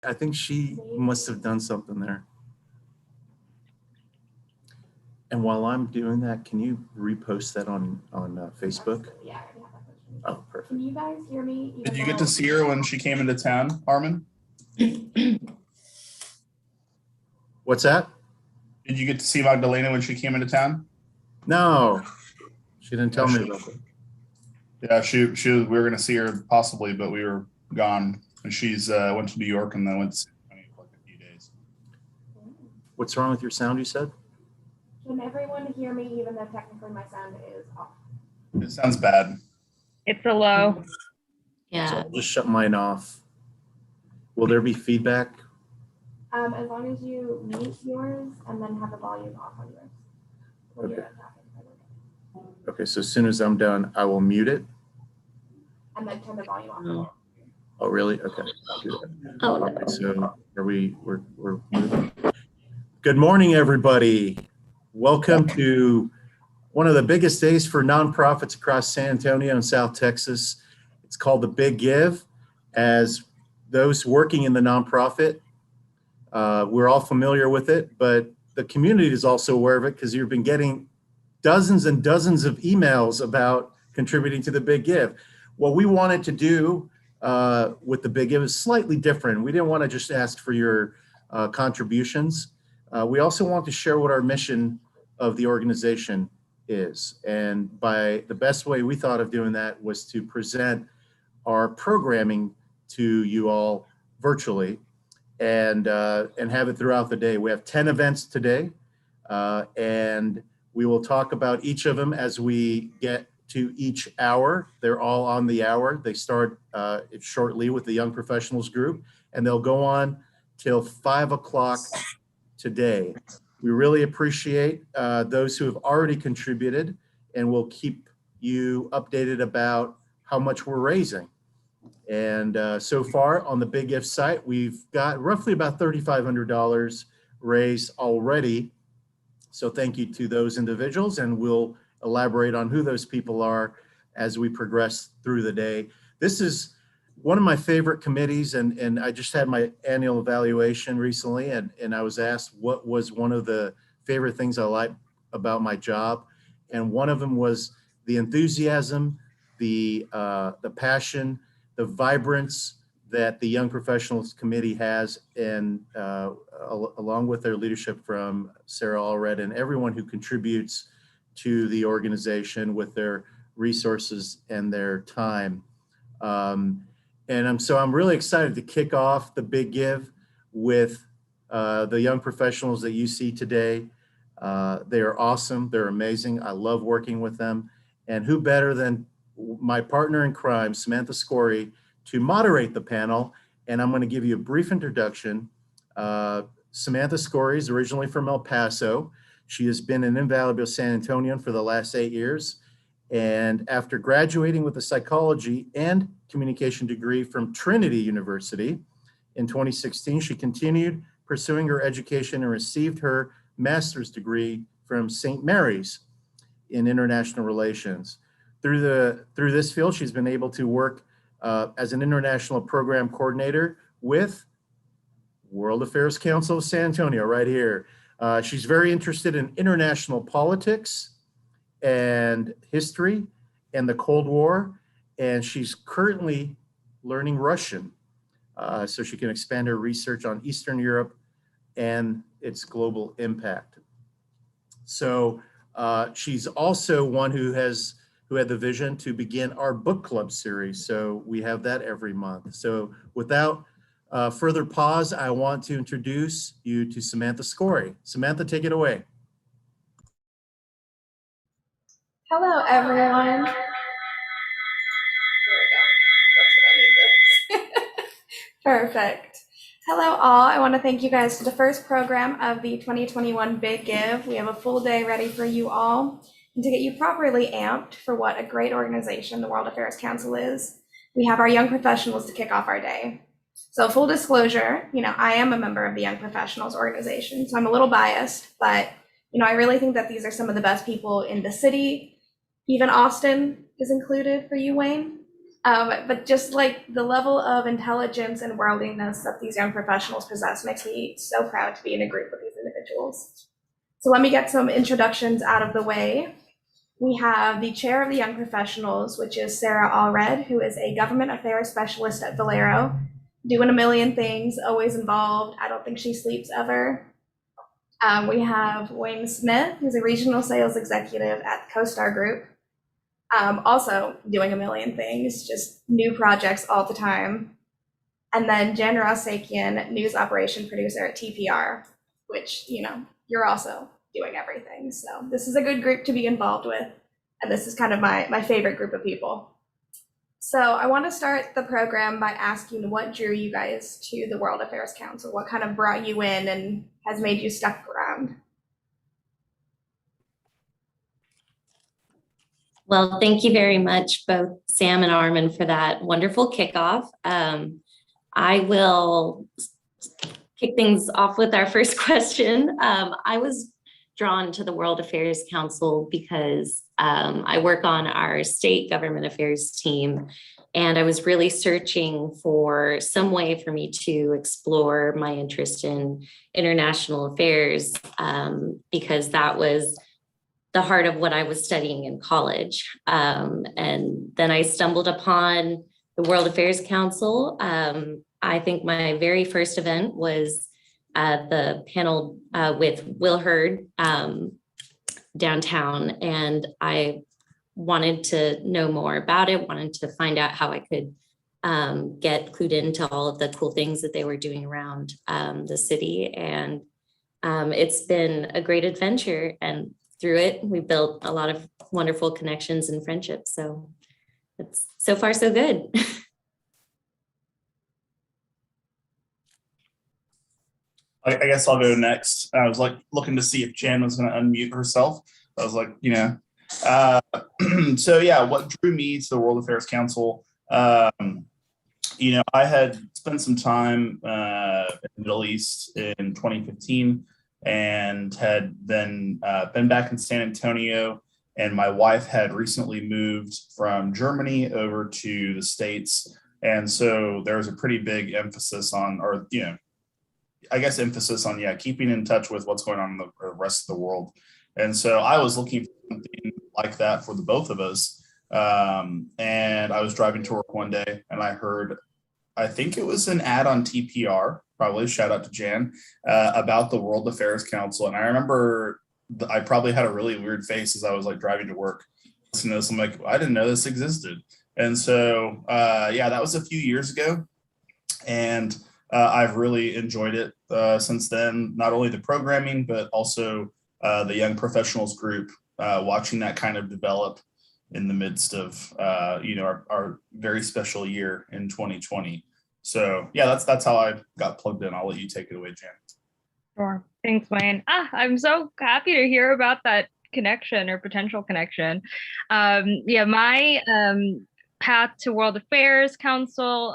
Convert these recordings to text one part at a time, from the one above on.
I think she must have done something there. And while I'm doing that, can you repost that on Facebook? Yeah, I already have that question. Oh, perfect. Can you guys hear me? Did you get to see her when she came into town, Harmon? What's that? Did you get to see Magdalena when she came into town? No, she didn't tell me about that. Yeah, she we were going to see her possibly, but we were gone. And she's went to New York and then went to San Antonio for like a few days. What's wrong with your sound, you said? Can everyone hear me even though technically my sound is off? It sounds bad. It's a low. Yeah. So I'll just shut mine off. Will there be feedback? As long as you mute yours and then have the volume off on yours. When you're talking. Okay, so as soon as I'm done, I will mute it. And then turn the volume off. No. Oh, really? Okay. I'll do that. Oh, Okay, no. so we're moving. Good morning, everybody. Welcome to one of the biggest days for nonprofits across San Antonio and South Texas. It's called the Big Give. As those working in the nonprofit, we're all familiar with it, but the community is also aware of it because you've been getting dozens and dozens of emails about contributing to the Big Give. What we wanted to do with the Big Give is slightly different. We didn't want to just ask for your contributions. We also want to share what our mission of the organization is. And by the best way we thought of doing that was to present our programming to you all virtually and have it throughout the day. We have 10 events today, and we will talk about each of them as we get to each hour. They're all on the hour. They start shortly with the Young Professionals group, and they'll go on till 5 o'clock today. We really appreciate those who have already contributed, and we'll keep you updated about how much we're raising. And so far on the Big Give site, we've got roughly about $3,500 raised already. So thank you to those individuals, and we'll elaborate on who those people are as we progress through the day. This is one of my favorite committees, and I just had my annual evaluation recently, and I was asked what was one of the favorite things I like about my job. And one of them was the enthusiasm, the passion, the vibrance that the Young Professionals Committee has, and along with their leadership from Sarah Allred and everyone who contributes to the organization with their resources and their time. So I'm really excited to kick off the Big Give with the young professionals that you see today. They are awesome. They're amazing. I love working with them. And who better than my partner in crime, Samantha Scory, to moderate the panel. And I'm going to give you a brief introduction. Samantha Scory is originally from El Paso. She has been an invaluable San Antonian for the last 8 years. And after graduating with a psychology and communication degree from Trinity University in 2016, she continued pursuing her education and received her master's degree from St. Mary's in international relations. Through this field, she's been able to work as an international program coordinator with World Affairs Council of San Antonio right here. She's very interested in international politics and history and the Cold War, and she's currently learning Russian so she can expand her research on Eastern Europe and its global impact. So she's also one who had the vision to begin our book club series. So we have that every month. So without further pause, I want to introduce you to Samantha Scory. Samantha, take it away. Hello, everyone. There we go. That's what I need this. Perfect. Hello, all. I want to thank you guys for the first program of the 2021 Big Give. We have a full day ready for you all. And to get you properly amped for what a great organization the World Affairs Council is, we have our young professionals to kick off our day. So full disclosure, I am a member of the Young Professionals organization, so I'm a little biased, but I really think that these are some of the best people in the city. Even Austin is included for you, Wayne. But just like the level of intelligence and worldliness that these young professionals possess makes me so proud to be in a group with these individuals. So let me get some introductions out of the way. We have the chair of the young professionals, which is Sarah Allred, who is a government affairs specialist at Valero, doing a million things, always involved. I don't think she sleeps ever. We have Wayne Smith, who's a regional sales executive at the CoStar Group, also doing a million things, just new projects all the time. And then Jen Rosakian, news operation producer at TPR, which, you're also doing everything. So this is a good group to be involved with. And this is kind of my favorite group of people. So I want to start the program by asking what drew you guys to the World Affairs Council? What kind of brought you in and has made you stuck around? Well, thank you very much, both Sam and Armin, for that wonderful kickoff. I will kick things off with our first question. I was drawn to the World Affairs Council because I work on our state government affairs team, and I was really searching for some way for me to explore my interest in international affairs because that was the heart of what I was studying in college. And then I stumbled upon the World Affairs Council. I think my very first event was the panel with Will Hurd downtown, and I wanted to know more about it, wanted to find out how I could get clued into all of the cool things that they were doing around the city. And it's been a great adventure, and through it, we built a lot of wonderful connections and friendships. So it's so far so good. I guess I'll go next. I was looking to see if Jan was going to unmute herself. I was like, so yeah, what drew me to the World Affairs Council? I had spent some time in the Middle East in 2015 and had then been back in San Antonio. And my wife had recently moved from Germany over to the States. And so there was a pretty big emphasis on, keeping in touch with what's going on in the rest of the world. And so I was looking for something like that for the both of us. And I was driving to work one day and I heard, I think it was an ad on TPR, probably shout out to Jan, about the World Affairs Council. And I remember I probably had a really weird face as I was driving to work. Listening to this, I'm like, I didn't know this existed. And so, that was a few years ago. And I've really enjoyed it since then, not only the programming, but also the Young Professionals group, watching that kind of develop in the midst of, our very special year in 2020. So yeah, that's how I got plugged in. I'll let you take it away, Jan. Sure. Thanks, Wayne. I'm so happy to hear about that connection or potential connection. My path to World Affairs Council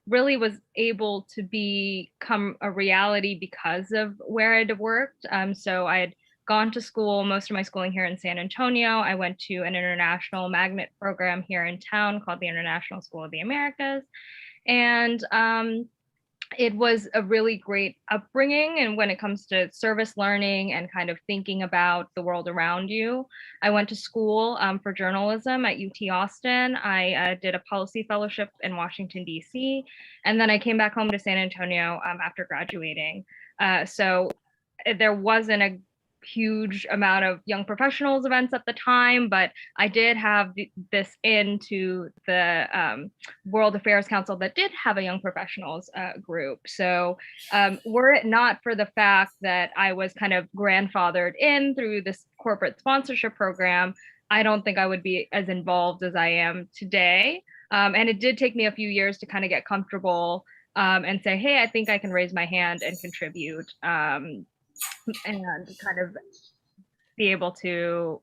really was able to become a reality because of where I'd worked. So I had gone to school, most of my schooling here in San Antonio. I went to an international magnet program here in town called the International School of the Americas. And it was a really great upbringing. And when it comes to service learning and kind of thinking about the world around you, I went to school for journalism at UT Austin. I did a policy fellowship in Washington, D.C. And then I came back home to San Antonio after graduating. So there wasn't a huge amount of young professionals events at the time, but I did have this into the World Affairs Council that did have a young professionals group. So were it not for the fact that I was kind of grandfathered in through this corporate sponsorship program, I don't think I would be as involved as I am today. And it did take me a few years to kind of get comfortable and say, hey, I think I can raise my hand and contribute. And kind of be able to,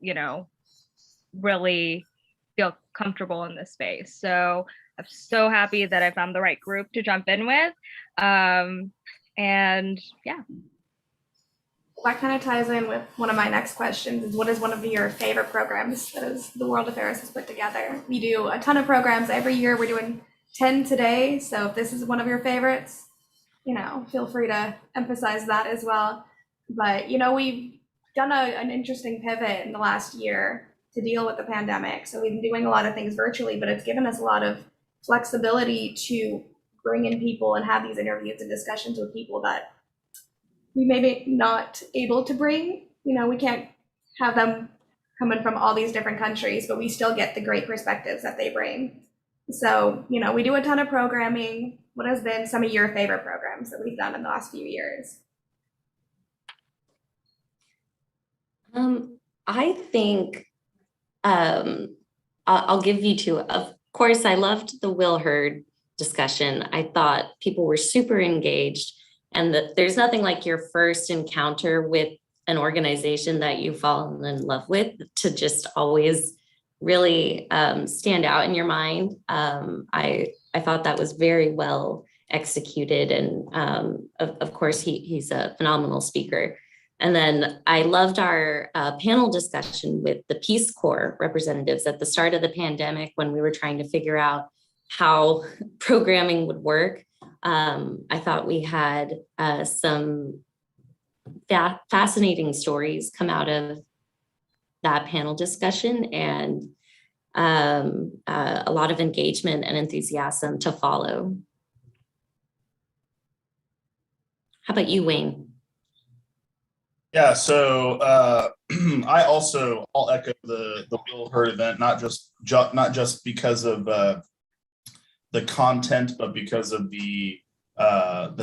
really feel comfortable in this space. So I'm so happy that I found the right group to jump in with. And yeah. That kind of ties in with one of my next questions is what is one of your favorite programs that is the World Affairs has put together? We do a ton of programs every year. We're doing 10 today. So if this is one of your favorites, feel free to emphasize that as well. But, we've done an interesting pivot in the last year to deal with the pandemic. So we've been doing a lot of things virtually, but it's given us a lot of flexibility to bring in people and have these interviews and discussions with people that we may be not able to bring. We can't have them coming from all these different countries, but we still get the great perspectives that they bring. So, we do a ton of programming. What has been some of your favorite programs that we've done in the last few years? I think I'll give you two. Of course, I loved the Will Hurd discussion. I thought people were super engaged, and that there's nothing like your first encounter with an organization that you've fallen in love with to just always really stand out in your mind. I thought that was very well executed, and of course he's a phenomenal speaker. And then I loved our panel discussion with the Peace Corps representatives at the start of the pandemic when we were trying to figure out how programming would work. I thought we had some fascinating stories come out of that panel discussion, and a lot of engagement and enthusiasm to follow. How about you, Wayne? Yeah, so I'll echo the Will Hurd event, not just because of the content, but because of the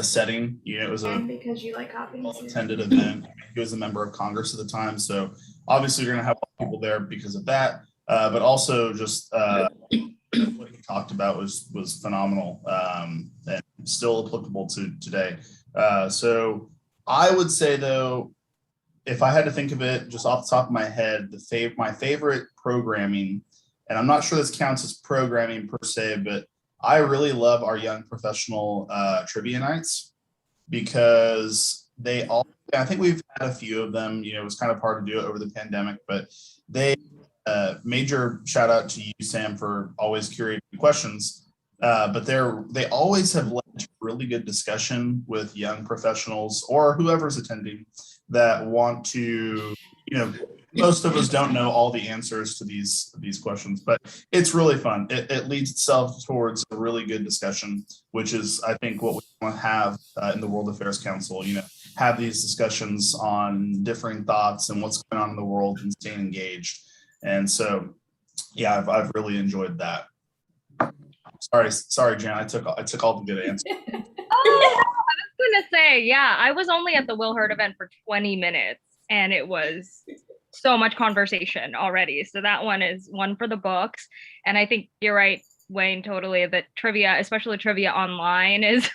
setting. It was and because you like coffee. well-attended event. He was a member of Congress at the time, so obviously you're going to have people there because of that. But also just what he talked about was phenomenal, and still applicable to today. So I would say, though, if I had to think of it just off the top of my head, my favorite programming, and I'm not sure this counts as programming per se, but I really love our young professional trivia nights, because I think we've had a few of them. It was kind of hard to do it over the pandemic, but major shout out to you, Sam, for always curating questions. But they always have led to really good discussion with young professionals or whoever's attending that want to, most of us don't know all the answers to these questions, but it's really fun. It leads itself towards a really good discussion, which is, I think, what we want to have in the World Affairs Council, have these discussions on differing thoughts and what's going on in the world and staying engaged. And so, yeah, I've really enjoyed that. Sorry, Jan, I took all the good answers. Oh, I was gonna say, yeah, I was only at the Will Hurd event for 20 minutes, and it was so much conversation already. So that one is one for the books. And I think you're right, Wayne, totally, that trivia, especially trivia online, is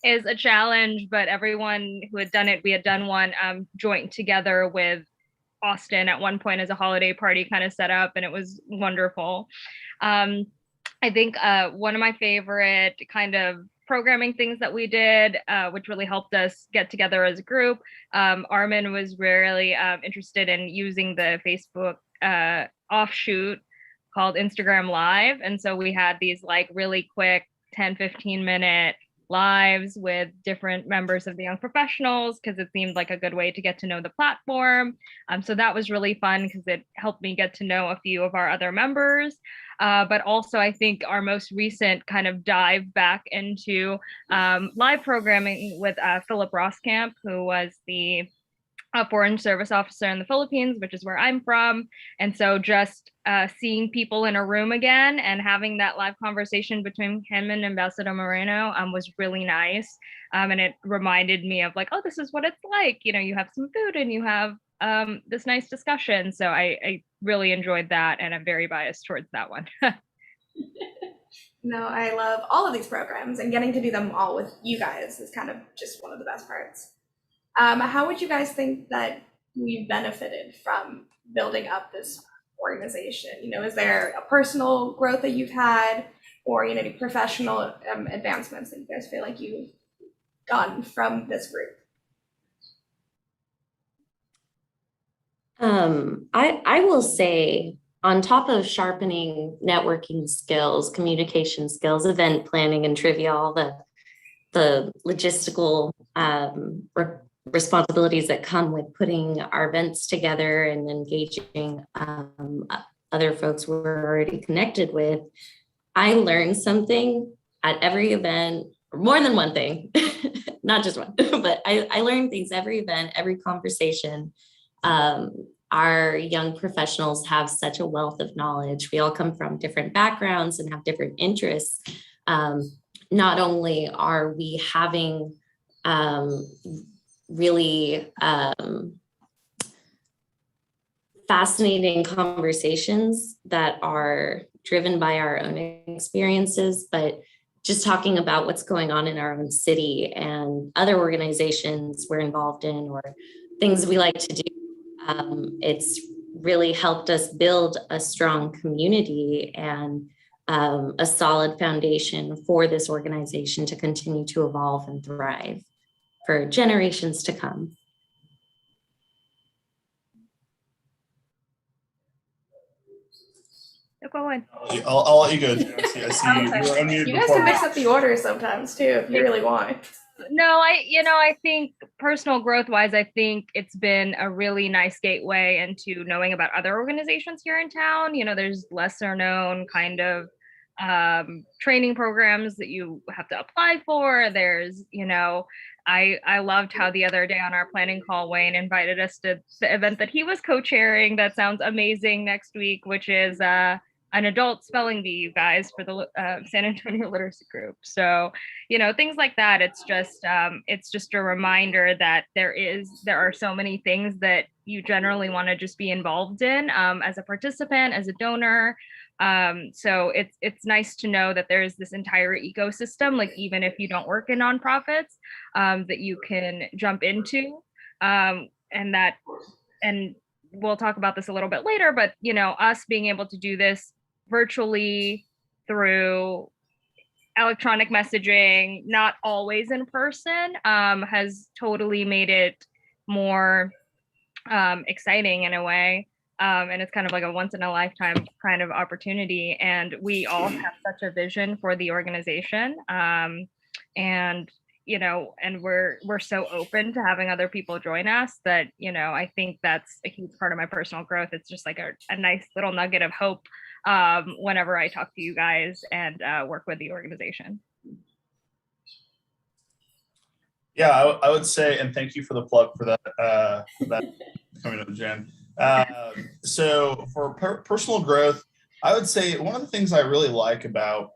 a challenge. But everyone who had done it, we had done one joint together with Austin at one point as a holiday party kind of set up, and it was wonderful. I think one of my favorite kind of programming things that we did, which really helped us get together as a group, Armin was really interested in using the Facebook offshoot called Instagram Live. And so we had these like really quick 10-15 minute lives with different members of the Young Professionals, because it seemed like a good way to get to know the platform. So that was really fun because it helped me get to know a few of our other members. But also, I think our most recent kind of dive back into live programming with Philip Roskamp, who was the Foreign Service Officer in the Philippines, which is where I'm from. And so just seeing people in a room again and having that live conversation between him and Ambassador Moreno was really nice. And it reminded me of like, oh, this is what it's like. You have some food and you have this nice discussion. So I really enjoyed that, and I'm very biased towards that one. No, I love all of these programs, and getting to do them all with you guys is kind of just one of the best parts. How would you guys think that we've benefited from building up this organization? Is there a personal growth that you've had, or any professional advancements that you guys feel like you've gotten from this group? I will say, on top of sharpening networking skills, communication skills, event planning and trivia, all the logistical responsibilities that come with putting our events together and engaging other folks we're already connected with, I learned something at every event, more than one thing, not just one, but I learned things every event, every conversation. Our young professionals have such a wealth of knowledge. We all come from different backgrounds and have different interests. Not only are we having really fascinating conversations that are driven by our own experiences, but just talking about what's going on in our own city and other organizations we're involved in or things we like to do. It's really helped us build a strong community and a solid foundation for this organization to continue to evolve and thrive for generations to come. Go on. I'll let you go. Jen. I see you. Okay. You were unmuted You guys before. can mix up the orders sometimes too, if you really want. No, I think personal growth wise, I think it's been a really nice gateway into knowing about other organizations here in town. There's lesser known kind of training programs that you have to apply for. There's, I loved how the other day on our planning call, Wayne invited us to the event that he was co-chairing. That sounds amazing next week, which is an adult spelling bee, you guys, for the San Antonio Literacy Group. So, things like that. It's just a reminder that there are so many things that you generally want to just be involved in as a participant, as a donor. So it's nice to know that there's this entire ecosystem, like even if you don't work in nonprofits, that you can jump into, and we'll talk about this a little bit later, but us being able to do this virtually through electronic messaging, not always in person, has totally made it more exciting in a way. And it's kind of like a once in a lifetime kind of opportunity. And we all have such a vision for the organization. And we're so open to having other people join us that, I think that's a huge part of my personal growth. It's just like a nice little nugget of hope whenever I talk to you guys and work with the organization. Yeah, I would say, and thank you for the plug for that coming up, Jen. So for personal growth, I would say one of the things I really like about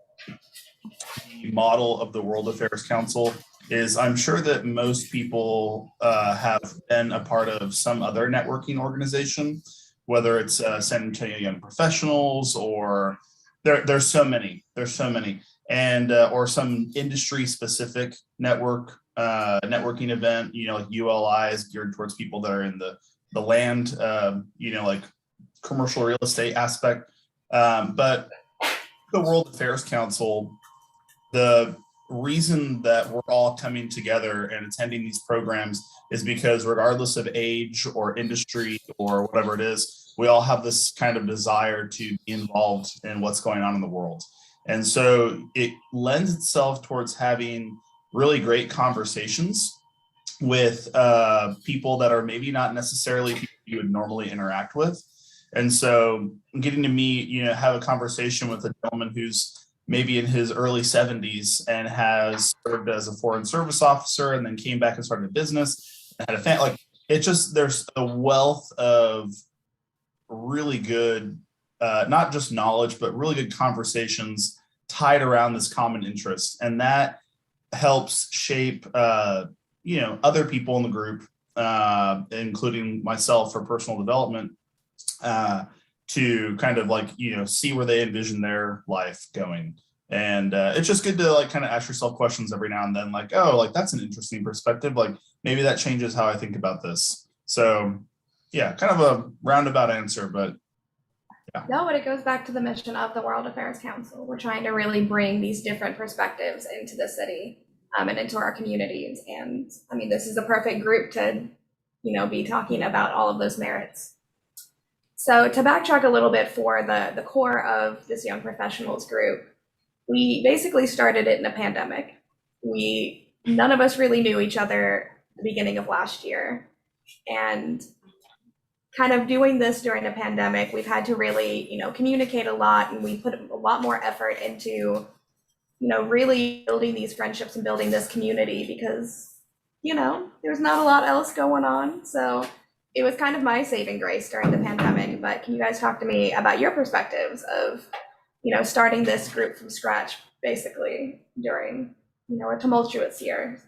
the model of the World Affairs Council is I'm sure that most people have been a part of some other networking organization, whether it's San Antonio Young Professionals or there's so many, and or some industry specific networking event, like ULI is geared towards people that are in the land, like commercial real estate aspect. But the World Affairs Council, the reason that we're all coming together and attending these programs is because regardless of age or industry or whatever it is, we all have this kind of desire to be involved in what's going on in the world. And so it lends itself towards having really great conversations with people that are maybe not necessarily people you would normally interact with. And so getting to meet, have a conversation with a gentleman who's maybe in his early 70s and has served as a foreign service officer and then came back and started a business and had a family. Like there's a wealth of really good, not just knowledge, but really good conversations tied around this common interest. And that helps shape, other people in the group, including myself for personal development, to kind of see where they envision their life going. And it's just good to kind of ask yourself questions every now and then, that's an interesting perspective. Maybe that changes how I think about this. So yeah, kind of a roundabout answer, but yeah. No, but it goes back to the mission of the World Affairs Council. We're trying to really bring these different perspectives into the city and into our communities. And I mean, this is the perfect group to, be talking about all of those merits. So to backtrack a little bit for the core of this young professionals group, we basically started it in a pandemic. None of us really knew each other at the beginning of last year. And kind of doing this during a pandemic, we've had to really, communicate a lot, and we put a lot more effort into, really building these friendships and building this community because, there's not a lot else going on. So it was kind of my saving grace during the pandemic. But can you guys talk to me about your perspectives of, starting this group from scratch, basically during, a tumultuous year?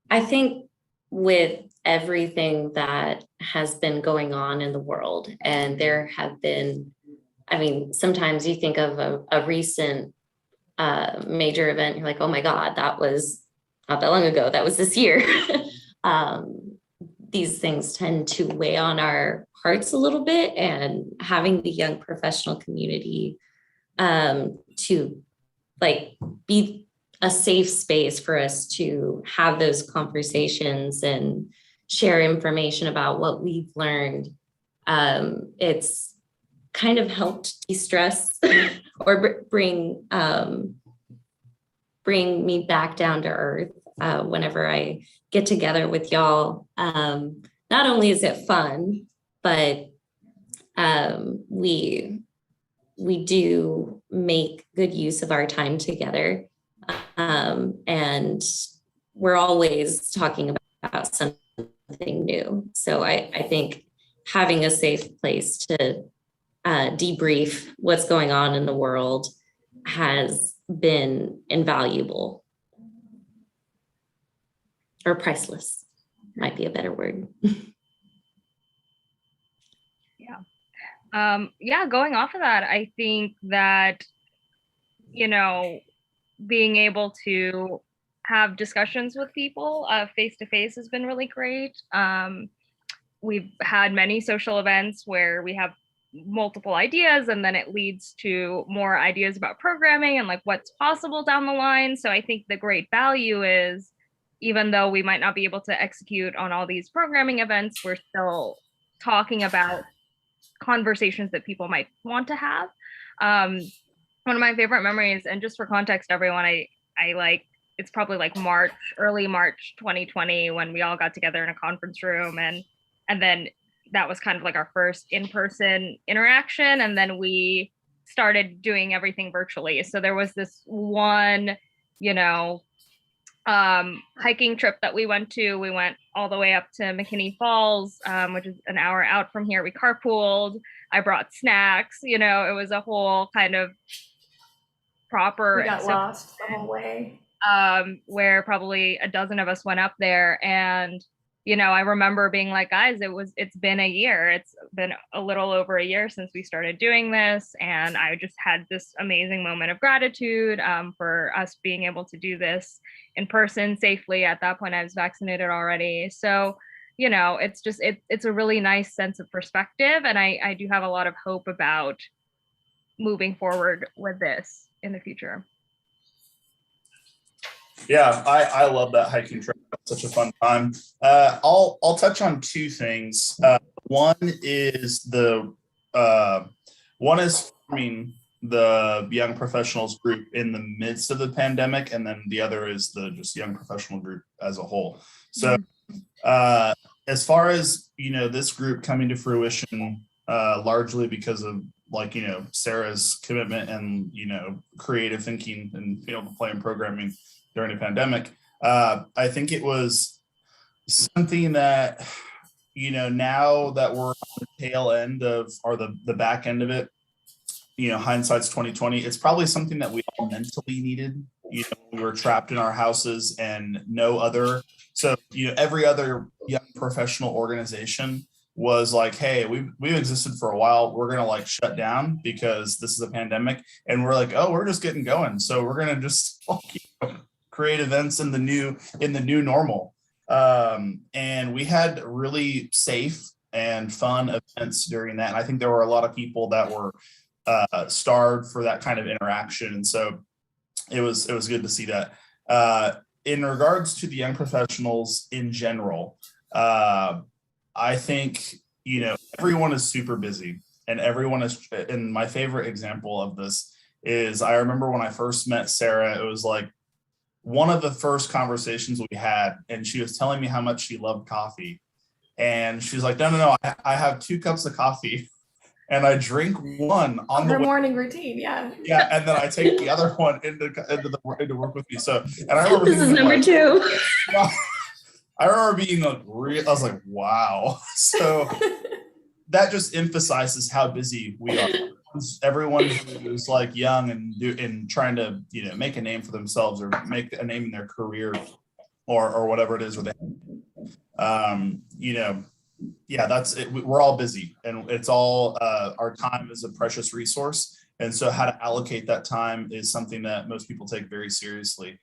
I think with everything that has been going on in the world, and there have been, sometimes you think of a recent major event, you're like, oh my God, that was not that long ago, that was this year. These things tend to weigh on our hearts a little bit, and having the young professional community to be a safe space for us to have those conversations and share information about what we've learned. It's kind of helped de-stress or bring me back down to earth whenever I get together with y'all. Not only is it fun, but we do make good use of our time together. And we're always talking about something new. So I think having a safe place to debrief what's going on in the world has been invaluable, or priceless might be a better word. Going off of that, I think that, being able to have discussions with people face to face has been really great. We've had many social events where we have multiple ideas, and then it leads to more ideas about programming and what's possible down the line. So I think the great value is, even though we might not be able to execute on all these programming events, we're still talking about conversations that people might want to have. One of my favorite memories, and just for context, everyone, I it's probably early March 2020 when we all got together in a conference room, and then that was kind of our first in-person interaction, and then we started doing everything virtually. So there was this one, hiking trip that we went to. We went all the way up to McKinney Falls, which is an hour out from here. We carpooled. I brought snacks. It was a whole kind of proper. We got lost the whole way. Where probably a dozen of us went up there, and I remember being like, guys, it's been a year. It's been a little over a year since we started doing this, and I just had this amazing moment of gratitude for us being able to do this in person safely. At that point, I was vaccinated already, so it's a really nice sense of perspective, and I do have a lot of hope about moving forward with this in the future. Yeah, I love that hiking trip. Such a fun time. I'll touch on two things. One is forming the young professionals group in the midst of the pandemic, and then the other is the just young professional group as a whole. So as far as this group coming to fruition, largely because of Sarah's commitment and creative thinking and being able to play in programming during a pandemic, I think it was something that now that we're on the tail end of, or the back end of it, hindsight's 2020, it's probably something that we all mentally needed. We were trapped in our houses and every other young professional organization was like, hey, we've existed for a while, we're gonna shut down because this is a pandemic, and we're like, oh, we're just getting going, so we're gonna just create events in the new normal. And we had really safe and fun events during that, and I think there were a lot of people that were starved for that kind of interaction, and so it was good to see that. in regards to the young professionals in general, I think, everyone is super busy, and everyone is, and my favorite example of this is I remember when I first met Sarah, it was like one of the first conversations we had, and she was telling me how much she loved coffee. And she's like, no, I have 2 cups of coffee and I drink one on the Her way. morning routine, yeah. Yeah, and then I take the other one into work with me. So, and I remember This is being number like, 2. I remember being like, I was like, wow. So that just emphasizes how busy we are. Everyone who's like young and trying to, make a name for themselves or make a name in their career or whatever it is, where they, that's it. We're all busy, and it's all our time is a precious resource. And so how to allocate that time is something that most people take very seriously.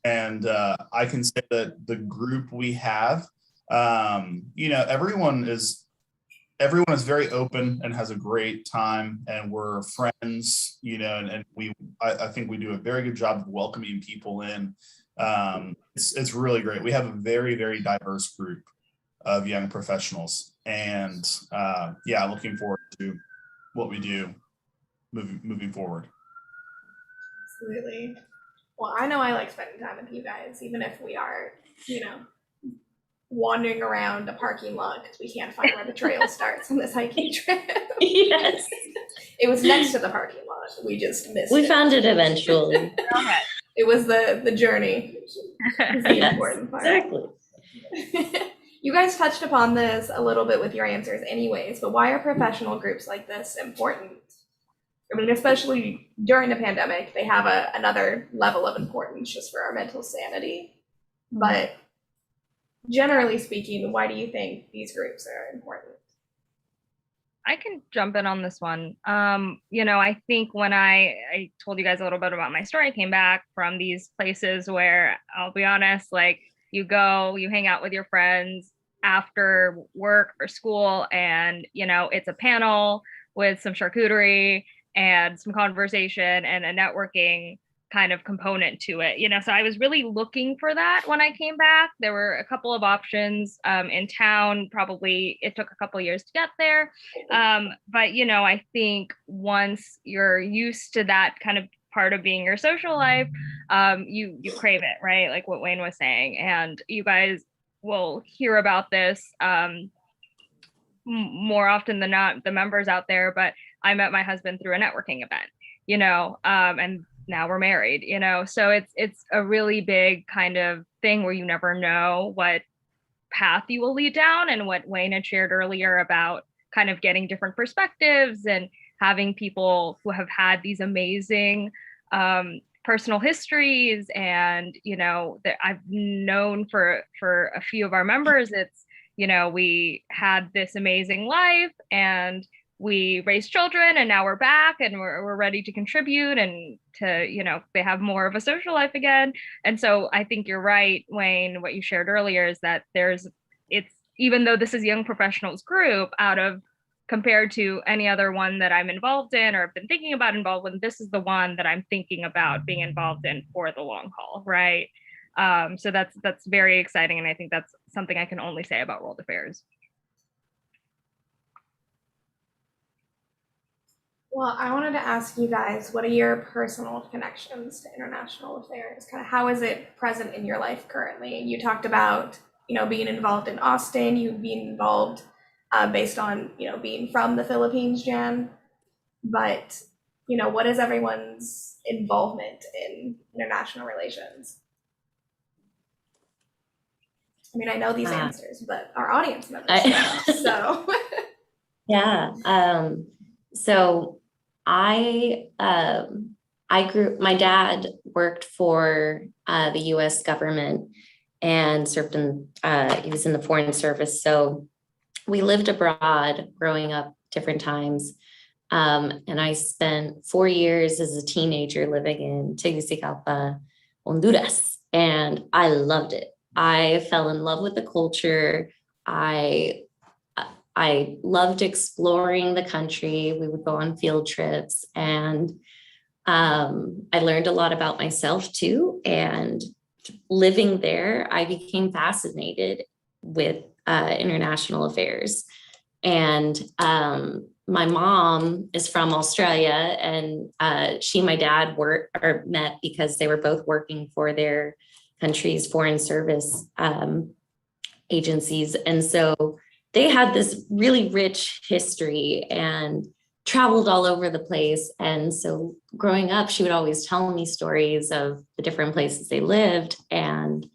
And I can say that the group we have, everyone is very open and has a great time, and we're friends, and I think we do a very good job of welcoming people in. It's really great. We have a very, very diverse group of young professionals, and looking forward to what we do moving forward. Absolutely. Well, I know I like spending time with you guys, even if we are, wandering around a parking lot because we can't find where the trail starts on this hiking trip. Yes. It was next to the parking lot. We just missed it. We found it eventually. It was the journey. Is the Yes, important part. exactly. You guys touched upon this a little bit with your answers anyways, but why are professional groups like this important? I mean, especially during the pandemic, they have another level of importance just for our mental sanity. But generally speaking, why do you think these groups are important? I can jump in on this one. I think when I told you guys a little bit about my story, I came back from these places where, I'll be honest, like you hang out with your friends after work or school, and, it's a panel with some charcuterie and some conversation and a networking kind of component to it, so I was really looking for that when I came back. There were a couple of options in town. Probably it took a couple of years to get there, but I think once you're used to that kind of part of being your social life, you crave it, right? Like what Wayne was saying, and you guys will hear about this more often than not, the members out there, but I met my husband through a networking event, and now we're married, so it's a really big kind of thing where you never know what path you will lead down, and what Wayne had shared earlier about kind of getting different perspectives and having people who have had these amazing personal histories. And, that I've known for a few of our members, it's, we had this amazing life and we raised children, and now we're back and we're ready to contribute and to, they have more of a social life again. And so I think you're right, Wayne, what you shared earlier is that it's, even though this is young professionals group, compared to any other one that I'm involved in or have been thinking about involved in, this is the one that I'm thinking about being involved in for the long haul, right? So that's very exciting. And I think that's something I can only say about World Affairs. Well, I wanted to ask you guys, what are your personal connections to international affairs? Kind of how is it present in your life currently? You talked about, being involved in Austin, you being involved based on, being from the Philippines, Jan. But, what is everyone's involvement in international relations? I mean, I know these answers, but our audience members don't, so. Yeah. So my dad worked for the US government and served he was in the Foreign Service. So we lived abroad growing up different times. And I spent 4 years as a teenager living in Tegucigalpa, Honduras, and I loved it. I fell in love with the culture. I loved exploring the country. We would go on field trips, and I learned a lot about myself too. And living there, I became fascinated with international affairs. And my mom is from Australia, and she and my dad met because they were both working for their country's foreign service agencies. And so they had this really rich history and traveled all over the place. And so growing up, she would always tell me stories of the different places they lived. And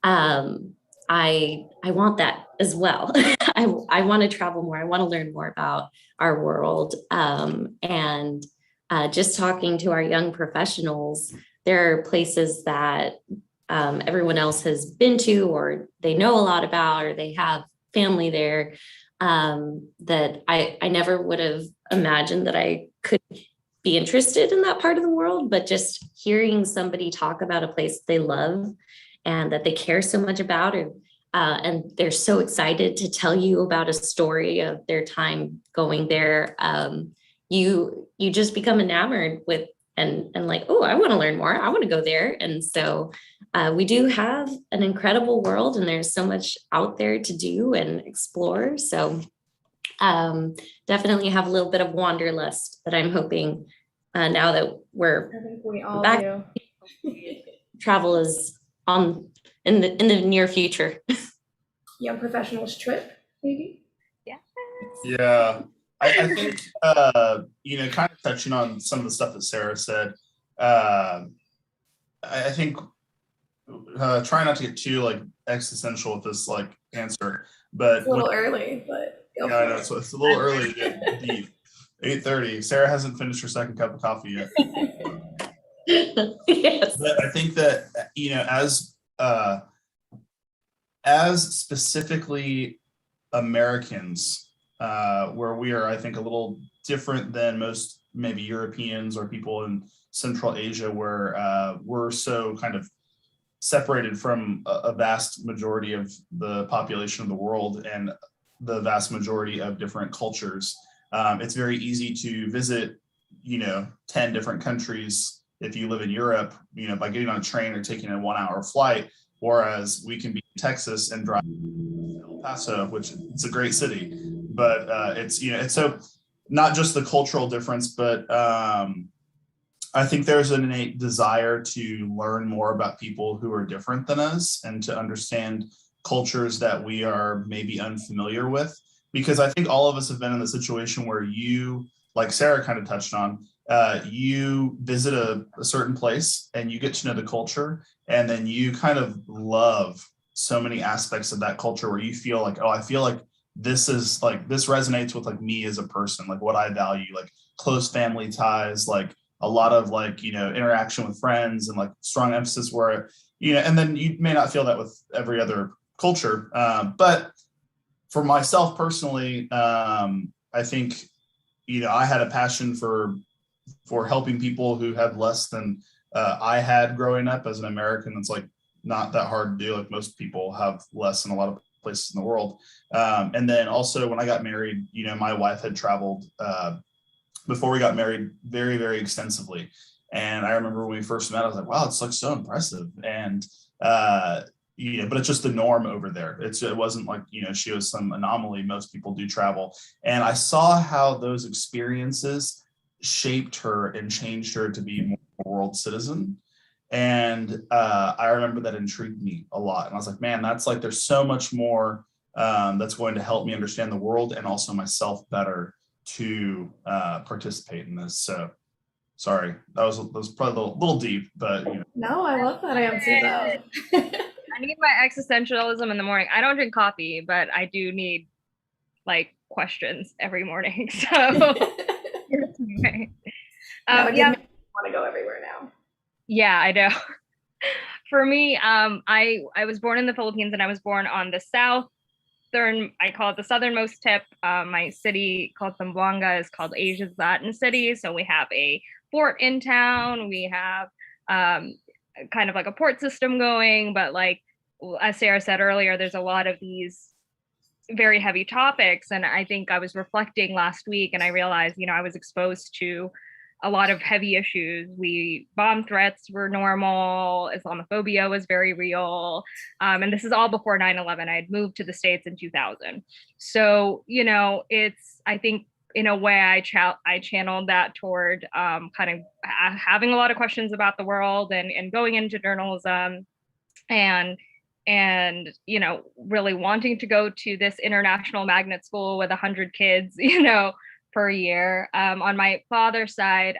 I want that as well. I want to travel more. I want to learn more about our world. And just talking to our young professionals, there are places that everyone else has been to, or they know a lot about, or they have family there, that I never would have imagined that I could be interested in that part of the world. But just hearing somebody talk about a place they love and that they care so much about, and they're so excited to tell you about a story of their time going there, you just become enamored with and like, oh, I want to learn more. I want to go there. And so we do have an incredible world, and there's so much out there to do and explore. So definitely have a little bit of wanderlust that I'm hoping now that we're I think we all back, do. travel is on in the near future. Young professionals trip, maybe? Yeah, I think kind of touching on some of the stuff that Sarah said. I think try not to get too like existential with this like answer, but It's a little early, but go yeah, I for know it. so it's a little early to get deep. 8:30. Sarah hasn't finished her second cup of coffee yet. Yes. But I think that as specifically Americans, where we are, I think, a little different than most maybe Europeans or people in Central Asia, where we're so kind of separated from a vast majority of the population of the world and the vast majority of different cultures. It's very easy to visit, 10 different countries if you live in Europe, by getting on a train or taking a 1-hour flight, whereas we can be in Texas and drive to El Paso, which it's a great city, but it's so not just the cultural difference, but I think there's an innate desire to learn more about people who are different than us and to understand cultures that we are maybe unfamiliar with. Because I think all of us have been in the situation where you, like Sarah kind of touched on, you visit a certain place and you get to know the culture, and then you kind of love so many aspects of that culture where you feel like, oh, I feel like this resonates with like me as a person, like what I value, like close family ties, like a lot of like, interaction with friends and like strong emphasis where, and then you may not feel that with every other culture. But for myself personally, I think, I had a passion for helping people who had less than I had growing up as an American. It's like not that hard to do. Like most people have less in a lot of places in the world. And then also when I got married, my wife had traveled before we got married very, very extensively. And I remember when we first met, I was like, wow, it's like so impressive. And, but it's just the norm over there. It wasn't like, she was some anomaly. Most people do travel. And I saw how those experiences shaped her and changed her to be more of a world citizen. And I remember that intrigued me a lot. And I was like, man, that's like, there's so much more that's going to help me understand the world and also myself better to participate in this. So sorry, that was probably a little deep, but No, I love that answer though. I need my existentialism in the morning. I don't drink coffee, but I do need like questions every morning. So I want to go everywhere now. Yeah, I know. For me, I was born in the Philippines, and I was born on the southern, I call it the southernmost tip. My city called Zamboanga is called Asia's Latin City. So we have a fort in town. We have kind of like a port system going, but like as Sarah said earlier, there's a lot of these very heavy topics. And I think I was reflecting last week, and I realized, I was exposed to a lot of heavy issues. Bomb threats were normal, Islamophobia was very real. And this is all before 9/11. I had moved to the States in 2000. So, I think in a way I channeled that toward kind of having a lot of questions about the world and going into journalism and really wanting to go to this international magnet school with 100 kids, per year. On my father's side,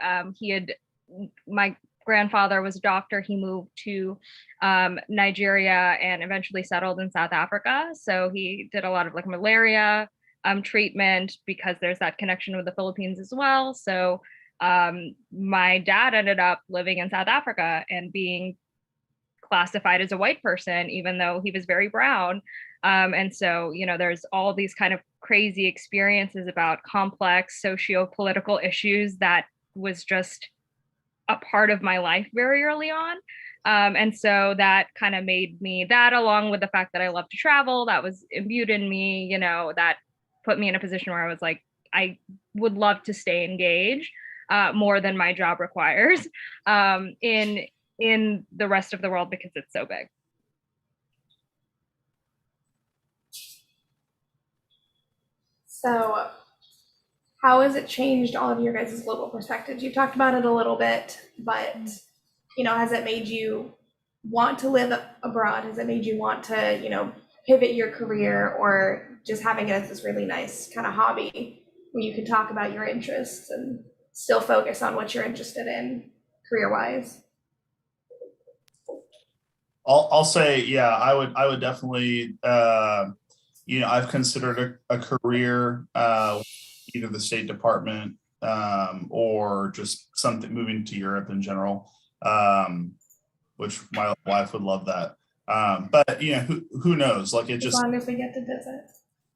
my grandfather was a doctor. He moved to Nigeria and eventually settled in South Africa. So he did a lot of like malaria treatment because there's that connection with the Philippines as well. So my dad ended up living in South Africa and being classified as a white person, even though he was very brown. And so, there's all these kind of crazy experiences about complex socio-political issues that was just a part of my life very early on. And so that kind of made me that, along with the fact that I love to travel, that was imbued in me, that put me in a position where I was like, I would love to stay engaged more than my job requires in the rest of the world because it's so big. So how has it changed all of your guys' global perspectives? You talked about it a little bit, but has it made you want to live abroad? Has it made you want to, pivot your career, or just having it as this really nice kind of hobby where you can talk about your interests and still focus on what you're interested in career-wise? I'll say, yeah, I would definitely, I've considered a career, either the State Department or just something moving to Europe in general, which my wife would love that. But who knows? Like it just, as long as we get to visit.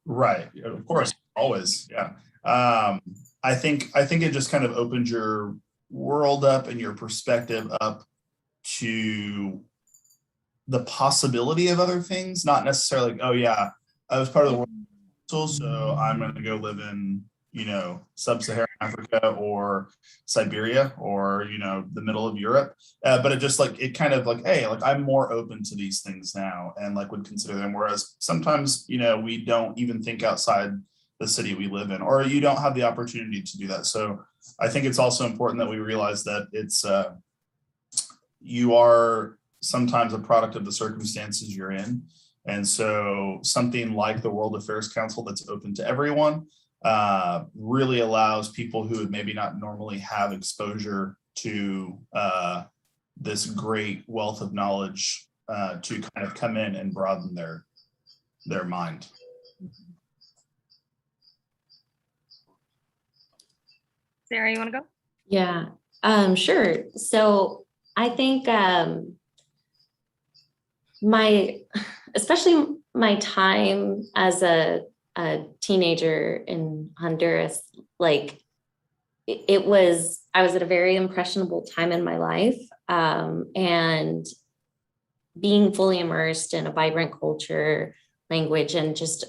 right? Of course, always, yeah. I think it just kind of opens your world up and your perspective up to the possibility of other things, not necessarily like, oh yeah, I was part of the World Council, so I'm going to go live in, sub-Saharan Africa or Siberia or, the middle of Europe. But it just it kind of like, hey, like I'm more open to these things now and like would consider them. Whereas sometimes, we don't even think outside the city we live in, or you don't have the opportunity to do that. So I think it's also important that we realize that it's, you are sometimes a product of the circumstances you're in. And so something like the World Affairs Council that's open to everyone really allows people who would maybe not normally have exposure to this great wealth of knowledge to kind of come in and broaden their mind. Sarah, you want to go? Yeah, sure. So I think especially my time as a teenager in Honduras, I was at a very impressionable time in my life, and being fully immersed in a vibrant culture, language, and just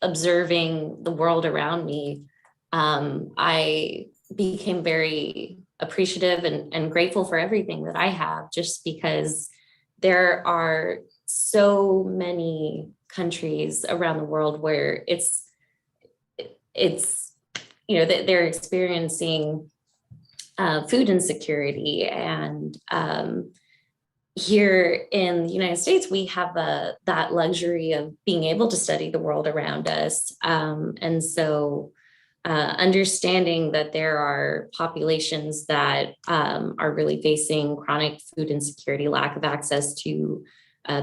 observing the world around me, I became very appreciative and grateful for everything that I have, just because there are so many countries around the world where they're experiencing food insecurity, and here in the United States we have that luxury of being able to study the world around us, and so understanding that there are populations that are really facing chronic food insecurity, lack of access to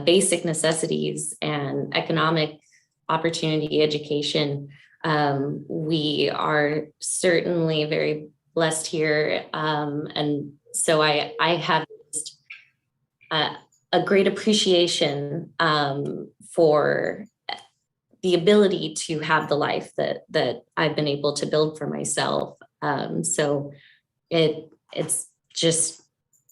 basic necessities and economic opportunity, education. We are certainly very blessed here. And so I have just, a great appreciation for the ability to have the life that I've been able to build for myself. So it's just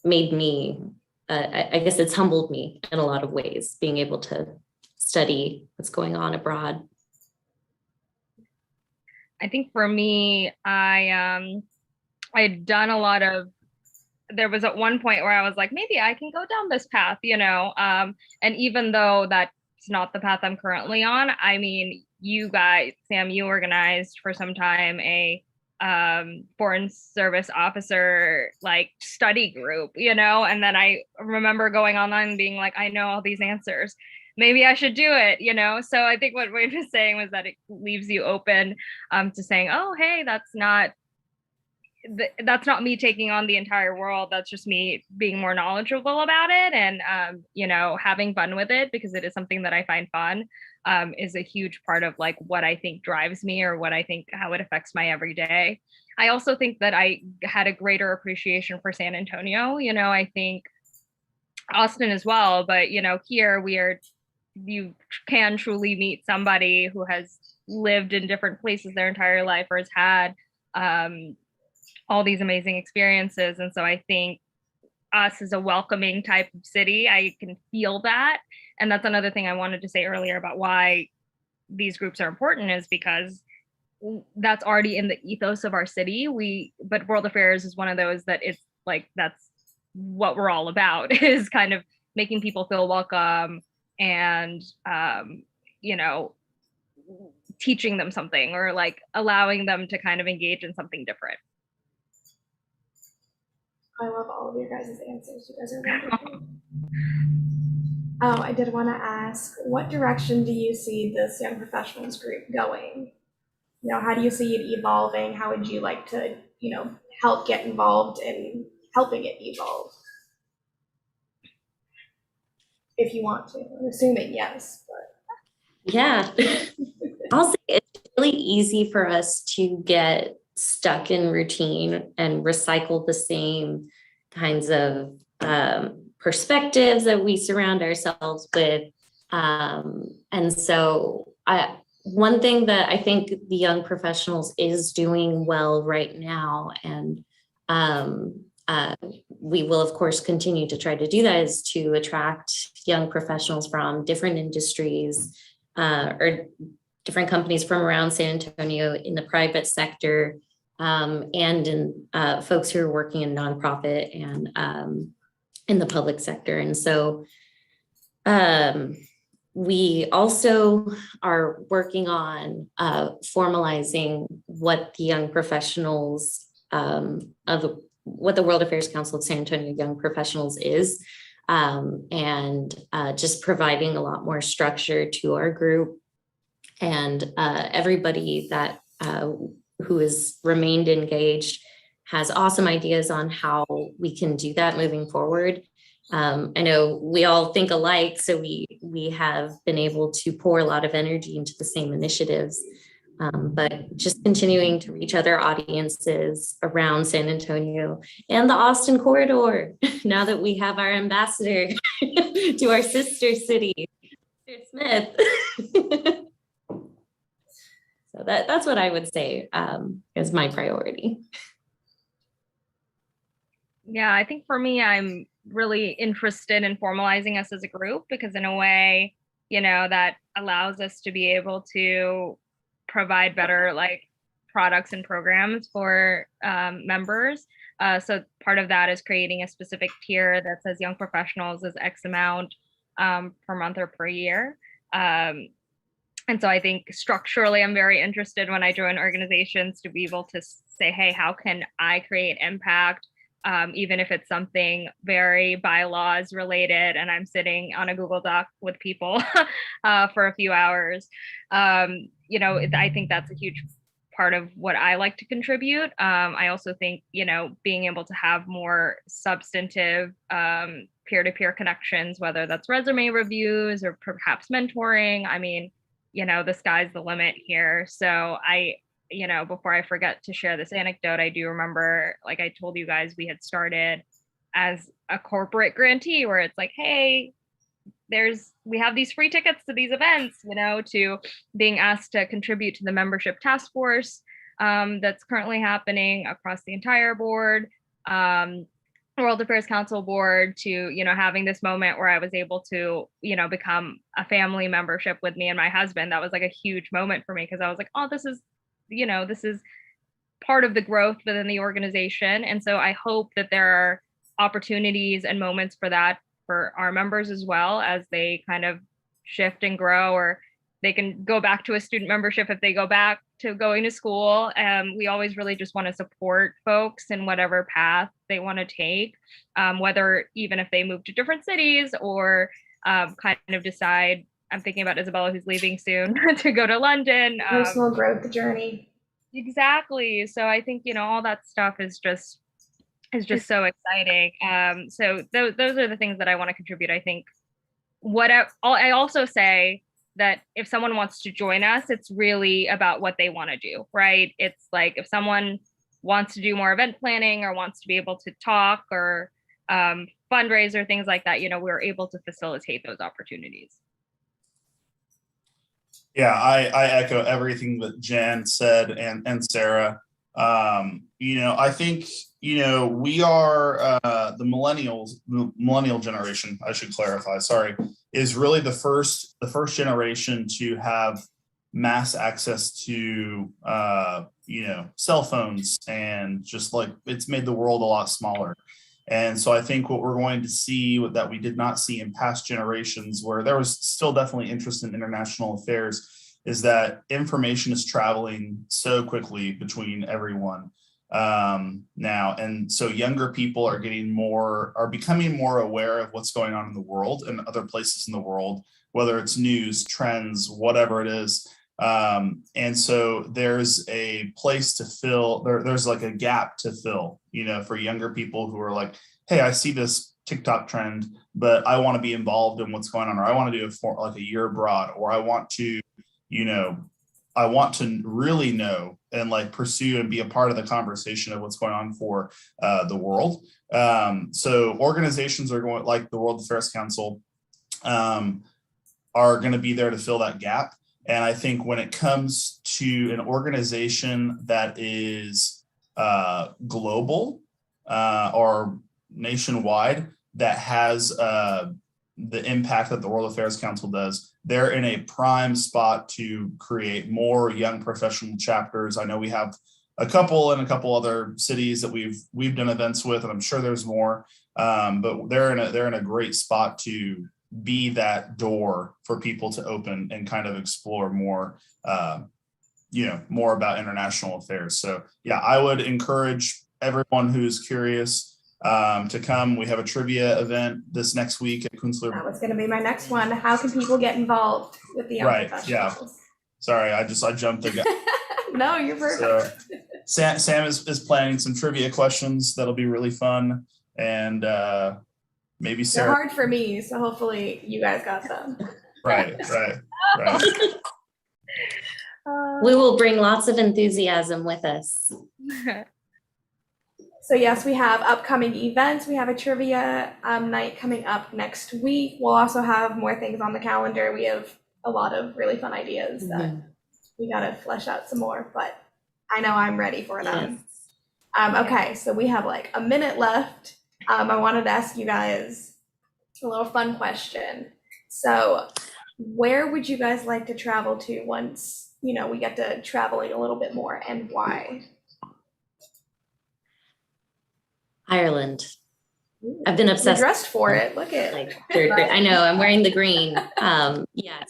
made me, I guess it's humbled me in a lot of ways, being able to study what's going on abroad. I think for me, I I'd done a lot of, there was at one point where I was like, maybe I can go down this path, and even though that's not the path I'm currently on, I mean, you guys, Sam, you organized for some time a foreign service officer like study group, and then I remember going online and being like, I know all these answers, maybe I should do it, so I think what Wade was saying was that it leaves you open to saying, oh hey, that's not me taking on the entire world. That's just me being more knowledgeable about it and, having fun with it, because it is something that I find fun, is a huge part of like what I think drives me, or what I think how it affects my everyday. I also think that I had a greater appreciation for San Antonio. I think Austin as well, but here you can truly meet somebody who has lived in different places their entire life, or has had all these amazing experiences. And so I think us is a welcoming type of city. I can feel that. And that's another thing I wanted to say earlier about why these groups are important, is because that's already in the ethos of our city. But World Affairs is one of those that it's like, that's what we're all about, is kind of making people feel welcome and, teaching them something, or like allowing them to kind of engage in something different. I love all of your guys' answers. You guys are wonderful. Oh, I did want to ask, what direction do you see this young professionals group going? How do you see it evolving? How would you like to, help get involved in helping it evolve? If you want to. I'm assuming yes, but. Yeah. I'll say it's really easy for us to get stuck in routine and recycle the same kinds of perspectives that we surround ourselves with. And so one thing that I think the young professionals is doing well right now, and we will of course continue to try to do that, is to attract young professionals from different industries or different companies from around San Antonio in the private sector, and in folks who are working in nonprofit and in the public sector. And so we also are working on formalizing what the young professionals what the World Affairs Council of San Antonio Young Professionals is, and just providing a lot more structure to our group. And everybody that who has remained engaged has awesome ideas on how we can do that moving forward. I know we all think alike, so we have been able to pour a lot of energy into the same initiatives, but just continuing to reach other audiences around San Antonio and the Austin corridor, now that we have our ambassador to our sister city, Mr. Smith. So that's what I would say is my priority. Yeah, I think for me, I'm really interested in formalizing us as a group, because in a way, that allows us to be able to provide better like products and programs for members. So part of that is creating a specific tier that says young professionals is X amount per month or per year. And so I think structurally, I'm very interested when I join organizations to be able to say, hey, how can I create impact? Even if it's something very bylaws related and I'm sitting on a Google Doc with people for a few hours. I think that's a huge part of what I like to contribute. I also think, being able to have more substantive peer-to-peer connections, whether that's resume reviews or perhaps mentoring. I mean, the sky's the limit here. So before I forget to share this anecdote, I do remember, like I told you guys, we had started as a corporate grantee where it's like, hey, we have these free tickets to these events, to being asked to contribute to the membership task force that's currently happening across the entire board, World Affairs Council board, to, having this moment where I was able to, become a family membership with me and my husband. That was like a huge moment for me, because I was like, oh, this is part of the growth within the organization. And so I hope that there are opportunities and moments for that for our members as well, as they kind of shift and grow, or they can go back to a student membership if they go back to going to school. We always really just want to support folks in whatever path they want to take, whether even if they move to different cities or kind of decide. I'm thinking about Isabella, who's leaving soon to go to London. Personal growth journey. Exactly. So I think, all that stuff is just so exciting. So those are the things that I want to contribute. I think I also say that if someone wants to join us, it's really about what they want to do, right? It's like if someone wants to do more event planning or wants to be able to talk or fundraise or things like that, we're able to facilitate those opportunities. Yeah, I echo everything that Jen said and Sarah. I think, we are the millennial generation, I should clarify, sorry, is really the first generation to have mass access to, cell phones, and just like it's made the world a lot smaller. And so I think what we're going to see that we did not see in past generations, where there was still definitely interest in international affairs, is that information is traveling so quickly between everyone now. And so younger people are becoming more aware of what's going on in the world and other places in the world, whether it's news, trends, whatever it is. And so there's a place to fill, there's like a gap to fill, for younger people who are like, hey, I see this TikTok trend, but I want to be involved in what's going on, or I want to do it for like a year abroad, or I want to really know and like pursue and be a part of the conversation of what's going on for the world. So organizations are going, like the World Affairs Council, are going to be there to fill that gap. And I think when it comes to an organization that is global or nationwide, that has the impact that the World Affairs Council does, they're in a prime spot to create more young professional chapters. I know we have a couple other cities that we've done events with, and I'm sure there's more. But they're in a great spot to be that door for people to open and kind of explore more, more about international affairs. So yeah, I would encourage everyone who's curious to come. We have a trivia event this next week at Kunstler. That was going to be my next one. How can people get involved with the young professionals? Yeah. Sorry, I jumped the gun. No, you're perfect. So Sam is planning some trivia questions that'll be really fun, and maybe Sarah. They're hard for me, so hopefully you guys got them. Right. We will bring lots of enthusiasm with us. So yes, we have upcoming events. We have a trivia night coming up next week. We'll also have more things on the calendar. We have a lot of really fun ideas that we got to flesh out some more, but I know I'm ready for them. Yes. Okay, so we have like a minute left. I wanted to ask you guys a little fun question. So where would you guys like to travel to once, we get to traveling a little bit more, and why? Ireland. I've been obsessed. You're dressed for it. Look at like third grade. I know, I'm wearing the green. Yes,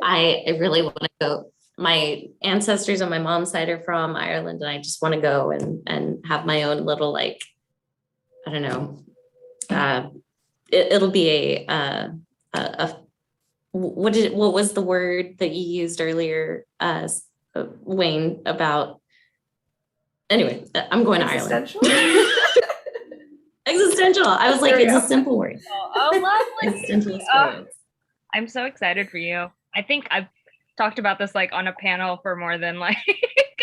I really want to go. My ancestors on my mom's side are from Ireland, and I just want to go and have my own little, like, I don't know. It'll be what was the word that you used earlier, Wayne, about? Anyway, I'm going to Ireland. Existential. I was like, it's a simple word. Oh, lovely. Existential experience. I'm so excited for you. I think I've talked about this like on a panel for more than like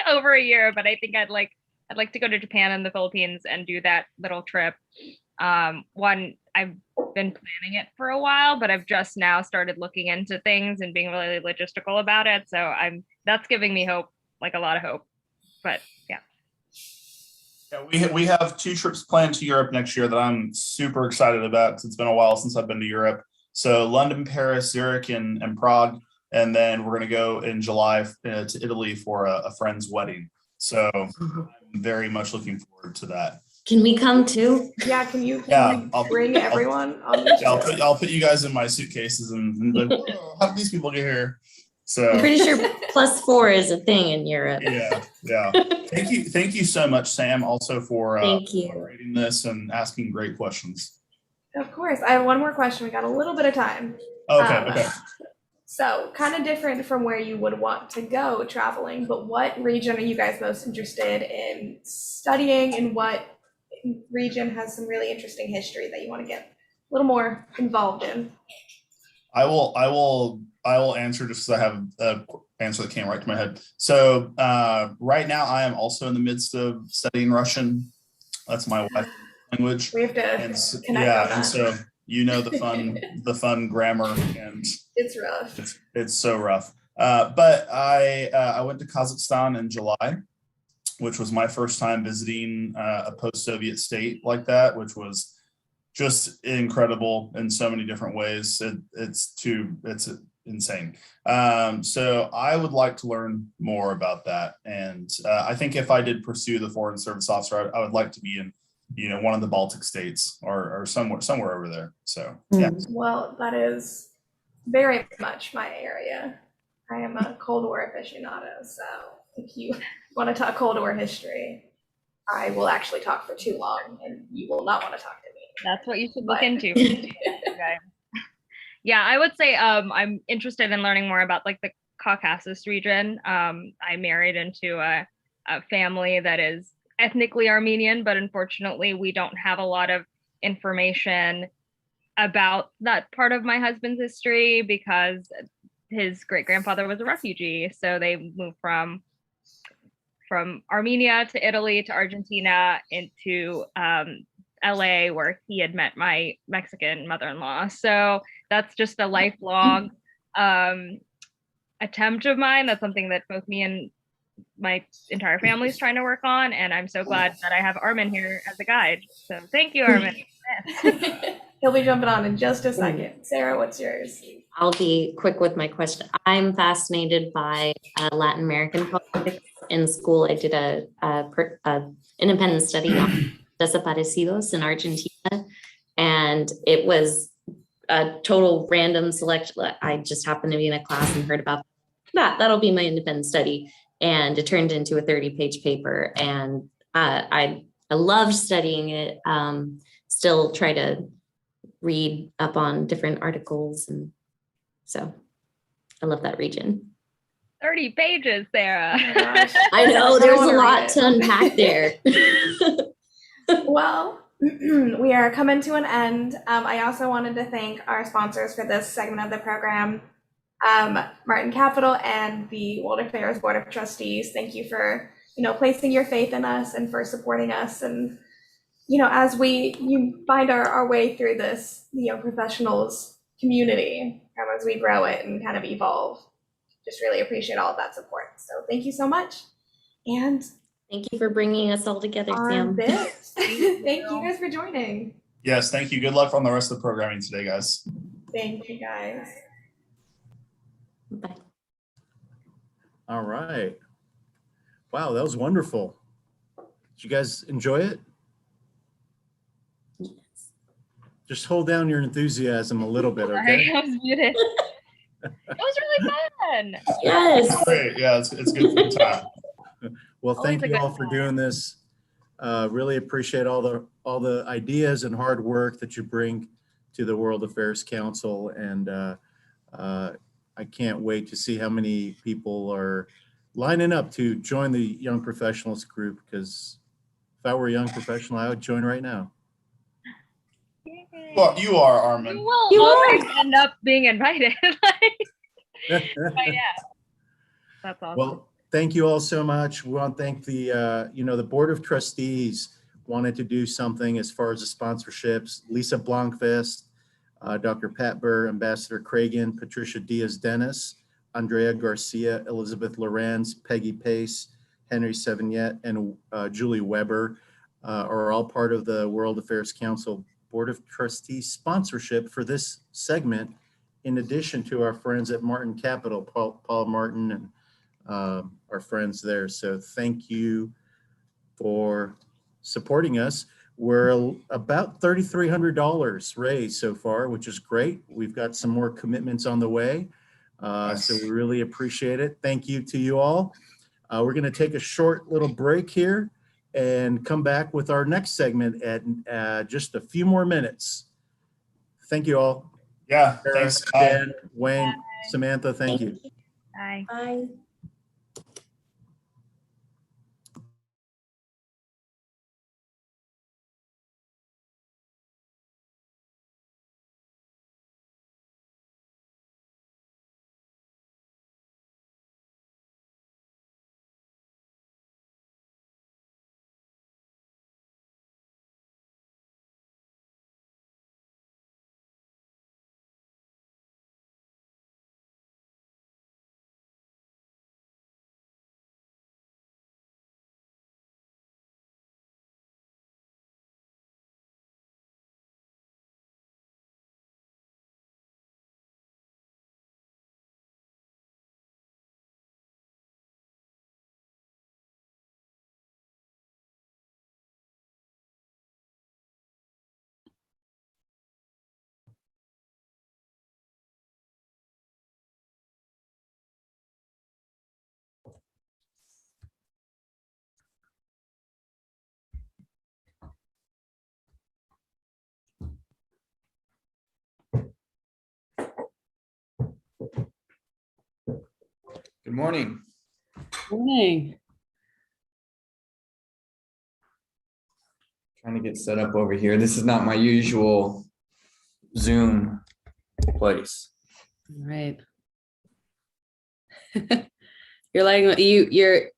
over a year, but I think I'd like to go to Japan and the Philippines and do that little trip. One, I've been planning it for a while, but I've just now started looking into things and being really logistical about it. So that's giving me hope, like a lot of hope. But yeah. Yeah, we have 2 trips planned to Europe next year that I'm super excited about, because it's been a while since I've been to Europe. So London, Paris, Zurich, and Prague. And then we're going to go in July to Italy for a friend's wedding. So I'm very much looking forward to that. Can we come too? Yeah, can you Yeah, bring everyone on the Yeah, show? I'll put you guys in my suitcases and be like, "Whoa, how did these people get here?" So I'm pretty sure +4 is a thing in Europe. yeah. Thank you so much, Sam, also for Thank you. moderating this and asking great questions. Of course. I have one more question. We got a little bit of time. Okay. So kind of different from where you would want to go traveling, but what region are you guys most interested in studying, and what region has some really interesting history that you want to get a little more involved in? I will answer just because I have an answer that came right to my head. So right now I am also in the midst of studying Russian. That's my wife's language. We have to And so, connect on that. and so the fun grammar, and It's rough. it's so rough. But I went to Kazakhstan in July, which was my first time visiting a post-Soviet state like that, which was just incredible in so many different ways. It's insane. So I would like to learn more about that. And I think if I did pursue the Foreign Service Officer, I would like to be in, one of the Baltic states or somewhere over there. So yeah. Well, that is very much my area. I am a Cold War aficionado, so if you want to talk Cold War history, I will actually talk for too long, and you will not want to talk to me. That's what you should look into. Okay. Yeah, I would say I'm interested in learning more about like the Caucasus region. I married into a family that is ethnically Armenian, but unfortunately we don't have a lot of information about that part of my husband's history because his great-grandfather was a refugee. So they moved from Armenia to Italy to Argentina into LA, where he had met my Mexican mother-in-law. So that's just a lifelong attempt of mine. That's something that both me and my entire family is trying to work on. And I'm so glad that I have Armin here as a guide. So thank you, Armin. He'll be jumping on in just a second. Sarah, what's yours? I'll be quick with my question. I'm fascinated by Latin American politics. In school, I did a independent study on desaparecidos in Argentina, and it was a total random selection. I just happened to be in a class and heard about that. That'll be my independent study, and it turned into a 30-page paper. And I loved studying it. Still try to read up on different articles, and so I love that region. 30 pages, Sarah. Oh my gosh. I know I there's wanna a read lot it. to unpack there. Well, we are coming to an end. I also wanted to thank our sponsors for this segment of the program, Martin Capital and the World Affairs Board of Trustees. Thank you for, placing your faith in us and for supporting us. And, as you find our way through this, professionals community, as we grow it and kind of evolve, just really appreciate all of that support. So thank you so much. And Thank you for bringing us all together, on Sam. this, thank you guys for joining. Yes, thank you. Good luck on the rest of the programming today, guys. Thank you guys. Bye. All right. Wow, that was wonderful. Did you guys enjoy it? Yes. Just hold down your enthusiasm a little bit, Sorry, okay? I was muted. It was really fun. Yes. Great. Yeah, it's good for the time. Well, Always thank a you good all for time. doing this. Really appreciate all the ideas and hard work that you bring to the World Affairs Council. And I can't wait to see how many people are lining up to join the Young Professionals group, because if I were a young professional, I would join right now. Well, you are, Armin. You will You always end up being invited. But yeah, that's awesome. Well, thank you all so much. We want to thank the Board of Trustees wanted to do something as far as the sponsorships. Lisa Blankfest, Dr. Pat Burr, Ambassador Cragen, Patricia Diaz-Dennis, Andrea Garcia, Elizabeth Lorenz, Peggy Pace, Henry Sevignet, and Julie Weber are all part of the World Affairs Council Board of Trustees sponsorship for this segment, in addition to our friends at Martin Capital, Paul Martin and our friends there. So thank you for supporting us. We're about $3,300 raised so far, which is great. We've got some more commitments on the way. So we really appreciate it. Thank you to you all. We're going to take a short little break here and come back with our next segment at just a few more minutes. Thank you all. Yeah, Sarah, thanks. Bye. Dan, Wayne, Samantha, thank you. Bye. Bye. Good morning. Morning. Trying to get set up over here. This is not my usual Zoom place. All right. Your lighting, you're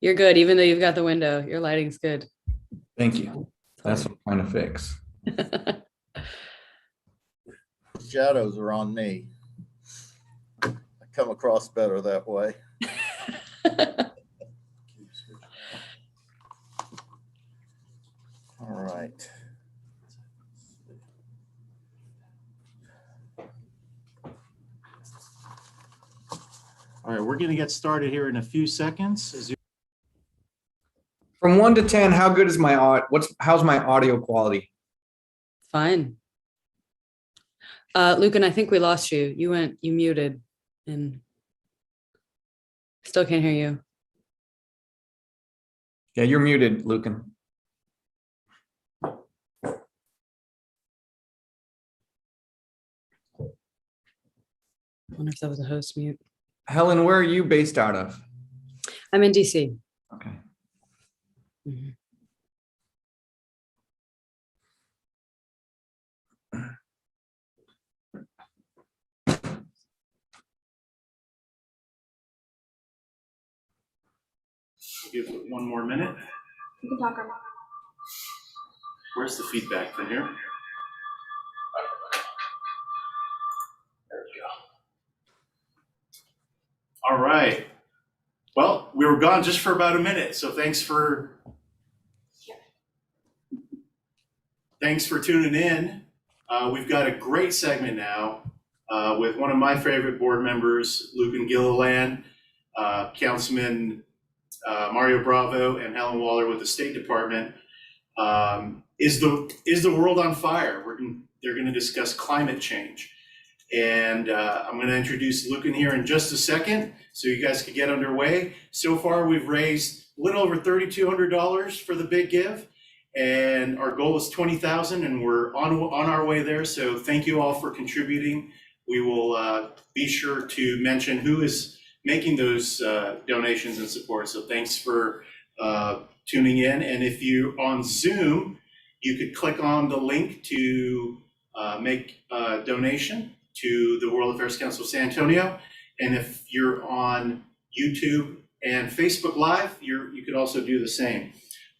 good, even though you've got the window. Your lighting's good. Thank you. That's what I'm trying to fix. Shadows are on me. I come across better that way. All right. All right, we're going to get started here in a few seconds. As you From 1 to 10, how good is my how's my audio quality? Fine. Lucan, I think we lost you. You muted and still can't hear you. Yeah, you're muted, Lucan. I wonder if that was a host mute. Helen, where are you based out of? I'm in DC. Okay. Mhm. give it one more minute. You can talk or not. Where's the feedback from here? There we go. All right. Well, we were gone just for about a minute, so thanks for tuning in. We've got a great segment now with one of my favorite board members, Lucan Gilliland, Councilman Mario Bravo, and Helen Waller with the State Department. Is the world on fire? They're going to discuss climate change. And I'm going to introduce Lucan here in just a second so you guys can get underway. So far, we've raised a little over $3,200 for the Big Give, and our goal is $20,000, and we're on our way there. So thank you all for contributing. We will be sure to mention who is making those donations and support. So thanks for tuning in. And if you're on Zoom, you could click on the link to make a donation to the World Affairs Council of San Antonio. And if you're on YouTube and Facebook Live, you could also do the same.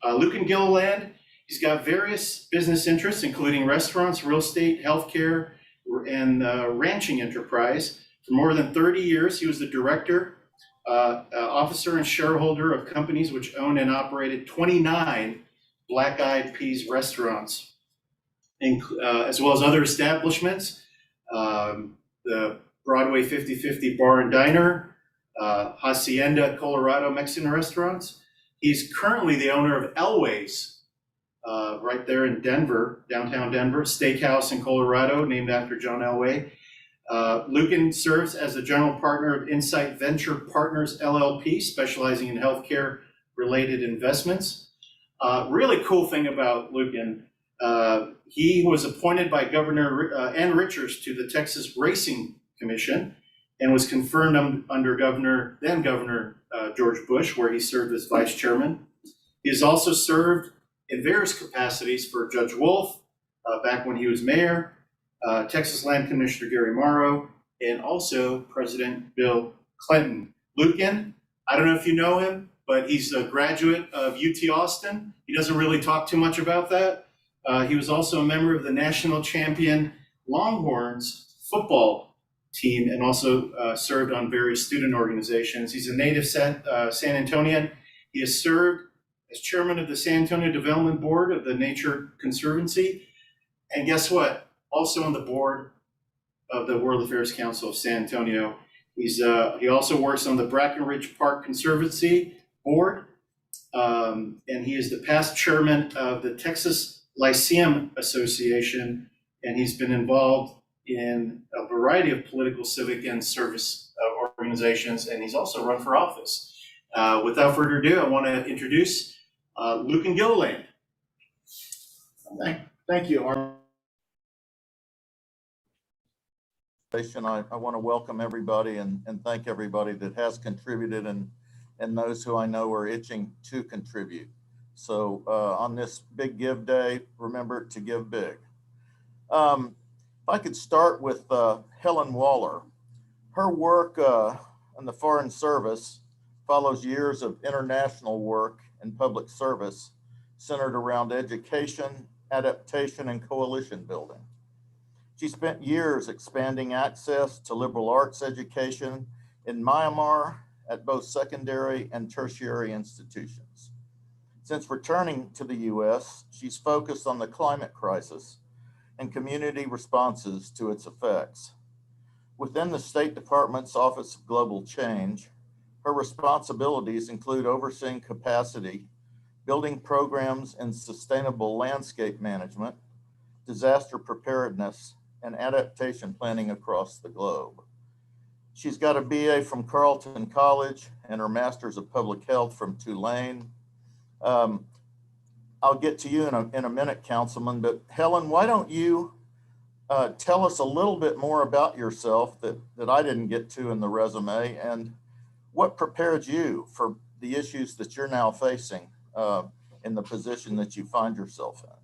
Lucan Gilliland, he's got various business interests, including restaurants, real estate, healthcare, and ranching enterprise. For more than 30 years, he was the director, officer, and shareholder of companies which owned and operated 29 Black Eyed Peas restaurants, as well as other establishments. The Broadway 50/50 Bar and Diner, Hacienda Colorado Mexican restaurants. He's currently the owner of Elways, right there in Denver, downtown Denver, steakhouse in Colorado, named after John Elway. Lucan serves as the general partner of Insight Venture Partners LLP, specializing in healthcare-related investments. Really cool thing about Lucan, he was appointed by Governor Ann Richards to the Texas Racing Commission and was confirmed under then Governor George Bush, where he served as vice chairman. He has also served in various capacities for Judge Wolf back when he was mayor, Texas Land Commissioner Gary Morrow, and also President Bill Clinton. Lucan, I don't know if you know him, but he's a graduate of UT Austin. He doesn't really talk too much about that. He was also a member of the national champion Longhorns football team and also served on various student organizations. He's a native San Antonian. He has served as chairman of the San Antonio Development Board of the Nature Conservancy. And guess what? Also on the board of the World Affairs Council of San Antonio. He also works on the Brackenridge Park Conservancy Board. And he is the past chairman of the Texas Lyceum Association. And he's been involved in a variety of political, civic, and service organizations. And he's also run for office. Without further ado, I want to introduce Lucan Gilliland. Thank you, Armin. I want to welcome everybody and thank everybody that has contributed and those who I know are itching to contribute. So on this Big Give Day, remember to give big. If I could start with Helen Waller. Her work in the Foreign Service follows years of international work and public service centered around education, adaptation, and coalition building. She spent years expanding access to liberal arts education in Myanmar at both secondary and tertiary institutions. Since returning to the US, she's focused on the climate crisis and community responses to its effects. Within the State Department's Office of Global Change, her responsibilities include overseeing capacity, building programs in sustainable landscape management, disaster preparedness, and adaptation planning across the globe. She's got a BA from Carleton College and her Master's of Public Health from Tulane. I'll get to you in a minute, Councilman, but Helen, why don't you tell us a little bit more about yourself that I didn't get to in the resume, and what prepared you for the issues that you're now facing in the position that you find yourself in.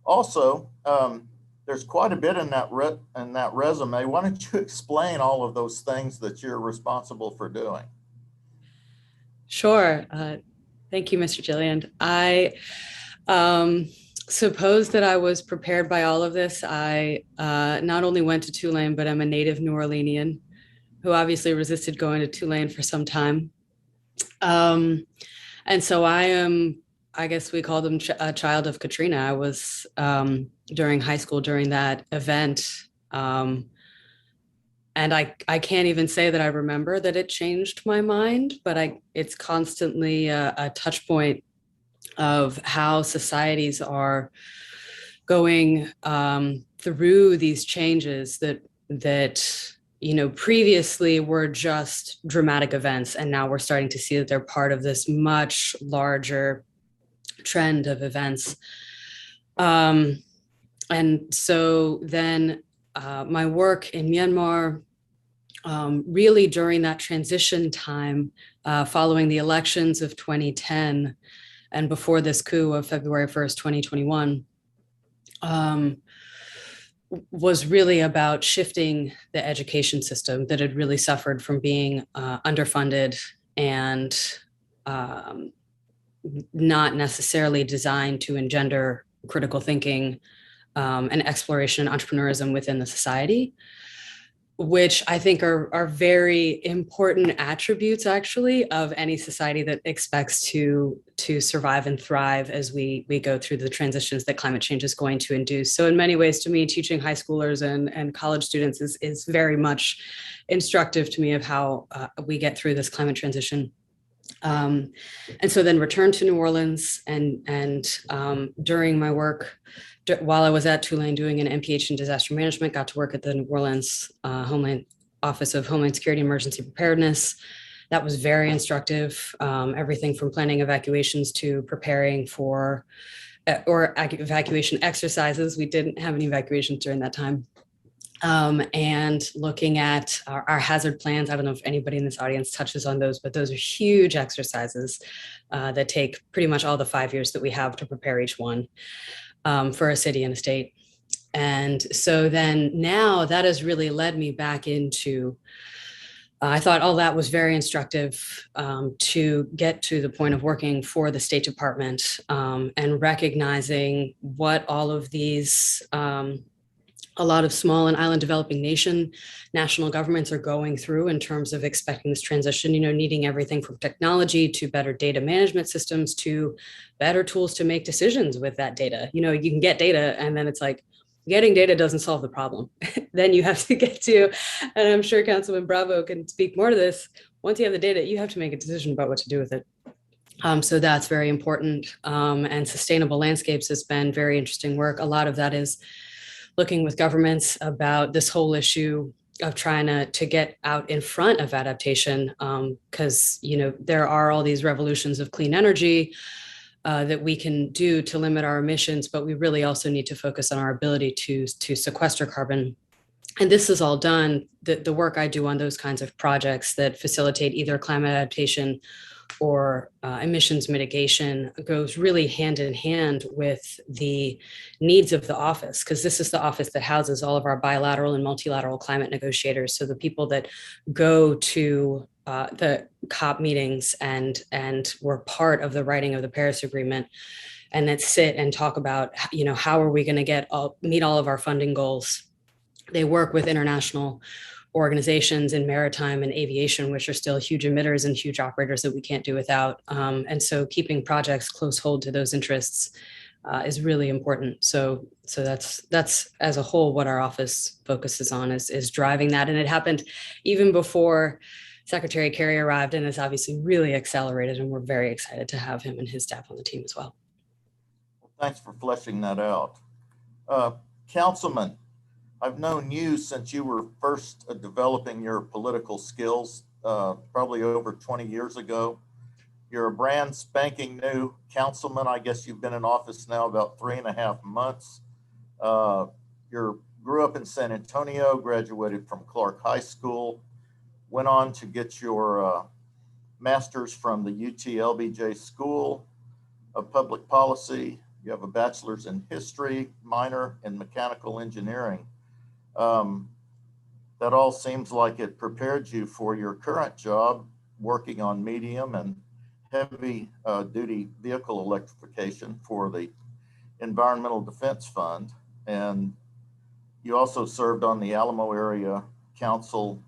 Also, there's quite a bit in that resume. Why don't you explain all of those things that you're responsible for doing? Sure. Thank you, Mr. Gilliland. I suppose that I was prepared by all of this. I not only went to Tulane, but I'm a native New Orleanian who obviously resisted going to Tulane for some time. And so I am, I guess we call them a child of Katrina. I was during high school during that event. And I can't even say that I remember that it changed my mind, but it's constantly a touch point of how societies are going through these changes that previously were just dramatic events, and now we're starting to see that they're part of this much larger trend of events. And so then my work in Myanmar, really during that transition time, following the elections of 2010 and before this coup of February 1st, 2021, was really about shifting the education system that had really suffered from being underfunded and not necessarily designed to engender critical thinking and exploration and entrepreneurism within the society. which I think are very important attributes actually of any society that expects to survive and thrive as we go through the transitions that climate change is going to induce. So in many ways, to me, teaching high schoolers and college students is very much instructive to me of how we get through this climate transition. And so then returned to New Orleans and during my work, while I was at Tulane doing an MPH in disaster management, got to work at the New Orleans Homeland Office of Homeland Security Emergency Preparedness. That was very instructive. Everything from planning evacuations to preparing for evacuation exercises. We didn't have any evacuations during that time. And looking at our hazard plans. I don't know if anybody in this audience touches on those, but those are huge exercises that take pretty much all the 5 years that we have to prepare each one for a city and a state. And so then now that has really led me back into, I thought all that was very instructive to get to the point of working for the State Department and recognizing what all of these a lot of small and island developing national governments are going through in terms of expecting this transition, needing everything from technology to better data management systems to better tools to make decisions with that data. You can get data and then it's like, getting data doesn't solve the problem. Then you have to get to, and I'm sure Councilman Bravo can speak more to this. Once you have the data, you have to make a decision about what to do with it. So that's very important. And sustainable landscapes has been very interesting work. A lot of that is looking with governments about this whole issue of trying to get out in front of adaptation, because there are all these revolutions of clean energy that we can do to limit our emissions, but we really also need to focus on our ability to sequester carbon. And this is all done, the work I do on those kinds of projects that facilitate either climate adaptation or emissions mitigation goes really hand in hand with the needs of the office, because this is the office that houses all of our bilateral and multilateral climate negotiators. So the people that go to the COP meetings and were part of the writing of the Paris Agreement, and that sit and talk about, how are we going to meet all of our funding goals. They work with international organizations in maritime and aviation, which are still huge emitters and huge operators that we can't do without. And so keeping projects close hold to those interests is really important. So that's as a whole what our office focuses on is driving that. And it happened even before Secretary Kerry arrived, and it's obviously really accelerated, and we're very excited to have him and his staff on the team as well. Thanks for fleshing that out. Councilman, I've known you since you were first developing your political skills, probably over 20 years ago. You're a brand spanking new councilman. I guess you've been in office now about 3.5 months. You grew up in San Antonio, graduated from Clark High School, went on to get your master's from the UT LBJ School of Public Policy. You have a bachelor's in history, minor in mechanical engineering. That all seems like it prepared you for your current job, working on medium and heavy duty vehicle electrification for the Environmental Defense Fund. And you also served on the Alamo Area Council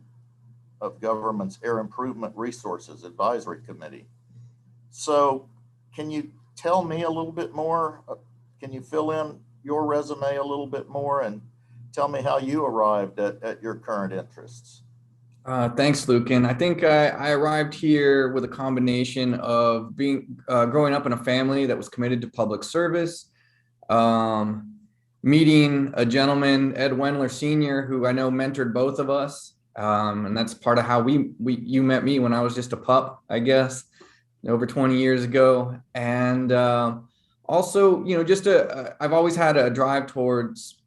of Government's Air Improvement Resources Advisory Committee. So can you tell me a little bit more? Can you fill in your resume a little bit more and tell me how you arrived at your current interests? Thanks, Lucan. I think I arrived here with a combination of growing up in a family that was committed to public service, meeting a gentleman, Ed Wendler Sr., who I know mentored both of us. And that's part of how you met me when I was just a pup, I guess, over 20 years ago. And also, I've always had a drive towards,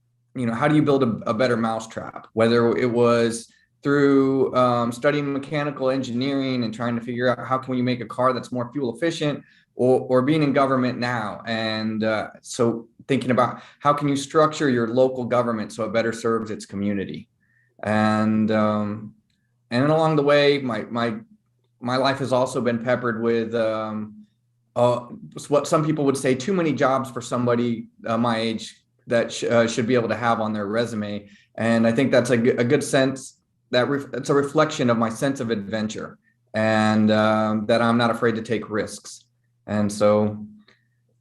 how do you build a better mousetrap, whether it was through studying mechanical engineering and trying to figure out how can we make a car that's more fuel efficient, or being in government now. And so thinking about how can you structure your local government so it better serves its community. And along the way, my life has also been peppered with what some people would say too many jobs for somebody my age that should be able to have on their resume. And I think that's a good sense it's a reflection of my sense of adventure, and that I'm not afraid to take risks. And so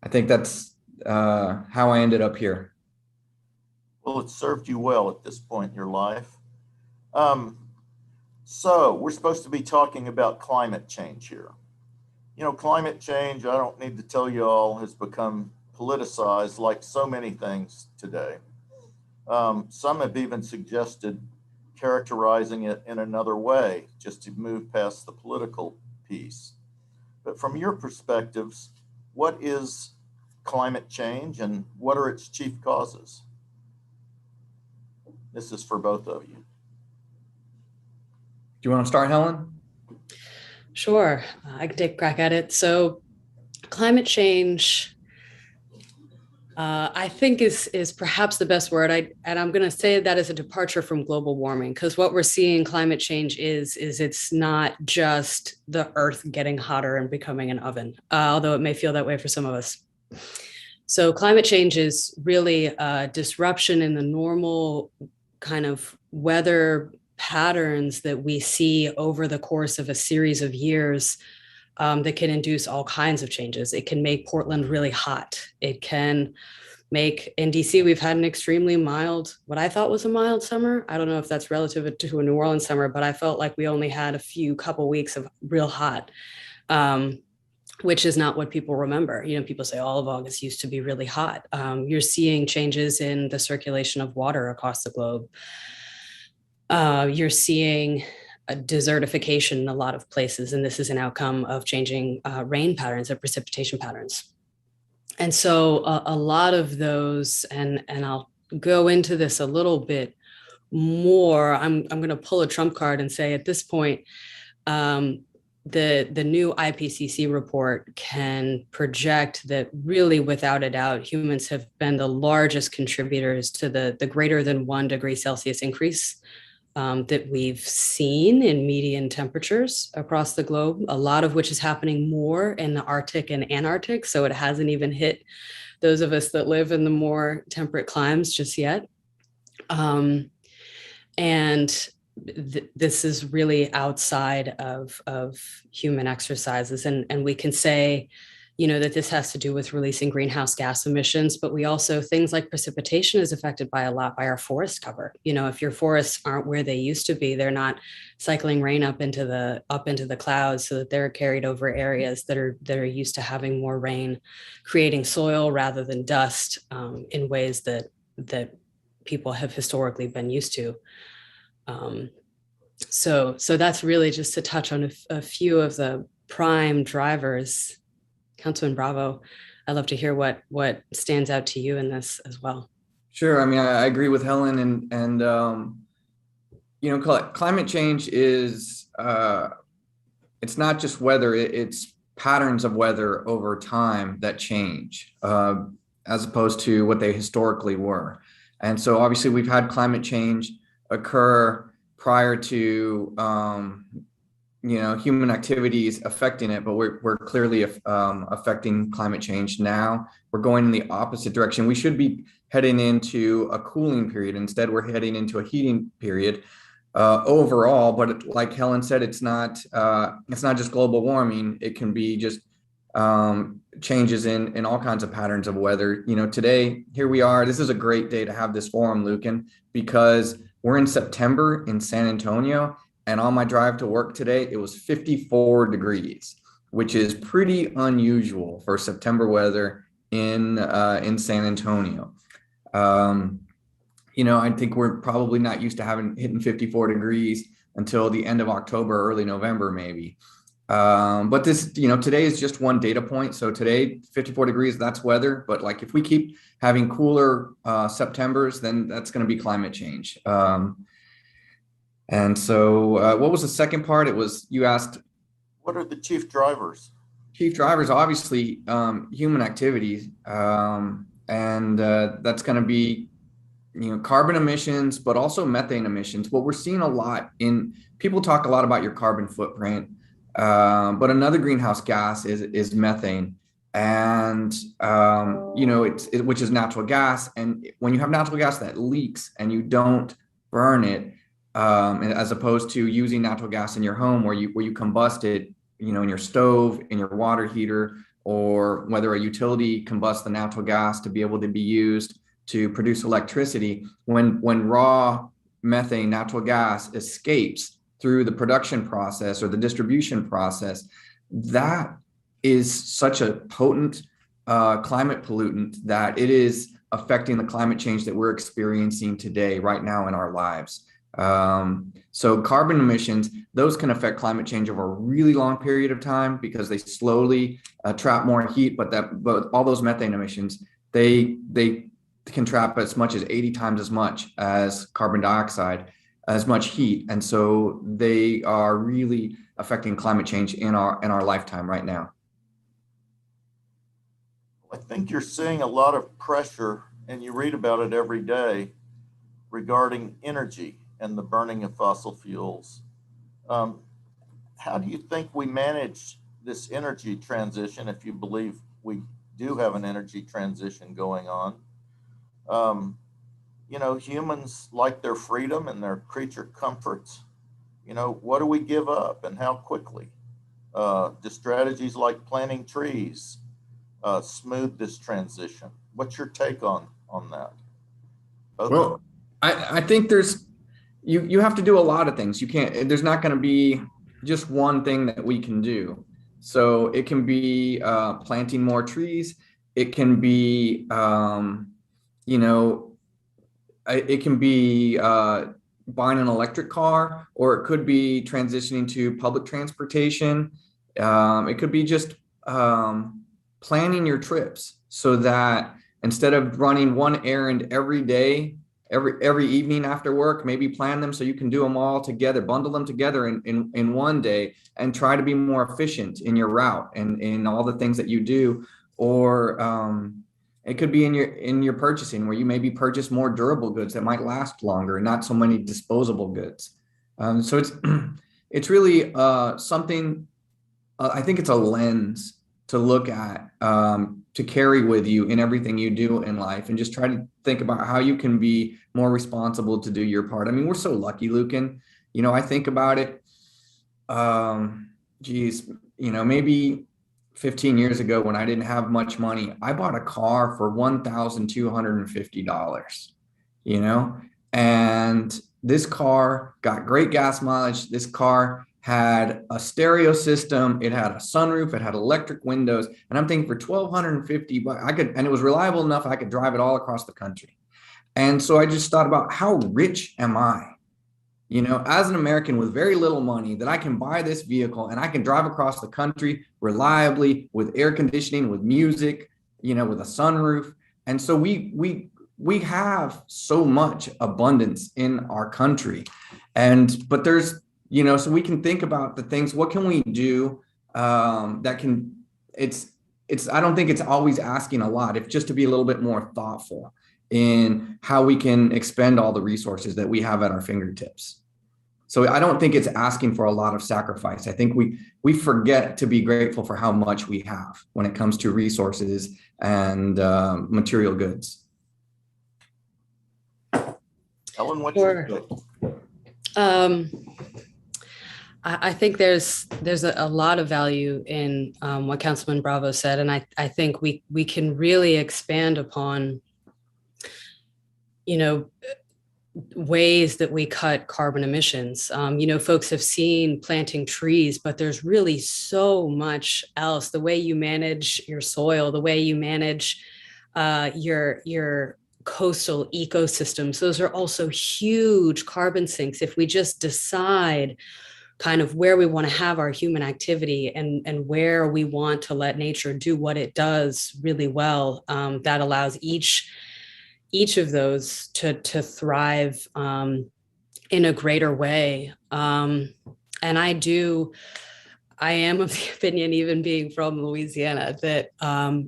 I think that's how I ended up here. Well, it served you well at this point in your life. So we're supposed to be talking about climate change here. You know, climate change, I don't need to tell you all, has become politicized like so many things today. Some have even suggested characterizing it in another way, just to move past the political piece. But from your perspectives, what is climate change and what are its chief causes? This is for both of you. Do you want to start, Helen? Sure, I can take a crack at it. So climate change, I think is perhaps the best word. And I'm going to say that as a departure from global warming, because what we're seeing climate change is it's not just the earth getting hotter and becoming an oven, although it may feel that way for some of us. So climate change is really a disruption in the normal kind of weather patterns that we see over the course of a series of years, that can induce all kinds of changes. It can make Portland really hot. It can make, in DC, we've had an extremely mild, what I thought was a mild summer. I don't know if that's relative to a New Orleans summer, but I felt like we only had a couple weeks of real hot, which is not what people remember. You know, people say all of August used to be really hot. You're seeing changes in the circulation of water across the globe. You're seeing a desertification in a lot of places, and this is an outcome of changing rain patterns and precipitation patterns. And so a lot of those, and I'll go into this a little bit more. I'm going to pull a trump card and say at this point, the new IPCC report can project that really, without a doubt, humans have been the largest contributors to the greater than 1 degree Celsius increase that we've seen in median temperatures across the globe, a lot of which is happening more in the Arctic and Antarctic. So it hasn't even hit those of us that live in the more temperate climes just yet. And this is really outside of human exercises. And we can say, you know, that this has to do with releasing greenhouse gas emissions, but we also, things like precipitation is affected by a lot by our forest cover. You know, if your forests aren't where they used to be, they're not cycling rain up into the clouds so that they're carried over areas that are used to having more rain, creating soil rather than dust, in ways that people have historically been used to. So that's really just to touch on a few of the prime drivers. Councilman Bravo, I'd love to hear what stands out to you in this as well. Sure. I mean, I agree with Helen, and you know, climate change is it's not just weather; it's patterns of weather over time that change, as opposed to what they historically were. And so, obviously, we've had climate change occur prior to you know, human activities affecting it, but we're clearly affecting climate change now. We're going in the opposite direction. We should be heading into a cooling period. Instead, we're heading into a heating period overall. But like Helen said, it's not just global warming. It can be just changes in all kinds of patterns of weather. You know, today, here we are. This is a great day to have this forum, Lucan, because we're in September in San Antonio. And on my drive to work today, it was 54 degrees, which is pretty unusual for September weather in San Antonio. You know, I think we're probably not used to hitting 54 degrees until the end of October, early November, maybe. But this, you know, today is just one data point. So today, 54 degrees, that's weather. But like if we keep having cooler Septembers, then that's going to be climate change. And so what was the second part? It was, you asked, what are the chief drivers? Chief drivers, obviously, human activities. And that's going to be, you know, carbon emissions, but also methane emissions. What we're seeing a lot people talk a lot about your carbon footprint, but another greenhouse gas is methane. And, you know, which is natural gas. And when you have natural gas that leaks and you don't burn it, and as opposed to using natural gas in your home where you combust it, you know, in your stove, in your water heater, or whether a utility combusts the natural gas to be able to be used to produce electricity. When raw methane, natural gas, escapes through the production process or the distribution process, that is such a potent climate pollutant that it is affecting the climate change that we're experiencing today, right now in our lives. So carbon emissions, those can affect climate change over a really long period of time because they slowly trap more heat, but all those methane emissions, they can trap as much as 80 times as much as carbon dioxide, as much heat. And so they are really affecting climate change in our lifetime right now. I think you're seeing a lot of pressure, and you read about it every day, regarding energy and the burning of fossil fuels. How do you think we manage this energy transition, if you believe we do have an energy transition going on? You know, humans like their freedom and their creature comforts. You know, what do we give up and how quickly? Do strategies like planting trees smooth this transition? What's your take on that? Well, I think you have to do a lot of things. There's not going to be just one thing that we can do. So it can be planting more trees. It can be, you know, it can be buying an electric car, or it could be transitioning to public transportation. It could be just planning your trips so that instead of running one errand every day, every evening after work, maybe plan them so you can do them all together, bundle them together in one day, and try to be more efficient in your route and in all the things that you do. Or it could be in your purchasing, where you maybe purchase more durable goods that might last longer, and not so many disposable goods. So it's really something. I think it's a lens to look at, to carry with you in everything you do in life, and just try to think about how you can be more responsible to do your part. I mean, we're so lucky, Lucan. You know, I think about it. Geez, you know, maybe 15 years ago when I didn't have much money, I bought a car for $1,250, you know, and this car got great gas mileage. This car had a stereo system, it had a sunroof, it had electric windows, and I'm thinking for $1,250, and it was reliable enough I could drive it all across the country. And so I just thought about, how rich am I, you know, as an American with very little money, that I can buy this vehicle and I can drive across the country reliably with air conditioning, with music, you know, with a sunroof. And so we have so much abundance in our country, but there's, you know, so we can think about the things, what can we do that can, I don't think it's always asking a lot. It's just to be a little bit more thoughtful in how we can expend all the resources that we have at our fingertips. So I don't think it's asking for a lot of sacrifice. I think we forget to be grateful for how much we have when it comes to resources and material goods. Ellen, what's your take? I think there's a lot of value in what Councilman Bravo said, and I think we can really expand upon, you know, ways that we cut carbon emissions. You know, folks have seen planting trees, but there's really so much else. The way you manage your soil, the way you manage your coastal ecosystems, those are also huge carbon sinks. If we just decide kind of where we want to have our human activity and where we want to let nature do what it does really well, that allows each of those to thrive in a greater way. And I am of the opinion, even being from Louisiana, that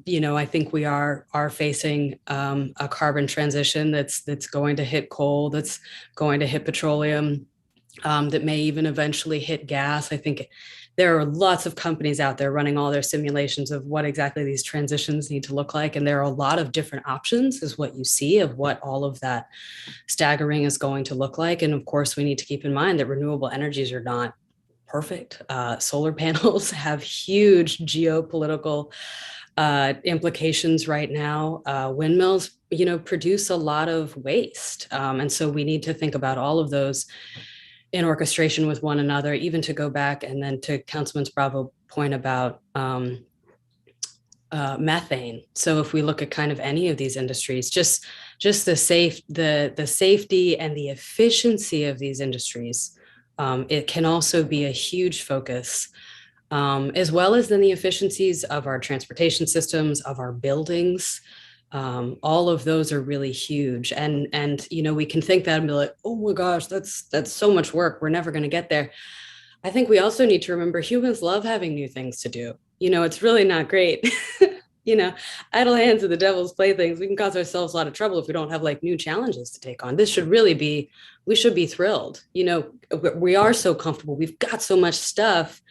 you know, I think we are facing a carbon transition that's going to hit coal, that's going to hit petroleum, that may even eventually hit gas. I think there are lots of companies out there running all their simulations of what exactly these transitions need to look like. And there are a lot of different options is what you see of what all of that staggering is going to look like. And of course, we need to keep in mind that renewable energies are not perfect. Solar panels have huge geopolitical implications right now. Windmills, produce a lot of waste. And so we need to think about all of those in orchestration with one another, even to go back and then to Councilman Bravo point about methane. So if we look at kind of any of these industries, just the safety and the efficiency of these industries, it can also be a huge focus, as well as then the efficiencies of our transportation systems, of our buildings. All of those are really huge. And we can think that and be like, oh my gosh, that's so much work. We're never going to get there. I think we also need to remember humans love having new things to do. It's really not great. Idle hands are the devil's playthings. We can cause ourselves a lot of trouble if we don't have like new challenges to take on. This should really be, we should be thrilled. We are so comfortable. We've got so much stuff.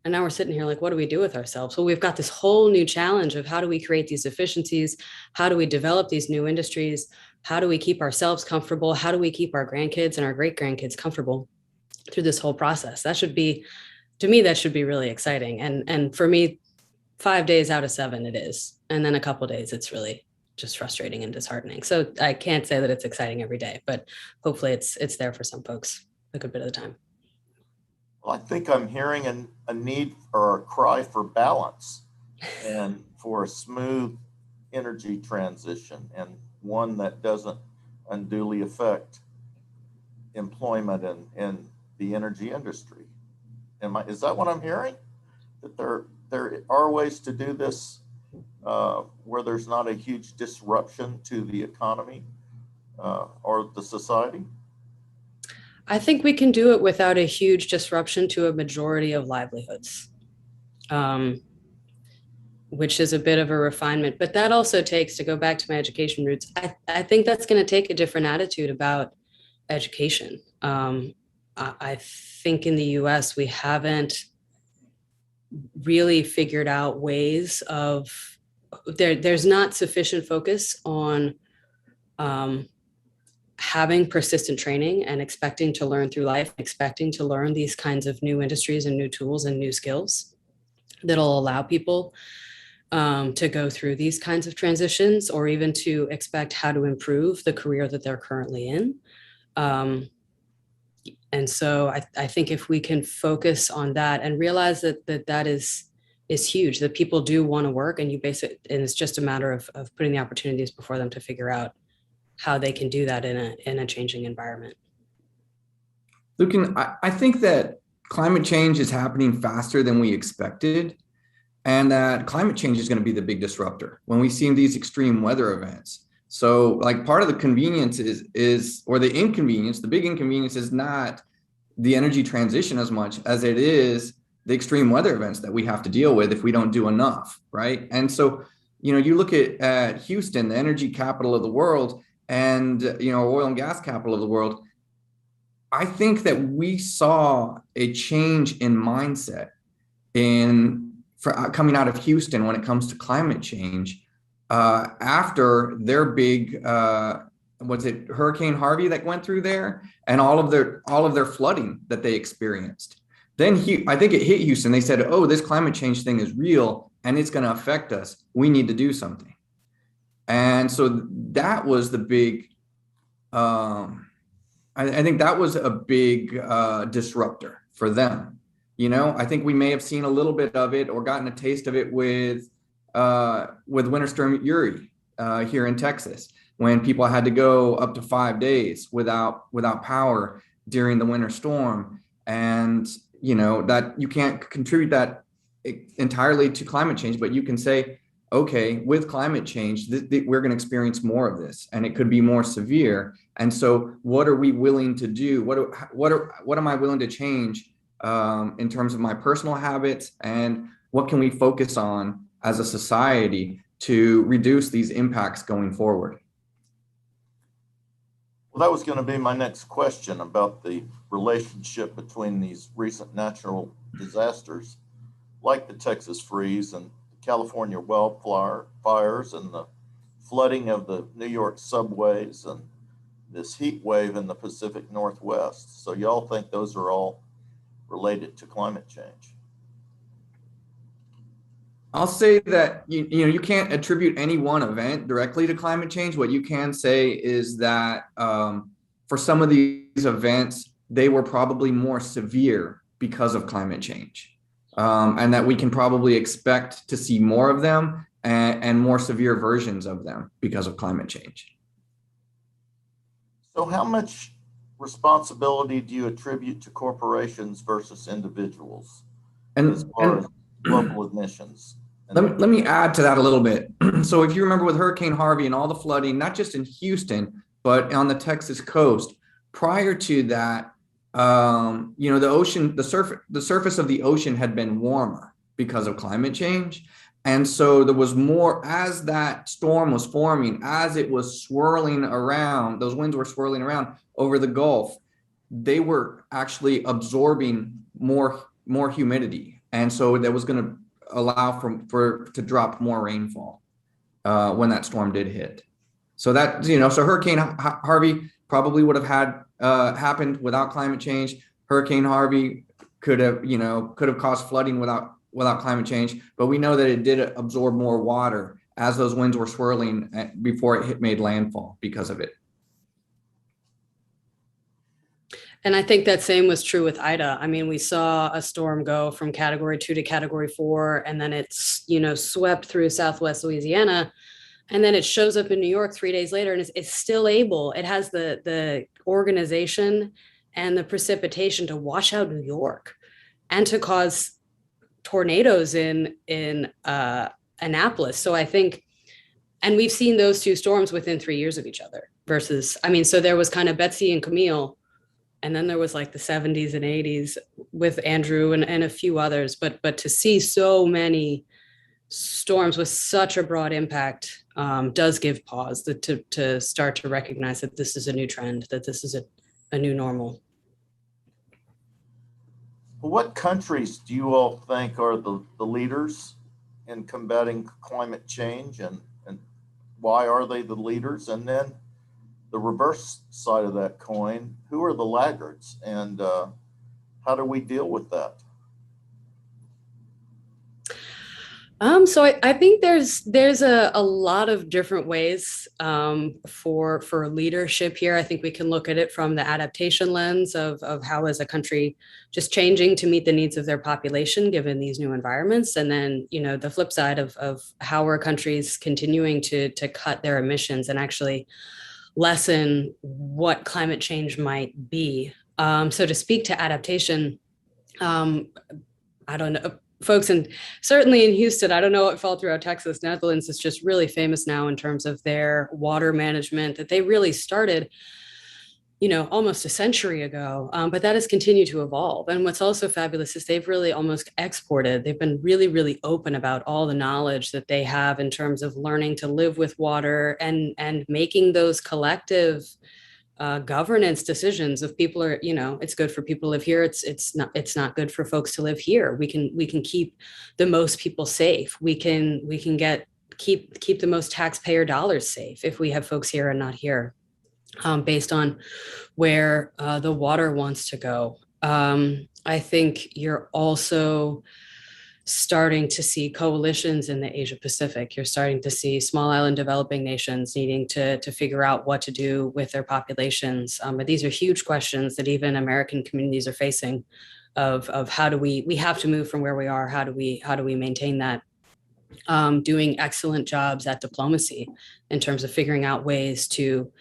And now we're sitting here like, what do we do with ourselves? Well, we've got this whole new challenge of how do we create these efficiencies? How do we develop these new industries? How do we keep ourselves comfortable? How do we keep our grandkids and our great grandkids comfortable through this whole process? That should be, to me, that should be really exciting. And for me, 5 days out of 7, it is. And then a couple of days, it's really just frustrating and disheartening. So I can't say that it's exciting every day, but hopefully it's there for some folks a good bit of the time. Well, I think I'm hearing a need or a cry for balance and for a smooth energy transition, and one that doesn't unduly affect employment in the energy industry. Is that what I'm hearing? That there are ways to do this where there's not a huge disruption to the economy or the society? I think we can do it without a huge disruption to a majority of livelihoods, which is a bit of a refinement. But that also takes, to go back to my education roots, I think that's going to take a different attitude about education. I think in the US, we haven't really figured out ways of, there's not sufficient focus on having persistent training and expecting to learn through life, expecting to learn these kinds of new industries and new tools and new skills that'll allow people to go through these kinds of transitions, or even to expect how to improve the career that they're currently in. And so I think if we can focus on that and realize that is huge, that people do want to work, and and it's just a matter of putting the opportunities before them to figure out how they can do that in a changing environment. Lucan, I think that climate change is happening faster than we expected, and that climate change is going to be the big disruptor when we see these extreme weather events. So like part of the convenience or the inconvenience, the big inconvenience is not the energy transition as much as it is the extreme weather events that we have to deal with if we don't do enough, right? And so, you look at Houston, the energy capital of the world, and, oil and gas capital of the world. I think that we saw a change in mindset coming out of Houston when it comes to climate change after their big, Hurricane Harvey that went through there, and all of their flooding that they experienced. Then I think it hit Houston. They said, oh, this climate change thing is real and it's going to affect us. We need to do something. And so that was the big, I think that was a big disruptor for them. I think we may have seen a little bit of it or gotten a taste of it with Winter Storm Uri here in Texas, when people had to go up to 5 days without power during the winter storm. And, that you can't contribute that entirely to climate change, but you can say, okay, with climate change, we're going to experience more of this, and it could be more severe. And so what are we willing to do? What am I willing to change in terms of my personal habits, and what can we focus on as a society to reduce these impacts going forward? Well, that was going to be my next question about the relationship between these recent natural disasters, like the Texas freeze and the California wildfires and the flooding of the New York subways and this heat wave in the Pacific Northwest. So y'all think those are all related to climate change? I'll say that you can't attribute any one event directly to climate change. What you can say is that for some of these events, they were probably more severe because of climate change, and that we can probably expect to see more of them and more severe versions of them because of climate change. So how much responsibility do you attribute to corporations versus individuals as far as global emissions? Let me add to that a little bit. So if you remember with Hurricane Harvey and all the flooding, not just in Houston, but on the Texas coast, prior to that, the ocean, the surface of the ocean had been warmer because of climate change. And so there was more, as that storm was forming, as it was swirling around, those winds were swirling around over the Gulf, they were actually absorbing more humidity. And so that was going to allow to drop more rainfall when that storm did hit. So that, so Hurricane Harvey probably would have had happened without climate change. Hurricane Harvey could have caused flooding without climate change, but we know that it did absorb more water as those winds were swirling before it made landfall because of it. And I think that same was true with Ida. I mean, we saw a storm go from Category 2 to Category 4, and then it's, swept through Southwest Louisiana, and then it shows up in New York 3 days later, and it's still able. It has the organization and the precipitation to wash out New York and to cause tornadoes in Annapolis. So I think, and we've seen those two storms within 3 years of each other versus, so there was kind of Betsy and Camille, and then there was like the 70s and 80s with Andrew and a few others. But to see so many storms with such a broad impact does give pause to start to recognize that this is a new trend, that this is a new normal. What countries do you all think are the leaders in combating climate change, and why are they the leaders? And then the reverse side of that coin, who are the laggards, and how do we deal with that? So I think there's a lot of different ways for leadership here. I think we can look at it from the adaptation lens of how is a country just changing to meet the needs of their population given these new environments. And then, the flip side of how are countries continuing to cut their emissions and actually lessen what climate change might be. So to speak to adaptation, I don't know. Folks, and certainly in Houston, I don't know what felt throughout Texas. Netherlands is just really famous now in terms of their water management that they really started, almost a century ago. But that has continued to evolve. And what's also fabulous is they've really almost exported. They've been really, really open about all the knowledge that they have in terms of learning to live with water and making those collective governance decisions of people are, it's good for people to live here. It's not good for folks to live here. We can keep the most people safe. We can keep the most taxpayer dollars safe if we have folks here and not here, based on where the water wants to go. I think you're also starting to see coalitions in the Asia Pacific. You're starting to see small island developing nations needing to figure out what to do with their populations. But these are huge questions that even American communities are facing of how do we have to move from where we are. How do we maintain that? Doing excellent jobs at diplomacy in terms of figuring out ways to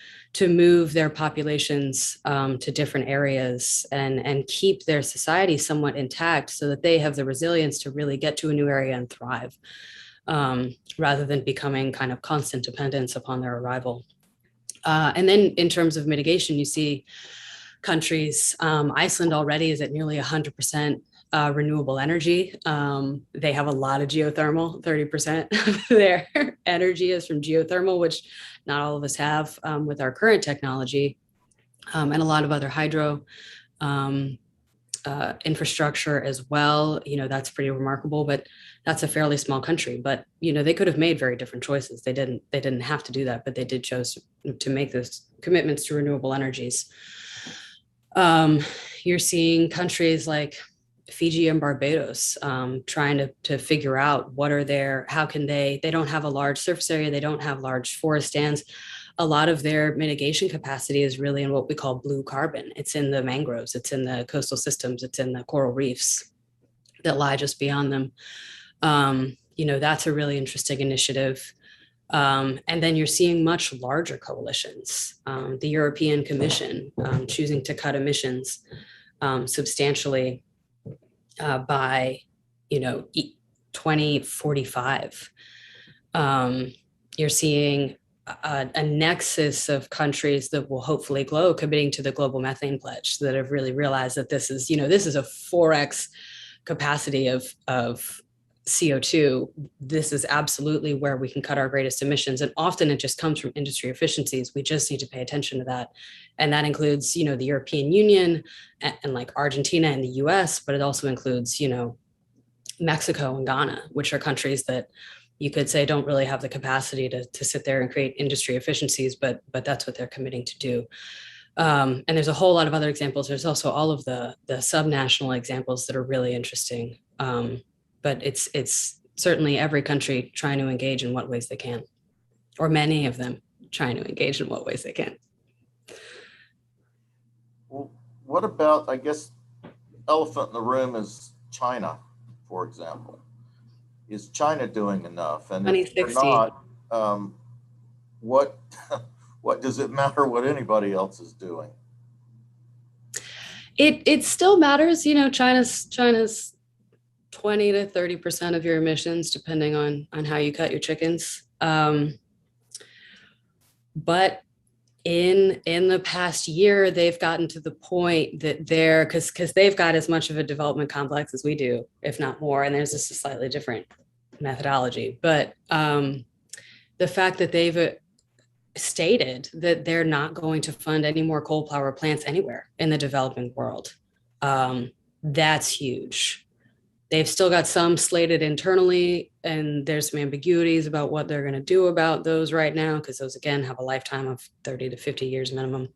move their populations to different areas and keep their society somewhat intact so that they have the resilience to really get to a new area and thrive, rather than becoming kind of constant dependence upon their arrival. And then in terms of mitigation, you see countries, Iceland already is at nearly 100% renewable energy. They have a lot of geothermal. 30% of their energy is from geothermal, which not all of us have with our current technology. and a lot of other hydro infrastructure as well. That's pretty remarkable, but that's a fairly small country. But they could have made very different choices. They didn't have to do that, but they did choose to make those commitments to renewable energies. You're seeing countries like Fiji and Barbados trying to figure out how can they don't have a large surface area, they don't have large forest stands. A lot of their mitigation capacity is really in what we call blue carbon. It's in the mangroves, it's in the coastal systems, it's in the coral reefs that lie just beyond them. That's a really interesting initiative. And then you're seeing much larger coalitions. The European Commission choosing to cut emissions substantially by 2045. You're seeing a nexus of countries that will hopefully glow committing to the global methane pledge, that have really realized that this is a 4x capacity of CO2. This is absolutely where we can cut our greatest emissions. And often it just comes from industry efficiencies. We just need to pay attention to that. And that includes, the European Union and like Argentina and the US, but it also includes, Mexico and Ghana, which are countries that you could say don't really have the capacity to sit there and create industry efficiencies, but that's what they're committing to do. And there's a whole lot of other examples. There's also all of the subnational examples that are really interesting. But it's certainly every country trying to engage in what ways they can, or many of them trying to engage in what ways they can. Well, what about, I guess, elephant in the room is China, for example. Is China doing enough? And if they're not, what does it matter what anybody else is doing? It still matters. China's 20 to 30% of your emissions, depending on how you cut your chickens. But in the past year, they've gotten to the point that because they've got as much of a development complex as we do, if not more, and there's just a slightly different methodology. But the fact that they've stated that they're not going to fund any more coal power plants anywhere in the developing world, that's huge. They've still got some slated internally, and there's some ambiguities about what they're going to do about those right now, because those, again, have a lifetime of 30 to 50 years minimum.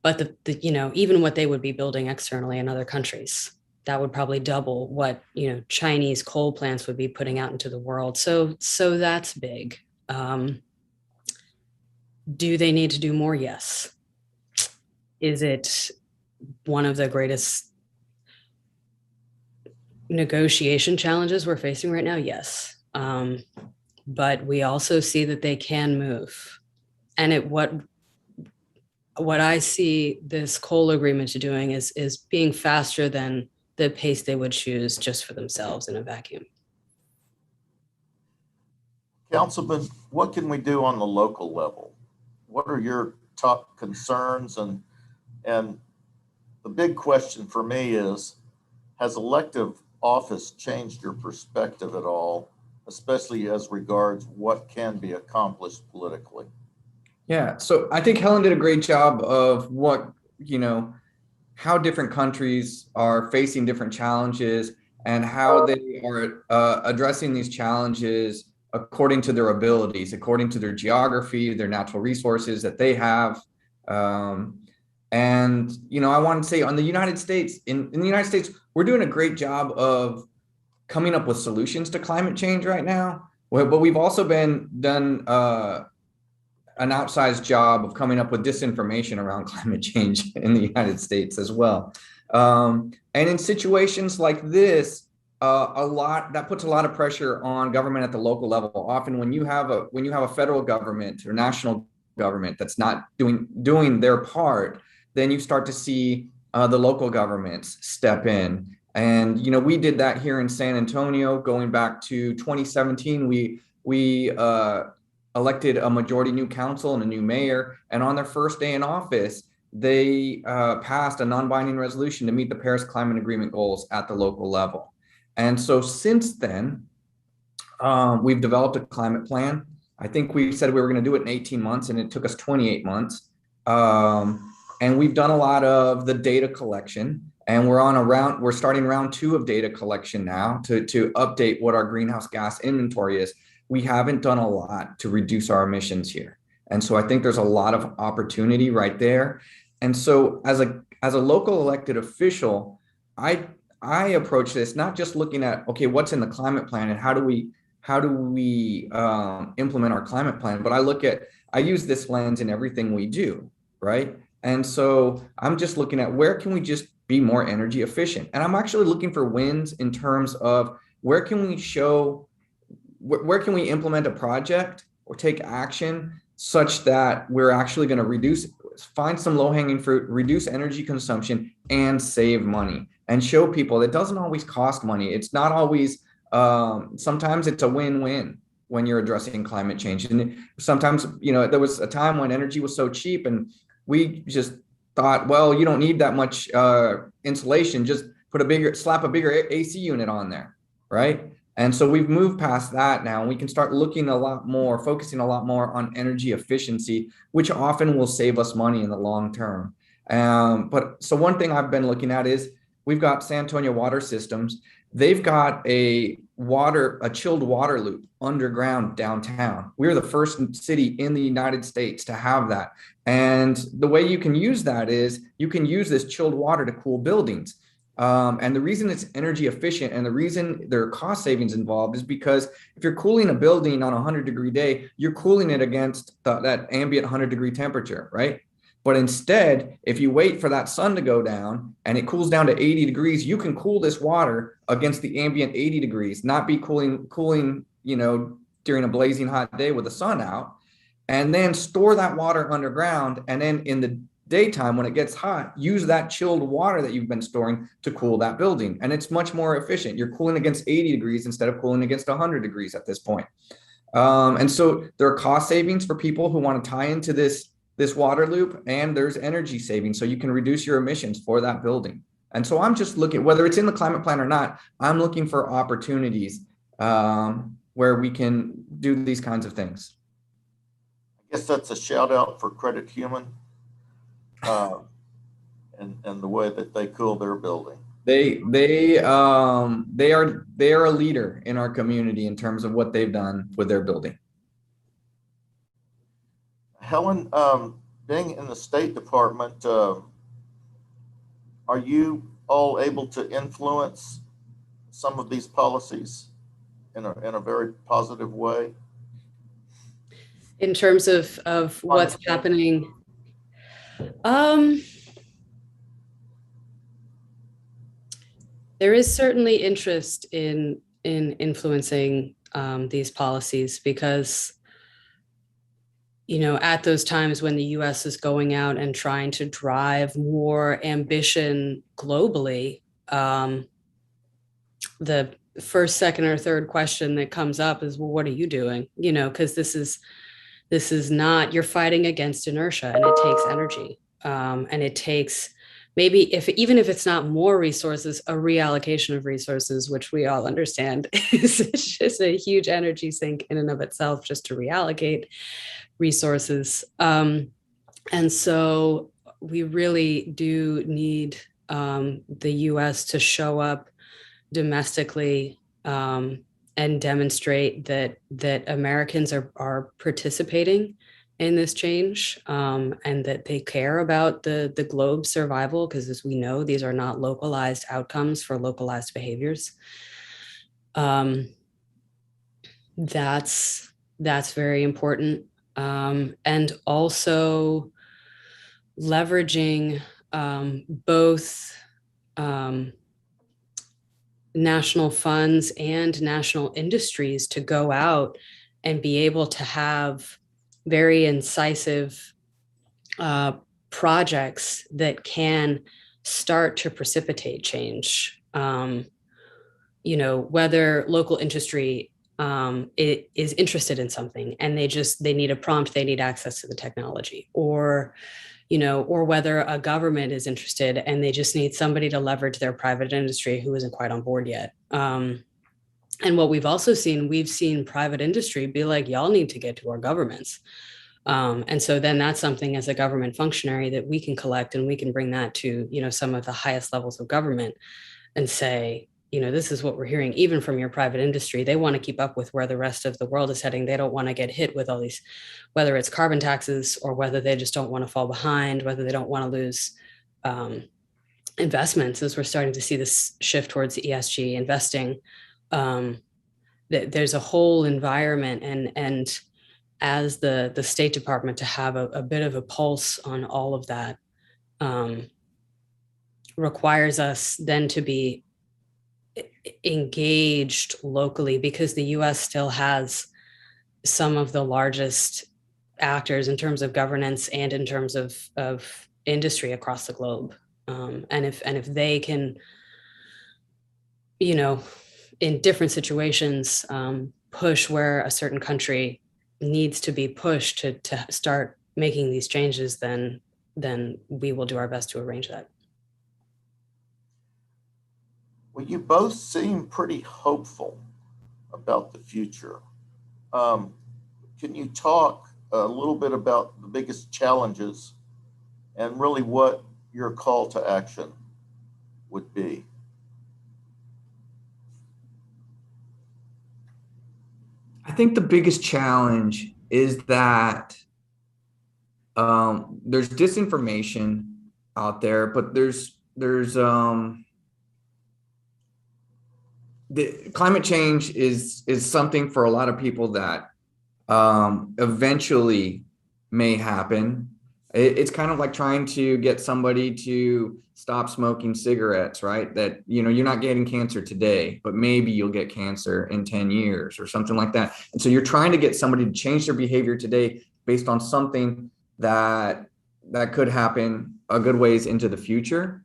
But even what they would be building externally in other countries, that would probably double what Chinese coal plants would be putting out into the world. So that's big. Do they need to do more? Yes. Is it one of the greatest negotiation challenges we're facing right now? Yes. But we also see that they can move. And what I see this coal agreement to doing is being faster than the pace they would choose just for themselves in a vacuum. Councilman, what can we do on the local level? What are your top concerns? And the big question for me is, has elective office changed your perspective at all, especially as regards what can be accomplished politically? Yeah, so I think Helen did a great job of how different countries are facing different challenges and how they are addressing these challenges according to their abilities, according to their geography, their natural resources that they have. And I want to say on the United States, in the United States, we're doing a great job of coming up with solutions to climate change right now. But we've also done an outsized job of coming up with disinformation around climate change in the United States as well. And in situations like this, that puts a lot of pressure on government at the local level. Often when you have a federal government or national government that's not doing their part, then you start to see the local governments step in. And we did that here in San Antonio going back to 2017. We elected a majority new council and a new mayor, and on their first day in office, they passed a non-binding resolution to meet the Paris Climate Agreement goals at the local level. And so since then, we've developed a climate plan. I think we said we were going to do it in 18 months, and it took us 28 months. And we've done a lot of the data collection, and we're starting round 2 of data collection now to update what our greenhouse gas inventory is. We haven't done a lot to reduce our emissions here. And so I think there's a lot of opportunity right there. And so as a local elected official, I approach this not just looking at, okay, what's in the climate plan and how do we implement our climate plan, but I use this lens in everything we do, right? And so I'm just looking at where can we just be more energy efficient? And I'm actually looking for wins in terms of where can we implement a project or take action such that we're actually going to find some low-hanging fruit, reduce energy consumption, and save money, and show people it doesn't always cost money. It's not always, sometimes it's a win-win when you're addressing climate change. And sometimes, there was a time when energy was so cheap and we just thought, well, you don't need that much insulation, just slap a bigger AC unit on there, right? And so we've moved past that now, and we can start focusing a lot more on energy efficiency, which often will save us money in the long term. So one thing I've been looking at is we've got San Antonio Water Systems. They've got a chilled water loop underground downtown. We're the first city in the United States to have that. And the way you can use that is you can use this chilled water to cool buildings. And the reason it's energy efficient and the reason there are cost savings involved is because if you're cooling a building on a 100-degree day, you're cooling it against that ambient 100-degree temperature, right? But instead, if you wait for that sun to go down and it cools down to 80 degrees, you can cool this water against the ambient 80 degrees, not be cooling, during a blazing hot day with the sun out, and then store that water underground. And then in the daytime, when it gets hot, use that chilled water that you've been storing to cool that building. And it's much more efficient. You're cooling against 80 degrees instead of cooling against 100 degrees at this point. And so there are cost savings for people who want to tie into this water loop, and there's energy savings. So you can reduce your emissions for that building. And so I'm just looking, whether it's in the climate plan or not, I'm looking for opportunities where we can do these kinds of things. I guess that's a shout out for Credit Human. And the way that they cool their building. They are a leader in our community in terms of what they've done with their building. Helen, being in the State Department, are you all able to influence some of these policies in a very positive way? In terms of what's happening. There is certainly interest in influencing these policies because, at those times when the US is going out and trying to drive more ambition globally, the first, second, or third question that comes up is, well, what are you doing? Because this is not, you're fighting against inertia, and it takes energy. And it takes maybe even if it's not more resources, a reallocation of resources, which we all understand is just a huge energy sink in and of itself, just to reallocate resources. And so we really do need the US to show up domestically and demonstrate that Americans are participating in this change, and that they care about the globe's survival, because as we know, these are not localized outcomes for localized behaviors. That's very important. And also leveraging both national funds and national industries to go out and be able to have very incisive projects that can start to precipitate change. Whether local industry it is interested in something and they need a prompt, they need access to the technology, or whether a government is interested and they just need somebody to leverage their private industry who isn't quite on board yet. And what we've also seen, we've seen private industry be like, y'all need to get to our governments. And so then that's something as a government functionary that we can collect, and we can bring that to, some of the highest levels of government and say, this is what we're hearing, even from your private industry. They want to keep up with where the rest of the world is heading. They don't want to get hit with all these, whether it's carbon taxes or whether they just don't want to fall behind, whether they don't want to lose investments, as we're starting to see this shift towards ESG investing. There's a whole environment, and as the State Department, to have a bit of a pulse on all of that requires us then to be engaged locally, because the US still has some of the largest actors in terms of governance and in terms of industry across the globe. And if they can, in different situations, push where a certain country needs to be pushed to start making these changes, then we will do our best to arrange that. Well, you both seem pretty hopeful about the future. Can you talk a little bit about the biggest challenges and really what your call to action would be? I think the biggest challenge is that there's disinformation out there, but there's the climate change is something for a lot of people that eventually may happen. It's kind of like trying to get somebody to stop smoking cigarettes, right? That, you're not getting cancer today, but maybe you'll get cancer in 10 years or something like that. And so you're trying to get somebody to change their behavior today based on something that could happen a good ways into the future.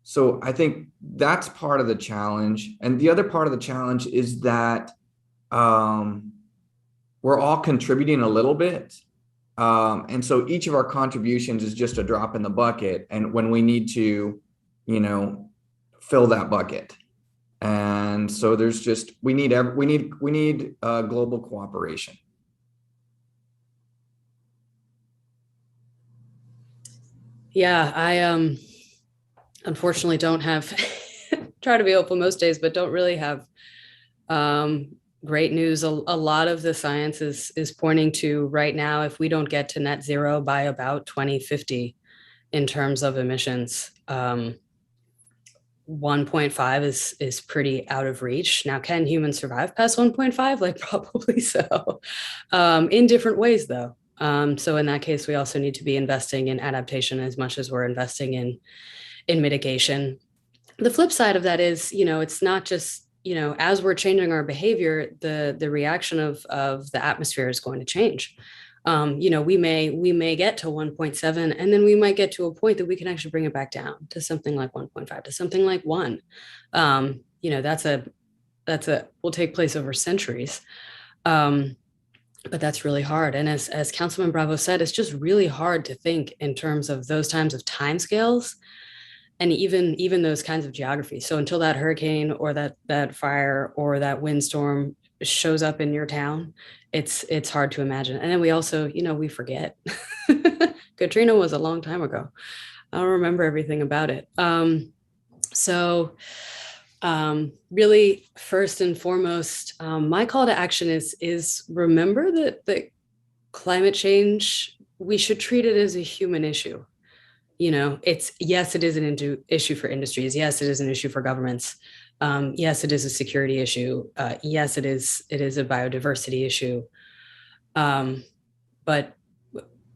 So I think that's part of the challenge. And the other part of the challenge is that we're all contributing a little bit. And so each of our contributions is just a drop in the bucket. And when we need to, fill that bucket. And so there's just, we need global cooperation. Yeah, I unfortunately don't have, try to be hopeful most days, but don't really have great news. A lot of the science is pointing to right now, if we don't get to net zero by about 2050 in terms of emissions, 1.5 is pretty out of reach. Now, can humans survive past 1.5? Like, probably so, in different ways though. So in that case, we also need to be investing in adaptation as much as we're investing in mitigation. The flip side of that is, it's not just, as we're changing our behavior, the reaction of the atmosphere is going to change. We may get to 1.7, and then we might get to a point that we can actually bring it back down to something like 1.5, to something like 1. That's will take place over centuries. But that's really hard. And as Councilman Bravo said, it's just really hard to think in terms of those times of timescales, and even those kinds of geographies. So until that hurricane or that fire or that windstorm shows up in your town, it's hard to imagine. And then we also, we forget. Katrina was a long time ago. I don't remember everything about it. Really, first and foremost, my call to action is remember that climate change, we should treat it as a human issue. Yes, it is an issue for industries. Yes, it is an issue for governments. Yes, it is a security issue. Yes, it is a biodiversity issue. But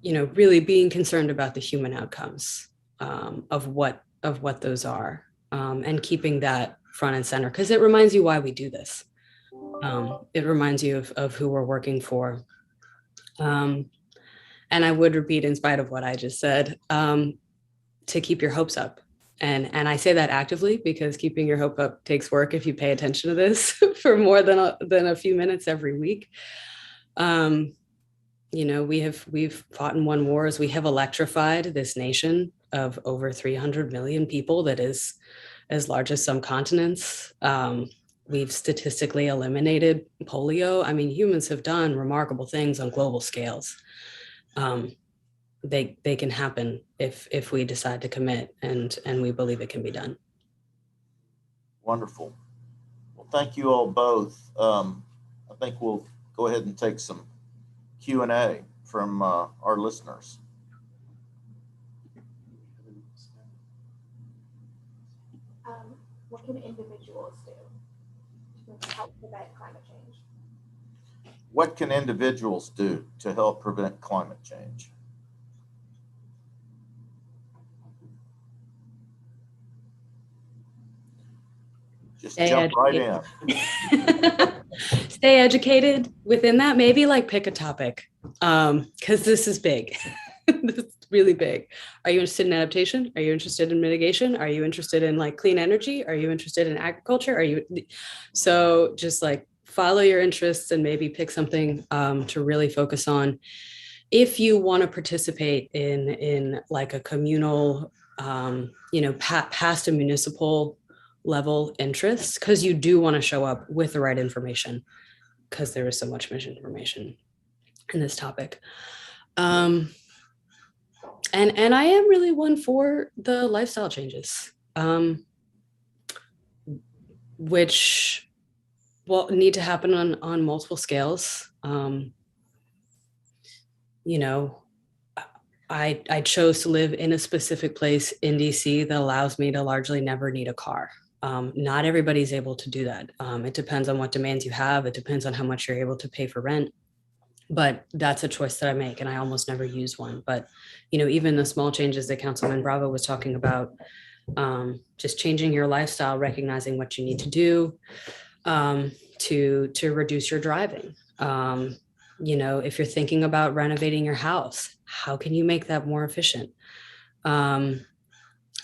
really being concerned about the human outcomes of what those are, and keeping that front and center, because it reminds you why we do this. It reminds you of who we're working for. And I would repeat, in spite of what I just said, to keep your hopes up. And I say that actively, because keeping your hope up takes work if you pay attention to this for more than a few minutes every week. We've fought and won wars. We have electrified this nation of over 300 million people that is as large as some continents. we've statistically eliminated polio. I mean, humans have done remarkable things on global scales. They can happen if we decide to commit, and we believe it can be done. Wonderful. Well, thank you all both. I think we'll go ahead and take some Q&A from our listeners. What can individuals do to help prevent climate change? What can individuals do to help prevent climate change? Just Stay jump right educated. Stay educated. Within that, maybe like pick a topic, because this is big. This is really big. Are you interested in adaptation? Are you interested in mitigation? Are you interested in like clean energy? Are you interested in agriculture? So just like follow your interests and maybe pick something to really focus on. If you want to participate in like a communal, past a municipal level interest, because you do want to show up with the right information, because there is so much misinformation in this topic. And I am really one for the lifestyle changes, which need to happen on multiple scales. I chose to live in a specific place in DC that allows me to largely never need a car. Not everybody's able to do that. It depends on what demands you have. It depends on how much you're able to pay for rent. But that's a choice that I make, and I almost never use one. But, even the small changes that Councilman Bravo was talking about, just changing your lifestyle, recognizing what you need to do to reduce your driving. If you're thinking about renovating your house, how can you make that more efficient?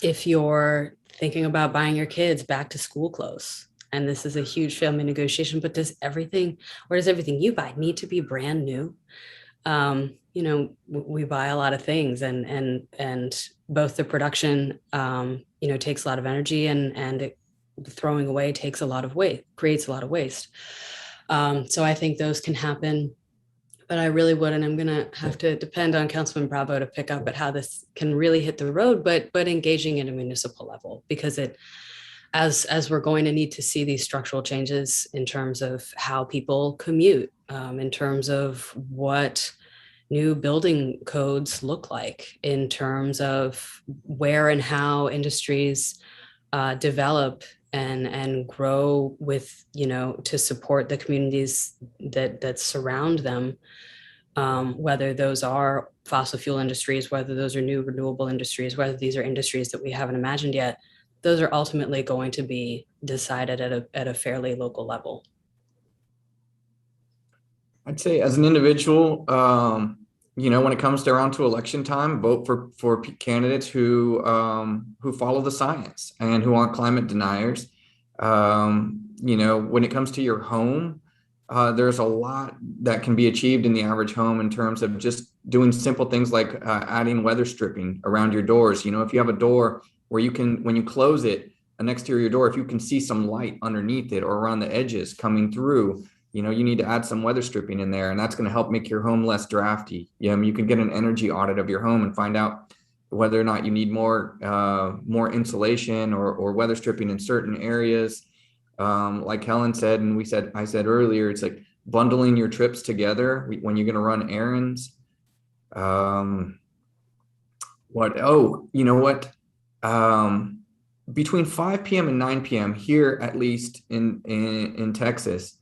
If you're thinking about buying your kids back to school clothes, and this is a huge family negotiation, but does everything you buy need to be brand new? We buy a lot of things, and both the production, takes a lot of energy, and throwing away takes a lot of weight, creates a lot of waste. So I think those can happen, but I really would, and I'm going to have to depend on Councilman Bravo to pick up at how this can really hit the road, but engaging at a municipal level, because as we're going to need to see these structural changes in terms of how people commute, in terms of what new building codes look like, in terms of where and how industries develop and grow with, to support the communities that surround them, whether those are fossil fuel industries, whether those are new renewable industries, whether these are industries that we haven't imagined yet. Those are ultimately going to be decided at a fairly local level. I'd say as an individual, when it comes around to election time, vote for candidates who follow the science and who aren't climate deniers. When it comes to your home, there's a lot that can be achieved in the average home in terms of just doing simple things like adding weather stripping around your doors. If you have a door where you can, when you close it, an exterior door, if you can see some light underneath it or around the edges coming through, you need to add some weather stripping in there, and that's going to help make your home less drafty. You can get an energy audit of your home and find out whether or not you need more insulation or weather stripping in certain areas. Like Helen said, and I said earlier, it's like bundling your trips together when you're going to run errands. Between 5 p.m. and 9 p.m. here, at least in Texas,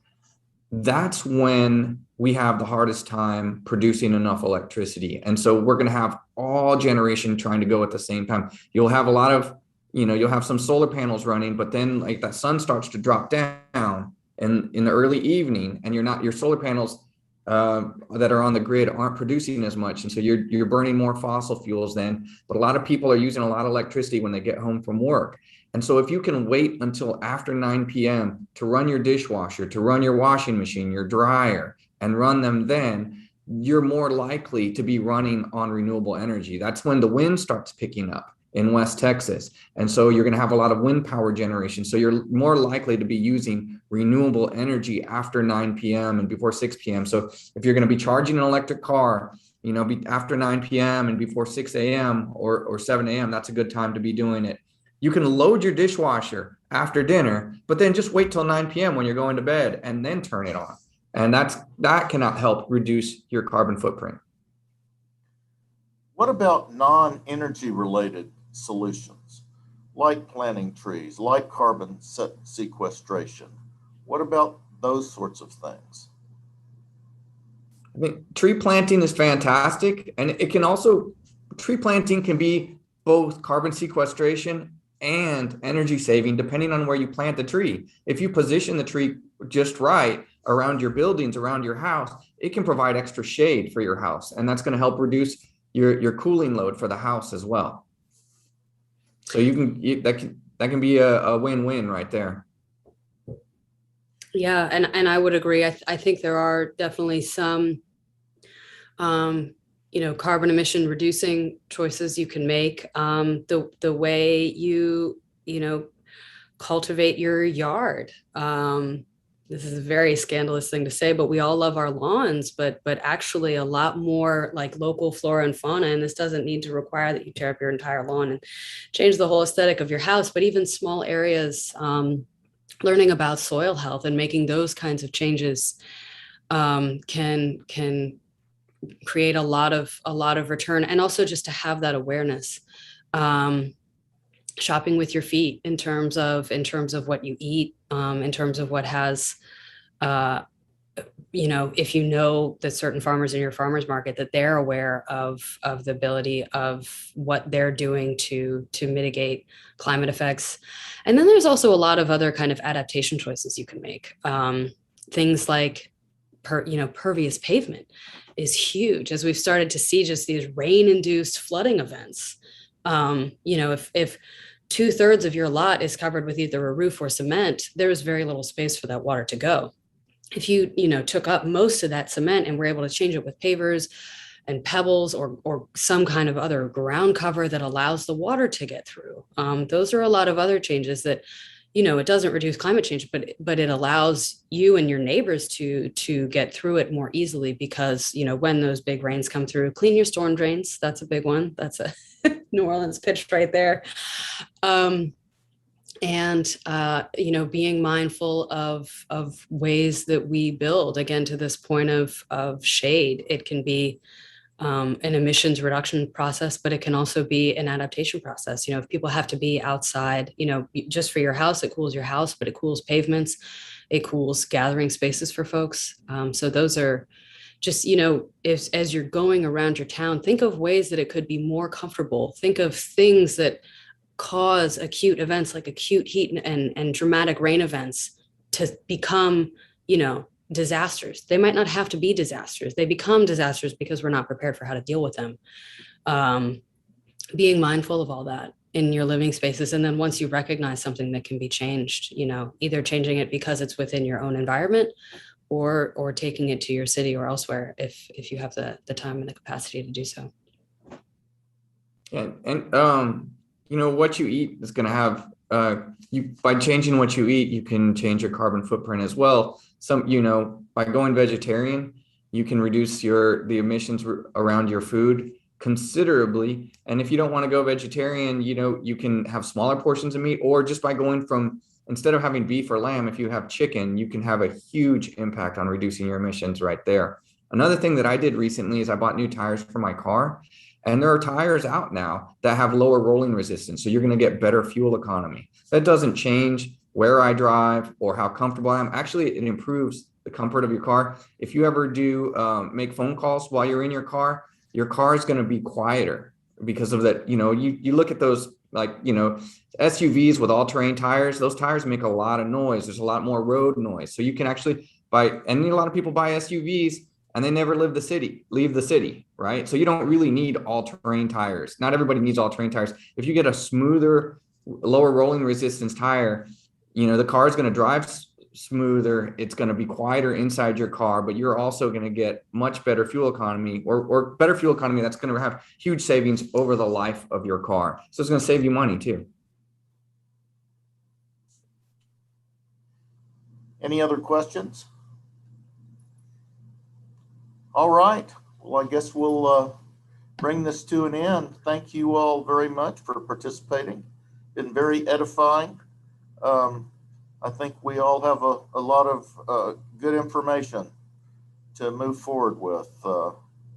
that's when we have the hardest time producing enough electricity. And so we're going to have all generation trying to go at the same time. You'll have a lot of, you'll have some solar panels running, but then like that sun starts to drop down in the early evening, and your solar panels that are on the grid aren't producing as much. And so you're burning more fossil fuels then, but a lot of people are using a lot of electricity when they get home from work. And so if you can wait until after 9 p.m. to run your dishwasher, to run your washing machine, your dryer, and run them then, you're more likely to be running on renewable energy. That's when the wind starts picking up. in West Texas. And so you're going to have a lot of wind power generation. So you're more likely to be using renewable energy after 9 p.m. and before 6 p.m. So if you're going to be charging an electric car, after 9 p.m. and before 6 a.m. or 7 a.m., that's a good time to be doing it. You can load your dishwasher after dinner, but then just wait till 9 p.m. when you're going to bed and then turn it on. And that can help reduce your carbon footprint. What about non-energy related solutions, like planting trees, like carbon sequestration? What about those sorts of things? I think tree planting is fantastic. And tree planting can be both carbon sequestration and energy saving, depending on where you plant the tree. If you position the tree just right around your buildings, around your house, it can provide extra shade for your house. And that's going to help reduce your cooling load for the house as well. So that can be a win-win right there. Yeah, and I would agree. I think there are definitely some, carbon emission reducing choices you can make. The way you cultivate your yard. This is a very scandalous thing to say, but we all love our lawns, but actually a lot more like local flora and fauna. And this doesn't need to require that you tear up your entire lawn and change the whole aesthetic of your house, but even small areas, learning about soil health and making those kinds of changes can create a lot of return. And also just to have that awareness. Shopping with your feet in terms of what you eat, in terms of what has, if you know that certain farmers in your farmers market, that they're aware of the ability of what they're doing to mitigate climate effects. And then there's also a lot of other kind of adaptation choices you can make. Things like, pervious pavement is huge, as we've started to see just these rain-induced flooding events. If 2/3 of your lot is covered with either a roof or cement, there is very little space for that water to go. If you took up most of that cement and were able to change it with pavers and pebbles or some kind of other ground cover that allows the water to get through, those are a lot of other changes that, it doesn't reduce climate change, but it allows you and your neighbors to get through it more easily because, when those big rains come through, clean your storm drains. That's a big one. That's a New Orleans pitch right there. Being mindful of ways that we build, again, to this point of shade. It can be an emissions reduction process, but it can also be an adaptation process. If people have to be outside, just for your house, it cools your house, but it cools pavements, it cools gathering spaces for folks. So those are just, as you're going around your town, think of ways that it could be more comfortable. Think of things that cause acute events like acute heat and dramatic rain events to become, disasters. They might not have to be disasters. They become disasters because we're not prepared for how to deal with them. Being mindful of all that in your living spaces. And then once you recognize something that can be changed, either changing it because it's within your own environment or taking it to your city or elsewhere if you have the time and the capacity to do so. And what you eat is going to have, by changing what you eat, you can change your carbon footprint as well. By going vegetarian, you can reduce the emissions around your food considerably. And if you don't want to go vegetarian, you can have smaller portions of meat, or just by going from, instead of having beef or lamb, if you have chicken, you can have a huge impact on reducing your emissions right there. Another thing that I did recently is I bought new tires for my car. And there are tires out now that have lower rolling resistance. So you're going to get better fuel economy. That doesn't change where I drive or how comfortable I am. Actually, it improves the comfort of your car. If you ever do make phone calls while you're in your car is going to be quieter because of that. You look at those SUVs with all-terrain tires, those tires make a lot of noise. There's a lot more road noise. So you can actually and a lot of people buy SUVs and they never leave the city, right? So you don't really need all-terrain tires. Not everybody needs all-terrain tires. If you get a smoother, lower rolling resistance tire, the car is going to drive smoother. It's going to be quieter inside your car, but you're also going to get much better fuel economy or better fuel economy. That's going to have huge savings over the life of your car. So it's going to save you money too. Any other questions? All right. Well, I guess we'll bring this to an end. Thank you all very much for participating. Been very edifying. I think we all have a lot of good information to move forward with.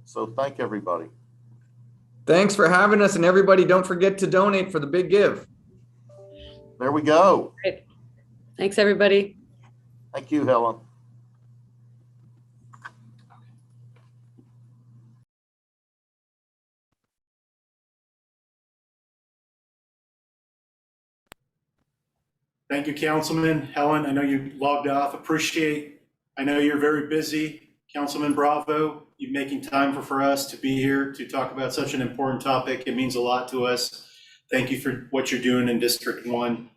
So thank everybody. Thanks for having us, and everybody don't forget to donate for the big give. There we go. Great. Thanks, everybody. Thank you, Helen. Thank you, Councilman. Helen, I know you logged off. I know you're very busy. Councilman Bravo, you making time for us to be here to talk about such an important topic. It means a lot to us. Thank you for what you're doing in District 1.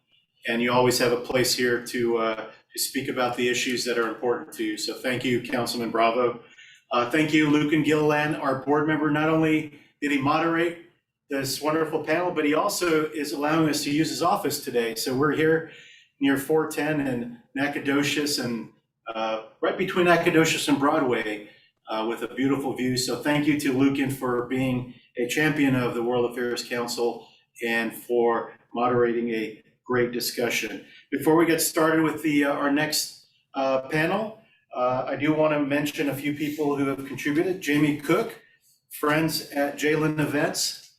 And you always have a place here to speak about the issues that are important to you. So thank you, Councilman Bravo. Thank you, Lucan Gilliland, our board member. Not only did he moderate this wonderful panel, but he also is allowing us to use his office today. So we're here near 410 and Nacogdoches, and right between Nacogdoches and Broadway, with a beautiful view. So thank you to Lucan for being a champion of the World Affairs Council and for moderating a great discussion. Before we get started with our next panel, I do want to mention a few people who have contributed. Jamie Cook, friends at Jalen Events,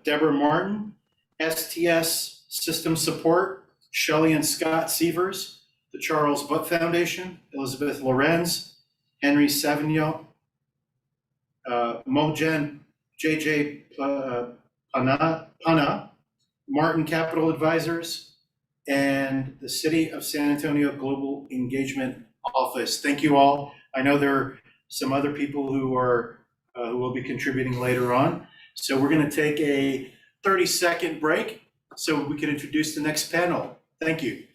Deborah Martin, STS System Support, Shelley and Scott Sievers, the Charles Butt Foundation, Elizabeth Lorenz, Henry Savignon, Mojen JJ Pana, Martin Capital Advisors, and the City of San Antonio Global Engagement Office. Thank you all. I know there are some other people who will be contributing later on. So we're going to take a 30-second break so we can introduce the next panel. Thank you.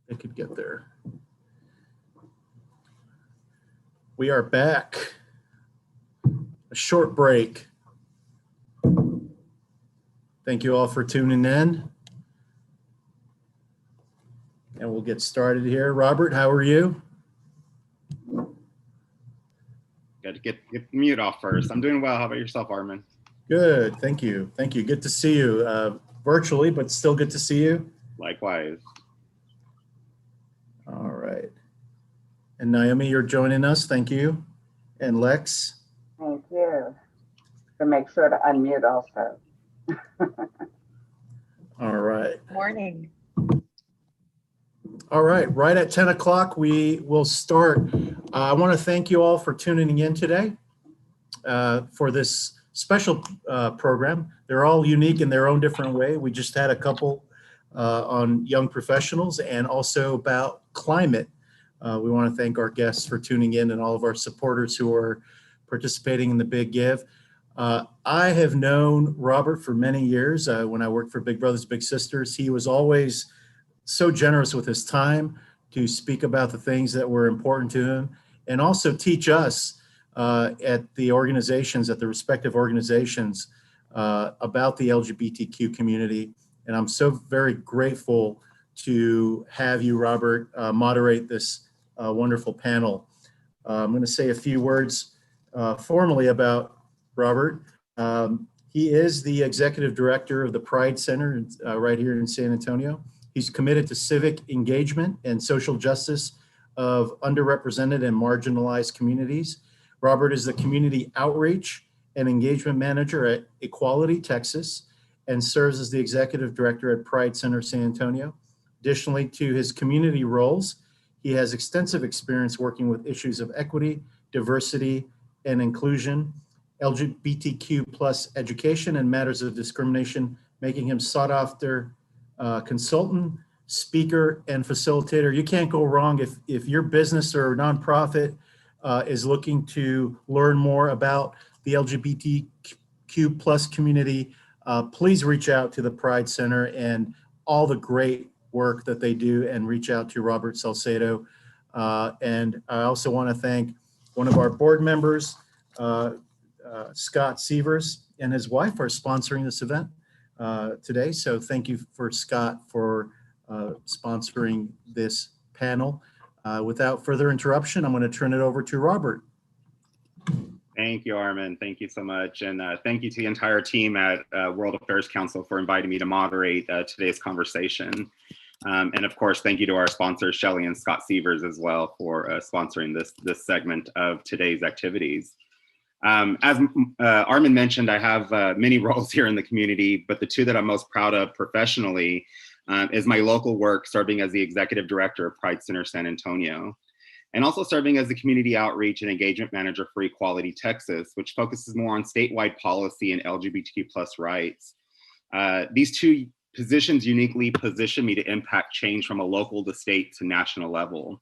They could get there. We are back. A short break. Thank you all for tuning in. And we'll get started here. Robert, how are you? Got to get the mute off first. I'm doing well. How about yourself, Armin? Good, thank you. Thank you. Good to see you virtually, but still good to see you. Likewise. All right. And Naomi, you're joining us. Thank you. And Lex. So make sure to unmute also. All right. Morning. All right. Right at 10 o'clock, we will start. I want to thank you all for tuning in today for this special program. They're all unique in their own different way. We just had a couple on young professionals and also about climate. We want to thank our guests for tuning in and all of our supporters who are participating in the Big Give. I have known Robert for many years. When I worked for Big Brothers Big Sisters, he was always so generous with his time to speak about the things that were important to him and also teach us at the organizations, at the respective organizations, about the LGBTQ community. And I'm so very grateful to have you, Robert, moderate this wonderful panel. I'm going to say a few words formally about Robert. He is the executive director of the Pride Center right here in San Antonio. He's committed to civic engagement and social justice of underrepresented and marginalized communities. Robert is the community outreach and engagement manager at Equality Texas and serves as the executive director at Pride Center San Antonio. Additionally to his community roles, he has extensive experience working with issues of equity, diversity, and inclusion, LGBTQ plus education, and matters of discrimination, making him sought after consultant, speaker, and facilitator. You can't go wrong if your business or nonprofit is looking to learn more about the LGBTQ plus community. Please reach out to the Pride Center and all the great work that they do, and reach out to Robert Salcedo. And I also want to thank one of our board members, Scott Sievers, and his wife are sponsoring this event today. So thank you for Scott for sponsoring this panel. Without further interruption, I'm going to turn it over to Robert. Thank you, Armin. Thank you so much. And thank you to the entire team at World Affairs Council for inviting me to moderate today's conversation. And of course, thank you to our sponsors, Shelley and Scott Sievers as well, for sponsoring this segment of today's activities. As Armin mentioned, I have many roles here in the community, but the two that I'm most proud of professionally is my local work serving as the executive director of Pride Center San Antonio, and also serving as the community outreach and engagement manager for Equality Texas, which focuses more on statewide policy and LGBTQ plus rights. These two positions uniquely position me to impact change from a local to state to national level.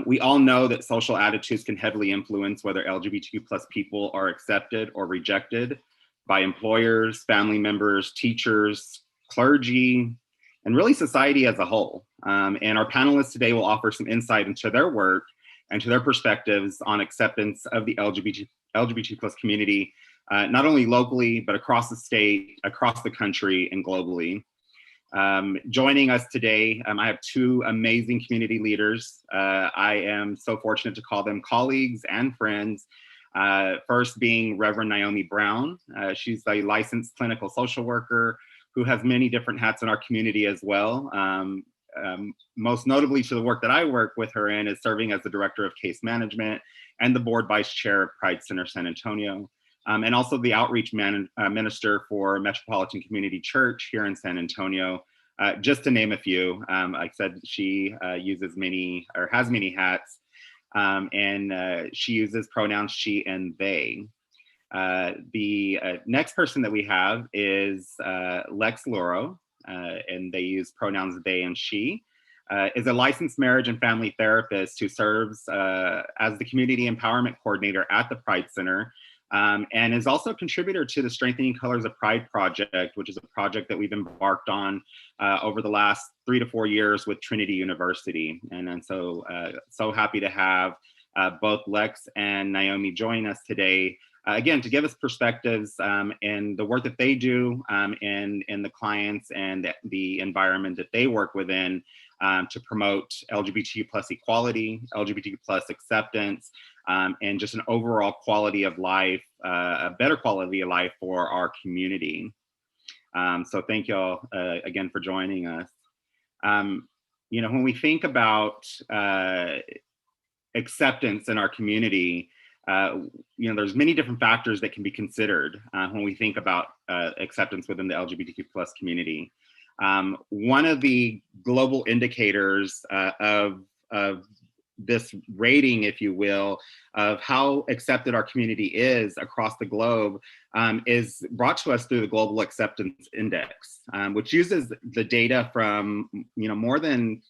We all know that social attitudes can heavily influence whether LGBTQ plus people are accepted or rejected by employers, family members, teachers, clergy, and really society as a whole. And our panelists today will offer some insight into their work and to their perspectives on acceptance of the LGBT plus community, not only locally, but across the state, across the country, and globally. Joining us today, I have two amazing community leaders. I am so fortunate to call them colleagues and friends. First being Reverend Naomi Brown. She's a licensed clinical social worker who has many different hats in our community as well. Most notably to the work that I work with her in is serving as the director of case management and the board vice chair of Pride Center San Antonio. And also the outreach minister for Metropolitan Community Church here in San Antonio, just to name a few. Like I said, she uses many, or has many hats, and she uses pronouns she and they. The next person that we have is Lex Loro, and they use pronouns they and she. Is a licensed marriage and family therapist who serves as the community empowerment coordinator at the Pride Center, and is also a contributor to the Strengthening Colors of Pride project, which is a project that we've embarked on over the last 3 to 4 years with Trinity University. And so happy to have both Lex and Naomi join us today, again, to give us perspectives in the work that they do in the clients and the environment that they work within to promote LGBTQ plus equality, LGBTQ plus acceptance, and just an overall quality of life, a better quality of life for our community. So thank you all again for joining us. You know, when we think about acceptance in our community, there's many different factors that can be considered when we think about acceptance within the LGBTQ plus community. One of the global indicators of this rating, if you will, of how accepted our community is across the globe is brought to us through the Global Acceptance Index, which uses the data from more than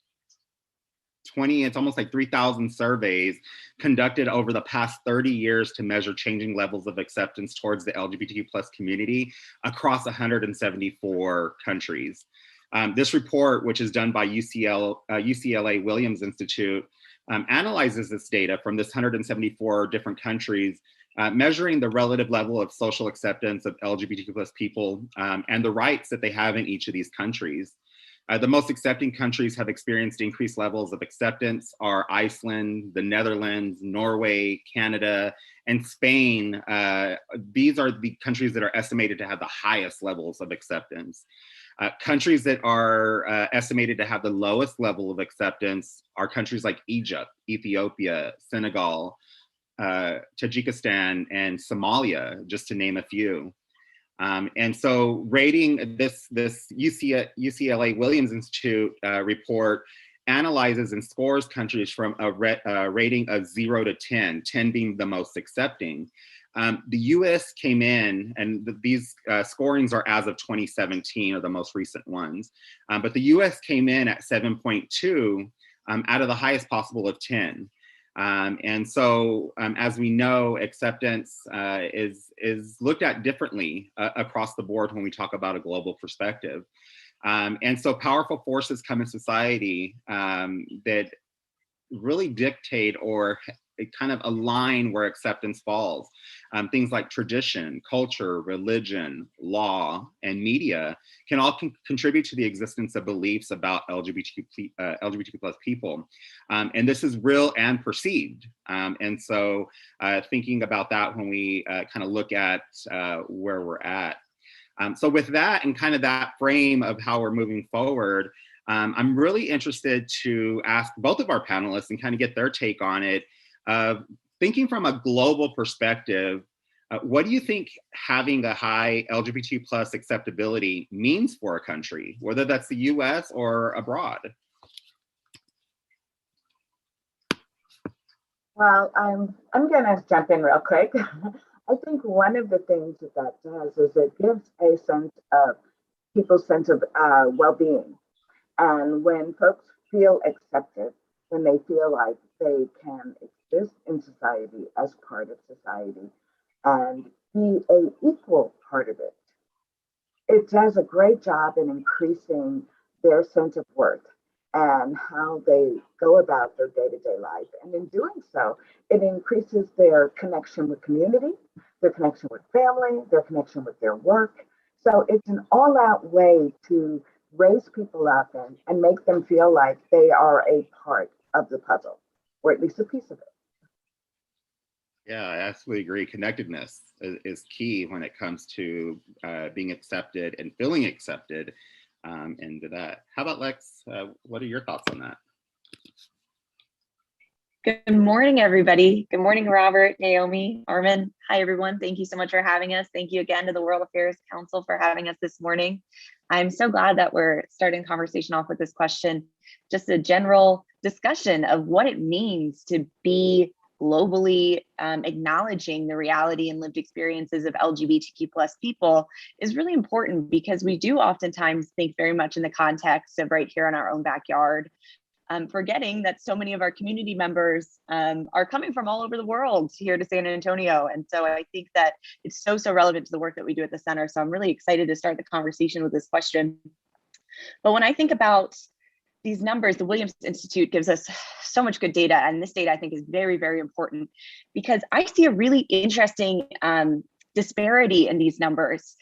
20, it's almost like 3,000 surveys conducted over the past 30 years to measure changing levels of acceptance towards the LGBTQ plus community across 174 countries. This report, which is done by UCLA Williams Institute, analyzes this data from this 174 different countries, measuring the relative level of social acceptance of LGBTQ plus people and the rights that they have in each of these countries. The most accepting countries have experienced increased levels of acceptance are Iceland, the Netherlands, Norway, Canada, and Spain. These are the countries that are estimated to have the highest levels of acceptance. Countries that are estimated to have the lowest level of acceptance are countries like Egypt, Ethiopia, Senegal, Tajikistan, and Somalia, just to name a few. And so rating this UCLA Williams Institute report analyzes and scores countries from a rating of 0 to 10, 10 being the most accepting. The US came in, and these scorings are as of 2017, are the most recent ones, but the US came in at 7.2 out of the highest possible of 10. And so, as we know, acceptance is looked at differently across the board when we talk about a global perspective. And so powerful forces come in society that really dictate or kind of align where acceptance falls. Things like tradition, culture, religion, law, and media can all contribute to the existence of beliefs about LGBTQ plus people. And this is real and perceived. And so thinking about that when we kind of look at where we're at. So with that and kind of that frame of how we're moving forward, I'm really interested to ask both of our panelists and kind of get their take on it. Thinking from a global perspective, what do you think having a high LGBT plus acceptability means for a country, whether that's the US or abroad? Well, I'm going to jump in real quick. I think one of the things that does is it gives a sense of people's sense of well-being. And when folks feel accepted, when they feel like they can exist in society as part of society and be an equal part of it, it does a great job in increasing their sense of worth and how they go about their day-to-day life. And in doing so, it increases their connection with community, their connection with family, their connection with their work. So it's an all-out way to raise people up and make them feel like they are a part of the puzzle, or at least a piece of it. Yeah, I absolutely agree. Connectedness is key when it comes to being accepted and feeling accepted into that. How about Lex? What are your thoughts on that? Good morning, everybody. Good morning, Robert, Naomi, Armin. Hi, everyone. Thank you so much for having us. Thank you again to the World Affairs Council for having us this morning. I'm so glad that we're starting the conversation off with this question, just a general discussion of what it means to be globally acknowledging the reality and lived experiences of LGBTQ plus people is really important, because we do oftentimes think very much in the context of right here in our own backyard, forgetting that so many of our community members are coming from all over the world here to San Antonio. And so I think that it's so relevant to the work that we do at the center. So I'm really excited to start the conversation with this question. But when I think about these numbers, the Williams Institute gives us so much good data. And this data I think is very, very important, because I see a really interesting disparity in these numbers.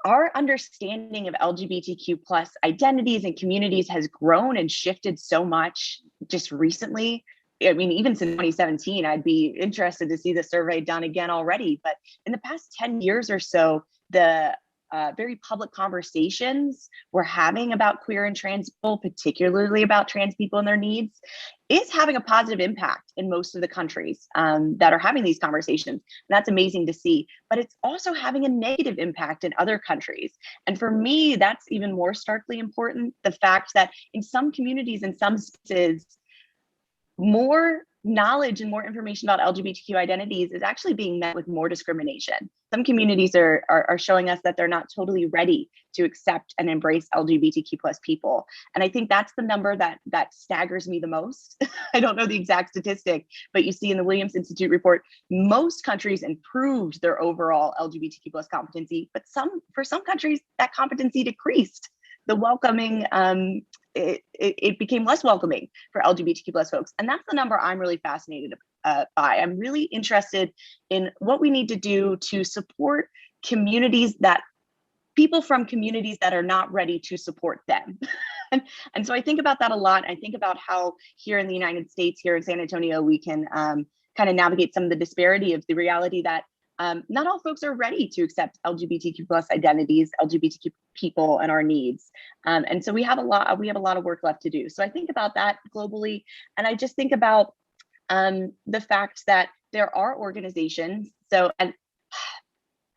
Our understanding of LGBTQ plus identities and communities has grown and shifted so much just recently. I mean, even since 2017, I'd be interested to see the survey done again already. But in the past 10 years or so, the very public conversations we're having about queer and trans people, particularly about trans people and their needs, is having a positive impact in most of the countries that are having these conversations. And that's amazing to see, but it's also having a negative impact in other countries. And for me, that's even more starkly important. The fact that in some communities, in some spaces, more knowledge and more information about LGBTQ identities is actually being met with more discrimination. Some communities are showing us that they're not totally ready to accept and embrace LGBTQ plus people. And I think that's the number that staggers me the most. I don't know the exact statistic, but you see in the Williams Institute report, most countries improved their overall LGBTQ plus competency, but for some countries, that competency decreased. The welcoming, it became less welcoming for LGBTQ plus folks. And that's the number I'm really fascinated by. I'm really interested in what we need to do to support people from communities that are not ready to support them. And so I think about that a lot. I think about how here in the United States, here in San Antonio, we can kind of navigate some of the disparity of the reality that not all folks are ready to accept LGBTQ plus identities, LGBTQ people and our needs. And so we have a lot of work left to do. So I think about that globally. And I just think about the fact that there are organizations. And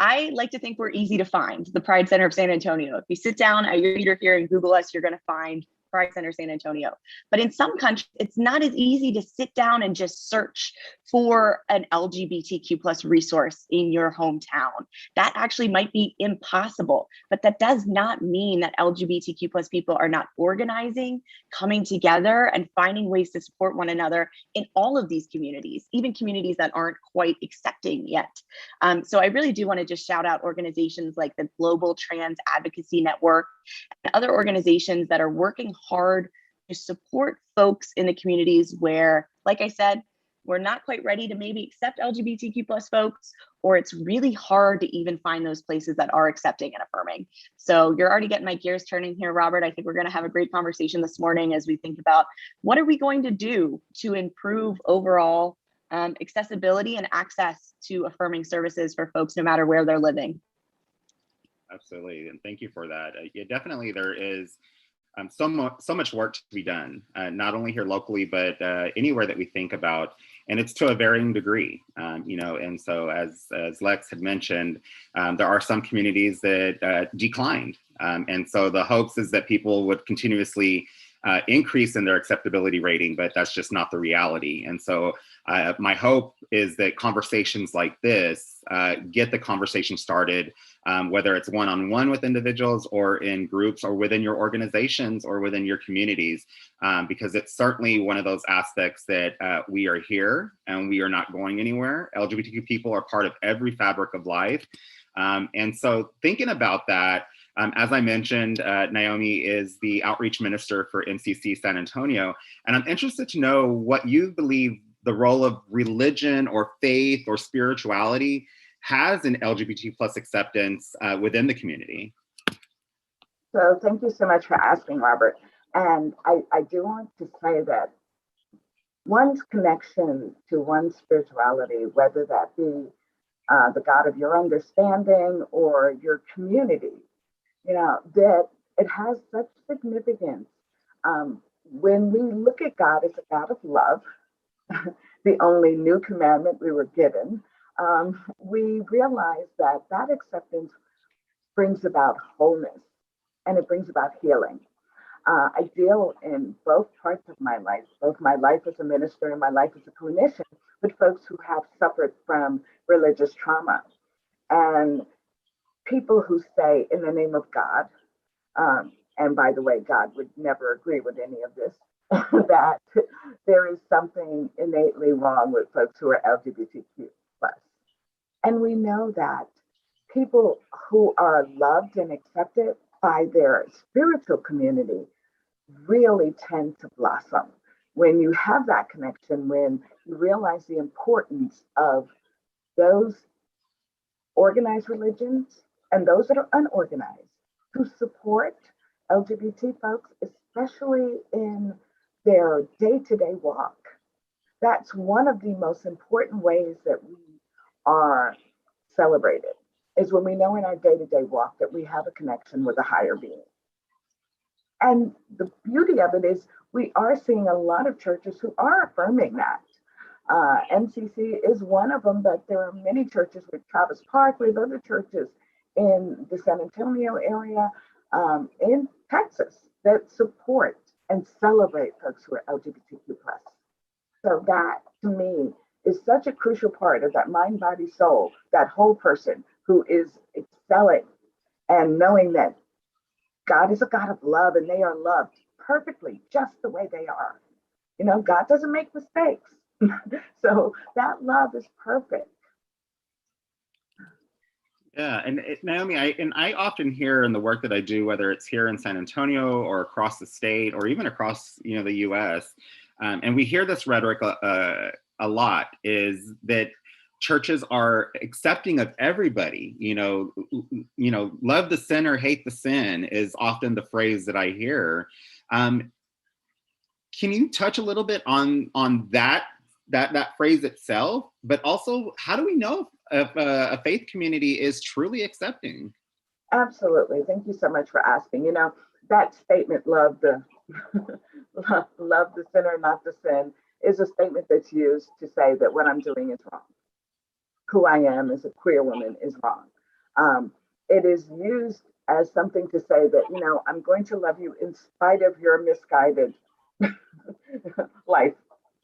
I like to think we're easy to find, the Pride Center of San Antonio. If you sit down at your computer here and Google us, you're going to find Pride Center San Antonio. But in some countries, it's not as easy to sit down and just search for an LGBTQ plus resource in your hometown. That actually might be impossible, but that does not mean that LGBTQ plus people are not organizing, coming together and finding ways to support one another in all of these communities, even communities that aren't quite accepting yet. So I really do want to just shout out organizations like the Global Trans Advocacy Network and other organizations that are working hard to support folks in the communities where, like I said, we're not quite ready to maybe accept LGBTQ plus folks, or it's really hard to even find those places that are accepting and affirming. So you're already getting my gears turning here, Robert. I think we're going to have a great conversation this morning as we think about what are we going to do to improve overall accessibility and access to affirming services for folks no matter where they're living. Absolutely, and thank you for that. Yeah, definitely there is so much work to be done, not only here locally, but anywhere that we think about, and it's to a varying degree, and so as Lex had mentioned, there are some communities that declined, and so the hopes is that people would continuously increase in their acceptability rating, but that's just not the reality. And so my hope is that conversations like this get the conversation started, whether it's one-on-one with individuals or in groups or within your organizations or within your communities, because it's certainly one of those aspects that we are here and we are not going anywhere. LGBTQ people are part of every fabric of life. And so thinking about that, as I mentioned, Naomi is the outreach minister for MCC San Antonio, and I'm interested to know what you believe the role of religion or faith or spirituality has in LGBT plus acceptance within the community. So thank you so much for asking, Robert. And I do want to say that one's connection to one's spirituality, whether that be the God of your understanding or your community, that it has such significance. When we look at God as a God of love, the only new commandment we were given, we realize that acceptance brings about wholeness and it brings about healing. I deal in both parts of my life, both my life as a minister and my life as a clinician, with folks who have suffered from religious trauma. And people who say, in the name of God, and by the way, God would never agree with any of this, that there is something innately wrong with folks who are LGBTQ+. And we know that people who are loved and accepted by their spiritual community really tend to blossom. When you have that connection, when you realize the importance of those organized religions and those that are unorganized who support LGBT folks, especially in their day-to-day walk. That's one of the most important ways that we are celebrated, is when we know in our day-to-day walk that we have a connection with a higher being. And the beauty of it is we are seeing a lot of churches who are affirming that. NCC is one of them, but there are many churches with Travis Park, with other churches in the San Antonio area, in Texas, that support and celebrate folks who are LGBTQ+. So that, to me, is such a crucial part of that mind, body, soul, that whole person who is excelling and knowing that God is a God of love and they are loved perfectly just the way they are. You know, God doesn't make mistakes. So that love is perfect. Yeah, and Naomi, I often hear in the work that I do, whether it's here in San Antonio or across the state or even across the U.S., and we hear this rhetoric a lot, is that churches are accepting of everybody. Love the sinner, hate the sin is often the phrase that I hear. Can you touch a little bit on that phrase itself, but also how do we know if a faith community is truly accepting? Absolutely. Thank you so much for asking. You know, that statement, love the love the sinner, not the sin, is a statement that's used to say that what I'm doing is wrong. Who I am as a queer woman is wrong. It is used as something to say that, you know, I'm going to love you in spite of your misguided life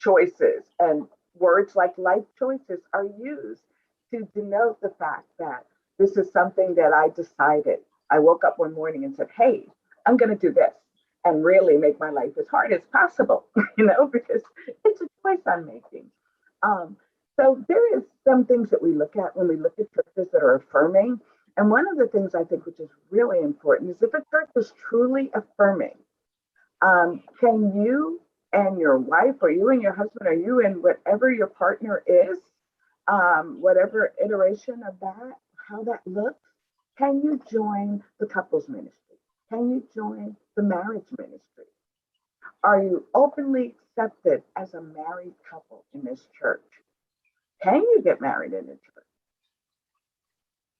choices. And words like life choices are used to denote the fact that this is something that I decided. I woke up one morning and said, hey, I'm going to do this and really make my life as hard as possible, because it's a choice I'm making. So there is some things that we look at when we look at churches that are affirming. And one of the things I think which is really important is if a church is truly affirming, can you and your wife, or you and your husband, or you and whatever your partner is, whatever iteration of that, how that looks, can you join the couples ministry? Can you join the marriage ministry? Are you openly accepted as a married couple in this church? Can you get married in a church?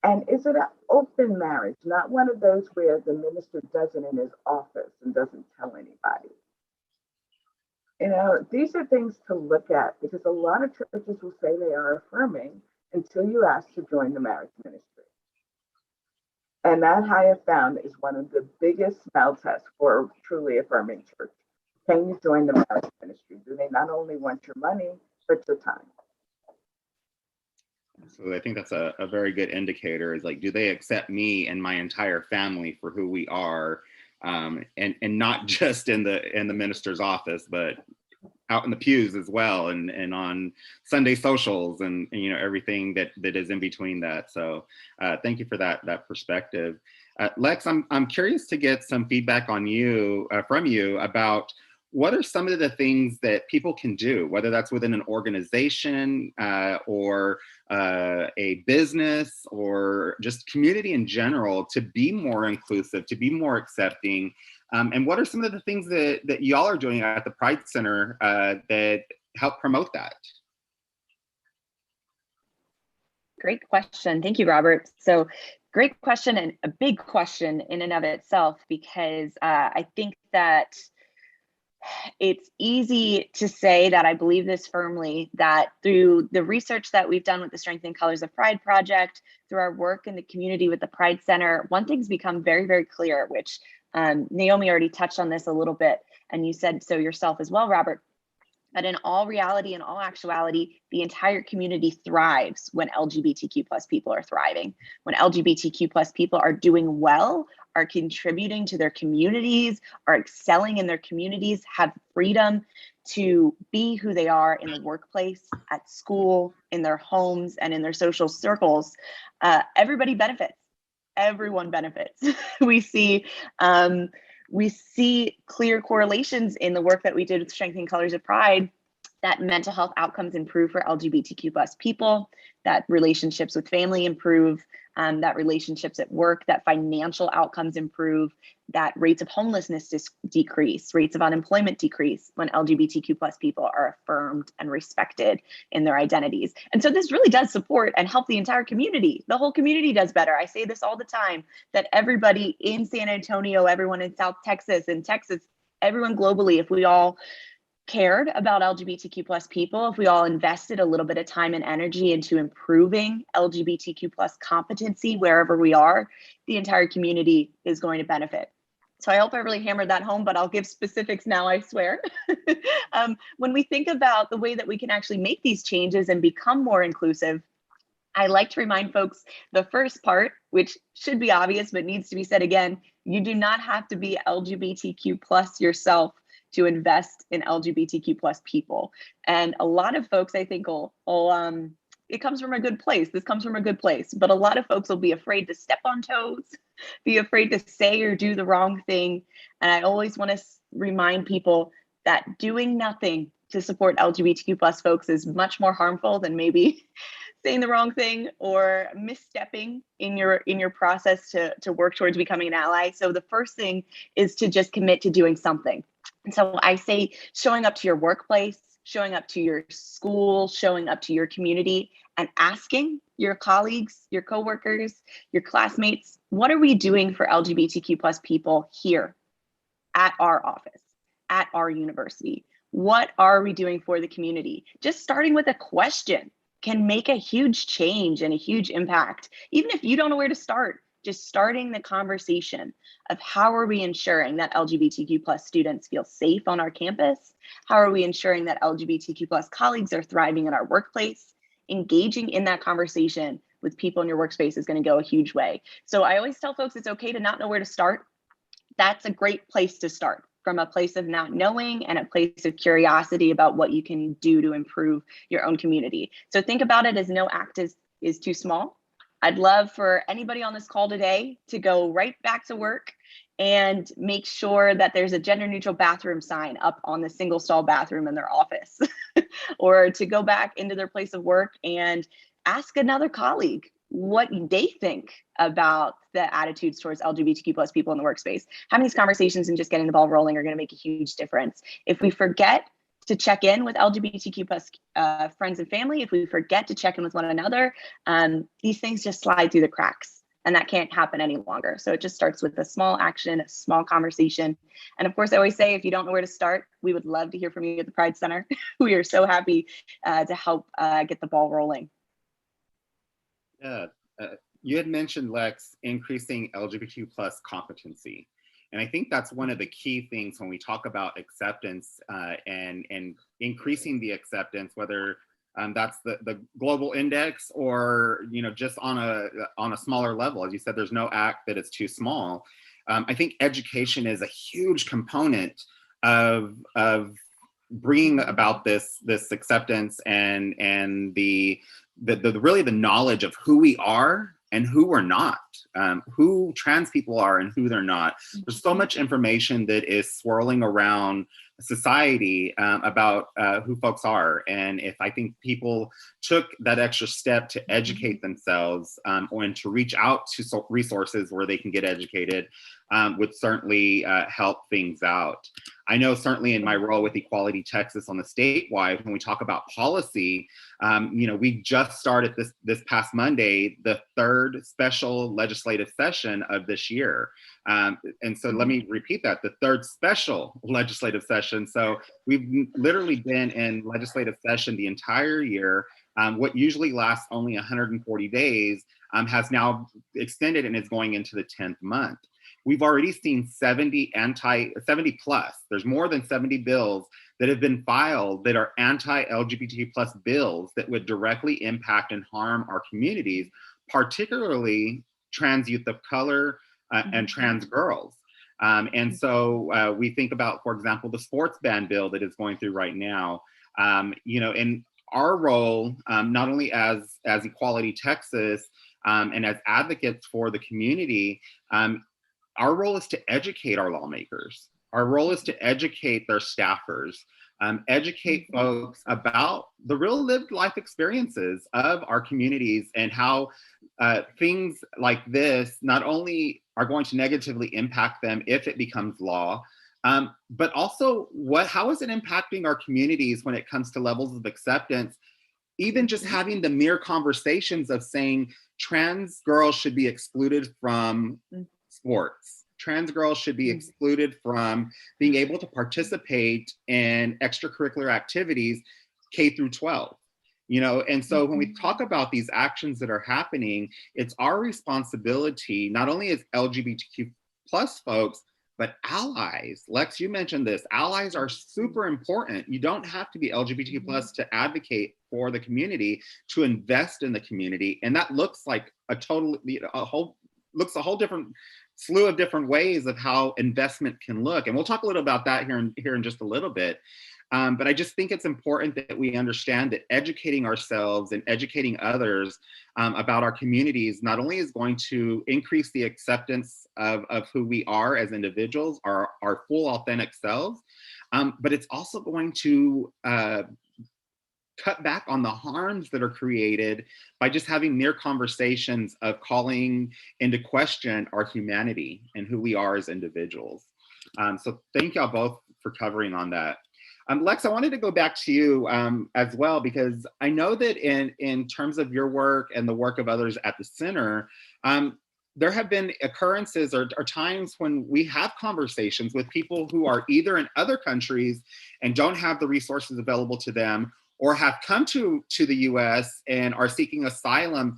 And is it an open marriage, not one of those where the minister does it in his office and doesn't tell anybody? These are things to look at, because a lot of churches will say they are affirming until you ask to join the marriage ministry. And that I have found is one of the biggest smell tests for a truly affirming church. Can you join the marriage ministry? Do they not only want your money, but your time? So I think that's a very good indicator, is like, do they accept me and my entire family for who we are? And not just in the minister's office, but out in the pews as well, and on Sunday socials, and everything that is in between that. So thank you for that perspective. Lex, I'm curious to get some feedback on you from you about what are some of the things that people can do, whether that's within an organization or a business or just community in general, to be more inclusive, to be more accepting. And what are some of the things that y'all are doing at the Pride Center that help promote that? Great question. Thank you, Robert. So great question, and a big question in and of itself, because I think that it's easy to say that I believe this firmly, that through the research that we've done with the Strengthening Colors of Pride Project, through our work in the community with the Pride Center, one thing's become very, very clear, which Naomi already touched on this a little bit, and you said so yourself as well, Robert, that in all reality and all actuality, the entire community thrives when LGBTQ+ people are thriving. When LGBTQ+ people are doing well, are contributing to their communities, are excelling in their communities, have freedom to be who they are in the workplace, at school, in their homes, and in their social circles, everybody benefits. Everyone benefits. We see clear correlations in the work that we did with Strengthening Colors of Pride that mental health outcomes improve for LGBTQ plus people, that relationships with family improve, that relationships at work, that financial outcomes improve, that rates of homelessness decrease, rates of unemployment decrease when LGBTQ plus people are affirmed and respected in their identities. And so this really does support and help the entire community. The whole community does better. I say this all the time, that everybody in San Antonio, everyone in South Texas, everyone globally, if we all cared about LGBTQ plus people, if we all invested a little bit of time and energy into improving LGBTQ plus competency wherever we are, the entire community is going to benefit. So I hope I really hammered that home, but I'll give specifics now, I swear. When we think about the way that we can actually make these changes and become more inclusive, I like to remind folks the first part, which should be obvious, but needs to be said again, you do not have to be LGBTQ plus yourself to invest in LGBTQ plus people. And a lot of folks, I think, it comes from a good place. This comes from a good place, but a lot of folks will be afraid to step on toes, be afraid to say or do the wrong thing. And I always want to remind people that doing nothing to support LGBTQ plus folks is much more harmful than maybe saying the wrong thing or misstepping in your process to work towards becoming an ally. So the first thing is to just commit to doing something. And so I say showing up to your workplace, showing up to your school, showing up to your community, and asking your colleagues, your coworkers, your classmates, what are we doing for LGBTQ plus people here at our office, at our university? What are we doing for the community? Just starting with a question can make a huge change and a huge impact. Even if you don't know where to start, just starting the conversation of how are we ensuring that LGBTQ plus students feel safe on our campus? How are we ensuring that LGBTQ plus colleagues are thriving in our workplace? Engaging in that conversation with people in your workspace is going to go a huge way. So I always tell folks it's okay to not know where to start. That's a great place to start, from a place of not knowing and a place of curiosity about what you can do to improve your own community. So think about it as no act is too small. I'd love for anybody on this call today to go right back to work and make sure that there's a gender neutral bathroom sign up on the single stall bathroom in their office, or to go back into their place of work and ask another colleague what they think about the attitudes towards LGBTQ plus people in the workspace. Having these conversations and just getting the ball rolling are going to make a huge difference. If we forget to check in with LGBTQ plus friends and family, if we forget to check in with one another, these things just slide through the cracks, and that can't happen any longer. So it just starts with a small action, a small conversation. And of course, I always say, if you don't know where to start, we would love to hear from you at the Pride Center. We are so happy to help get the ball rolling. Yeah, you had mentioned, Lex, increasing LGBTQ plus competency. And I think that's one of the key things when we talk about acceptance and increasing the acceptance, whether that's the global index or just on a smaller level. As you said, there's no act that is too small. I think education is a huge component of bringing about this acceptance and the really the knowledge of who we are and who we're not, who trans people are and who they're not. There's so much information that is swirling around society about who folks are. And if I think people took that extra step to educate themselves and to reach out to resources where they can get educated, would certainly help things out. I know certainly in my role with Equality Texas on the statewide, when we talk about policy, we just started this past Monday, the third special legislative session of this year. And so let me repeat that, the third special legislative session. So we've literally been in legislative session the entire year. What usually lasts only 140 days has now extended and is going into the 10th month. We've already seen 70 plus, there's more than 70 bills that have been filed that are anti-LGBTQ plus bills that would directly impact and harm our communities, particularly trans youth of color and trans girls. And so we think about, for example, the sports ban bill that is going through right now. In our role, not only as Equality Texas and as advocates for the community, our role is to educate our lawmakers. Our role is to educate their staffers. educate folks about the real lived life experiences of our communities and how things like this not only are going to negatively impact them if it becomes law, but also how is it impacting our communities when it comes to levels of acceptance? Even just having the mere conversations of saying trans girls should be excluded from sports. Trans girls should be excluded from being able to participate in extracurricular activities K through 12. You know, and so when we talk about these actions that are happening, it's our responsibility, not only as LGBTQ plus folks, but allies. Lex, you mentioned this. Allies are super important. You don't have to be LGBTQ plus to advocate for the community, to invest in the community. And that looks like a whole different slew of different ways of how investment can look. And we'll talk a little about that here in just a little bit. But I just think it's important that we understand that educating ourselves and educating others about our communities not only is going to increase the acceptance of who we are as individuals, our full authentic selves, but it's also going to cut back on the harms that are created by just having mere conversations of calling into question our humanity and who we are as individuals. So thank y'all both for covering on that. Lex, I wanted to go back to you as well, because I know that in terms of your work and the work of others at the center, there have been occurrences or times when we have conversations with people who are either in other countries and don't have the resources available to them, or have come to the US and are seeking asylum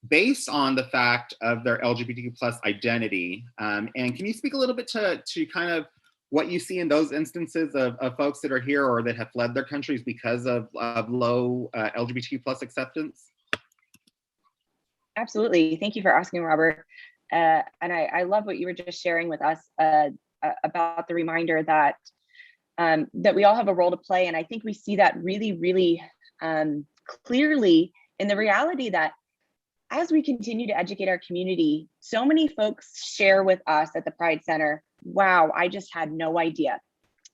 based on the fact of their LGBTQ plus identity. And can you speak a little bit to kind of what you see in those instances of folks that are here or that have fled their countries because of low LGBTQ plus acceptance? Absolutely. Thank you for asking, Robert. And I love what you were just sharing with us about the reminder that that we all have a role to play. And I think we see that really, really clearly in the reality that as we continue to educate our community, so many folks share with us at the Pride Center, wow, I just had no idea.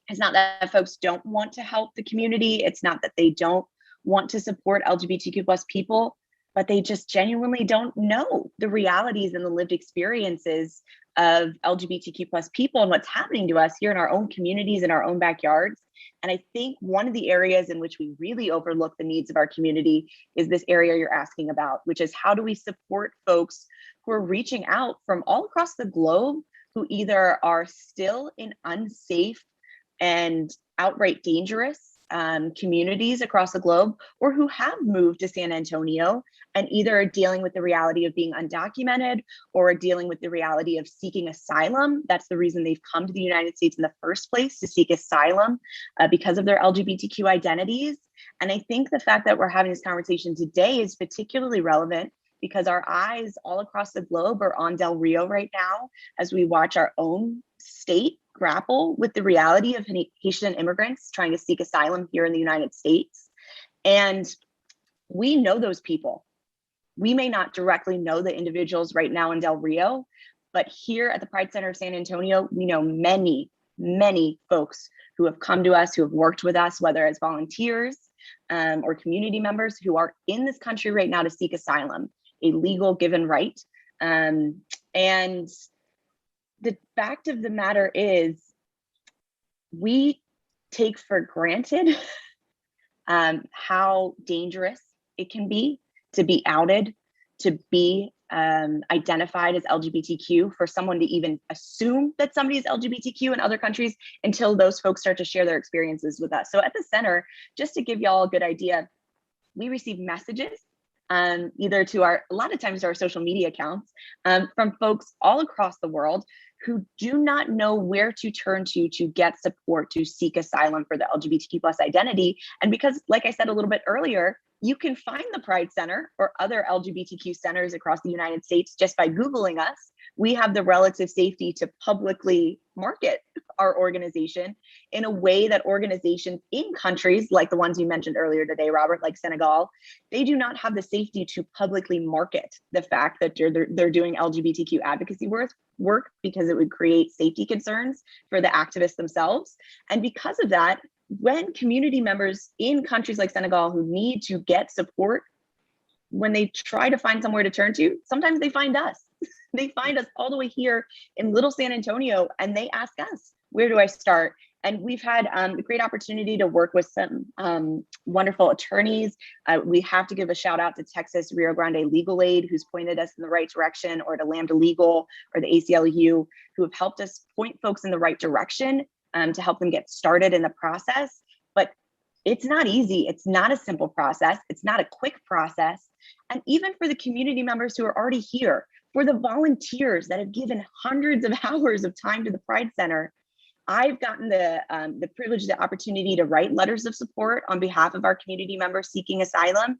It's not that folks don't want to help the community. It's not that they don't want to support LGBTQ plus people, but they just genuinely don't know the realities and the lived experiences of LGBTQ plus people and what's happening to us here in our own communities, in our own backyards. And I think one of the areas in which we really overlook the needs of our community is this area you're asking about, which is how do we support folks who are reaching out from all across the globe, who either are still in unsafe and outright dangerous communities across the globe, or who have moved to San Antonio and either are dealing with the reality of being undocumented or are dealing with the reality of seeking asylum. That's the reason they've come to the United States in the first place, to seek asylum because of their LGBTQ identities. And I think the fact that we're having this conversation today is particularly relevant because our eyes all across the globe are on Del Rio right now as we watch our own state grapple with the reality of Haitian immigrants trying to seek asylum here in the United States. And we know those people. We may not directly know the individuals right now in Del Rio, but here at the Pride Center of San Antonio, we know many, many folks who have come to us, who have worked with us, whether as volunteers or community members who are in this country right now to seek asylum, a legal given right. And the fact of the matter is, we take for granted how dangerous it can be to be outed, to be identified as LGBTQ, for someone to even assume that somebody is LGBTQ in other countries until those folks start to share their experiences with us. So at the center, just to give y'all a good idea, we receive messages either to a lot of times to our social media accounts from folks all across the world who do not know where to turn to get support to seek asylum for the LGBTQ plus identity. And because, like I said a little bit earlier, you can find the Pride Center or other LGBTQ centers across the United States just by Googling us. We have the relative safety to publicly market our organization in a way that organizations in countries like the ones you mentioned earlier today, Robert, like Senegal, they do not have the safety to publicly market the fact that they're doing LGBTQ advocacy work because it would create safety concerns for the activists themselves. And because of that, when community members in countries like Senegal who need to get support, when they try to find somewhere to turn to, sometimes they find us. They find us all the way here in little San Antonio, and they ask us, where do I start? And we've had a great opportunity to work with some wonderful attorneys. We have to give a shout out to Texas Rio Grande Legal Aid, who's pointed us in the right direction, or to Lambda Legal or the ACLU, who have helped us point folks in the right direction to help them get started in the process. But it's not easy. It's not a simple process. It's not a quick process. And even for the community members who are already here, for the volunteers that have given hundreds of hours of time to the Pride Center, I've gotten the privilege, the opportunity to write letters of support on behalf of our community members seeking asylum.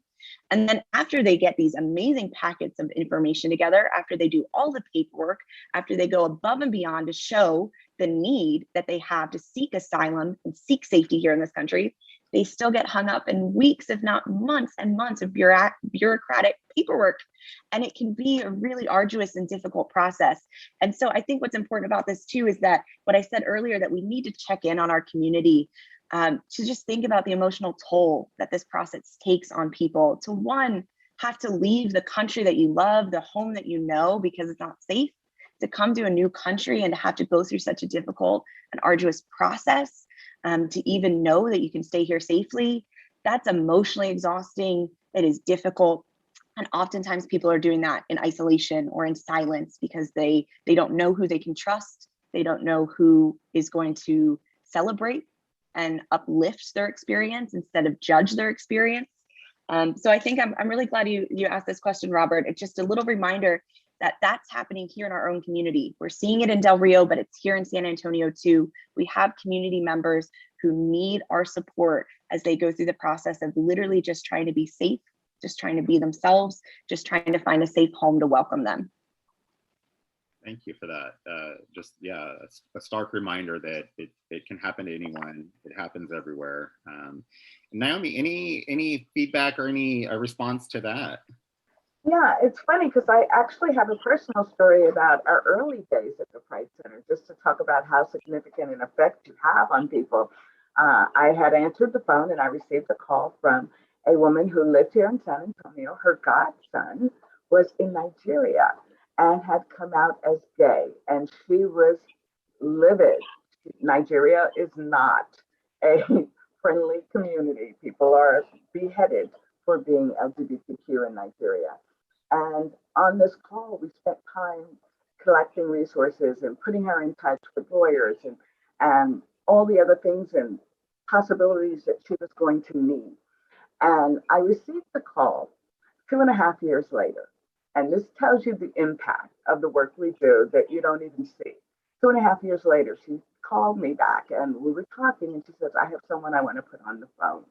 And then after they get these amazing packets of information together, after they do all the paperwork, after they go above and beyond to show the need that they have to seek asylum and seek safety here in this country, they still get hung up in weeks, if not months and months of bureaucratic paperwork. And it can be a really arduous and difficult process. And so I think what's important about this too is that what I said earlier, that we need to check in on our community, to just think about the emotional toll that this process takes on people, to one, have to leave the country that you love, the home that you know, because it's not safe, to come to a new country and to have to go through such a difficult and arduous process. To even know that you can stay here safely, that's emotionally exhausting. It is difficult. And oftentimes people are doing that in isolation or in silence because they don't know who they can trust. They don't know who is going to celebrate and uplift their experience instead of judge their experience. So I think I'm really glad you asked this question, Robert. It's just a little reminder that that's happening here in our own community. We're seeing it in Del Rio, but it's here in San Antonio too. We have community members who need our support as they go through the process of literally just trying to be safe, just trying to be themselves, just trying to find a safe home to welcome them. Thank you for that. A stark reminder that it can happen to anyone. It happens everywhere. Naomi, any feedback or any response to that? Yeah, it's funny because I actually have a personal story about our early days at the Pride Center, just to talk about how significant an effect you have on people. I had answered the phone and I received a call from a woman who lived here in San Antonio. Her godson was in Nigeria and had come out as gay, and she was livid. Nigeria is not a friendly community. People are beheaded for being LGBTQ in Nigeria. And on this call, we spent time collecting resources and putting her in touch with lawyers and all the other things and possibilities that she was going to need. And I received the call 2.5 years later. And this tells you the impact of the work we do that you don't even see. 2.5 years later, she called me back and we were talking, and she says, I have someone I want to put on the phone.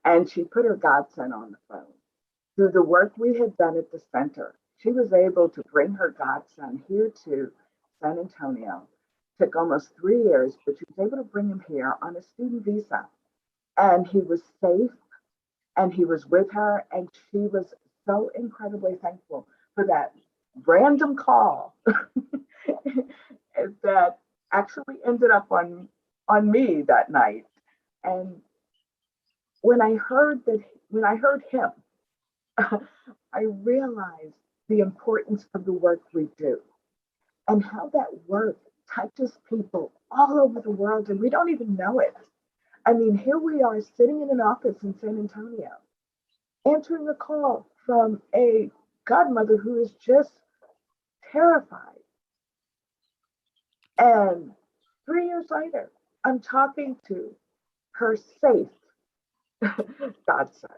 And she put her godson on the phone. Through the work we had done at the center, she was able to bring her godson here to San Antonio. Took almost 3 years, but she was able to bring him here on a student visa. And he was safe and he was with her, and she was so incredibly thankful for that random call that actually ended up on me that night. And when I heard him, I realized the importance of the work we do and how that work touches people all over the world, and we don't even know it. I mean, here we are sitting in an office in San Antonio, answering a call from a godmother who is just terrified. And 3 years later, I'm talking to her safe godson.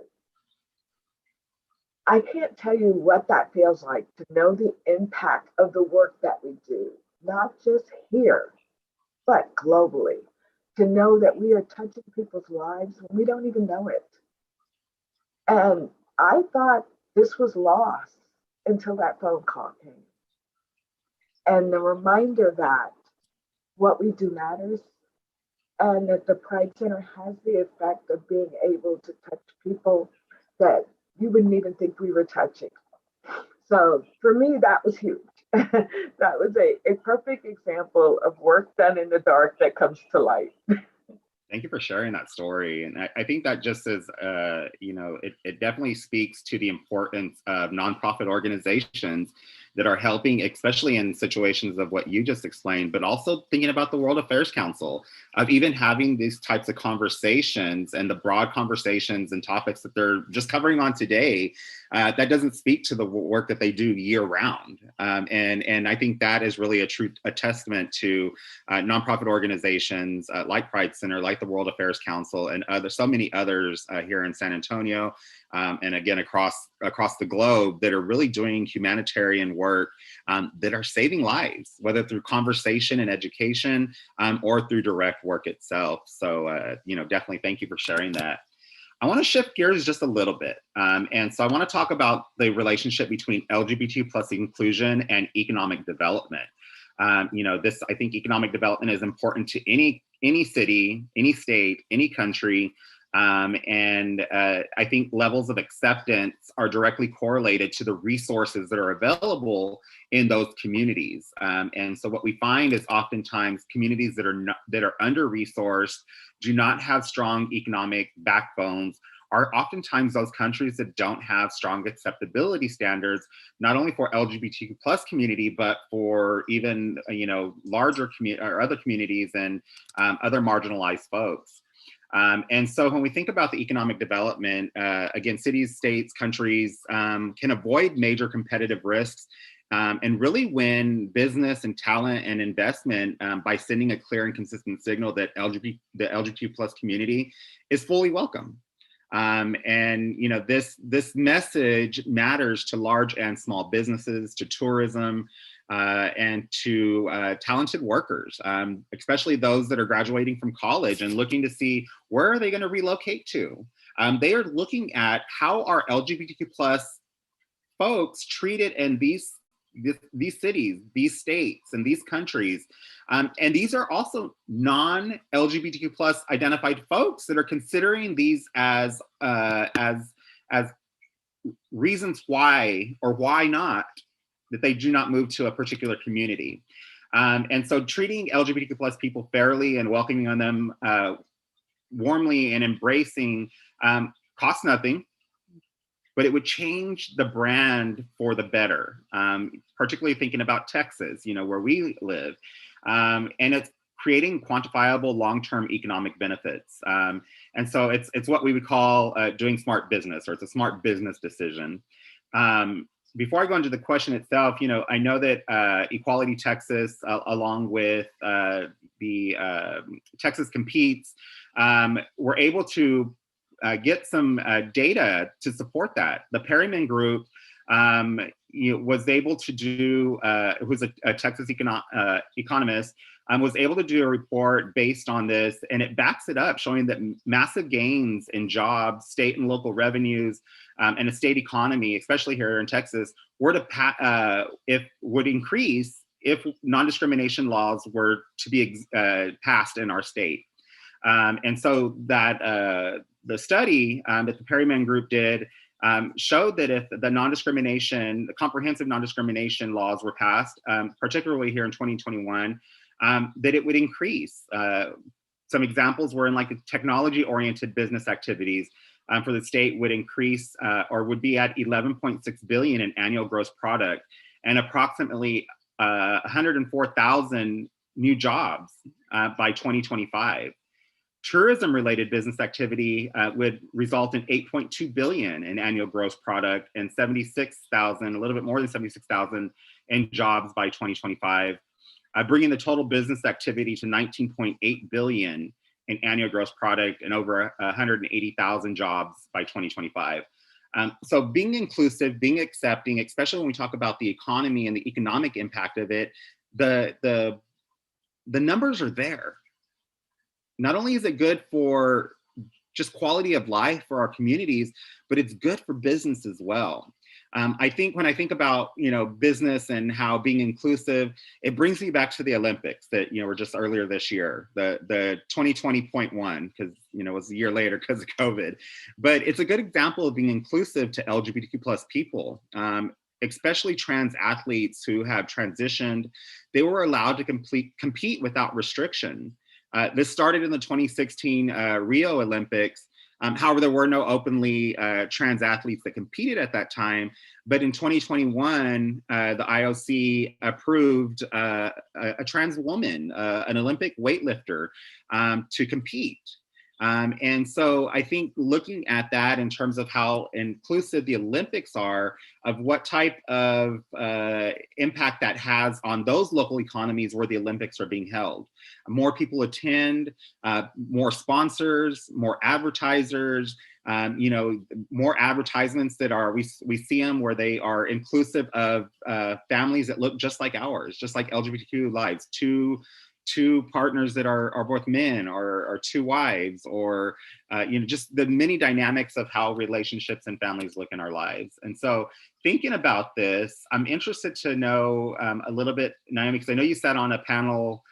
I can't tell you what that feels like to know the impact of the work that we do, not just here, but globally. To know that we are touching people's lives when we don't even know it. And I thought this was lost until that phone call came. And the reminder that what we do matters, and that the Pride Center has the effect of being able to touch people that you wouldn't even think we were touching. So for me, that was huge. That was a perfect example of work done in the dark that comes to light. Thank you for sharing that story. And I think that just as, it definitely speaks to the importance of nonprofit organizations that are helping, especially in situations of what you just explained, but also thinking about the World Affairs Council, of even having these types of conversations and the broad conversations and topics that they're just covering on today. That doesn't speak to the work that they do year round. And I think that is really a testament to nonprofit organizations like Pride Center, like the World Affairs Council, and so many others here in San Antonio, and again across the globe, that are really doing humanitarian work that are saving lives, whether through conversation and education or through direct work itself. So definitely thank you for sharing that. I want to shift gears just a little bit. And so I want to talk about the relationship between LGBT plus inclusion and economic development. I think economic development is important to any city, any state, any country. And I think levels of acceptance are directly correlated to the resources that are available in those communities. And so what we find is oftentimes communities that are under-resourced, do not have strong economic backbones, are oftentimes those countries that don't have strong acceptability standards, not only for LGBTQ plus community, but for even larger or other communities and other marginalized folks. And so when we think about the economic development, again, cities, states, countries can avoid major competitive risks and really win business and talent and investment by sending a clear and consistent signal that the LGBT plus community is fully welcome. This message matters to large and small businesses, to tourism, and to talented workers, especially those that are graduating from college and looking to see where are they going to relocate to. They are looking at how are LGBTQ plus folks treated in these cities, these states, and these countries. And these are also non-LGBTQ plus identified folks that are considering these as reasons why or why not that they do not move to a particular community. And so treating LGBTQ plus people fairly and welcoming on them warmly and embracing costs nothing, but it would change the brand for the better, particularly thinking about Texas, where we live. And it's creating quantifiable long-term economic benefits. And so it's what we would call doing smart business, or it's a smart business decision. Before I go into the question itself, I know that Equality Texas, along with the Texas Competes, were able to get some data to support that. The Perryman Group was able to do, who's a Texas economist, was able to do a report based on this, and it backs it up, showing that massive gains in jobs, state and local revenues, and a state economy, especially here in Texas, would increase if non-discrimination laws were to be passed in our state. And so that the study that the Perryman Group did showed that if the comprehensive non-discrimination laws were passed, particularly here in 2021, that it would increase. Some examples were in like technology-oriented business activities for the state would increase or would be at 11.6 billion in annual gross product, and approximately 104,000 new jobs by 2025. Tourism-related business activity would result in 8.2 billion in annual gross product and 76,000, a little bit more than 76,000 in jobs by 2025, bringing the total business activity to 19.8 billion in annual gross product and over 180,000 jobs by 2025. So being inclusive, being accepting, especially when we talk about the economy and the economic impact of it, the numbers are there. Not only is it good for just quality of life for our communities, but it's good for business as well. I think when I think about, business and how being inclusive, it brings me back to the Olympics that, were just earlier this year, the 2020.1, because, it was a year later because of COVID. But it's a good example of being inclusive to LGBTQ plus people, especially trans athletes who have transitioned. They were allowed to compete without restriction. This started in the 2016 Rio Olympics. However, there were no openly trans athletes that competed at that time. But in 2021, the IOC approved a trans woman, an Olympic weightlifter, to compete. And so I think looking at that in terms of how inclusive the Olympics are, of what type of impact that has on those local economies where the Olympics are being held. More people attend, more sponsors, more advertisers, more advertisements that are, we see them where they are inclusive of families that look just like ours, just like LGBTQ lives, two partners that are both men, or two wives, or just the many dynamics of how relationships and families look in our lives. And so thinking about this, I'm interested to know a little bit, Naomi, because I know you sat on a panel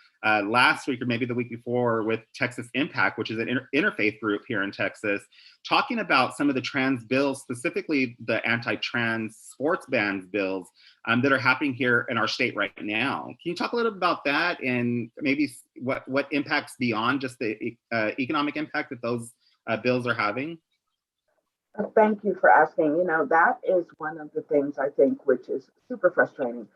last week or maybe the week before with Texas Impact, which is an interfaith group here in Texas, talking about some of the trans bills, specifically the anti-trans sports bans bills that are happening here in our state right now. Can you talk a little bit about that, and maybe what impacts beyond just the economic impact that those bills are having? Thank you for asking. That is one of the things I think which is super frustrating.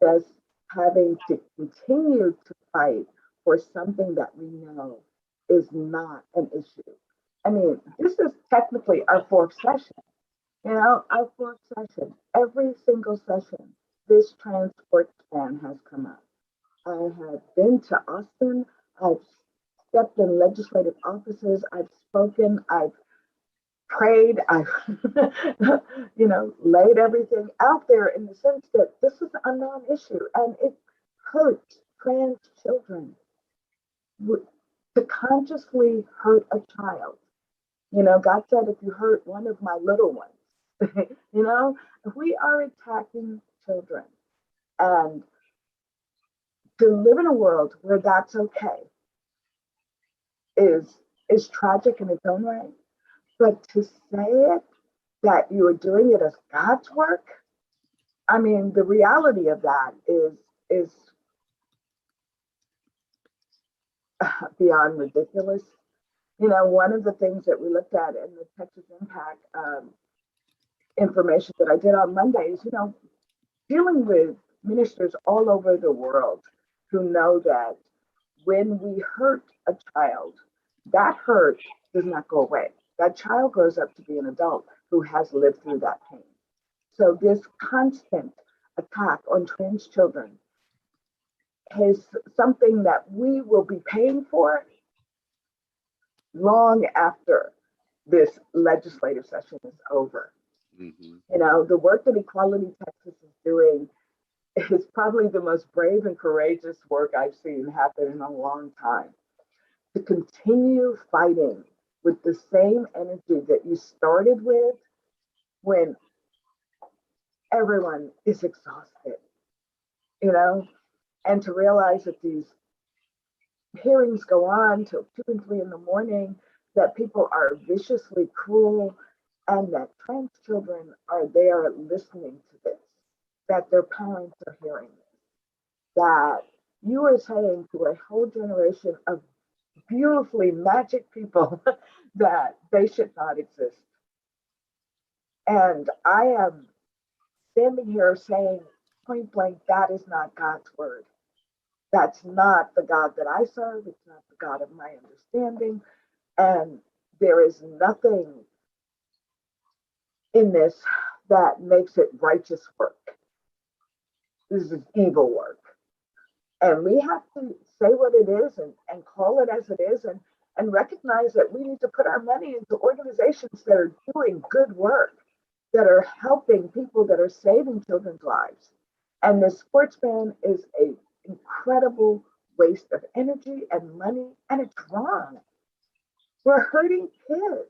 Just having to continue to fight for something that we know is not an issue. I mean, this is technically our fourth session. Our fourth session, every single session, this trans sports ban has come up. I have been to Austin. I've stepped in legislative offices. I've spoken. I've prayed. I've, laid everything out there in the sense that this is a non-issue and it hurts trans children to consciously hurt a child. God said, if you hurt one of my little ones, if we are attacking children, and to live in a world where that's okay is tragic in its own right. But to say it, that you are doing it as God's work, I mean, the reality of that is beyond ridiculous. One of the things that we looked at in the Texas Impact information that I did on Monday is, dealing with ministers all over the world who know that when we hurt a child, that hurt does not go away. That child grows up to be an adult who has lived through that pain. So this constant attack on trans children is something that we will be paying for long after this legislative session is over. Mm-hmm. The work that Equality Texas is doing is probably the most brave and courageous work I've seen happen in a long time. To continue fighting with the same energy that you started with when everyone is exhausted, and to realize that these hearings go on till 2 and 3 in the morning, that people are viciously cruel, and that trans children are there listening to this, that their parents are hearing this, that you are saying to a whole generation of beautifully magic people that they should not exist. And I am standing here saying point blank, that is not God's word. That's not the God that I serve. It's not the God of my understanding. And there is nothing in this that makes it righteous work. This is evil work. And we have to say what it is and call it as it is, and recognize that we need to put our money into organizations that are doing good work, that are helping people, that are saving children's lives. And the sports ban is an incredible waste of energy and money, and it's wrong. We're hurting kids.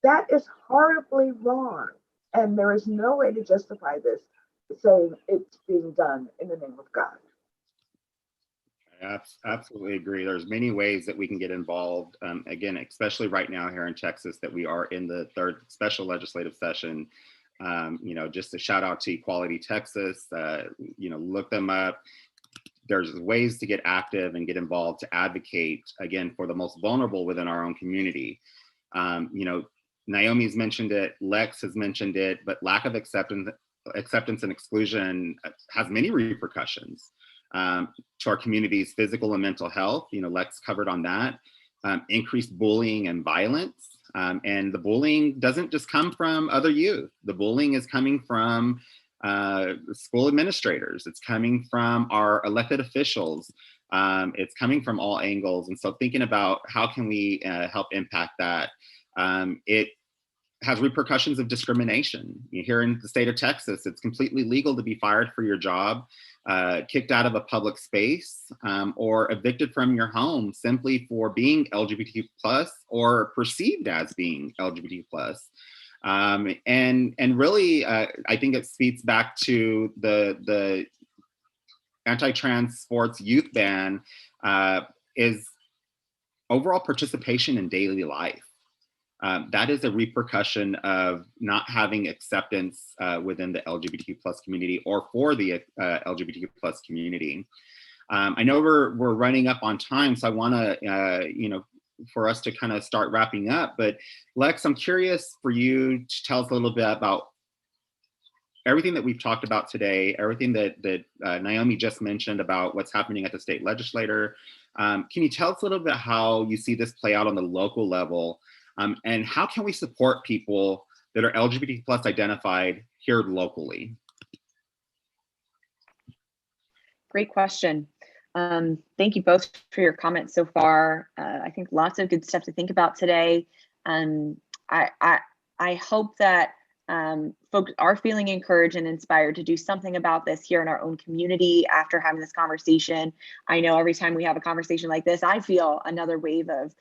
That is horribly wrong. And there is no way to justify this, saying it's being done in the name of God. I absolutely agree. There's many ways that we can get involved. Again, especially right now here in Texas, that we are in the third special legislative session. Just a shout out to Equality Texas. Look them up. there's ways to get active and get involved to advocate, again, for the most vulnerable within our own community. Naomi's mentioned it, Lex has mentioned it, but lack of acceptance and exclusion has many repercussions to our community's physical and mental health. Lex covered on that. Increased bullying and violence. And the bullying doesn't just come from other youth. The bullying is coming from school administrators. It's coming from our elected officials. It's coming from all angles. And so thinking about how can we help impact that, it has repercussions of discrimination. Here in the state of Texas, it's completely legal to be fired for your job, kicked out of a public space, or evicted from your home simply for being LGBTQ+ or perceived as being LGBTQ+. And really, I think it speaks back to the anti-trans sports youth ban is overall participation in daily life. That is a repercussion of not having acceptance within the LGBTQ+ community or for the LGBTQ+ community. I know we're running up on time, so I want to, for us to kind of start wrapping up. But Lex, I'm curious for you to tell us a little bit about everything that we've talked about today, everything that Naomi just mentioned about what's happening at the state legislature. Can you tell us a little bit how you see this play out on the local level? And how can we support people that are LGBT+ identified here locally? Great question. Thank you both for your comments so far. I think lots of good stuff to think about today. I hope that folks are feeling encouraged and inspired to do something about this here in our own community after having this conversation. I know every time we have a conversation like this, I feel another wave of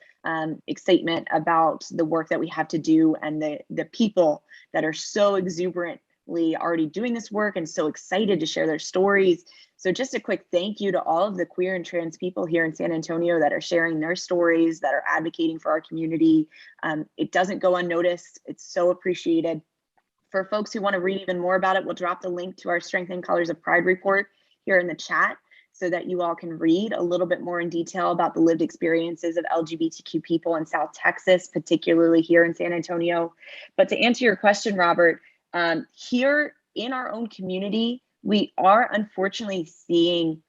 excitement about the work that we have to do and the people that are so exuberantly already doing this work and so excited to share their stories. So just a quick thank you to all of the queer and trans people here in San Antonio that are sharing their stories, that are advocating for our community. It doesn't go unnoticed. It's so appreciated. For folks who want to read even more about it, we'll drop the link to our Strengthening Colors of Pride report here in the chat so that you all can read a little bit more in detail about the lived experiences of LGBTQ people in South Texas, particularly here in San Antonio. But to answer your question, Robert, here in our own community, we are unfortunately seeing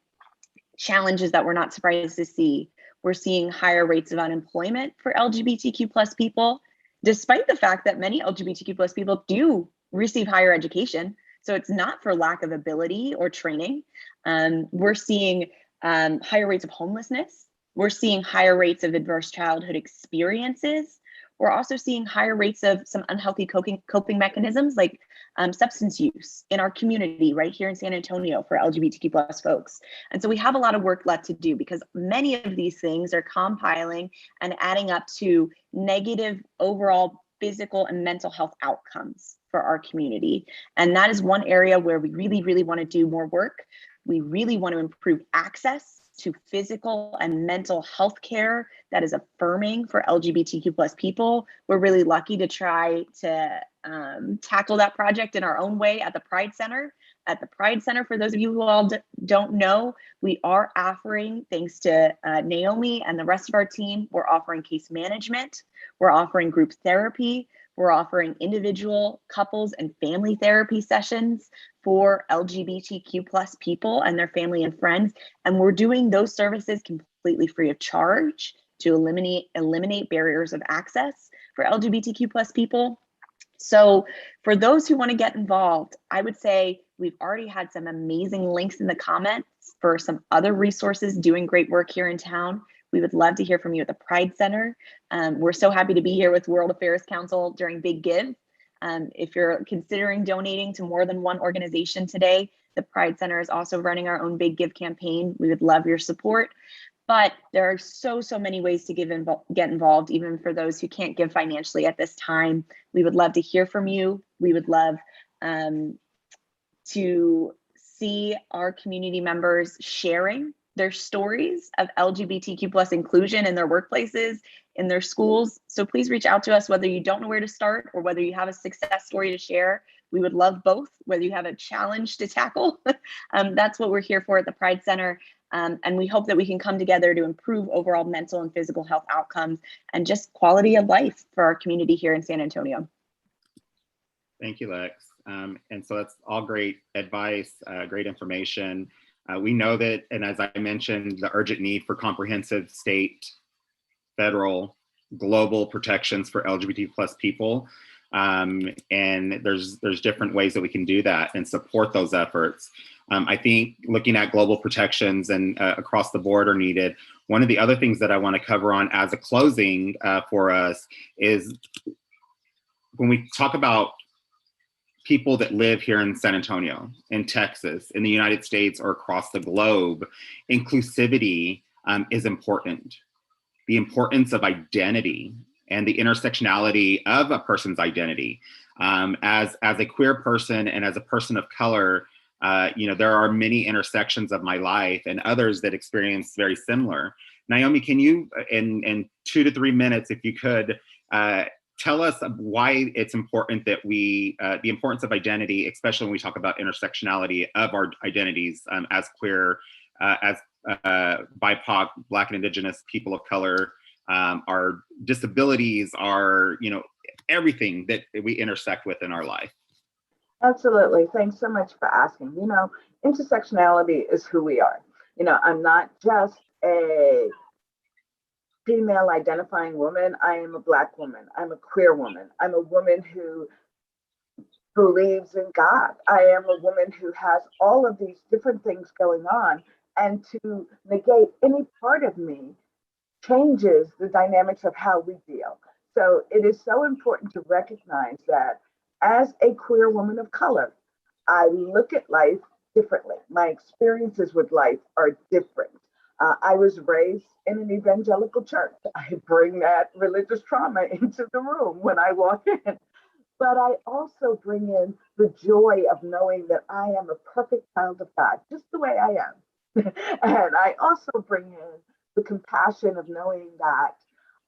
challenges that we're not surprised to see. We're seeing higher rates of unemployment for LGBTQ+ people, despite the fact that many LGBTQ+ people do receive higher education. So it's not for lack of ability or training. We're seeing higher rates of homelessness. We're seeing higher rates of adverse childhood experiences. We're also seeing higher rates of some unhealthy coping mechanisms like substance use in our community right here in San Antonio for LGBTQ+ folks. And so we have a lot of work left to do because many of these things are compiling and adding up to negative overall physical and mental health outcomes for our community. And that is one area where we really, really want to do more work. We really want to improve access to physical and mental health care that is affirming for LGBTQ+ people. We're really lucky to try to tackle that project in our own way at the Pride Center. At the Pride Center, for those of you who all don't know, we are offering, thanks to Naomi and the rest of our team, we're offering case management, we're offering group therapy, we're offering individual, couples, and family therapy sessions for LGBTQ+ people and their family and friends. And we're doing those services completely free of charge to eliminate barriers of access for LGBTQ+ people. So for those who want to get involved, I would say we've already had some amazing links in the comments for some other resources doing great work here in town. We would love to hear from you at the Pride Center. We're so happy to be here with World Affairs Council during Big Give. If you're considering donating to more than one organization today, the Pride Center is also running our own Big Give campaign. We would love your support. But there are so many ways to get involved, even for those who can't give financially at this time. We would love to hear from you. We would love to see our community members sharing their stories of LGBTQ+ inclusion in their workplaces, in their schools. So please reach out to us, whether you don't know where to start or whether you have a success story to share. We would love both, whether you have a challenge to tackle. That's what we're here for at the Pride Center. And we hope that we can come together to improve overall mental and physical health outcomes and just quality of life for our community here in San Antonio. Thank you, Lex. And so that's all great advice, great information. We know that, and as I mentioned, the urgent need for comprehensive state, federal, global protections for LGBT plus people. And there's different ways that we can do that and support those efforts. I think looking at global protections and across the board are needed. One of the other things that I want to cover on as a closing for us is when we talk about people that live here in San Antonio, in Texas, in the United States, or across the globe, inclusivity is important. The importance of identity and the intersectionality of a person's identity. As a queer person and as a person of color, there are many intersections of my life and others that experience very similar. Naomi, can you, in 2 to 3 minutes, if you could, tell us why it's important that the importance of identity, especially when we talk about intersectionality of our identities as queer, as BIPOC, Black and Indigenous people of color, our disabilities, our, everything that we intersect with in our life. Absolutely. Thanks so much for asking. Intersectionality is who we are. I'm not just a female identifying woman. I am a Black woman. I'm a queer woman. I'm a woman who believes in God. I am a woman who has all of these different things going on. And to negate any part of me changes the dynamics of how we deal. So it is so important to recognize that as a queer woman of color, I look at life differently. My experiences with life are different. I was raised in an evangelical church. I bring that religious trauma into the room when I walk in. But I also bring in the joy of knowing that I am a perfect child of God, just the way I am. And I also bring in the compassion of knowing that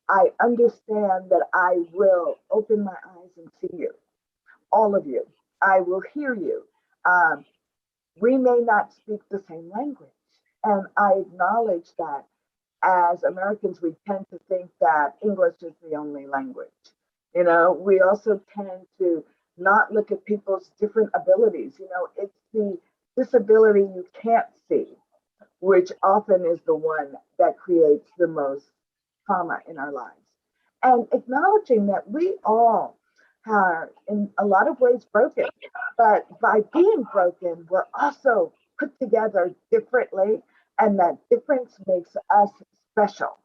I understand that I will open my eyes and see you, all of you. I will hear you. We may not speak the same language. And I acknowledge that as Americans, we tend to think that English is the only language. We also tend to not look at people's different abilities. It's the disability you can't see, which often is the one that creates the most trauma in our lives. And acknowledging that we all are in a lot of ways broken, but by being broken, we're also put together differently, and that difference makes us special.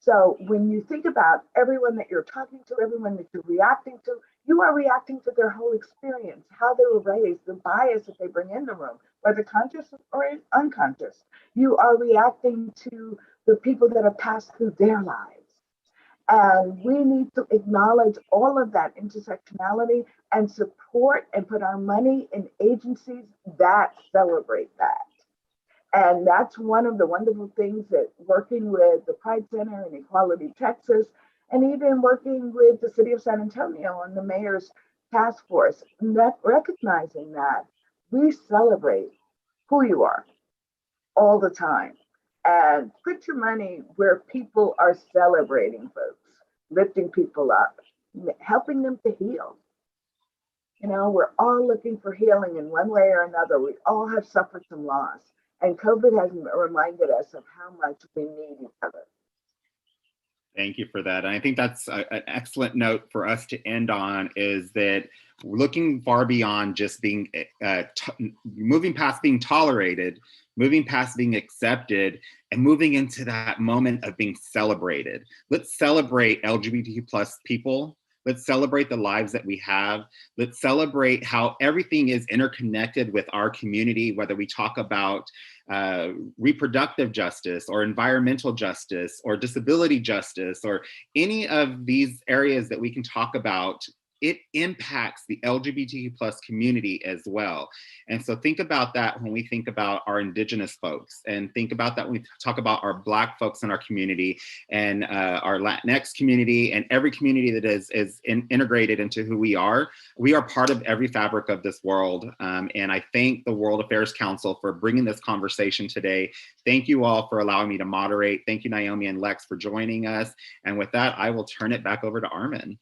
So when you think about everyone that you're talking to, everyone that you're reacting to, you are reacting to their whole experience, how they were raised, the bias that they bring in the room, whether conscious or unconscious. You are reacting to the people that have passed through their lives. And we need to acknowledge all of that intersectionality and support and put our money in agencies that celebrate that. And that's one of the wonderful things that working with the Pride Center and Equality Texas, and even working with the city of San Antonio on the mayor's task force, recognizing that we celebrate who you are all the time. And put your money where people are celebrating folks, lifting people up, helping them to heal. We're all looking for healing in one way or another. We all have suffered some loss. And COVID has reminded us of how much we need each other. Thank you for that. And I think that's an excellent note for us to end on, is that looking far beyond just being, moving past being tolerated, moving past being accepted, and moving into that moment of being celebrated. Let's celebrate LGBTQ plus people. Let's celebrate the lives that we have. Let's celebrate how everything is interconnected with our community, whether we talk about reproductive justice or environmental justice or disability justice or any of these areas that we can talk about it impacts the LGBTQ plus community as well. And so think about that when we think about our Indigenous folks, and think about that when we talk about our Black folks in our community, and our Latinx community, and every community that is integrated into who we are. We are part of every fabric of this world. And I thank the World Affairs Council for bringing this conversation today. Thank you all for allowing me to moderate. Thank you, Naomi and Lex, for joining us. And with that, I will turn it back over to Armin.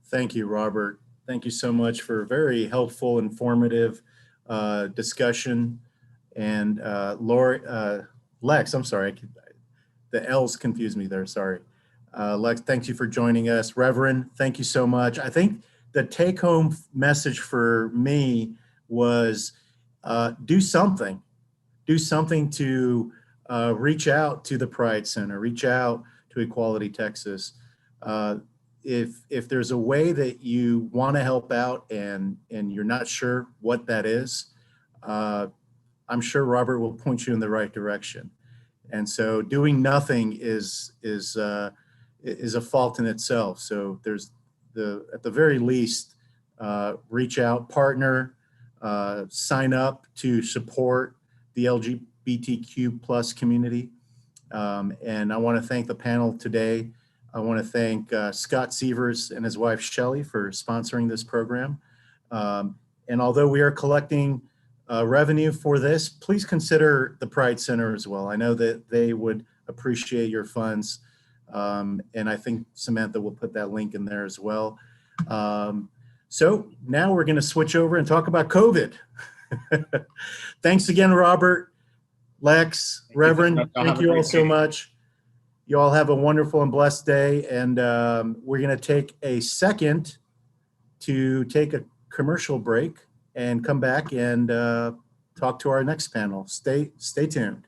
Thank you, Robert. Thank you so much for a very helpful, informative discussion. And Lex, I'm sorry, the L's confused me there, sorry. Lex, thank you for joining us. Reverend, thank you so much. I think the take-home message for me was do something. Do something to reach out to the Pride Center, reach out to Equality Texas. If there's a way that you want to help out and you're not sure what that is, I'm sure Robert will point you in the right direction. And so doing nothing is a fault in itself. So there's at the very least, reach out, partner, sign up to support the LGBTQ plus community. And I want to thank the panel today. I want to thank Scott Sievers and his wife, Shelley, for sponsoring this program. And although we are collecting revenue for this, please consider the Pride Center as well. I know that they would appreciate your funds. And I think Samantha will put that link in there as well. So now we're going to switch over and talk about COVID. Thanks again, Robert, Lex, Reverend. Thank you all so much. You all have a wonderful and blessed day. And we're going to take a second to take a commercial break and come back and talk to our next panel. Stay tuned.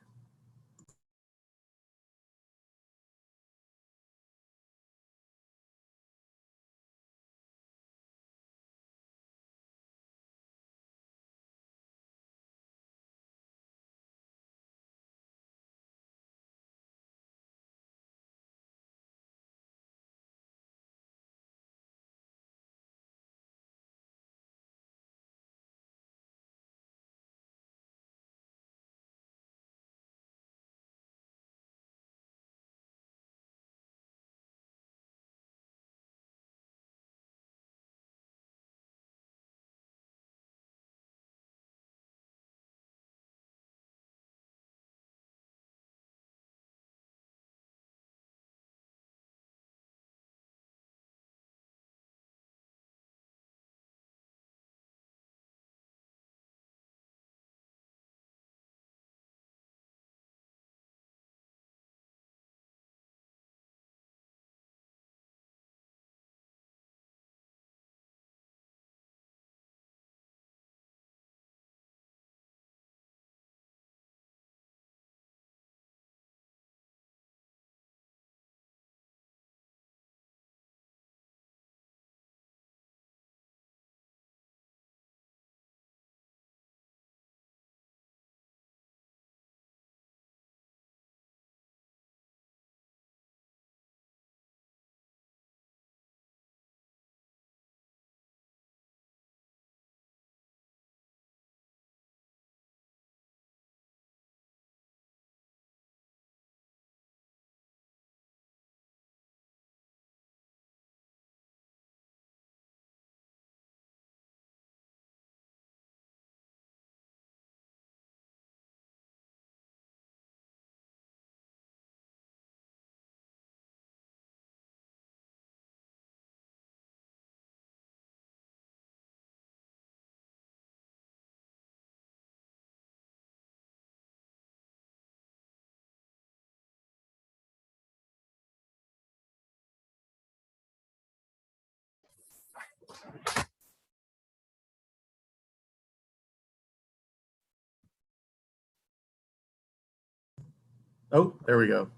Oh, there we go.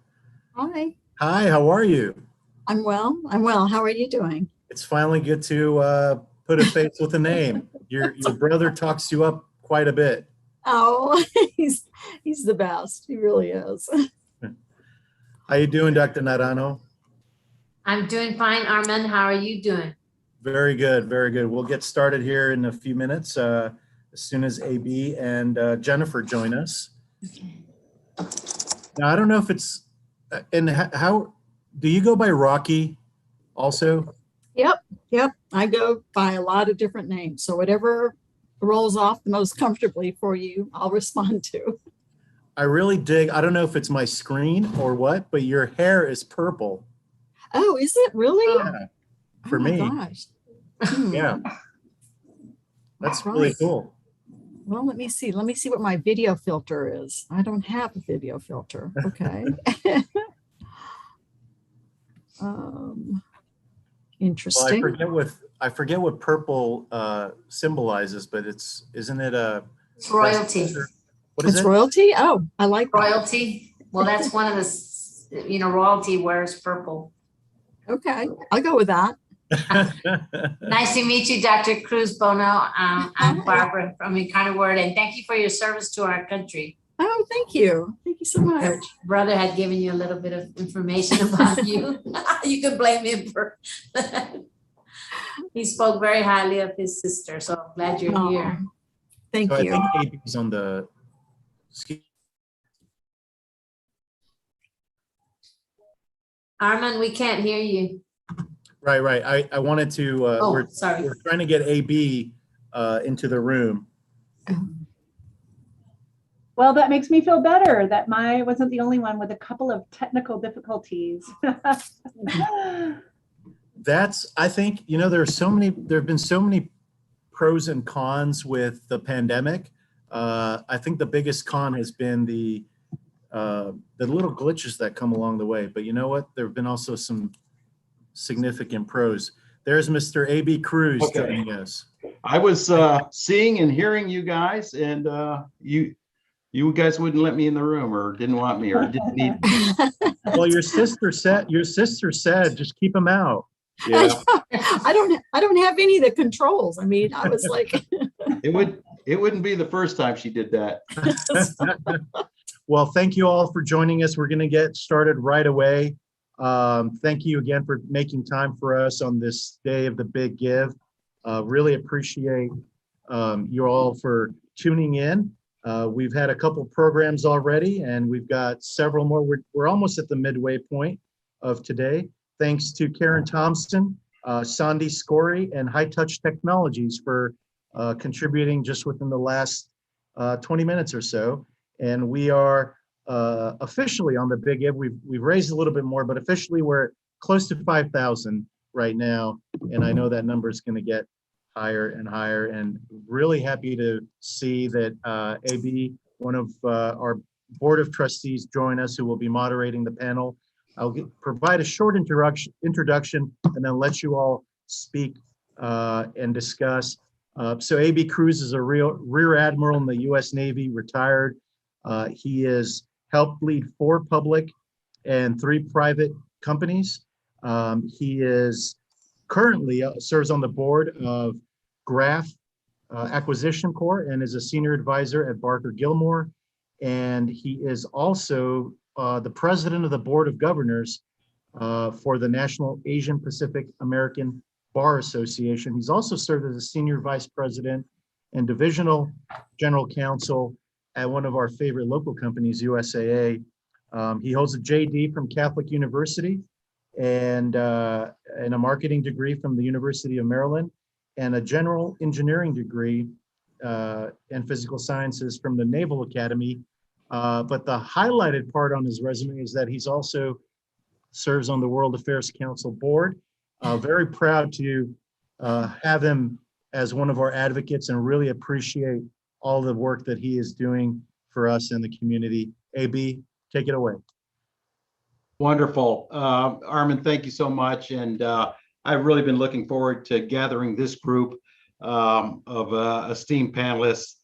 Hi, Hi, how are you? I'm well. I'm well. How are you doing? It's finally good to put a face with a name. Your brother talks you up quite a bit. Oh, he's the best. He really is. How you doing, Dr. Naranjo? I'm doing fine. Armin, how are you doing? Very good, very good. We'll get started here in a few minutes as soon as AB and Jennifer join us. Now, I don't know if it's, and how, do you go by Rocky also? Yep. I go by a lot of different names. So whatever rolls off the most comfortably for you, I'll respond to. I really dig, I don't know if it's my screen or what, but your hair is purple. Oh, is it really? Yeah, for Oh my me. gosh. Yeah. That's All really right. cool. Well, let me see. Let me see what my video filter is. I don't have a video filter. Okay. Well, Interesting. I forget what purple symbolizes, but isn't it a Royalty. What is It's it? royalty? Oh, I like that. Royalty. Well, that's one of the, royalty wears purple. Okay, I'll go with that. Nice to meet you, Dr. Cruz Bono. I'm Hi. Barbara from Econo Word, and thank you for your service to our country. Oh, thank you. Thank you so much. Your brother had given you a little bit of information about you. You can blame him for he spoke very highly of his sister, so I'm glad you're Oh, here. thank So I you. think AB's on the. Armin, we can't hear you. Right. I wanted to. Oh, sorry. We're trying to get AB into the room. Well, that makes me feel better that I wasn't the only one with a couple of technical difficulties. I think, there have been so many pros and cons with the pandemic. I think the biggest con has been the little glitches that come along the way. But you know what? There have been also some significant pros. There's Mr. AB Cruz joining us. I was seeing and hearing you guys, and you guys wouldn't let me in the room, or didn't want me, or didn't need me. Well, your sister said just keep him out. Yeah, I don't have any of the controls. I mean, I was like, it wouldn't be the first time she did that. Well, thank you all for joining us. We're going to get started right away. Thank you again for making time for us on this day of the Big Give. Really appreciate you all for tuning in. We've had a couple programs already, and we've got several more. We're almost at the midway point of today. Thanks to Karen Thompson, Sandy Scory, and High Touch Technologies for contributing just within the last 20 minutes or so. And we are officially on the Big Give. We've raised a little bit more, but officially we're close to 5,000 right now. And I know that number is going to get higher and higher. And really happy to see that AB, one of our Board of Trustees, join us, who will be moderating the panel. I'll provide a short introduction and then let you all speak and discuss. So AB Cruz is a Rear Admiral in the U.S. Navy, retired. He has helped lead 4 public and 3 private companies. He is currently serves on the board of Graph Acquisition Corp and is a senior advisor at Barker Gilmore. And he is also the president of the Board of Governors for the National Asian Pacific American Bar Association. He's also served as a senior vice president and divisional general counsel at one of our favorite local companies, USAA. He holds a JD from Catholic University and a marketing degree from the University of Maryland and a general engineering degree and physical sciences from the Naval Academy. But the highlighted part on his resume is that he's also serves on the World Affairs Council board. Very proud to have him as one of our advocates and really appreciate all the work that he is doing for us in the community. AB, take it away. Wonderful. Armin, thank you so much. And I've really been looking forward to gathering this group of esteemed panelists.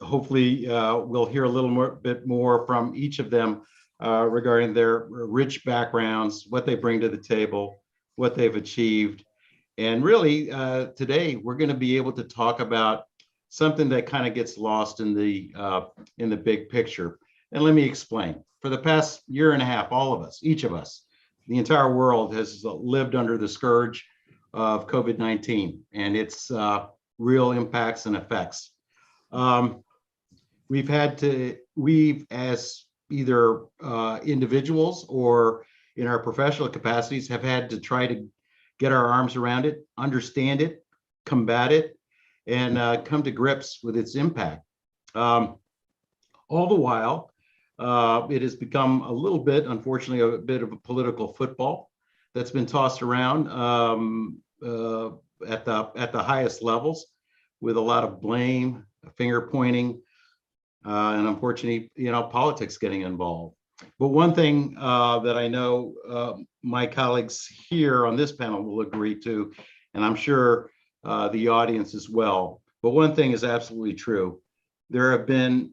Hopefully we'll hear a little bit more from each of them regarding their rich backgrounds, what they bring to the table, what they've achieved. And really today we're going to be able to talk about something that kind of gets lost in the big picture. And let me explain. For the past year and a half, all of us, each of us, the entire world has lived under the scourge of COVID-19 and its real impacts and effects. We've as either individuals or in our professional capacities have had to try to get our arms around it, understand it, combat it, and come to grips with its impact. All the while, it has become a little bit, unfortunately, a bit of a political football that's been tossed around at the highest levels, with a lot of blame, finger pointing, and unfortunately, politics getting involved. But one thing that I know my colleagues here on this panel will agree to, and I'm sure the audience as well. But one thing is absolutely true. There have been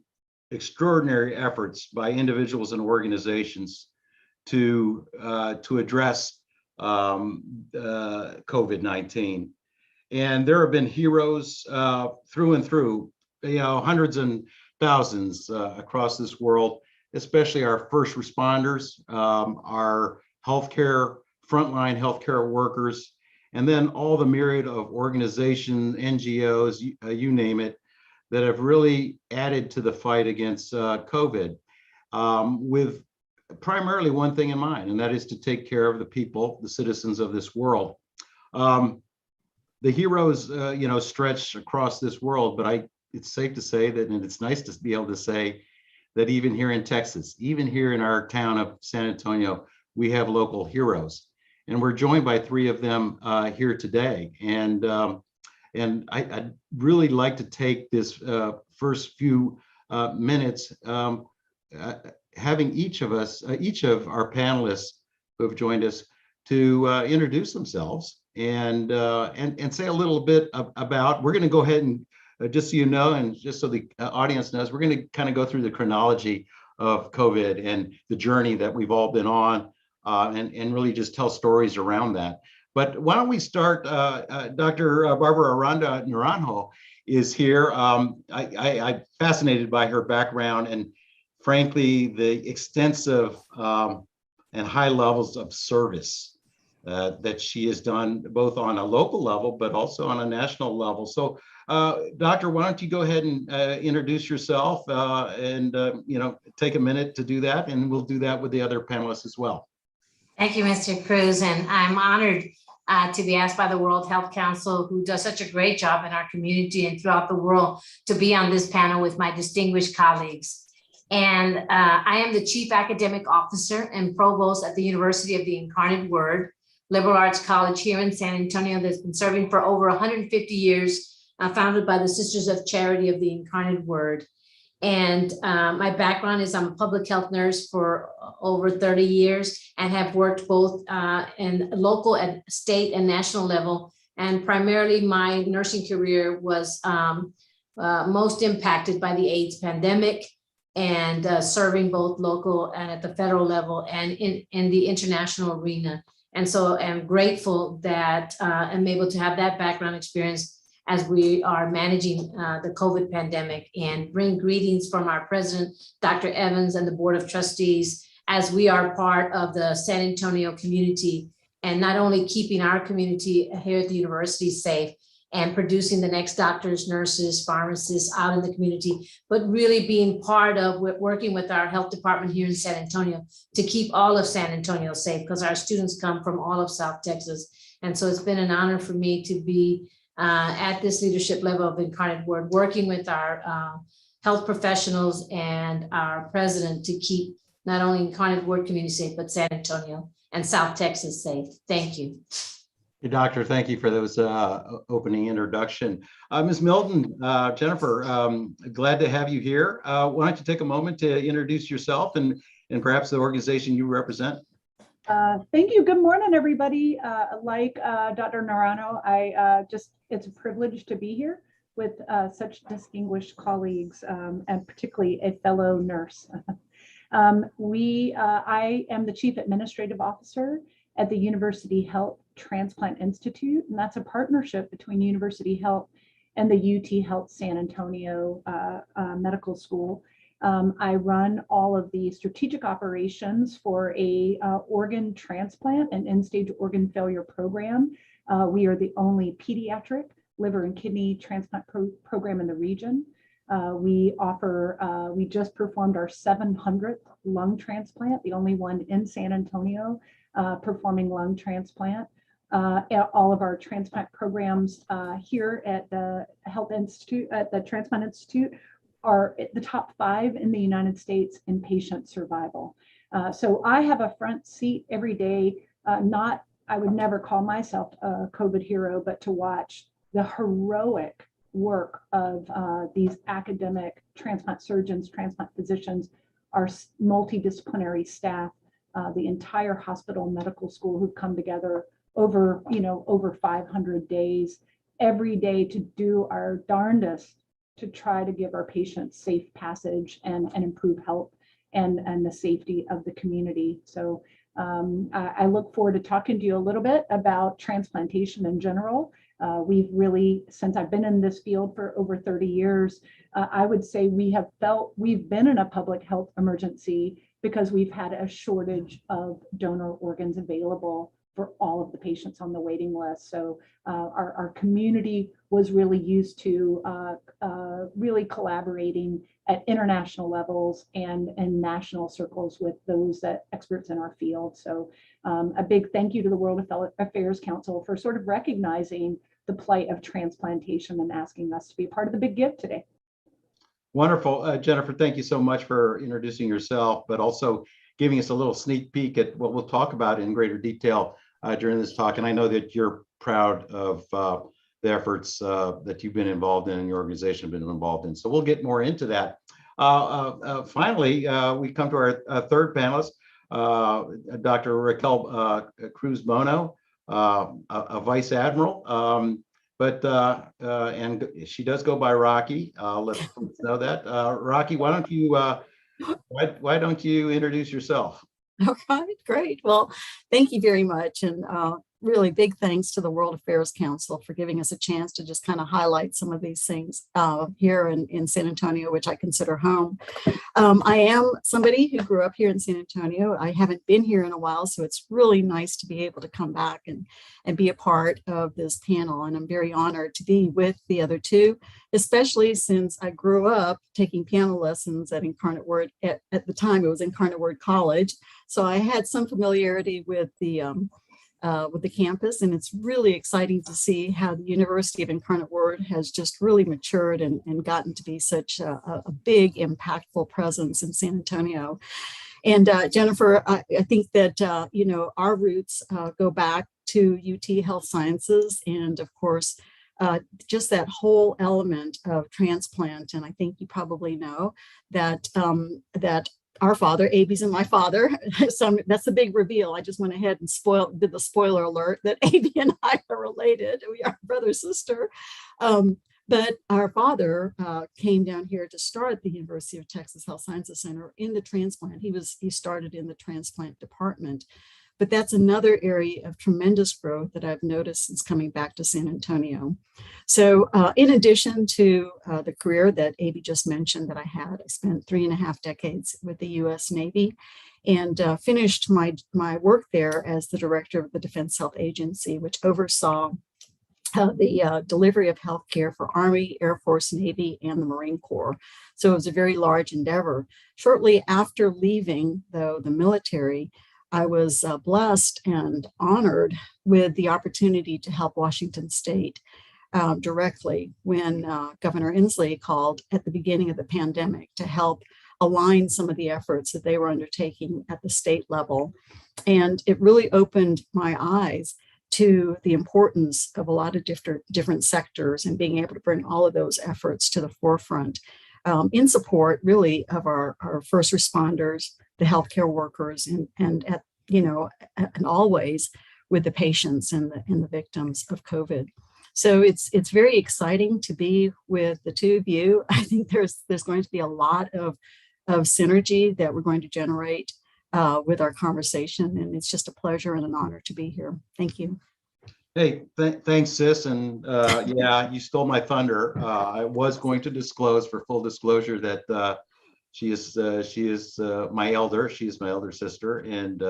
extraordinary efforts by individuals and organizations to address COVID-19. And there have been heroes through and through, hundreds and thousands across this world, especially our first responders, our healthcare, frontline healthcare workers, and then all the myriad of organizations, NGOs, you name it, that have really added to the fight against COVID, with primarily one thing in mind, and that is to take care of the people, the citizens of this world. The heroes, stretch across this world, but it's safe to say that, and it's nice to be able to say that even here in Texas, even here in our town of San Antonio, we have local heroes. And we're joined by three of them here today. And I'd really like to take this first few minutes, having each of our panelists who have joined us to introduce themselves and say a little bit about, we're going to go ahead and just so you know, and just so the audience knows, we're going to kind of go through the chronology of COVID and the journey that we've all been on, and really just tell stories around that. But why don't we start, Dr. Barbara Aranda Naranjo is here. I'm fascinated by her background and frankly, the extensive and high levels of service that she has done both on a local level, but also on a national level. So Doctor, why don't you go ahead and introduce yourself and take a minute to do that, and we'll do that with the other panelists as well. Thank you, Mr. Cruz, and I'm honored to be asked by the World Health Council, who does such a great job in our community and throughout the world, to be on this panel with my distinguished colleagues. And I am the Chief Academic Officer and Provost at the University of the Incarnate Word, liberal arts college here in San Antonio that's been serving for over 150 years, founded by the Sisters of Charity of the Incarnate Word. And my background is I'm a public health nurse for over 30 years and have worked both in local and state and national level. And primarily my nursing career was most impacted by the AIDS pandemic, and serving both local and at the federal level and in the international arena. And so I'm grateful that I'm able to have that background experience as we are managing the COVID pandemic, and bring greetings from our president, Dr. Evans, and the Board of Trustees, as we are part of the San Antonio community, and not only keeping our community here at the university safe and producing the next doctors, nurses, pharmacists out in the community, but really being part of working with our health department here in San Antonio to keep all of San Antonio safe, because our students come from all of South Texas. And so it's been an honor for me to be at this leadership level of Incarnate Word, working with our health professionals and our president to keep not only Incarnate Word community safe, but San Antonio and South Texas safe. Thank you. Hey, Doctor, thank you for those opening introduction. Ms. Milton, Jennifer, glad to have you here. Why don't you take a moment to introduce yourself and perhaps the organization you represent? Thank you. Good morning, everybody. Like Dr. Naranjo, it's a privilege to be here with such distinguished colleagues, and particularly a fellow nurse. I am the Chief Administrative Officer at the University Health Transplant Institute, and that's a partnership between University Health and the UT Health San Antonio Medical School. I run all of the strategic operations for a organ transplant and end-stage organ failure program. We are the only pediatric liver and kidney transplant program in the region. We just performed our 700th lung transplant, the only one in San Antonio performing lung transplant. All of our transplant programs here at the Health Institute, at the Transplant Institute, are at the top 5 in the United States in patient survival. So I have a front seat every day, I would never call myself a COVID hero, but to watch the heroic work of these academic transplant surgeons, transplant physicians, our multidisciplinary staff, the entire hospital medical school who've come together over 500 days every day to do our darndest to try to give our patients safe passage and improve health and the safety of the community. So I look forward to talking to you a little bit about transplantation in general. We've really, since I've been in this field for over 30 years, I would say we've been in a public health emergency because we've had a shortage of donor organs available for all of the patients on the waiting list. So our community was really used to really collaborating at international levels and national circles with those experts in our field. So a big thank you to the World Affairs Council for sort of recognizing the plight of transplantation and asking us to be a part of the big give today. Wonderful. Jennifer, thank you so much for introducing yourself, but also giving us a little sneak peek at what we'll talk about in greater detail during this talk. And I know that you're proud of the efforts that you've been involved in and your organization have been involved in. So we'll get more into that. Finally, we come to our third panelist, Dr. Raquel Cruz Bono, a Vice Admiral, and she does go by Rocky. Let folks know that. Rocky, why don't you introduce yourself? Okay, great. Well, thank you very much. And really big thanks to the World Affairs Council for giving us a chance to just kind of highlight some of these things here in San Antonio, which I consider home. I am somebody who grew up here in San Antonio. I haven't been here in a while, so it's really nice to be able to come back and be a part of this panel. And I'm very honored to be with the other two, especially since I grew up taking piano lessons at Incarnate Word. At the time, it was Incarnate Word College. So I had some familiarity with the campus, and it's really exciting to see how the University of Incarnate Word has just really matured and gotten to be such a big, impactful presence in San Antonio. And Jennifer, I think that our roots go back to UT Health Sciences, and of course, just that whole element of transplant. And I think you probably know that our father, Abies and my father, that's a big reveal. I just went ahead and did the spoiler alert that Abie and I are related. We are brother, sister. But our father came down here to start the University of Texas Health Sciences Center in the transplant. He started in the transplant department. But that's another area of tremendous growth that I've noticed since coming back to San Antonio. So in addition to the career that Abie just mentioned that I had, I spent 3.5 decades with the US Navy and finished my work there as the director of the Defense Health Agency, which oversaw the delivery of healthcare for Army, Air Force, Navy, and the Marine Corps. So it was a very large endeavor. Shortly after leaving, though, the military, I was blessed and honored with the opportunity to help Washington State directly when Governor Inslee called at the beginning of the pandemic to help align some of the efforts that they were undertaking at the state level. And it really opened my eyes to the importance of a lot of different sectors and being able to bring all of those efforts to the forefront in support really of our first responders, the healthcare workers, and always with the patients and the victims of COVID. So it's very exciting to be with the two of you. I think there's going to be a lot of synergy that we're going to generate with our conversation, and it's just a pleasure and an honor to be here. Thank you. Hey, thanks, sis. And yeah, you stole my thunder. I was going to disclose, for full disclosure, that She is my elder. She is my elder sister, and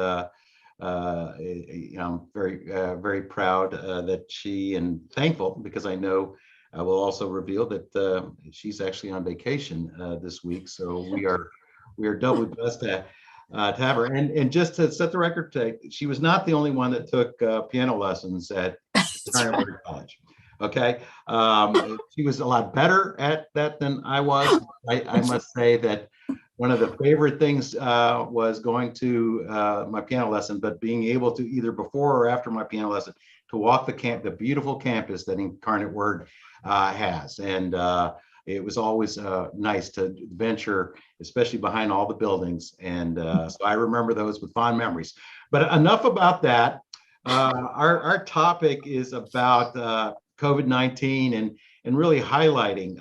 I'm very proud that she, and thankful because I know I will also reveal that she's actually on vacation this week. So we are doubly blessed to have her. And just to set the record straight, she was not the only one that took piano lessons at Word College. Okay, she was a lot better at that than I was. I must say that one of the favorite things was going to my piano lesson, but being able to either before or after my piano lesson to walk the beautiful campus that Incarnate Word has. And it was always nice to venture, especially behind all the buildings. And so I remember those with fond memories. But enough about that. Our topic is about COVID-19 and really highlighting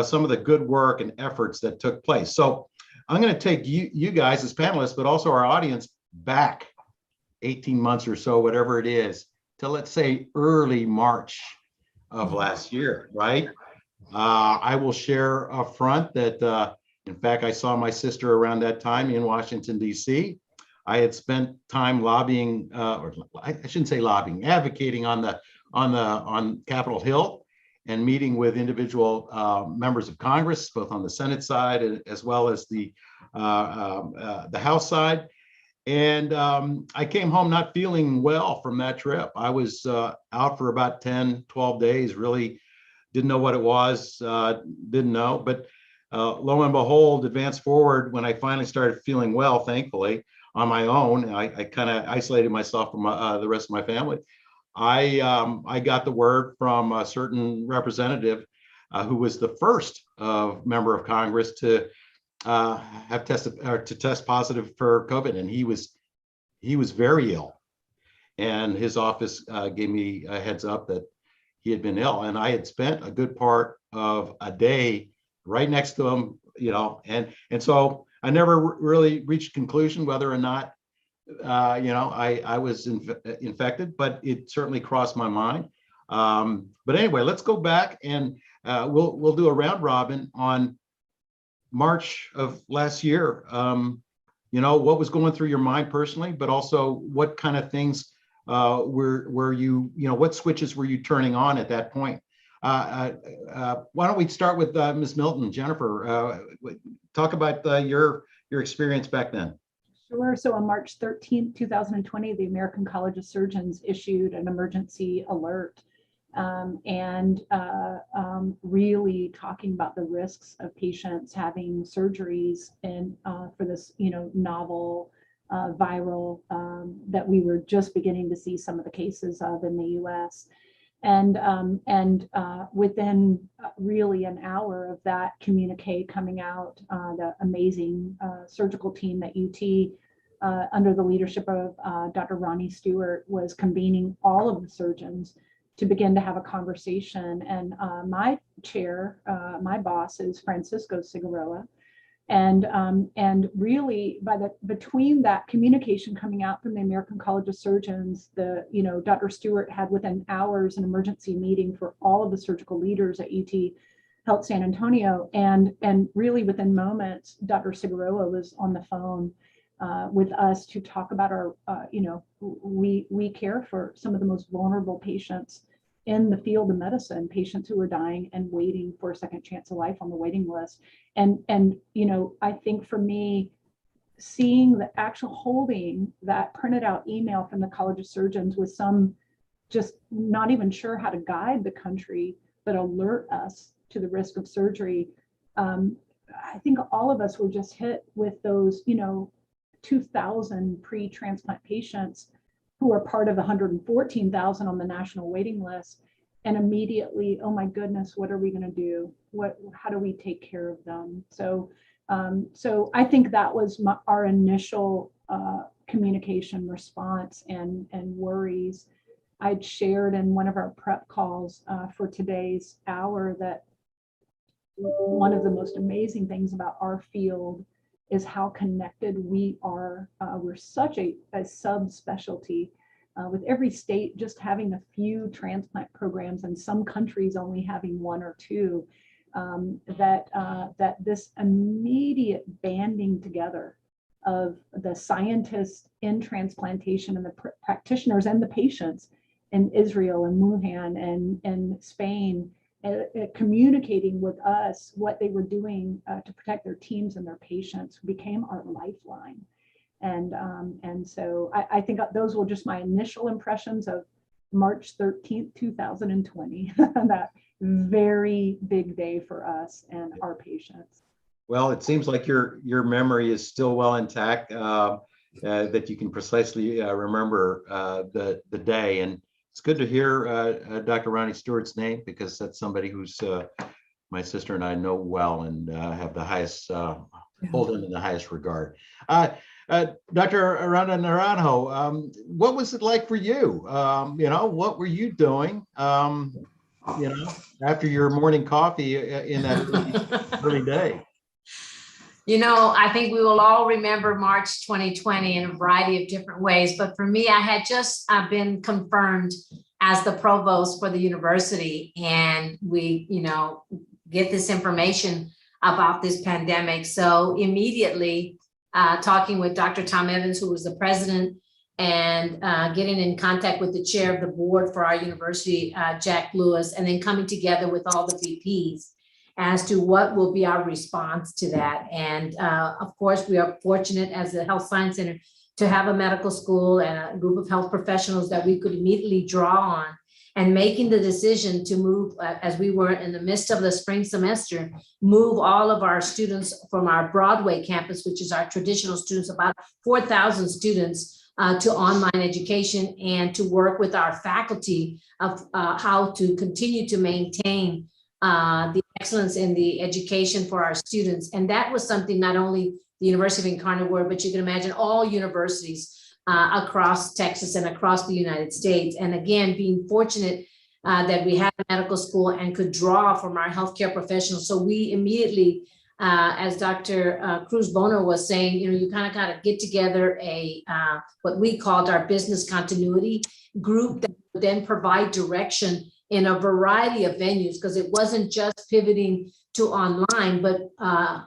some of the good work and efforts that took place. So I'm going to take you guys as panelists, but also our audience back 18 months or so, whatever it is, to let's say early March of last year, right? I will share up front that, in fact, I saw my sister around that time in Washington, D.C. I had spent time lobbying, or I shouldn't say lobbying, advocating on Capitol Hill and meeting with individual members of Congress, both on the Senate side as well as the House side. And I came home not feeling well from that trip. I was out for about 10, 12 days, really didn't know what it was, didn't know. But lo and behold, advance forward, when I finally started feeling well, thankfully, on my own, I kind of isolated myself from the rest of my family. I got the word from a certain representative who was the first member of Congress to have tested or to test positive for COVID, and he was very ill, and his office gave me a heads up that he had been ill, and I had spent a good part of a day right next to him, and so I never really reached a conclusion whether or not I was infected, but it certainly crossed my mind. But anyway, let's go back and we'll do a round robin on March of last year. What was going through your mind personally, but also what kind of things were you, what switches were you turning on at that point? Why don't we start with Ms. Milton? Jennifer, talk about your experience back then. Sure. So on March 13th, 2020, the American College of Surgeons issued an emergency alert and really talking about the risks of patients having surgeries and for this, novel viral that we were just beginning to see some of the cases of in the U.S. And within really an hour of that communique coming out, the amazing surgical team at UT under the leadership of Dr. Ronnie Stewart was convening all of the surgeons to begin to have a conversation. And my chair, my boss is Francisco Cigarroa. And really between that communication coming out from the American College of Surgeons, Dr. Stewart had within hours an emergency meeting for all of the surgical leaders at UT Health San Antonio. And really within moments, Dr. Cigarroa was on the phone with us to talk about our, we care for some of the most vulnerable patients in the field of medicine, patients who are dying and waiting for a second chance of life on the waiting list. And I think for me, seeing the actual holding that printed out email from the College of Surgeons with some just not even sure how to guide the country, but alert us to the risk of surgery. I think all of us were just hit with those, 2,000 pre-transplant patients who are part of the 114,000 on the national waiting list. And immediately, oh my goodness, what are we going to do? How do we take care of them? So I think that was our initial communication response and worries. I'd shared in one of our prep calls for today's hour that one of the most amazing things about our field is how connected we are. We're such a subspecialty, with every state just having a few transplant programs and some countries only having one or two. that this immediate banding together of the scientists in transplantation and the practitioners and the patients in Israel and Wuhan and Spain, communicating with us what they were doing to protect their teams and their patients became our lifeline. And so I think those were just my initial impressions of March 13th, 2020, that very big day for us and our patients. Well, it seems like your memory is still well intact, that you can precisely remember the day. And it's good to hear Dr. Ronnie Stewart's name, because that's somebody who's my sister and I know well and have the highest, hold him in the highest regard. Dr. Aranda Naranjo, what was it like for you? What were you doing, after your morning coffee in that early day? I think we will all remember March 2020 in a variety of different ways. But for me, I had just been confirmed as the provost for the university. And we, get this information about this pandemic. So immediately talking with Dr. Tom Evans, who was the president, and getting in contact with the chair of the board for our university, Jack Lewis, and then coming together with all the VPs as to what will be our response to that. And of course, we are fortunate as the Health Science Center to have a medical school and a group of health professionals that we could immediately draw on, and making the decision to move, as we were in the midst of the spring semester, move all of our students from our Broadway campus, which is our traditional students, about 4,000 students, to online education, and to work with our faculty of how to continue to maintain the excellence in the education for our students. And that was something not only the University of Incarnate Word, but you can imagine all universities across Texas and across the United States. And again, being fortunate that we had a medical school and could draw from our healthcare professionals. So we immediately, as Dr. Cruz Bono was saying, you kind of got to get together a what we called our business continuity group that would then provide direction in a variety of venues, because it wasn't just pivoting to online, but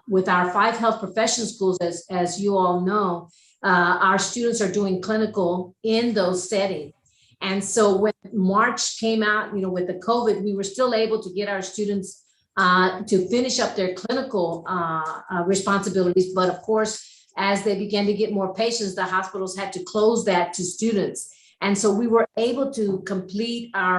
with our 5 health profession schools, as you all know, our students are doing clinical in those settings. And so when March came out, with the COVID, we were still able to get our students to finish up their clinical responsibilities. But of course, as they began to get more patients, the hospitals had to close that to students. And so we were able to complete our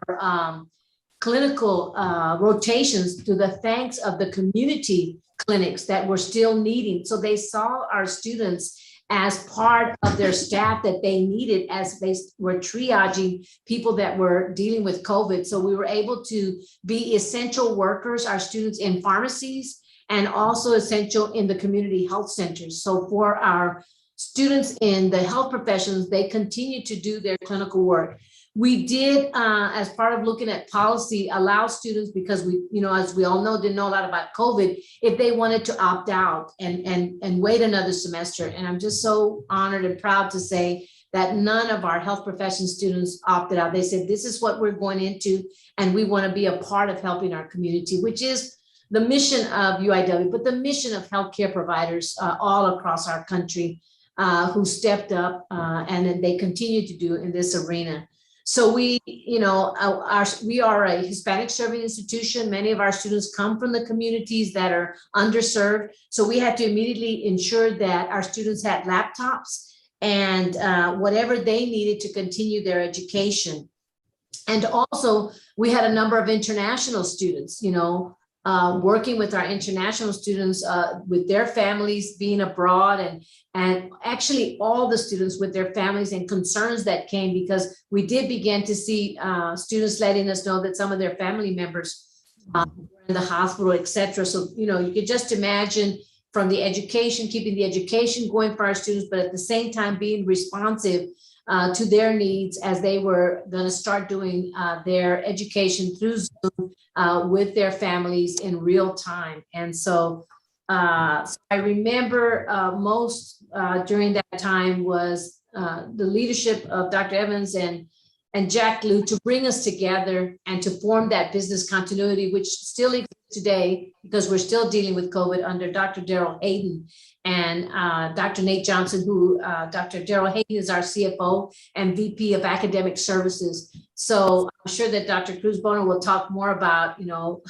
clinical rotations to the thanks of the community clinics that were still needing. So they saw our students as part of their staff that they needed as they were triaging people that were dealing with COVID. So we were able to be essential workers, our students in pharmacies, and also essential in the community health centers. So for our students in the health professions, they continue to do their clinical work. We did, as part of looking at policy, allow students, because we, as we all know, didn't know a lot about COVID, if they wanted to opt out and wait another semester. And I'm just so honored and proud to say that none of our health profession students opted out. They said, this is what we're going into, and we want to be a part of helping our community, which is the mission of UIW, but the mission of healthcare providers all across our country who stepped up and then they continue to do in this arena. So we, we are a Hispanic serving institution. Many of our students come from the communities that are underserved. So we had to immediately ensure that our students had laptops and whatever they needed to continue their education. And also we had a number of international students, working with our international students with their families being abroad, and actually all the students with their families and concerns that came, because we did begin to see students letting us know that some of their family members were in the hospital, et cetera. So, you could just imagine from the education, keeping the education going for our students, but at the same time being responsive to their needs as they were going to start doing their education through Zoom with their families in real time. And so I remember most during that time was the leadership of Dr. Evans and and Jack Liu to bring us together and to form that business continuity, which still exists today because we're still dealing with COVID under Dr. Daryl Hayden and Dr. Nate Johnson, who Dr. Daryl Hayden is our CFO and VP of Academic Services. So I'm sure that Dr. Cruz Bono will talk more about,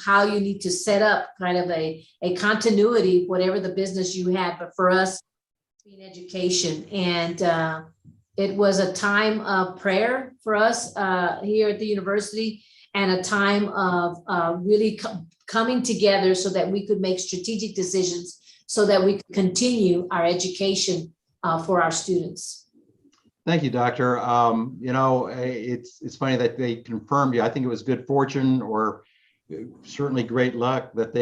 how you need to set up kind of a continuity, whatever the business you had, but for us, in education. And it was a time of prayer for us here at the university, and a time of really coming together so that we could make strategic decisions so that we could continue our education for our students. Thank you, Doctor. It's funny that they confirmed you. I think it was good fortune, or certainly great luck, that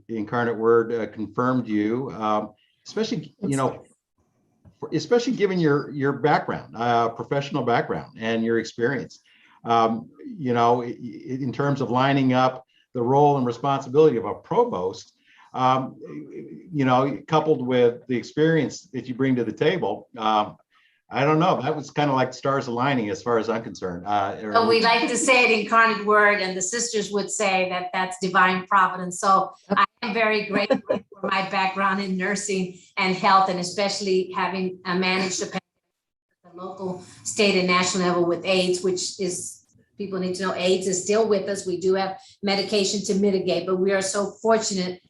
Incarnate Word confirmed you, especially given your background, professional background, and your experience. In terms of lining up the role and responsibility of a provost, coupled with the experience that you bring to the table, I don't know, that was kind of like stars aligning as far as I'm concerned. So we like to say it Incarnate Word, and the sisters would say that that's divine providence. So I am very grateful for my background in nursing and health, and especially having managed the local, state, and national level with AIDS, which is, people need to know AIDS is still with us. We do have medication to mitigate, but we are so fortunate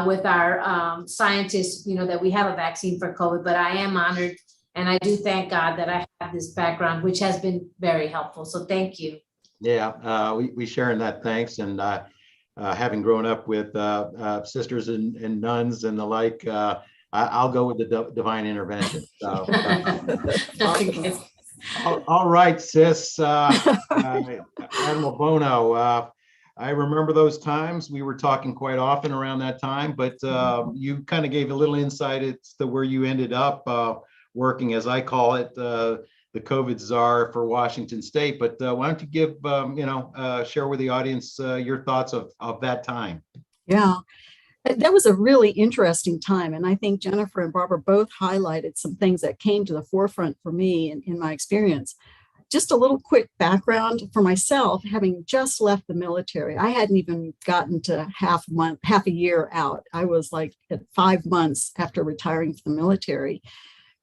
with our scientists, that we have a vaccine for COVID. But I am honored, and I do thank God that I have this background, which has been very helpful. So thank you. Yeah, we share in that thanks. And having grown up with sisters and nuns and the like, I'll go with the divine intervention. So, all right, sis. Admiral Bono, I remember those times. We were talking quite often around that time, but you kind of gave a little insight as to where you ended up working, as I call it, the COVID czar for Washington State. But why don't you give, share with the audience your thoughts of that time? Yeah. That was a really interesting time. And I think Jennifer and Barbara both highlighted some things that came to the forefront for me in my experience. Just a little quick background for myself, having just left the military. I hadn't even gotten to half a year out. I was like at 5 months after retiring from the military.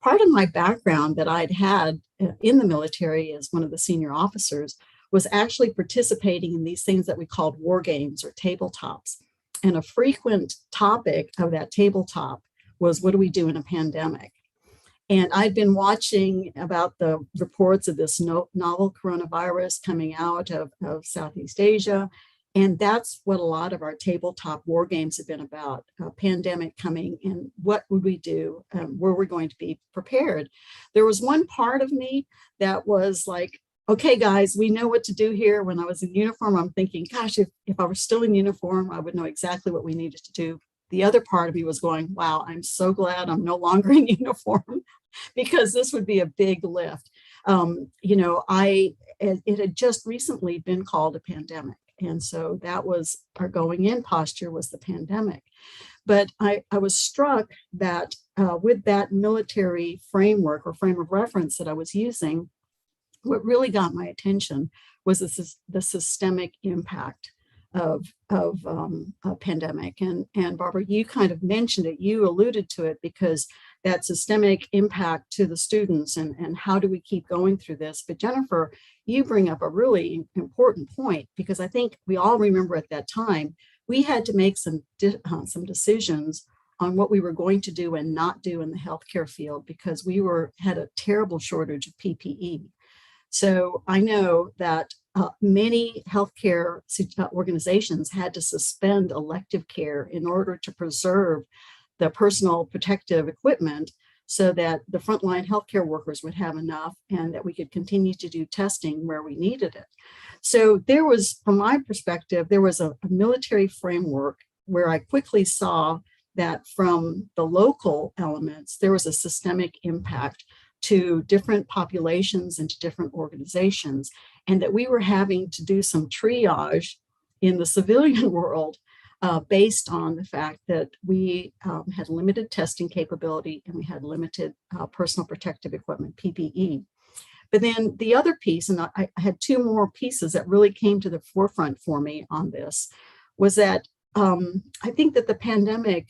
Part of my background that I'd had in the military as one of the senior officers was actually participating in these things that we called war games or tabletops. And a frequent topic of that tabletop was, what do we do in a pandemic? And I'd been watching about the reports of this novel coronavirus coming out of Southeast Asia. And that's what a lot of our tabletop war games have been about, a pandemic coming, and what would we do? Were we going to be prepared? There was one part of me that was like, okay, guys, we know what to do here. When I was in uniform, I'm thinking, gosh, if I were still in uniform, I would know exactly what we needed to do. The other part of me was going, wow, I'm so glad I'm no longer in uniform, because this would be a big lift. It had just recently been called a pandemic. And so that was our going in posture, was the pandemic. But I was struck that with that military framework or frame of reference that I was using, what really got my attention was the systemic impact of a pandemic. And Barbara, you kind of mentioned it, you alluded to it, because that systemic impact to the students and how do we keep going through this? But Jennifer, you bring up a really important point, because I think we all remember at that time, we had to make some decisions on what we were going to do and not do in the healthcare field, because we had a terrible shortage of PPE. So I know that many healthcare organizations had to suspend elective care in order to preserve the personal protective equipment so that the frontline healthcare workers would have enough and that we could continue to do testing where we needed it. So there was, from my perspective, there was a military framework where I quickly saw that from the local elements, there was a systemic impact to different populations and to different organizations, and that we were having to do some triage in the civilian world based on the fact that we had limited testing capability and we had limited personal protective equipment, PPE. But then the other piece, and I had two more pieces that really came to the forefront for me on this, was that I think that the pandemic,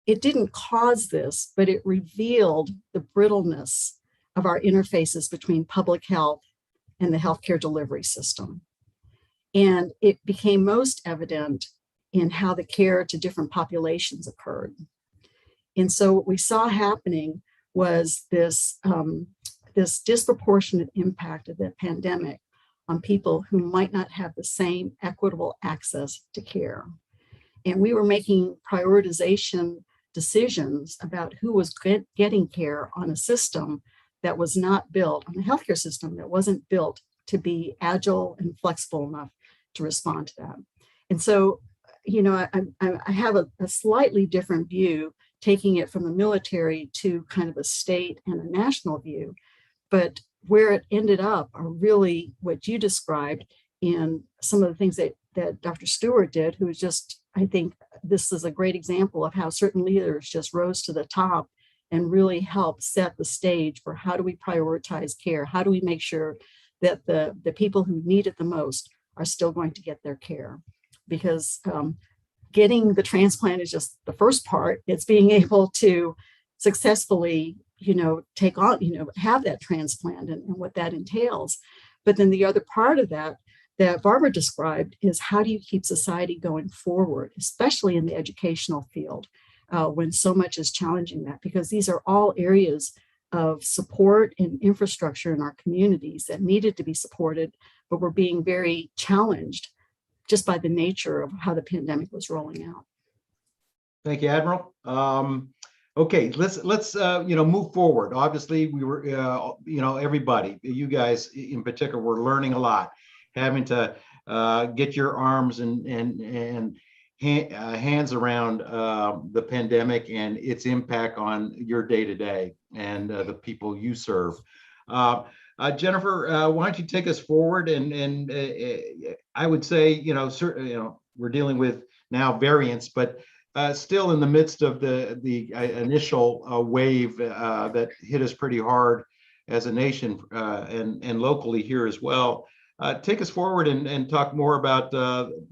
it didn't cause this, but it revealed the brittleness of our interfaces between public health and the healthcare delivery system. And it became most evident in how the care to different populations occurred. And so what we saw happening was this, this disproportionate impact of the pandemic on people who might not have the same equitable access to care. And we were making prioritization decisions about who was getting care on a system that was not built, on a healthcare system that wasn't built to be agile and flexible enough to respond to that. And so, you know, I have a slightly different view, taking it from the military to kind of a state and a national view. But where it ended up are really what you described in some of the things that Dr. Stewart did, who was just, I think this is a great example of how certain leaders just rose to the top and really helped set the stage for how do we prioritize care? How do we make sure that the people who need it the most are still going to get their care? Because getting the transplant is just the first part. It's being able to successfully, you know, take on, you know, have that transplant and what that entails. But then the other part of that Barbara described is how do you keep society going forward, especially in the educational field, when so much is challenging that, because these are all areas of support and infrastructure in our communities that needed to be supported, but were being very challenged just by the nature of how the pandemic was rolling out. Thank you, Admiral. Okay, let's you know, move forward. Obviously, we were you know, everybody, you guys in particular, were learning a lot, having to get your arms and hands around the pandemic and its impact on your day-to-day and the people you serve. Jennifer, why don't you take us forward? And I would say, you know, certainly, you know, we're dealing with now variants, but still in the midst of the initial wave that hit us pretty hard as a nation and locally here as well. Take us forward and talk more about,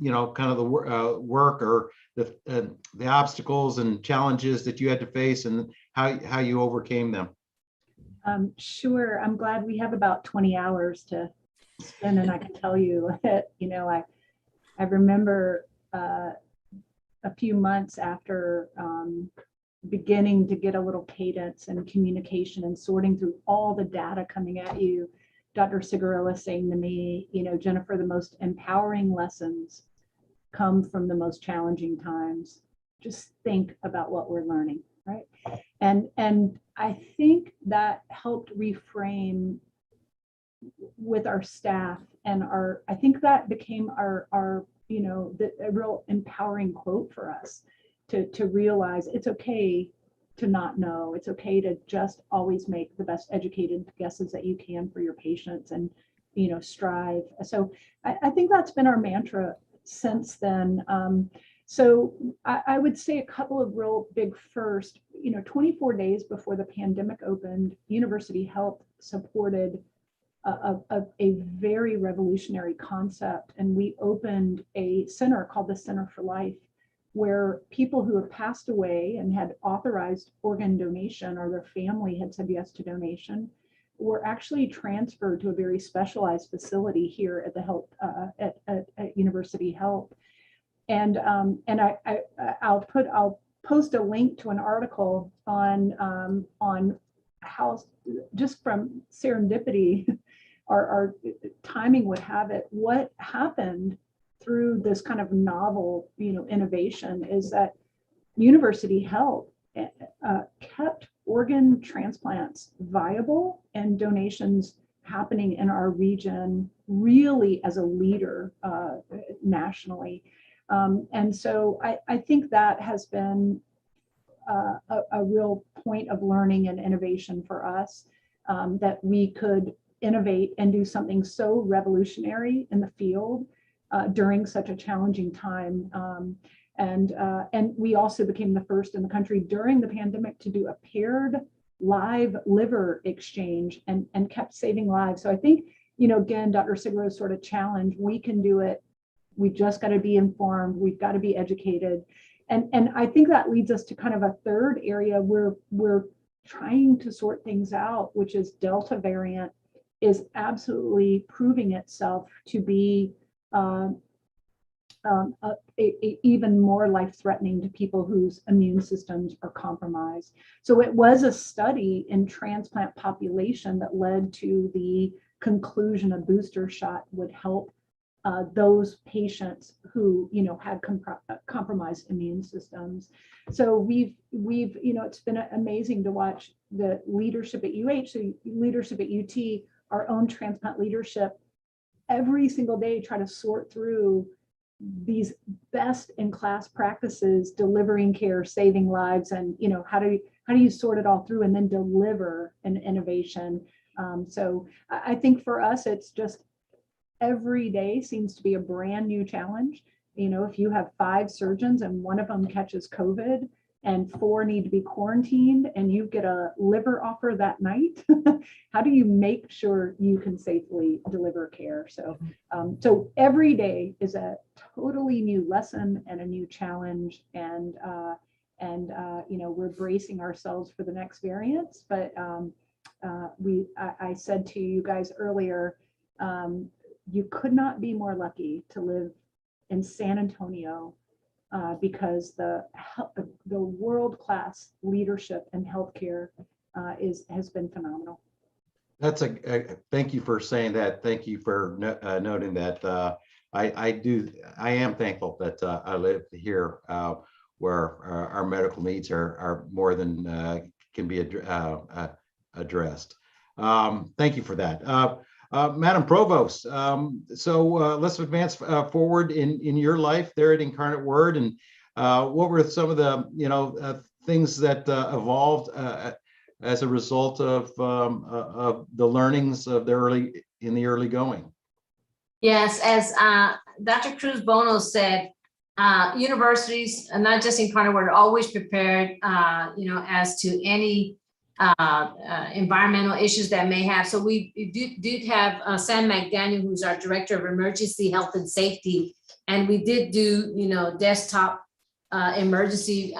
you know, kind of the work or the obstacles and challenges that you had to face and how you overcame them. Sure. I'm glad we have about 20 hours to spend, and I can tell you that, you know, I remember a few months after beginning to get a little cadence and communication and sorting through all the data coming at you, Dr. Cigarella saying to me, you know, Jennifer, the most empowering lessons come from the most challenging times. Just think about what we're learning, right? And I think that helped reframe with our staff and I think that became our you know, a real empowering quote for us to realize it's okay to not know. It's okay to just always make the best educated guesses that you can for your patients and, you know, strive. So I think that's been our mantra since then. So I would say a couple of real big first, you know, 24 days before the pandemic opened, University Health supported a very revolutionary concept. And we opened a center called the Center for Life, where people who have passed away and had authorized organ donation or their family had said yes to donation were actually transferred to a very specialized facility here at the health at University Health. And I'll post a link to an article on how, just from serendipity, our timing would have it, what happened through this kind of novel, you know, innovation is that University Health kept organ transplants viable and donations happening in our region really as a leader nationally. And so I think that has been a real point of learning and innovation for us, that we could innovate and do something so revolutionary in the field during such a challenging time. And we also became the first in the country during the pandemic to do a paired live liver exchange and kept saving lives. So I think, again, Dr. Sigro's sort of challenge, we can do it. We've just got to be informed. We've got to be educated. And I think that leads us to kind of a third area where we're trying to sort things out, which is Delta variant is absolutely proving itself to be even more life-threatening to people whose immune systems are compromised. So it was a study in transplant population that led to the conclusion a booster shot would help those patients who had compromised immune systems. So we've it's been amazing to watch the leadership at UH, so leadership at UT, our own transplant leadership, every single day try to sort through these best in class practices, delivering care, saving lives, and how do you sort it all through and then deliver an innovation. So I think for us, it's just every day seems to be a brand new challenge. If you have 5 surgeons and one of them catches COVID and 4 need to be quarantined and you get a liver offer that night, how do you make sure you can safely deliver care? So, so every day is a totally new lesson and a new challenge, and we're bracing ourselves for the next variants. But I said to you guys earlier, you could not be more lucky to live in San Antonio because the world-class leadership in healthcare has been phenomenal. That's thank you for saying that. Thank you for noting that. I am thankful that I live here where our medical needs are more than can be addressed. Thank you for that. Madam Provost, so let's advance forward in your life there at Incarnate Word, and what were some of the things that evolved as a result of the learnings of the early going? Yes, as Dr. Cruz Bono said, universities, and not just Incarnate Word, are always prepared, as to any environmental issues that may have. So we did have Sam McDaniel, who's our Director of Emergency Health and Safety, and we did do, desktop emergency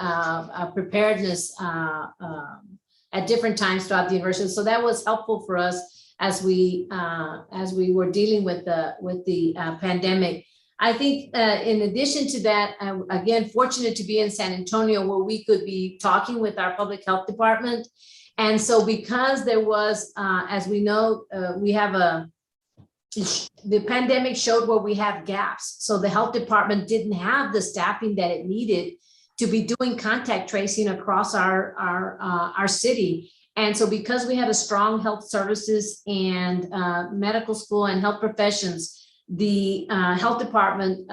preparedness at different times throughout the university. So that was helpful for us as we were dealing with the pandemic. I think in addition to that, again, fortunate to be in San Antonio where we could be talking with our public health department. And so because there was, as we know, the pandemic showed where we have gaps. So the health department didn't have the staffing that it needed to be doing contact tracing across our city. And so because we had a strong health services and medical school and health professions, the health department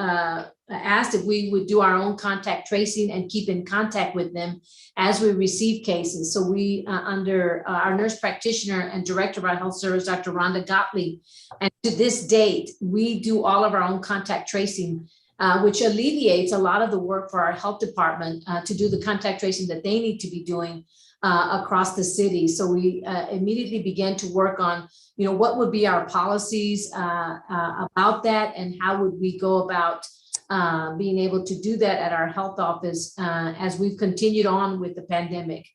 asked if we would do our own contact tracing and keep in contact with them as we receive cases. So we, under our nurse practitioner and director of our health service, Dr. Rhonda Gottlieb, and to this date, we do all of our own contact tracing, which alleviates a lot of the work for our health department to do the contact tracing that they need to be doing across the city. So we immediately began to work on, what would be our policies about that, and how would we go about being able to do that at our health office as we've continued on with the pandemic.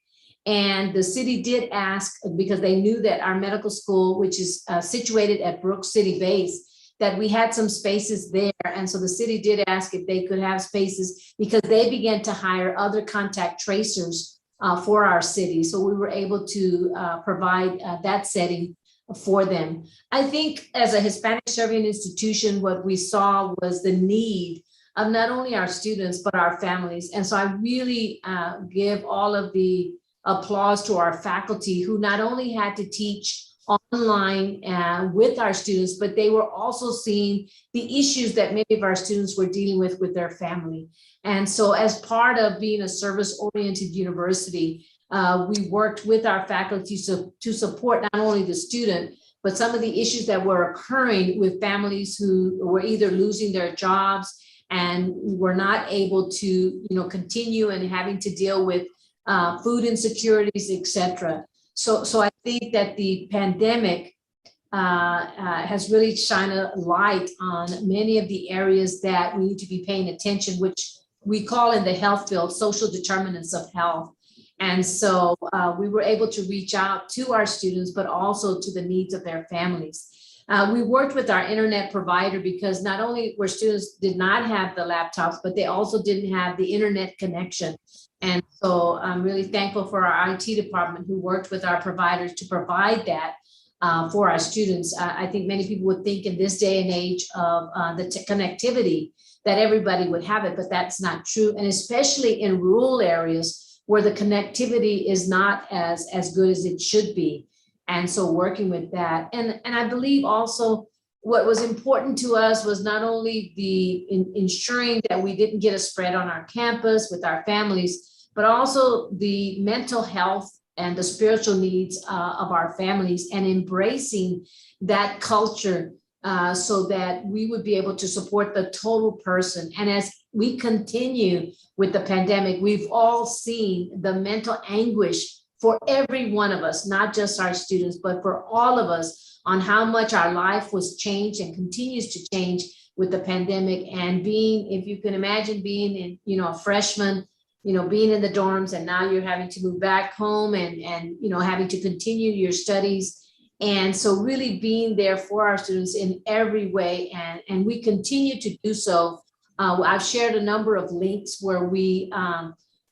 And the city did ask, because they knew that our medical school, which is situated at Brooks City Base, that we had some spaces there. And so the city did ask if they could have spaces because they began to hire other contact tracers for our city. So we were able to provide that setting for them. I think as a Hispanic serving institution, what we saw was the need of not only our students, but our families. And so I really give all of the applause to our faculty who not only had to teach online with our students, but they were also seeing the issues that many of our students were dealing with their family. And so as part of being a service-oriented university, we worked with our faculty to support not only the student, but some of the issues that were occurring with families who were either losing their jobs and were not able to, continue and having to deal with food insecurities, et cetera. So I think that the pandemic has really shined a light on many of the areas that we need to be paying attention, which we call in the health field social determinants of health. And so we were able to reach out to our students, but also to the needs of their families. We worked with our internet provider because not only were students did not have the laptops, but they also didn't have the internet connection. And so I'm really thankful for our IT department who worked with our providers to provide that for our students. I think many people would think in this day and age of the connectivity that everybody would have it, but that's not true. And especially in rural areas where the connectivity is not as good as it should be. And so working with that. And I believe also what was important to us was not only ensuring that we didn't get a spread on our campus with our families, but also the mental health and the spiritual needs of our families and embracing that culture so that we would be able to support the total person. And as we continue with the pandemic, we've all seen the mental anguish for every one of us, not just our students, but for all of us on how much our life was changed and continues to change with the pandemic. And being, if you can imagine being in, a freshman, being in the dorms, and now you're having to move back home and having to continue your studies. And so really being there for our students in every way. And we continue to do so. I've shared a number of links where we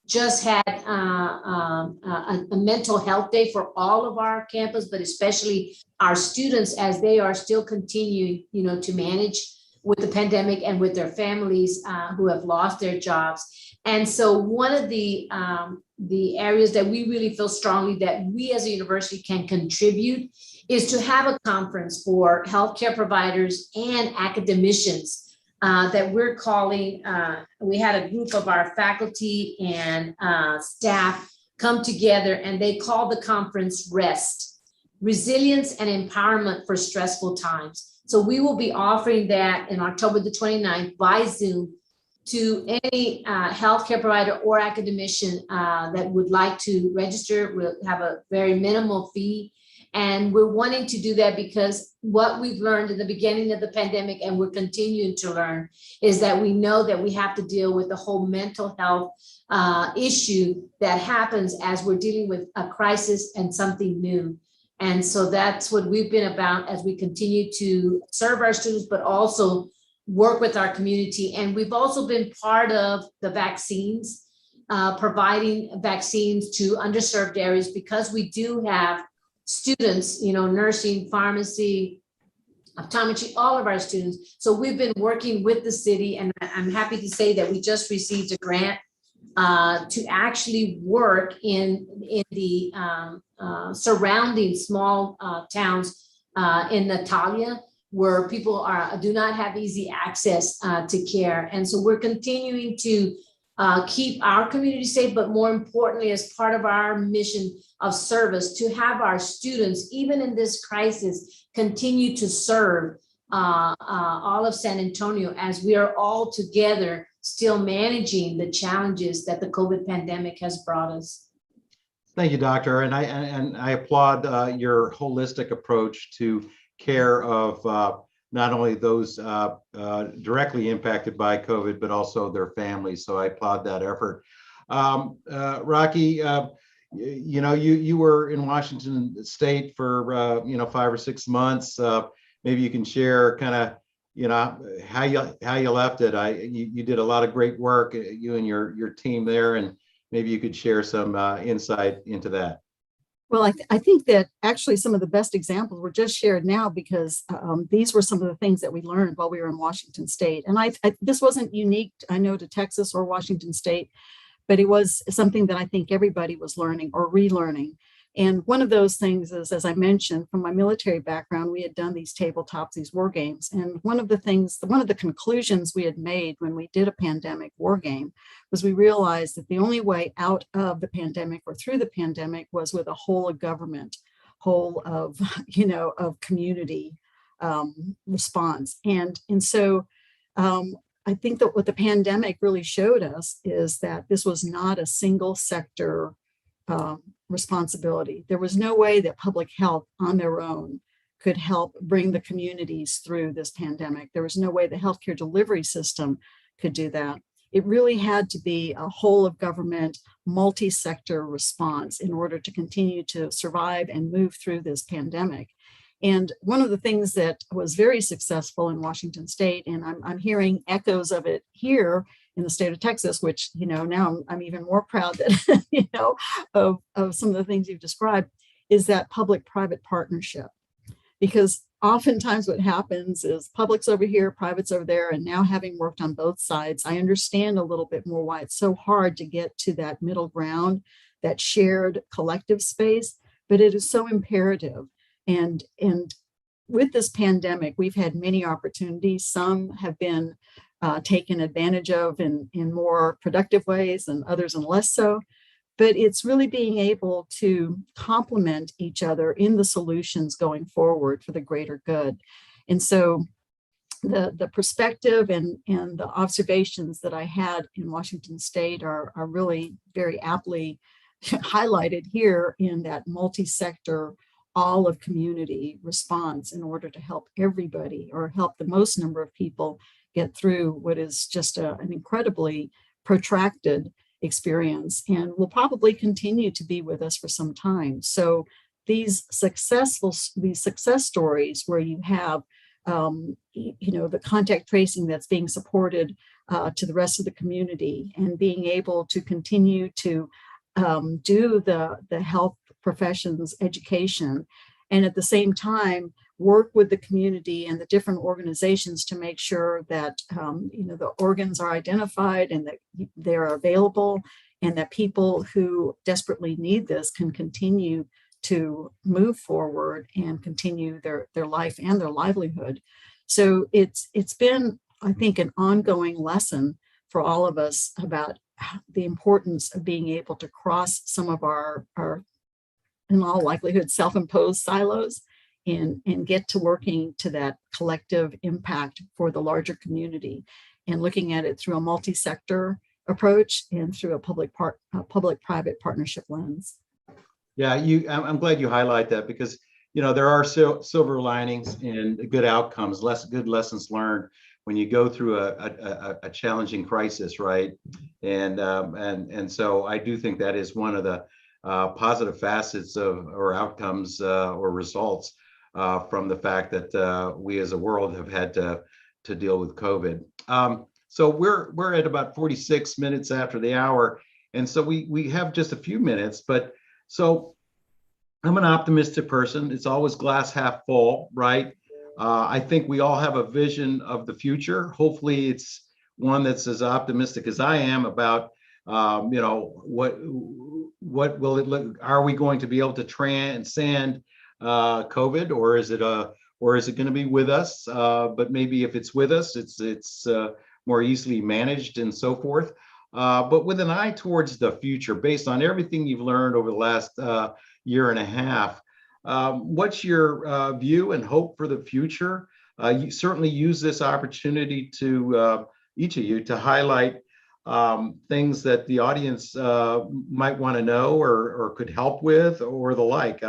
just had a mental health day for all of our campus, but especially our students as they are still continuing, to manage with the pandemic and with their families who have lost their jobs. And so one of the areas that we really feel strongly that we as a university can contribute is to have a conference for healthcare providers and academicians that we're calling. We had a group of our faculty and staff come together, and they called the conference REST, Resilience and Empowerment for Stressful Times. So we will be offering that in October the 29th by Zoom to any healthcare provider or academician that would like to register. We'll have a very minimal fee. And we're wanting to do that because what we've learned in the beginning of the pandemic, and we're continuing to learn, is that we know that we have to deal with the whole mental health issue that happens as we're dealing with a crisis and something new. And so that's what we've been about as we continue to serve our students, but also work with our community. And we've also been part of the vaccines, providing vaccines to underserved areas because we do have students, nursing, pharmacy, optometry, all of our students. So we've been working with the city, and I'm happy to say that we just received a grant to actually work in the surrounding small towns in Natalia, where people do not have easy access to care. And so we're continuing to keep our community safe, but more importantly, as part of our mission of service, to have our students, even in this crisis, continue to serve all of San Antonio as we are all together still managing the challenges that the COVID pandemic has brought us. Thank you, Doctor. And I applaud your holistic approach to care of not only those directly impacted by COVID, but also their families. So I applaud that effort. Rocky, you were in Washington State for 5 or 6 months. Maybe you can share kind of how you left it. You did a lot of great work, you and your team there, and maybe you could share some insight into that. Well, I think that actually some of the best examples were just shared now because these were some of the things that we learned while we were in Washington State. And this wasn't unique, I know, to Texas or Washington State, but it was something that I think everybody was learning or relearning. And one of those things is, as I mentioned, from my military background, we had done these tabletops, these war games. And one of the conclusions we had made when we did a pandemic war game was we realized that the only way out of the pandemic or through the pandemic was with a whole of government, whole of, of community response. And so I think that what the pandemic really showed us is that this was not a single sector responsibility. There was no way that public health on their own could help bring the communities through this pandemic. There was no way the healthcare delivery system could do that. It really had to be a whole of government, multi-sector response in order to continue to survive and move through this pandemic. And one of the things that was very successful in Washington State, and I'm hearing echoes of it here in the state of Texas, which, now I'm even more proud that, of some of the things you've described, is that public-private partnership. Because oftentimes what happens is public's over here, private's over there, and now having worked on both sides, I understand a little bit more why it's so hard to get to that middle ground, that shared collective space, but it is so imperative. And with this pandemic, we've had many opportunities. Some have been taken advantage of in more productive ways and others in less so. But it's really being able to complement each other in the solutions going forward for the greater good. And so the perspective and the observations that I had in Washington State are really very aptly highlighted here in that multi-sector, all of community response in order to help everybody or help the most number of people get through what is just an incredibly protracted experience and will probably continue to be with us for some time. So these success stories where you have, the contact tracing that's being supported to the rest of the community and being able to continue to do the health professions education, and at the same time work with the community and the different organizations to make sure that the organs are identified and that they're available, and that people who desperately need this can continue to move forward and continue their life and their livelihood. So it's been, I think, an ongoing lesson for all of us about the importance of being able to cross some of our in all likelihood, self-imposed silos and get to working to that collective impact for the larger community and looking at it through a multi-sector approach and through a public-private partnership lens. Yeah, I'm glad you highlight that because, there are silver linings and good outcomes, good lessons learned when you go through a challenging crisis, right? And so I do think that is one of the positive facets or outcomes or results from the fact that we as a world have had to deal with COVID. So we're at about 46 minutes after the hour, and so we have just a few minutes. But so I'm an optimistic person. It's always glass half full, right? I think we all have a vision of the future. Hopefully, it's one that's as optimistic as I am about. What will it look? Are we going to be able to transcend COVID, or is it going to be with us? But maybe if it's with us, it's more easily managed and so forth. But with an eye towards the future, based on everything you've learned over the last year and a half, what's your view and hope for the future? You certainly use this opportunity to each of you to highlight things that the audience might want to know or could help with or the like.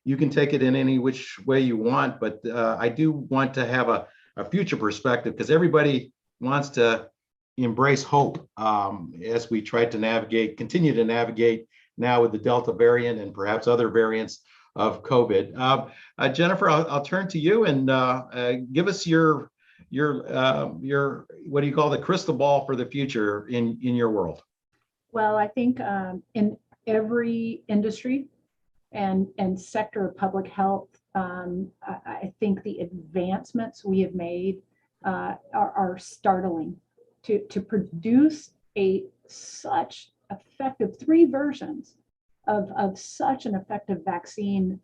You can take it in any which way you want, but I do want to have a future perspective because everybody wants to embrace hope as we try to continue to navigate now with the Delta variant and perhaps other variants of COVID. Jennifer, I'll turn to you and give us your what do you call the crystal ball for the future in your world? Well, I think in every industry and sector of public health, I think the advancements we have made are startling. To produce such effective 3 versions of such an effective vaccine,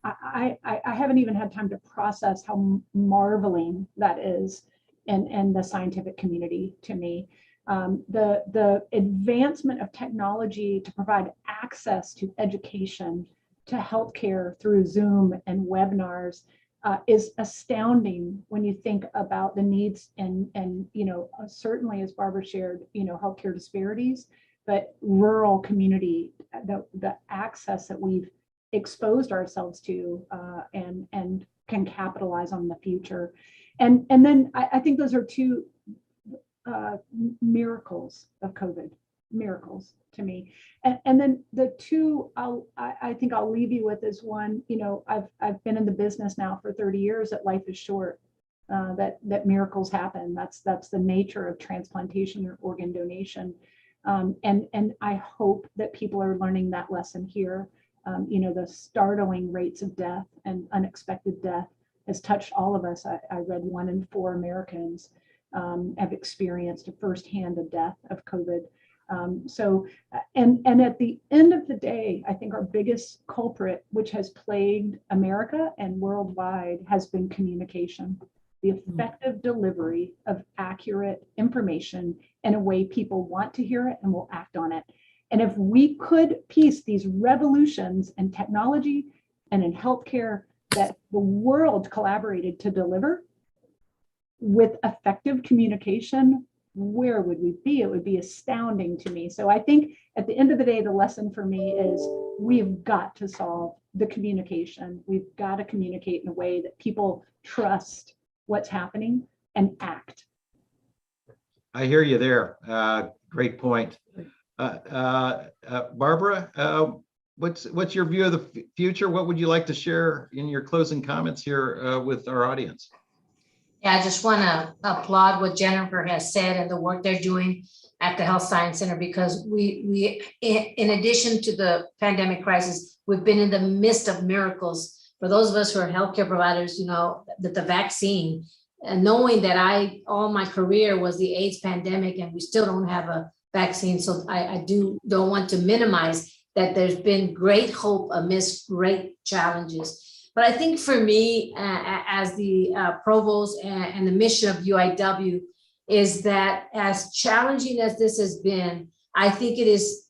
I haven't even had time to process how marveling that is in the scientific community to me. The advancement of technology to provide access to education, to healthcare through Zoom and webinars is astounding when you think about the needs and certainly, as Barbara shared, healthcare disparities, but rural community, the access that we've exposed ourselves to and can capitalize on the future. And then I think those are two miracles of COVID, miracles to me. And then the two I think I'll leave you with is one, I've been in the business now for 30 years, that life is short, that miracles happen. That's the nature of transplantation or organ donation. And I hope that people are learning that lesson here. The startling rates of death and unexpected death has touched all of us. I read 1 in 4 Americans have experienced a firsthand death of COVID. And at the end of the day, I think our biggest culprit, which has plagued America and worldwide, has been communication, the effective delivery of accurate information in a way people want to hear it and will act on it. And if we could piece these revolutions in technology and in healthcare that the world collaborated to deliver with effective communication, where would we be? It would be astounding to me. So I think at the end of the day, the lesson for me is we've got to solve the communication. We've got to communicate in a way that people trust what's happening and act. I hear you there. Great point. Barbara, what's your view of the future? What would you like to share in your closing comments here with our audience? Yeah, I just want to applaud what Jennifer has said and the work they're doing at the Health Science Center, because we in addition to the pandemic crisis, we've been in the midst of miracles. For those of us who are healthcare providers, that the vaccine, and knowing that all my career was the AIDS pandemic and we still don't have a vaccine. So I don't want to minimize that there's been great hope amidst great challenges. But I think for me, as the provost and the mission of UIW, is that as challenging as this has been, I think it is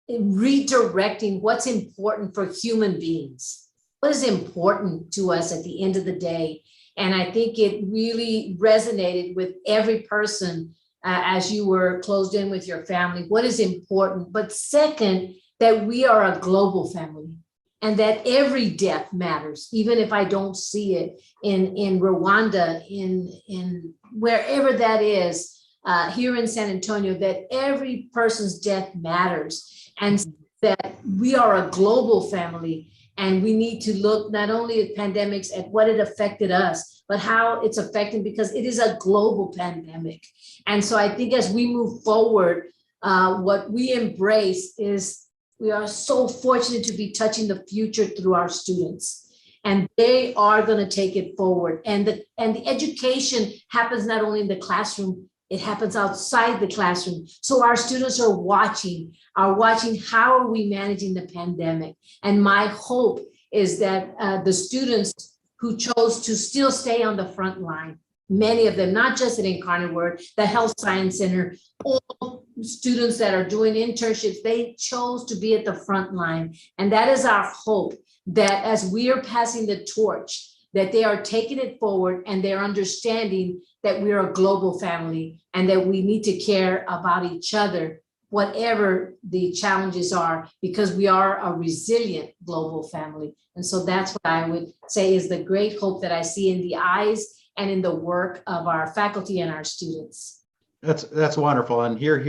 redirecting what's important for human beings. What is important to us at the end of the day? And I think it really resonated with every person as you were closed in with your family. What is important? But second, that we are a global family and that every death matters, even if I don't see it in Rwanda, in wherever that is, here in San Antonio, that every person's death matters, and that we are a global family. And we need to look not only at pandemics, at what it affected us, but how it's affecting, because it is a global pandemic. And so I think as we move forward, what we embrace is we are so fortunate to be touching the future through our students. And they are going to take it forward. And the education happens not only in the classroom, it happens outside the classroom. So our students are watching how are we managing the pandemic. And my hope is that the students who chose to still stay on the front line, many of them, not just at Incarnate Word, the Health Science Center, all students that are doing internships, they chose to be at the front line. And that is our hope, that as we are passing the torch, that they are taking it forward and they're understanding that we're a global family and that we need to care about each other, whatever the challenges are, because we are a resilient global family. And so that's what I would say is the great hope that I see in the eyes and in the work of our faculty and our students. That's wonderful. And here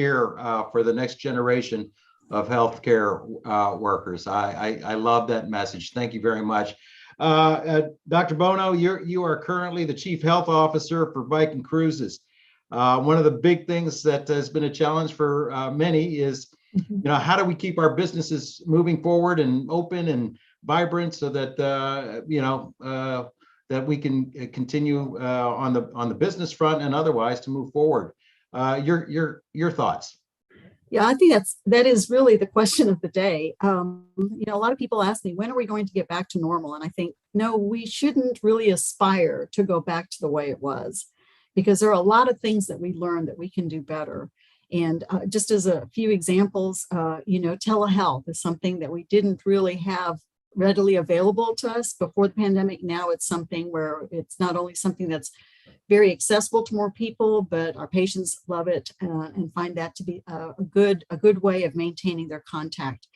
for the next generation of healthcare workers. I love that message. Thank you very much. Dr. Bono, you are currently the Chief Health Officer for Viking Cruises. One of the big things that has been a challenge for many is, how do we keep our businesses moving forward and open and vibrant so that that we can continue on the business front and otherwise to move forward. Your thoughts? Yeah, I think that is really the question of the day. A lot of people ask me, when are we going to get back to normal? And I think, no, we shouldn't really aspire to go back to the way it was, because there are a lot of things that we learned that we can do better. And just as a few examples, telehealth is something that we didn't really have readily available to us before the pandemic. Now it's something where it's not only something that's very accessible to more people, but our patients love it and find that to be a good way of maintaining their contact.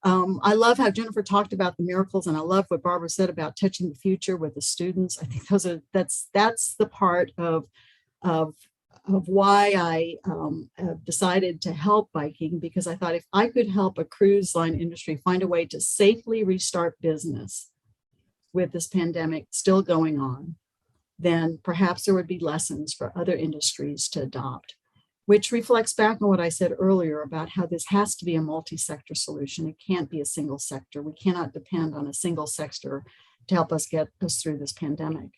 I love how Jennifer talked about the miracles, and I love what Barbara said about touching the future with the students. I think that's the part of why I have decided to help biking, because I thought if I could help a cruise line industry find a way to safely restart business with this pandemic still going on, then perhaps there would be lessons for other industries to adopt, which reflects back on what I said earlier about how this has to be a multi-sector solution. It can't be a single sector. We cannot depend on a single sector to help us get us through this pandemic.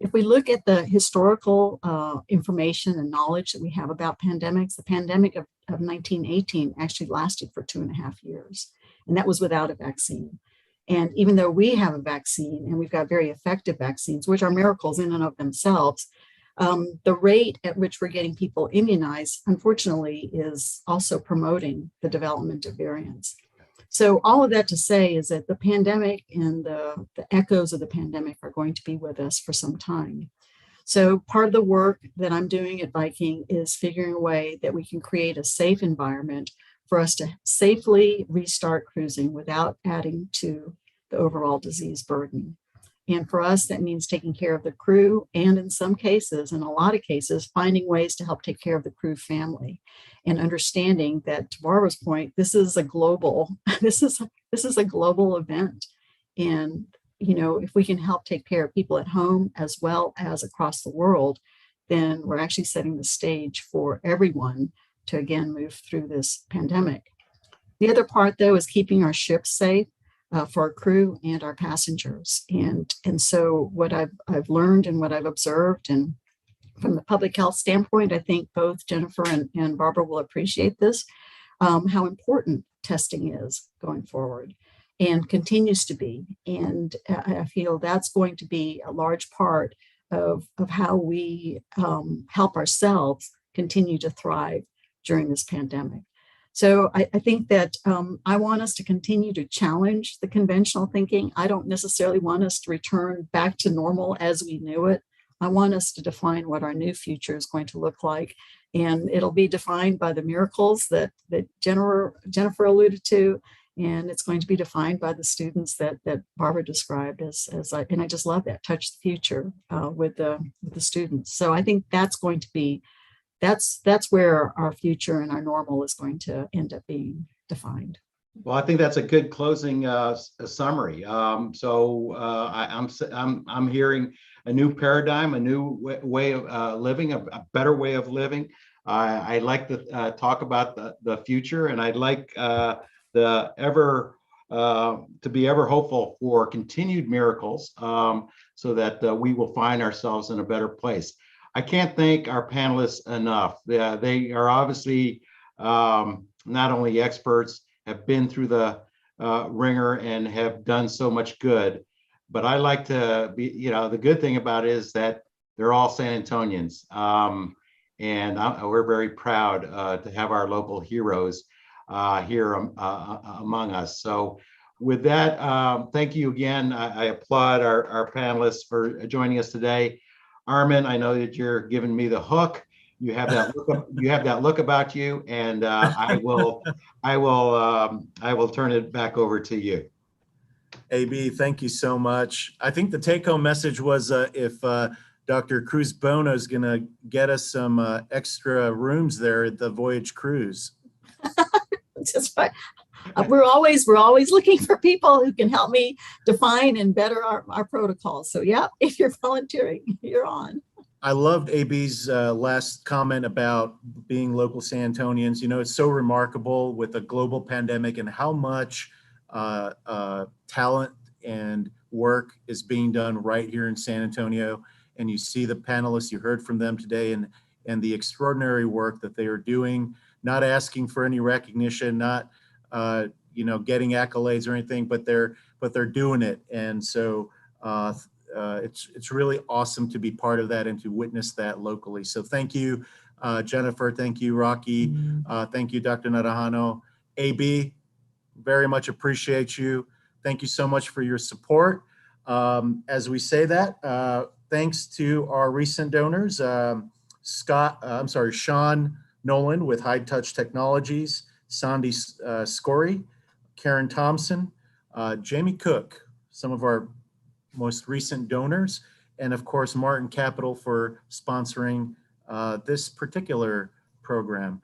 If we look at the historical information and knowledge that we have about pandemics, the pandemic of 1918 actually lasted for 2.5 years, and that was without a vaccine. And even though we have a vaccine and we've got very effective vaccines, which are miracles in and of themselves, the rate at which we're getting people immunized, unfortunately, is also promoting the development of variants. So all of that to say is that the pandemic and the echoes of the pandemic are going to be with us for some time. So part of the work that I'm doing at Viking is figuring a way that we can create a safe environment for us to safely restart cruising without adding to the overall disease burden. And for us, that means taking care of the crew, and in some cases, in a lot of cases, finding ways to help take care of the crew family, and understanding that, to Barbara's point, this is a global, this is a global event. And, you know, if we can help take care of people at home as well as across the world, then we're actually setting the stage for everyone to again move through this pandemic. The other part, though, is keeping our ships safe for our crew and our passengers. And so what I've learned and what I've observed, and from the public health standpoint, I think both Jennifer and Barbara will appreciate this, how important testing is going forward and continues to be. And I feel that's going to be a large part of how we help ourselves continue to thrive during this pandemic. So I think that I want us to continue to challenge the conventional thinking. I don't necessarily want us to return back to normal as we knew it. I want us to define what our new future is going to look like. And it'll be defined by the miracles that Jennifer alluded to. And it's going to be defined by the students that Barbara described and I just love that, touch the future with the students. So I think that's going to be, that's where our future and our normal is going to end up being defined. Well, I think that's a good closing summary. I'm hearing a new paradigm, a new way of living, a better way of living. I like to talk about the future, and I'd like to be ever hopeful for continued miracles, so that we will find ourselves in a better place. I can't thank our panelists enough. They are obviously not only experts, have been through the ringer and have done so much good. But I like to be, the good thing about it is that they're all San Antonians. We're very proud to have our local heroes here among us. So with that, thank you again. I applaud our panelists for joining us today. Armin, I know that you're giving me the hook. You have that look, you have that look about you, and I will turn it back over to you. AB, thank you so much. I think the take-home message was if Dr. Cruz Bono is going to get us some extra rooms there at the Voyage Cruise. Just fine. We're always looking for people who can help me define and better our protocols. So yeah, if you're volunteering, you're on. I loved AB's last comment about being local San Antonians. It's so remarkable with a global pandemic and how much talent and work is being done right here in San Antonio. And you see the panelists, you heard from them today, and the extraordinary work that they are doing, not asking for any recognition, not getting accolades or anything, but they're doing it. And so it's really awesome to be part of that and to witness that locally. So thank you, Jennifer. Thank you, Rocky. Thank you, Dr. Naranjo. AB, very much appreciate you. Thank you so much for your support. As we say that, thanks to our recent donors, Sean Nolan with High Touch Technologies, Sandy Scory, Karen Thompson, Jamie Cook, some of our most recent donors, and of course, Martin Capital for sponsoring this particular program.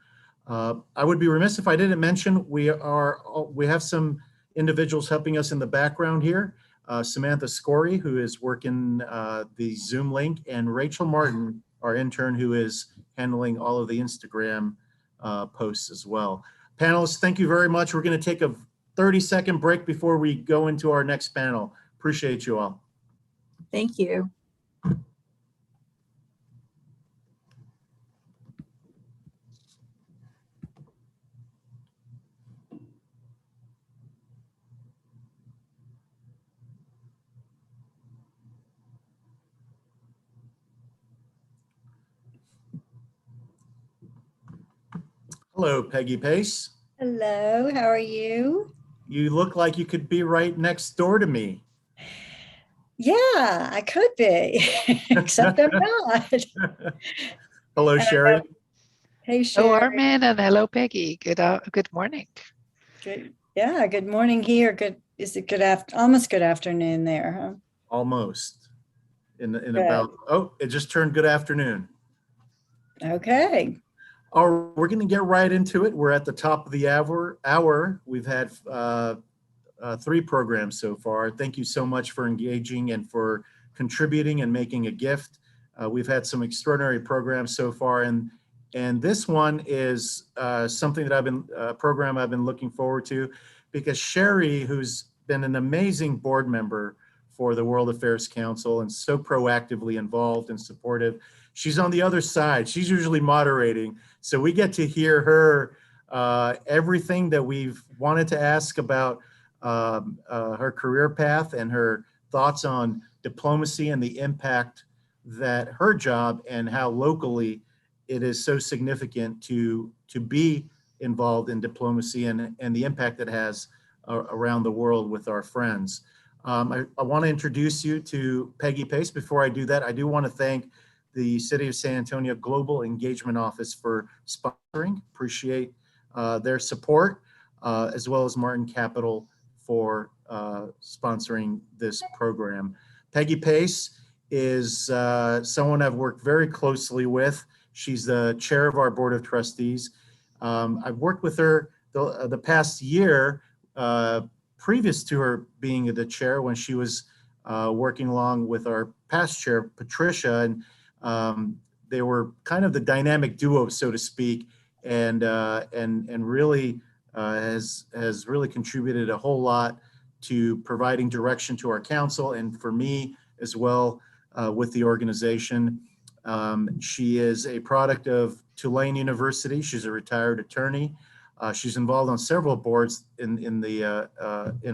I would be remiss if I didn't mention we have some individuals helping us in the background here. Samantha Scory, who is working the Zoom link, and Rachel Martin, our intern, who is handling all of the Instagram posts as well. Panelists, thank you very much. We're going to take a 30-second break before we go into our next panel. Appreciate you all. Thank you. Hello, Peggy Pace. Hello, how are you? You look like you could be right next door to me. Yeah, I could be, except I'm not. Hello, Sherry. Hey, Sherry. Hello, Armin, and hello, Peggy. Good morning. Good. Yeah, good morning here. Is it good after? Almost good afternoon there, huh? Almost. In about, oh, it just turned good afternoon. Okay. We're going to get right into it. We're at the top of the hour. We've had 3 programs so far. Thank you so much for engaging and for contributing and making a gift. We've had some extraordinary programs so far, and this one is something that a program I've been looking forward to, because Sherry, who's been an amazing board member for the World Affairs Council and so proactively involved and supportive, she's on the other side. She's usually moderating, so we get to hear her everything that we've wanted to ask about her career path and her thoughts on diplomacy and the impact that her job and how locally it is so significant to be involved in diplomacy and the impact it has around the world with our friends. I want to introduce you to Peggy Pace. Before I do that, I do want to thank the City of San Antonio Global Engagement Office for sponsoring. Appreciate their support, as well as Martin Capital for sponsoring this program. Peggy Pace is someone I've worked very closely with. She's the chair of our board of trustees. I've worked with her the past year, previous to her being the chair, when she was working along with our past chair, Patricia, and they were kind of the dynamic duo, so to speak, and really has really contributed a whole lot to providing direction to our council and for me as well with the organization. She is a product of Tulane University. She's a retired attorney. She's involved on several boards in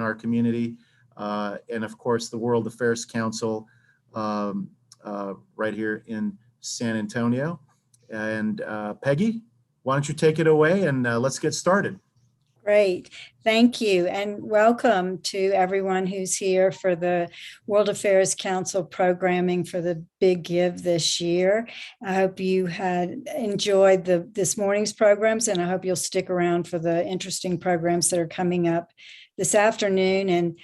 our community, and of course the World Affairs Council right here in San Antonio. And Peggy, why don't you take it away and let's get started. Great. Thank you. And welcome to everyone who's here for the World Affairs Council programming for the Big Give this year. I hope you had enjoyed this morning's programs, and I hope you'll stick around for the interesting programs that are coming up this afternoon. And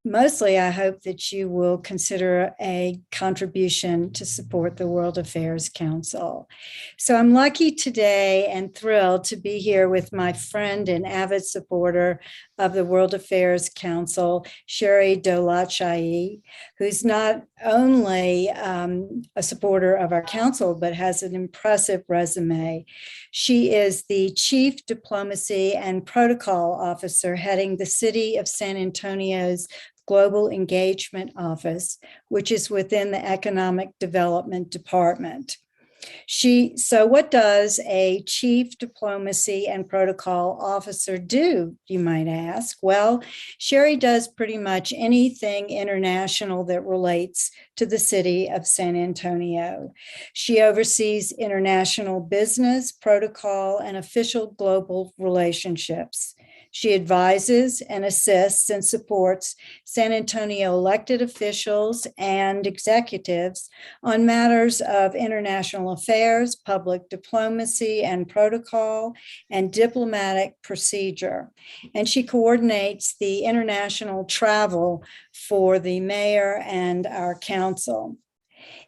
mostly, I hope that you will consider a contribution to support the World Affairs Council. So I'm lucky today and thrilled to be here with my friend and avid supporter of the World Affairs Council, Sherry Dolachaei, who's not only a supporter of our council, but has an impressive resume. She is the Chief Diplomacy and Protocol Officer heading the City of San Antonio's Global Engagement Office, which is within the Economic Development Department. So what does a Chief Diplomacy and Protocol Officer do, you might ask? Well, Sherry does pretty much anything international that relates to the city of San Antonio. She oversees international business, protocol, and official global relationships. She advises and assists and supports San Antonio elected officials and executives on matters of international affairs, public diplomacy and protocol, and diplomatic procedure. And she coordinates the international travel for the mayor and our council.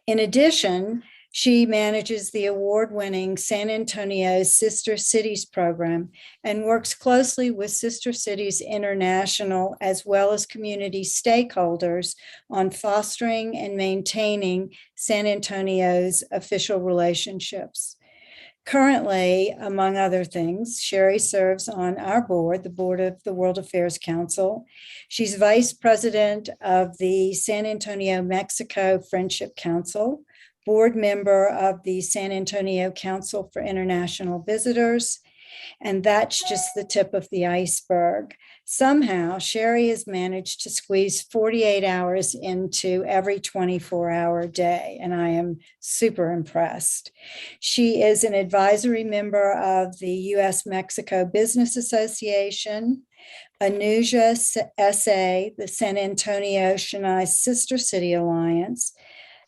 In addition, she manages the award-winning San Antonio Sister Cities program and works closely with Sister Cities International as well as community stakeholders on fostering and maintaining San Antonio's official relationships. Currently, among other things, Sherry serves on our board, the board of the World Affairs Council. She's vice president of the San Antonio, Mexico Friendship Council, board member of the San Antonio Council for International Visitors, and that's just the tip of the iceberg. Somehow, Sherry has managed to squeeze 48 hours into every 24-hour day, and I am super impressed. She is an advisory member of the U.S.-Mexico Business Association, ANUJA SA, the San Antonio Chennai Sister City Alliance,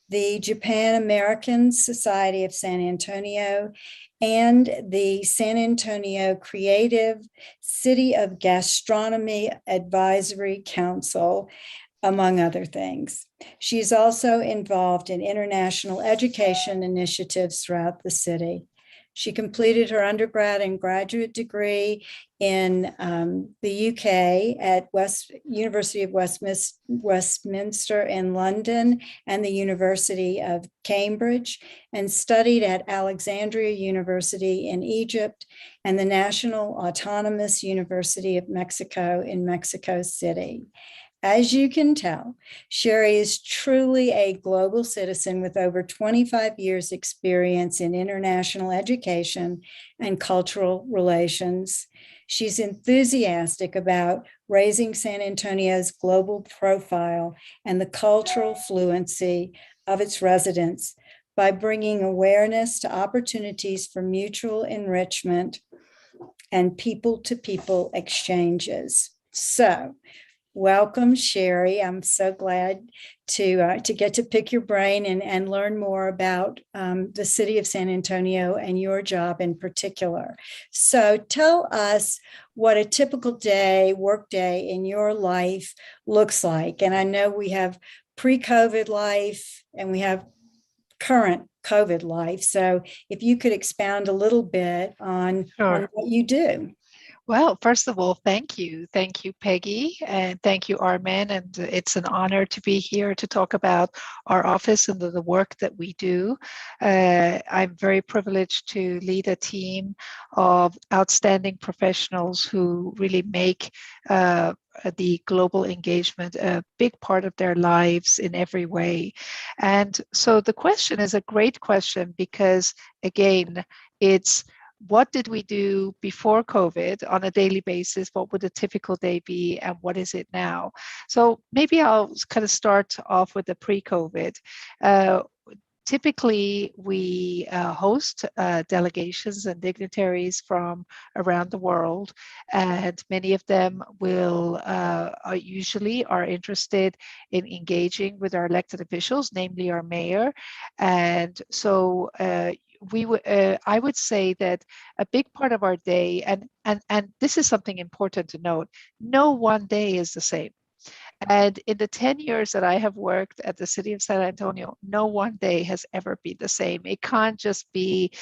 the Japan American Society of San Antonio, and the San Antonio Creative City of Gastronomy Advisory Council, among other things. She's also involved in international education initiatives throughout the city. She completed her undergrad and graduate degree in the UK at University of Westminster in London and the University of Cambridge, and studied at Alexandria University in Egypt and the National Autonomous University of Mexico in Mexico City. As you can tell, Sherry is truly a global citizen with over 25 years experience in international education and cultural relations. She's enthusiastic about raising San Antonio's global profile and the cultural fluency of its residents by bringing awareness to opportunities for mutual enrichment and people-to-people exchanges. So, welcome, Sherry. I'm so glad to get to pick your brain and learn more about the city of San Antonio and your job in particular. So tell us what a typical day, work day in your life looks like. And I know we have pre-COVID life and we have current COVID life. So if you could expound a little bit on what you do. Well, first of all, thank you. Thank you, Peggy, and thank you, Armin. And it's an honor to be here to talk about our office and the work that we do. I'm very privileged to lead a team of outstanding professionals who really make the global engagement a big part of their lives in every way. And so the question is a great question because, again, it's what did we do before COVID on a daily basis? What would a typical day be? And what is it now? So maybe I'll kind of start off with the pre-COVID. Typically, we host delegations and dignitaries from around the world, and many of them will usually are interested in engaging with our elected officials, namely our mayor. And so I would say that a big part of our day, and this is something important to note, no one day is the same. And in the 10 years that I have worked at the city of San Antonio, no one day has ever been the same. It can't just be,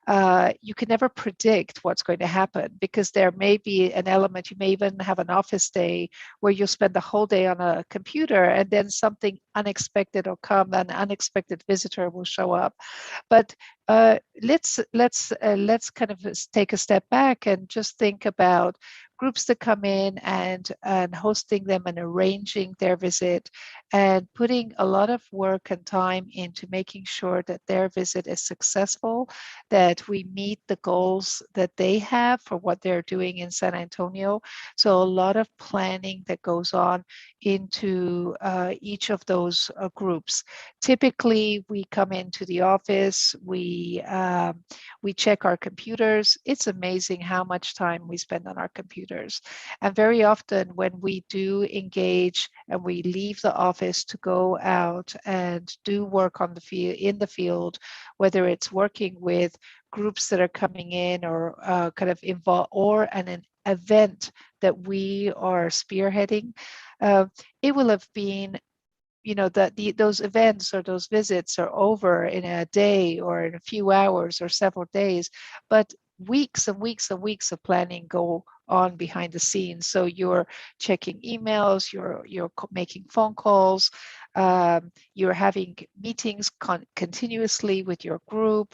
you can never predict what's going to happen because there may be an element, you may even have an office day where you'll spend the whole day on a computer and then something unexpected will come, an unexpected visitor will show up. But let's kind of take a step back and just think about groups that come in and hosting them and arranging their visit and putting a lot of work and time into making sure that their visit is successful, that that we meet the goals that they have for what they're doing in San Antonio. So a lot of planning that goes on into each of those groups. Typically, we come into the office, we check our computers. It's amazing how much time we spend on our computers. And very often when we do engage and we leave the office to go out and do work on the field, in the field, whether it's working with groups that are coming in or kind of involved, or an event that we are spearheading, it will have been, that those events or those visits are over in a day or in a few hours or several days, but weeks and weeks and weeks of planning go on behind the scenes. So you're checking emails, you're making phone calls, you're having meetings continuously with your group,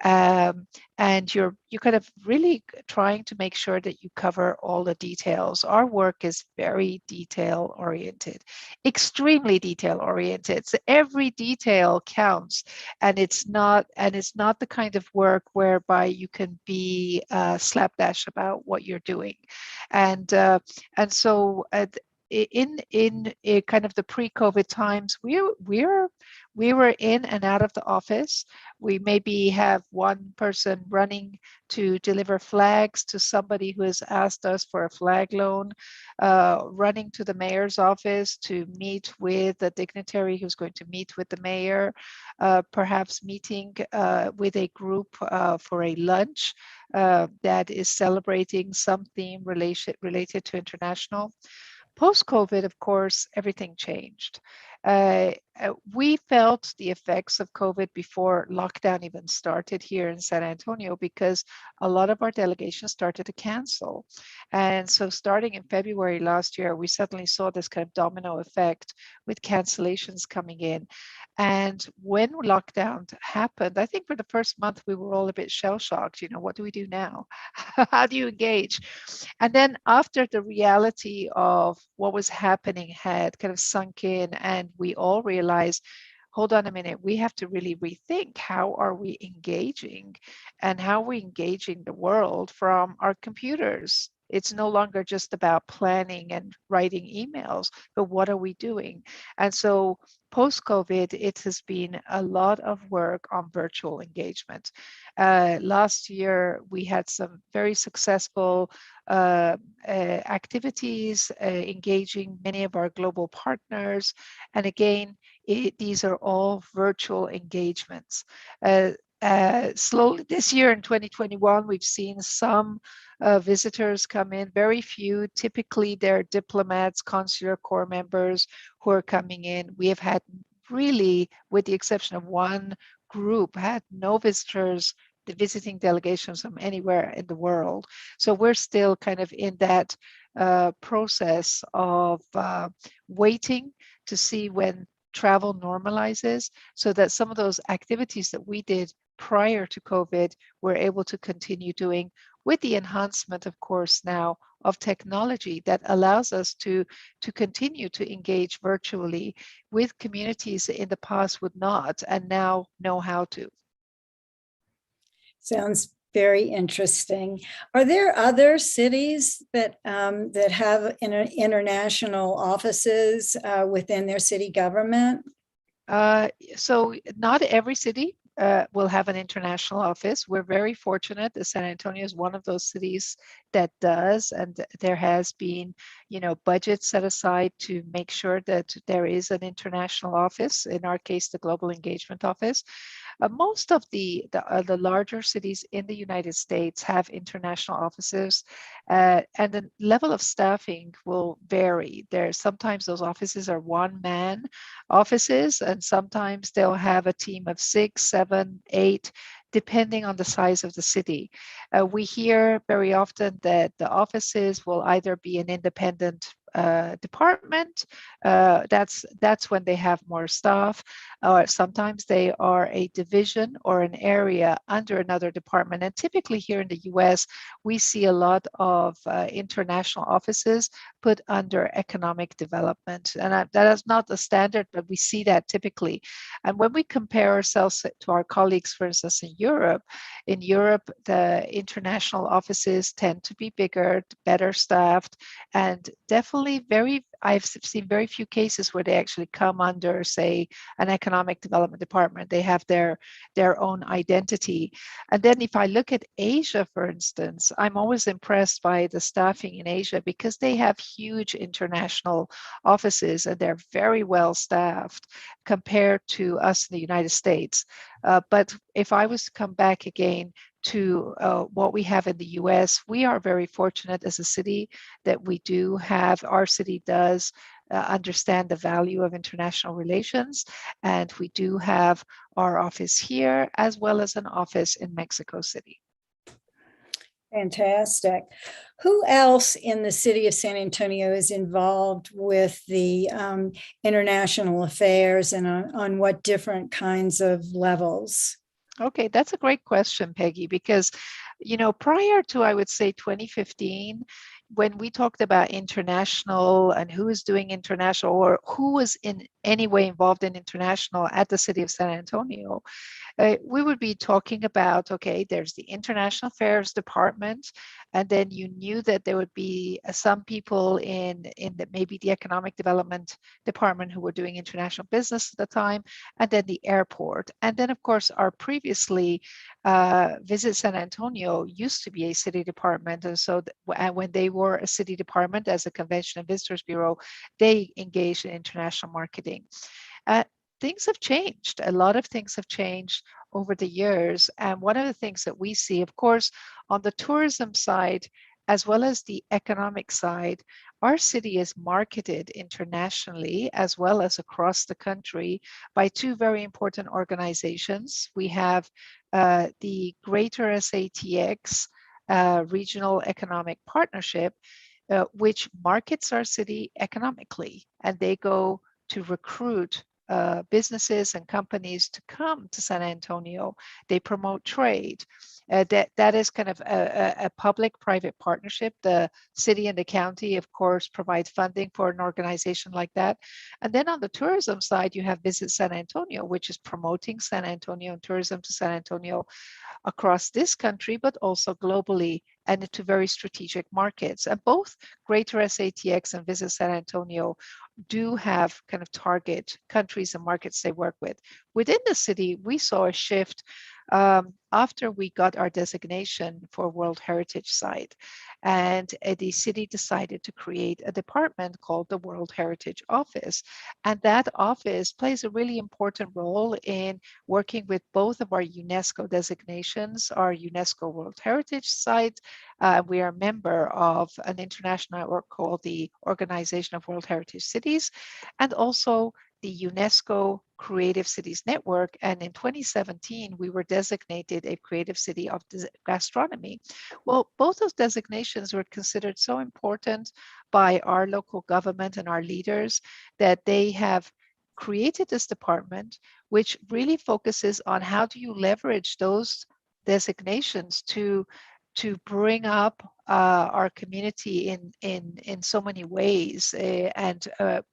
and you're kind of really trying to make sure that you cover all the details. Our work is very detail oriented, extremely detail oriented. So every detail counts, and it's not the kind of work whereby you can be slapdash about what you're doing. And so in kind of the pre-COVID times, we were in and out of the office. We maybe have one person running to deliver flags to somebody who has asked us for a flag loan, running to the mayor's office to meet with a dignitary who's going to meet with the mayor, perhaps meeting with a group for a lunch that is celebrating some theme related to international. Post-COVID, of course, everything changed. We felt the effects of COVID before lockdown even started here in San Antonio, because a lot of our delegations started to cancel. And so starting in February last year, we suddenly saw this kind of domino effect with cancellations coming in. And when lockdown happened, I think for the first month, we were all a bit shell-shocked. What do we do now? How do you engage? And then after the reality of what was happening had kind of sunk in, and we all realized, hold on a minute, we have to really rethink how are we engaging, and how are we engaging the world from our computers. It's no longer just about planning and writing emails, but what are we doing? And so post-COVID, it has been a lot of work on virtual engagement. Last year, we had some very successful activities engaging many of our global partners. And again, these are all virtual engagements. Slowly this year in 2021, we've seen some visitors come in, very few. Typically, they're diplomats, consular corps members who are coming in. We have had really, with the exception of one group, had no visitors, the visiting delegations from anywhere in the world. So we're still kind of in that process of waiting to see when travel normalizes, so that some of those activities that we did prior to COVID, we're able to continue doing, with the enhancement, of course, now of technology that allows us to continue to engage virtually with communities that in the past would not, and now know how to. Sounds very interesting. Are there other cities that that have international offices within their city government? So not every city will have an international office. We're very fortunate that San Antonio is one of those cities that does, and there has been, budget set aside to make sure that there is an international office. In our case, the Global Engagement Office. Most of the larger cities in the United States have international offices, and the level of staffing will vary. Sometimes those offices are one-man offices, and sometimes they'll have a team of 6, 7, 8, depending on the size of the city. We hear very often that the offices will either be an independent department, that's when they have more staff. Or sometimes they are a division or an area under another department. And typically here in the US, we see a lot of international offices put under economic development. And that is not the standard, but we see that typically. And when we compare ourselves to our colleagues, for instance, in Europe, the international offices tend to be bigger, better staffed, and definitely I've seen very few cases where they actually come under, say, an economic development department. They have their own identity. And then if I look at Asia, for instance, I'm always impressed by the staffing in Asia because they have huge international offices and they're very well staffed compared to us in the United States. But if I was to come back again to what we have in the US, we are very fortunate as a city that we do have, our city does understand the value of international relations. And we do have our office here as well as an office in Mexico City. Fantastic. Who else in the city of San Antonio is involved with the international affairs and on what different kinds of levels? Okay, that's a great question, Peggy, because, prior to, I would say, 2015, when we talked about international and who is doing international or who was in any way involved in international at the city of San Antonio, we would be talking about, okay, there's the International Affairs Department, and then you knew that there would be some people in maybe the Economic Development Department who were doing international business at the time, and then the airport. And then, of course, our previously Visit San Antonio used to be a city department. And so when they were a city department as a Convention and Visitors Bureau, they engaged in international marketing. Things have changed. A lot of things have changed over the years. And one of the things that we see, of course, on the tourism side, as well as the economic side, our city is marketed internationally as well as across the country by two very important organizations. We have the Greater SATX Regional Economic Partnership, which markets our city economically, and they go to recruit businesses and companies to come to San Antonio. They promote trade. That is kind of a public-private partnership. The city and the county, of course, provide funding for an organization like that. And then on the tourism side, you have Visit San Antonio, which is promoting San Antonio and tourism to San Antonio across this country, but also globally and into very strategic markets. And both Greater SATX and Visit San Antonio do have kind of target countries and markets they work with. Within the city, we saw a shift after we got our designation for World Heritage Site. And the city decided to create a department called the World Heritage Office. And that office plays a really important role in working with both of our UNESCO designations, our UNESCO World Heritage Site. We are a member of an international network called the Organization of World Heritage Cities, and also the UNESCO Creative Cities Network. And in 2017, we were designated a creative city of gastronomy. Well, both those designations were considered so important by our local government and our leaders that they have created this department, which really focuses on how do you leverage those designations to bring up our community in so many ways, and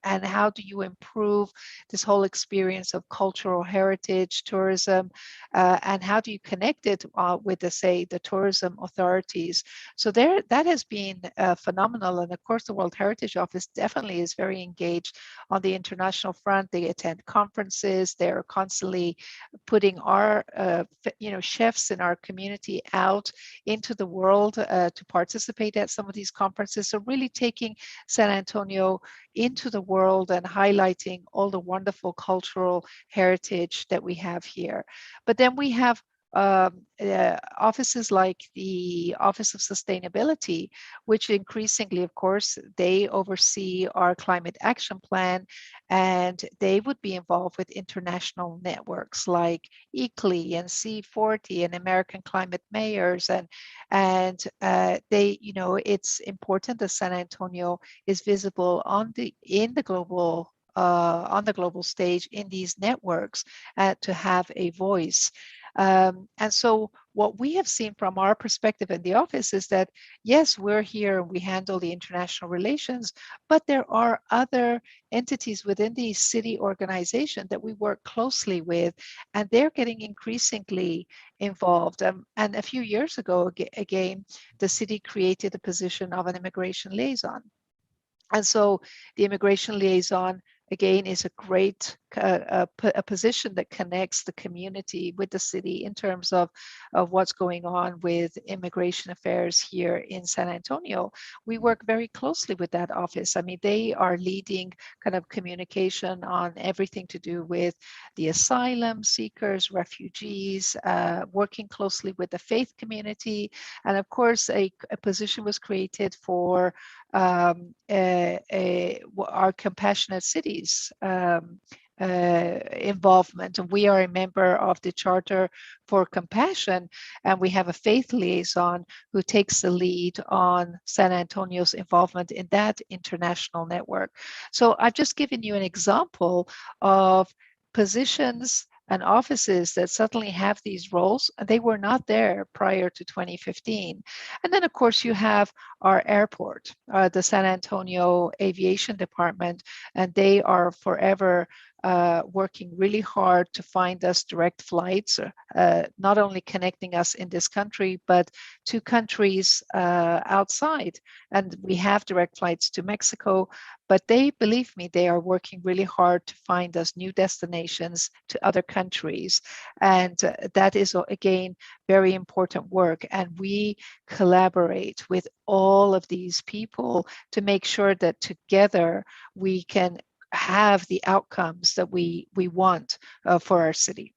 how do you improve this whole experience of cultural heritage tourism, and how do you connect it with the tourism authorities. So that has been phenomenal. And of course the World Heritage Office definitely is very engaged on the international front. They attend conferences. They're constantly putting our chefs in our community out into the world to participate at some of these conferences. So really taking San Antonio into the world and highlighting all the wonderful cultural heritage that we have here. But then we have offices like the Office of Sustainability, which increasingly, of course, they oversee our climate action plan, and they would be involved with international networks like ECLI and C40 and American Climate Mayors, and they, you know, it's important that San Antonio is visible on the global stage in these networks to have a voice. And so what we have seen from our perspective in the office is that, yes, we're here and we handle the international relations, but there are other entities within the city organization that we work closely with, and they're getting increasingly involved. And a few years ago, again, the city created the position of an immigration liaison. And so the immigration liaison, again, is a great a position that connects the community with the city in terms of what's going on with immigration affairs here in San Antonio. We work very closely with that office. I mean, they are leading kind of communication on everything to do with the asylum seekers, refugees, working closely with the faith community. And of course, a position was created for our Compassionate Cities involvement. And we are a member of the Charter for Compassion, and we have a faith liaison who takes the lead on San Antonio's involvement in that international network. So I've just given you an example of positions and offices that suddenly have these roles. They were not there prior to 2015. And then, of course, you have our airport, the San Antonio Aviation Department, and they are forever working really hard to find us direct flights, not only connecting us in this country, but to countries outside. And we have direct flights to Mexico, but they, believe me, they are working really hard to find us new destinations to other countries. And that is, again, very important work. And we collaborate with all of these people to make sure that together we can have the outcomes that we want for our city.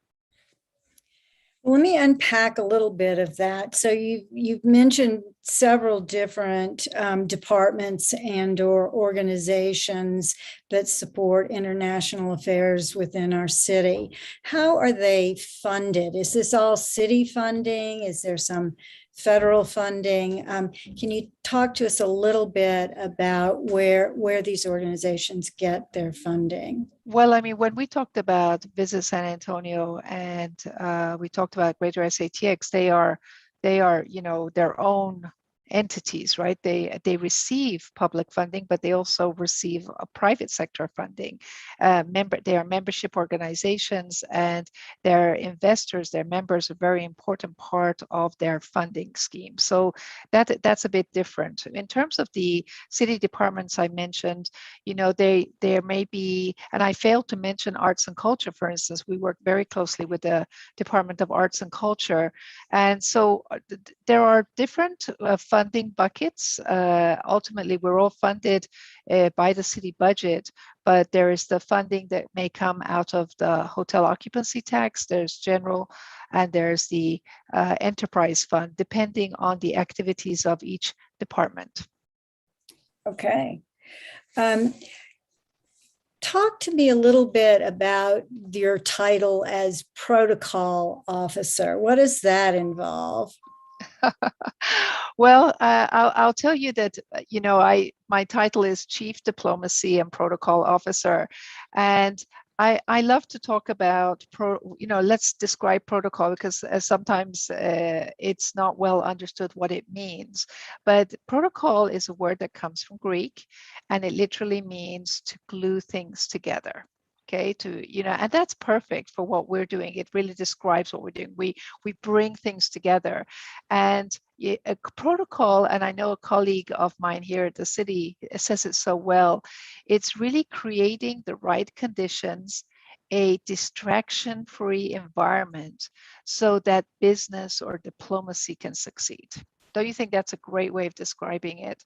Let me unpack a little bit of that. So you've mentioned several different departments and or organizations that support international affairs within our city. How are they funded? Is this all city funding? Is there some federal funding? Can you talk to us a little bit about where these organizations get their funding? Well, I mean, when we talked about Visit San Antonio and we talked about Greater SATX, they are, you know, their own entities, right? They receive public funding, but they also receive a private sector funding. They are membership organizations, and their investors, their members, are a very important part of their funding scheme. So that's a bit different. In terms of the city departments I mentioned, you know, there may be, and I failed to mention arts and culture, for instance. We work very closely with the Department of Arts and Culture. And so there are different funding buckets. Ultimately, we're all funded by the city budget, but there is the funding that may come out of the hotel occupancy tax, there's general, and there's the enterprise fund, depending on the activities of each department. Okay. Talk to me a little bit about your title as protocol officer. What does that involve? Well, I'll tell you that, you know, my title is Chief Diplomacy and Protocol Officer, and I love to talk about, let's describe protocol, because sometimes it's not well understood what it means. But protocol is a word that comes from Greek, and it literally means to glue things together. Okay, and that's perfect for what we're doing. It really describes what we're doing. We bring things together, and a protocol, and I know a colleague of mine here at the city says it so well, it's really creating the right conditions, a distraction-free environment so that business or diplomacy can succeed. Don't you think that's a great way of describing it?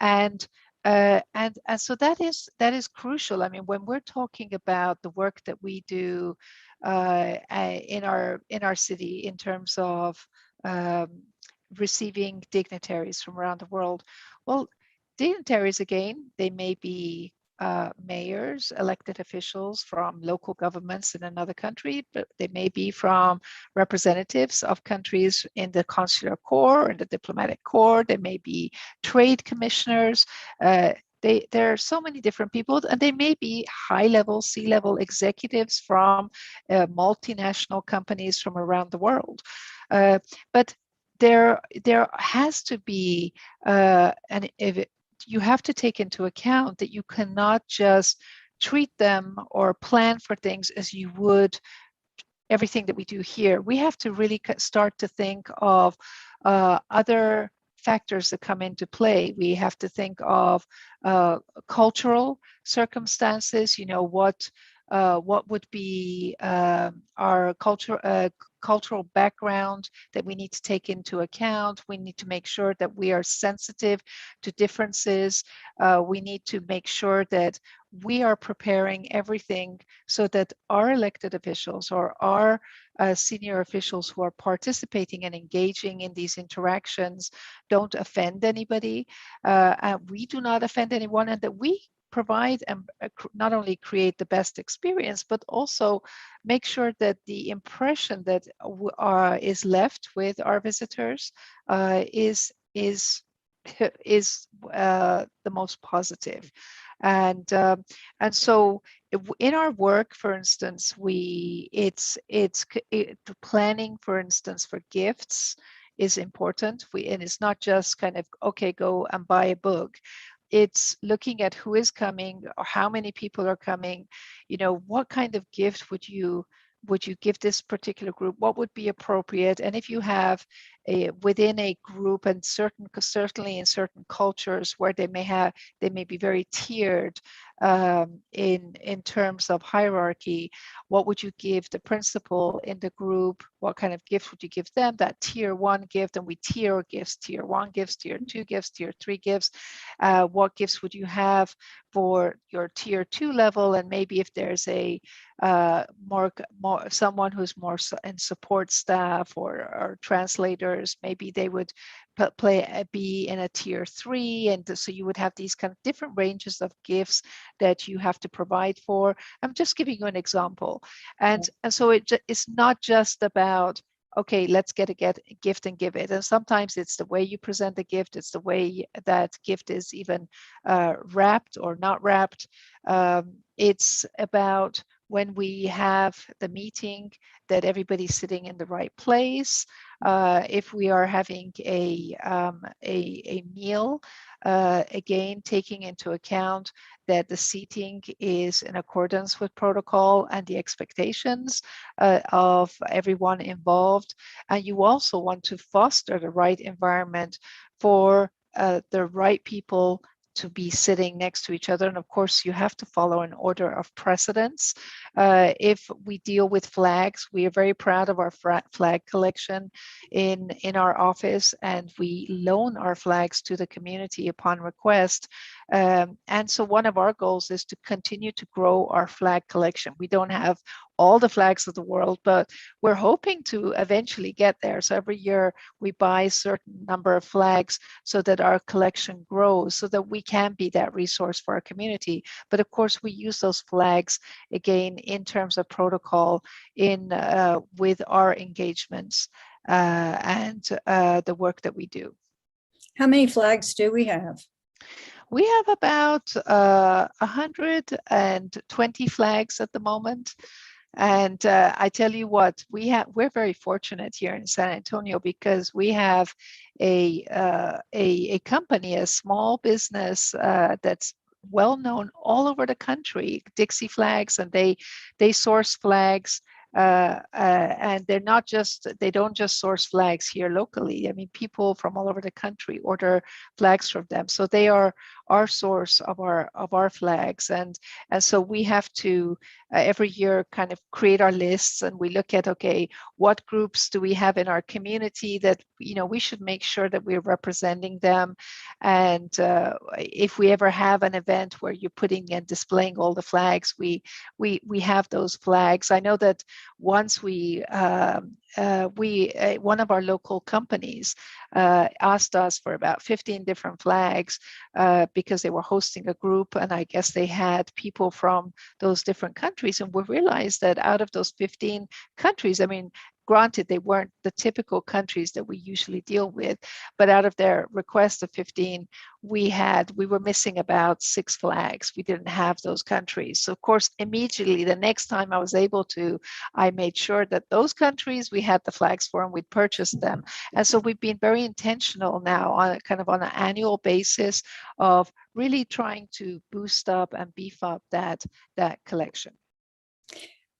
And so that is crucial. I mean, when we're talking about the work that we do in our city in terms of receiving dignitaries from around the world. Well, dignitaries, again, they may be mayors, elected officials from local governments in another country, but they may be from representatives of countries in the consular corps and the diplomatic corps. They may be trade commissioners. There are so many different people, and they may be high-level, C-level executives from multinational companies from around the world. But there has to be you have to take into account that you cannot just treat them or plan for things as you would everything that we do here. We have to really start to think of other factors that come into play. We have to think of cultural circumstances, what would be our cultural background that we need to take into account. We need to make sure that we are sensitive to differences. We need to make sure that we are preparing everything so that our elected officials or our senior officials who are participating and engaging in these interactions don't offend anybody, and we do not offend anyone, and that we provide and not only create the best experience, but also make sure that the impression that is left with our visitors is the most positive. And so in our work, for instance, planning, for instance, for gifts is important. And it's not just kind of, okay, go and buy a book. It's looking at who is coming or how many people are coming. What kind of gift would you give this particular group? What would be appropriate? And if you have within a group, and certainly in certain cultures where they may be very tiered in terms of hierarchy, what would you give the principal in the group? What kind of gift would you give them? That tier 1 gift, and we tier gifts: tier 1 gifts, tier 2 gifts, tier 3 gifts. What gifts would you have for your tier 2 level? And maybe if there's a more who's more in support staff or translators, maybe they would be in a tier 3, and so you would have these kind of different ranges of gifts that you have to provide for. I'm just giving you an example, and so it's not just about, okay, let's get a gift and give it. And sometimes it's the way you present the gift, it's the way that gift is even wrapped or not wrapped. It's about when we have the meeting that everybody's sitting in the right place. If we are having a meal, again, taking into account that the seating is in accordance with protocol and the expectations of everyone involved. And you also want to foster the right environment for the right people to be sitting next to each other. And of course, you have to follow an order of precedence. If we deal with flags, we are very proud of our flag collection in our office, and we loan our flags to the community upon request. And so one of our goals is to continue to grow our flag collection. We don't have all the flags of the world, but we're hoping to eventually get there. So every year we buy a certain number of flags so that our collection grows, so that we can be that resource for our community. But of course, we use those flags again in terms of protocol with our engagements and the work that we do. How many flags do we have? We have about 120 flags at the moment. And I tell you what, we're very fortunate here in San Antonio because we have a company, a small business that's well known all over the country, Dixie Flags, and they source flags. And they don't just source flags here locally. I mean, people from all over the country order flags from them. So they are our source of our flags. And so we have to every year kind of create our lists, and we look at, okay, what groups do we have in our community that, we should make sure that we're representing them. And if we ever have an event where you're putting and displaying all the flags, we have those flags. I know that once one of our local companies asked us for about 15 different flags because they were hosting a group, and I guess they had people from those different countries. And we realized that out of those 15 countries, I mean, granted, they weren't the typical countries that we usually deal with, but out of their request of 15, we were missing about 6 flags. We didn't have those countries. So of course, immediately the next time I was able to, I made sure that those countries we had the flags for and we'd purchased them. And so we've been very intentional now on an annual basis of really trying to boost up and beef up that collection.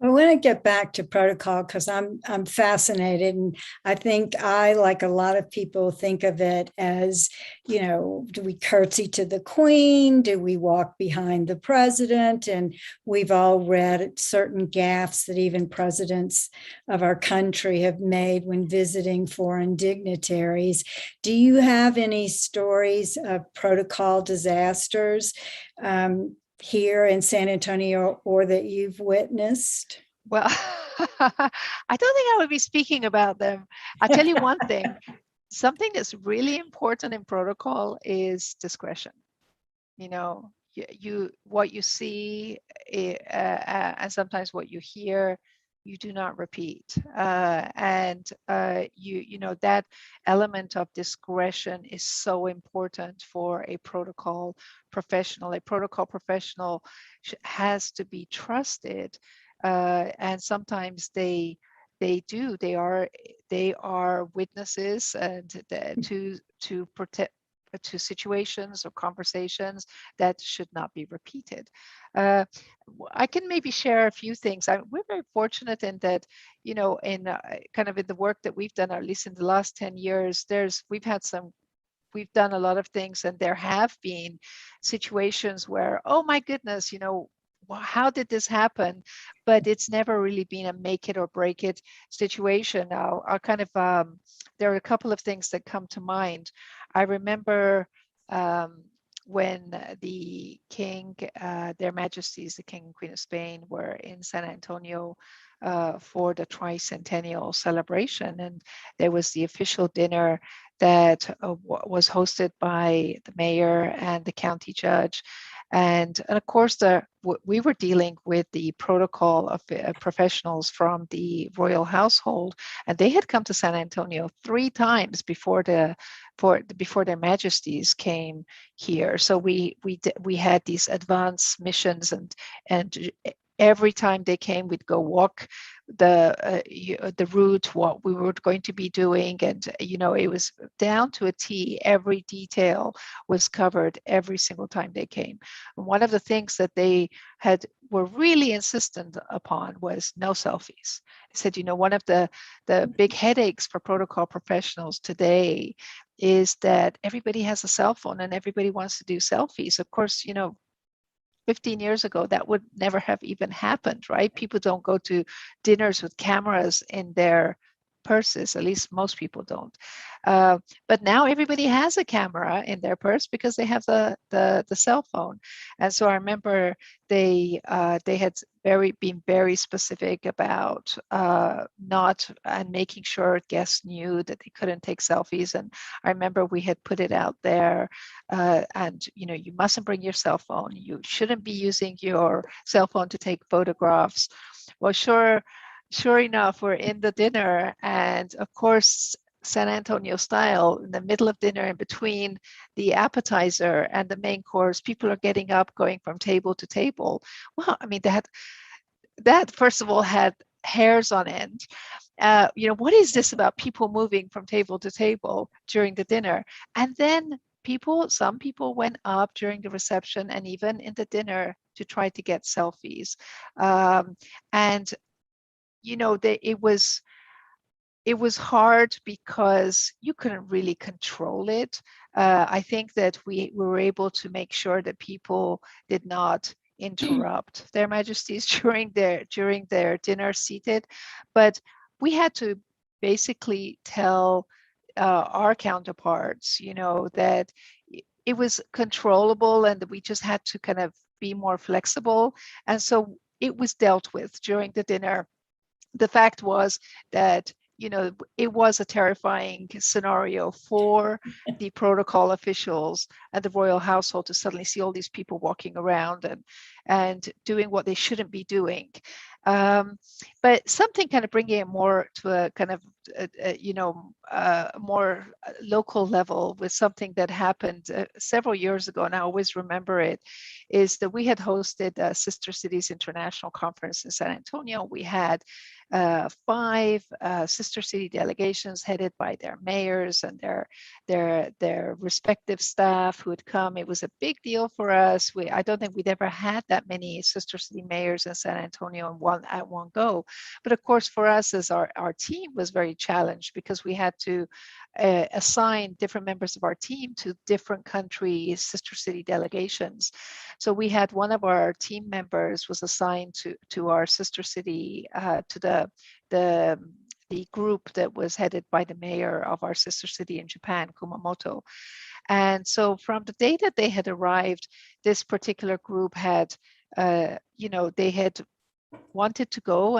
I want to get back to protocol because I'm fascinated, and I think I, like a lot of people, think of it as, do we curtsy to the Queen? Do we walk behind the president? And we've all read certain gaffes that even presidents of our country have made when visiting foreign dignitaries. Do you have any stories of protocol disasters here in San Antonio or that you've witnessed? Well, I don't think I would be speaking about them. I'll tell you one thing, something that's really important in protocol is discretion. What you see and sometimes what you hear, you do not repeat. And that element of discretion is so important for a protocol professional. A protocol professional has to be trusted. And sometimes they are witnesses and to situations or conversations that should not be repeated. I can maybe share a few things. We're very fortunate in that, in the work that we've done, or at least in the last 10 years, we've done a lot of things, and there have been situations where, oh my goodness, how did this happen? But it's never really been a make it or break it situation. Now, there are a couple of things that come to mind. I remember when the King, their Majesties, the King and Queen of Spain, were in San Antonio for the tricentennial celebration, and there was the official dinner that was hosted by the mayor and the county judge. And of course, we were dealing with the protocol of professionals from the royal household, and they had come to San Antonio 3 times before their Majesties came here. So we had these advance missions, and every time they came, we'd go walk the route, what we were going to be doing, and it was down to a T. Every detail was covered every single time they came. And one of the things that they were really insistent upon was no selfies. They said, one of the big headaches for protocol professionals today is that everybody has a cell phone and everybody wants to do selfies. Of course, 15 years ago, that would never have even happened, right? People don't go to dinners with cameras in their purses, at least most people don't. But now everybody has a camera in their purse because they have the cell phone. And so I remember they had been very specific about making sure guests knew that they couldn't take selfies. And I remember we had put it out there, and you mustn't bring your cell phone. You shouldn't be using your cell phone to take photographs. Well, sure enough, we're in the dinner, and of course, San Antonio style, in the middle of dinner, in between the appetizer and the main course, people are getting up, going from table to table. Well, I mean, that first of all had hairs on end. What is this about people moving from table to table during the dinner? And then some people went up during the reception and even in the dinner to try to get selfies. It was hard because you couldn't really control it. I think that we were able to make sure that people did not interrupt their Majesties during their dinner seated, but we had to basically tell our counterparts, that it was controllable and that we just had to kind of be more flexible. And so it was dealt with during the dinner. the fact was that, you know, it was a terrifying scenario for the protocol officials and the royal household to suddenly see all these people walking around and doing what they shouldn't be doing. But something kind of bringing it more to a kind of, more local level with something that happened several years ago, and I always remember it, is that we had hosted a Sister Cities International Conference in San Antonio. We had 5 sister city delegations headed by their mayors and their respective staff who had come. It was a big deal for us. I don't think we'd ever had that many sister city mayors in San Antonio at one go. But of course, for us as our team was very challenged because we had to assign different members of our team to different countries' sister city delegations. So we had one of our team members was assigned to our sister city, to the group that was headed by the mayor of our sister city in Japan, Kumamoto. And so from the day that they had arrived, this particular group had, they had wanted to go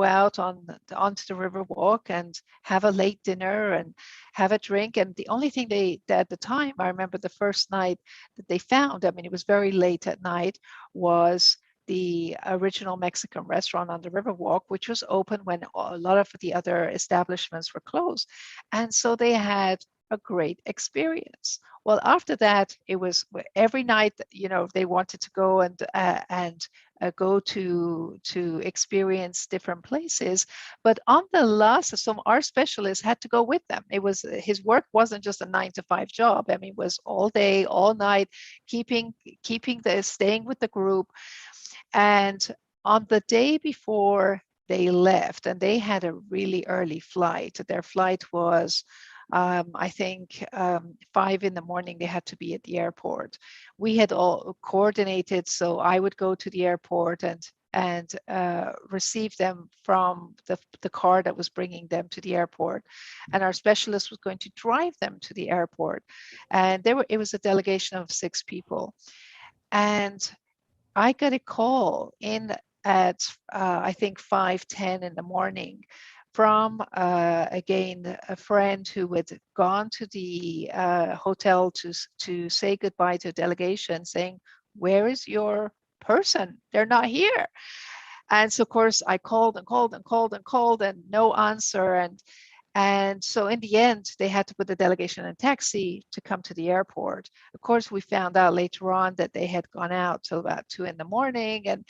out onto the river walk and have a late dinner and have a drink. And the only thing at the time, I remember the first night that they found, I mean, it was very late at night, was the original Mexican restaurant on the Riverwalk, which was open when a lot of the other establishments were closed. And so they had a great experience. Well, after that, it was every night, they wanted to go and go to experience different places. But on the last, so our specialist had to go with them. It was, his work wasn't just a 9-to-5 job. I mean, it was all day, all night, staying with the group. And on the day before they left, and they had a really early flight, their flight was, I think 5 in the morning, they had to be at the airport. We had all coordinated, so I would go to the airport and receive them from the car that was bringing them to the airport. And our specialist was going to drive them to the airport. And it was a delegation of 6 people. And I got a call in at, I think 5:10 in the morning from, again, a friend who had gone to the hotel to say goodbye to a delegation, saying, "Where is your person? They're not here." And so, of course, I called and no answer. And so in the end, they had to put the delegation in a taxi to come to the airport. Of course, we found out later on that they had gone out till about 2 in the morning, and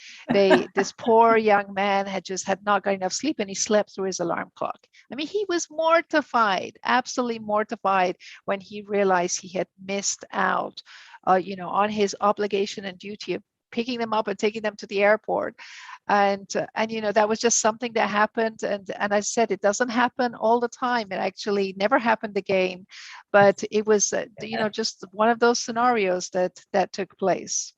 this poor young man had not got enough sleep, and he slept through his alarm clock. I mean, he was mortified, absolutely mortified, when he realized he had missed out, on his obligation and duty of picking them up and taking them to the airport. And that was just something that happened. And I said, it doesn't happen all the time. It actually never happened again, but it was, just one of those scenarios that took place.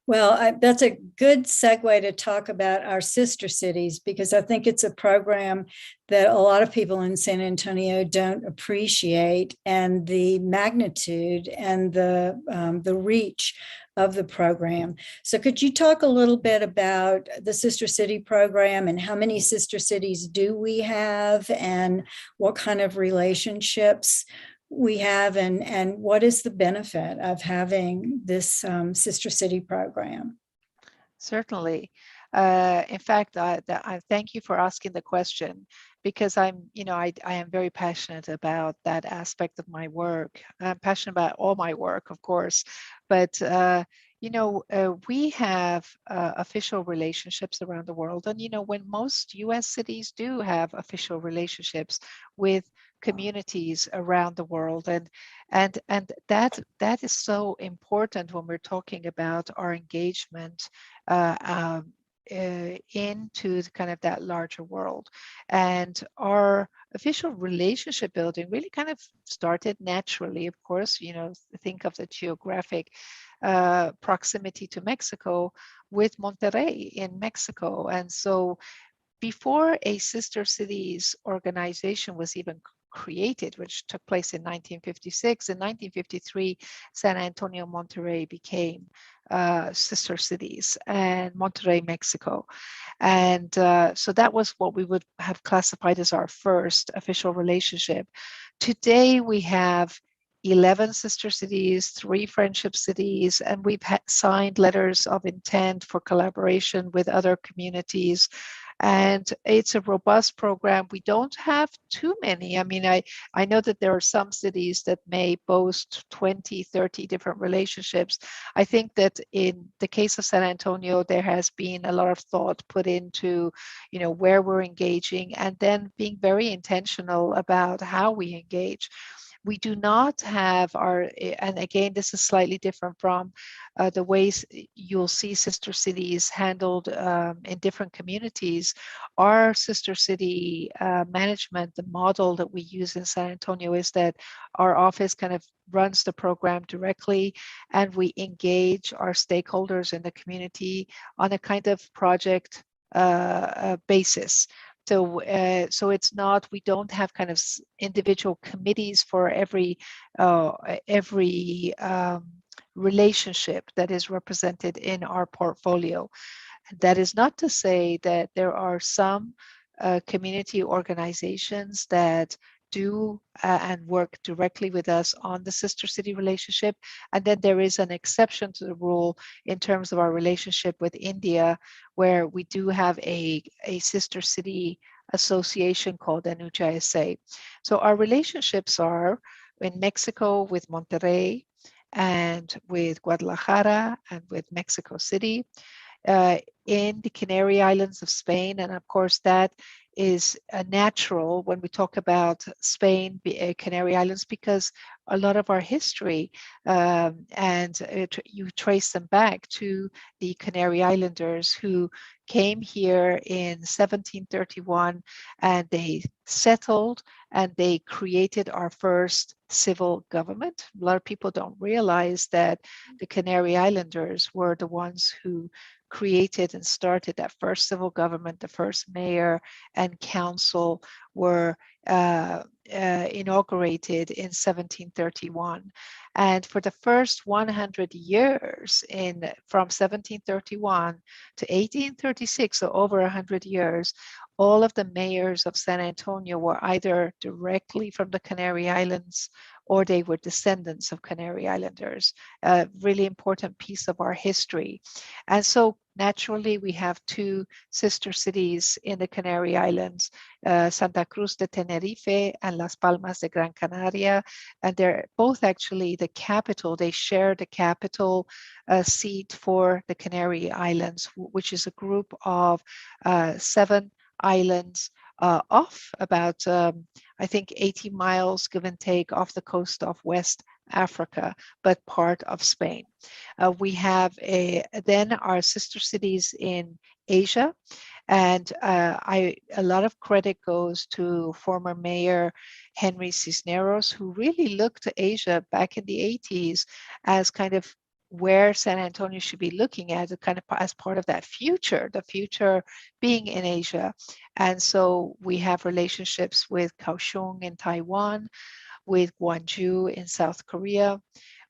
Well, that's a good segue to talk about our sister cities, because I think it's a program that a lot of people in San Antonio don't appreciate, and the magnitude and the reach of the program. So could you talk a little bit about the Sister City program and how many sister cities do we have and what kind of relationships we have, and what is the benefit of having this Sister City program? Certainly. In fact, I thank you for asking the question, because I am very passionate about that aspect of my work. I'm passionate about all my work, of course, but we have official relationships around the world. And, when most US cities do have official relationships with communities around the world. And that is so important when we're talking about our engagement into kind of that larger world. And our official relationship building really kind of started naturally. Of course, think of the geographic proximity to Mexico with Monterrey in Mexico. And so before a Sister Cities organization was even created, which took place in 1956, in 1953, San Antonio, Monterrey became sister cities and Monterrey, Mexico. And so that was what we would have classified as our first official relationship. Today we have 11 sister cities, 3 friendship cities, and we've signed letters of intent for collaboration with other communities. And it's a robust program. We don't have too many. I mean, I know that there are some cities that may boast 20, 30 different relationships. I think that in the case of San Antonio, there has been a lot of thought put into, where we're engaging, and then being very intentional about how we engage. We do not have and again, this is slightly different from the ways you'll see sister cities handled in different communities. Our sister city management, the model that we use in San Antonio is that our office kind of runs the program directly, and we engage our stakeholders in the community on a kind of project basis. So it's not, we don't have kind of individual committees for every relationship that is represented in our portfolio. That is not to say that there are some community organizations that do and work directly with us on the sister city relationship. And then there is an exception to the rule in terms of our relationship with India, where we do have a sister city association called Anuja SA. So our relationships are in Mexico with Monterrey and with Guadalajara and with Mexico City, in the Canary Islands of Spain. And of course, that is a natural when we talk about Spain, Canary Islands, because a lot of our history you trace them back to the Canary Islanders who came here in 1731, and they settled and they created our first civil government. A lot of people don't realize that the Canary Islanders were the ones who created and started that first civil government. The first mayor and council were inaugurated in 1731. And for the first 100 years, from 1731 to 1836, so over 100 years, all of the mayors of San Antonio were either directly from the Canary Islands or they were descendants of Canary Islanders, a really important piece of our history. And so naturally, we have 2 sister cities in the Canary Islands, Santa Cruz de Tenerife and Las Palmas de Gran Canaria. And they're both actually the capital. They share the capital seat for the Canary Islands, which is a group of 7 islands off about, I think, 80 miles, give and take, off the coast of West Africa, but part of Spain. We have then our sister cities in Asia, and a lot of credit goes to former Mayor Henry Cisneros, who really looked to Asia back in the 80s as kind of where San Antonio should be looking at, kind of as part of that future, the future being in Asia. And so we have relationships with Kaohsiung in Taiwan, with Gwangju in South Korea,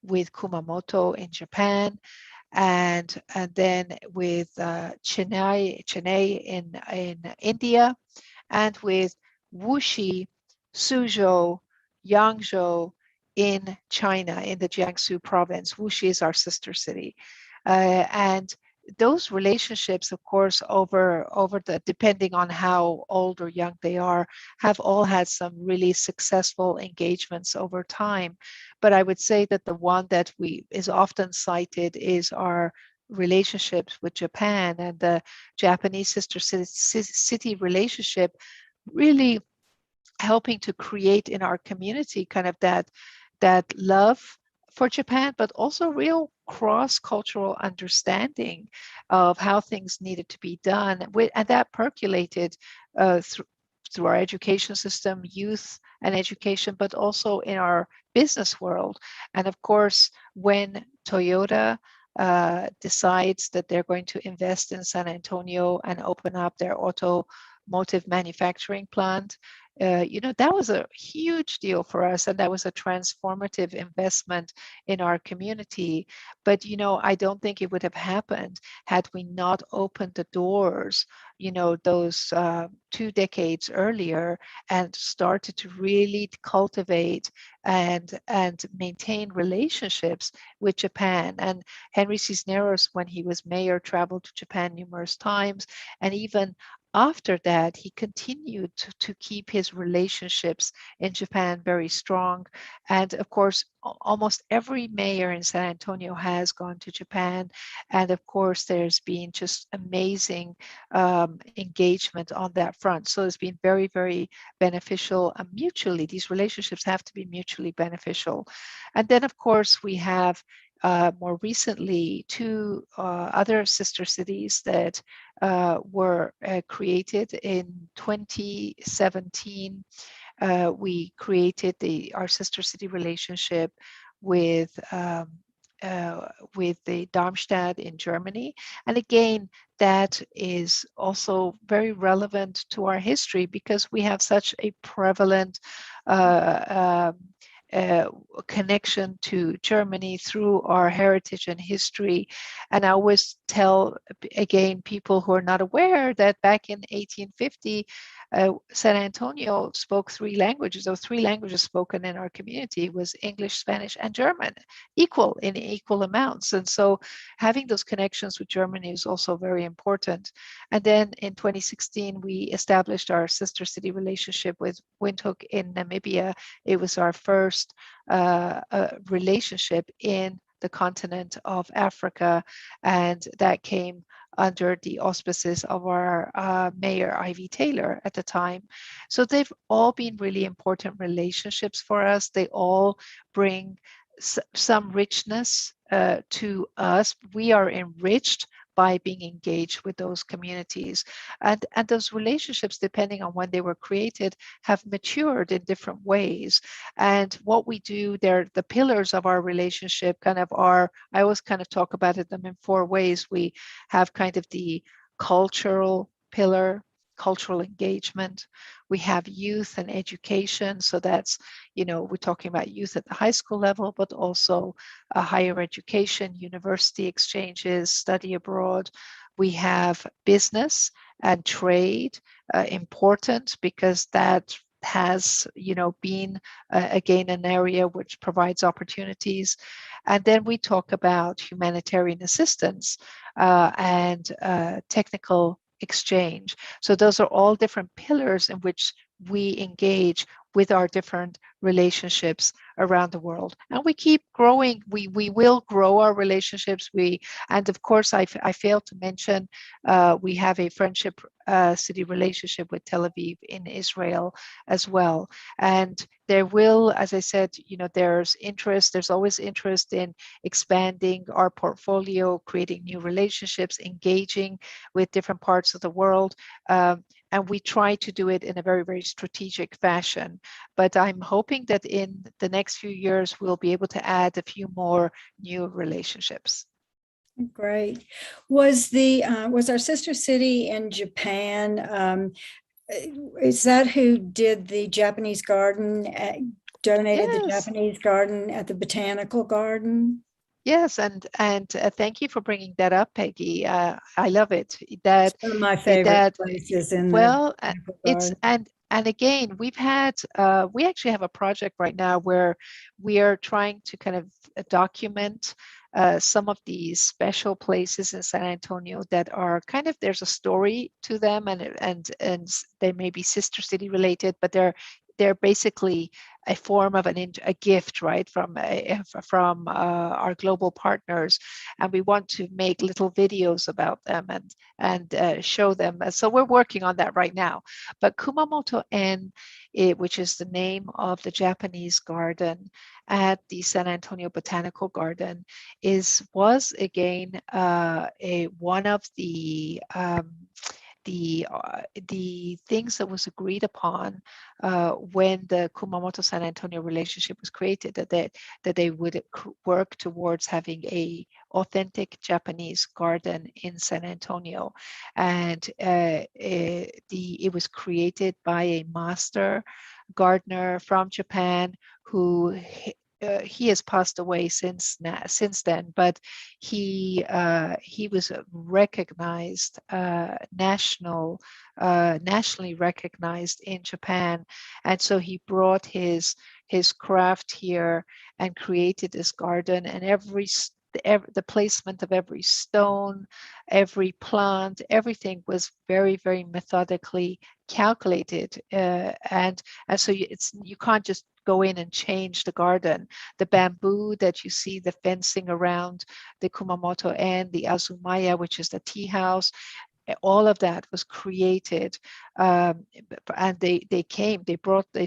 with Kumamoto in Japan, and then with Chennai in India, and with Wuxi, Suzhou, Yangzhou in China, in the Jiangsu province. Wuxi is our sister city. And those relationships, of course, over the, depending on how old or young they are, have all had some really successful engagements over time. But I would say that the one that is often cited is our relationships with Japan, and the Japanese sister city relationship really helping to create in our community kind of that love for Japan, but also real cross-cultural understanding of how things needed to be done. And that percolated through our education system, youth and education, but also in our business world. And of course, when Toyota decides that they're going to invest in San Antonio and open up their automotive manufacturing plant, that was a huge deal for us, and that was a transformative investment in our community. But I don't think it would have happened had we not opened the doors, those 2 decades earlier, and started to really cultivate and maintain relationships with Japan. And Henry Cisneros, when he was mayor, traveled to Japan numerous times, and even after that, he continued to keep his relationships in Japan very strong. And of course, almost every mayor in San Antonio has gone to Japan. And of course, there's been just amazing engagement on that front. So it's been very, very beneficial, and mutually, these relationships have to be mutually beneficial. And then, of course, we have more recently 2 other sister cities that were created in 2017. We created our sister city relationship with the Darmstadt in Germany. And again, that is also very relevant to our history, because we have such a prevalent connection to Germany through our heritage and history. And I always tell, again, people who are not aware, that back in 1850, San Antonio spoke 3 languages. Those 3 languages spoken in our community was English, Spanish, and German, in equal amounts. And so having those connections with Germany is also very important. And then in 2016, we established our sister city relationship with Windhoek in Namibia. It was our first relationship in the continent of Africa, and that came under the auspices of our Mayor Ivy Taylor at the time. So they've all been really important relationships for us. They all bring some richness to us. We are enriched by being engaged with those communities. And those relationships, depending on when they were created, have matured in different ways. And what we do, they're the pillars of our relationship kind of are, I always kind of talk about them in 4 ways. We have kind of the cultural pillar, cultural engagement. We have youth and education. So that's, we're talking about youth at the high school level, but also higher education, university exchanges, study abroad. We have business and trade, important because that has, been again an area which provides opportunities. And then we talk about humanitarian assistance and technical exchange. So those are all different pillars in which we engage with our different relationships around the world. And we keep growing. We will grow our relationships. And of course, I failed to mention, we have a friendship city relationship with Tel Aviv in Israel as well. And there will, as I said, there's always interest in expanding our portfolio, creating new relationships, engaging with different parts of the world. And we try to do it in a very, very strategic fashion. But I'm hoping that in the next few years, we'll be able to add a few more new relationships. Great. Was our sister city in Japan, is that who did the Japanese garden, donated the Japanese garden at the Botanical Garden? Yes, and thank you for bringing that up, Peggy. I love it. That one of my favorite places in and again, we actually have a project right now where we are trying to kind of document some of these special places in San Antonio that are kind of, there's a story to them, and they may be sister city related, but they're basically a form of a gift, right, from our global partners, and we want to make little videos about them and show them. So we're working on that right now. But Kumamoto-en, which is the name of the Japanese garden at the San Antonio Botanical Garden, was again one of the the things that was agreed upon when the Kumamoto San Antonio relationship was created, that they would work towards having a authentic Japanese garden in San Antonio, and it was created by a master gardener from Japan who he has passed away since then, but he was recognized nationally recognized in Japan, and so he brought his craft here and created this garden, and the placement of every stone, every plant, everything was very, very methodically calculated, and so you can't just go in and change the garden. The bamboo that you see, the fencing around the Kumamoto and the Azumaya, which is the tea house, all of that was created, and they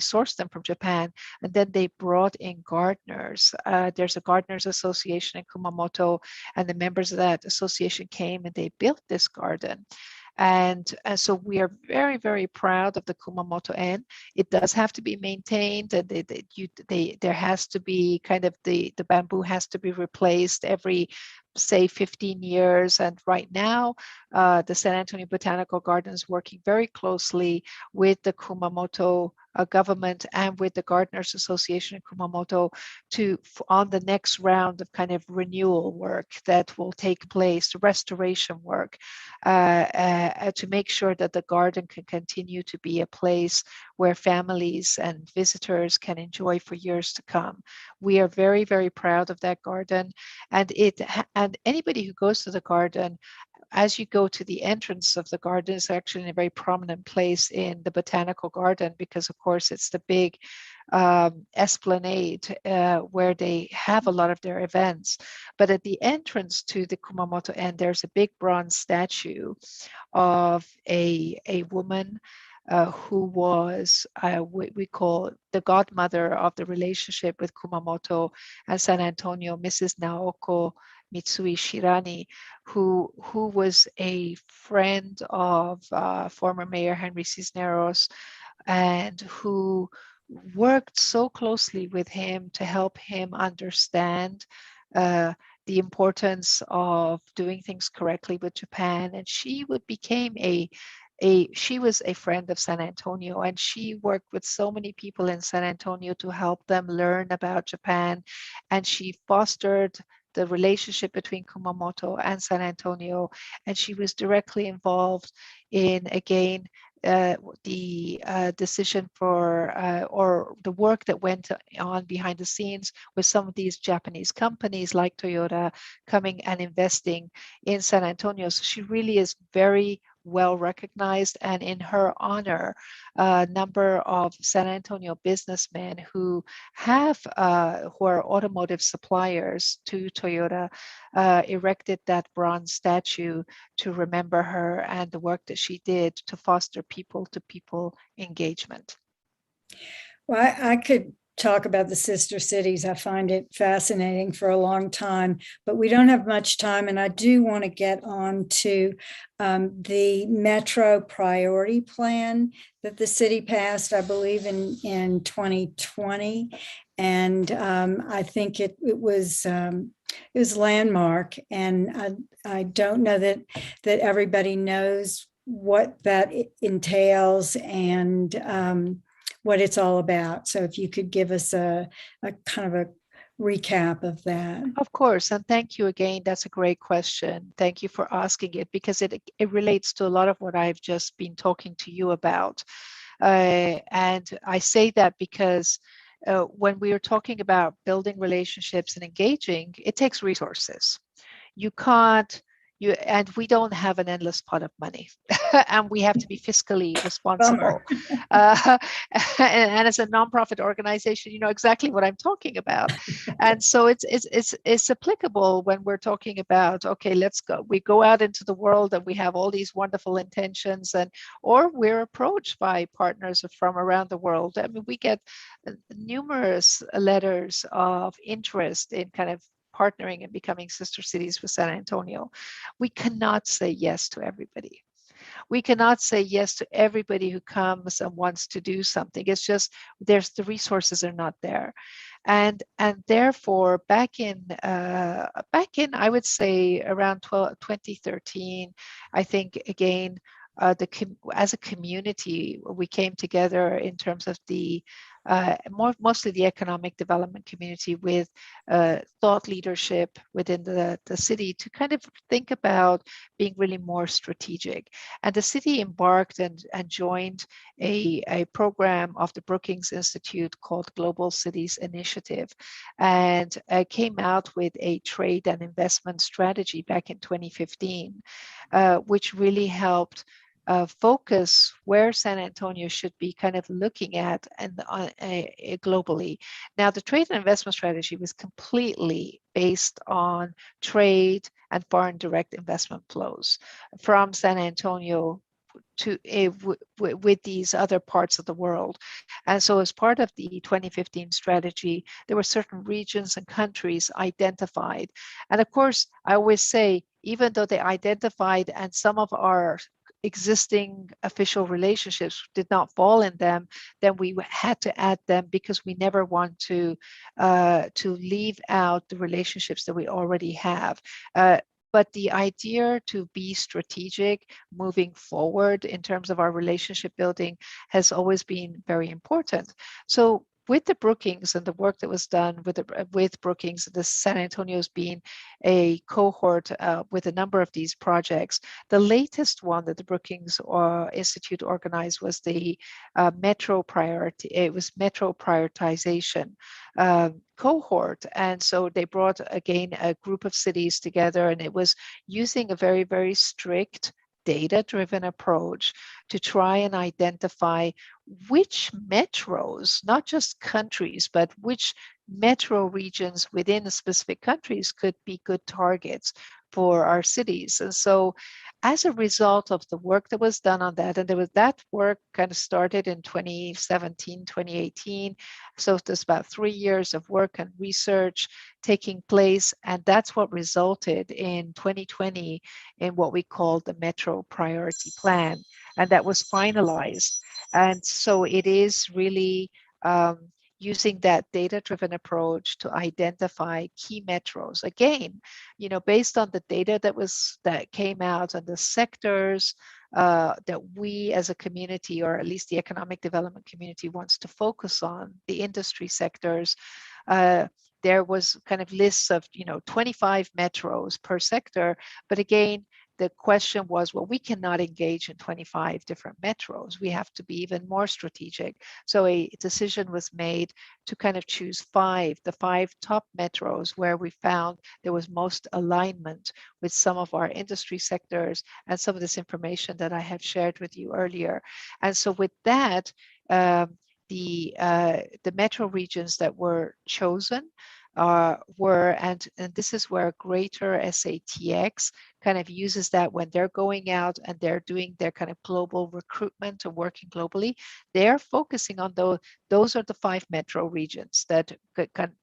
sourced them from Japan, and then they brought in gardeners. There's a gardeners association in Kumamoto, and the members of that association came and they built this garden. And so we are very, very proud of the Kumamoto-en. It does have to be maintained, and there has to be kind of the bamboo has to be replaced every, say, 15 years. And right now, the San Antonio Botanical Garden is working very closely with the Kumamoto government and with the Gardeners Association in Kumamoto on the next round of kind of renewal work that will take place, restoration work, to make sure that the garden can continue to be a place where families and visitors can enjoy for years to come. We are very, very proud of that garden, and anybody who goes to the garden, as you go to the entrance of the garden, is actually in a very prominent place in the botanical garden, because of course it's the big esplanade where they have a lot of their events. But at the entrance to the Kumamoto-en, there's a big bronze statue of a woman who was, we call the godmother of the relationship with Kumamoto and San Antonio, Mrs. Naoko Mitsui Shirani, who was a friend of former Mayor Henry Cisneros, and who worked so closely with him to help him understand the importance of doing things correctly with Japan. And she became she was a friend of San Antonio, and she worked with so many people in San Antonio to help them learn about Japan, and she fostered the relationship between Kumamoto and San Antonio, and she was directly involved in, again, the decision for or the work that went on behind the scenes with some of these Japanese companies like Toyota coming and investing in San Antonio. So she really is very well recognized, and in her honor, a number of San Antonio businessmen who are automotive suppliers to Toyota erected that bronze statue to remember her and the work that she did to foster people-to-people engagement. Well, I could talk about the sister cities. I find it fascinating for a long time, but we don't have much time. And I do want to get on to the Metro Priority Plan that the city passed, I believe, in 2020. And I think it was landmark. And I don't know that everybody knows what that entails and what it's all about. So if you could give us a kind of a recap of that. Of course, and thank you again. That's a great question. Thank you for asking it, because it relates to a lot of what I've just been talking to you about. And I say that because when we are talking about building relationships and engaging, it takes resources. You can't, and we don't have an endless pot of money, and we have to be fiscally responsible. And as a nonprofit organization, you know exactly what I'm talking about. And so it's applicable when we're talking about, okay, let's go. We go out into the world and we have all these wonderful intentions, or we're approached by partners from around the world. I mean, we get numerous letters of interest in kind of partnering and becoming sister cities with San Antonio. We cannot say yes to everybody. We cannot say yes to everybody who comes and wants to do something. It's just the resources are not there. And therefore back in I would say around 2013, I think again, as a community, we came together in terms of mostly the economic development community with thought leadership within the city to kind of think about being really more strategic. And the city embarked and joined a program of the Brookings Institute called Global Cities Initiative, and came out with a trade and investment strategy back in 2015, which really helped focus where San Antonio should be kind of looking at and globally. Now, the trade and investment strategy was completely based on trade and foreign direct investment flows from San Antonio to with these other parts of the world. And so as part of the 2015 strategy, there were certain regions and countries identified. And of course, I always say, even though they identified and some of our existing official relationships did not fall in them, then we had to add them because we never want to leave out the relationships that we already have. But the idea to be strategic moving forward in terms of our relationship building has always been very important. So with the Brookings and the work that was done with Brookings, the San Antonio's being a cohort with a number of these projects. The latest one that the Brookings Institute organized was the Metro Priority. It was Metro Prioritization cohort. And so they brought, again, a group of cities together, and it was using a very, very strict data-driven approach to try and identify which metros, not just countries, but which metro regions within the specific countries could be good targets for our cities. And so as a result of the work that was done on that, and that work kind of started in 2017, 2018. So there's about 3 years of work and research taking place. And that's what resulted in 2020 in what we call the Metro Priority Plan. And that was finalized. And so it is really using that data-driven approach to identify key metros. Again, based on the data that came out and the sectors that we as a community, or at least the economic development community, wants to focus on, the industry sectors. There was kind of lists of 25 metros per sector, but again, the question was, well, we cannot engage in 25 different metros. We have to be even more strategic. So a decision was made to kind of choose the five top metros where we found there was most alignment with some of our industry sectors and some of this information that I have shared with you earlier. And so with that, the metro regions that were chosen and this is where Greater SATX kind of uses that when they're going out and they're doing their kind of global recruitment and working globally. They're focusing on those are the 5 metro regions that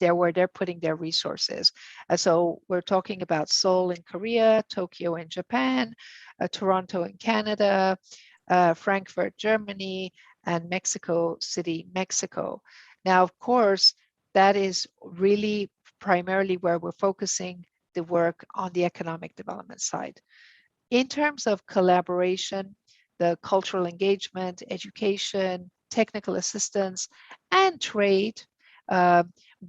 where they're putting their resources. So we're talking about Seoul in Korea, Tokyo in Japan, Toronto in Canada, Frankfurt, Germany, and Mexico City, Mexico. Now, of course, that is really primarily where we're focusing the work on the economic development side. In terms of collaboration, the cultural engagement, education, technical assistance, and trade,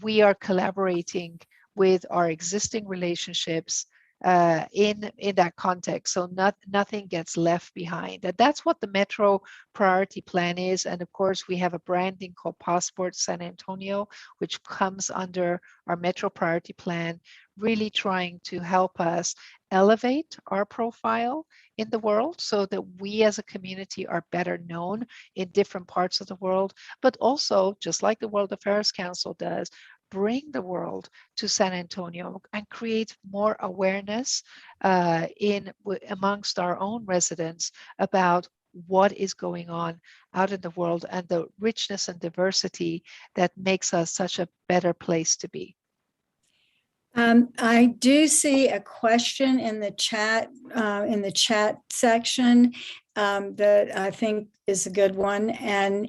we are collaborating with our existing relationships in that context. So nothing gets left behind. And that's what the Metro Priority Plan is. And of course, we have a branding called Passport San Antonio, which comes under our Metro Priority Plan, really trying to help us elevate our profile in the world so that we as a community are better known in different parts of the world, but also, just like the World Affairs Council does, bring the world to San Antonio and create more awareness amongst our own residents about what is going on out in the world and the richness and diversity that makes us such a better place to be. I do see a question in the chat section that I think is a good one, and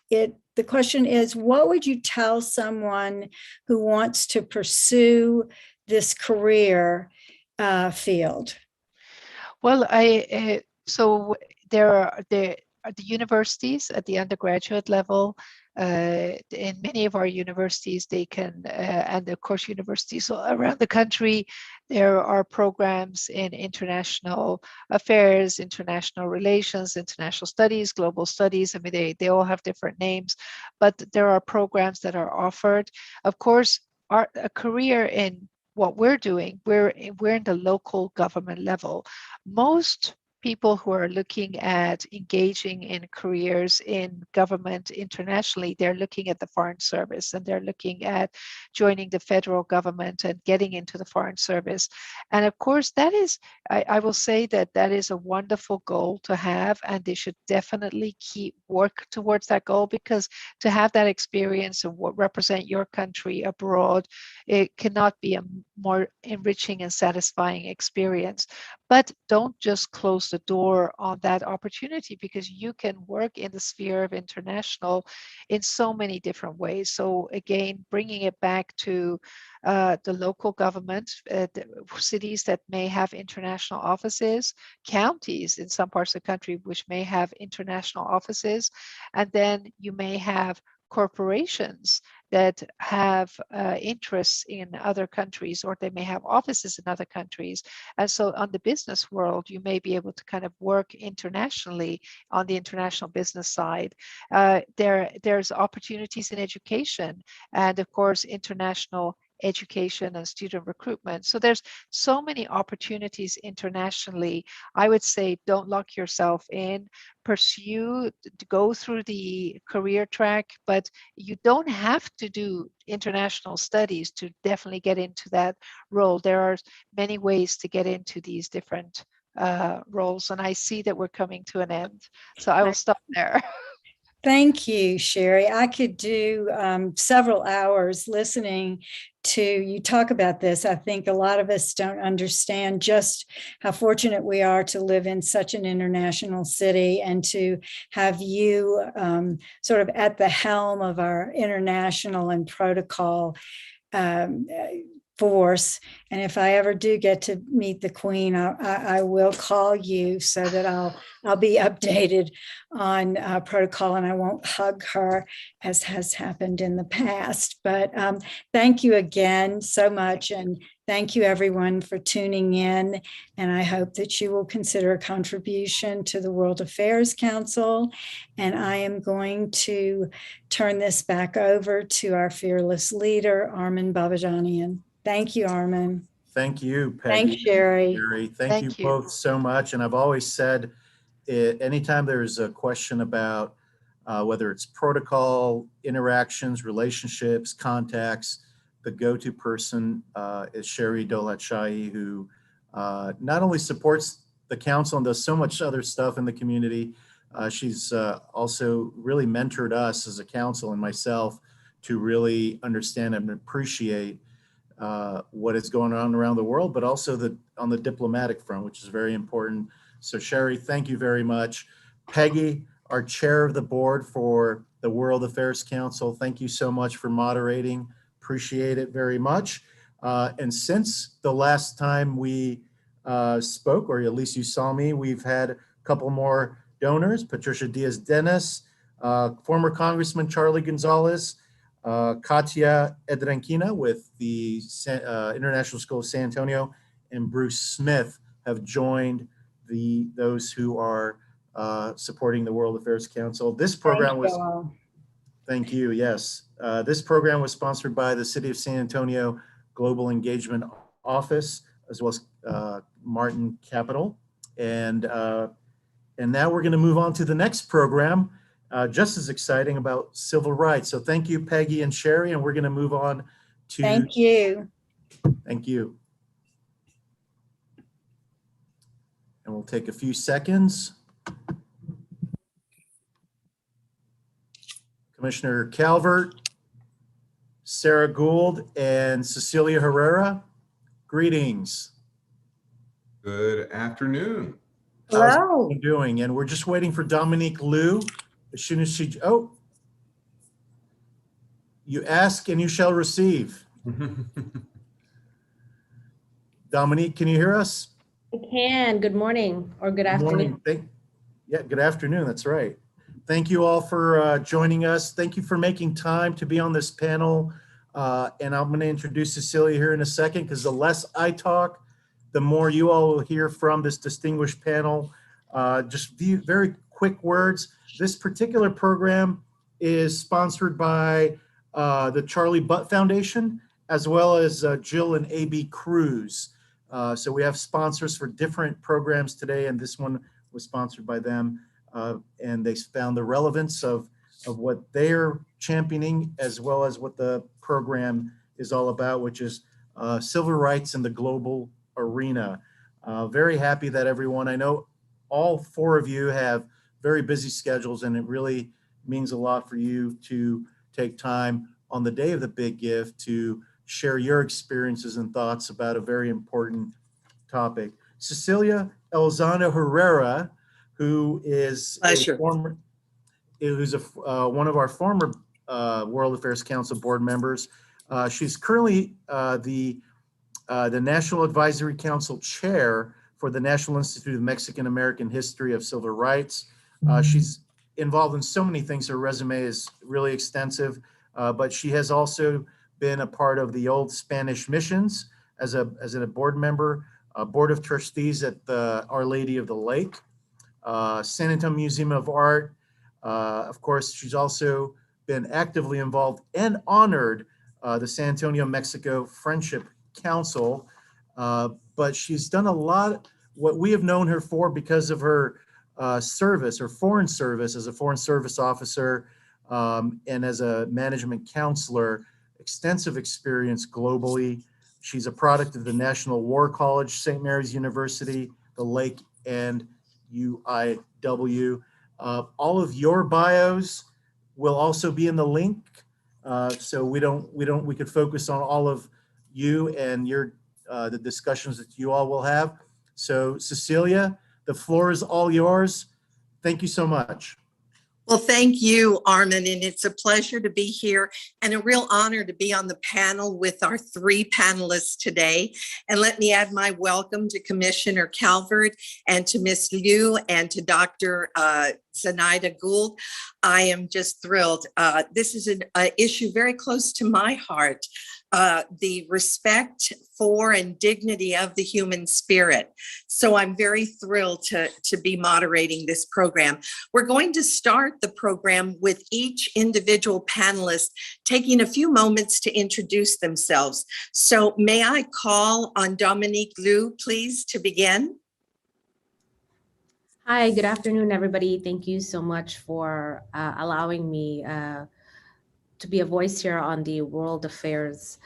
the question is, what would you tell someone who wants to pursue this career field? Well, so there are the universities at the undergraduate level. In many of our universities, they can, and of course universities around the country, there are programs in international affairs, international relations, international studies, global studies. I mean, they all have different names, but there are programs that are offered. Of course, a career in what we're doing, we're in the local government level. Most people who are looking at engaging in careers in government internationally, they're looking at the Foreign Service, and they're looking at joining the federal government and getting into the Foreign Service. And of course, that is, I will say that is a wonderful goal to have, and they should definitely work towards that goal, because to have that experience of what represent your country abroad, it cannot be a more enriching and satisfying experience. But don't just close the door on that opportunity, because you can work in the sphere of international in so many different ways. So again, bringing it back to the local government, the cities that may have international offices, counties in some parts of the country which may have international offices, and then you may have corporations that have interests in other countries, or they may have offices in other countries. And so on the business world, you may be able to kind of work internationally on the international business side. There's opportunities in education, and of course, international education and student recruitment. So there's so many opportunities internationally. I would say don't lock yourself in, pursue, to go through the career track, but you don't have to do international studies to definitely get into that role. There are many ways to get into these different roles, and I see that we're coming to an end. So I will stop there. Thank you, Sherry. I could do several hours listening to you talk about this. I think a lot of us don't understand just how fortunate we are to live in such an international city, and to have you sort of at the helm of our international and protocol force. And if I ever do get to meet the Queen, I will call you so that I'll be updated on protocol, and I won't hug her as has happened in the past. But thank you again so much, and thank you everyone for tuning in. And I hope that you will consider a contribution to the World Affairs Council. And I am going to turn this back over to our fearless leader, Armin Babajanian. Thank you, Armin. Thank you, Peggy. Thanks, Sherry. Thank you both so much. And I've always said, anytime there's a question about whether it's protocol, interactions, relationships, contacts, the go-to person is Sherry Dolatshahi, who not only supports the council and does so much other stuff in the community, she's also really mentored us as a council and myself to really understand and appreciate what is going on around the world, but also on the diplomatic front, which is very important. So Sherry, thank you very much. Peggy, our chair of the board for the World Affairs Council, thank you so much for moderating. Appreciate it very much. And since the last time we spoke, or at least you saw me, we've had a couple more donors: Patricia Diaz-Dennis, former Congressman Charlie Gonzalez, Katia Edrenkina with the International School of San Antonio, and Bruce Smith have joined those who are supporting the World Affairs Council. This program was, thank you, yes. This program was sponsored by the City of San Antonio Global Engagement Office, as well as Martin Capital. And now we're gonna move on to the next program, just as exciting, about civil rights. So thank you, Peggy and Sherry, and we're going to move on to. Thank you. Thank you. And we'll take a few seconds. Commissioner Calvert, Sarah Gould and Cecilia Herrera. Greetings. Good afternoon. How's everyone doing? And we're just waiting for Dominique Liu. As soon as she, you ask and you shall receive. Dominique, can you hear us? I can. Good morning or good afternoon. Yeah, good afternoon. That's right. Thank you all for joining us. Thank you for making time to be on this panel. And I'm going to introduce Cecilia here in a second, because the less I talk, the more you all will hear from this distinguished panel. Just very quick words. This particular program is sponsored by the Charlie Butt Foundation, as well as Jill and A.B. Cruz. So we have sponsors for different programs today, and this one was sponsored by them. And they found the relevance of what they're championing, as well as what the program is all about, which is civil rights in the global arena. Very happy that everyone, I know all four of you have very busy schedules, and it really means a lot for you to take time on the day of the Big Give to share your experiences and thoughts about a very important topic. Cecilia Elzano Herrera, who is one of our former World Affairs Council board members. She's currently the National Advisory Council chair for the National Institute of Mexican American History of Civil Rights. She's involved in so many things. Her resume is really extensive, but she has also been a part of the old Spanish missions as a board member, board of trustees at the Our Lady of the Lake, San Antonio Museum of Art. Of course, she's also been actively involved and honored the San Antonio, Mexico Friendship Council. But she's done a lot, what we have known her for because of her service, her foreign service as a foreign service officer and as a management counselor, extensive experience globally. She's a product of the National War College, St. Mary's University, the Lake, and UIW. All of your bios will also be in the link, so we could focus on all of you and your the discussions that you all will have. So Cecilia, the floor is all yours. Thank you so much. Well, thank you, Armin, and it's a pleasure to be here and a real honor to be on the panel with our three panelists today. And let me add my welcome to Commissioner Calvert and to Ms. Liu and to Dr. Zenaida Gould. I am just thrilled. This is an issue very close to my heart. The respect for and dignity of the human spirit. So I'm very thrilled to be moderating this program. We're going to start the program with each individual panelist taking a few moments to introduce themselves. So may I call on Dominique Liu, please, to begin? Hi, good afternoon, everybody. Thank you so much for allowing me to be a voice here on the World Affairs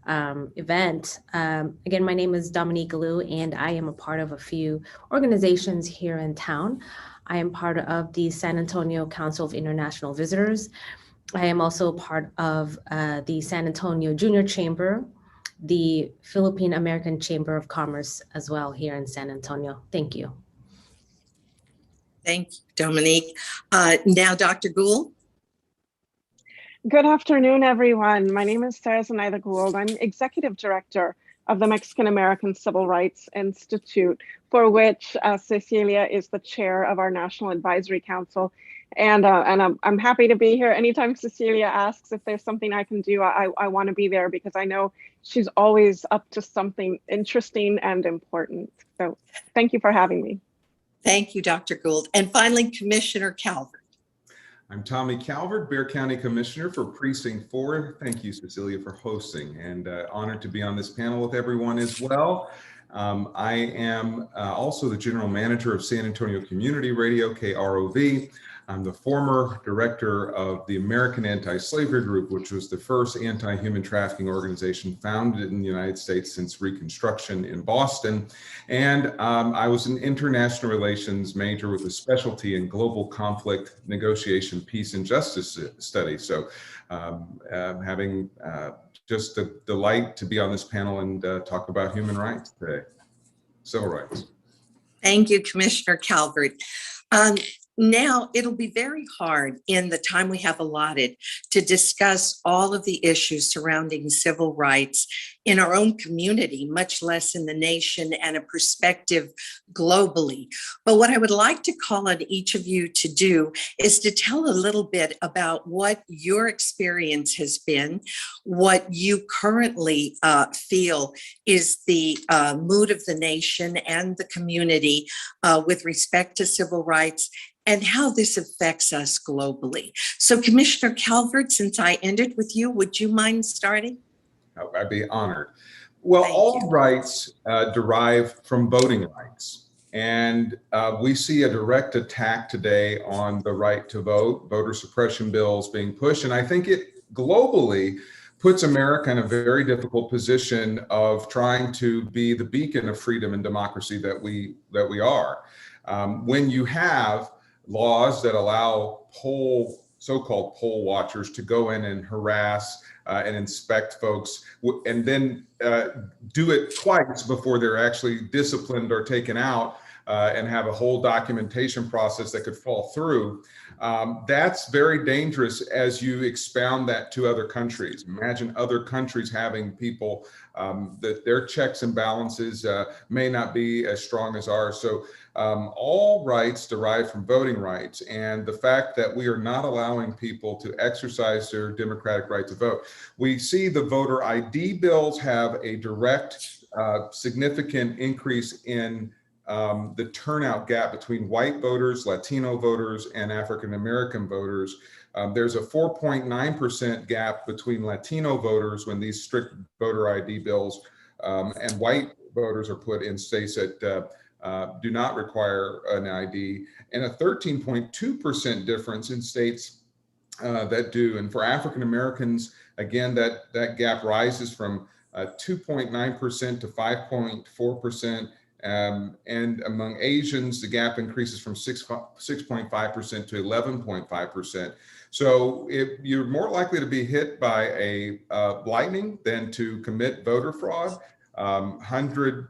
event. Again, my name is Dominique Liu, and I am a part of a few organizations here in town. I am part of the San Antonio Council of International Visitors. I am also part of the San Antonio Junior Chamber, the Philippine American Chamber of Commerce as well here in San Antonio. Thank you. Thank you, Dominique. Now, Dr. Gould. Good afternoon, everyone. My name is Sarah Zenaida Gould. I'm Executive Director of the Mexican American Civil Rights Institute, for which Cecilia is the chair of our National Advisory Council. And I'm happy to be here. Anytime Cecilia asks if there's something I can do, I want to be there because I know she's always up to something interesting and important. So thank you for having me. Thank you, Dr. Gould. And finally, Commissioner Calvert. I'm Tommy Calvert, Bexar County Commissioner for Precinct 4. Thank you, Cecilia, for hosting, and honored to be on this panel with everyone as well. I am also the General Manager of San Antonio Community Radio, KROV. I'm the former director of the American Anti-Slavery Group, which was the first anti-human trafficking organization founded in the United States since Reconstruction in Boston. And I was an international relations major with a specialty in global conflict negotiation, peace and justice studies. So having just the delight to be on this panel and talk about human rights today, civil rights. Thank you, Commissioner Calvert. Now, it'll be very hard in the time we have allotted to discuss all of the issues surrounding civil rights in our own community, much less in the nation and a perspective globally. But what I would like to call on each of you to do is to tell a little bit about what your experience has been, what you currently feel is the mood of the nation and the community with respect to civil rights, and how this affects us globally. So Commissioner Calvert, since I ended with you, would you mind starting? I'd be honored. Well, all rights derive from voting rights. And we see a direct attack today on the right to vote, voter suppression bills being pushed. And I think it globally puts America in a very difficult position of trying to be the beacon of freedom and democracy that we are. When you have laws that allow so-called poll watchers to go in and harass and inspect folks, and then do it twice before they're actually disciplined or taken out, and have a whole documentation process that could fall through. That's very dangerous as you expound that to other countries. Imagine other countries having people that their checks and balances may not be as strong as ours. So all rights derive from voting rights, and the fact that we are not allowing people to exercise their democratic right to vote. We see the voter ID bills have a direct, significant increase in the turnout gap between white voters, Latino voters, and African-American voters. There's a 4.9% gap between Latino voters when these strict voter ID bills and white voters are put in states that do not require an ID, and a 13.2% difference in states that do. And for African Americans, again, that gap rises from 2.9% to 5.4%. And among Asians, the gap increases from 6.5% to 11.5%. So you're more likely to be hit by a lightning than to commit voter fraud. Hundreds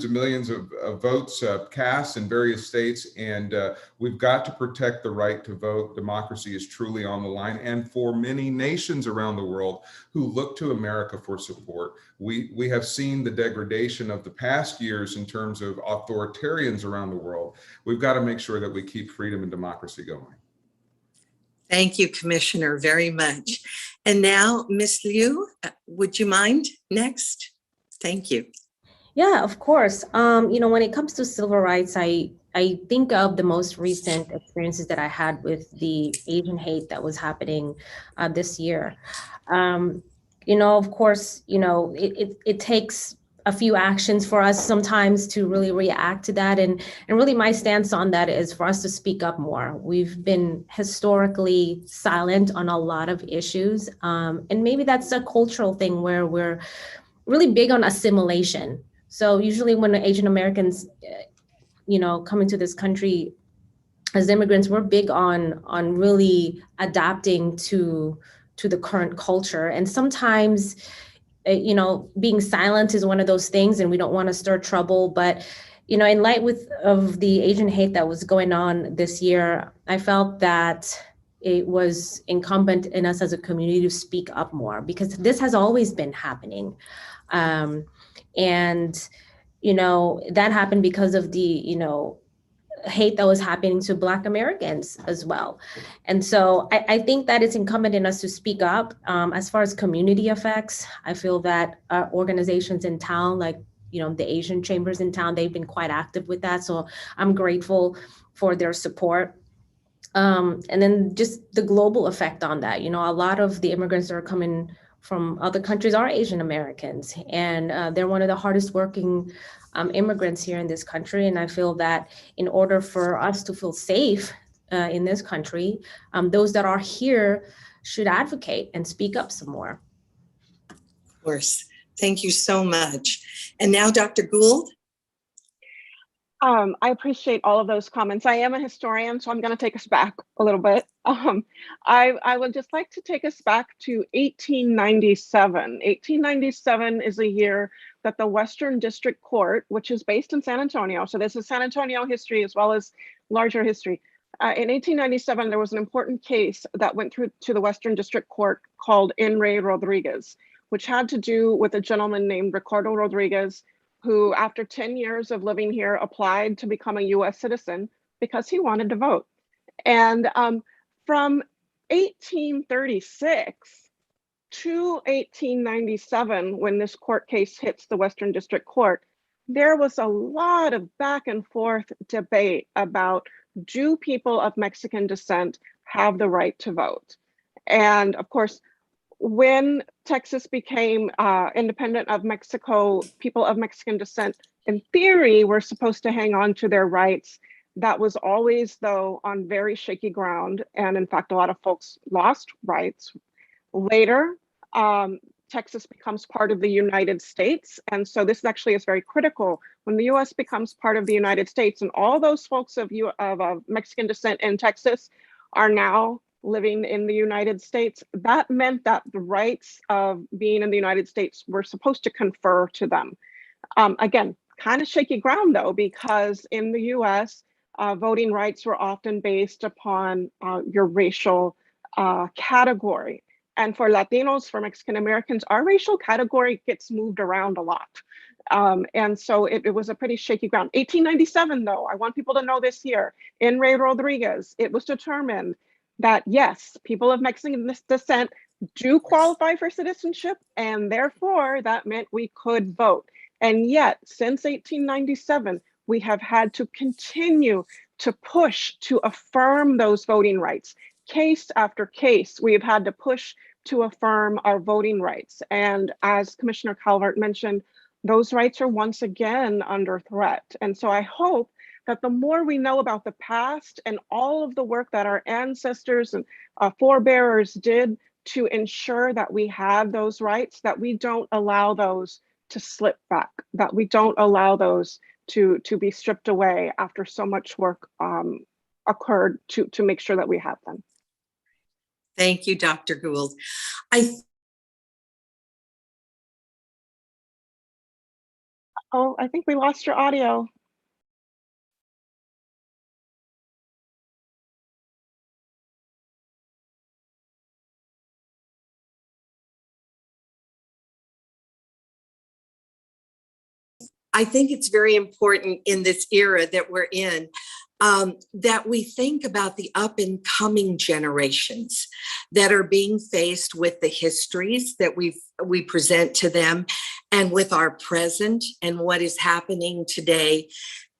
of millions of votes cast in various states, and we've got to protect the right to vote. Democracy is truly on the line, and for many nations around the world who look to America for support, we have seen the degradation of the past years in terms of authoritarians around the world. We've got to make sure that we keep freedom and democracy going. Thank you, Commissioner, very much. And now, Ms. Liu, would you mind next? Thank you. Yeah, of course. When it comes to civil rights, I think of the most recent experiences that I had with the Asian hate that was happening this year. Of course, it takes a few actions for us sometimes to really react to that. And really my stance on that is for us to speak up more. We've been historically silent on a lot of issues. And maybe that's a cultural thing where we're really big on assimilation. So usually when Asian Americans, come into this country as immigrants, we're big on really adapting to the current culture. And sometimes, being silent is one of those things, and we don't want to stir trouble. But, in light of the Asian hate that was going on this year, I felt that it was incumbent in us as a community to speak up more, because this has always been happening. And that happened because of the, hate that was happening to Black Americans as well. And so I think that it's incumbent in us to speak up. As far as community effects, I feel that organizations in town, like, the Asian chambers in town, they've been quite active with that. So I'm grateful for their support. And then just the global effect on that, a lot of the immigrants that are coming from other countries are Asian Americans, and they're one of the hardest working immigrants here in this country. And I feel that in order for us to feel safe in this country, those that are here should advocate and speak up some more. Of course. Thank you so much. And now, Dr. Gould. I appreciate all of those comments. I am a historian, so I'm going to take us back a little bit. I would just like to take us back to 1897. 1897 is a year that the Western District Court, which is based in San Antonio, so this is San Antonio history as well as larger history. In 1897, there was an important case that went through to the Western District Court called In re Rodriguez, which had to do with a gentleman named Ricardo Rodriguez, who after 10 years of living here applied to become a US citizen because he wanted to vote. And from 1836 to 1897, when this court case hits the Western District Court, there was a lot of back and forth debate about, do people of Mexican descent have the right to vote? And of course, when Texas became independent of Mexico, people of Mexican descent, in theory, were supposed to hang on to their rights. That was always, though, on very shaky ground. And in fact, a lot of folks lost rights. Later, Texas becomes part of the United States. And so this actually is very critical. When the US becomes part of the United States, and all those folks of Mexican descent in Texas are now living in the United States, that meant that the rights of being in the United States were supposed to confer to them. Again, kind of shaky ground though, because in the US, voting rights were often based upon your racial category. And for Latinos, for Mexican Americans, our racial category gets moved around a lot. And so it was a pretty shaky ground. 1897 though, I want people to know this here, in re Rodriguez, it was determined that yes, people of Mexican descent do qualify for citizenship, and therefore that meant we could vote. And yet, since 1897, we have had to continue to push to affirm those voting rights. Case after case, we have had to push to affirm our voting rights. And as Commissioner Calvert mentioned, those rights are once again under threat. And so I hope that the more we know about the past and all of the work that our ancestors and forebearers did to ensure that we had those rights, that we don't allow those to slip back, that we don't allow those to be stripped away after so much work occurred to make sure that we have them. Thank you, Dr. Gould. I think we lost your audio. I think it's very important in this era that we're in that we think about the up and coming generations that are being faced with the histories that we present to them, and with our present and what is happening today,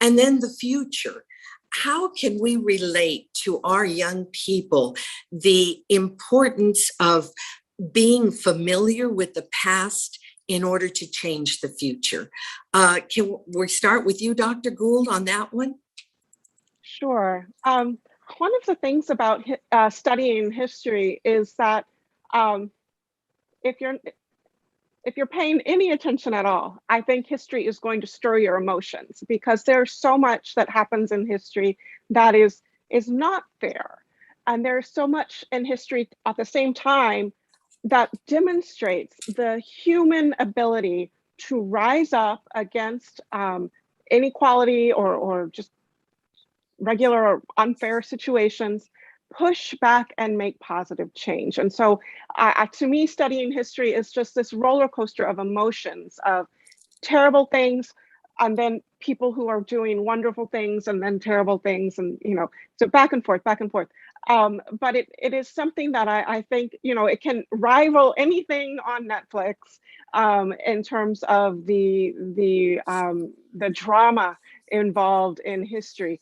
and then the future. How can we relate to our young people the importance of being familiar with the past in order to change the future? Can we start with you, Dr. Gould, on that one? Sure. One of the things about studying history is that if you're paying any attention at all, I think history is going to stir your emotions, because there's so much that happens in history that is not fair. And there's so much in history at the same time that demonstrates the human ability to rise up against inequality or just regular or unfair situations, push back and make positive change. And so to me, studying history is just this roller coaster of emotions, of terrible things, and then people who are doing wonderful things, and then terrible things, and so back and forth, back and forth. But it is something that I think it can rival anything on Netflix in terms of the drama involved in history.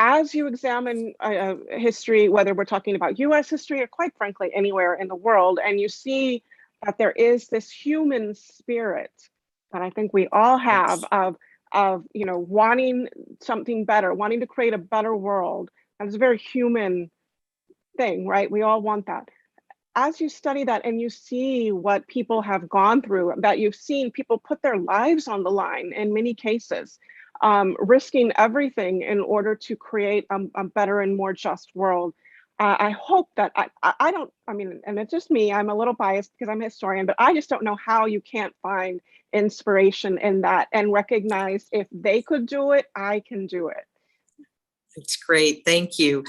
As you examine history, whether we're talking about US history or quite frankly anywhere in the world, and you see that there is this human spirit that I think we all have of wanting something better, wanting to create a better world. That's a very human thing, right? We all want that. As you study that and you see what people have gone through, that you've seen people put their lives on the line in many cases, risking everything in order to create a better and more just world. I hope that I mean, and it's just me, I'm a little biased because I'm a historian, but I just don't know how you can't find inspiration in that and recognize if they could do it, I can do it. That's great. Thank you.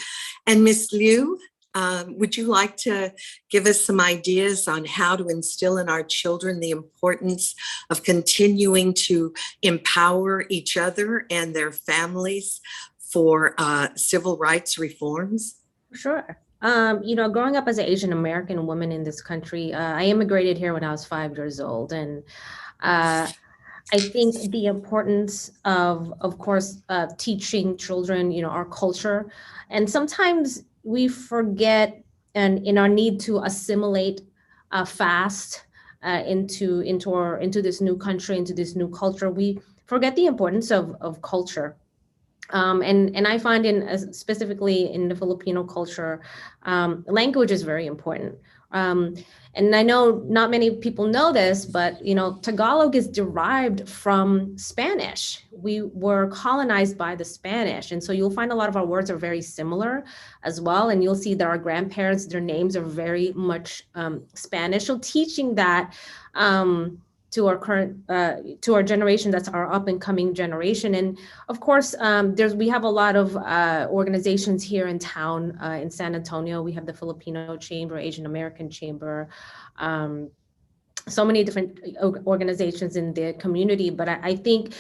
And Ms. Liu, would you like to give us some ideas on how to instill in our children the importance of continuing to empower each other and their families for civil rights reforms? Sure. Growing up as an Asian American woman in this country, I immigrated here when I was 5 years old. And I think the importance of course, teaching children, our culture. And sometimes we forget, and in our need to assimilate fast into this new country, into this new culture, we forget the importance of culture. And I find specifically in the Filipino culture, language is very important. And I know not many people know this, but Tagalog is derived from Spanish. We were colonized by the Spanish. And so you'll find a lot of our words are very similar as well. And you'll see that our grandparents, their names are very much Spanish. So teaching that to our generation, that's our up and coming generation. And of course, we have a lot of organizations here in town, in San Antonio. We have the Filipino Chamber, Asian American Chamber, so many different organizations in the community. But I think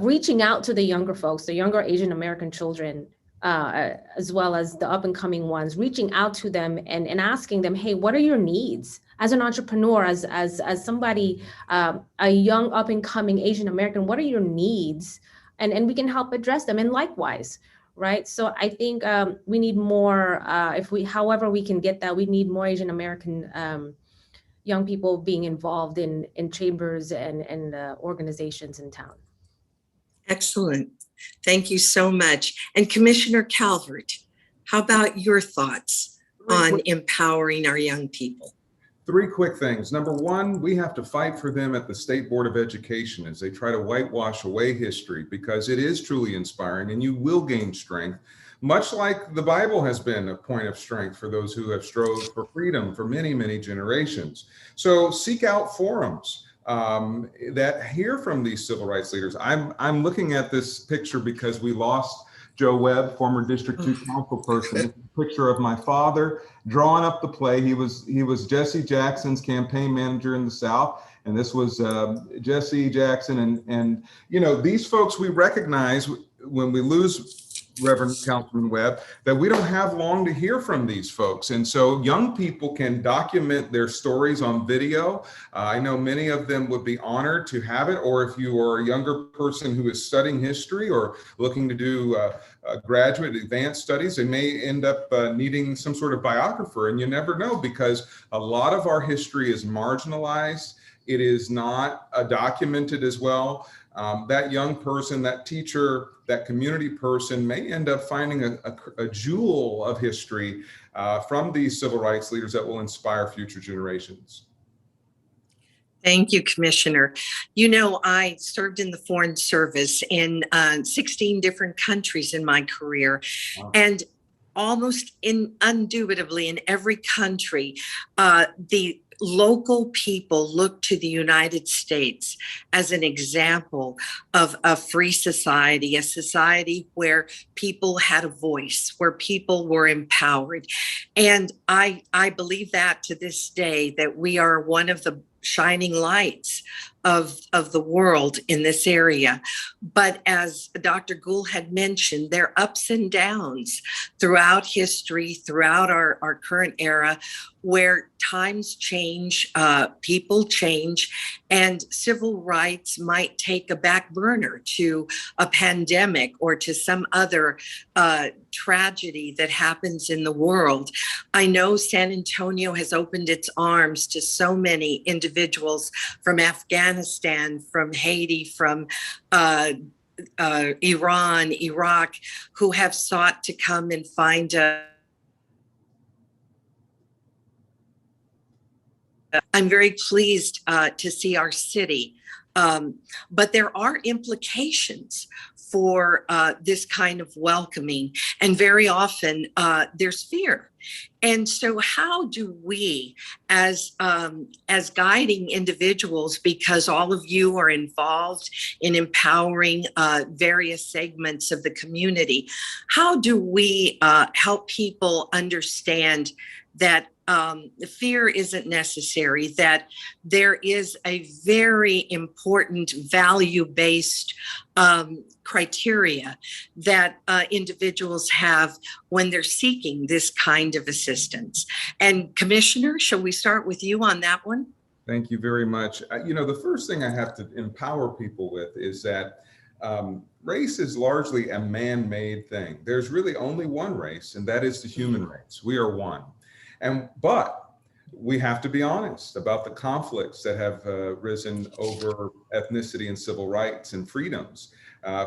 reaching out to the younger folks, the younger Asian American children, as well as the up and coming ones, reaching out to them and asking them, hey, what are your needs? As an entrepreneur, as somebody, a young up and coming Asian American, what are your needs? And we can help address them, and likewise, right? So I think we need more, however we can get that, we need more Asian American young people being involved in chambers and organizations in town. Excellent. Thank you so much. And Commissioner Calvert, how about your thoughts on empowering our young people? 3 quick things. Number one, we have to fight for them at the State Board of Education as they try to whitewash away history, because it is truly inspiring and you will gain strength, much like the Bible has been a point of strength for those who have strove for freedom for many, many generations. So seek out forums that hear from these civil rights leaders. I'm looking at this picture because we lost Joe Webb, former District 2 council person. Picture of my father drawing up the play. He was Jesse Jackson's campaign manager in the South, and this was Jesse Jackson. And these folks we recognize when we lose Reverend Councilman Webb, that we don't have long to hear from these folks. And so young people can document their stories on video. I know many of them would be honored to have it, or if you are a younger person who is studying history or looking to do graduate advanced studies, they may end up needing some sort of biographer. And you never know, because a lot of our history is marginalized. It is not documented as well. That young person, that teacher, that community person may end up finding a jewel of history from these civil rights leaders that will inspire future generations. Thank you, Commissioner. I served in the Foreign Service in 16 different countries in my career. Wow. And almost indubitably in every country, the local people look to the United States as an example of a free society, a society where people had a voice, where people were empowered. And I believe that to this day, that we are one of the shining lights of the world in this area. But as Dr. Gould had mentioned, there are ups and downs throughout history, throughout our current era, where times change, people change, and civil rights might take a back burner to a pandemic or to some other tragedy that happens in the world. I know San Antonio has opened its arms to so many individuals from Afghanistan, from Haiti, from Iran, Iraq, who have sought to come and find I'm very pleased to see our city, but there are implications for this kind of welcoming, and very often there's fear. And so how do we, as guiding individuals, because all of you are involved in empowering various segments of the community, how do we help people understand that fear isn't necessary, that there is a very important value-based criteria that individuals have when they're seeking this kind of assistance? And Commissioner, shall we start with you on that one? Thank you very much. The first thing I have to empower people with is that race is largely a man-made thing. There's really only one race, and that is the human race. We are one. But we have to be honest about the conflicts that have risen over ethnicity and civil rights and freedoms.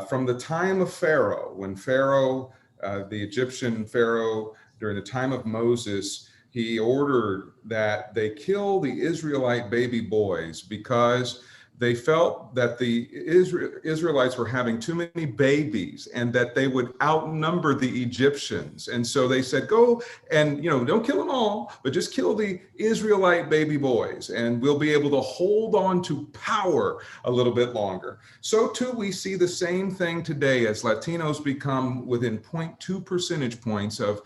From the time of Pharaoh, when Pharaoh, the Egyptian Pharaoh, during the time of Moses, he ordered that they kill the Israelite baby boys because they felt that the Israelites were having too many babies and that they would outnumber the Egyptians. And so they said, go and, don't kill them all, but just kill the Israelite baby boys and we'll be able to hold on to power a little bit longer. So too, we see the same thing today as Latinos become within 0.2 percentage points of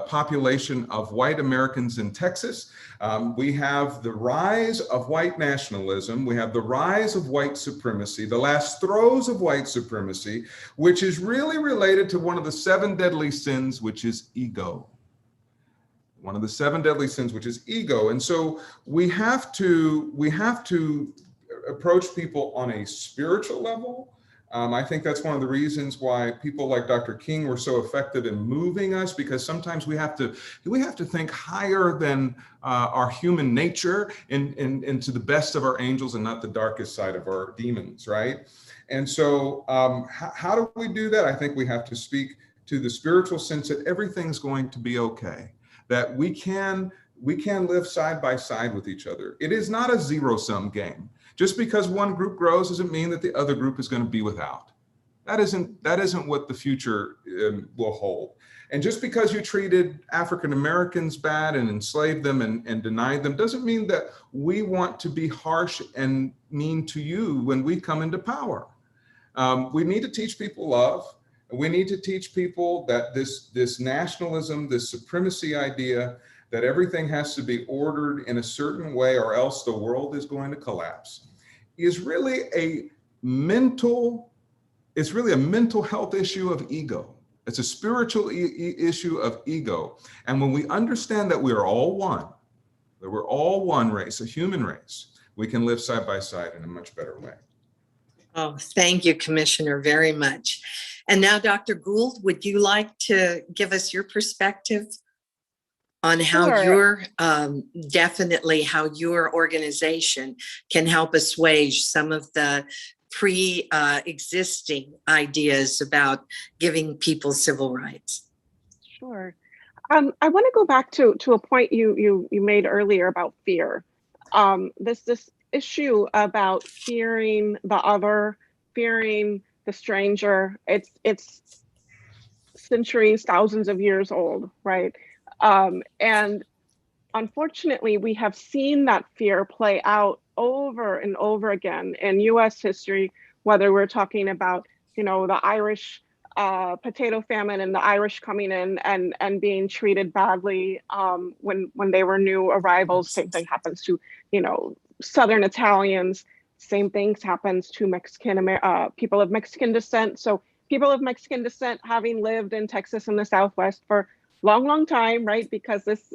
population of white Americans in Texas. We have the rise of white nationalism. We have the rise of white supremacy, the last throes of white supremacy, which is really related to one of the 7 deadly sins, which is ego. One of the 7 deadly sins, which is ego. And so we have to approach people on a spiritual level. I think that's one of the reasons why people like Dr. King were so effective in moving us, because sometimes we have to think higher than our human nature and to the best of our angels and not the darkest side of our demons, right? And so how do we do that? I think we have to speak to the spiritual sense that everything's going to be okay, that we can live side by side with each other. It is not a zero-sum game. Just because one group grows doesn't mean that the other group is going to be without. That isn't what the future will hold. And just because you treated African Americans bad and enslaved them and denied them doesn't mean that we want to be harsh and mean to you when we come into power. We need to teach people love. We need to teach people that this nationalism, this supremacy idea, that everything has to be ordered in a certain way or else the world is going to collapse, is really a mental health issue of ego. It's a spiritual issue of ego. And when we understand that we are all one, that we're all one race, a human race, we can live side by side in a much better way. Oh, thank you, Commissioner, very much. And now, Dr. Gould, would you like to give us your perspective on how Sure. definitely how your organization can help assuage some of the pre-existing ideas about giving people civil rights? Sure. I want to go back to a point you made earlier about fear. This issue about fearing the other, fearing the stranger. It's centuries, thousands of years old, right? And unfortunately, we have seen that fear play out over and over again in U.S. history, whether we're talking about, the Irish potato famine and the Irish coming in and being treated badly when they were new arrivals. Same thing happens to, Southern Italians. same things happens to people of Mexican descent. So people of Mexican descent, having lived in Texas and the Southwest for long time, right? Because this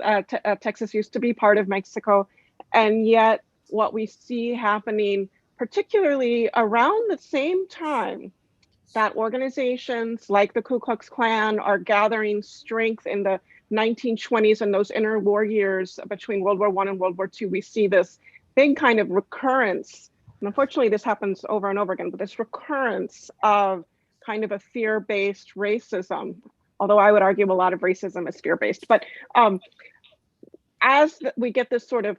Texas used to be part of Mexico. And yet what we see happening, particularly around the same time that organizations like the Ku Klux Klan are gathering strength in the 1920s and those interwar years between World War I and World War II, we see this big kind of recurrence. And unfortunately, this happens over and over again, but this recurrence of kind of a fear-based racism, although I would argue a lot of racism is fear-based. But as we get this sort of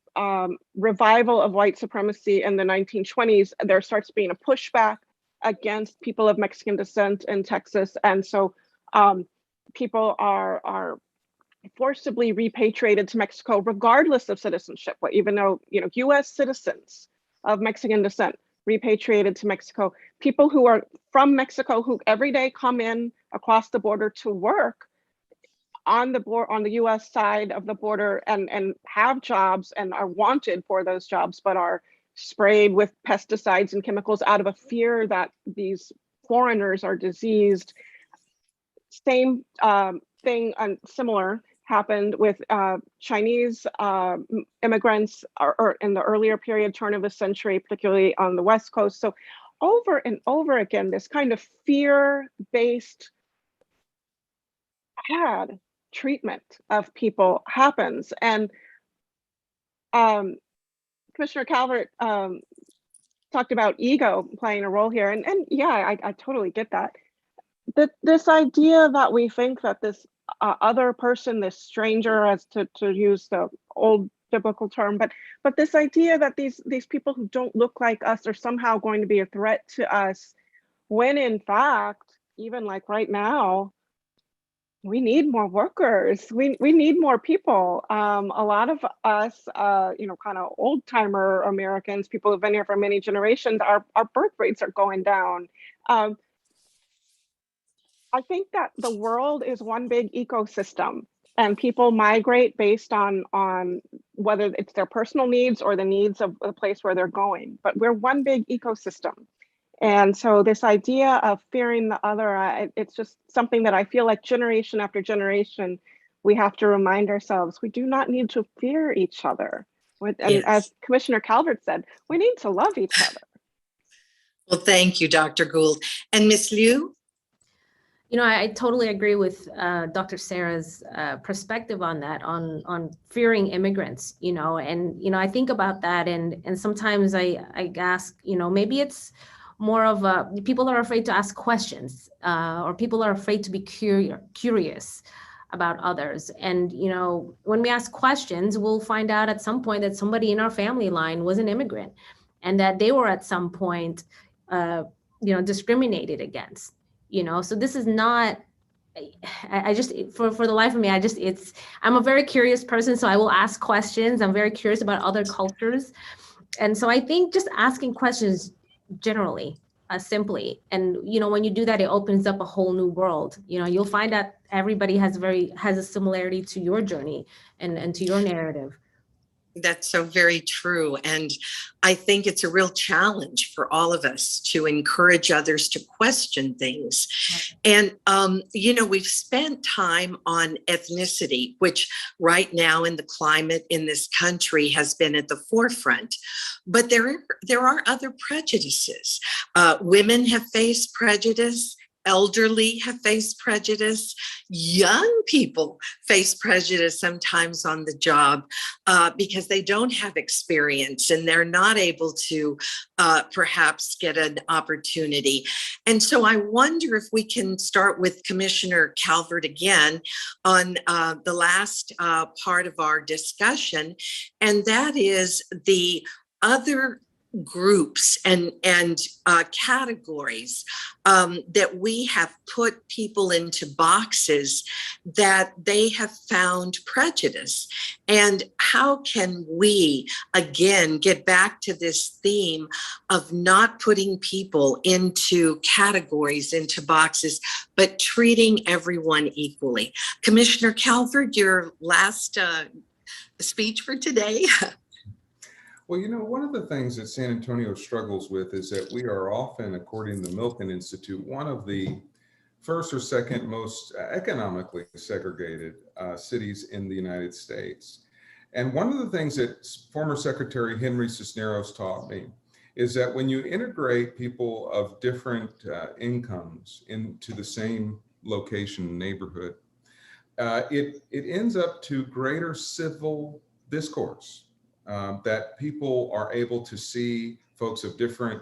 revival of white supremacy in the 1920s, there starts being a pushback against people of Mexican descent in Texas. And so people are forcibly repatriated to Mexico, regardless of citizenship, even though, US citizens of Mexican descent repatriated to Mexico, people who are from Mexico who every day come in across the border to work on the US side of the border and have jobs and are wanted for those jobs, but are sprayed with pesticides and chemicals out of a fear that these foreigners are diseased. Same thing and similar happened with Chinese immigrants or in the earlier period, turn of the century, particularly on the West Coast. So over and over again, this kind of fear-based bad treatment of people happens. And Commissioner Calvert talked about ego playing a role here. And yeah, I totally get that. This idea that we think that this other person, this stranger, as to use the old biblical term, but this idea that these people who don't look like us are somehow going to be a threat to us, when in fact, even like right now, we need more workers. We need more people. A lot of us, kind of old timer Americans, people who've been here for many generations, our birth rates are going down. I think that the world is one big ecosystem, and people migrate based on whether it's their personal needs or the needs of the place where they're going. But we're one big ecosystem. And so this idea of fearing the other, it's just something that I feel like generation after generation, we have to remind ourselves, we do not need to fear each other. And Yes. as Commissioner Calvert said, we need to love each other. Well, thank you, Dr. Gould. And Ms. Liu? I totally agree with Dr. Sarah's perspective on that, on fearing immigrants, and, I think about that and sometimes I ask, maybe it's more of people are afraid to ask questions or people are afraid to be curious about others. And, when we ask questions, we'll find out at some point that somebody in our family line was an immigrant and that they were at some point, discriminated against. So this is not, I just, for the life of me, I'm a very curious person. So I will ask questions. I'm very curious about other cultures. And so I think just asking questions generally, simply, and, when you do that, it opens up a whole new world. You'll find that everybody has a similarity to your journey and to your narrative. That's so very true. And I think it's a real challenge for all of us to encourage others to question things. And, we've spent time on ethnicity, which right now in the climate in this country has been at the forefront. But there are other prejudices. Women have faced prejudice. Elderly have faced prejudice. Young people face prejudice sometimes on the job because they don't have experience and they're not able to perhaps get an opportunity. And so I wonder if we can start with Commissioner Calvert again on the last part of our discussion, and that is the other groups and categories that we have put people into boxes that they have found prejudice. And how can we, again, get back to this theme of not putting people into categories, into boxes, but treating everyone equally? Commissioner Calvert, your last speech for today. Well, you know, one of the things that San Antonio struggles with is that we are often, according to the Milken Institute, one of the first or second most economically segregated cities in the United States. And one of the things that former Secretary Henry Cisneros taught me is that when you integrate people of different incomes into the same location, neighborhood, it ends up to greater civil discourse, that people are able to see folks of different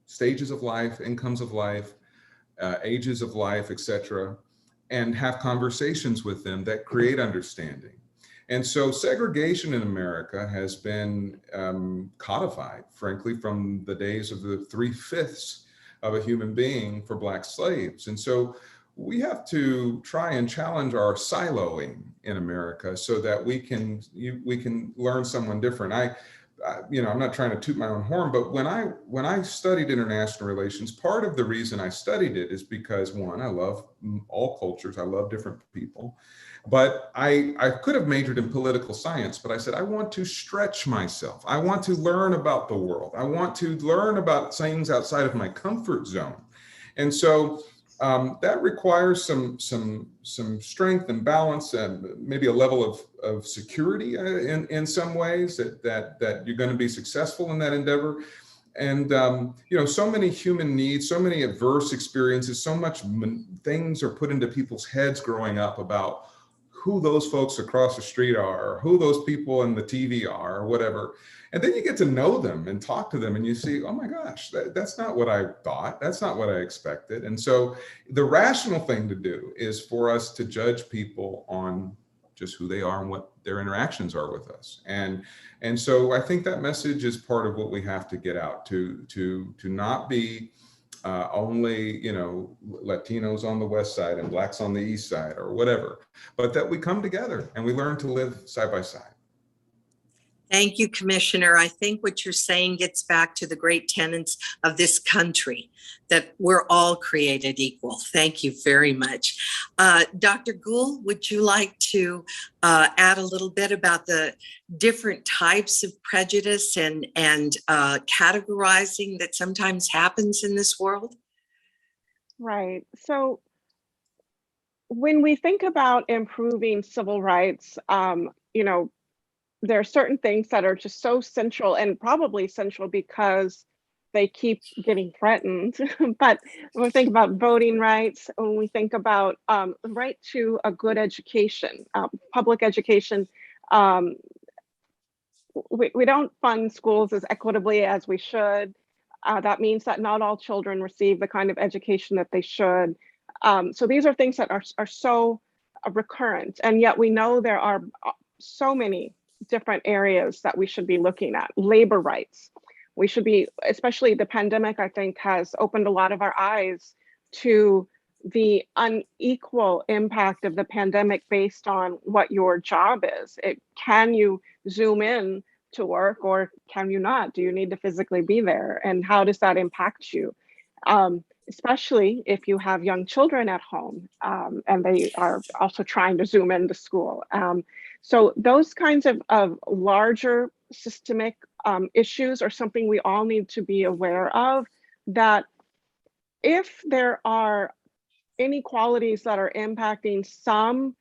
stages of life, incomes of life, ages of life, etc., and have conversations with them that create understanding. And so segregation in America has been codified, frankly, from the days of the 3/5 of a human being for Black slaves. And so we have to try and challenge our siloing in America so that we can learn someone different. I'm not trying to toot my own horn, but when I studied international relations, part of the reason I studied it is because, one, I love all cultures, I love different people, but I could have majored in political science, but I said, I want to stretch myself. I want to learn about the world. I want to learn about things outside of my comfort zone. And so that requires some strength and balance and maybe a level of security in some ways that you're going to be successful in that endeavor. And so many human needs, so many adverse experiences, so much things are put into people's heads growing up about who those folks across the street are, or who those people in the TV are, or whatever. And then you get to know them and talk to them and you see, oh my gosh, that's not what I thought. That's not what I expected. And so the rational thing to do is for us to judge people on just who they are and what their interactions are with us. And so I think that message is part of what we have to get out to not be only, Latinos on the West Side and Blacks on the East Side or whatever, but that we come together and we learn to live side by side. Thank you, Commissioner. I think what you're saying gets back to the great tenets of this country, that we're all created equal. Thank you very much. Dr. Gould, would you like to add a little bit about the different types of prejudice and categorizing that sometimes happens in this world? Right. So when we think about improving civil rights, there are certain things that are just so central, and probably central because they keep getting threatened. But when we think about voting rights, when we think about the right to a good education, public education, we don't fund schools as equitably as we should. That means that not all children receive the kind of education that they should. So these are things that are so recurrent, and yet we know there are so many different areas that we should be looking at. Labor rights. We should be, especially the pandemic, I think, has opened a lot of our eyes to the unequal impact of the pandemic based on what your job is. Can you Zoom in to work or can you not? Do you need to physically be there? And how does that impact you? Especially if you have young children at home and they are also trying to Zoom into school. So those kinds of larger systemic issues are something we all need to be aware of, that if there are inequalities that are impacting some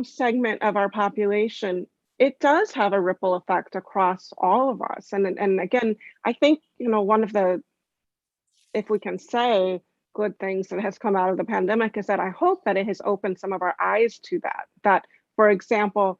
segment of our population, it does have a ripple effect across all of us. And again, I think, one of the, if we can say, good things that has come out of the pandemic is that I hope that it has opened some of our eyes to that, for example,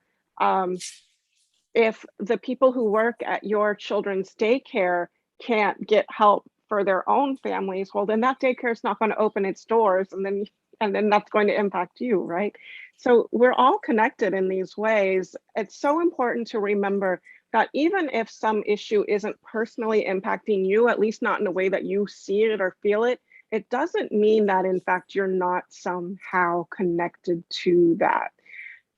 if the people who work at your children's daycare can't get help for their own families, well, then that daycare is not going to open its doors, and then that's going to impact you, right? So we're all connected in these ways. It's so important to remember that even if some issue isn't personally impacting you, at least not in a way that you see it or feel it, it doesn't mean that in fact you're not somehow connected to that.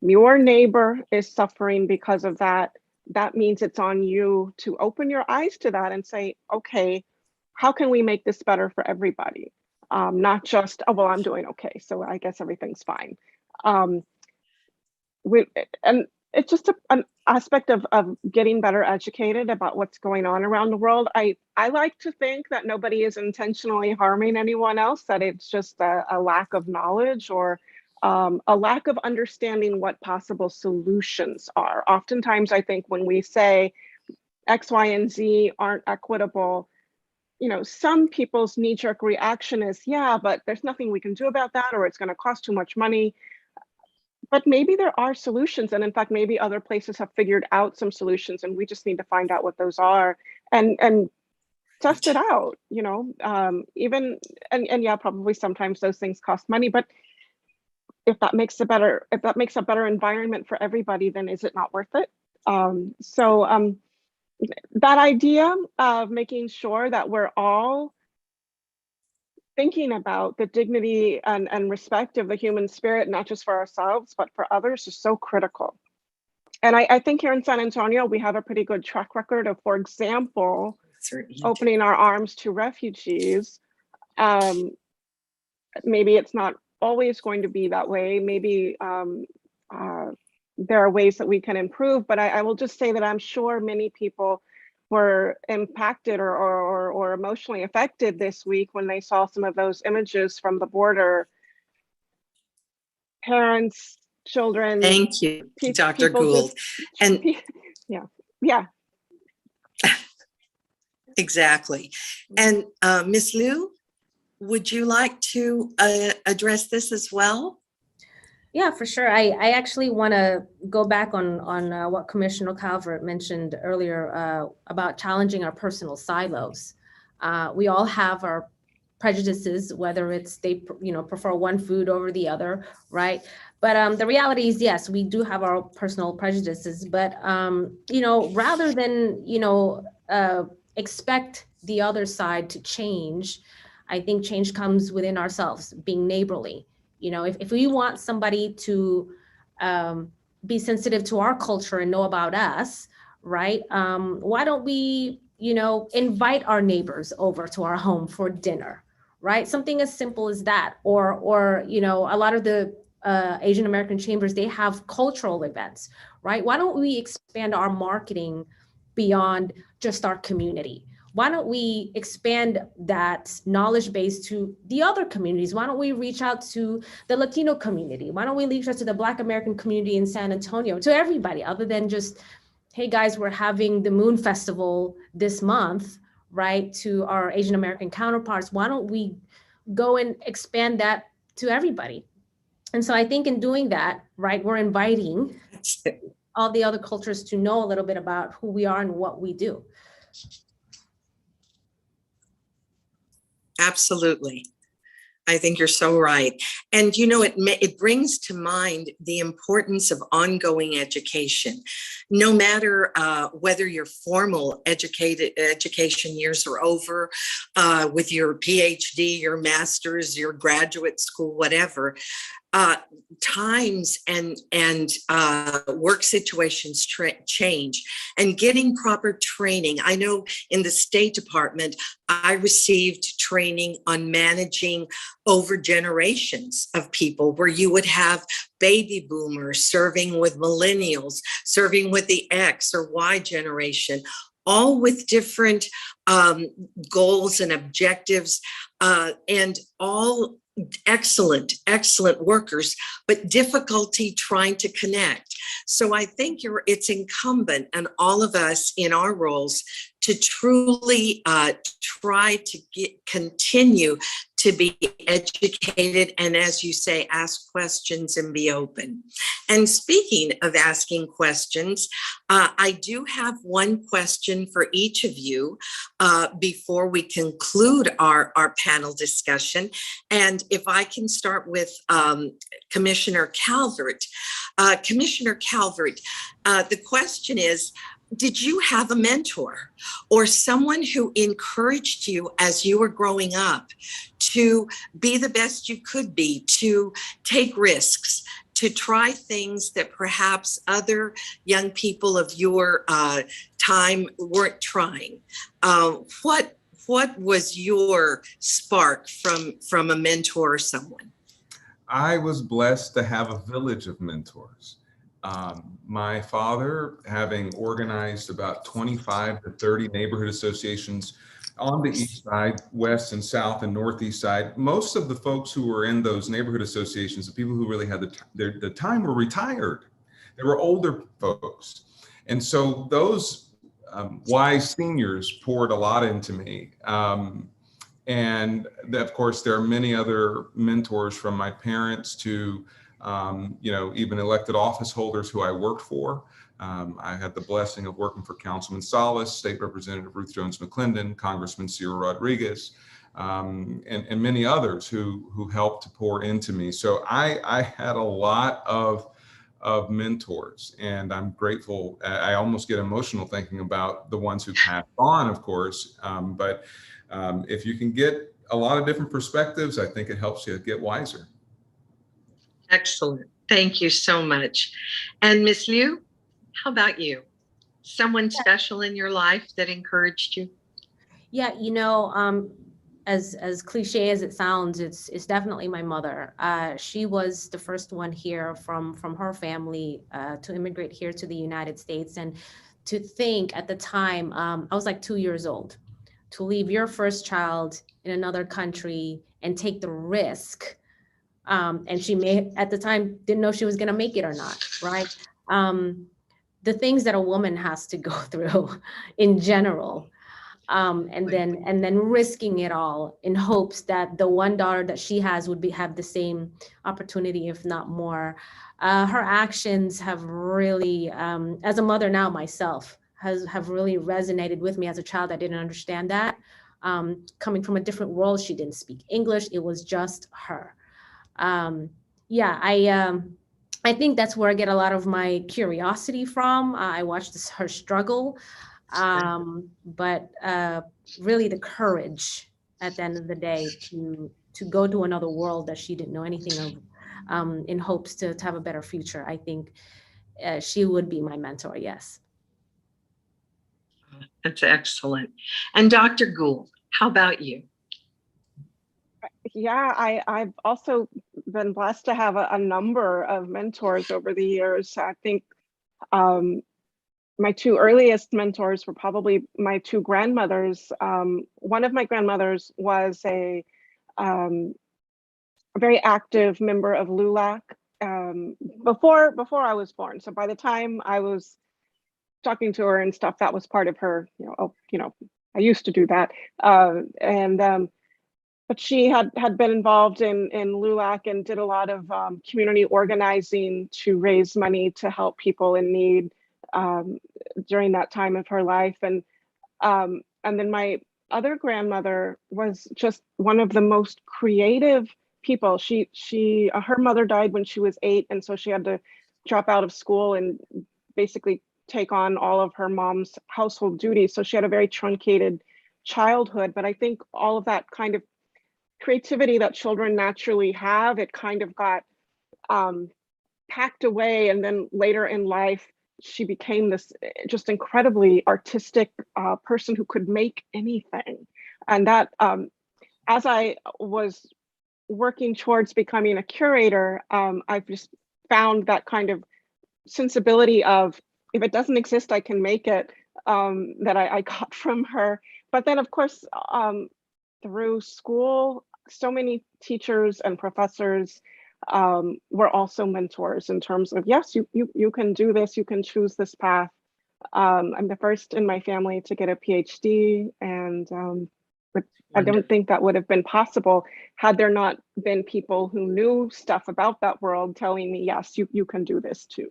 Your neighbor is suffering because of that. That means it's on you to open your eyes to that and say, okay, how can we make this better for everybody? Not just, oh, well, I'm doing okay, so I guess everything's fine. And it's just an aspect of getting better educated about what's going on around the world. I like to think that nobody is intentionally harming anyone else, that it's just a lack of knowledge or a lack of understanding what possible solutions are. Oftentimes, I think when we say X, Y, and Z aren't equitable, you know, some people's knee-jerk reaction is, yeah, but there's nothing we can do about that, or it's going to cost too much money. But maybe there are solutions. And in fact, maybe other places have figured out some solutions and we just need to find out what those are and test it out, you know, and yeah, probably sometimes those things cost money, but if that makes a better environment for everybody, then is it not worth it? That idea of making sure that we're all thinking about the dignity and respect of the human spirit, not just for ourselves, but for others, is so critical. And I think here in San Antonio, we have a pretty good track record of, for example, opening our arms to refugees. Maybe it's not always going to be that way. Maybe there are ways that we can improve, but I will just say that I'm sure many people were impacted or emotionally affected this week when they saw some of those images from the border. Parents, children. Thank you, Dr. Gould. Yeah. Exactly. And Ms. Liu, would you like to address this as well? Yeah, for sure. I actually want to go back on what Commissioner Calvert mentioned earlier about challenging our personal silos. We all have our prejudices, whether it's they prefer one food over the other, right? But the reality is, yes, we do have our personal prejudices. But rather than expect the other side to change, I think change comes within ourselves, being neighborly. If we want somebody to be sensitive to our culture and know about us, right? Why don't we, invite our neighbors over to our home for dinner, right? Something as simple as that. Or a lot of the Asian American chambers, they have cultural events, right? Why don't we expand our marketing beyond just our community? Why don't we expand that knowledge base to the other communities? Why don't we reach out to the Latino community? Why don't we reach out to the Black American community in San Antonio, to everybody other than just, hey guys, we're having the Moon Festival this month, right? To our Asian American counterparts. Why don't we go and expand that to everybody? And so I think in doing that, right, we're inviting all the other cultures to know a little bit about who we are and what we do. Absolutely. I think you're so right. And, it brings to mind the importance of ongoing education. No matter whether your formal education years are over, with your PhD, your master's, your graduate school, whatever, times and work situations change, and getting proper training. I know in the State Department, I received training on managing over generations of people, where you would have baby boomers serving with millennials, serving with the X or Y generation, all with different goals and objectives, and all excellent workers, but difficulty trying to connect. So I think it's incumbent on all of us in our roles to truly try to continue to be educated and, as you say, ask questions and be open. And speaking of asking questions, I do have one question for each of you before we conclude our panel discussion. And if I can start with Commissioner Calvert. Commissioner Calvert, the question is, did you have a mentor or someone who encouraged you as you were growing up to be the best you could be, to take risks, to try things that perhaps other young people of your time weren't trying? What was your spark from a mentor or someone? I was blessed to have a village of mentors. My father, having organized about 25 to 30 neighborhood associations on the east side, west and south and northeast side, most of the folks who were in those neighborhood associations, the people who really had the time were retired. They were older folks. And so those wise seniors poured a lot into me. And of course, there are many other mentors, from my parents to even elected office holders who I worked for. I had the blessing of working for Councilman Salas, State Representative Ruth Jones McClendon, Congressman Cyril Rodriguez, and many others who helped to pour into me. So I had a lot of mentors, and I'm grateful. I almost get emotional thinking about the ones who passed on, of course. But if you can get a lot of different perspectives, I think it helps you get wiser. Excellent. Thank you so much. And Ms. Liu, how about you? Someone special in your life that encouraged you? Yeah, as cliche as it sounds, it's definitely my mother. She was the first one here from her family to immigrate here to the United States. And to think at the time, I was like 2 years old, to leave your first child in another country and take the risk. And she at the time didn't know she was going to make it or not, right? The things that a woman has to go through in general. And then risking it all in hopes that the one daughter that she has would have the same opportunity, if not more. Her actions have really, as a mother now myself, have really resonated with me. As a child, I didn't understand that. Coming from a different world, she didn't speak English. It was just her. I think that's where I get a lot of my curiosity from. I watched her struggle. But really the courage at the end of the day to go to another world that she didn't know anything of, in hopes to have a better future. I think she would be my mentor, yes. That's excellent. And Dr. Gould, how about you? Yeah, I've also been blessed to have a number of mentors over the years. I think my two earliest mentors were probably my two grandmothers. One of my grandmothers was a very active member of LULAC before I was born. So by the time I was talking to her and stuff, that was part of her, I used to do that. But she had been involved in LULAC and did a lot of community organizing to raise money to help people in need during that time of her life. And then my other grandmother was just one of the most creative people. Her mother died when she was 8, and so she had to drop out of school and basically take on all of her mom's household duties. So she had a very truncated childhood, but I think all of that kind of creativity that children naturally have, it kind of got packed away. And then later in life, she became this just incredibly artistic person who could make anything. And that, as I was working towards becoming a curator, I've just found that kind of sensibility of, if it doesn't exist, I can make it, that I got from her. But then, of course, through school, so many teachers and professors were also mentors in terms of, yes, you can do this, you can choose this path. I'm the first in my family to get a PhD, and but I don't think that would have been possible had there not been people who knew stuff about that world telling me, yes, you can do this too.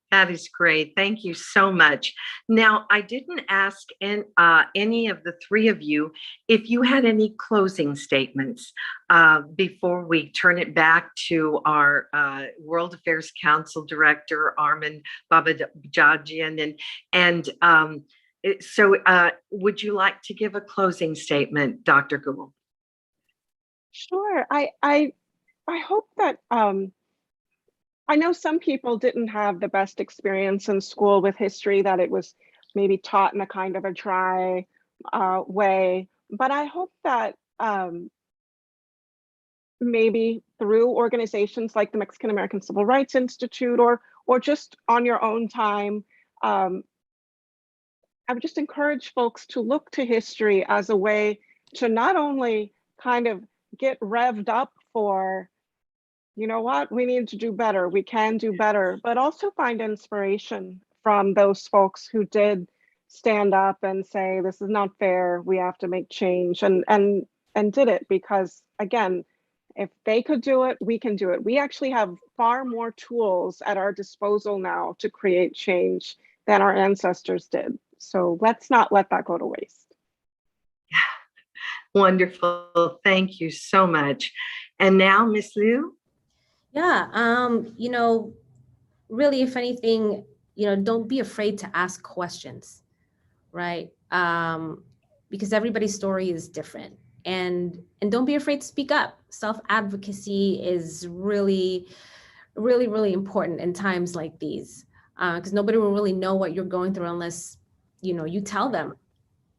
That is great. Thank you so much. Now, I didn't ask any of the three of you if you had any closing statements before we turn it back to our World Affairs Council Director, Armin Babajajian. So would you like to give a closing statement, Dr. Gould? Sure. I hope that I know some people didn't have the best experience in school with history, that it was maybe taught in a kind of a dry way, but I hope that maybe through organizations like the Mexican American Civil Rights Institute, or just on your own time. I would just encourage folks to look to history as a way to not only kind of get revved up for, you know what, we need to do better, we can do better, but also find inspiration from those folks who did stand up and say, this is not fair, we have to make change, and did it, because again, if they could do it, we can do it. We actually have far more tools at our disposal now to create change than our ancestors did. So let's not let that go to waste. Wonderful. Thank you so much. And now, Ms. Liu? Yeah, you know, really, if anything, you know, don't be afraid to ask questions, right? Because everybody's story is different. And don't be afraid to speak up. Self-advocacy is really, really, really important in times like these, because nobody will really know what you're going through unless, you know, you tell them,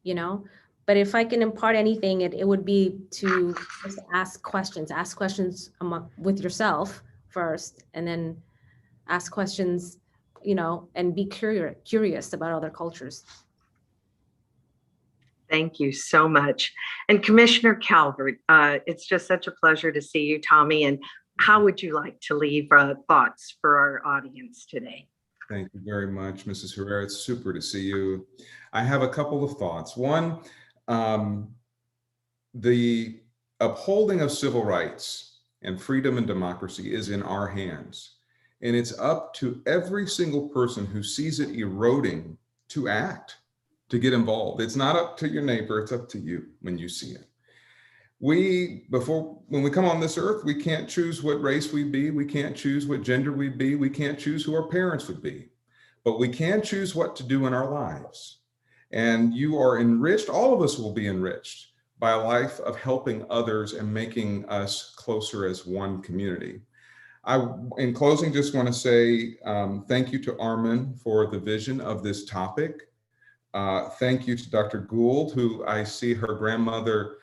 you know. But if I can impart anything, it would be to just ask questions with yourself first, and then ask questions, you know, and be curious about other cultures. Thank you so much. And Commissioner Calvert, it's just such a pleasure to see you, Tommy. And how would you like to leave thoughts for our audience today? Thank you very much, Mrs. Herrera. It's super to see you. I have a couple of thoughts. One, the upholding of civil rights and freedom and democracy is in our hands. And it's up to every single person who sees it eroding to act, to get involved. It's not up to your neighbor, it's up to you when you see it. When we come on this earth, we can't choose what race we be, we can't choose what gender we be, we can't choose who our parents would be, but we can choose what to do in our lives. And you are enriched, all of us will be enriched by a life of helping others and making us closer as one community. In closing, just want to say thank you to Armin for the vision of this topic. Thank you to Dr. Gould, who I see her grandmother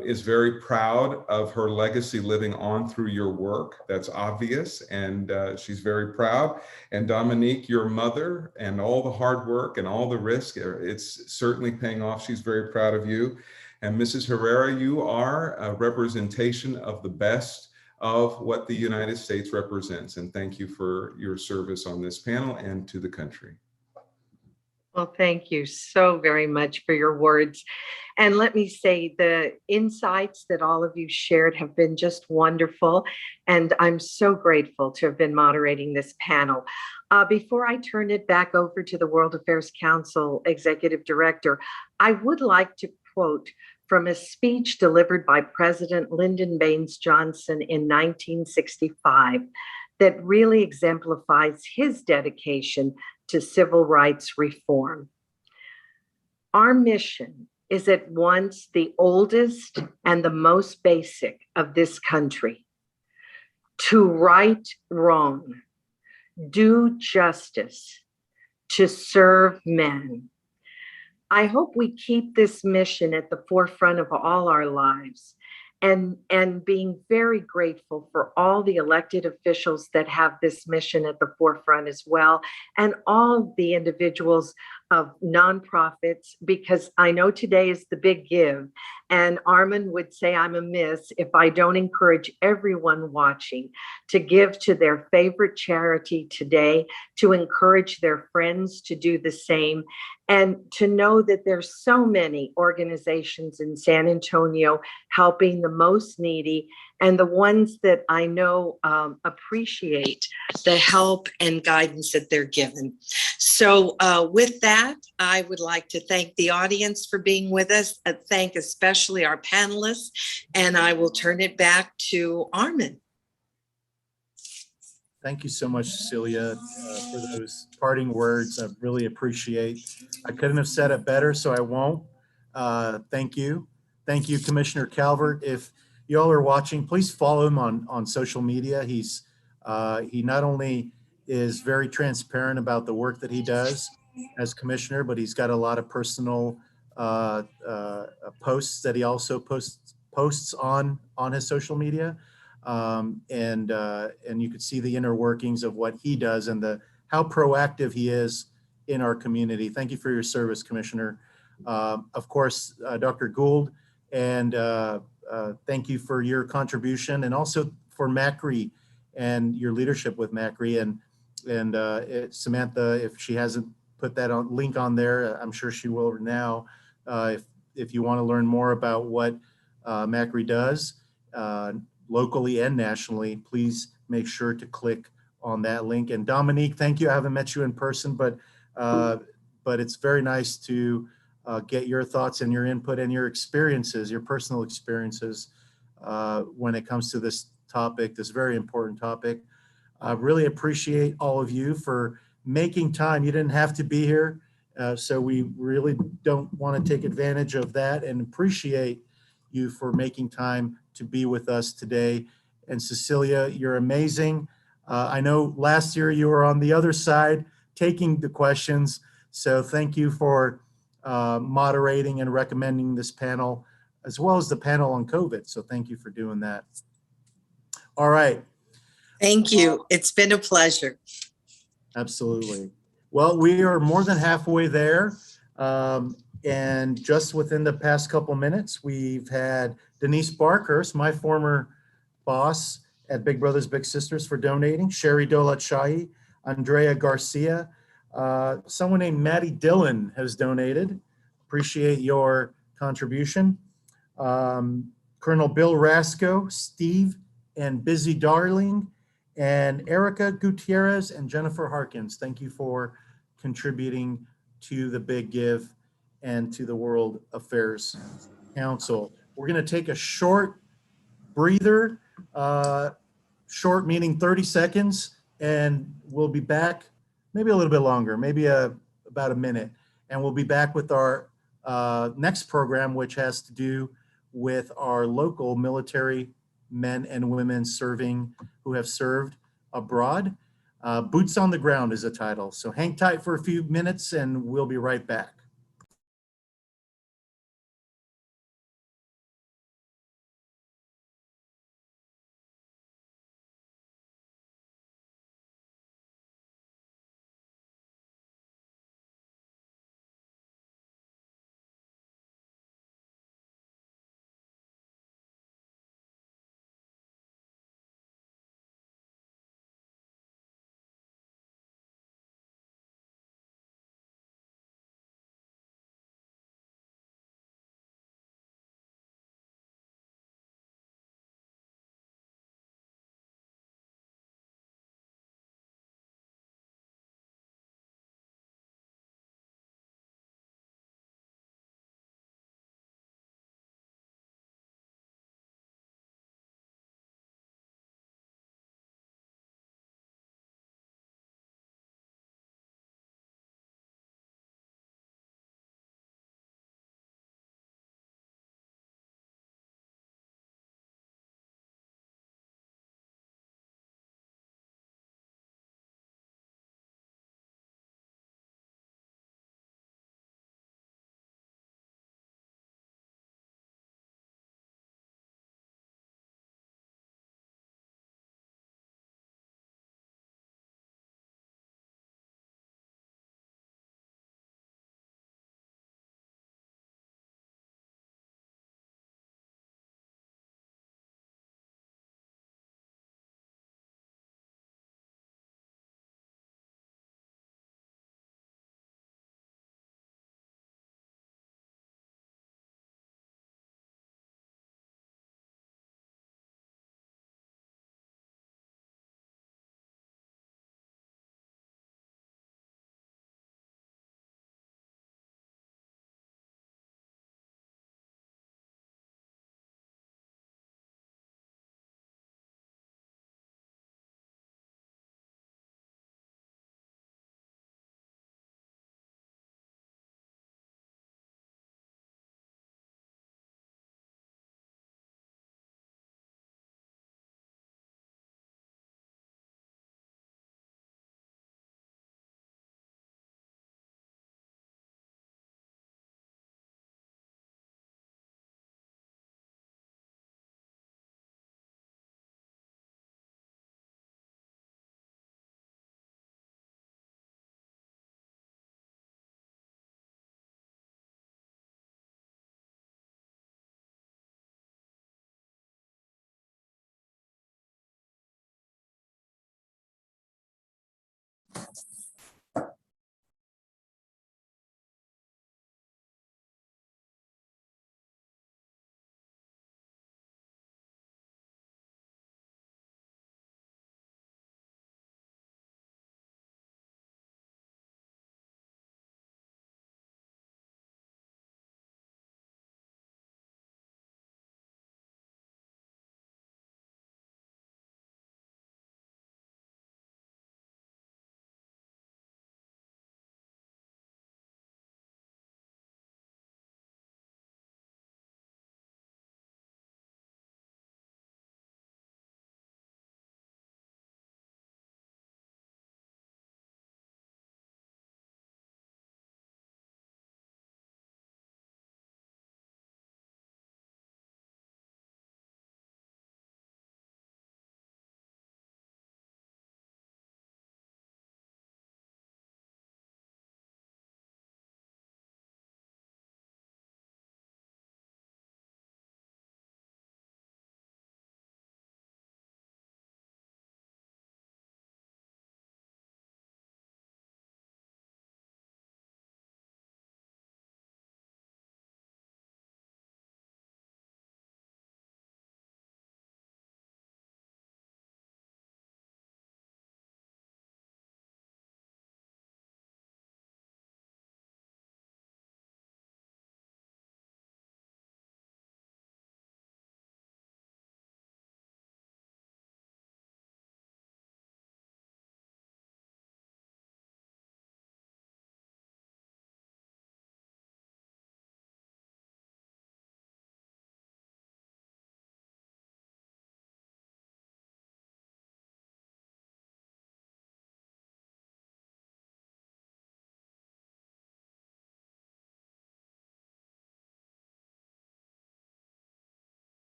is very proud of her legacy living on through your work. That's obvious, and she's very proud. And Dominique, your mother, and all the hard work and all the risk, it's certainly paying off. She's very proud of you. And Mrs. Herrera, you are a representation of the best of what the United States represents. And thank you for your service on this panel and to the country. Well, thank you so very much for your words. And let me say, the insights that all of you shared have been just wonderful. And I'm so grateful to have been moderating this panel. Before I turn it back over to the World Affairs Council Executive Director, I would like to quote from a speech delivered by President Lyndon Baines Johnson in 1965 that really exemplifies his dedication to civil rights reform. Our mission is at once the oldest and the most basic of this country: to right wrong, do justice, to serve men. I hope we keep this mission at the forefront of all our lives, and being very grateful for all the elected officials that have this mission at the forefront as well, and all the individuals of nonprofits, because I know today is the big give, and Armin would say I'm amiss if I don't encourage everyone watching to give to their favorite charity today, to encourage their friends to do the same, and to know that there's so many organizations in San Antonio helping the most needy, and the ones that I know appreciate the help and guidance that they're given. So with that, I would like to thank the audience for being with us, thank especially our panelists, and I will turn it back to Armin. Thank you so much, Cecilia, for those parting words. I really appreciate. I couldn't have said it better, so I won't. Thank you. Thank you, Commissioner Calvert. If y'all are watching, please follow him on social media. He not only is very transparent about the work that he does as commissioner, but he's got a lot of personal posts that he also posts posts on his social media. And you could see the inner workings of what he does and how proactive he is in our community. Thank you for your service, Commissioner. Of course, Dr. Gould, and thank you for your contribution, and also for Macri and your leadership with Macri. And Samantha, if she hasn't put that link on there, I'm sure she will now. If you want to learn more about what Macri does locally and nationally, please make sure to click on that link. And Dominique, thank you. I haven't met you in person, but it's very nice to get your thoughts and your input and your experiences, your personal experiences when it comes to this topic, this very important topic. I really appreciate all of you for making time. You didn't have to be here, so we really don't want to take advantage of that, and appreciate you for making time to be with us today. And Cecilia, you're amazing. I know last year you were on the other side taking the questions, so thank you for moderating and recommending this panel, as well as the panel on COVID. So thank you for doing that. All right. Thank you. It's been a pleasure. Absolutely. Well, we are more than halfway there. And just within the past couple minutes, we've had Denise Barkhurst, my former boss at Big Brothers Big Sisters, for donating, Sherry Dolat Shahi, Andrea Garcia, someone named Maddie Dillon has donated. Appreciate your contribution. Colonel Bill Rasco, Steve and Busy Darling, and Erica Gutierrez and Jennifer Harkins. Thank you for contributing to the Big Give and to the World Affairs Council. We're going to take a short breather, short meaning 30 seconds, and we'll be back, maybe a little bit longer, maybe about a minute. And we'll be back with our next program, which has to do with our local military men and women who have served abroad. Boots on the Ground is the title. So hang tight for a few minutes and we'll be right back.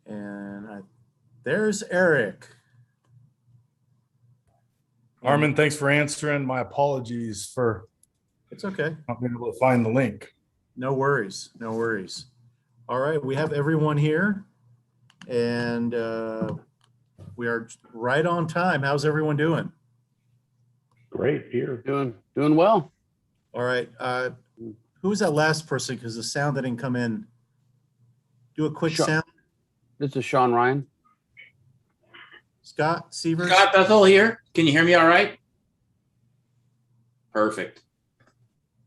And there's Eric. Armin, thanks for answering. My apologies for It's okay. not being able to find the link. No worries. No worries. All right. We have everyone here and we are right on time. How's everyone doing? Great here. Doing well. All right. Who was that last person? Because the sound didn't come in. Do a quick sound. This is Sean Ryan. Scott Sievers. Scott Bethel here. Can you hear me all right? Perfect.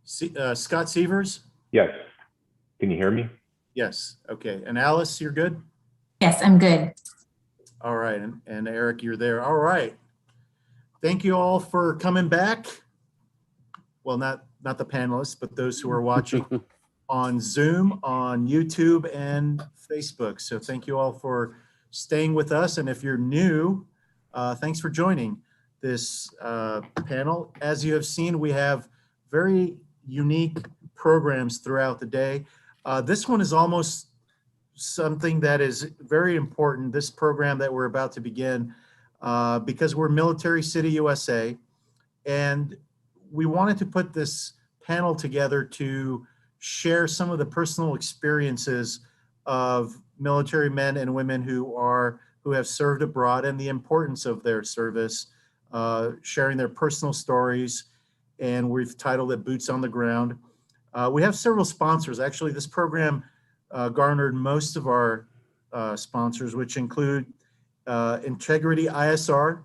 Scott Sievers. Yes. Can you hear me? Yes. Okay. And Alice, you're good? Yes, I'm good. All right. And Eric, you're there. All right. Thank you all for coming back. Well, not the panelists, but those who are watching on Zoom, on YouTube, and Facebook. So thank you all for staying with us. And if you're new, thanks for joining this panel. As you have seen, we have very unique programs throughout the day. This one is almost something that is very important, this program that we're about to begin, because we're Military City, USA, and we wanted to put this panel together to share some of the personal experiences of military men and women who have served abroad and the importance of their service, sharing their personal stories, and we've titled it Boots on the Ground. We have several sponsors. Actually, this program garnered most of our sponsors, which include Integrity ISR,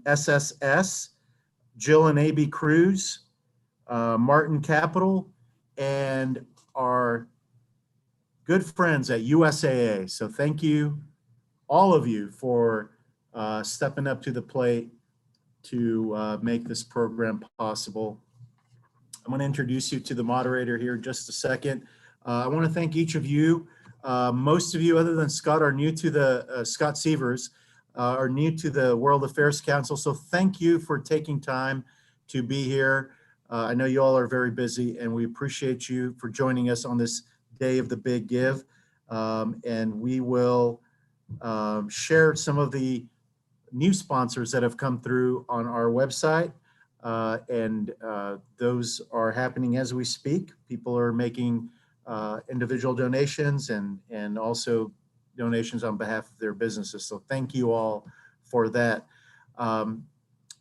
SSS, Jill and AB Cruz, Martin Capital, and our good friends at USAA. So thank you, all of you, for stepping up to the plate to make this program possible. I'm going to introduce you to the moderator here in just a second. I want to thank each of you. Most of you, other than Scott, are new to the Scott Sievers, are new to the World Affairs Council. So thank you for taking time to be here. I know you all are very busy, and we appreciate you for joining us on this day of the Big Give. And we will share some of the new sponsors that have come through on our website. Those are happening as we speak. People are making individual donations and also donations on behalf of their businesses. So thank you all for that.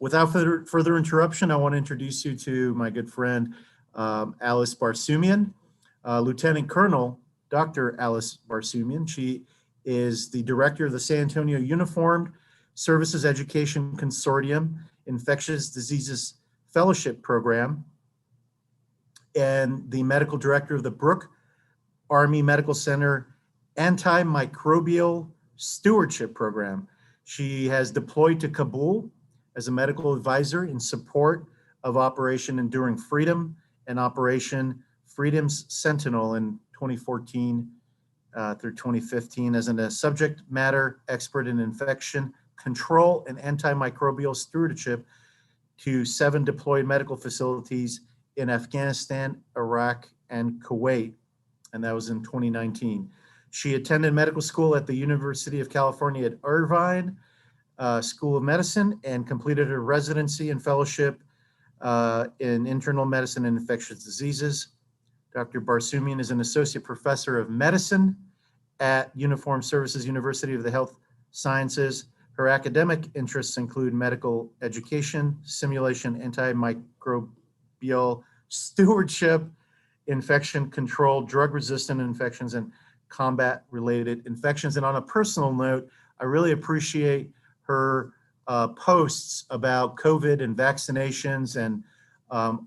Without further interruption, I want to introduce you to my good friend, Alice Barsoomian, Lieutenant Colonel Dr. Alice Barsoomian. She is the director of the San Antonio Uniformed Services Education Consortium Infectious Diseases Fellowship Program and the medical director of the Brooke Army Medical Center Antimicrobial Stewardship Program. She has deployed to Kabul as a medical advisor in support of Operation Enduring Freedom and Operation Freedom's Sentinel in 2014 through 2015 as a subject matter expert in infection control and antimicrobial stewardship to 7 deployed medical facilities in Afghanistan, Iraq, and Kuwait. And that was in 2019. She attended medical school at the University of California at Irvine School of Medicine and completed her residency and fellowship in internal medicine and infectious diseases. Dr. Barsoomian is an associate professor of medicine at Uniformed Services University of the Health Sciences. Her academic interests include medical education, simulation, antimicrobial stewardship, infection control, drug-resistant infections, and combat-related infections. And on a personal note, I really appreciate her posts about COVID and vaccinations and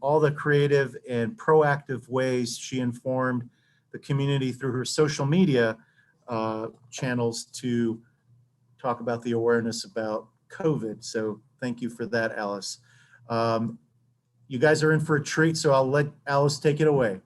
all the creative and proactive ways she informed the community through her social media channels to talk about the awareness about COVID. So thank you for that, Alice. You guys are in for a treat, so I'll let Alice take it away.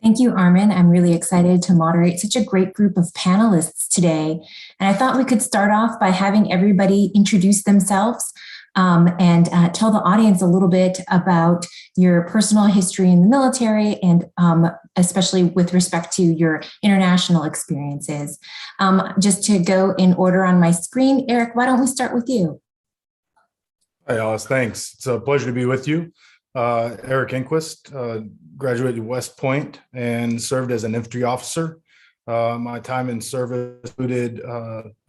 Thank you, Armin. I'm really excited to moderate such a great group of panelists today. And I thought we could start off by having everybody introduce themselves and tell the audience a little bit about your personal history in the military and especially with respect to your international experiences. Just to go in order on my screen, Eric, why don't we start with you? Hi, Alice. Thanks. It's a pleasure to be with you. Eric Enquist, graduated West Point and served as an infantry officer. My time in service included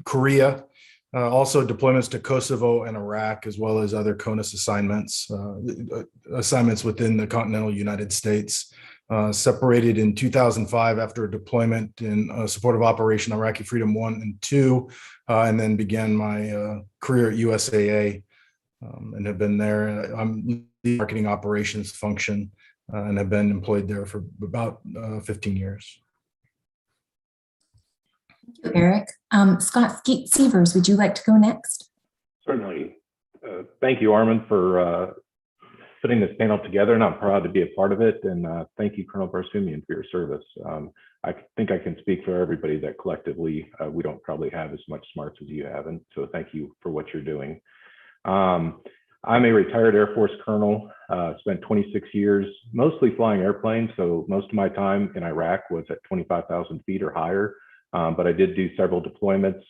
Korea, also deployments to Kosovo and Iraq, as well as other CONUS assignments, assignments within the continental United States. Separated in 2005 after a deployment in support of Operation Iraqi Freedom 1 and 2, and then began my career at USAA and have been there. I'm the marketing operations function and have been employed there for about 15 years. Thank you, Eric. Scott Sievers, would you like to go next? Certainly. Thank you, Armin, for putting this panel together, and I'm proud to be a part of it. And thank you, Colonel Barsoomian, for your service. I think I can speak for everybody that collectively we don't probably have as much smarts as you have, and so thank you for what you're doing. I'm a retired Air Force colonel, spent 26 years mostly flying airplanes, so most of my time in Iraq was at 25,000 feet or higher, but I did do several deployments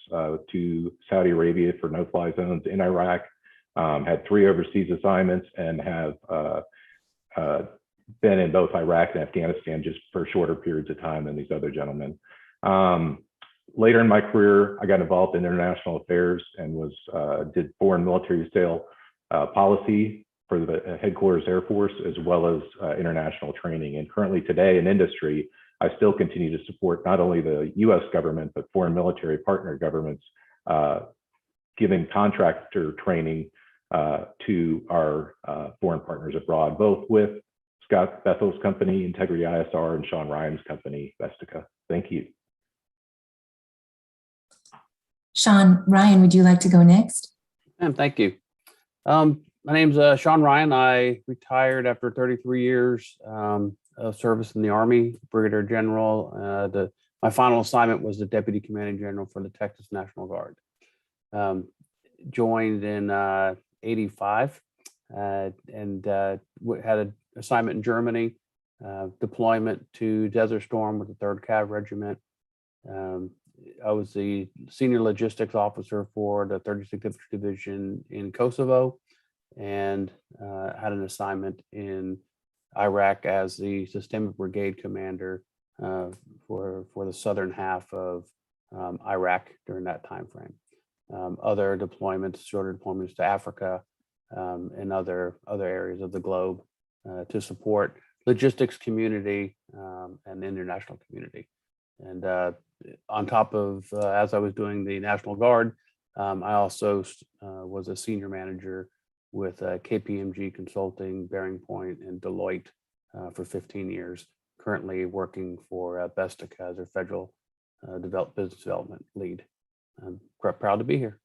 to Saudi Arabia for no-fly zones in Iraq, had 3 overseas assignments, and have been in both Iraq and Afghanistan just for shorter periods of time than these other gentlemen. Later in my career, I got involved in international affairs and did foreign military sale policy for the headquarters Air Force, as well as international training. And currently today in industry, I still continue to support not only the US government, but foreign military partner governments, giving contractor training to our foreign partners abroad, both with Scott Bethel's company, Integrity ISR, and Sean Ryan's company, Vestica. Thank you. Sean, Ryan, would you like to go next? Ma'am, thank you. My name's Sean Ryan. I retired after 33 years of service in the Army, Brigadier General. My final assignment was the Deputy Commanding General for the Texas National Guard. Joined in '85 and had an assignment in Germany, deployment to Desert Storm with the 3rd Cav Regiment. I was the senior logistics officer for the 36th Infantry Division in Kosovo, and had an assignment in Iraq as the Sustainment Brigade commander for the southern half of Iraq during that time frame. Other deployments, shorter deployments to Africa and other areas of the globe to support logistics community and the international community. And on top of, as I was doing the National Guard, I also was a senior manager with KPMG Consulting, Bearing Point, and Deloitte for 15 years, currently working for Vestica as their federal business development lead. I'm proud to be here.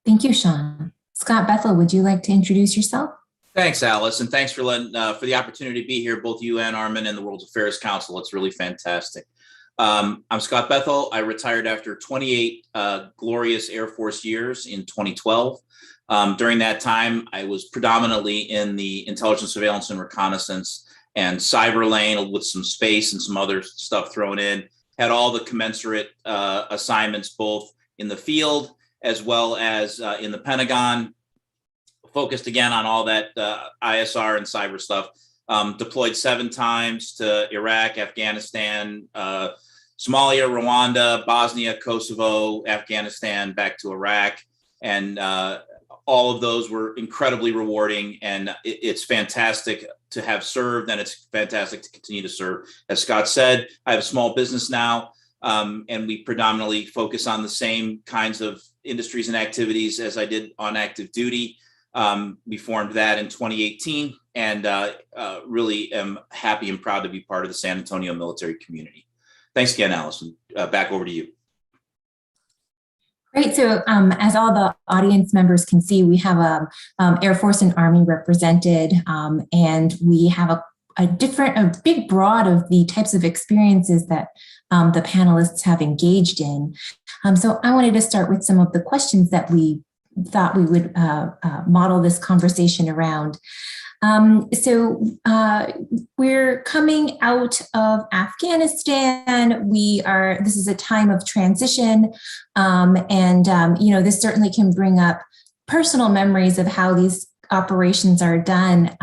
Thank you, Sean. Scott Bethel, would you like to introduce yourself? Thanks, Alice, and thanks for for the opportunity to be here, both you and Armin and the World Affairs Council. It's really fantastic. I'm Scott Bethel. I retired after 28 glorious Air Force years in 2012. During that time, I was predominantly in the intelligence, surveillance, and reconnaissance and cyber lane with some space and some other stuff thrown in. Had all the commensurate assignments, both in the field as well as in the Pentagon. Focused again on all that ISR and cyber stuff. Deployed 7 times to Iraq, Afghanistan, Somalia, Rwanda, Bosnia, Kosovo, Afghanistan, back to Iraq. And all of those were incredibly rewarding. And it's fantastic to have served, and it's fantastic to continue to serve. As Scott said, I have a small business now, and we predominantly focus on the same kinds of industries and activities as I did on active duty. We formed that in 2018, and really am happy and proud to be part of the San Antonio military community. Thanks again, Allison. Back over to you. Great. So as all the audience members can see, we have Air Force and Army represented, and we have a big broad of the types of experiences that the panelists have engaged in. So I wanted to start with some of the questions that we thought we would model this conversation around. We're coming out of Afghanistan. This is a time of transition. This certainly can bring up personal memories of how these operations are done.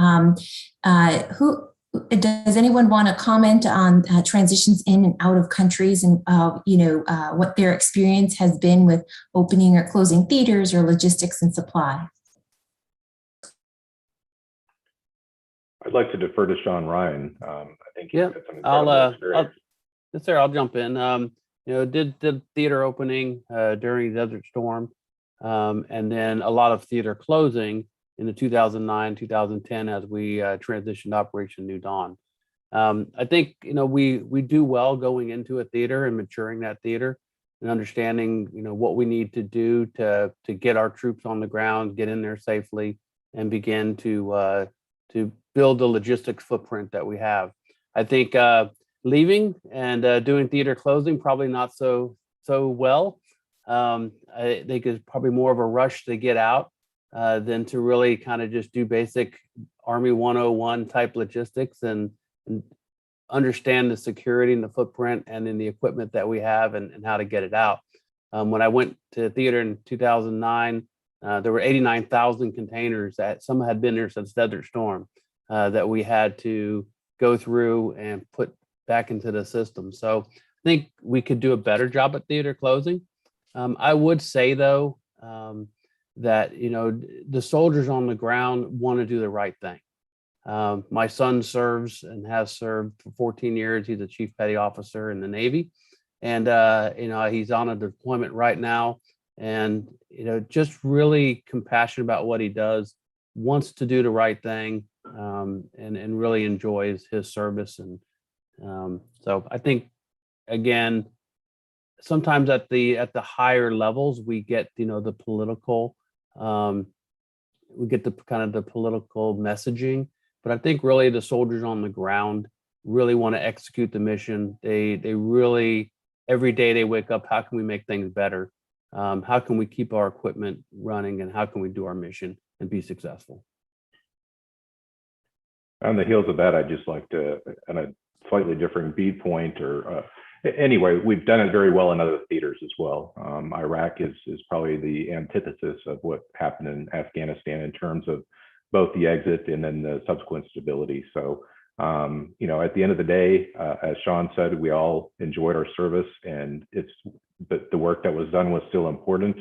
Does anyone want to comment on transitions in and out of countries and, what their experience has been with opening or closing theaters or logistics and supply? I'd like to defer to Sean Ryan. I think Yeah, I'll jump in. Did theater opening during Desert Storm, and then a lot of theater closing in the 2009, 2010 as we transitioned to Operation New Dawn. I think we do well going into a theater and maturing that theater and understanding what we need to do to get our troops on the ground, get in there safely, and begin to build the logistics footprint that we have. I think leaving and doing theater closing probably not so well. I think it's probably more of a rush to get out than to really kind of just do basic Army 101 type logistics and understand the security and the footprint and then the equipment that we have and how to get it out. When I went to theater in 2009, there were 89,000 containers that some had been there since Desert Storm that we had to go through and put back into the system. So I think we could do a better job at theater closing. I would say though, that the soldiers on the ground want to do the right thing. My son serves and has served for 14 years. He's a chief petty officer in the Navy, and he's on a deployment right now, and just really compassionate about what he does wants to do the right thing, and really enjoys his service. And so I think, again, sometimes at the higher levels, we get, the political, we get the kind of the political messaging, but I think really the soldiers on the ground really want to execute the mission. They really, every day they wake up, how can we make things better? How can we keep our equipment running, and how can we do our mission and be successful? On the heels of that, I'd just like to, on a slightly different viewpoint, or anyway, we've done it very well in other theaters as well. Iraq is probably the antithesis of what happened in Afghanistan in terms of both the exit and then the subsequent stability. So, at the end of the day, as Sean said, we all enjoyed our service, and it's the work that was done was still important,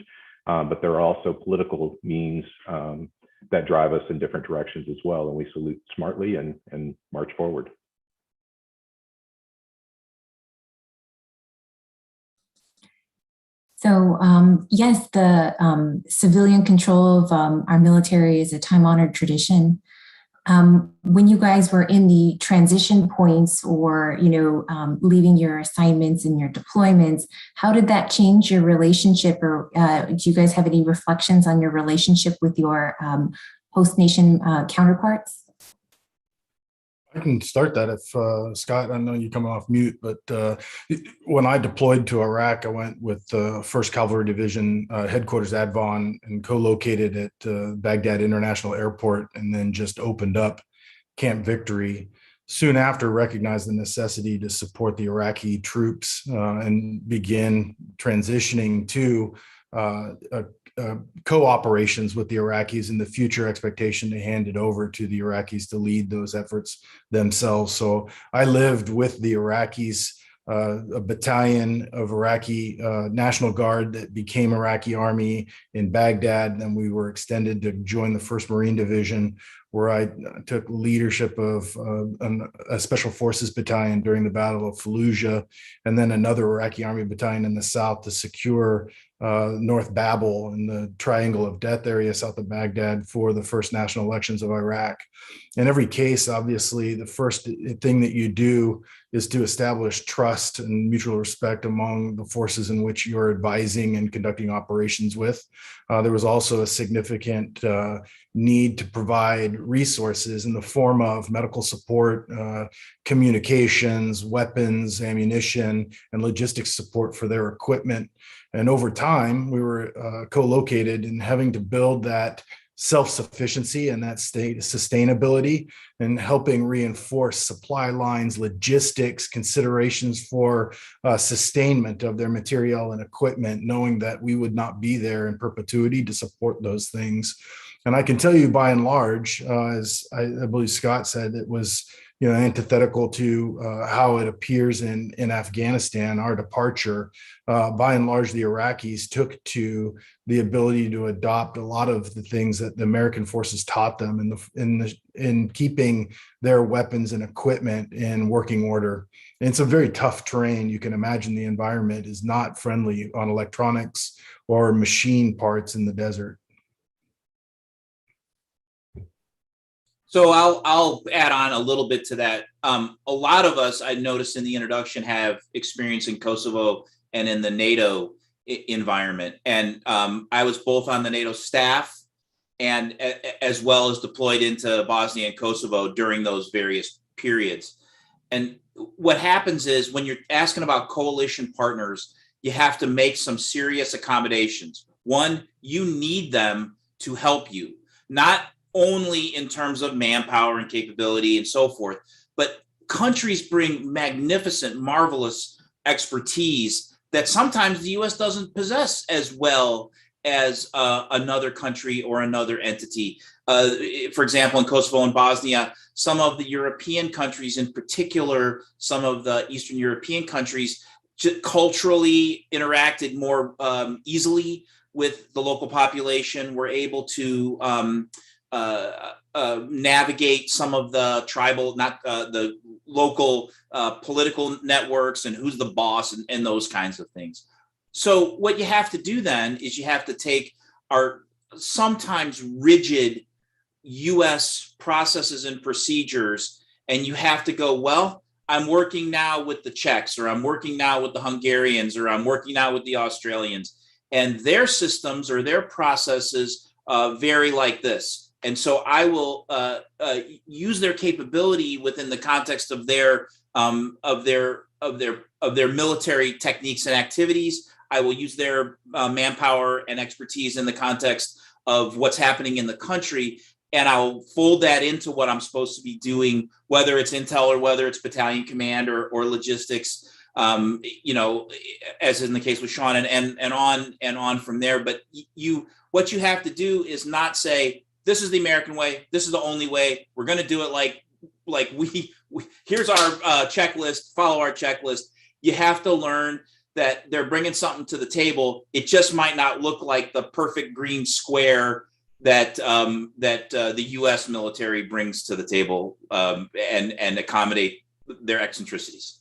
but there are also political means that drive us in different directions as well, and we salute smartly and march forward. So yes, the civilian control of our military is a time-honored tradition. When you guys were in the transition points, or leaving your assignments and your deployments, how did that change your relationship, or do you guys have any reflections on your relationship with your host nation counterparts? I can start that if Scott, I know you come off mute, but when I deployed to Iraq, I went with the 1st Cavalry Division headquarters Advon, and co-located at Baghdad International Airport, and then just opened up Camp Victory. Soon after, recognized the necessity to support the Iraqi troops and begin transitioning to co-operations with the Iraqis, and the future expectation to hand it over to the Iraqis to lead those efforts themselves. So I lived with the Iraqis, a battalion of Iraqi National Guard that became Iraqi Army in Baghdad. Then we were extended to join the 1st Marine Division, where I took leadership of a Special Forces battalion during the Battle of Fallujah, and then another Iraqi Army battalion in the south to secure North Babel in the Triangle of Death area south of Baghdad for the first national elections of Iraq. In every case, obviously, the first thing that you do is to establish trust and mutual respect among the forces in which you're advising and conducting operations with. There was also a significant need to provide resources in the form of medical support, communications, weapons, ammunition, and logistics support for their equipment. And over time, we were co-located, and having to build that self-sufficiency and that state sustainability, and helping reinforce supply lines, logistics, considerations for sustainment of their material and equipment, knowing that we would not be there in perpetuity to support those things. And I can tell you, by and large, as I believe Scott said, it was antithetical to how it appears in Afghanistan, our departure. By and large, the Iraqis took to the ability to adopt a lot of the things that the American forces taught them in keeping their weapons and equipment in working order. And it's a very tough terrain. You can imagine the environment is not friendly on electronics or machine parts in the desert. So I'll add on a little bit to that. A lot of us, I noticed in the introduction, have experience in Kosovo and in the NATO environment. And I was both on the NATO staff and as well as deployed into Bosnia and Kosovo during those various periods. And what happens is, when you're asking about coalition partners, you have to make some serious accommodations. One, you need them to help you, not only in terms of manpower and capability and so forth, but countries bring magnificent, marvelous expertise that sometimes the U.S. doesn't possess as well as another country or another entity. For example, in Kosovo and Bosnia, some of the European countries, in particular, some of the Eastern European countries, culturally interacted more easily with the local population, were able to navigate some of the tribal, the local political networks and who's the boss and those kinds of things. So what you have to do then is you have to take our sometimes rigid US processes and procedures, and you have to go, well, I'm working now with the Czechs, or I'm working now with the Hungarians, or I'm working now with the Australians, and their systems or their processes vary like this. And so I will use their capability within the context of their military techniques and activities. I will use their manpower and expertise in the context of what's happening in the country, and I'll fold that into what I'm supposed to be doing, whether it's intel or whether it's battalion command or logistics, as in the case with Sean, and on from there. But what you have to do is not say, this is the American way, this is the only way, we're going to do it like we here's our checklist, follow our checklist. You have to learn that they're bringing something to the table. It just might not look like the perfect green square that the U.S. military brings to the table, and accommodate their eccentricities.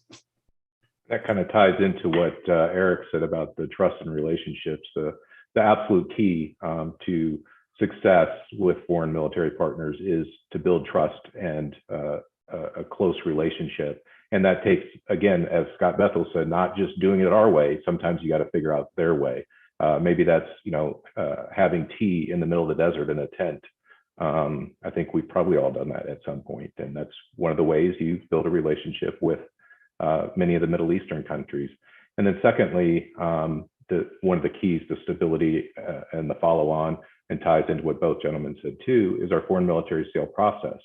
That kind of ties into what Eric said about the trust and relationships. The absolute key to success with foreign military partners is to build trust and a close relationship. And that takes, again, as Scott Bethel said, not just doing it our way. Sometimes you got to figure out their way. Maybe that's, having tea in the middle of the desert in a tent. I think we've probably all done that at some point. And that's one of the ways you build a relationship with many of the Middle Eastern countries. And then secondly, one of the keys to stability and the follow-on, and ties into what both gentlemen said too, is our foreign military sale process.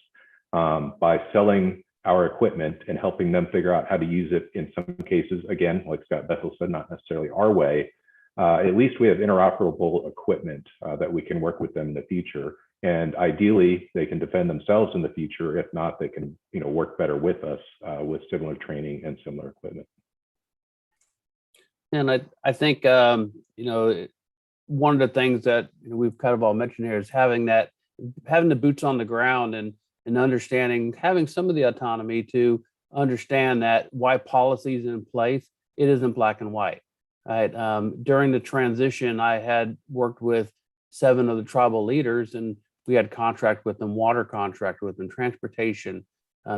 By selling our equipment and helping them figure out how to use it in some cases, again, like Scott Bethel said, not necessarily our way, at least we have interoperable equipment that we can work with them in the future. And ideally, they can defend themselves in the future. If not, they can work better with us with similar training and similar equipment. And I think, one of the things that we've kind of all mentioned here is having the boots on the ground and understanding, having some of the autonomy to understand that why policy is in place, it isn't black and white. Right? During the transition, I had worked with 7 of the tribal leaders, and we had contract with them, water contract with them, transportation,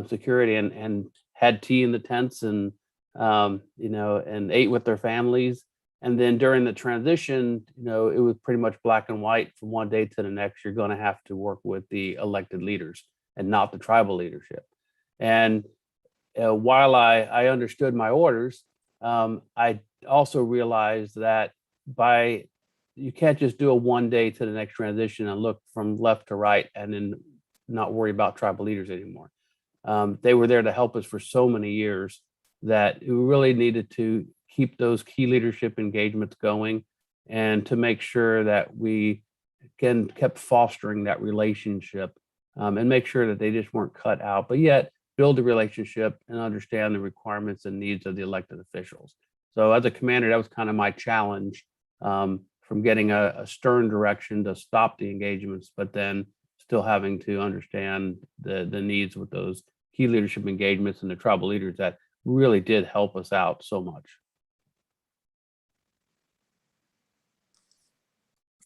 security, and had tea in the tents, and and ate with their families. And then during the transition, it was pretty much black and white. From one day to the next, you're going to have to work with the elected leaders and not the tribal leadership. And while I understood my orders, I also realized that you can't just do a one day to the next transition and look from left to right and then not worry about tribal leaders anymore. They were there to help us for so many years that we really needed to keep those key leadership engagements going, and to make sure that we kept fostering that relationship, and make sure that they just weren't cut out, but yet build a relationship and understand the requirements and needs of the elected officials. So as a commander, that was kind of my challenge, from getting a stern direction to stop the engagements, but then still having to understand the needs with those key leadership engagements and the tribal leaders that really did help us out so much.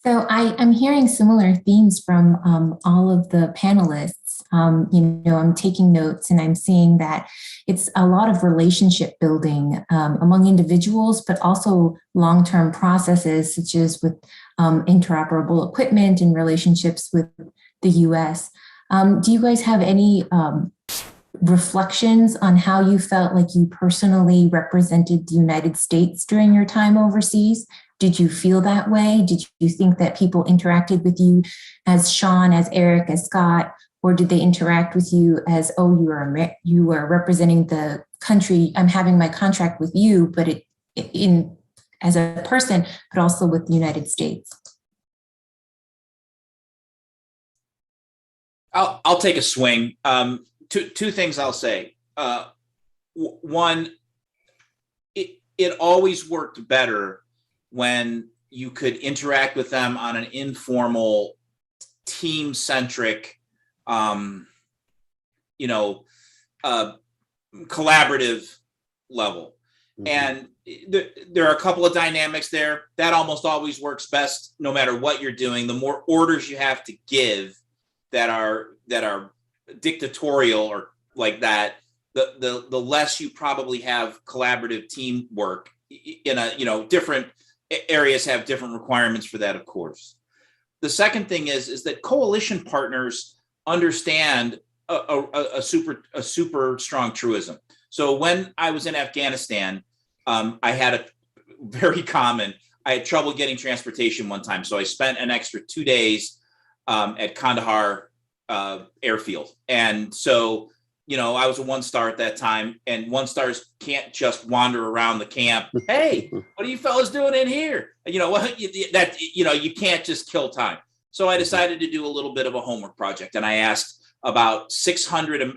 So I'm hearing similar themes from all of the panelists. I'm taking notes, and I'm seeing that it's a lot of relationship building among individuals, but also long-term processes, such as with interoperable equipment and relationships with the U.S. Do you guys have any reflections on how you felt like you personally represented the United States during your time overseas? Did you feel that way? Did you think that people interacted with you as Sean, as Eric, as Scott, or did they interact with you as, oh, you are representing the country, I'm having my contract with you, but as a person, but also with the United States? I'll take a swing. Two things I'll say. One, it always worked better when you could interact with them on an informal, team-centric, collaborative level. Mm-hmm. And there are a couple of dynamics there. That almost always works best no matter what you're doing. The more orders you have to give, that are dictatorial or like that, the less you probably have collaborative teamwork in a, different areas have different requirements for that, of course. The second thing is that coalition partners understand a super strong truism. So when I was in Afghanistan, I had trouble getting transportation one time. So I spent an extra 2 days at Kandahar airfield. And so, I was a 1-star at that time, and 1-stars can't just wander around the camp. Hey, what are you fellas doing in here? You can't just kill time. So I decided to do a little bit of a homework project, and I asked about 600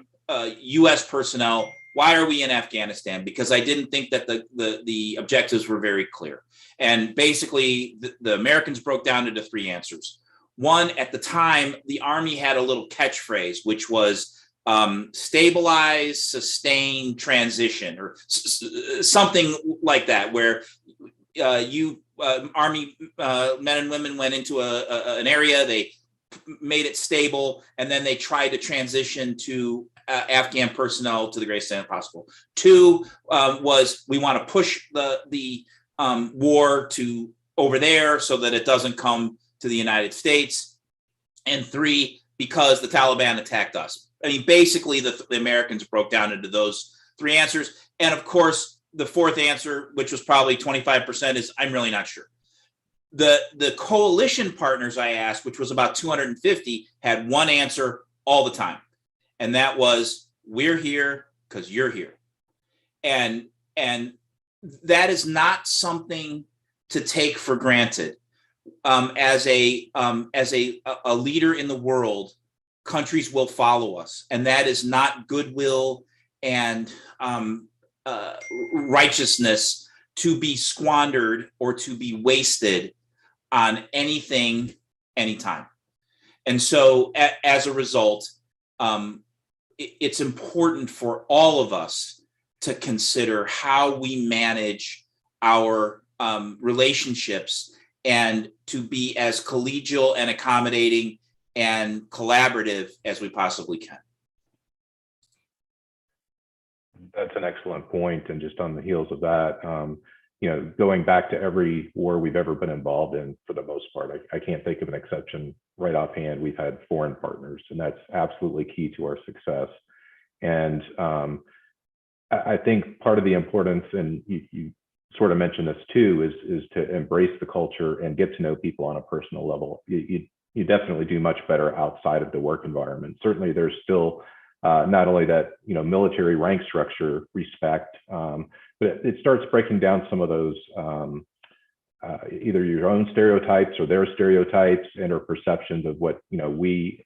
U.S. personnel, why are we in Afghanistan? Because I didn't think that the objectives were very clear. And basically, the Americans broke down into 3 answers. One, at the time, the Army had a little catchphrase, which was stabilize, sustain, transition, or something like that, where Army men and women went into an area, they made it stable, and then they tried to transition to Afghan personnel to the greatest extent possible. 2 was we want to push the war to over there so that it doesn't come to the United States. And 3, because the Taliban attacked us. I mean, basically the Americans broke down into those 3 answers. And of course, the 4th answer, which was probably 25%, is I'm really not sure. The coalition partners I asked, which was about 250, had one answer all the time. And that was, we're here because you're here. And that is not something to take for granted. As a leader in the world, countries will follow us, and that is not goodwill and righteousness to be squandered or to be wasted on anything, anytime. And so as a result, it's important for all of us to consider how we manage our relationships and to be as collegial and accommodating and collaborative as we possibly can. That's an excellent point. And just on the heels of that, going back to every war we've ever been involved in, for the most part, I can't think of an exception right offhand. We've had foreign partners, and that's absolutely key to our success. And I think part of the importance, and you sort of mentioned this too, is to embrace the culture and get to know people on a personal level. You definitely do much better outside of the work environment. Certainly there's still not only that, military rank structure respect, but it starts breaking down some of those, either your own stereotypes or their stereotypes and or perceptions of what, we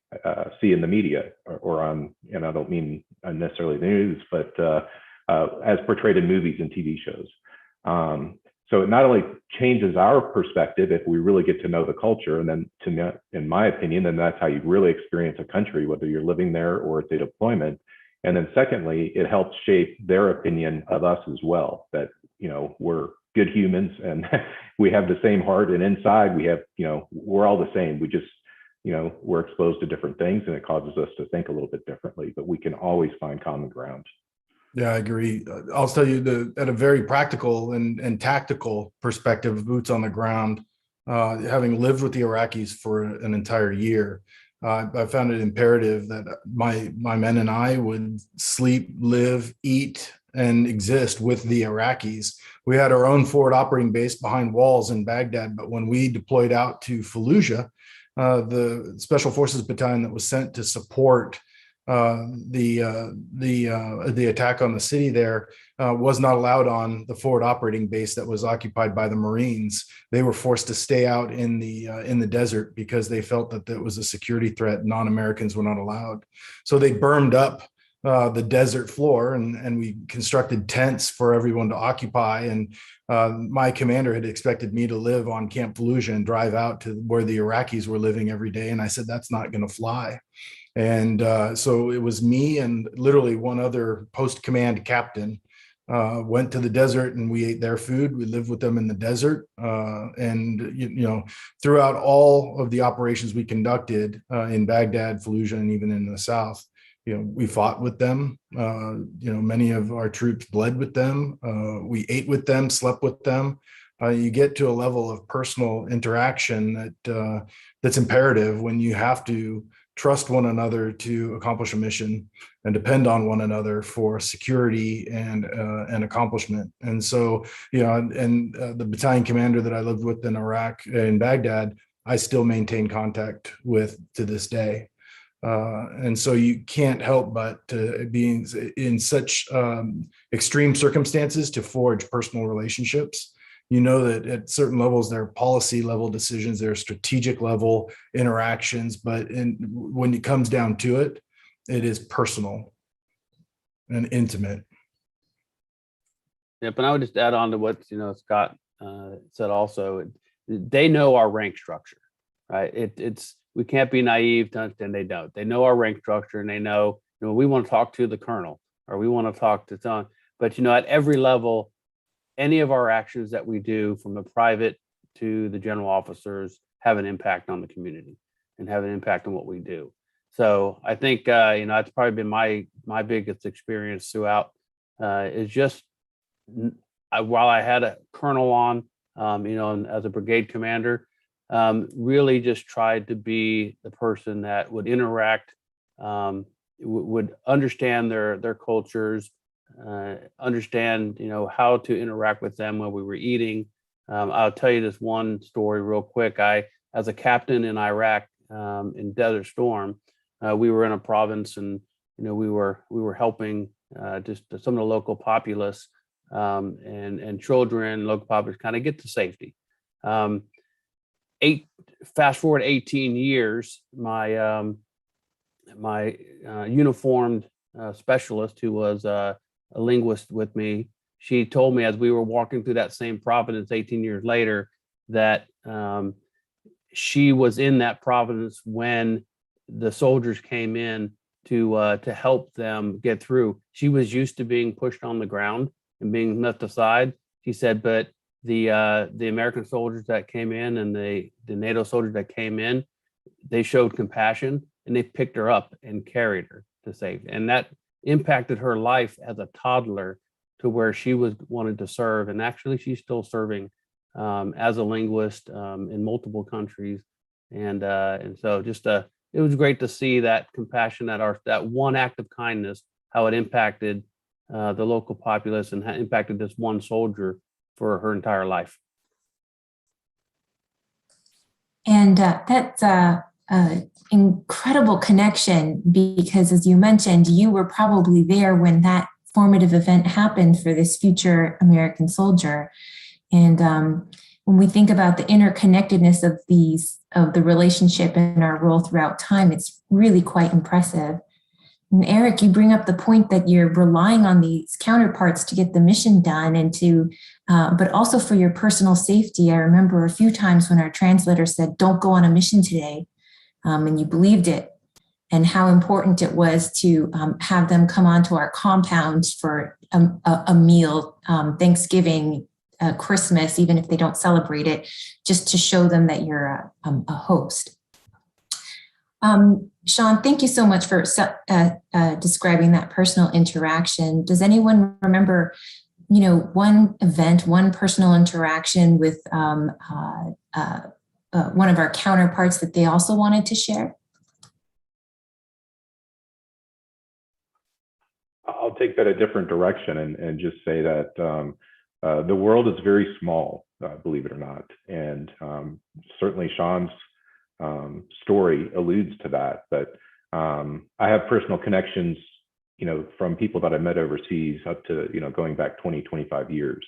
see in the media or on, and I don't mean necessarily the news, but as portrayed in movies and TV shows. So it not only changes our perspective if we really get to know the culture, and then in my opinion, then that's how you really experience a country, whether you're living there or it's a deployment. And then secondly, it helps shape their opinion of us as well, that, we're good humans and we have the same heart, and inside we have, we're all the same. We just, we're exposed to different things, and it causes us to think a little bit differently, but we can always find common ground. Yeah, I agree. I'll tell you at a very practical and tactical perspective, boots on the ground, having lived with the Iraqis for an entire year, I found it imperative that my men and I would sleep, live, eat, and exist with the Iraqis. We had our own forward operating base behind walls in Baghdad, but when we deployed out to Fallujah, the Special Forces Battalion that was sent to support the attack on the city there was not allowed on the forward operating base that was occupied by the Marines. They were forced to stay out in the desert because they felt that that was a security threat. Non-Americans were not allowed. So they bermed up the desert floor, and we constructed tents for everyone to occupy. And my commander had expected me to live on Camp Fallujah and drive out to where the Iraqis were living every day. And I said, that's not going to fly. And so it was me and literally one other post command captain went to the desert and we ate their food. We lived with them in the desert. Throughout all of the operations we conducted in Baghdad, Fallujah, and even in the South, we fought with them. Many of our troops bled with them. We ate with them, slept with them. You get to a level of personal interaction that's imperative when you have to trust one another to accomplish a mission and depend on one another for security and accomplishment. And so, the battalion commander that I lived with in Iraq, in Baghdad, I still maintain contact with to this day. And so you can't help but be in such extreme circumstances to forge personal relationships. That at certain levels, there are policy level decisions, there are strategic level interactions, but when it comes down to it, it is personal and intimate. Yep, and I would just add on to what Scott said also. They know our rank structure, right? We can't be naive to understand they don't. They know our rank structure, and they know we want to talk to the colonel or we want to talk to someone. But at every level, any of our actions that we do, from the private to the general officers, have an impact on the community and have an impact on what we do. So I think that's probably been my biggest experience throughout. Is just while I had a colonel on, and as a brigade commander, really just tried to be the person that would interact, would understand their cultures, understand how to interact with them when we were eating. I'll tell you this one story real quick. As a captain in Iraq, in Desert Storm, we were in a province, and we were helping just some of the local populace and children, local populace, kind of get to safety. Fast forward 18 years, my uniformed specialist, who was a linguist with me, she told me as we were walking through that same province 18 years later that she was in that province when the soldiers came in to help them get through. She was used to being pushed on the ground and being left aside. She said, but the American soldiers that came in and the NATO soldiers that came in, they showed compassion and they picked her up and carried her to safety. And that impacted her life as a toddler to where she wanted to serve. And actually she's still serving as a linguist in multiple countries. And so just it was great to see that compassion, that one act of kindness, how it impacted the local populace and impacted this one soldier for her entire life. And that's an incredible connection, because as you mentioned, you were probably there when that formative event happened for this future American soldier. And when we think about the interconnectedness of the relationship in our role throughout time, it's really quite impressive. And Eric, you bring up the point that you're relying on these counterparts to get the mission done and but also for your personal safety. I remember a few times when our translator said, "Don't go on a mission today," and you believed it, and how important it was to have them come onto our compound for a meal, Thanksgiving, Christmas, even if they don't celebrate it, just to show them that you're a host. Sean, thank you so much for describing that personal interaction. Does anyone remember, one event, one personal interaction with one of our counterparts that they also wanted to share? I'll take that a different direction and just say that the world is very small, believe it or not. And certainly Sean's story alludes to that, but I have personal connections, from people that I met overseas up to, going back 20, 25 years,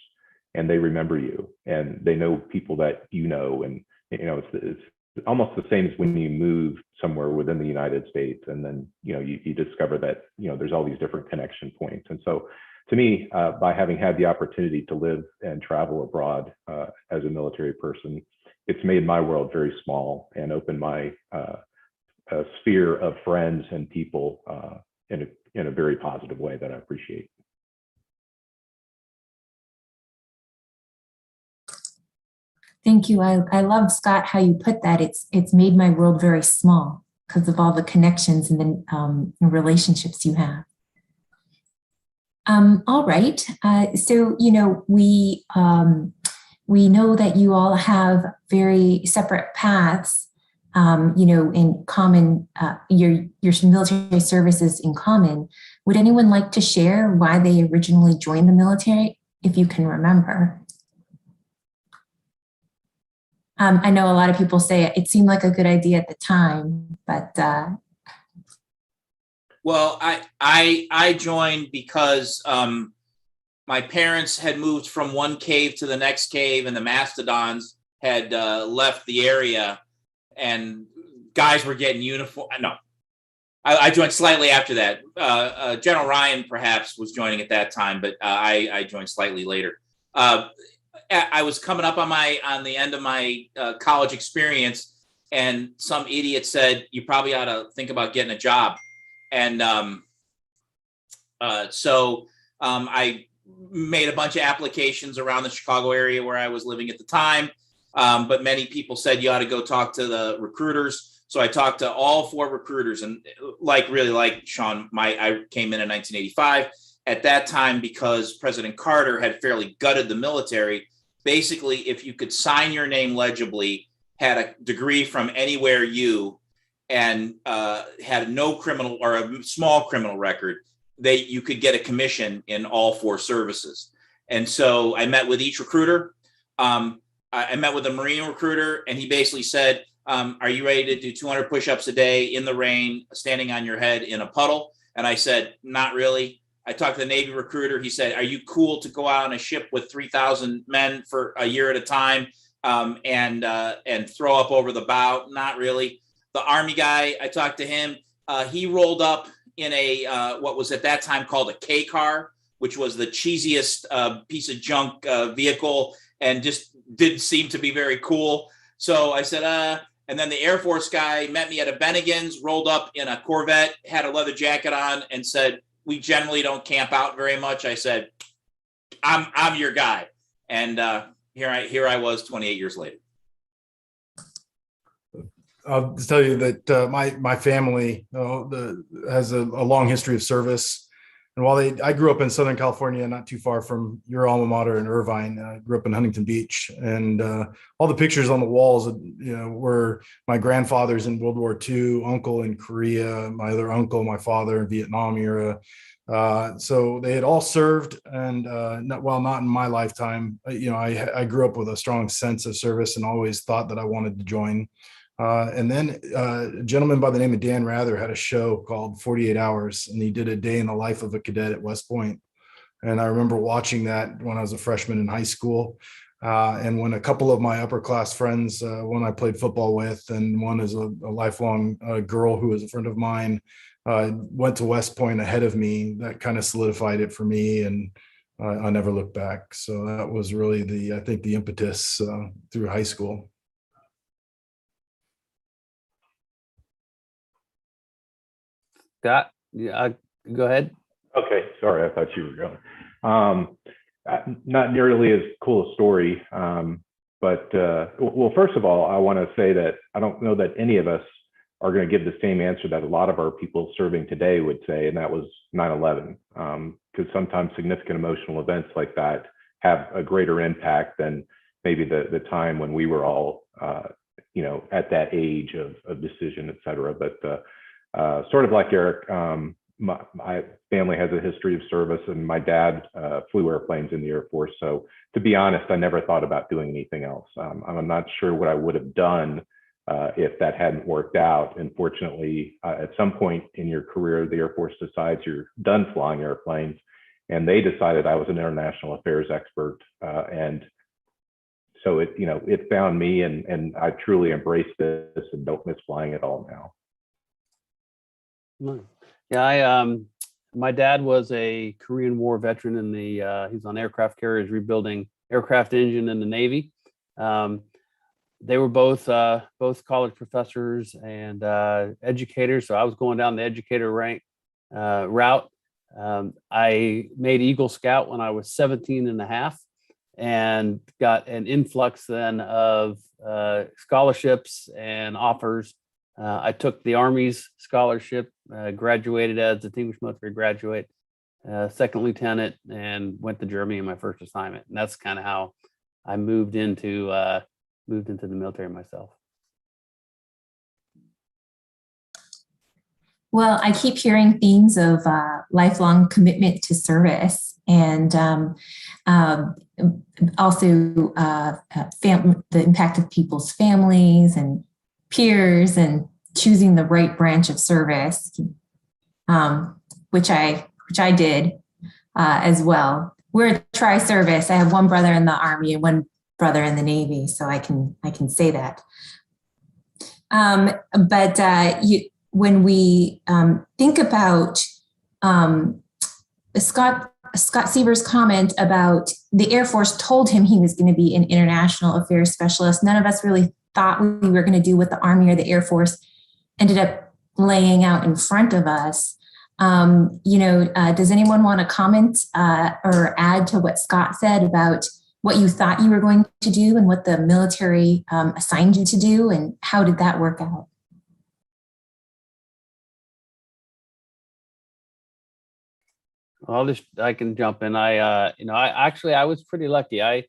and they remember you and they know people that, and, it's almost the same as when you move somewhere within the United States and then, you discover that, there's all these different connection points. And so to me, by having had the opportunity to live and travel abroad as a military person, it's made my world very small and opened my sphere of friends and people in a very positive way that I appreciate. Thank you. I love, Scott, how you put that. It's made my world very small because of all the connections and the relationships you have. All right. So, we know that you all have very separate paths, in common, your military services in common. Would anyone like to share why they originally joined the military, if you can remember? I know a lot of people say it seemed like a good idea at the time, but Well, I joined because my parents had moved from one cave to the next cave, and the mastodons had left the area, and guys were getting uniform. No, I joined slightly after that. General Ryan perhaps was joining at that time, but I joined slightly later. I was coming up on the end of my college experience, and some idiot said, "You probably ought to think about getting a job." And so I made a bunch of applications around the Chicago area where I was living at the time. But many people said you ought to go talk to the recruiters. So I talked to all 4 recruiters, and like Sean, I came in 1985. At that time, because President Carter had fairly gutted the military, basically, if you could sign your name legibly, had a degree from anywhere and had no criminal or a small criminal record, you could get a commission in all 4 services. And so I met with each recruiter. I met with a Marine recruiter, and he basically said, are you ready to do 200 push-ups a day in the rain, standing on your head in a puddle? And I said, not really. I talked to the Navy recruiter. He said, are you cool to go out on a ship with 3,000 men for a year at a time and throw up over the bow? Not really. The Army guy, I talked to him. He rolled up in a what was at that time called a K car, which was the cheesiest piece of junk vehicle, and just didn't seem to be very cool. So I said, and then the Air Force guy met me at a Bennigan's, rolled up in a Corvette, had a leather jacket on, and said, we generally don't camp out very much. I said, I'm your guy. And here I was 28 years later. I'll just tell you that my family has a long history of service. And while I grew up in Southern California, not too far from your alma mater in Irvine, I grew up in Huntington Beach, and all the pictures on the walls, were my grandfathers in World War II, uncle in Korea, my other uncle, my father in Vietnam era. So they had all served, and not in my lifetime. I grew up with a strong sense of service and always thought that I wanted to join. And then a gentleman by the name of Dan Rather had a show called 48 Hours, and he did a day in the life of a cadet at West Point. And I remember watching that when I was a freshman in high school. And when a couple of my upper class friends, one I played football with, and one is a lifelong girl who was a friend of mine, went to West Point ahead of me, that kind of solidified it for me. And I never looked back. So that was really the impetus through high school. Scott, yeah, go ahead. Okay, sorry, I thought you were going. Not nearly as cool a story, but well, first of all, I want to say that I don't know that any of us are going to give the same answer that a lot of our people serving today would say, and that was 9/11. Because sometimes significant emotional events like that have a greater impact than maybe the time when we were all, at that age of decision, et cetera. But sort of like Eric, my family has a history of service, and my dad flew airplanes in the Air Force. So to be honest, I never thought about doing anything else. I'm not sure what I would have done if that hadn't worked out. And fortunately, at some point in your career, the Air Force decides you're done flying airplanes, and they decided I was an international affairs expert. And so it found me, and I truly embraced this and don't miss flying at all now. Yeah, my dad was a Korean War veteran he's on aircraft carriers rebuilding aircraft engine in the Navy. They were both college professors and educators. So I was going down the educator route. I made Eagle Scout when I was 17 and a half. and got an influx then of scholarships and offers. I took the Army's scholarship, graduated as a distinguished military graduate, second lieutenant, and went to Germany in my first assignment. And that's kind of how I moved into the military myself. Well, I keep hearing themes of lifelong commitment to service and also the impact of people's families and peers and choosing the right branch of service, which I did as well. We're a tri-service. I have one brother in the Army and one brother in the Navy, so I can say that. When we think about Scott Seaver's comment about the Air Force told him he was going to be an international affairs specialist, none of us really thought we were going to do what the Army or the Air Force ended up laying out in front of us. Does anyone want to comment or add to what Scott said about what you thought you were going to do and what the military assigned you to do, and how did that work out? I can jump in. I was pretty lucky. I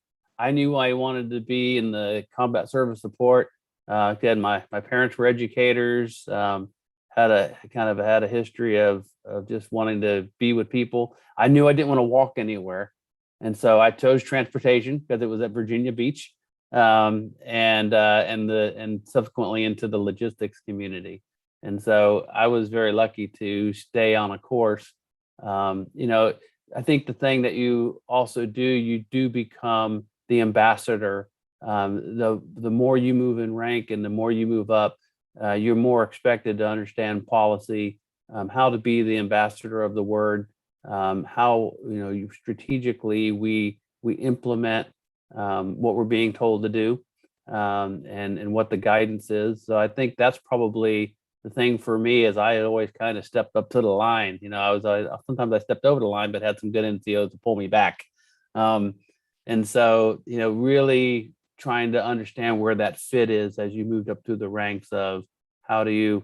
knew I wanted to be in the combat service support. Again, my parents were educators, had a history of just wanting to be with people. I knew I didn't want to walk anywhere. And so I chose transportation because it was at Virginia Beach, and subsequently into the logistics community. And so I was very lucky to stay on a course. I think the thing that you also do, you do become the ambassador. The more you move in rank and the more you move up, you're more expected to understand policy, how to be the ambassador of the word, how you strategically we implement what we're being told to do, and what the guidance is. So I think that's probably the thing for me, is I had always kind of stepped up to the line. Sometimes I stepped over the line, but had some good NCOs to pull me back. And so, really trying to understand where that fit is as you moved up through the ranks of how do you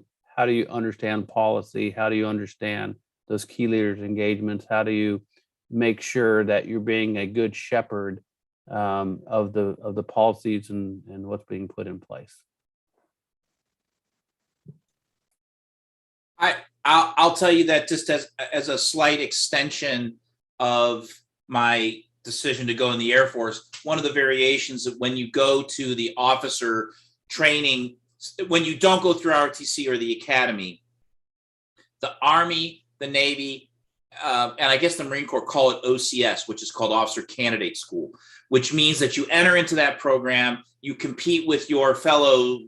understand policy? How do you understand those key leaders engagements? How do you make sure that you're being a good shepherd of the policies and what's being put in place? I'll tell you that just as a slight extension of my decision to go in the Air Force, one of the variations of when you go to the officer training, when you don't go through ROTC or the academy, the Army, the Navy, and I guess the Marine Corps call it OCS, which is called Officer Candidate School, which means that you enter into that program, you compete with your fellow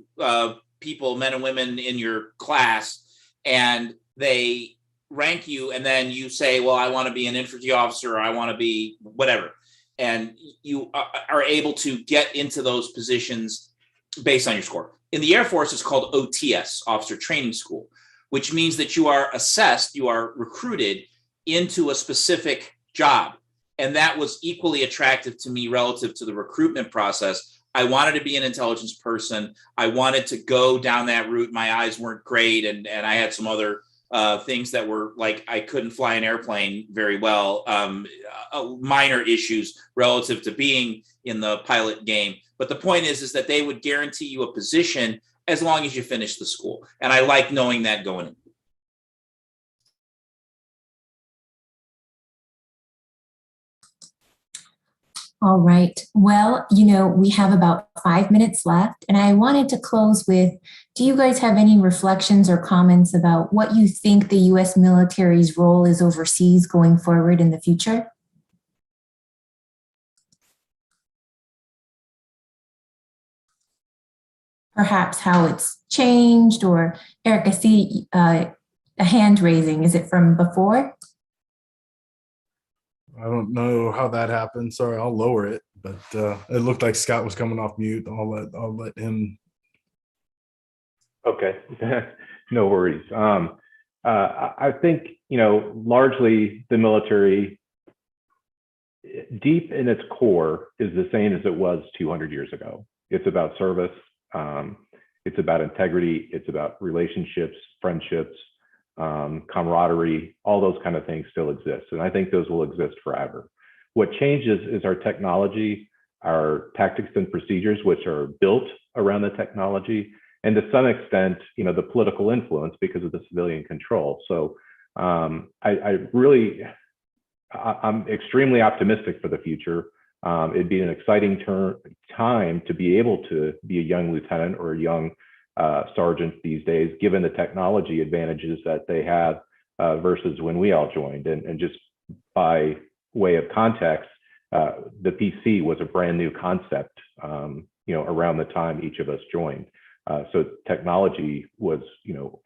people, men and women in your class, and they rank you, and then you say, well, I want to be an infantry officer, or I want to be whatever. And you are able to get into those positions based on your score. In the Air Force, it's called OTS, Officer Training School, which means that you are assessed, you are recruited into a specific job. And that was equally attractive to me relative to the recruitment process. I wanted to be an intelligence person. I wanted to go down that route. My eyes weren't great, and I had some other things that were like, I couldn't fly an airplane very well, minor issues relative to being in the pilot game. But the point is that they would guarantee you a position as long as you finish the school. And I like knowing that going in. All right. Well, we have about 5 minutes left, and I wanted to close with, do you guys have any reflections or comments about what you think the U.S. military's role is overseas going forward in the future? Perhaps how it's changed, or Eric, I see a hand raising. Is it from before? I don't know how that happened. Sorry, I'll lower it, but it looked like Scott was coming off mute. I'll let him. Okay, no worries. I think largely the military deep in its core is the same as it was 200 years ago. It's about service. It's about integrity. It's about relationships, friendships, camaraderie. All those kind of things still exist. And I think those will exist forever. What changes is our technology, our tactics and procedures, which are built around the technology, and to some extent, the political influence because of the civilian control. So I'm extremely optimistic for the future. It'd be an exciting time to be able to be a young lieutenant or a young sergeant these days, given the technology advantages that they have versus when we all joined. And just by way of context, the PC was a brand new concept, around the time each of us joined. So technology was,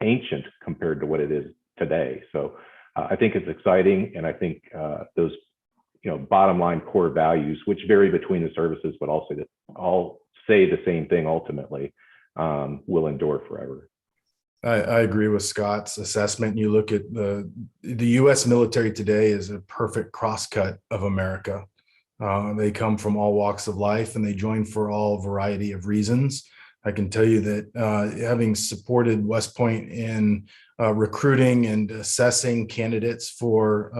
ancient compared to what it is today. So I think it's exciting, and I think those, bottom line core values, which vary between the services, but also all say the same thing ultimately, will endure forever. I agree with Scott's assessment. You look at the U.S. military today is a perfect crosscut of America. They come from all walks of life, and they join for all variety of reasons. I can tell you that having supported West Point in recruiting and assessing candidates for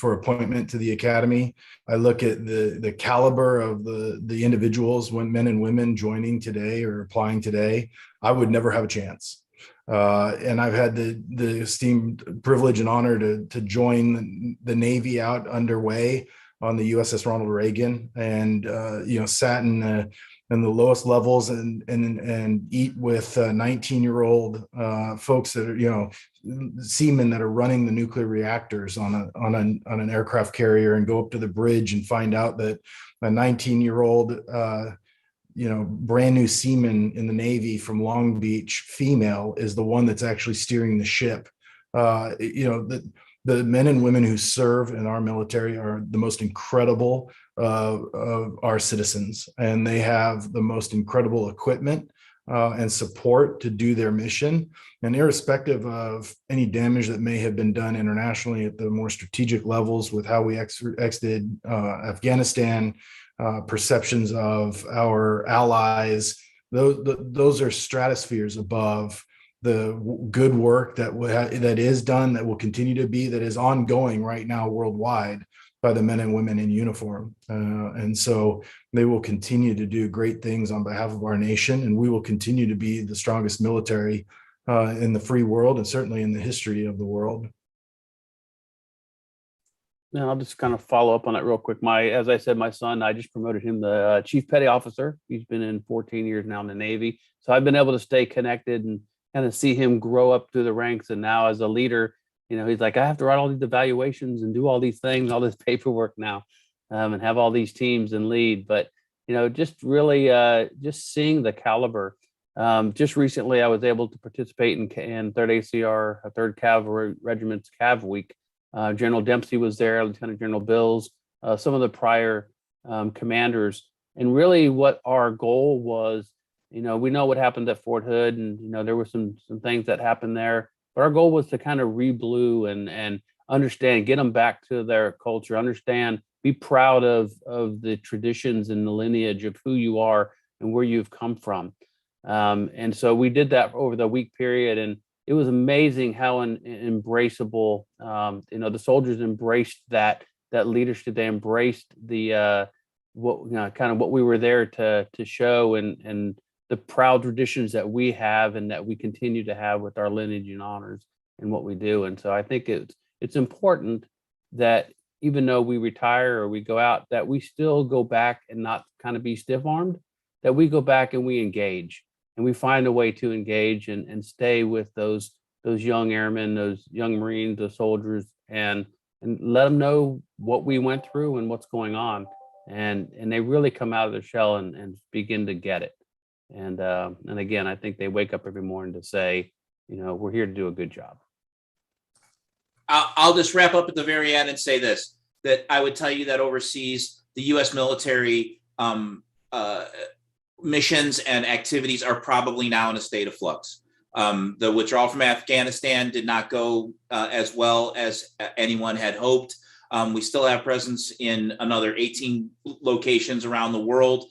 appointment to the academy, I look at the caliber of the individuals, men and women joining today or applying today. I would never have a chance. And I've had the esteemed privilege and honor to join the Navy out underway on the USS Ronald Reagan, and sat in the lowest levels and eat with 19-year-old folks that are seamen that are running the nuclear reactors on an aircraft carrier, and go up to the bridge and find out that a 19-year-old brand new seaman in the Navy from Long Beach, female, is the one that's actually steering the ship. The men and women who serve in our military are the most incredible of our citizens, and they have the most incredible equipment and support to do their mission. And irrespective of any damage that may have been done internationally at the more strategic levels with how we exited Afghanistan, perceptions of our allies, those are stratospheres above the good work that is done, that will continue to be, that is ongoing right now worldwide by the men and women in uniform. And so they will continue to do great things on behalf of our nation, and we will continue to be the strongest military in the free world, and certainly in the history of the world. Now, I'll just kind of follow up on that real quick. As I said, my son, I just promoted him the Chief Petty Officer. He's been in 14 years now in the Navy. So I've been able to stay connected and kind of see him grow up through the ranks. And now as a leader, he's like, I have to write all these evaluations and do all these things, all this paperwork now, and have all these teams and lead. But, just really just seeing the caliber. Just recently, I was able to participate in 3rd ACR, 3rd Cavalry Regiment's Cav Week. General Dempsey was there, Lieutenant General Bills, some of the prior commanders. And really what our goal was, we know what happened at Fort Hood, and, there were some things that happened there. But our goal was to kind of re-blue and understand, get them back to their culture, understand, be proud of the traditions and the lineage of who you are and where you've come from. And so we did that over the week period, and it was amazing how embraceable, the soldiers embraced that leadership. They embraced the what we were there to show, and the proud traditions that we have and that we continue to have with our lineage and honors and what we do. And so I think it's important that even though we retire or we go out, that we still go back and not kind of be stiff-armed, that we go back and we engage. And we find a way to engage and stay with those young airmen, those young Marines, those soldiers, and let them know what we went through and what's going on. And they really come out of their shell and begin to get it. And again, I think they wake up every morning to say, we're here to do a good job. I'll just wrap up at the very end and say this, that I would tell you that overseas, the U.S. military missions and activities are probably now in a state of flux. The withdrawal from Afghanistan did not go as well as anyone had hoped. We still have presence in another 18 locations around the world.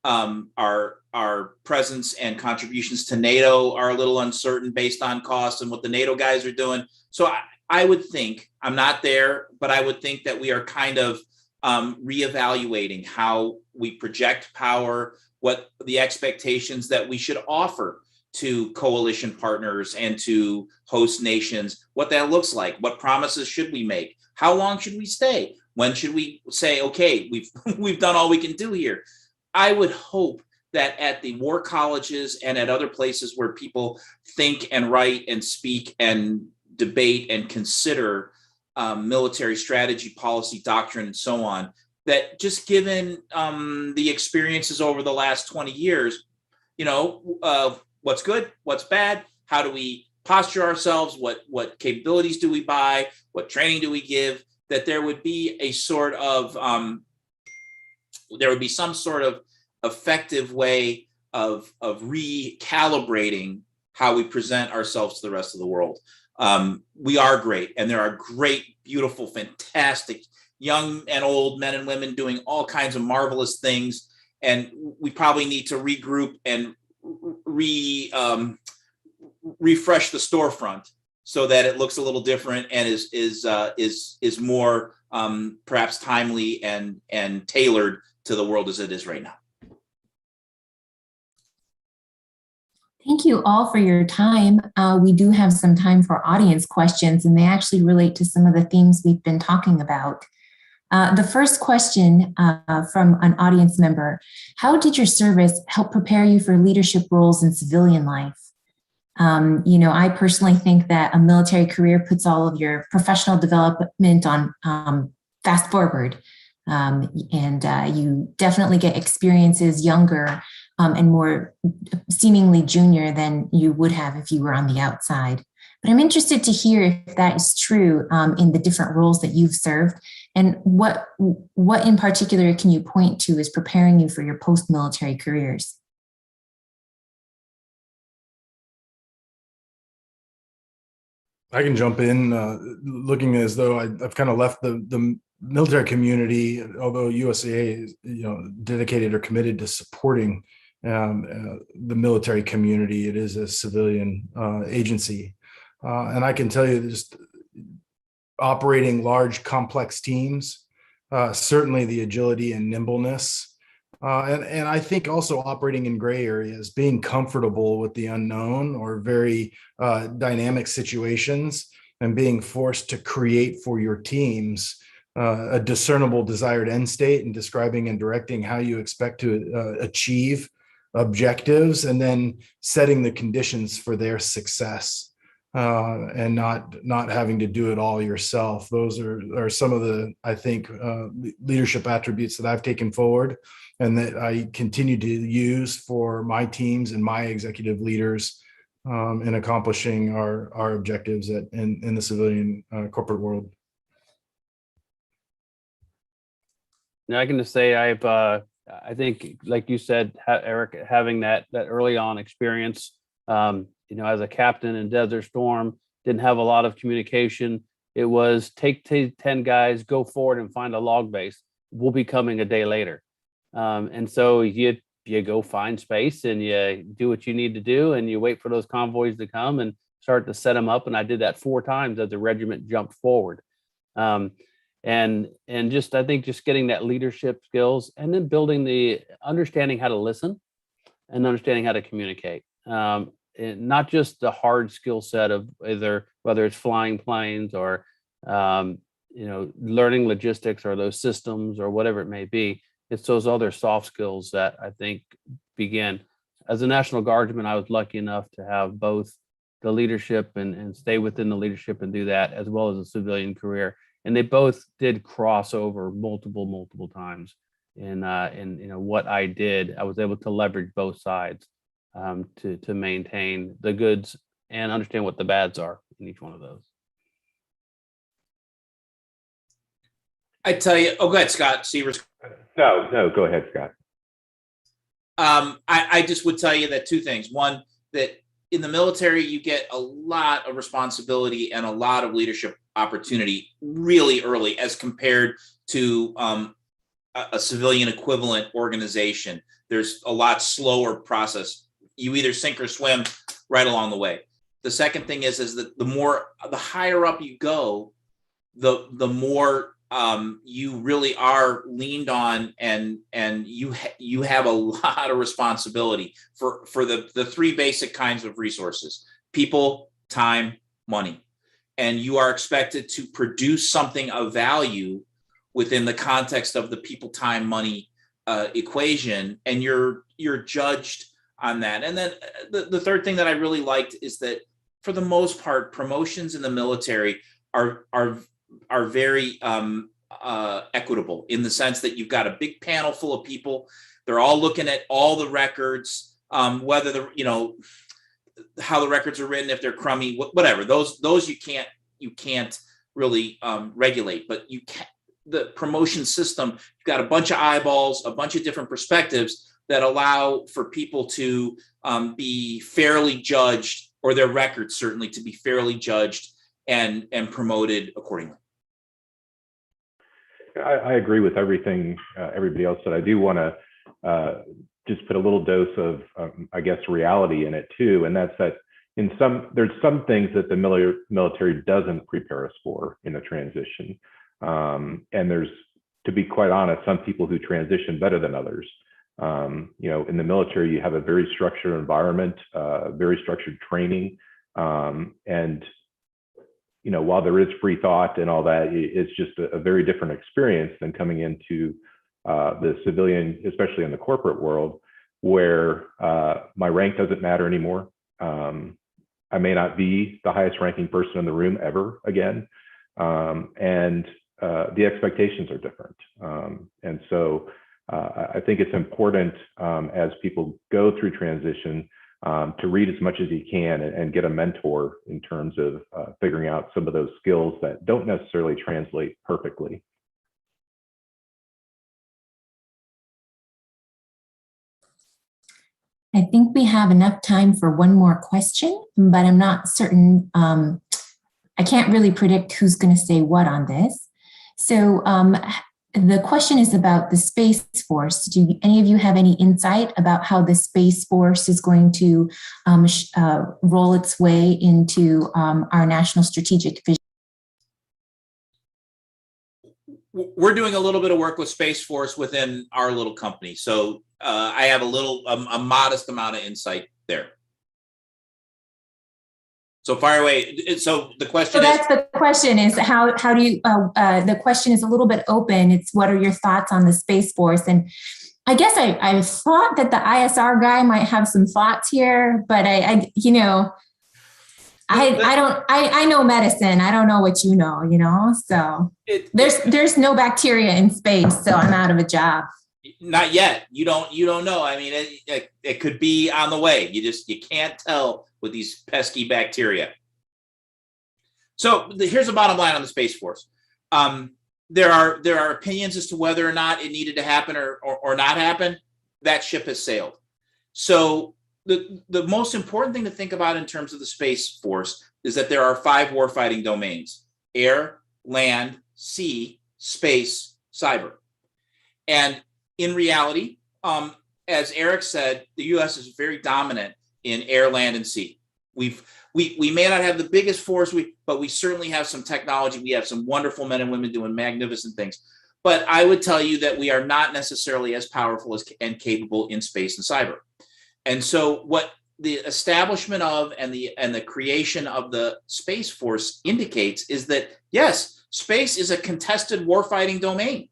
Our presence and contributions to NATO are a little uncertain based on costs and what the NATO guys are doing. So I would think, I'm not there, but I would think that we are kind of reevaluating how we project power, what the expectations that we should offer to coalition partners and to host nations, what that looks like, what promises should we make, how long should we stay, when should we say, okay, we've done all we can do here. I would hope that at the war colleges and at other places where people think and write and speak and debate and consider military strategy, policy, doctrine, and so on, that just given the experiences over the last 20 years, what's good, what's bad, how do we posture ourselves, what capabilities do we buy, what training do we give, that there would be a sort of, there would be some sort of effective way of recalibrating how we present ourselves to the rest of the world. We are great, and there are great, beautiful, fantastic young and old men and women doing all kinds of marvelous things, and we probably need to regroup and refresh the storefront so that it looks a little different and is more perhaps timely and tailored to the world as it is right now. Thank you all for your time. We do have some time for audience questions, and they actually relate to some of the themes we've been talking about. The first question from an audience member: how did your service help prepare you for leadership roles in civilian life? I personally think that a military career puts all of your professional development on fast forward. And you definitely get experiences younger and more seemingly junior than you would have if you were on the outside. But I'm interested to hear if that is true in the different roles that you've served, and what in particular can you point to as preparing you for your post-military careers? I can jump in, looking as though I've kind of left the military community, although USAA is dedicated or committed to supporting the military community. It is a civilian agency. And I can tell you, just operating large, complex teams, certainly the agility and nimbleness, and I think also operating in gray areas, being comfortable with the unknown or very dynamic situations, and being forced to create for your teams a discernible desired end state, and describing and directing how you expect to achieve objectives, and then setting the conditions for their success. And not having to do it all yourself. Those are some of the, I think, leadership attributes that I've taken forward and that I continue to use for my teams and my executive leaders in accomplishing our objectives in the civilian corporate world. Now I can just say I think, like you said, Eric, having that early on experience, as a captain in Desert Storm, didn't have a lot of communication. It was take 10 guys, go forward and find a log base. We'll be coming a day later. And so you go find space and you do what you need to do, and you wait for those convoys to come and start to set them up. And I did that 4 times as the regiment jumped forward. And just, I think just getting that leadership skills, and then building the understanding how to listen and understanding how to communicate. Not just the hard skill set of whether it's flying planes or learning logistics or those systems or whatever it may be. It's those other soft skills that I think begin. As a National Guardsman, I was lucky enough to have both the leadership and stay within the leadership and do that, as well as a civilian career. And they both did cross over multiple times. In what I did, I was able to leverage both sides. To maintain the goods and understand what the bads are in each one of those. I tell you, go ahead, Scott Sievers. No, go ahead, Scott. I just would tell you that 2 things. One, that in the military, you get a lot of responsibility and a lot of leadership opportunity really early as compared to a civilian equivalent organization. There's a lot slower process. You either sink or swim right along the way. The second thing is that the higher up you go, the more you really are leaned on, and you have a lot of responsibility for the three basic kinds of resources: people, time, money. And you are expected to produce something of value within the context of the people, time, money equation, and you're judged on that. And then the third thing that I really liked is that, for the most part, promotions in the military are very equitable, in the sense that you've got a big panel full of people. They're all looking at all the records, whether how the records are written, if they're crummy, whatever. Those you can't really regulate, but you can. The promotion system, you've got a bunch of eyeballs, a bunch of different perspectives that allow for people to be fairly judged, or their records certainly to be fairly judged and promoted accordingly. I agree with everything everybody else said. I do want to just put a little dose of, I guess, reality in it too, and that's that there's some things that the military doesn't prepare us for in a transition. And there's, to be quite honest, some people who transition better than others. In the military, you have a very structured environment, very structured training. And while there is free thought and all that, it's just a very different experience than coming into the civilian, especially in the corporate world, where my rank doesn't matter anymore. I may not be the highest ranking person in the room ever again. And the expectations are different. And so I think it's important as people go through transition to read as much as you can and get a mentor in terms of figuring out some of those skills that don't necessarily translate perfectly. I think we have enough time for one more question, but I'm not certain. I can't really predict who's going to say what on this. So the question is about the Space Force. Do any of you have any insight about how the Space Force is going to roll its way into our national strategic vision? We're doing a little bit of work with Space Force within our little company. So I have a modest amount of insight there. So fire away. So the question is. That's the question is how do you, the question is a little bit open. It's what are your thoughts on the Space Force? And I guess I thought that the ISR guy might have some thoughts here, but I know medicine. I don't know what you know, so there's no bacteria in space, so I'm out of a job. Not yet. You don't know. I mean, it could be on the way. You can't tell with these pesky bacteria. So here's the bottom line on the Space Force. There are opinions as to whether or not it needed to happen or not happen. That ship has sailed. So the most important thing to think about in terms of the Space Force is that there are 5 warfighting domains: air, land, sea, space, cyber. And in reality, as Eric said, the U.S. is very dominant in air, land, and sea. We may not have the biggest force, but we certainly have some technology. We have some wonderful men and women doing magnificent things. But I would tell you that we are not necessarily as powerful and capable in space and cyber. And so what the establishment of and the creation of the Space Force indicates is that, yes, space is a contested warfighting domain.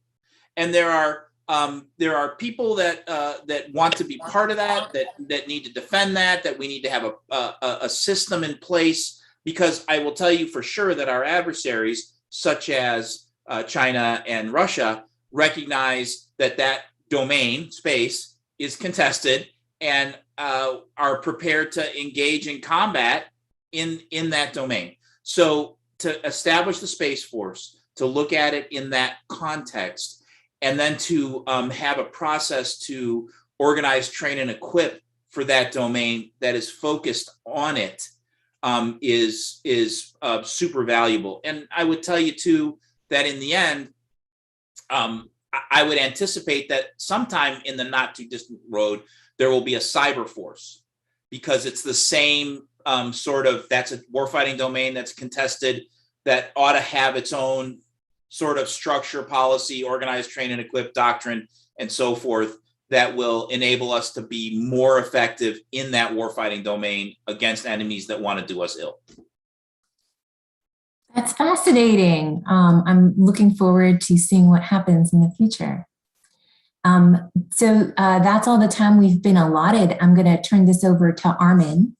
And there are people that want to be part of that need to defend that we need to have a system in place, because I will tell you for sure that our adversaries, such as China and Russia, recognize that domain, space, is contested and are prepared to engage in combat in that domain. So to establish the Space Force, to look at it in that context, and then to have a process to organize, train, and equip for that domain that is focused on it, is super valuable. And I would tell you too that in the end, I would anticipate that sometime in the not too distant road there will be a cyber force, because it's the same that's a warfighting domain that's contested, that ought to have its own sort of structure, policy, organized, train, and equip doctrine, and so forth, that will enable us to be more effective in that warfighting domain against enemies that want to do us ill. That's fascinating. I'm looking forward to seeing what happens in the future. So that's all the time we've been allotted. I'm going to turn this over to Armin.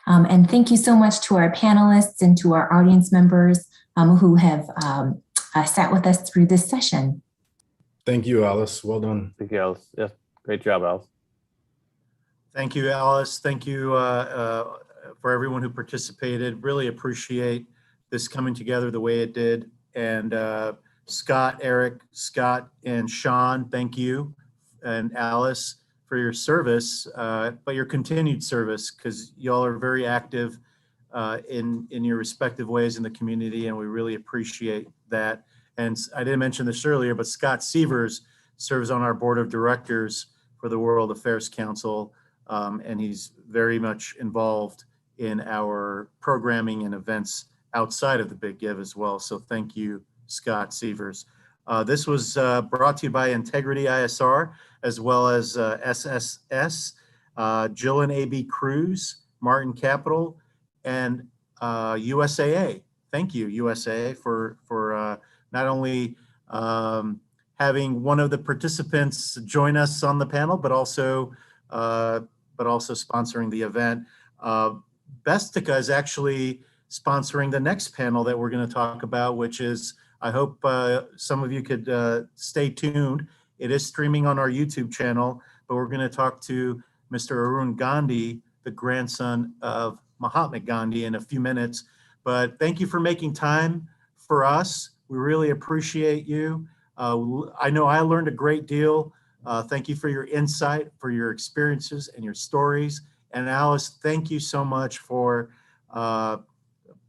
And thank you so much to our panelists and to our audience members who have sat with us through this session. Thank you, Alice. Well done. Thank you, Alice. Yeah, great job, Alice. Thank you, Alice. Thank you for everyone who participated. Really appreciate this coming together the way it did. And Scott, Eric, Scott, and Sean, thank you. And Alice, for your service, but your continued service, because y'all are very active in your respective ways in the community, and we really appreciate that. And I didn't mention this earlier, but Scott Sievers serves on our board of directors for the World Affairs Council, and he's very much involved in our programming and events outside of the Big Give as well. So thank you, Scott Sievers. This was brought to you by Integrity ISR, as well as SSS, Jill and AB Cruz, Martin Capital, and USAA. Thank you, USAA, for not only having one of the participants join us on the panel, but also sponsoring the event. Bestica is actually sponsoring the next panel that we're going to talk about, which is, I hope some of you could stay tuned. It is streaming on our YouTube channel, but we're going to talk to Mr. Arun Gandhi, the grandson of Mahatma Gandhi, in a few minutes. But thank you for making time for us. We really appreciate you. I know I learned a great deal. Thank you for your insight, for your experiences and your stories. And Alice, thank you so much for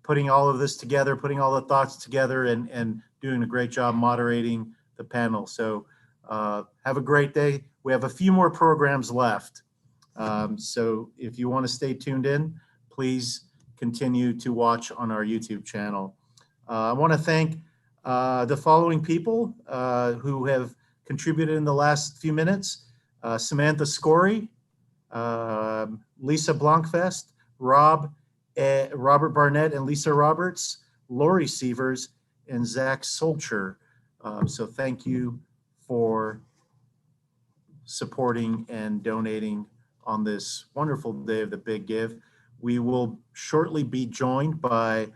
putting all of this together, putting all the thoughts together, and doing a great job moderating the panel. So have a great day. We have a few more programs left. So if you want to stay tuned in, please continue to watch on our YouTube channel. I want to thank the following people who have contributed in the last few minutes: Samantha Scory, Lisa Blankfest, Robert Barnett and Lisa Roberts, Lori Sievers, and Zach Solcher. So thank you for supporting and donating on this wonderful day of the Big Give. We will shortly be joined by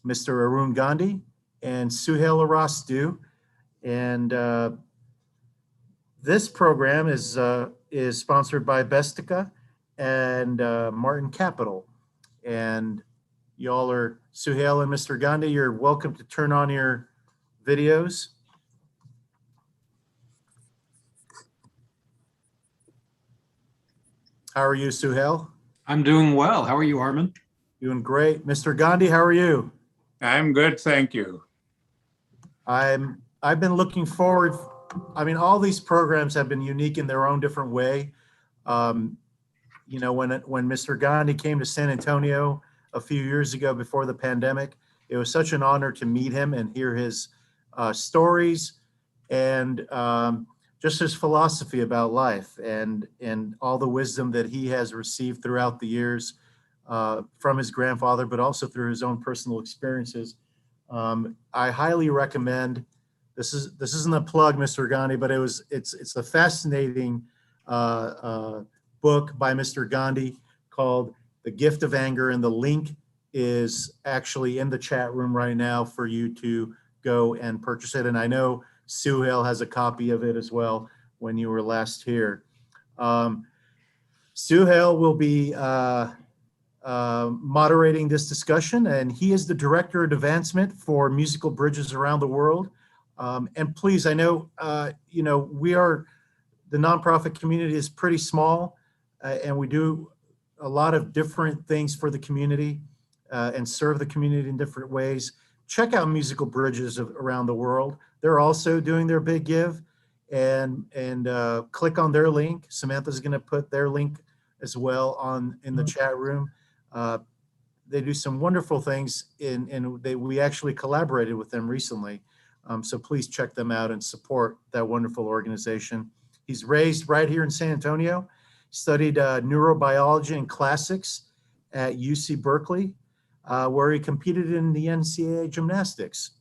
Mr. Arun Gandhi and Suhail Arastu. And this program is sponsored by Bestica and Martin Capital. And y'all are, Suhail and Mr. Gandhi, you're welcome to turn on your videos. How are you, Suhail? I'm doing well. How are you, Armin? Doing great. Mr. Gandhi, how are you? I'm good, thank you. I've been looking forward. I mean, all these programs have been unique in their own different way. You know, when Mr. Gandhi came to San Antonio a few years ago before the pandemic, it was such an honor to meet him and hear his stories and just his philosophy about life and all the wisdom that he has received throughout the years from his grandfather, but also through his own personal experiences. I highly recommend. This isn't a plug, Mr. Gandhi, but it's a fascinating book by Mr. Gandhi called The Gift of Anger, and the link is actually in the chat room right now for you to go and purchase it. And I know Suhail has a copy of it as well when you were last here. Suhail will be moderating this discussion, and he is the Director of Advancement for Musical Bridges Around the World. And please, I know, you know, the nonprofit community is pretty small, and we do a lot of different things for the community. and serve the community in different ways, check out Musical Bridges around the world. They're also doing their big give, and click on their link. Samantha's going to put their link as well in the chat room. They do some wonderful things, we actually collaborated with them recently. So please check them out and support that wonderful organization. He's raised right here in San Antonio, studied neurobiology and classics at UC Berkeley, where he competed in the NCAA gymnastics.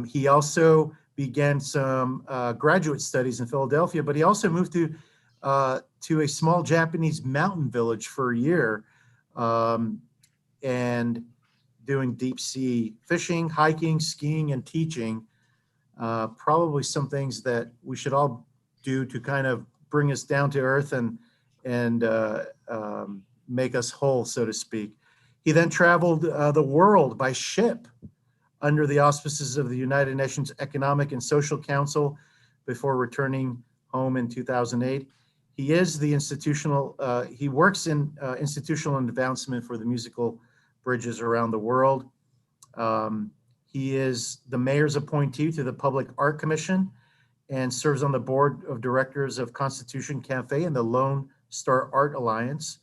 He also began some graduate studies in Philadelphia, but he also moved to a small Japanese mountain village for a year, and doing deep sea fishing, hiking, skiing, and teaching. Probably some things that we should all do to kind of bring us down to earth and make us whole, so to speak. He then traveled the world by ship under the auspices of the United Nations Economic and Social Council before returning home in 2008. He is the he works in institutional advancement for the musical bridges around the world. He is the mayor's appointee to the Public Art Commission and serves on the board of directors of Constitution Cafe and the Lone Star Art Alliance.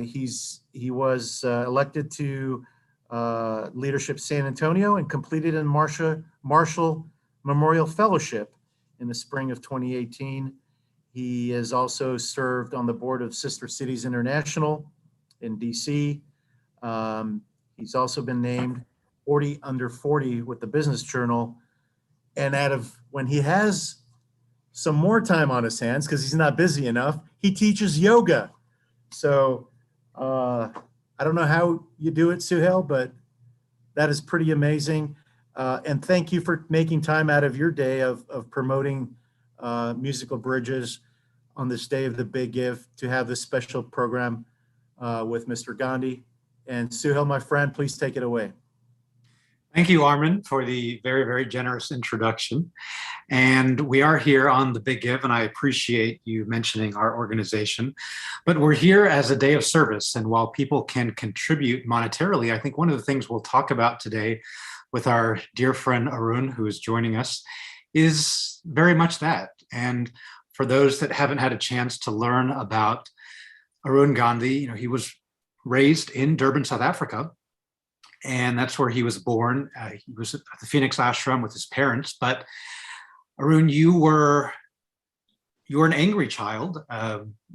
He was elected to Leadership San Antonio and completed a Marshall Memorial Fellowship in the spring of 2018. He has also served on the board of Sister Cities International in DC. He's also been named 40 under 40 with the Business Journal. And when he has some more time on his hands, because he's not busy enough, he teaches yoga. So I don't know how you do it, Suhail, but that is pretty amazing. And thank you for making time out of your day of promoting Musical Bridges on this day of the Big Give to have this special program with Mr. Gandhi. And Suhail, my friend, please take it away. Thank you, Armin, for the very, very generous introduction. And we are here on the Big Give, and I appreciate you mentioning our organization. But we're here as a day of service. And while people can contribute monetarily, I think one of the things we'll talk about today with our dear friend Arun, who is joining us, is very much that. And for those that haven't had a chance to learn about Arun Gandhi, he was raised in Durban, South Africa. And that's where he was born. He was at the Phoenix Ashram with his parents. But Arun, you were an angry child.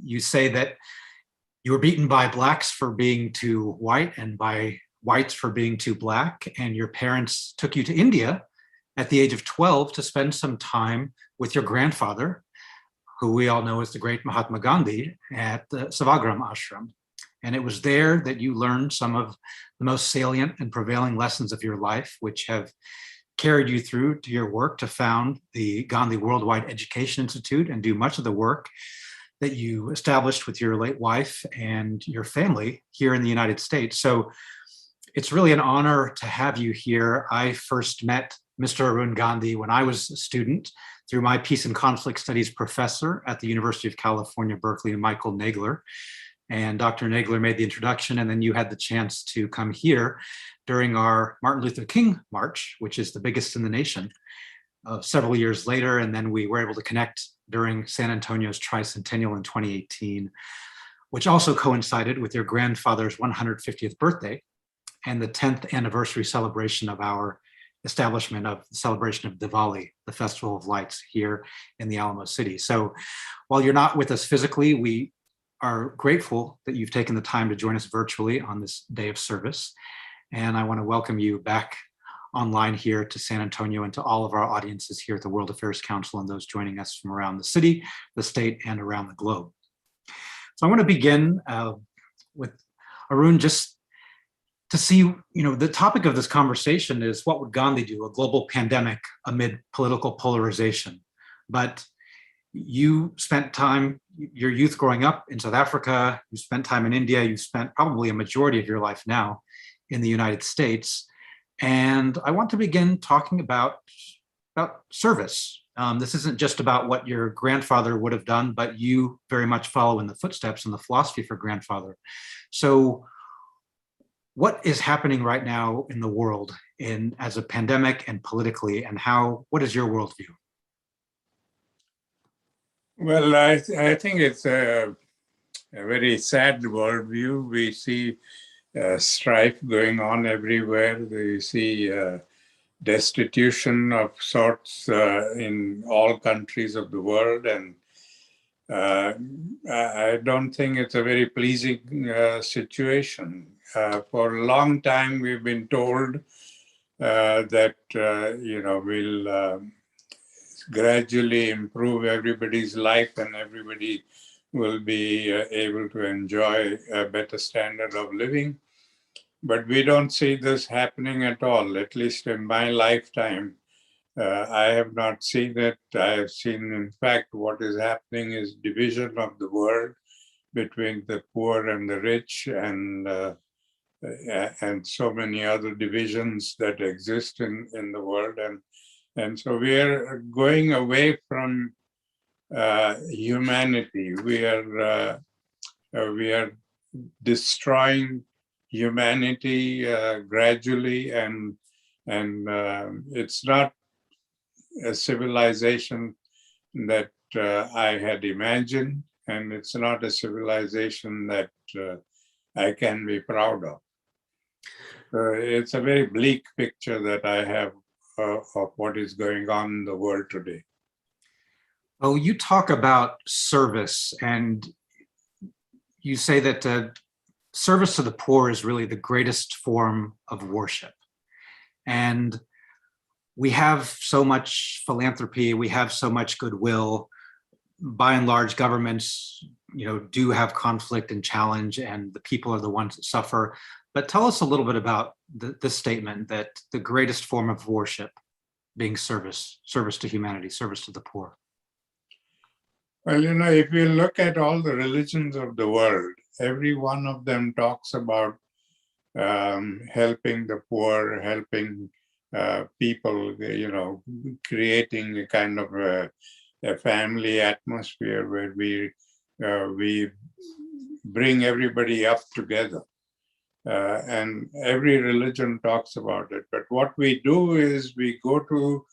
You say that you were beaten by blacks for being too white and by whites for being too black. And your parents took you to India at the age of 12 to spend some time with your grandfather, who we all know as the great Mahatma Gandhi, at the Sevagram Ashram. And it was there that you learned some of the most salient and prevailing lessons of your life, which have carried you through to your work to found the Gandhi Worldwide Education Institute and do much of the work that you established with your late wife and your family here in the United States. So it's really an honor to have you here. I first met Mr. Arun Gandhi when I was a student through my Peace and Conflict Studies professor at the University of California, Berkeley, Michael Nagler. And Dr. Nagler made the introduction, and then you had the chance to come here during our Martin Luther King March, which is the biggest in the nation, several years later. And then we were able to connect during San Antonio's tricentennial in 2018, which also coincided with your grandfather's 150th birthday and the 10th anniversary celebration of our establishment of the celebration of Diwali, the Festival of Lights here in the Alamo City. So while you're not with us physically, we are grateful that you've taken the time to join us virtually on this day of service. And I want to welcome you back online here to San Antonio and to all of our audiences here at the World Affairs Council and those joining us from around the city, the state, and around the globe. So I want to begin with Arun, just to see, the topic of this conversation is what would Gandhi do, a global pandemic amid political polarization. But you spent time, your youth growing up in South Africa, you spent time in India, you spent probably a majority of your life now in the United States. And I want to begin talking about service. This isn't just about what your grandfather would have done, but you very much follow in the footsteps and the philosophy for grandfather. So what is happening right now in the world as a pandemic and politically, and what is your worldview? Well, I think it's a very sad worldview. We see strife going on everywhere. We see destitution of sorts in all countries of the world. And I don't think it's a very pleasing situation. For a long time, we've been told that, we'll gradually improve everybody's life and everybody will be able to enjoy a better standard of living. But we don't see this happening at all, at least in my lifetime. I have not seen it. I have seen, in fact, what is happening is division of the world between the poor and the rich, and so many other divisions that exist in the world. And so we are going away from humanity. We are destroying humanity gradually, and it's not a civilization that I had imagined, and it's not a civilization that I can be proud of. It's a very bleak picture that I have of what is going on in the world today. Oh, you talk about service, and you say that service to the poor is really the greatest form of worship. And we have so much philanthropy, we have so much goodwill. By and large, governments, do have conflict and challenge, and the people are the ones that suffer. But tell us a little bit about this statement that the greatest form of worship being service to humanity, service to the poor. Well, if you look at all the religions of the world, every one of them talks about helping the poor, helping people, creating a kind of a family atmosphere where we bring everybody up together. And every religion talks about it. But what we do is we go to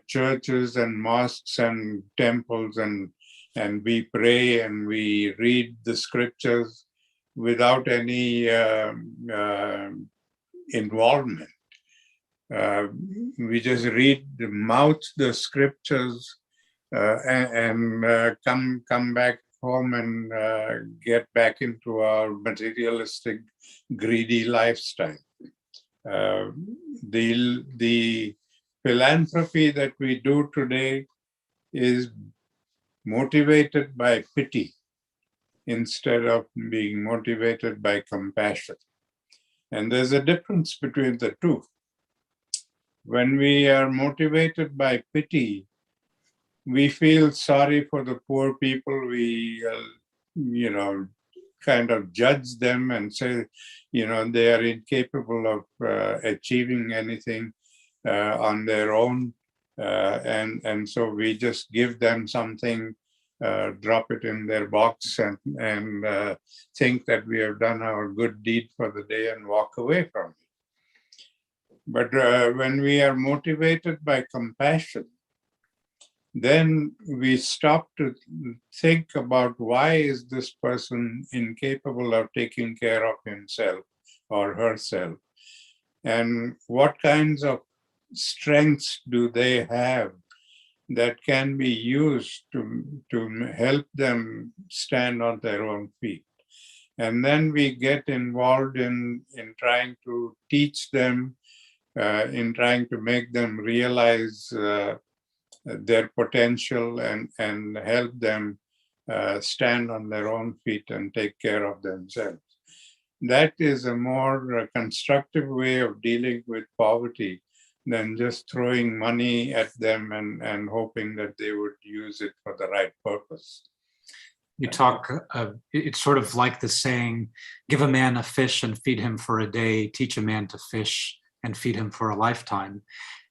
churches and mosques and temples, and we pray and we read the scriptures without any involvement. We just mouth the scriptures and come back home and get back into our materialistic, greedy lifestyle. The philanthropy that we do today is motivated by pity instead of being motivated by compassion. And there's a difference between the two. When we are motivated by pity, we feel sorry for the poor people. We, kind of judge them and say, they are incapable of achieving anything on their own. And so we just give them something, drop it in their box, and think that we have done our good deed for the day and walk away from it. But when we are motivated by compassion, then we stop to think about why is this person incapable of taking care of himself or herself, and what kinds of strengths do they have that can be used to help them stand on their own feet. And then we get involved in trying to teach them, in trying to make them realize their potential and help them stand on their own feet and take care of themselves. That is a more constructive way of dealing with poverty than just throwing money at them and hoping that they would use it for the right purpose. You talk, it's sort of like the saying, give a man a fish and feed him for a day, teach a man to fish and feed him for a lifetime.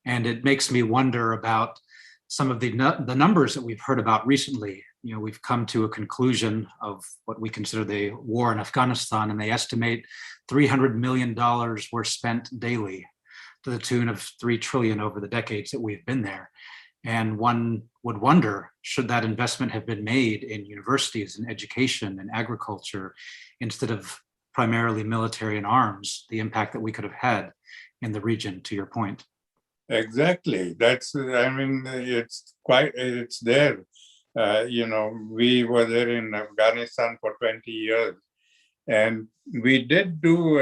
And it makes me wonder about some of the numbers that we've heard about recently, we've come to a conclusion of what we consider the war in Afghanistan, and they estimate $300 million were spent daily to the tune of 3 trillion over the decades that we've been there. And one would wonder, should that investment have been made in universities and education and agriculture instead of primarily military and arms, the impact that we could have had in the region, to your point? Exactly. It's there. We were there in Afghanistan for 20 years, and we did do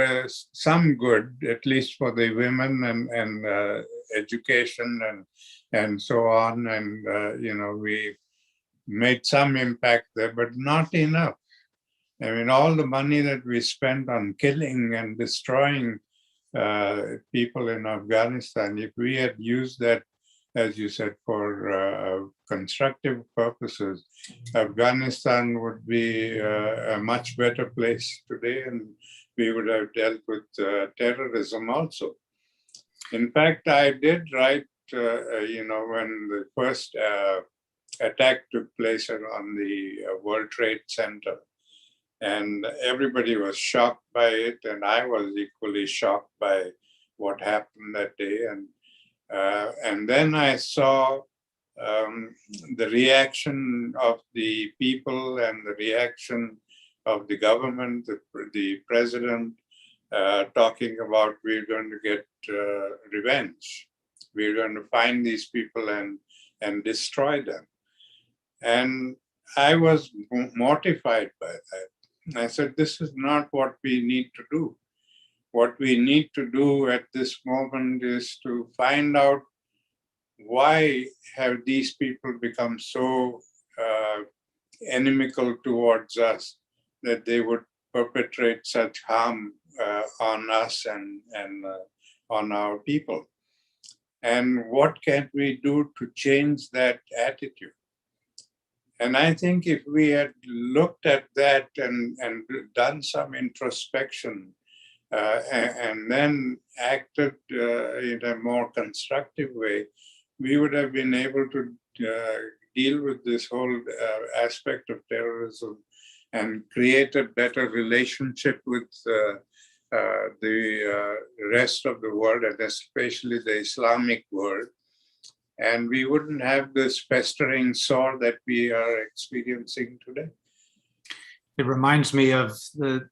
some good, at least for the women and education and so on. And, we made some impact there, but not enough. I mean, all the money that we spent on killing and destroying people in Afghanistan, if we had used that, as you said, for constructive purposes, Afghanistan would be a much better place today, and we would have dealt with terrorism also. In fact, I did write, when the first attack took place on the World Trade Center, and everybody was shocked by it, and I was equally shocked by what happened that day. And then I saw the reaction of the people and the reaction of the government, the president, talking about, we're going to get revenge. We're going to find these people and destroy them. And I was mortified by that. I said, this is not what we need to do. What we need to do at this moment is to find out why have these people become so inimical towards us that they would perpetrate such harm on us and on our people. And what can we do to change that attitude? And I think if we had looked at that and done some introspection and then acted in a more constructive way, we would have been able to deal with this whole aspect of terrorism and create a better relationship with the rest of the world, and especially the Islamic world. And we wouldn't have this festering sore that we are experiencing today. It reminds me of the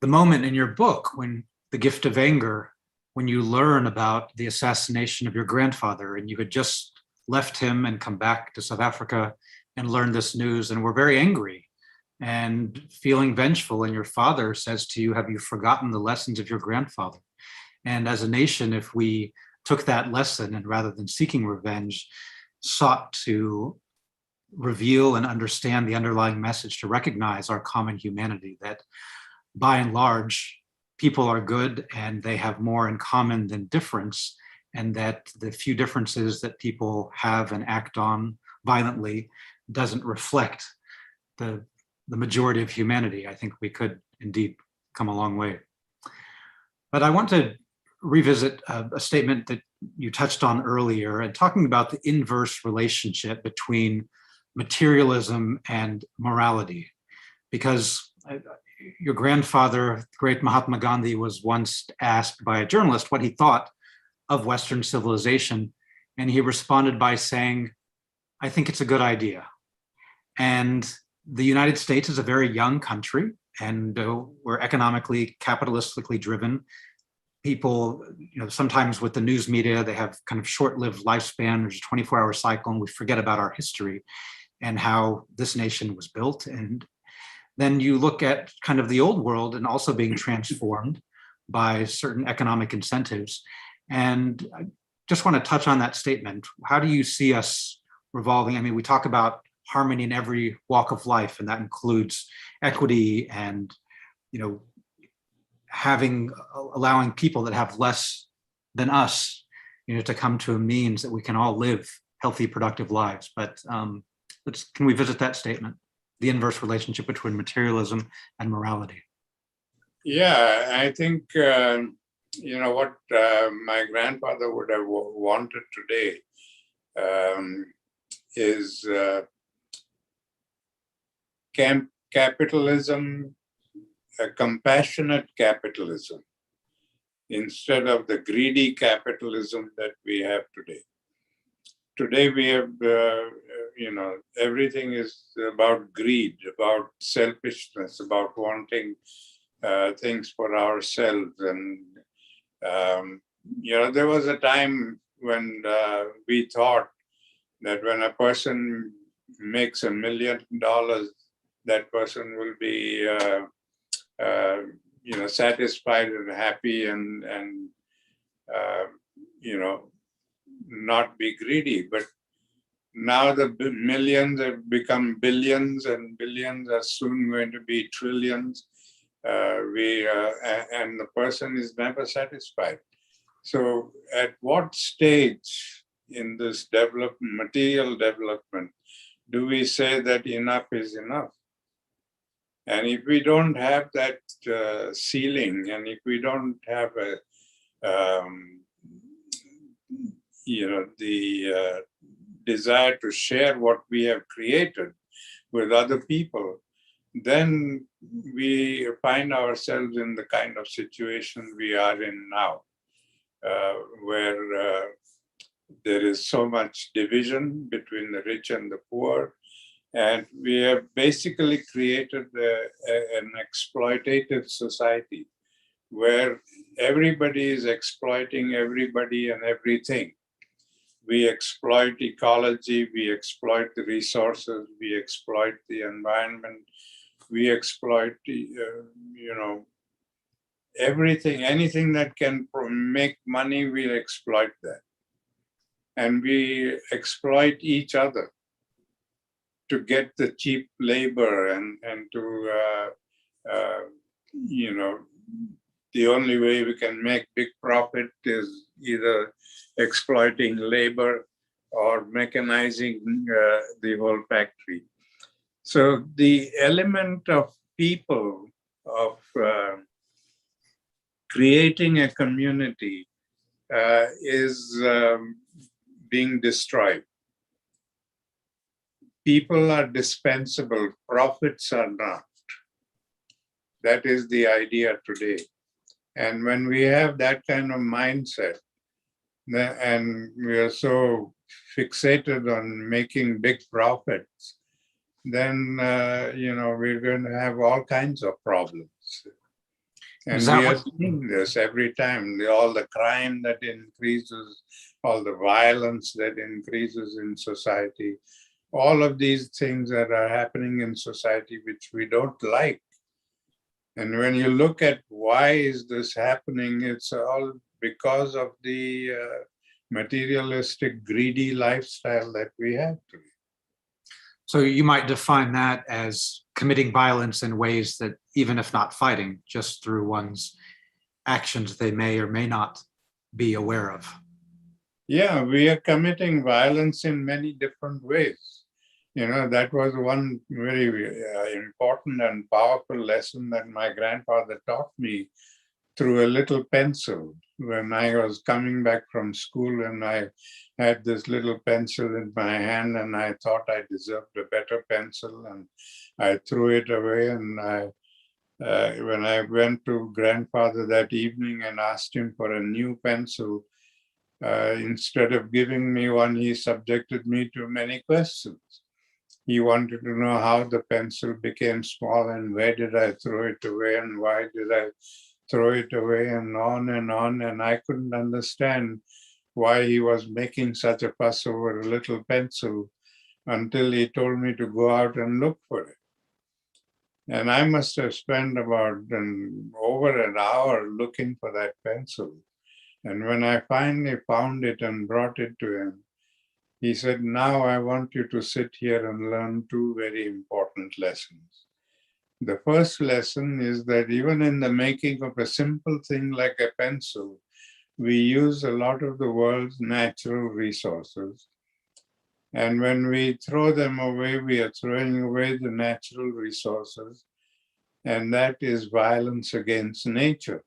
moment in your book, when The Gift of Anger, when you learn about the assassination of your grandfather, and you had just left him and come back to South Africa and learned this news and were very angry and feeling vengeful. And your father says to you, have you forgotten the lessons of your grandfather? And as a nation, if we took that lesson and rather than seeking revenge, sought to reveal and understand the underlying message, to recognize our common humanity, that by and large, people are good and they have more in common than difference, and that the few differences that people have and act on violently doesn't reflect the majority of humanity, I think we could indeed come a long way. But I want to revisit a statement that you touched on earlier, and talking about the inverse relationship between materialism and morality. Because your grandfather, the great Mahatma Gandhi, was once asked by a journalist what he thought of Western civilization, and he responded by saying, I think it's a good idea. And the United States is a very young country, and we're economically, capitalistically driven. People, sometimes with the news media, they have kind of short-lived lifespan. There's a 24-hour cycle, and we forget about our history and how this nation was built. And then you look at kind of the old world and also being transformed by certain economic incentives. And I just want to touch on that statement. How do you see us revolving? I mean, we talk about harmony in every walk of life, and that includes equity and, allowing people that have less than us, to come to a means that we can all live healthy, productive lives. But can we visit that statement, the inverse relationship between materialism and morality? Yeah, I think, what my grandfather would have wanted today is capitalism, a compassionate capitalism, instead of the greedy capitalism that we have today. Today we have, everything is about greed, about selfishness, about wanting things for ourselves. And, there was a time when we thought that when a person makes $1 million, that person will be, satisfied and happy and not be greedy. But now the millions have become billions, and billions are soon going to be trillions. And the person is never satisfied. So at what stage in this material development, do we say that enough is enough? And if we don't have that ceiling, and if we don't have the desire to share what we have created with other people, then we find ourselves in the kind of situation we are in now, where there is so much division between the rich and the poor. And we have basically created an exploitative society where everybody is exploiting everybody and everything. We exploit ecology, we exploit the resources, we exploit the environment, we exploit, everything, anything that can make money, we exploit that. And we exploit each other to get the cheap labor and to, the only way we can make big profit is either exploiting labor or mechanizing the whole factory. So the element of people, of creating a community is being destroyed. People are dispensable, profits are not. That is the idea today. And when we have that kind of mindset, and we are so fixated on making big profits, then we're going to have all kinds of problems. And we are seeing this every time, all the crime that increases, all the violence that increases in society, all of these things that are happening in society which we don't like. And when you look at why is this happening, it's all because of the materialistic, greedy lifestyle that we have today. So you might define that as committing violence in ways that, even if not fighting, just through one's actions, they may or may not be aware of. Yeah, we are committing violence in many different ways. That was one very important and powerful lesson that my grandfather taught me through a little pencil. When I was coming back from school and I had this little pencil in my hand and I thought I deserved a better pencil, and I threw it away. And when I went to grandfather that evening and asked him for a new pencil, instead of giving me one, he subjected me to many questions. He wanted to know how the pencil became small and where did I throw it away and why did I throw it away, and on and on. And I couldn't understand why he was making such a fuss over a little pencil until he told me to go out and look for it. And I must have spent about over an hour looking for that pencil. And when I finally found it and brought it to him, he said, "Now I want you to sit here and learn two very important lessons. The first lesson is that even in the making of a simple thing like a pencil, we use a lot of the world's natural resources. And when we throw them away, we are throwing away the natural resources. And that is violence against nature.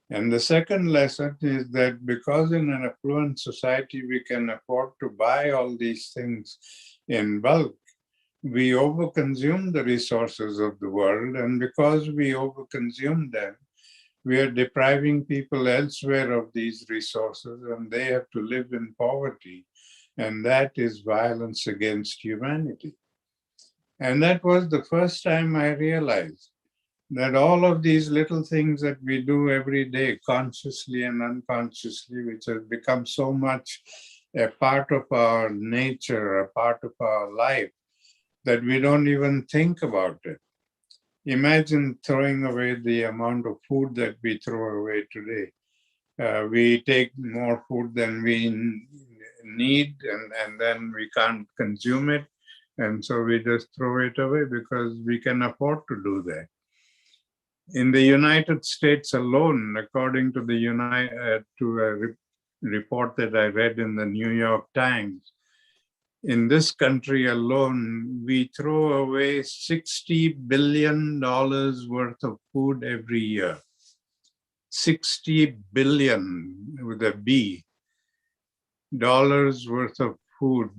And the second lesson is that because in an affluent society, we can afford to buy all these things in bulk, we overconsume the resources of the world, and because we overconsume them, we are depriving people elsewhere of these resources, and they have to live in poverty. And that is violence against humanity. And that was the first time I realized that all of these little things that we do every day, consciously and unconsciously, which has become so much a part of our nature, a part of our life, that we don't even think about it. Imagine throwing away the amount of food that we throw away today. We take more food than we need, and then we can't consume it. And so we just throw it away because we can afford to do that. In the United States alone, according to a report that I read in the New York Times, in this country alone, we throw away $60 billion worth of food every year. 60 billion with a B dollars worth of food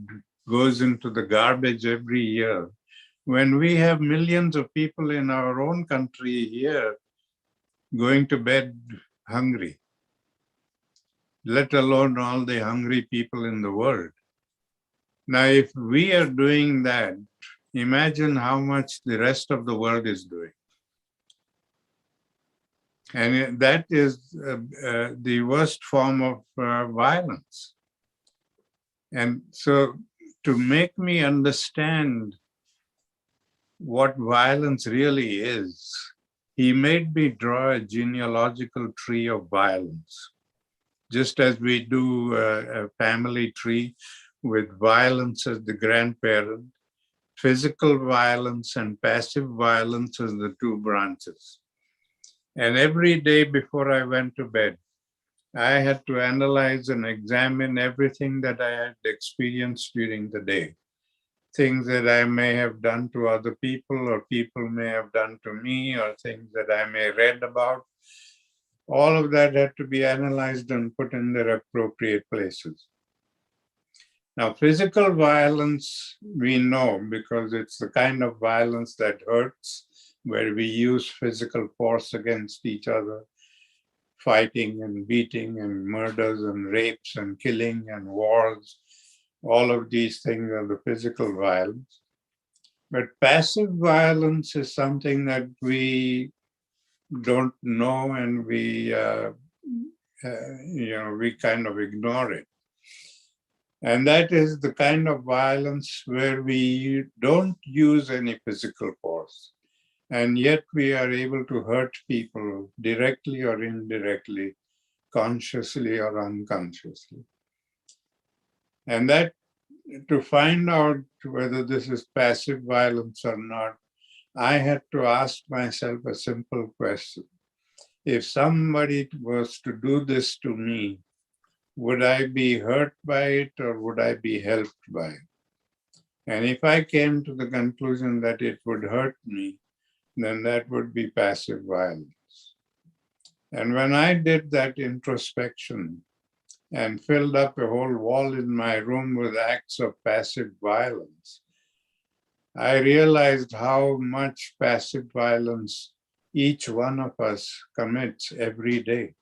goes into the garbage every year. When we have millions of people in our own country here going to bed hungry, let alone all the hungry people in the world. Now, if we are doing that, imagine how much the rest of the world is doing. And that is the worst form of violence. And so to make me understand what violence really is, he made me draw a genealogical tree of violence. Just as we do a family tree with violence as the grandparent, physical violence and passive violence as the two branches. And every day before I went to bed, I had to analyze and examine everything that I had experienced during the day. Things that I may have done to other people, or people may have done to me, or things that I may read about. All of that had to be analyzed and put in their appropriate places. Now, physical violence, we know, because it's the kind of violence that hurts, where we use physical force against each other, fighting and beating and murders and rapes and killing and wars. All of these things are the physical violence. But passive violence is something that we don't know, and we kind of ignore it. And that is the kind of violence where we don't use any physical force, and yet we are able to hurt people directly or indirectly, consciously or unconsciously. And that, to find out whether this is passive violence or not, I had to ask myself a simple question. If somebody was to do this to me, would I be hurt by it or would I be helped by it? And if I came to the conclusion that it would hurt me, then that would be passive violence. And when I did that introspection and filled up a whole wall in my room with acts of passive violence, I realized how much passive violence each one of us commits every day.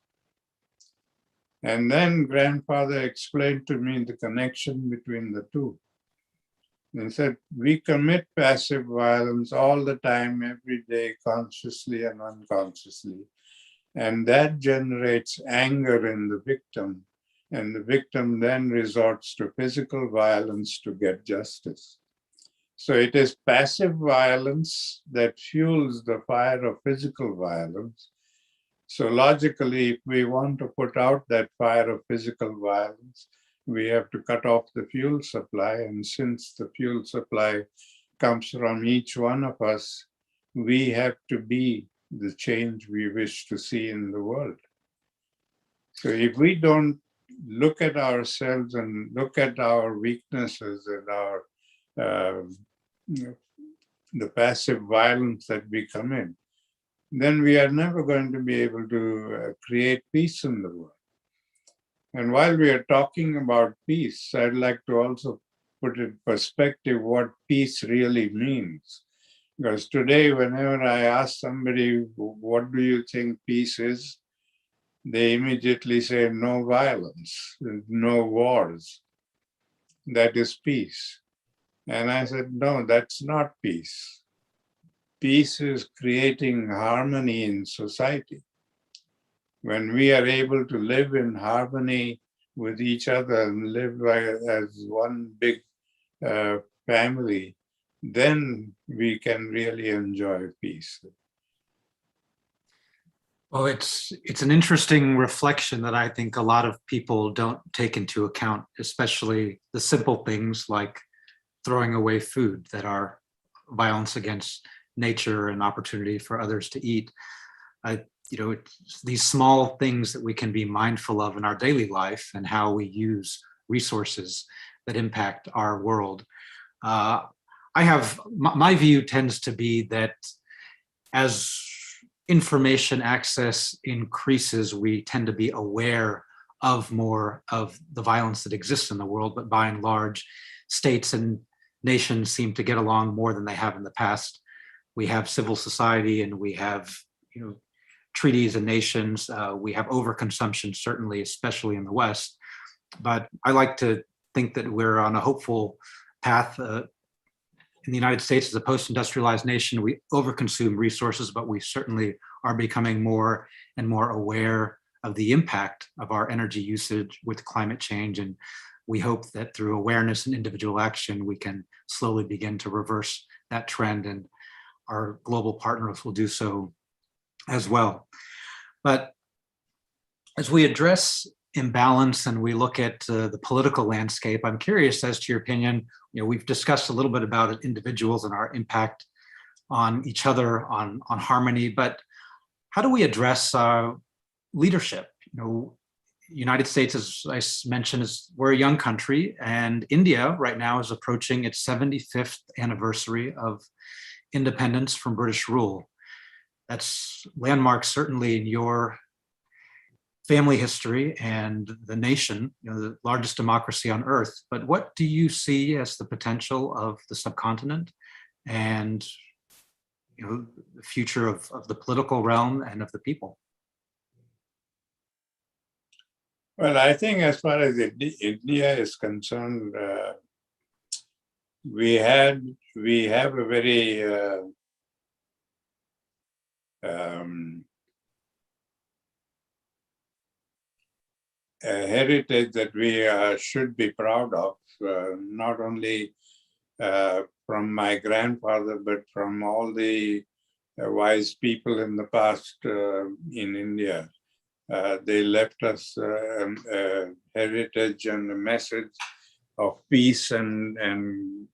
And then grandfather explained to me the connection between the two. He said, we commit passive violence all the time, every day, consciously and unconsciously. And that generates anger in the victim. And the victim then resorts to physical violence to get justice. So it is passive violence that fuels the fire of physical violence. So logically, if we want to put out that fire of physical violence, we have to cut off the fuel supply. And since the fuel supply comes from each one of us, we have to be the change we wish to see in the world. So if we don't look at ourselves and look at our weaknesses and our the passive violence that we commit, then we are never going to be able to create peace in the world. And while we are talking about peace, I'd like to also put in perspective what peace really means. Because today, whenever I ask somebody, what do you think peace is? They immediately say no violence, no wars. That is peace. And I said, no, that's not peace. Peace is creating harmony in society. When we are able to live in harmony with each other and live as one big family, then we can really enjoy peace. Well, it's an interesting reflection that I think a lot of people don't take into account, especially the simple things like throwing away food that are violence against nature and opportunity for others to eat. It's these small things that we can be mindful of in our daily life and how we use resources that impact our world. My view tends to be that as information access increases, we tend to be aware of more of the violence that exists in the world, but by and large, states and nations seem to get along more than they have in the past. We have civil society and we have, treaties and nations. We have overconsumption, certainly, especially in the West. But I like to think that we're on a hopeful path. In the United States, as a post-industrialized nation, we overconsume resources, but we certainly are becoming more and more aware of the impact of our energy usage with climate change. And we hope that through awareness and individual action, we can slowly begin to reverse that trend, and our global partners will do so as well. But as we address imbalance and we look at the political landscape, I'm curious as to your opinion. We've discussed a little bit about individuals and our impact on each other, on harmony, but how do we address leadership? United States, as I mentioned, we're a young country, and India right now is approaching its 75th anniversary of independence from British rule. That's landmark, certainly, in your family history and the nation, the largest democracy on earth. But what do you see as the potential of the subcontinent and the future of the political realm and of the people? Well, I think as far as India is concerned, we have a very a heritage that we should be proud of, not only from my grandfather, but from all the wise people in the past in India. They left us a heritage and a message of peace and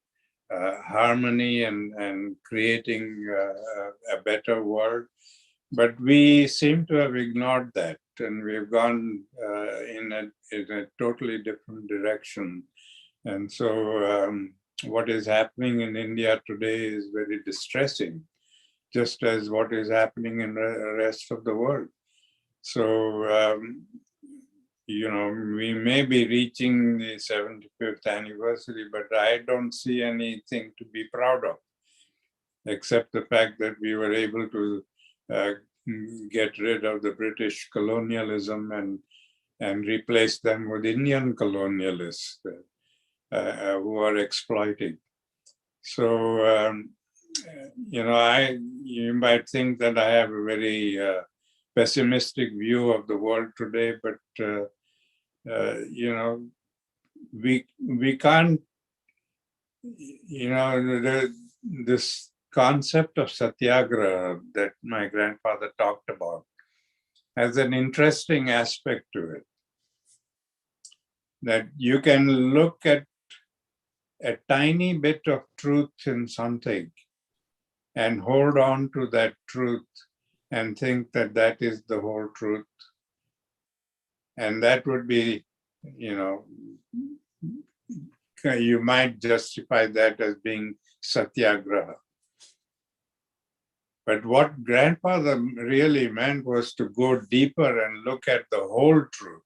harmony and creating a better world. But we seem to have ignored that, and we've gone in a totally different direction. And so what is happening in India today is very distressing, just as what is happening in the rest of the world. So, we may be reaching the 75th anniversary, but I don't see anything to be proud of, except the fact that we were able to get rid of the British colonialism and replace them with Indian colonialists who are exploiting. So, you might think that I have a very pessimistic view of the world today, but we can't, this concept of satyagraha that my grandfather talked about has an interesting aspect to it. That you can look at a tiny bit of truth in something and hold on to that truth and think that that is the whole truth. And that would be, you might justify that as being satyagraha. But what grandfather really meant was to go deeper and look at the whole truth.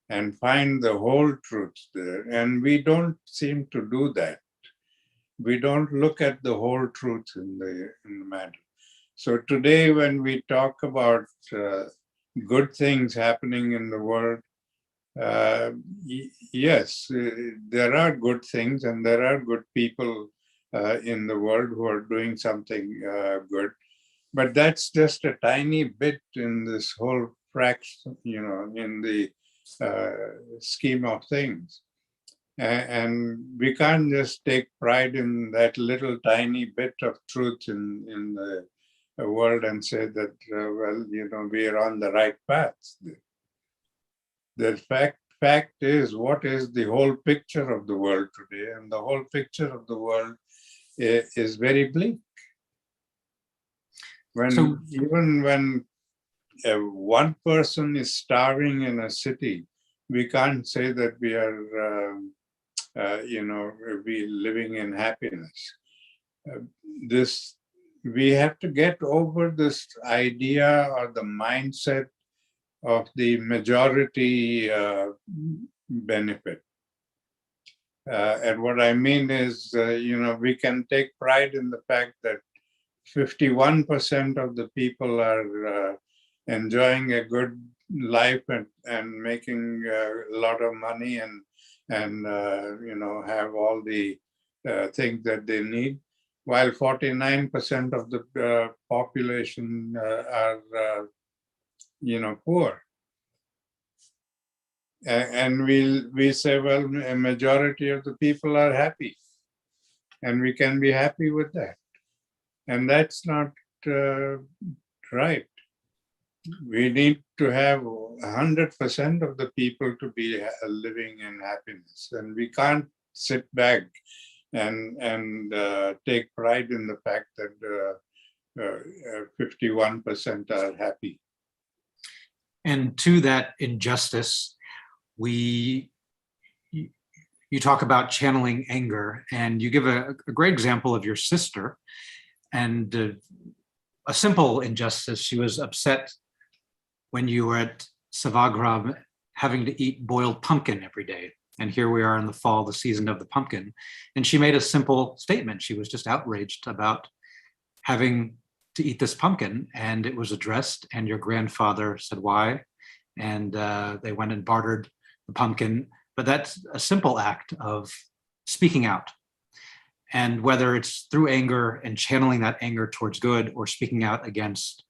and find the whole truth there. And we don't seem to do that. We don't look at the whole truth in the matter. So today, when we talk about good things happening in the world, yes, there are good things and there are good people in the world who are doing something good. But that's just a tiny bit in this whole fraction, in the scheme of things. And we can't just take pride in that little tiny bit of truth in the world and say that, well, we are on the right path. The fact is, what is the whole picture of the world today? And the whole picture of the world is very bleak. Even when one person is starving in a city, we can't say that we are, we living in happiness. We have to get over this idea or the mindset of the majority benefit. And what I mean is, we can take pride in the fact that 51% of the people are enjoying a good life and making a lot of money and have all the things that they need, while 49% of the population are poor. And we say, well, a majority of the people are happy, and we can be happy with that. And that's not right. We need to have 100% of the people to be living in happiness, and we can't sit back and take pride in the fact that 51% are happy. And to that injustice, you talk about channeling anger, and you give a great example of your sister. And a simple injustice, she was upset when you were at Savagram having to eat boiled pumpkin every day. And here we are in the fall, the season of the pumpkin. And she made a simple statement. She was just outraged about having to eat this pumpkin, and it was addressed, and your grandfather said why, and they went and bartered the pumpkin. But that's a simple act of speaking out. And whether it's through anger and channeling that anger towards good, or speaking out against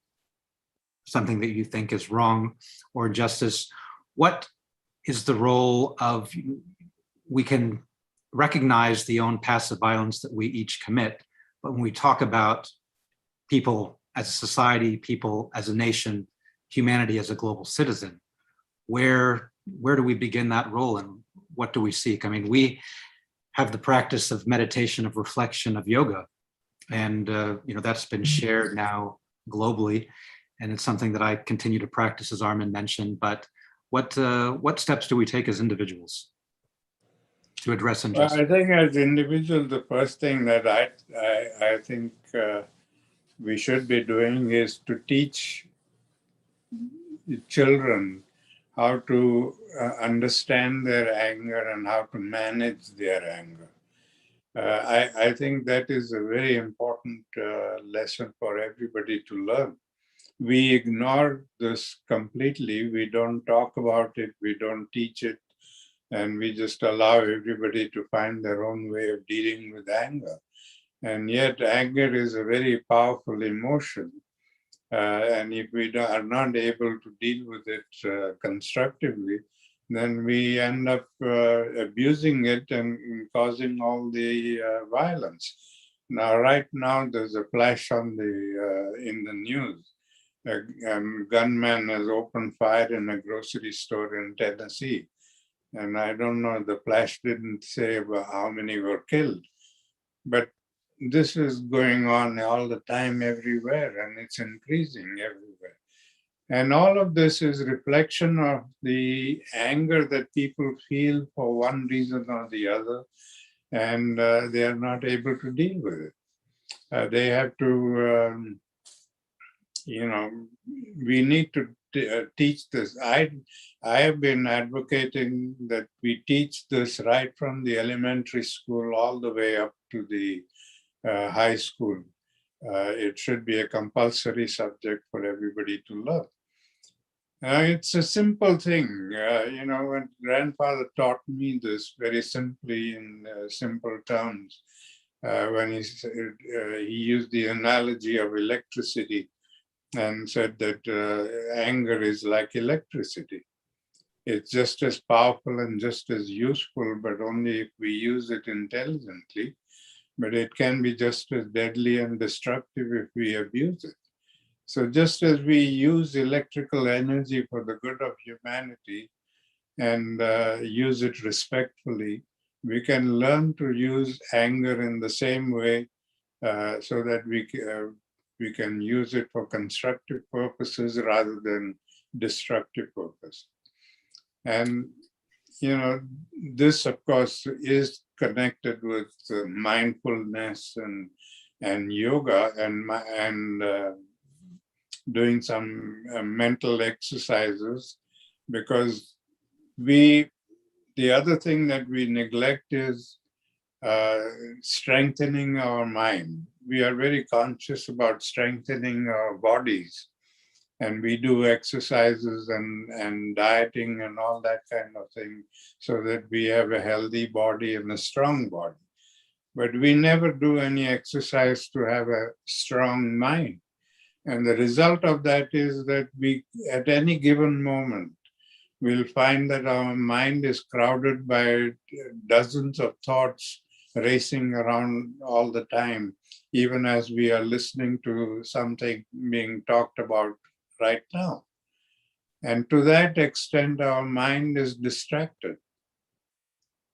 something that you think is wrong or injustice, what is the role of, we can recognize the own passive violence that we each commit, but when we talk about people as a society, people as a nation, humanity as a global citizen, where do we begin that role, and what do we seek? I mean, we have the practice of meditation, of reflection, of yoga, and that's been shared now globally, and it's something that I continue to practice, as Armin mentioned. But what steps do we take as individuals to address injustice? Well, I think as individuals, the first thing that I think we should be doing is to teach children how to understand their anger and how to manage their anger. I think that is a very important lesson for everybody to learn. We ignore this completely. We don't talk about it. We don't teach it. And we just allow everybody to find their own way of dealing with anger. And yet anger is a very powerful emotion. And if we are not able to deal with it constructively, then we end up abusing it and causing all the violence. Now, right now, there's a flash on in the news. A gunman has opened fire in a grocery store in Tennessee. And I don't know, the flash didn't say about how many were killed. But this is going on all the time everywhere, and it's increasing everywhere. And all of this is reflection of the anger that people feel for one reason or the other, and they are not able to deal with it. They have to we need to teach this. I have been advocating that we teach this right from the elementary school all the way up to the high school. It should be a compulsory subject for everybody to learn. It's a simple thing. When grandfather taught me this very simply in simple terms, when he used the analogy of electricity and said that anger is like electricity. It's just as powerful and just as useful, but only if we use it intelligently. But it can be just as deadly and destructive if we abuse it. So just as we use electrical energy for the good of humanity and use it respectfully, we can learn to use anger in the same way so that we can use it for constructive purposes rather than destructive purposes. And, this, of course, is connected with mindfulness and yoga and doing some mental exercises, because the other thing that we neglect is strengthening our mind. We are very conscious about strengthening our bodies, and we do exercises and dieting and all that kind of thing so that we have a healthy body and a strong body. But we never do any exercise to have a strong mind. And the result of that is that we, at any given moment, we'll find that our mind is crowded by dozens of thoughts racing around all the time, even as we are listening to something being talked about right now. And to that extent, our mind is distracted.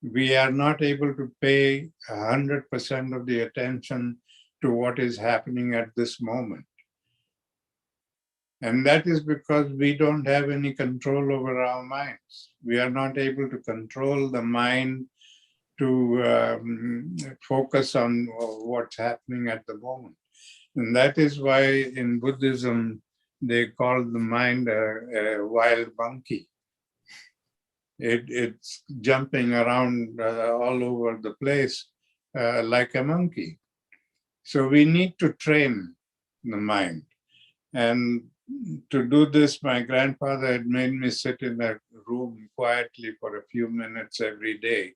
We are not able to pay 100% of the attention to what is happening at this moment. And that is because we don't have any control over our minds. We are not able to control the mind to focus on what's happening at the moment. And that is why in Buddhism, they call the mind a wild monkey. It's jumping around all over the place like a monkey. So we need to train the mind. And to do this, my grandfather had made me sit in a room quietly for a few minutes every day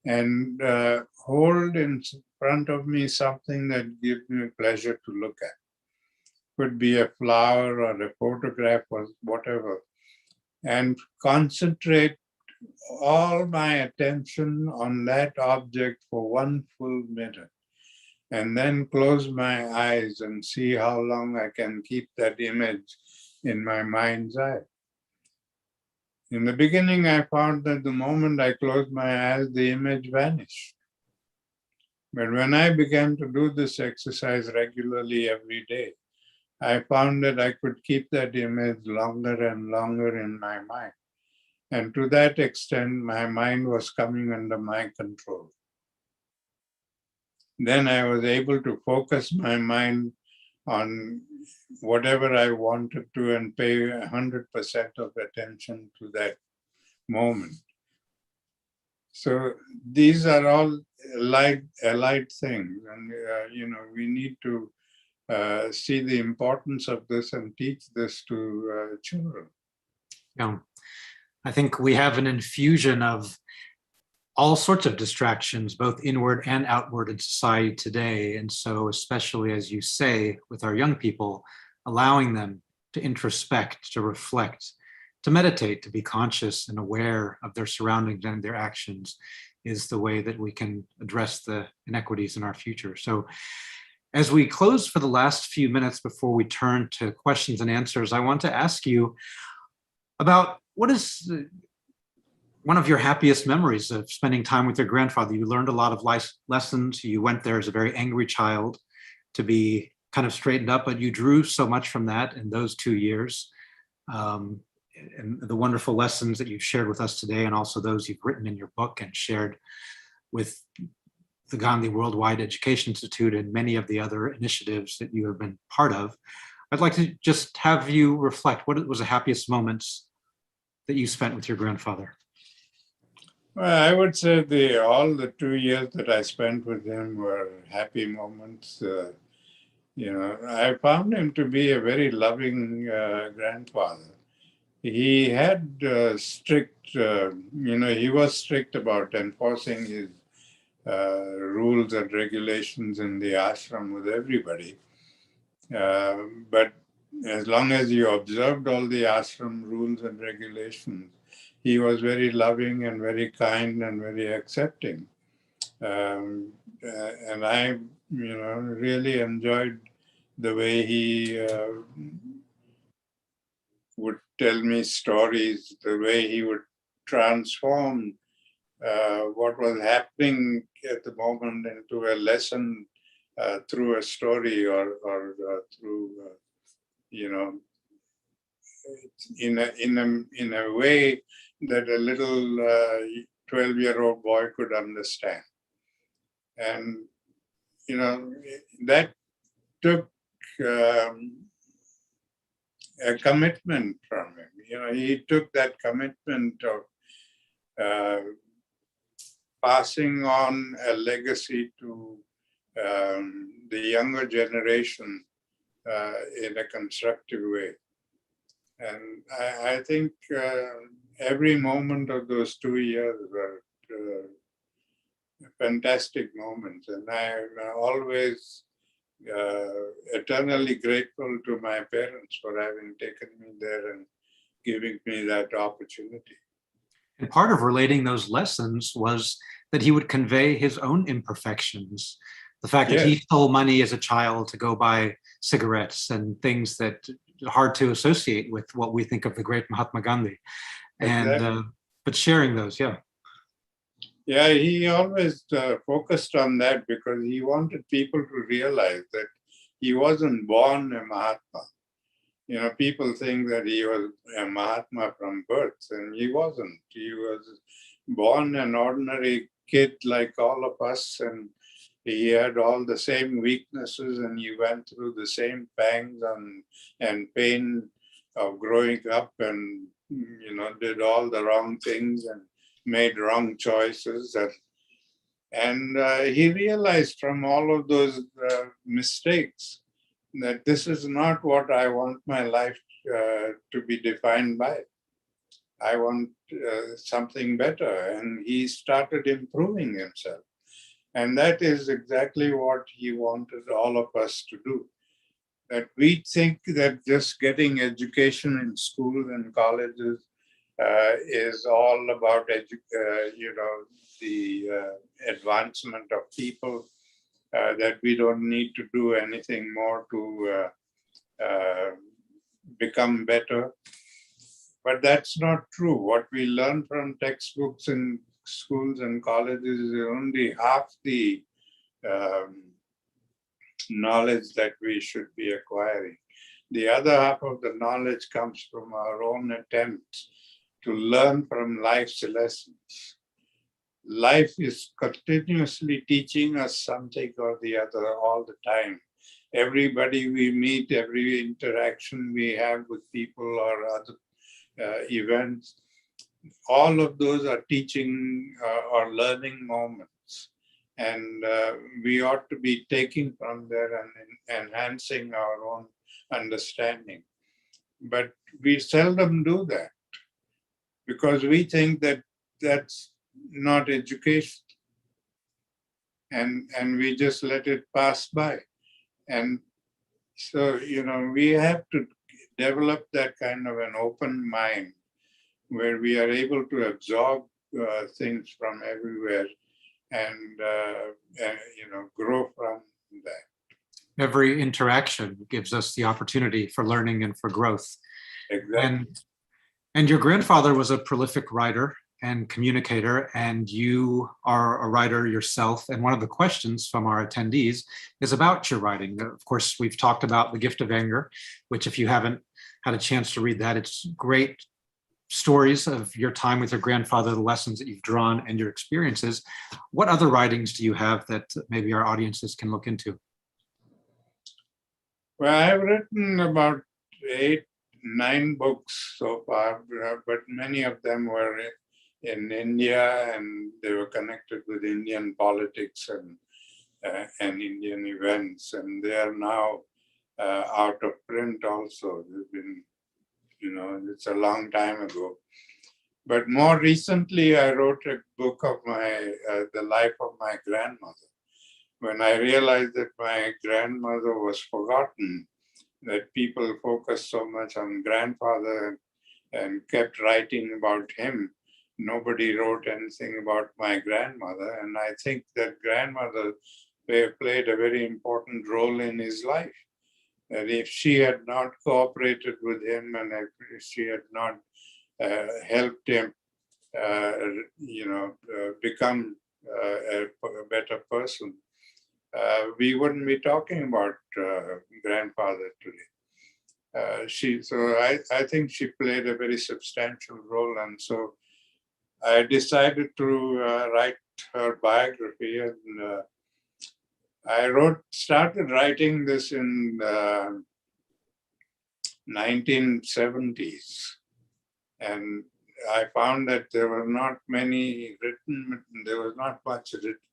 and hold in front of me something that gives me pleasure to look at. Could be a flower or a photograph or whatever, and concentrate all my attention on that object for 1 full minute, and then close my eyes and see how long I can keep that image in my mind's eye. In the beginning, I found that the moment I closed my eyes, the image vanished. But when I began to do this exercise regularly every day, I found that I could keep that image longer and longer in my mind. And to that extent, my mind was coming under my control. Then I was able to focus my mind on whatever I wanted to and pay 100% of attention to that moment. So these are all allied things. And, we need to see the importance of this and teach this to children. Yeah, I think we have an infusion of all sorts of distractions, both inward and outward in society today. And so, especially as you say, with our young people, allowing them to introspect, to reflect, to meditate, to be conscious and aware of their surroundings and their actions is the way that we can address the inequities in our future. So as we close for the last few minutes before we turn to questions and answers, I want to ask you about what is one of your happiest memories of spending time with your grandfather. You learned a lot of life lessons. You went there as a very angry child to be kind of straightened up, but you drew so much from that in those 2 years. And the wonderful lessons that you've shared with us today, and also those you've written in your book and shared with the Gandhi Worldwide Education Institute and many of the other initiatives that you have been part of. I'd like to just have you reflect. What was the happiest moments that you spent with your grandfather? Well, I would say all the 2 years that I spent with him were happy moments. I found him to be a very loving grandfather. He had strict, he was strict about enforcing his rules and regulations in the ashram with everybody. But as long as you observed all the ashram rules and regulations, he was very loving and very kind and very accepting. And I, really enjoyed the way he would tell me stories, the way he would transform what was happening at the moment into a lesson through a story or through, in a way that a little 12-year-old boy could understand. And, that took a commitment from him. He took that commitment of passing on a legacy to the younger generation in a constructive way. And I think every moment of those 2 years were fantastic moments. And I'm always eternally grateful to my parents for having taken me there and giving me that opportunity. And part of relating those lessons was that he would convey his own imperfections. The fact that he stole money as a child to go buy cigarettes and things that are hard to associate with what we think of the great Mahatma Gandhi. And but sharing those, Yeah, he always focused on that because he wanted people to realize that he wasn't born a Mahatma. People think that he was a Mahatma from birth, and he wasn't. He was born an ordinary kid like all of us, and he had all the same weaknesses, and he went through the same pangs and pain of growing up and, did all the wrong things and made wrong choices. And he realized from all of those mistakes that this is not what I want my life to be defined by. I want something better. And he started improving himself. And that is exactly what he wanted all of us to do. That we think that just getting education in schools and colleges is all about the advancement of people, that we don't need to do anything more to become better. But that's not true. What we learn from textbooks in schools and colleges is only half the knowledge that we should be acquiring. The other half of the knowledge comes from our own attempts to learn from life's lessons. Life is continuously teaching us something or the other all the time. Everybody we meet, every interaction we have with people or other events, all of those are teaching or learning moments. And we ought to be taking from there and enhancing our own understanding. But we seldom do that because we think that that's not education. And we just let it pass by. And so, we have to develop that kind of an open mind where we are able to absorb things from everywhere and grow from that. Every interaction gives us the opportunity for learning and for growth. Exactly. And your grandfather was a prolific writer and communicator, and you are a writer yourself. And one of the questions from our attendees is about your writing. Of course, we've talked about The Gift of Anger, which if you haven't had a chance to read that, it's great stories of your time with your grandfather, the lessons that you've drawn and your experiences. What other writings do you have that maybe our audiences can look into? Well, I've written about 8, 9 books so far, but many of them were in India, and they were connected with Indian politics and Indian events, and they are now out of print also. They've been, it's a long time ago. But more recently, I wrote a book of the life of my grandmother. When I realized that my grandmother was forgotten, that people focused so much on grandfather and kept writing about him, nobody wrote anything about my grandmother. And I think that grandmother played a very important role in his life. That if she had not cooperated with him, and if she had not helped him, become a better person, we wouldn't be talking about grandfather today. So I think she played a very substantial role, and so I decided to write her biography, and I started writing this in the 1970s, and I found that there was not much written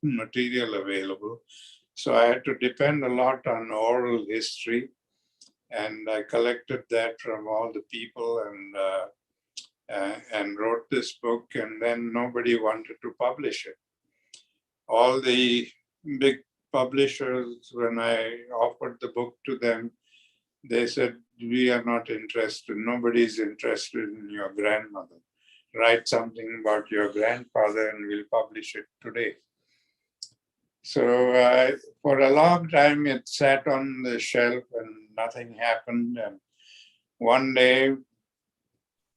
material available. So I had to depend a lot on oral history, and I collected that from all the people and wrote this book, and then nobody wanted to publish it. All the big publishers, when I offered the book to them, they said, we are not interested. Nobody's interested in your grandmother. Write something about your grandfather and we'll publish it today. So for a long time, it sat on the shelf and nothing happened. And one day,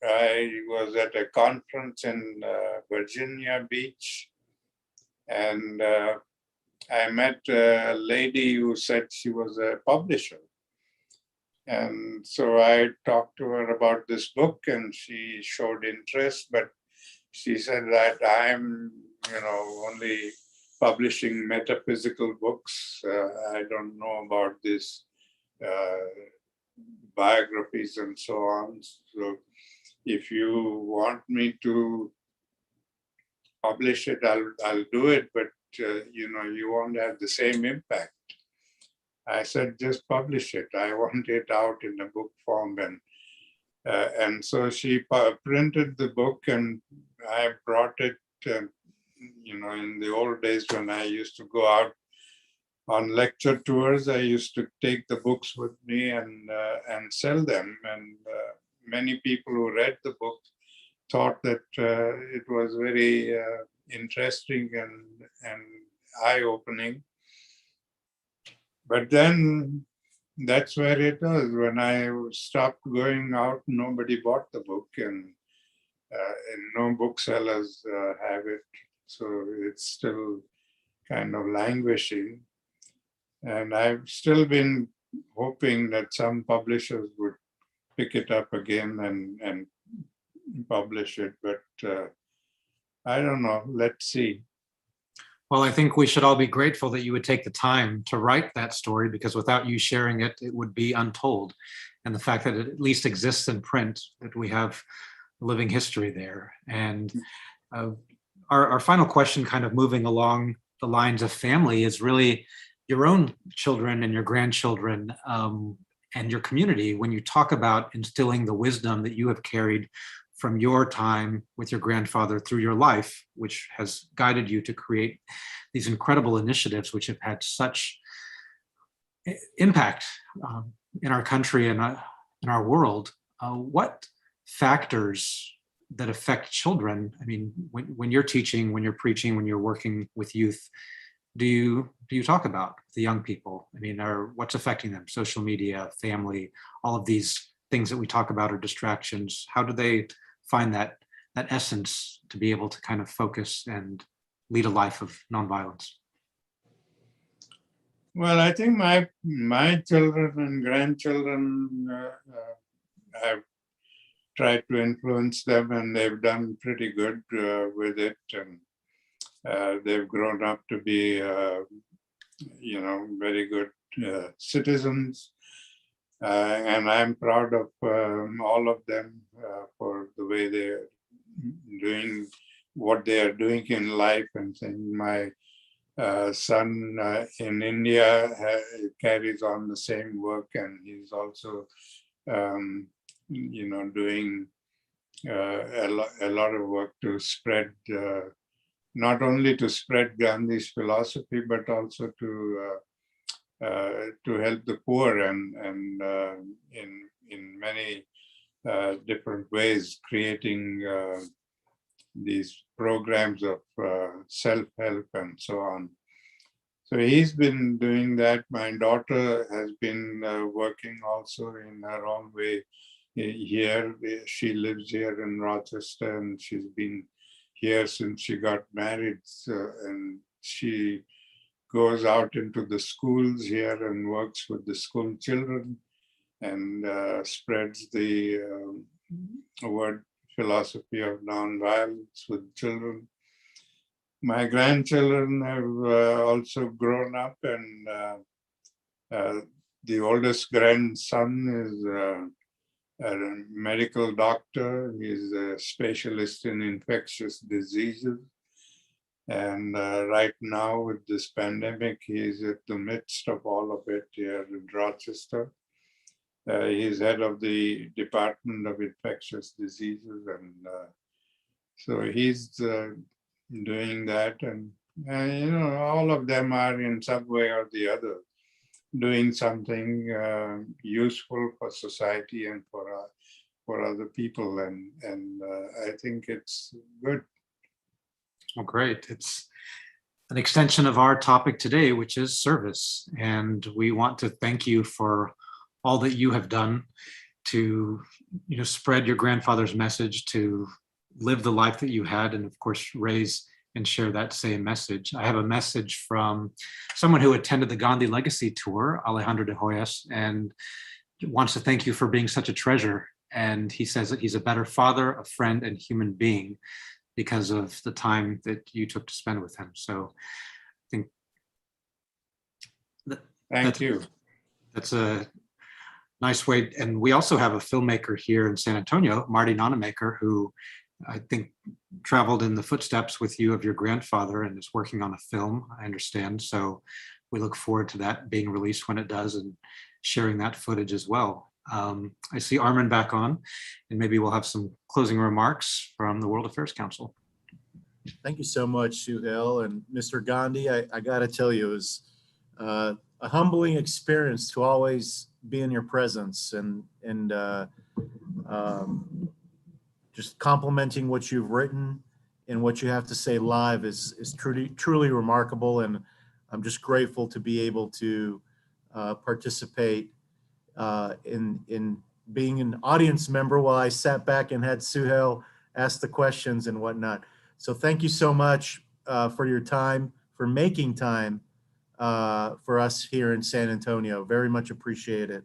I was at a conference in Virginia Beach, and I met a lady who said she was a publisher. And so I talked to her about this book, and she showed interest, but she said that I'm, only publishing metaphysical books. I don't know about this biographies and so on. So if you want me to publish it, I'll do it, but you won't have the same impact. I said, just publish it. I want it out in a book form. And so she printed the book, and I brought it, in the old days when I used to go out on lecture tours, I used to take the books with me and sell them. And many people who read the book thought that it was very interesting and eye-opening. But then that's where it was. When I stopped going out, nobody bought the book, and no booksellers have it. So it's still kind of languishing. And I've still been hoping that some publishers would pick it up again and publish it. But I don't know. Let's see. Well, I think we should all be grateful that you would take the time to write that story, because without you sharing it, it would be untold. And the fact that it at least exists in print, that we have living history there. And our final question, kind of moving along the lines of family, is really your own children and your grandchildren and your community. When you talk about instilling the wisdom that you have carried from your time with your grandfather through your life, which has guided you to create these incredible initiatives, which have had such impact in our country and in our world, what factors that affect children? I mean, when you're teaching, when you're preaching, when you're working with youth, do you talk about the young people? I mean, what's affecting them? Social media, family, all of these things that we talk about are distractions. How do they find that essence to be able to kind of focus and lead a life of nonviolence? Well, I think my children and grandchildren, I've tried to influence them, and they've done pretty good with it. And they've grown up to be, very good citizens. And I'm proud of all of them for the way they're doing what they are doing in life. And saying my son in India carries on the same work, and he's also, doing a lot of work to spread, not only to spread Gandhi's philosophy, but also to help the poor and in many different ways, creating these programs of self-help and so on. So he's been doing that. My daughter has been working also in her own way here. She lives here in Rochester, and she's been here since she got married. And she goes out into the schools here and works with the school children and spreads the word philosophy of nonviolence with children. My grandchildren have also grown up, and the oldest grandson is a medical doctor. He's a specialist in infectious diseases. And right now with this pandemic, he's at the midst of all of it here in Rochester. He's head of the Department of Infectious Diseases. And so he's doing that. And all of them are in some way or the other doing something useful for society and for other people. And I think it's good. Oh, great. It's an extension of our topic today, which is service. And we want to thank you for all that you have done to spread your grandfather's message, to live the life that you had, and of course, raise and share that same message. I have a message from someone who attended the Gandhi Legacy Tour, Alejandro de Hoyos, and wants to thank you for being such a treasure. And he says that he's a better father, a friend, and human being because of the time that you took to spend with him. So I think thank you. That's a nice way. And we also have a filmmaker here in San Antonio, Marty Nonamaker, who I think traveled in the footsteps with you of your grandfather and is working on a film, I understand. So we look forward to that being released when it does and sharing that footage as well. I see Armin back on, and maybe we'll have some closing remarks from the World Affairs Council. Thank you so much, Suhail. And Mr. Gandhi, I got to tell you, it was a humbling experience to always be in your presence and just complimenting what you've written and what you have to say live is truly remarkable. And I'm just grateful to be able to participate in being an audience member while I sat back and had Suhail ask the questions and whatnot. So thank you so much for your time, for making time for us here in San Antonio. Very much appreciate it.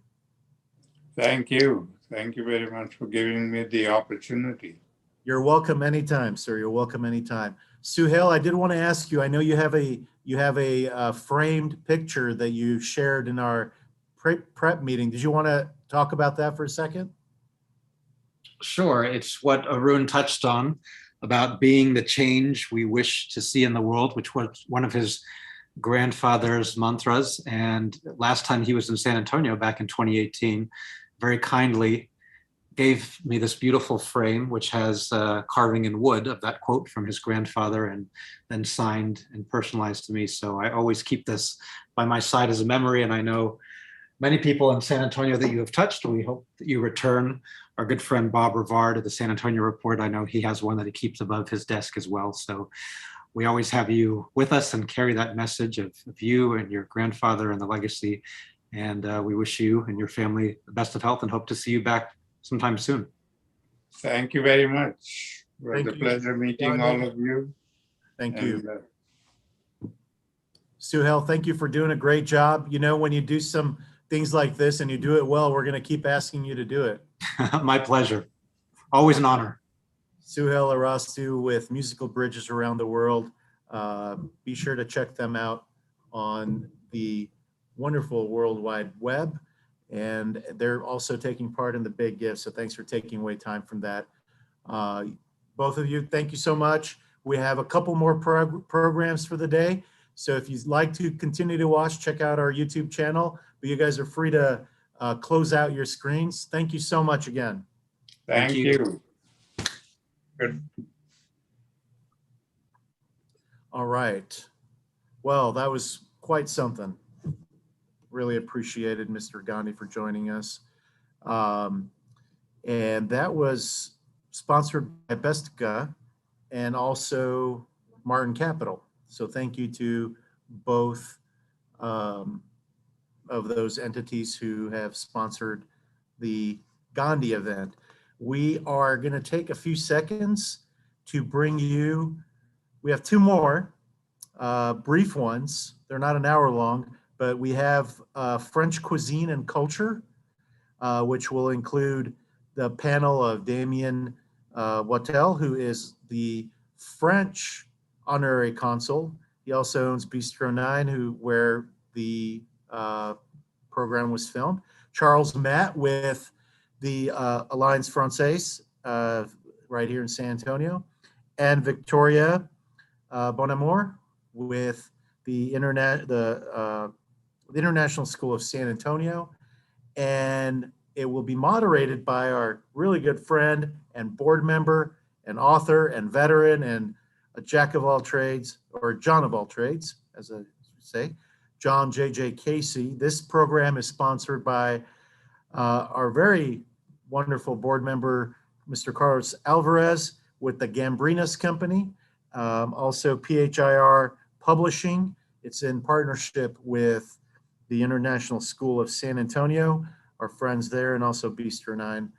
Thank you. Thank you very much for giving me the opportunity. You're welcome anytime, sir. You're welcome anytime. Suhail, I did want to ask you, I know you have a framed picture that you shared in our prep meeting. Did you want to talk about that for a second? Sure. It's what Arun touched on about being the change we wish to see in the world, which was one of his grandfather's mantras. And last time he was in San Antonio back in 2018, very kindly gave me this beautiful frame, which has carving in wood of that quote from his grandfather and then signed and personalized to me. So I always keep this by my side as a memory. And I know many people in San Antonio that you have touched. We hope that you return. Our good friend Bob Rivard of the San Antonio Report, I know he has one that he keeps above his desk as well. So we always have you with us and carry that message of you and your grandfather and the legacy. And we wish you and your family the best of health and hope to see you back sometime soon. Thank you very much. It was a pleasure meeting all of you. Thank you. Suhail, thank you for doing a great job. You know, when you do some things like this and you do it well, we're going to keep asking you to do it. My pleasure. Always an honor. Suhail Arastu with Musical Bridges Around the World. Be sure to check them out on the wonderful World Wide Web. and they're also taking part in the big gift. So thanks for taking away time from that. Both of you, thank you so much. We have a couple more programs for the day. So if you'd like to continue to watch, check out our YouTube channel, but you guys are free to close out your screens. Thank you so much again. Thank you. Good. All right. Well, that was quite something. Really appreciated Mr. Gandhi for joining us. And that was sponsored by Bestica and also Martin Capital. So thank you to both of those entities who have sponsored the Gandhi event. We are going to take a few seconds to bring you, we have two more brief ones. They're not an hour long, but we have French cuisine and culture, which will include the panel of Damien Wattel, who is the French honorary consul. He also owns Bistro 9, where the program was filmed. Charles Matt with the Alliance Francaise right here in San Antonio, and Victoria Bonamour with the International School of San Antonio, and it will be moderated by our really good friend and board member and author and veteran and a jack of all trades, or John of all trades, as I say, John J.J. Casey. This program is sponsored by our very wonderful board member, Mr. Carlos Alvarez, with the Gambrinas Company, also PHIR Publishing. It's in partnership with the International School of San Antonio, our friends there, and also Bistro 9.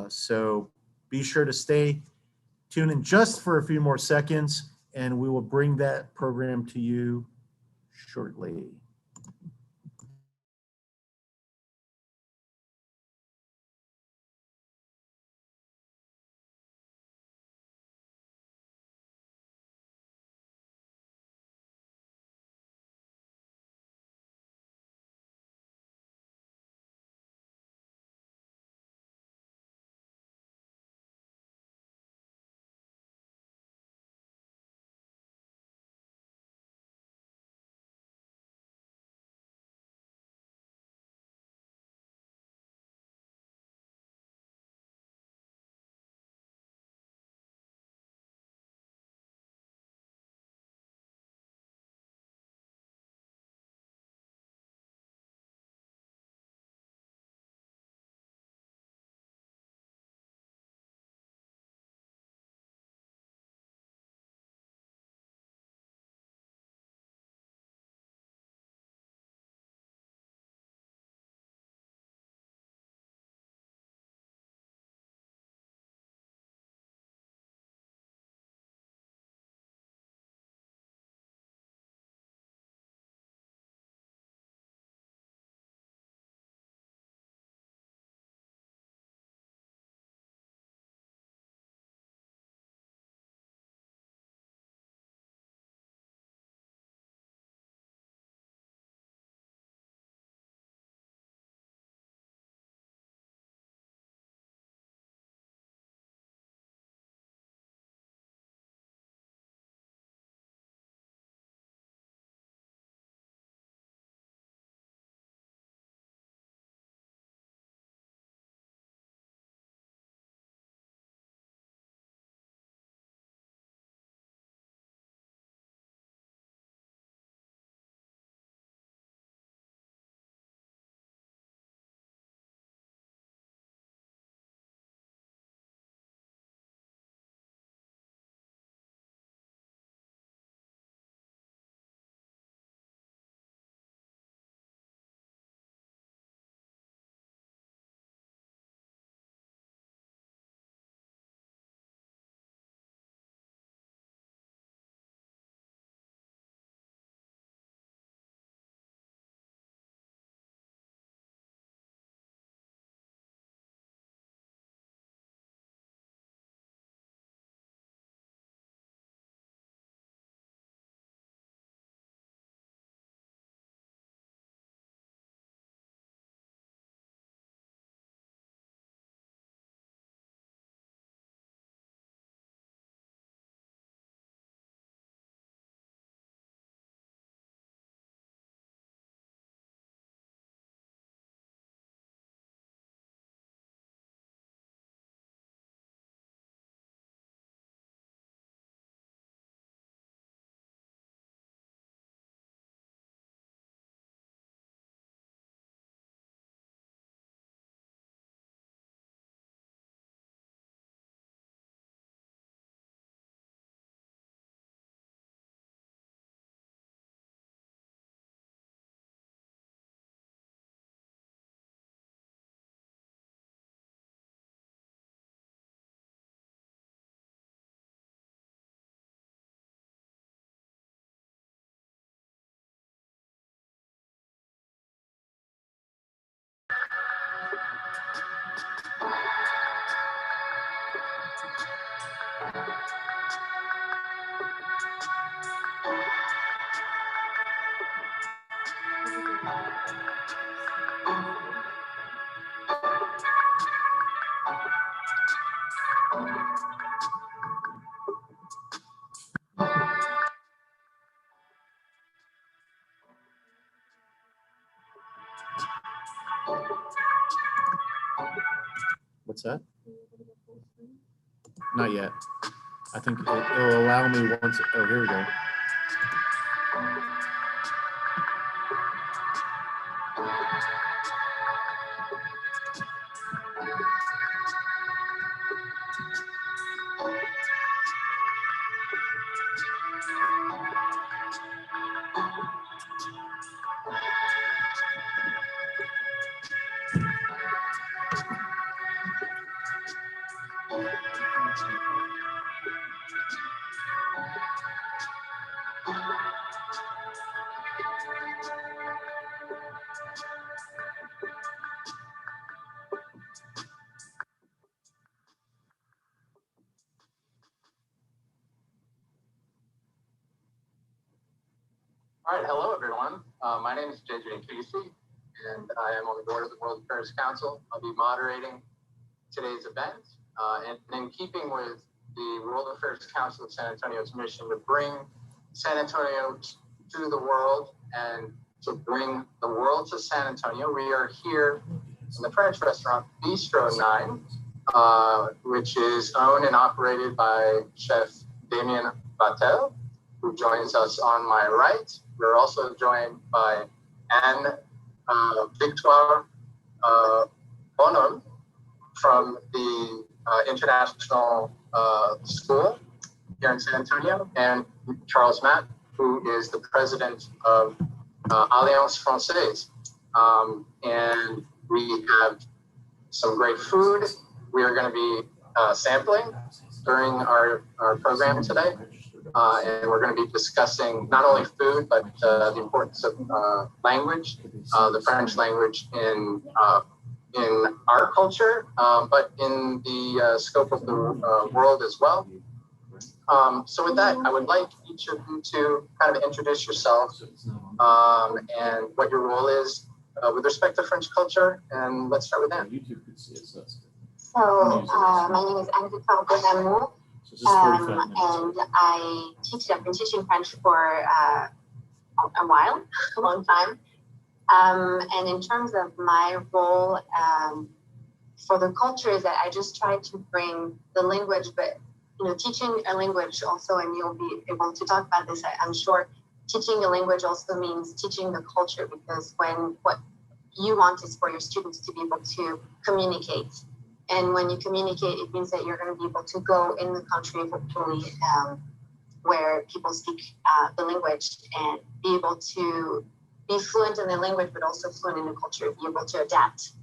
So be sure to stay tuned in just for a few more seconds, and we will bring that program to you shortly. What's that? Not yet. I think it'll allow me once. Oh, here we go. All right, hello everyone. My name is JJ Casey, and I am on the board of the World Affairs Council. I'll be moderating today's event, and in keeping with the World Affairs Council of San Antonio's mission to bring San Antonio to the world and to bring the world to San Antonio, we are here in the French restaurant Bistro 9, which is owned and operated by Chef Damien Vatel, who joins us on my right. We're also joined by Anne Victoire Bonhomme from the International School here in San Antonio, and Charles Matt, who is the president of Alliance Française. And we have some great food. We are going to be sampling during our program today. And we're going to be discussing not only food, but the importance of language, the French language in our culture, but in the scope of the world as well. So with that, I would like each of you to kind of introduce yourself and what your role is with respect to French culture. And let's start with Anne. So my name is Anne Victoire Bonhomme. And I teach. I've been teaching French for a while, a long time. And in terms of my role for the culture is that I just try to bring the language, but teaching a language also, and you'll be able to talk about this, I'm sure. Teaching a language also means teaching the culture, because what you want is for your students to be able to communicate. And when you communicate, it means that you're going to be able to go in the country, hopefully, where people speak the language, and be able to be fluent in the language, but also fluent in the culture, be able to adapt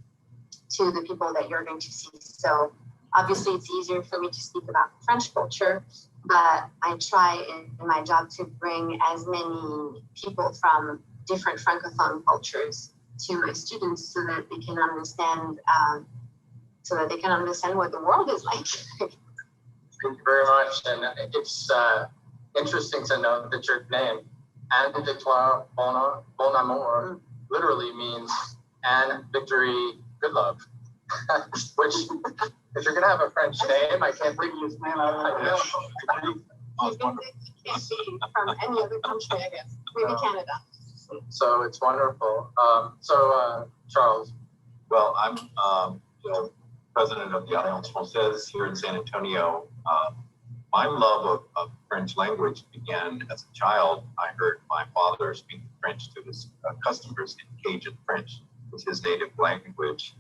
to the people that you're going to see. So obviously, it's easier for me to speak about French culture, but I try in my job to bring as many people from different Francophone cultures to my students so that they can understand what the world is like. Thank you very much. And it's interesting to know that your name, Anne Victoire Bonamour, literally means Anne Victory Good Love. Which, if you're going to have a French name, I can't believe you name out. You can't be from any other country, I guess. Maybe Canada. So it's wonderful. Charles. Well, I'm president of the Alliance Française here in San Antonio. My love of French language began as a child. I heard my father speak French to his customers in Cajun French, was his native language.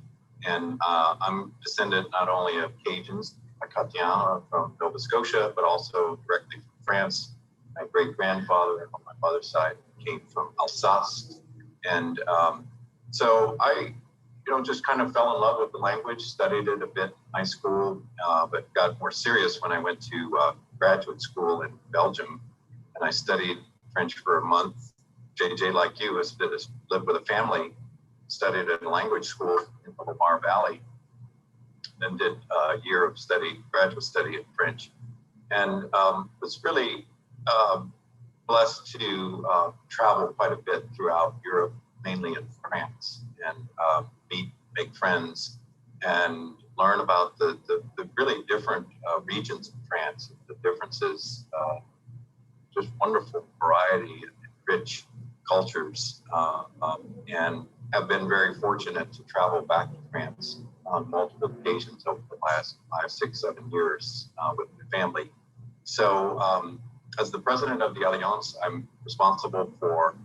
And I'm descendant not only of Cajuns, Acadiana from Nova Scotia, but also directly from France. My great-grandfather on my father's side came from Alsace. And so I just kind of fell in love with the language, studied it a bit in high school, but got more serious when I went to graduate school in Belgium. And I studied French for a month. JJ, like you, has lived with a family, studied at a language school in the Lamar Valley, then did a year of graduate study in French. And was really blessed to travel quite a bit throughout Europe, mainly in France, and make friends and learn about the really different regions of France, the differences, just wonderful variety and rich cultures, and have been very fortunate to travel back to France on multiple occasions over the last 5, 6, 7 years with my family. So as the president of the Alliance, I'm responsible for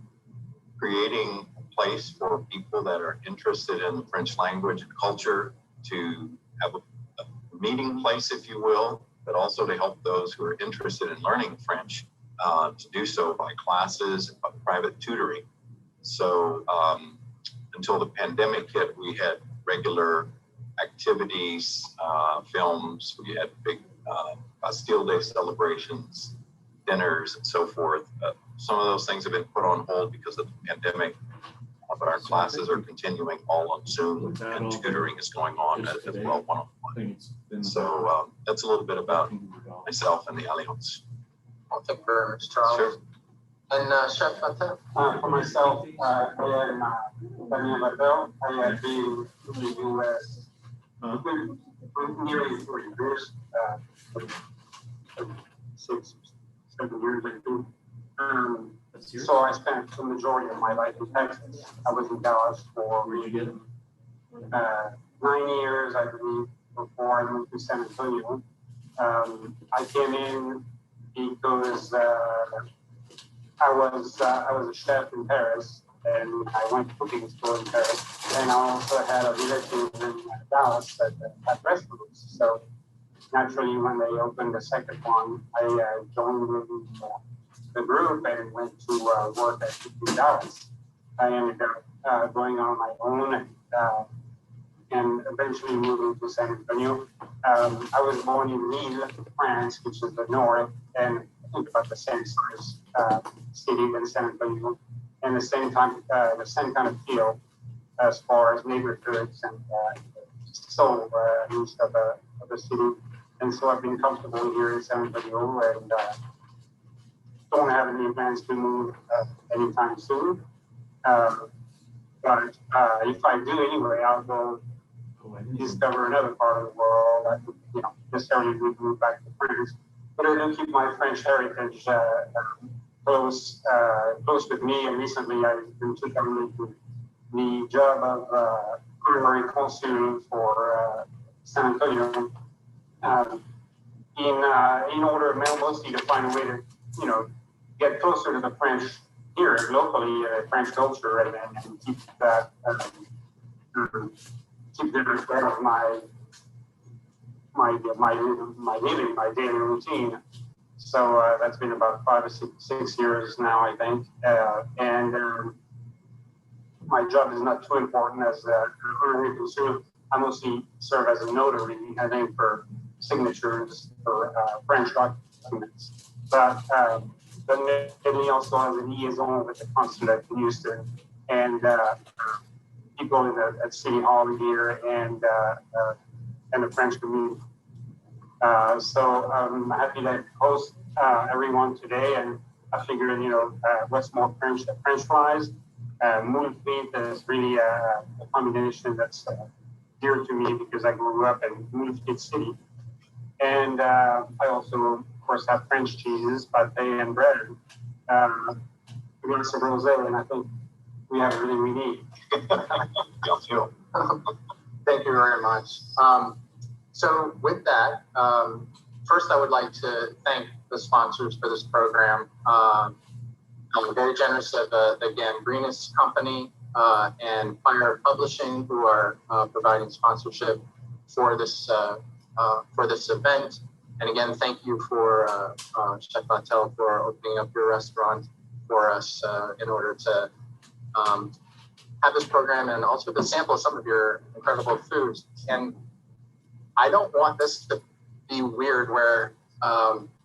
creating a place for people that are interested in the French language and culture to have a meeting place, if you will, but also to help those who are interested in learning French to do so by classes and by private tutoring. So until the pandemic hit, we had regular activities, films, we had big Bastille Day celebrations, dinners, and so forth. Some of those things have been put on hold because of the pandemic, but our classes are continuing all on Zoom, and tutoring is going on as well, one-on-one. So that's a little bit about myself and the Alliance. Well, thank you very much, Charles. Sure. And Chef Patel? For myself, I am Daniel Patel. I have been in the U.S. Nearly 40 years, 6, 7 years, I think. So I spent the majority of my life in Texas. I was in Dallas for 9 years, I believe, before I moved to San Antonio. I came in because I was a chef in Paris, and I went to cooking school in Paris. And I also had a relative in Dallas that had restaurants. So naturally, when they opened the second one, I joined the group and went to work at Dallas. I ended up going on my own and eventually moving to San Antonio. I was born in Lille, France, which is the north, and I think about the same size city than San Antonio, and the same kind of feel as far as neighborhoods and soul east of the city. And so I've been comfortable here in San Antonio, and don't have any plans to move anytime soon. But if I do anyway, I'll go discover another part of the world. I would, necessarily would move back to France, but I do keep my French heritage close with me. And recently, I've been taking the job of honorary consul for San Antonio, in order mostly to find a way to, get closer to the French here locally, French culture, and keep that, keep them as part of my living, my daily routine. So that's been about 5 or 6 years now, I think. And my job is not too important as honorary consul. I mostly serve as a notary, I think, for signatures for French documents. But he also has a liaison with the consulate in Houston and people at City Hall here and the French community. So I'm happy to host everyone today, and I figured, what's more French fries. Moule frites is really a combination that's dear to me because I grew up in Moule Frites City. And I also, of course, have French cheeses, pâté, and bread. Against the rosé, and I think we have everything we need. Thank you very much. So with that, first I would like to thank the sponsors for this program. I'm very generous of the Gambrinus Company and Fire Publishing, who are providing sponsorship for this event. And again, thank you for Chef Patel for opening up your restaurant for us in order to have this program and also to sample some of your incredible foods. And I don't want this to be weird where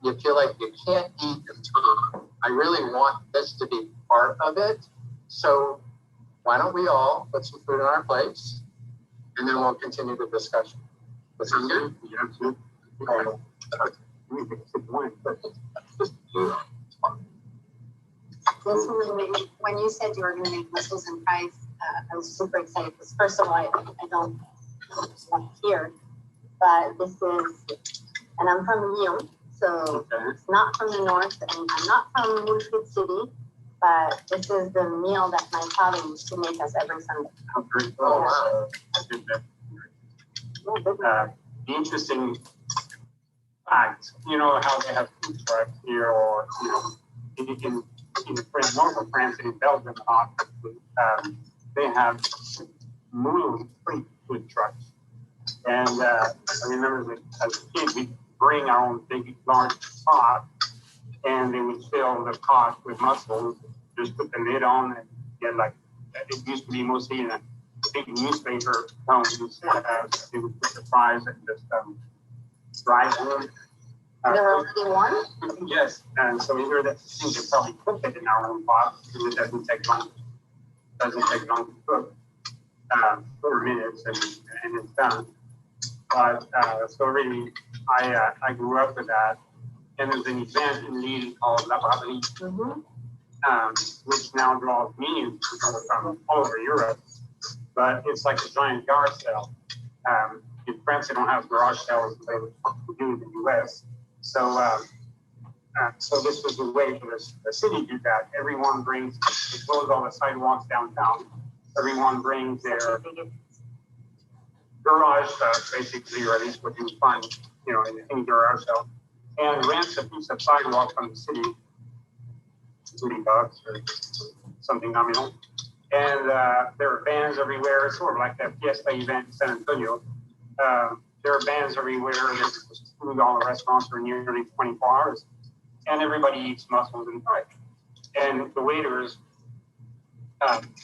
you feel like you can't eat and talk. I really want this to be part of it. So why don't we all put some food on our plates and then we'll continue the discussion. That sound good? Yeah, absolutely. When you said you were going to make mussels and fries, I was super excited because first of all, I don't here, but this is, and I'm from Lyon, so it's not from the north, and I'm not from Moulfit City, but this is the meal that my father used to make us every Sunday. Oh, great. Oh, wow. The interesting fact, you know how they have food trucks here, or in France, north of France and in Belgium, they have free food trucks. And I remember that as a kid, we'd bring our own big, large pot, and they would fill the pot with mussels, just put the lid on, and get like, it used to be mostly in a big newspaper cones. They would put the fries and just dry them. They're already warm? Yes, and so we hear that things are probably cook it in our own pot, because it doesn't take long. To cook. 4 minutes and it's done. But so really, I grew up with that. And there's an event in Lille called La Braderie, which now draws millions of people from all over Europe. But it's like a giant garage sale. In France, they don't have garage sales the way we do in the US. So, so this was a way for the city to do that. Everyone brings, they close all the sidewalks downtown. Everyone brings their garage stuff, basically, or at least what you find, in any garage sale, and rents a piece of sidewalk from the city, $30 or something nominal. And there are bands everywhere, sort of like that Fiesta event in San Antonio. There are bands everywhere. There's food, all the restaurants are nearly 24 hours, and everybody eats mussels and fry. And the waiters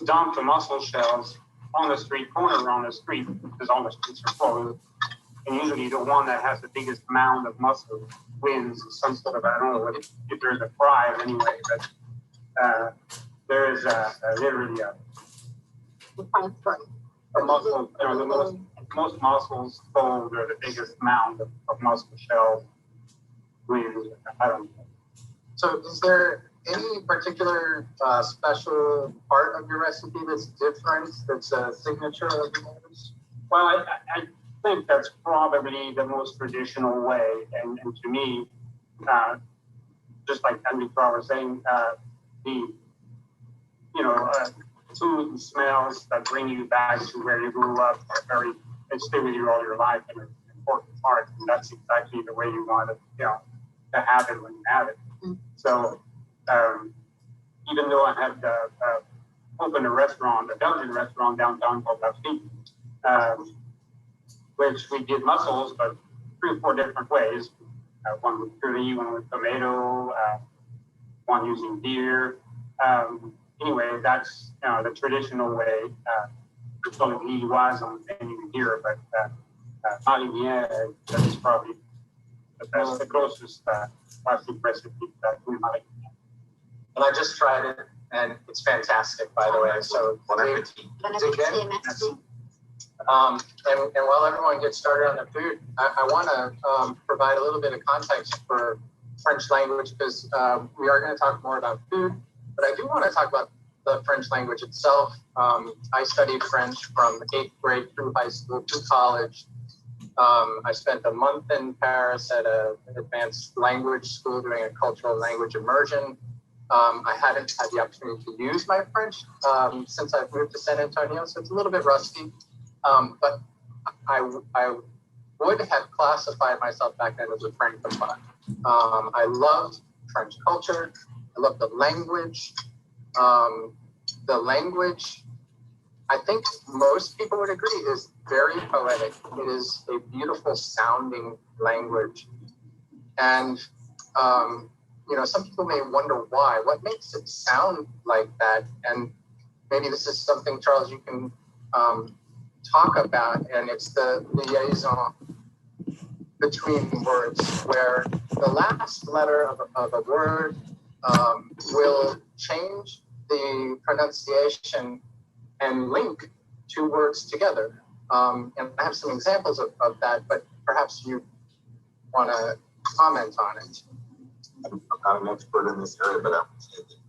dump the mussel shells on the street corner on the street, because all the streets are full. And usually the one that has the biggest mound of mussels wins some sort of, I don't know if there's a prize anyway, but there is literally a mussel, the most mussels sold, or the biggest mound of mussel shells wins. I don't know. So is there any particular special part of your recipe that's different, that's a signature of yours? Well, I think that's probably the most traditional way. And to me, just like Henry Crowe was saying, food and smells that bring you back to where you grew up are they stay with you all your life, and it's an important part. And that's exactly the way you want it, to have it when you have it. So, even though I had opened a Belgian restaurant downtown called La Frique, which we did mussels, but 3 or 4 different ways. One with curry, one with tomato, one using beer. Anyway, that's the traditional way. We call it Lilloise on the menu here, but Marinière, that is probably the best, the closest classic recipe that we might. And I just tried it, and it's fantastic, by the way. So, and while everyone gets started on the food, I want to provide a little bit of context for French language, because we are going to talk more about food, but I do want to talk about the French language itself. I studied French from 8th grade through high school to college. I spent a month in Paris at an advanced language school doing a cultural language immersion. I hadn't had the opportunity to use my French since I've moved to San Antonio, so it's a little bit rusty. But I would have classified myself back then as a francophone. I loved French culture. I loved the language. The language, I think most people would agree, is very poetic. It is a beautiful sounding language. And, some people may wonder why. What makes it sound like that? And maybe this is something, Charles, you can talk about, and it's the liaison between words, where the last letter of a word will change the pronunciation and link 2 words together. And I have some examples of that, but perhaps you want to comment on it. I'm not an expert in this area, but I would say that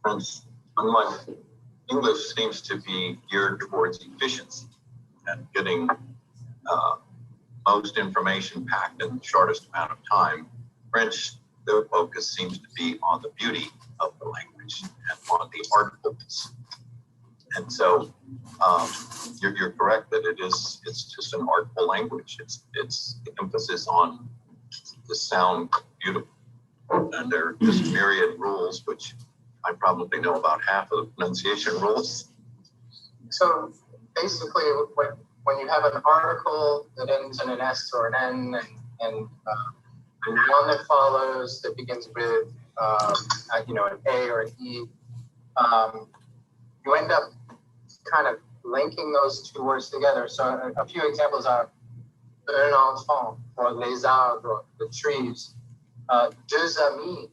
French, unlike English, seems to be geared towards efficiency and getting most information packed in the shortest amount of time. French, their focus seems to be on the beauty of the language and on the artfulness. And so you're correct that it's just an artful language. It's the emphasis on the sound beautiful. And there are just myriad rules, which I probably know about half of the pronunciation rules. So basically, when you have an article that ends in an S or an N, and a noun that follows that begins with an A or an E, you end up kind of linking those two words together. So a few examples are un enfant, or les arbres, the trees, deux amis,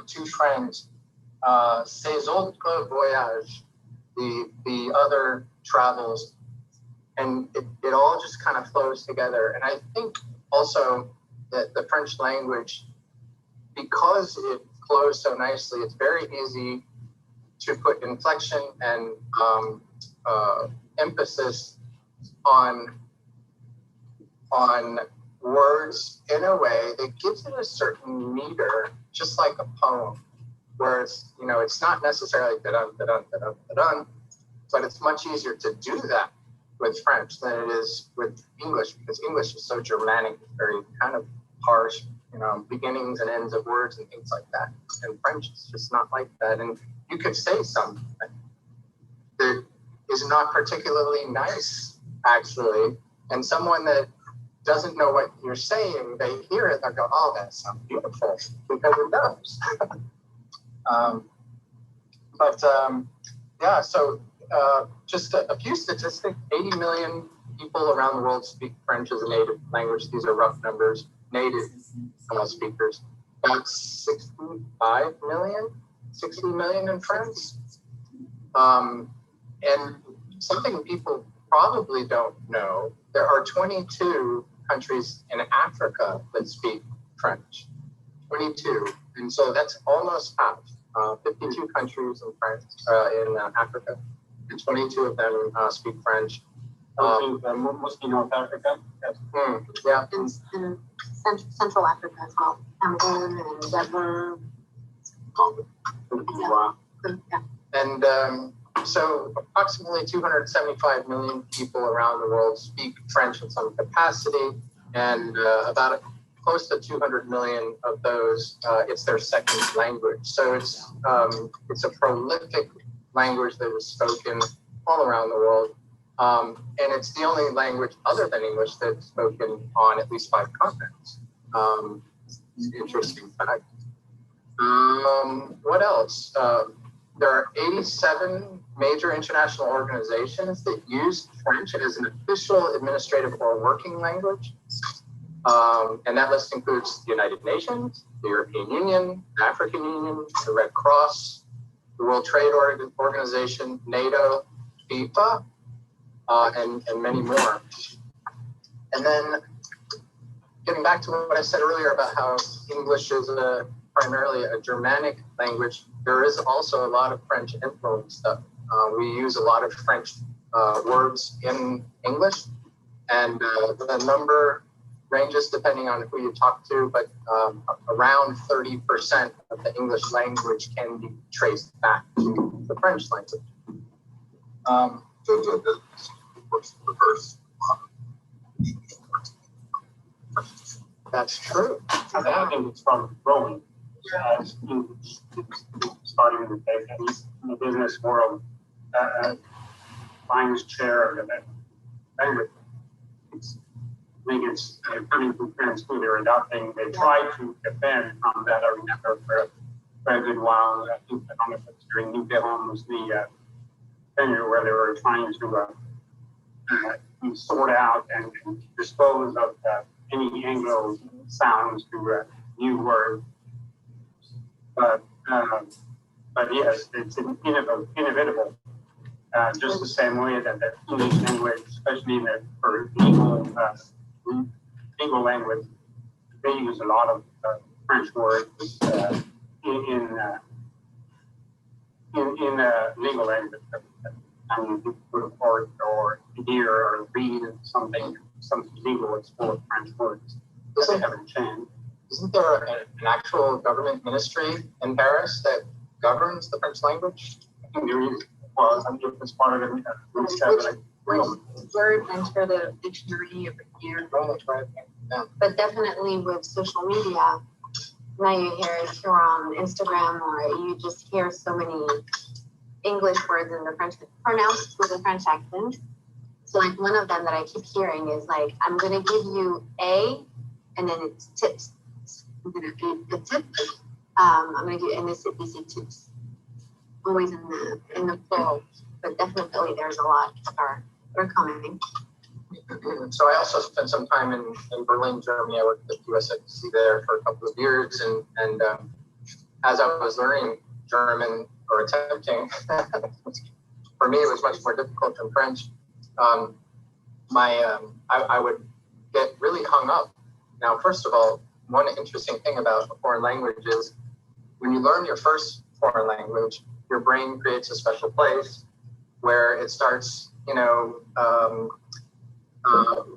two friends, ces autres voyages, the other travels, and it all just kind of flows together. And I think also that the French language, because it flows so nicely, it's very easy to put inflection and emphasis on words in a way that gives it a certain meter, just like a poem, where it's not necessarily da-dun, da-dun, da-dun, da-dun, but it's much easier to do that with French than it is with English, because English is so Germanic, very kind of harsh, beginnings and ends of words and things like that. And French is just not like that. And you could say something that is not particularly nice, actually, and someone that doesn't know what you're saying, they hear it, they go, oh, that sounds beautiful, because it does. So just a few statistics. 80 million people around the world speak French as a native language. These are rough numbers, native speakers. About 60 million in France. And something people probably don't know, there are 22 countries in Africa that speak French. 22. And so that's almost half. 52 countries in France, in Africa, and 22 of them speak French. Mostly North Africa. Yeah. In Central Africa as well. Cameroon and Gabon. And so approximately 275 million people around the world speak French in some capacity, and about close to 200 million of those, it's their second language. So it's a prolific language that is spoken all around the world. And it's the only language other than English that's spoken on at least 5 continents. Interesting fact. What else? There are 87 major international organizations that use French as an official, administrative, or working language. And that list includes the United Nations, the European Union, the African Union, the Red Cross, the World Trade Organization, NATO, FIFA, and many more. And then getting back to what I said earlier about how English is primarily a Germanic language, there is also a lot of French influence stuff. We use a lot of French words in English, and the number ranges depending on who you talk to, but around 30% of the English language can be traced back to the French language. That's true. I think it's from growing. Starting in the business world, lion's share of the language. I think it's coming from France too. They're adopting. They try to defend from that. I remember for a very good while. I don't know if it's during Mitterrand was the tenure where they were trying to sort out and dispose of any Anglo sounds to new words. But yes, it's inevitable. Just the same way that the English language, especially for legal language, they use a lot of French words in legal language. I mean, you put a court or hear or read something, something legal, it's full of French words that they haven't changed. Isn't there an actual government ministry in Paris that governs the French language? Well, I'm just part of it. Word enter the dictionary every year. Right. Yeah. But definitely with social media, now you hear it here on Instagram, or you just hear so many English words in the French, pronounced with a French accent. So like one of them that I keep hearing is like, I'm gonna give you A, and then it's tips. I'm gonna give the tip. I'm gonna give, and this is tips. Always in the plural, but definitely there's a lot that are coming. So I also spent some time in Berlin, Germany. I worked at USIC there for a couple of years, and as I was learning German or attempting, for me it was much more difficult than French. I would get really hung up. Now, first of all, one interesting thing about a foreign language is when you learn your first foreign language, your brain creates a special place where it starts,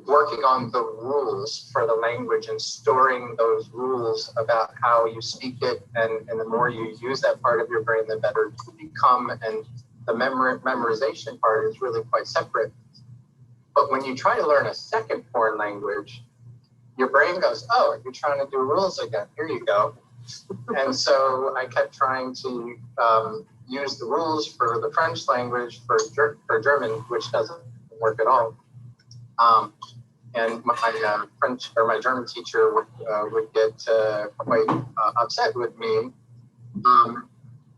working on the rules for the language and storing those rules about how you speak it. And the more you use that part of your brain, the better it will become. And the memorization part is really quite separate. But when you try to learn a second foreign language, your brain goes, oh, you're trying to do rules again. Here you go. And so I kept trying to use the rules for the French language for German, which doesn't work at all. And my French or my German teacher would get quite upset with me.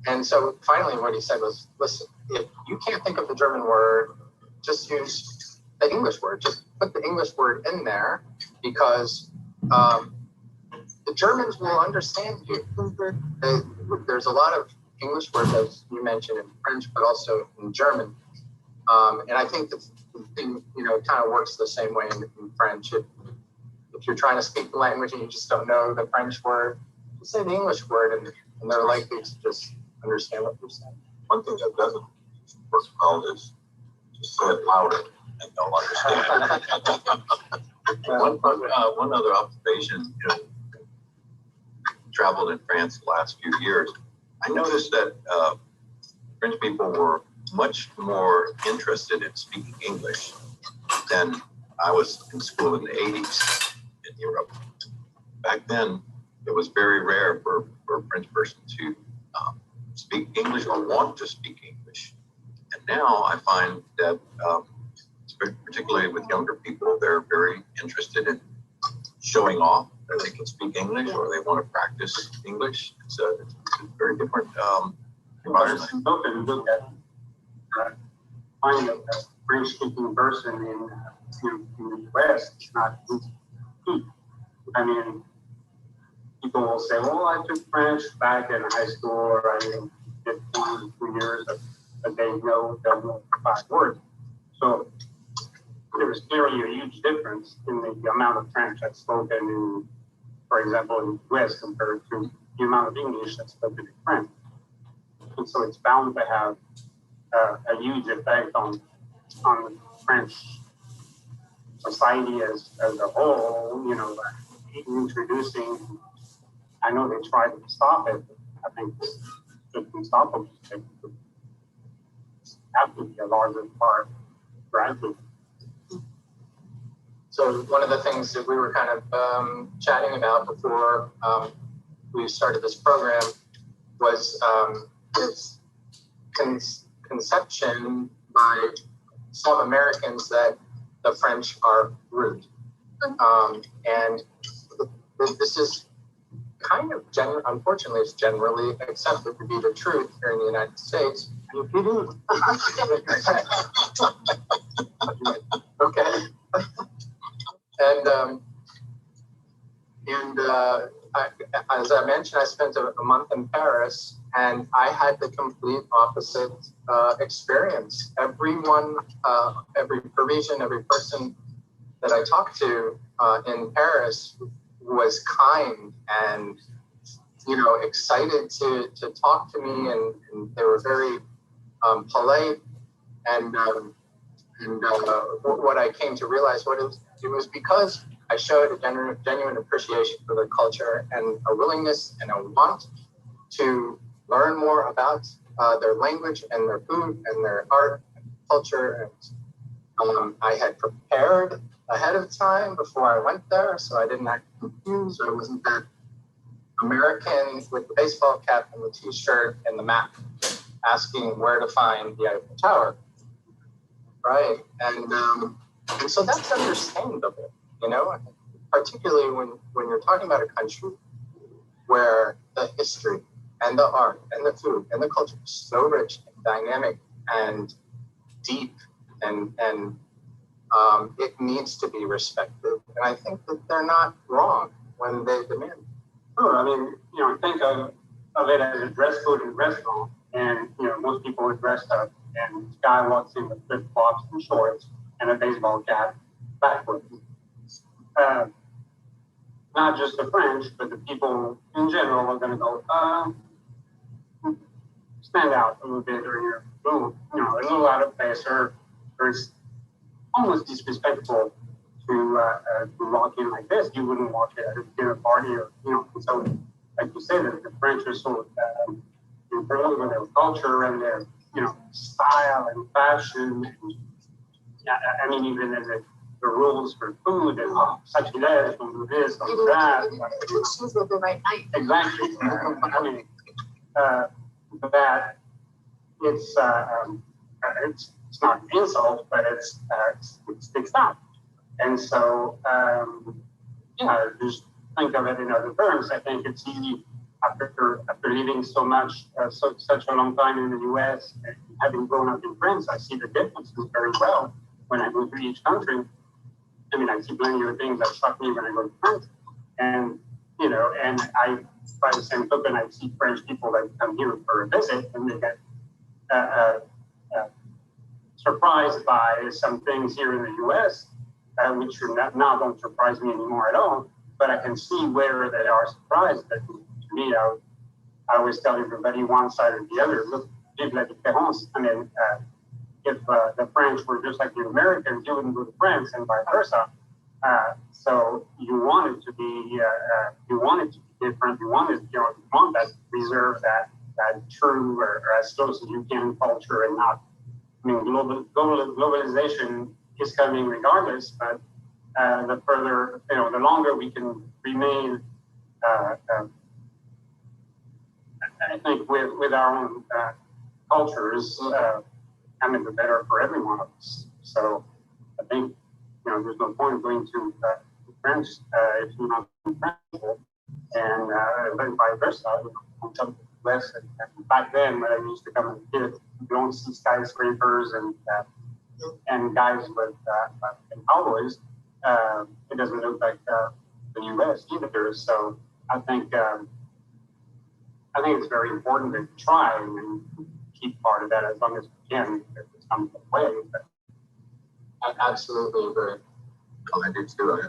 And so finally what he said was, listen, if you can't think of the German word, just use the English word. Just put the English word in there, because the Germans will understand you. There's a lot of English words, as you mentioned, in French, but also in German. And I think the thing, kind of works the same way in French. If you're trying to speak the language and you just don't know the French word, just say the English word, and they're likely to just understand what you're saying. One thing that doesn't work well is just say it louder and they'll understand. One other observation, traveled in France the last few years, I noticed that French people were much more interested in speaking English than I was in school in the 80s in Europe. Back then, it was very rare for a French person to speak English or want to speak English. And now I find that, particularly with younger people, they're very interested in showing off that they can speak English or they want to practice English. It's a very different environment. Look at finding a French-speaking person in the West, it's not easy. I mean, people will say, well, I took French back in high school, or I did 1 or 2 years, but they'll know 5 words. So there was clearly a huge difference in the amount of French that's spoken in, for example, in the US compared to the amount of English that's spoken in French. And so it's bound to have a huge effect on the French society as a whole, introducing, I know they tried to stop it, but I think it's unstoppable. It would have to be a larger part gradually. So one of the things that we were kind of chatting about before we started this program was this conception by some Americans that the French are rude. And this is kind of, unfortunately, it's generally accepted to be the truth here in the United States. Okay. As I mentioned, I spent a month in Paris, and I had the complete opposite experience. Everyone, every Parisian, every person that I talked to in Paris was kind and, excited to talk to me, and they were very polite. And what I came to realize, it was because I showed a genuine appreciation for their culture and a willingness and a want to learn more about their language and their food and their art and culture. And I had prepared ahead of time before I went there, so I didn't act confused. I wasn't that American with the baseball cap and the t-shirt and the map asking where to find the Eiffel Tower, right? And so that's understandable, you know, particularly when you're talking about a country where the history and the art and the food and the culture is so rich and dynamic and deep and it needs to be respected. And I think that they're not wrong when they demand it. Sure. I mean, you know, think of it as a dress code in a restaurant, and you know, most people are dressed up, and this guy walks in with flip flops and shorts and a baseball cap, backwards. Not just the French, but the people in general are going to go stand out a little bit, or you're a little out of place, or it's almost disrespectful to walk in like this. You wouldn't walk in at a dinner party, or so like you said, the French are so involved with their culture and their style and fashion. And, I mean, even in the rules for food and such as don't do this, don't do that. Shoes with the right height. Exactly. I mean, that it's not an insult, but it sticks out. And so, just think of it in other terms. I think it's easy after living so much, such a long time in the U.S. and having grown up in France, I see the differences very well when I go to each country. I mean, I see plenty of things that shock me when I go to France. And, and by the same token, I see French people that come here for a visit and they get surprised by some things here in the U.S., which now don't surprise me anymore at all. But I can see where they are surprised. But to me, I always tell everybody one side or the other. Look, vive la différence. I mean, if the French were just like the Americans, you wouldn't go to France, and vice versa. So you want it to be, different. You want that preserve that true or as close as you can culture, and not. I mean, globalization is coming regardless, but the further, the longer we can remain, I think with our own cultures, the better for every one of us. So I think, there's no point going to France if you're not French, and then vice versa. Come to the West, and back then when I used to come as a kid, you don't see skyscrapers and guys with cowboys. It doesn't look like the U.S. either. So I think it's very important to try and keep part of that as long as we can, if it's coming the way. But I absolutely agree. I do too.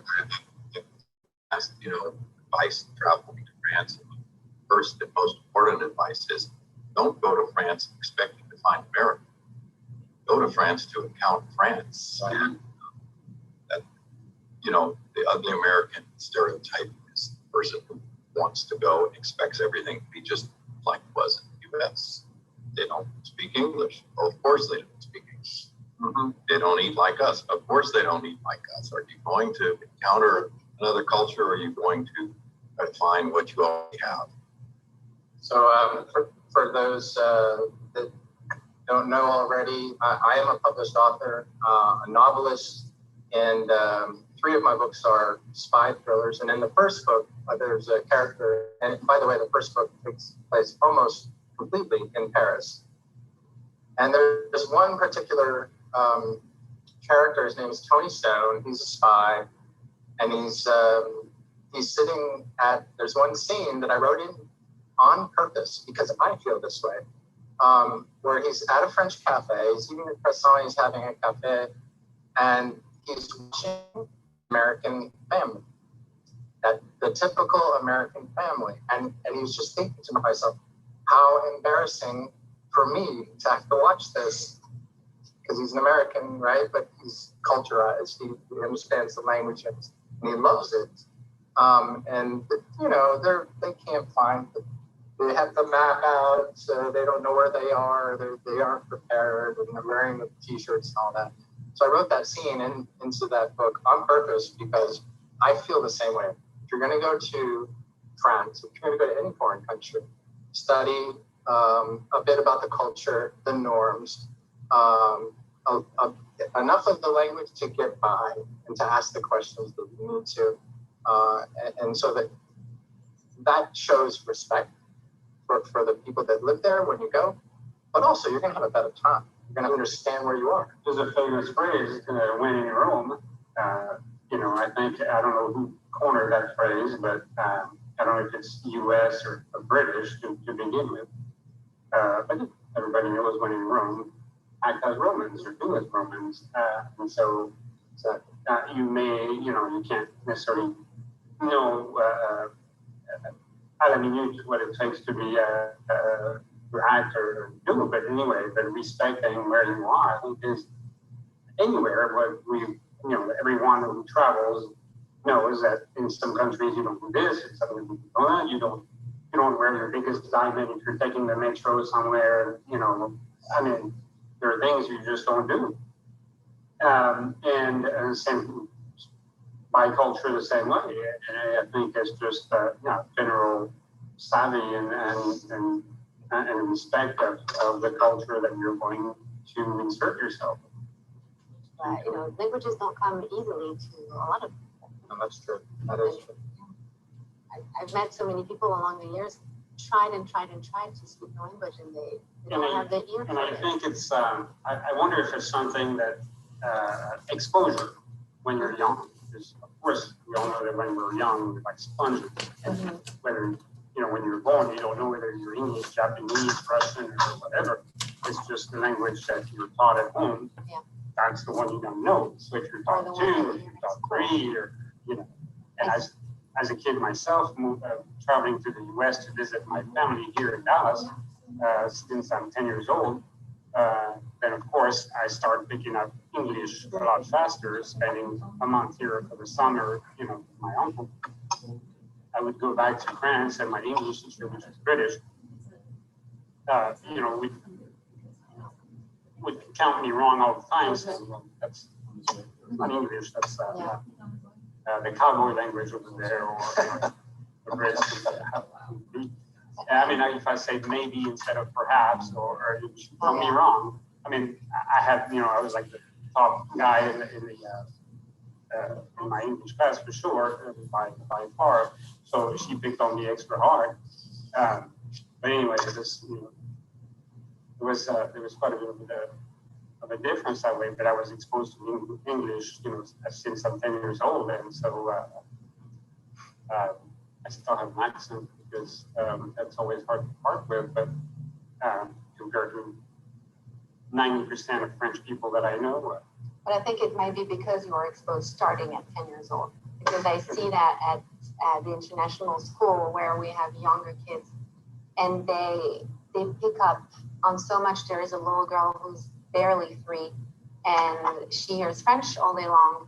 As advice traveling to France, first and most important advice is don't go to France expecting to find America. Go to France to encounter France. And that, the ugly American stereotype is the person who wants to go and expects everything to be just like it was in the U.S. They don't speak English. Well, of course they don't speak English. Mm-hmm. They don't eat like us. Of course they don't eat like us. Are you going to encounter another culture, or are you going to try to find what you already have? So for those that don't know already, I am a published author, a novelist, and 3 of my books are spy thrillers. And in the first book, there's a character, and by the way, the first book takes place almost completely in Paris. And there's one particular character. His name is Tony Stone. He's a spy, and he's sitting at. There's one scene that I wrote in on purpose because I feel this way, where he's at a French cafe. He's eating a croissant. He's having a cafe, and he's watching American family, the typical American family, and he was just thinking to myself, how embarrassing for me to have to watch this. because he's an American, right? But he's culturized. He understands the language and he loves it. And you know, they can't find. They have the map out, so they don't know where they are. They aren't prepared, and they're wearing the T-shirts and all that. So I wrote that scene into that book on purpose because I feel the same way. If you're going to go to France, if you're going to go to any foreign country, study a bit about the culture, the norms, enough of the language to get by and to ask the questions that you need to, and so that shows respect for the people that live there when you go, but also you're going to have a better time. You're going to understand where you are. There's a famous phrase, when in Rome. You know, I don't know who cornered that phrase, but I don't know if it's US or British to begin with. But everybody knows when in Rome, act as Romans or do as Romans. And so you can't necessarily know à la minute what it takes to be to act or do, but anyway, but respecting where you are, I think is anywhere. Everyone who travels knows that in some countries you don't do this, in some countries you don't that. You don't wear your biggest diamond if you're taking the metro somewhere. There are things you just don't do. And same by culture the same way. And I think it's just general savvy and respect of the culture that you're going to insert yourself. Languages don't come easily to a lot of people. No, that's true. That is true. I've met so many people along the years, tried to speak the language, and they don't have the ear for it. And I think it's, I wonder if it's something that exposure when you're young. Because of course, we all know that when we're young, we're like sponges. Mm-hmm. Whether, when you're born, you don't know whether you're English, Japanese, Russian, or whatever. It's just the language that you're taught at home. Yeah. That's the one you don't know. So if you're taught two, or you're taught three, or, and as a kid myself, traveling to the US to visit my family here in Dallas, since I'm 10 years old, then of course I started picking up English a lot faster, spending a month here for the summer, with my uncle. I would go back to France and my English teacher, which is British, would count me wrong all the time. So that's not English, that's the cowboy language over there, or the British. If I say maybe instead of perhaps, or you tell me wrong. I had, I was like the top guy in my English class for sure, by far. So she picked on me extra hard. But anyway, there was quite a bit of a difference that way. But I was exposed to English, since I'm 10 years old, and so I still have an accent because that's always hard to part with. But compared to 90% of French people that I know. But I think it might be because you were exposed starting at 10 years old. Because I see that at the international school where we have younger kids, and they pick up on so much. There is a little girl who's barely 3, and she hears French all day long.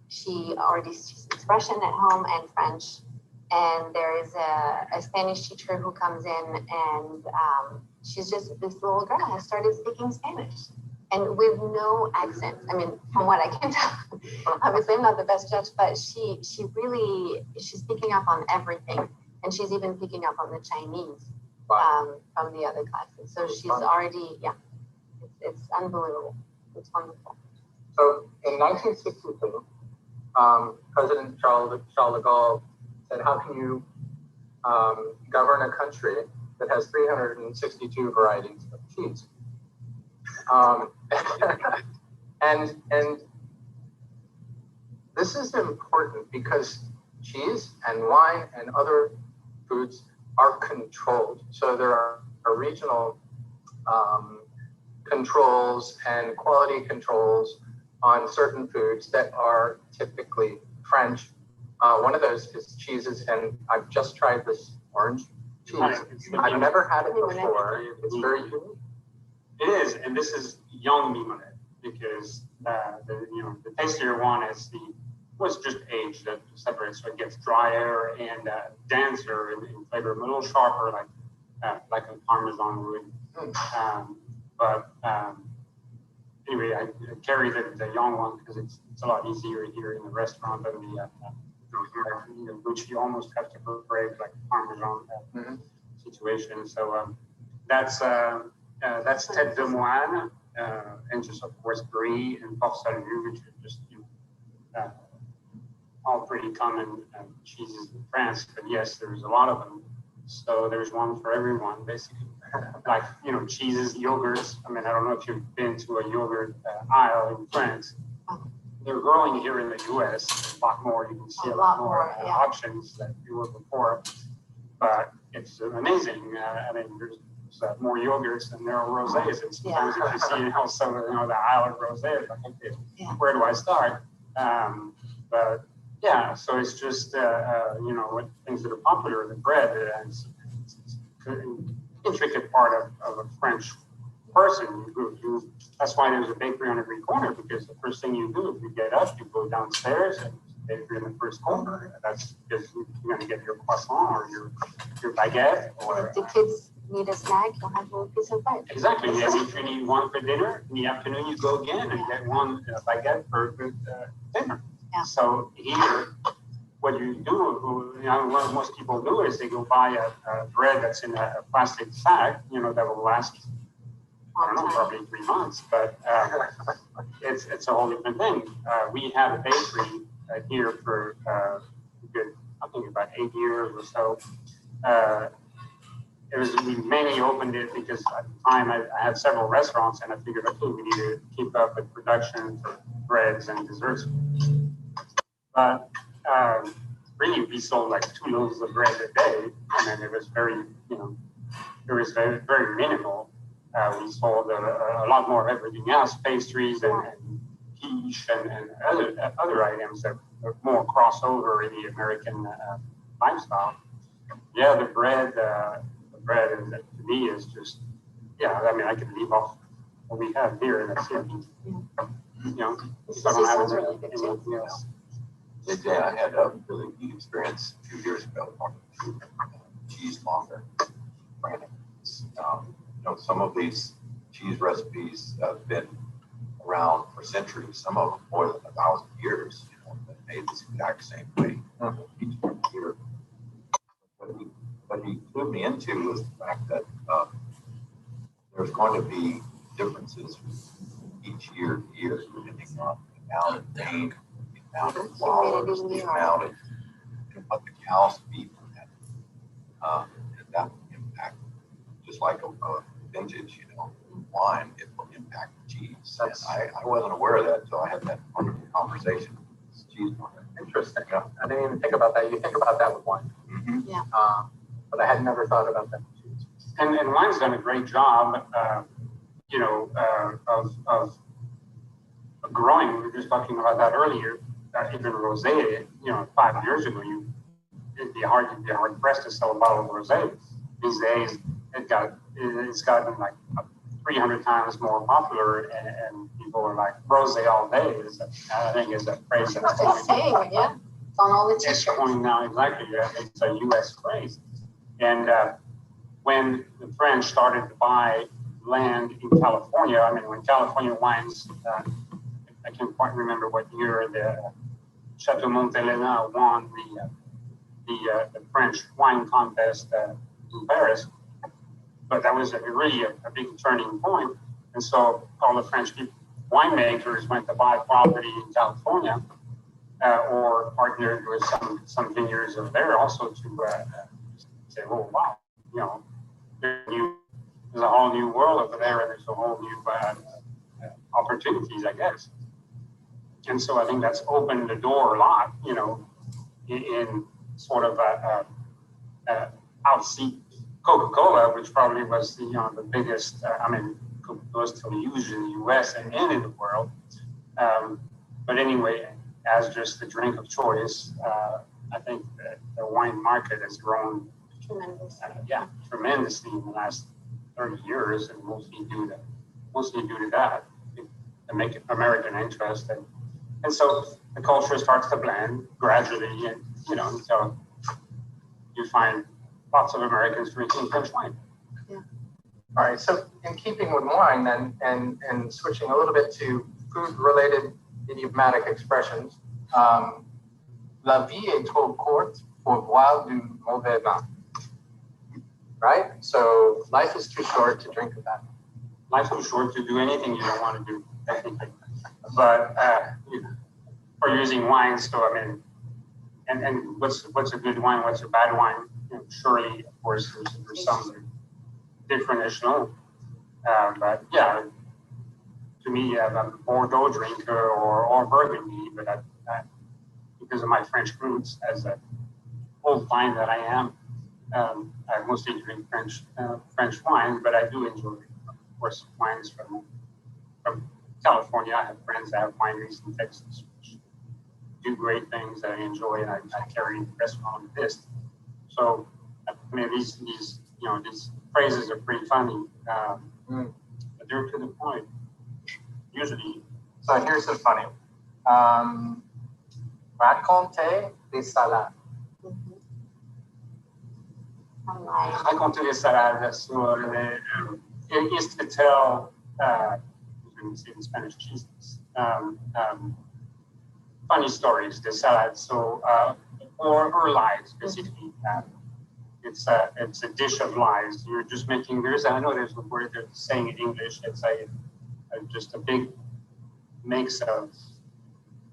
She already speaks expression at home and French. And there is a Spanish teacher who comes in, and she's just, this little girl has started speaking Spanish, and with no accent. From what I can tell, obviously I'm not the best judge, but she's picking up on everything, and she's even picking up on the Chinese from the other classes. So she's already, it's unbelievable. It's wonderful. So in 1962, President Charles de Gaulle said, how can you govern a country that has 362 varieties of cheese? And this is important because cheese and wine and other foods are controlled. So there are regional controls and quality controls on certain foods that are typically French. One of those is cheeses, and I've just tried this orange cheese. I've never had it before. It's very unique. It is, and this is young limonade. because the tastier one was just age that separates, so it gets drier and denser in flavor, a little sharper, like a Parmesan would. Anyway, I carry the young one because it's a lot easier here in the restaurant than which you almost have to break like Parmesan situation. So that's tête de moine, and just of course brie and porc salut, which are just all pretty common cheeses in France. But yes, there's a lot of them. So there's one for everyone, basically. Like, cheeses, yogurts. I mean, I don't know if you've been to a yogurt aisle in France. They're growing here in the US a lot more. You can see a lot more options than you were before. But it's amazing. I mean, there's more yogurts than there are rosés. And sometimes if you see also, the aisle of rosés, like, okay, where do I start? But yeah, so it's just, what things that are popular, the bread, it's an intricate part of a French person. That's why there's a bakery on every corner, because the first thing you do is you get up, you go downstairs, and bakery in the first corner. That's because you're going to get your croissant or your baguette. Or the kids need a snack, you'll have a piece of bread. Exactly. Yes, if you need one for dinner, in the afternoon you go again and get one baguette for dinner. Yeah. So here, what you do, what most people do is they go buy a bread that's in a plastic sack, that will last, I don't know, probably 3 months, but it's a whole different thing. We have a bakery here for I think about 8 years or so. We mainly opened it because at the time I had several restaurants, and I figured, okay, we need to keep up with production for breads and desserts. But really, we sold like 2 loaves of bread a day, and then it was very, very, very minimal. We sold a lot more of everything else, pastries and quiche and other items that are more crossover in the American lifestyle. Yeah, the bread is, to me, is just, I mean, I could leave off what we have here in the city. I don't have anything else. Yeah, I had a really neat experience a few years ago talking to cheesemonger. Some of these cheese recipes have been around for centuries, some of them more than 1,000 years, that made this exact same way each year. What he clued me into was the fact that there's going to be differences each year to year, depending on the amount of rain, the amount of flowers, the amount of what the cows feed from that. And that will impact, just like a vintage, wine, it will impact the cheese. And I wasn't aware of that until I had that wonderful conversation with the cheesemonger. Interesting. I didn't even think about that. You think about that with wine. Mm-hmm. Yeah. But I had never thought about that. And wine's done a great job, of growing. We were just talking about that earlier. Even rosé, 5 years ago, it'd be hard pressed to sell a bottle of rosé. These days, it's gotten like 300 times more popular, and people are like, rosé all day. I think is a phrase that's saying, yeah. It's on all the t-shirts. It's coined now, exactly. It's a U.S. phrase. And when the French started to buy land in California, I mean, when California wines, I can't quite remember what year the Chateau Montelena won the French wine contest in Paris. But that was really a big turning point. And so all the French winemakers went to buy property in California or partnered with some vineyards over there also to say, oh, wow, there's a whole new world over there, and there's a whole new opportunities, I guess. And so I think that's opened the door a lot, in sort of outseat Coca-Cola, which probably was the biggest, Coca-Cola still used in the US and in the world. But anyway, as just the drink of choice, I think that the wine market has grown tremendously in the last 30 years, and mostly due to that. make American interest. And so the culture starts to blend gradually, and until you find lots of Americans drinking French wine. Yeah. All right. So in keeping with wine, then, and switching a little bit to food-related idiomatic expressions, la vie est trop courte pour boire du mauvais vin. Right? So life is too short to drink that. Life's too short to do anything you don't want to do, technically. But for using wine, so I mean, and what's a good wine? What's a bad wine? Surely, of course, there's some definitional. But yeah, to me, I'm a Bordeaux drinker or Burgundy, but because of my French roots, as an old wine that I am, I mostly drink French wine, but I do enjoy, of course, wines from California. I have friends that have wineries in Texas, which do great things that I enjoy, and I carry the restaurant list. So, I mean, these phrases are pretty funny, but they're to the point, usually. So here's the funny. Raconter des salades. Raconter des salades. So it is to tell, you can say in Spanish, cheeses, funny stories, the salad. So, or lies, basically. It's a dish of lies. You're just making, I know there's a word they're saying in English. It's just a big mix of.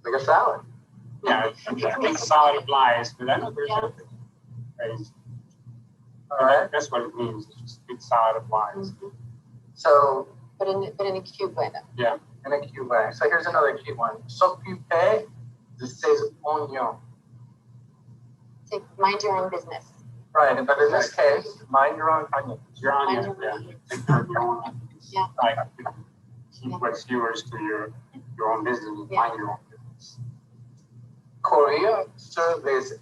Like a salad. Yeah, a big salad of lies, but I know there's a phrase. That's what it means. It's just a big salad of lies. So, but in a cute way. Yeah. In a cute way. So here's another cute one. S'occuper de ses oignons. To mind your own business. Right, but in this case, mind your own onions. Your onions, yeah. Like, keep what's yours to your own business. Mind your own business. Courir sur les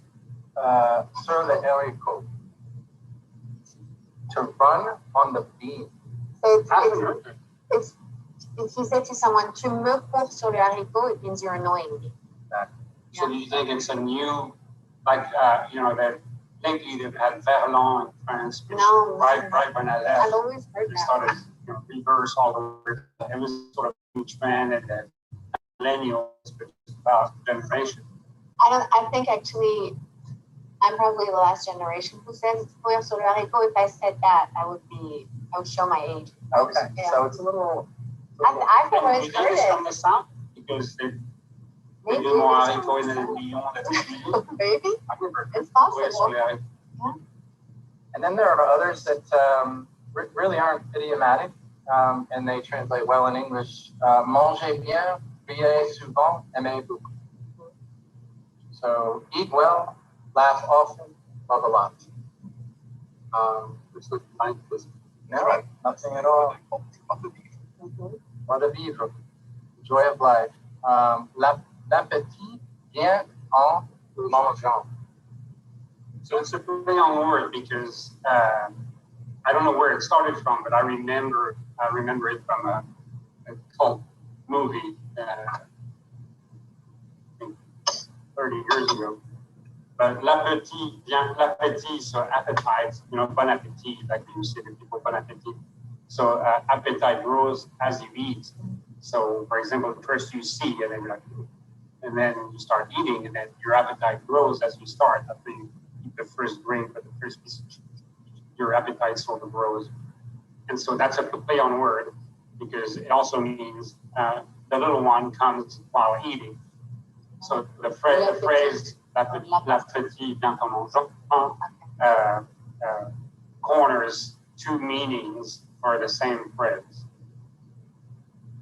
haricots. To run on the bean. So it's if you say to someone, tu me cours sur le haricot, it means you're annoying me. So do you think it's a new, like, that lately they've had Verlan in France, which right when I left, I've always heard they that. started reverse all over. It was sort of a huge trend, and then millennials, but about generation. I think actually, I'm probably the last generation who says courir sur le haricot. If I said that, I would show my age. Okay, so it's a little. I've always heard It's from it. the South because they do more haricots than in Lyon. Maybe. It's possible. Yeah. And then there are others that really aren't idiomatic, and they translate well in English. Mangez bien, riez souvent, aimez beaucoup. So eat well, laugh often, love a lot. Which would find this. No, nothing at all. Joie de vivre, joy of life. L'appétit vient en mangeant. So it's a play on word because I don't know where it started from, but I remember it from a cult movie I think 30 years ago. But l'appétit, so appetite, bon appétit, like you say to people, bon appétit. So appetite grows as you eat. So for example, first you see, and then you start eating, and then your appetite grows as you start. After you eat the first drink or the first piece, your appetite sort of grows. And so that's a play on word because it also means the little one comes while eating. So the phrase l'appétit vient en mangeant corners two meanings for the same phrase.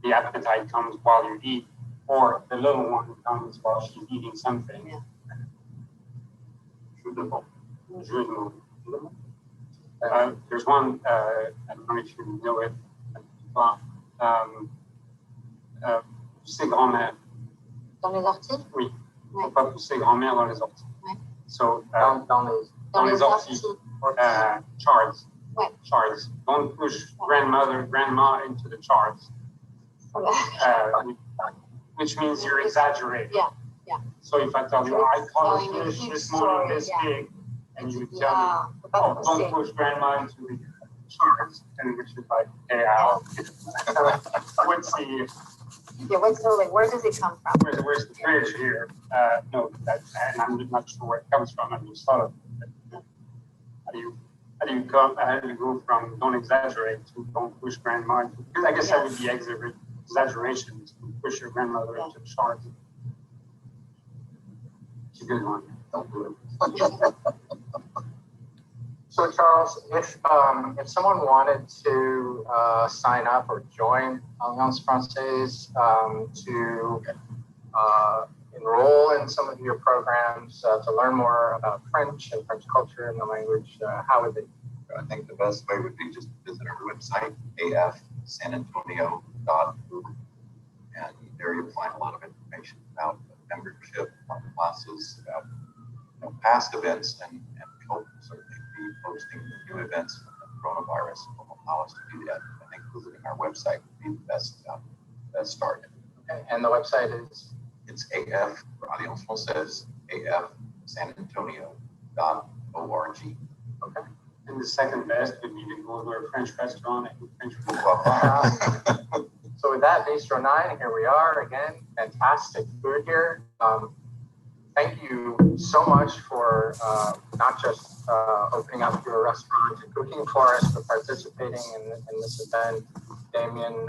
The appetite comes while you eat, or the little one comes while she's eating something. Yeah. There's one, I don't know if you know it, pousser grand-mère. Dans les orties? Oui, il ne faut pas pousser grand-mère dans les orties. Ouais. So, Dans les orties, chards. Ouais. Chards. Don't push grandma into the chards. which means you're exaggerating. Yeah, yeah. So if I tell you, I caught a fish this morning this big, and you tell me, oh, don't push grandma into the sharks, and which is like, hey, Al, what's the, Yeah, where does it come from? where's the fish here? No, and I'm not sure where it comes from. I just thought of it. How do you go from don't exaggerate to don't push grandma? Because I guess that would be exaggeration, is to push your grandmother into the sharks. It's a good one. Don't do it. So Charles, if someone wanted to sign up or join Alliance Française to enroll in some of your programs, to learn more about French and French culture and the language, how would they? I think the best way would be just to visit our website, afsanantonio.org. And there you'll find a lot of information about membership, about classes, about past events, and hope certainly be posting new events from the coronavirus will allow us to do that. I think visiting our website would be the best start. Okay. And the website is? It's AF, for Alliance Française, afsanantonio.org. Okay. And the second best would be to go to a French restaurant and eat French food. So with that, Bistro 9, here we are again. Fantastic food here. Thank you so much for not just opening up your restaurant and cooking for us, but participating in this event. Damien,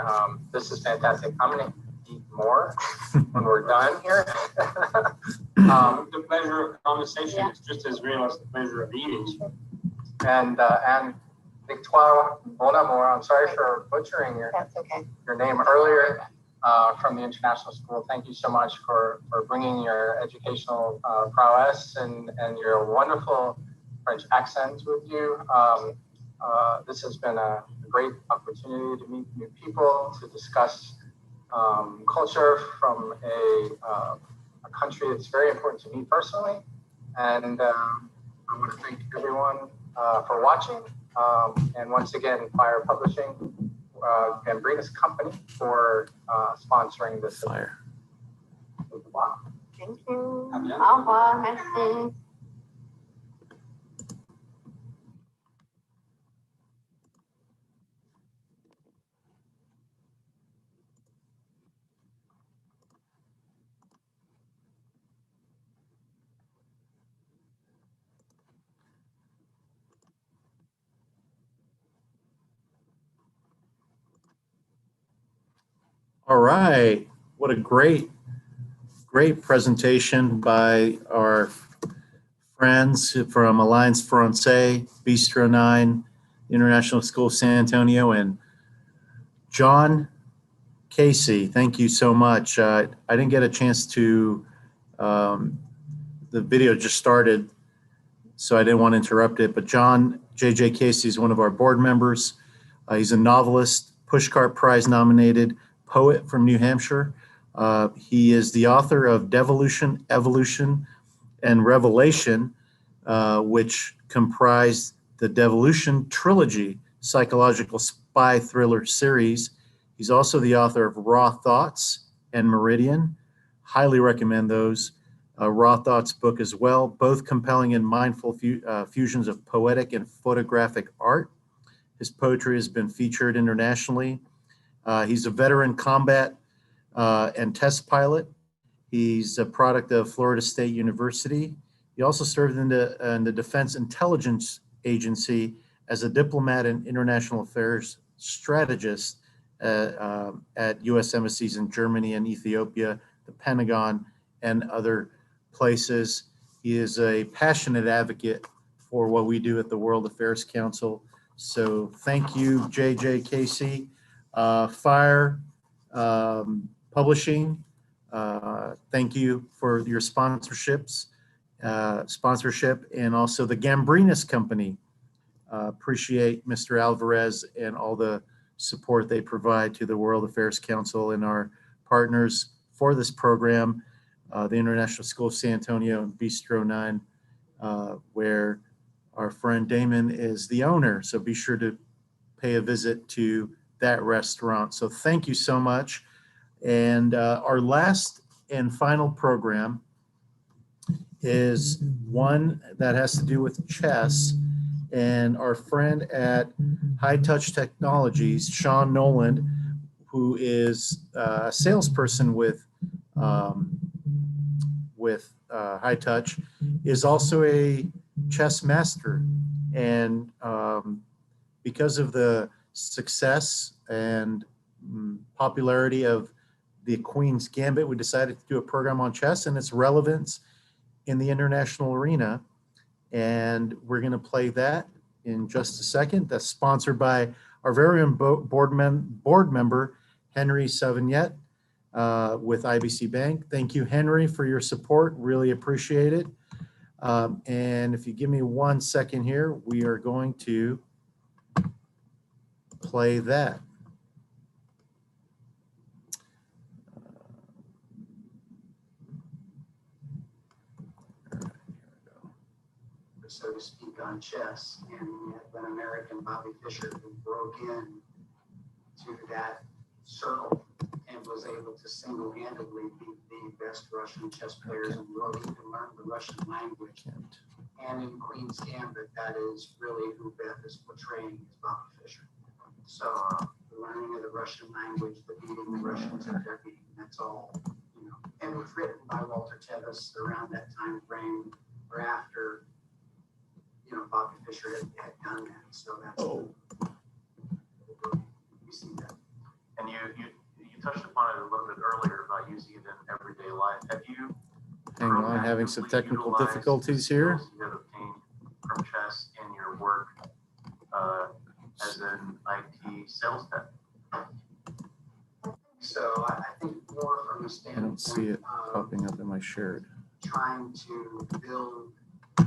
this is fantastic. I'm going to eat more when we're done here. The pleasure of conversation is just as real as the pleasure of eating. And Victoire Bonamour, I'm sorry for butchering your name earlier, from the International School. Thank you so much for bringing your educational prowess and your wonderful French accent with you. This has been a great opportunity to meet new people, to discuss culture from a country that's very important to me personally. And I want to thank everyone for watching. And once again, Fire Publishing, Gambrinus Company, for sponsoring this. Fire. Thank you. Au revoir. Merci. All right. What a great presentation by our friends from Alliance Française, Bistro 9, International School of San Antonio, and John Casey. Thank you so much. I didn't get a chance to, the video just started, so I didn't want to interrupt it, but John J.J. Casey is one of our board members. He's a novelist, Pushcart Prize nominated poet from New Hampshire. He is the author of Devolution, Evolution, and Revelation, which comprised the Devolution trilogy, psychological spy thriller series. He's also the author of Raw Thoughts and Meridian. Highly recommend those. Raw Thoughts book as well, both compelling and mindful fusions of poetic and photographic art. His poetry has been featured internationally. He's a veteran combat and test pilot. He's a product of Florida State University. He also served in the Defense Intelligence Agency as a diplomat and international affairs strategist at U.S. embassies in Germany and Ethiopia, the Pentagon, and other places. He is a passionate advocate for what we do at the World Affairs Council. So thank you, J.J. Casey. Fire Publishing, thank you for your sponsorship, and also the Gambrinus Company. Appreciate Mr. Alvarez and all the support they provide to the World Affairs Council and our partners for this program, the International School of San Antonio and Bistro 9, where our friend Damon is the owner. So be sure to pay a visit to that restaurant. So thank you so much. And our last and final program is one that has to do with chess. And our friend at High Touch Technologies, Sean Noland, who is a salesperson with High Touch, is also a chess master. And because of the success and popularity of the Queen's Gambit, we decided to do a program on chess and its relevance in the international arena. And we're going to play that in just a second. That's sponsored by our very own board member, Henry Savignet, with IBC Bank. Thank you, Henry, for your support. Really appreciate it. And if you give me 1 second here, we are going to play that. So to speak, on chess, and we had an American, Bobby Fischer, who broke in to that circle and was able to single-handedly beat the best Russian chess players in the world. He can learn the Russian language. And in Queen's Gambit, that is really who Beth is portraying as Bobby Fischer. So the learning of the Russian language, the beating the Russians at their beating, that's all, you know. And it was written by Walter Tevis around that time frame or after, you know, Bobby Fischer had done that. So that's you see that. And you touched upon it a little bit earlier about using it in everyday life. Have you Hang on, having some technical difficulties here. you have obtained from chess in your work as an IT sales tech? So I think more from the I standpoint don't see it of popping up in my shared. trying to build a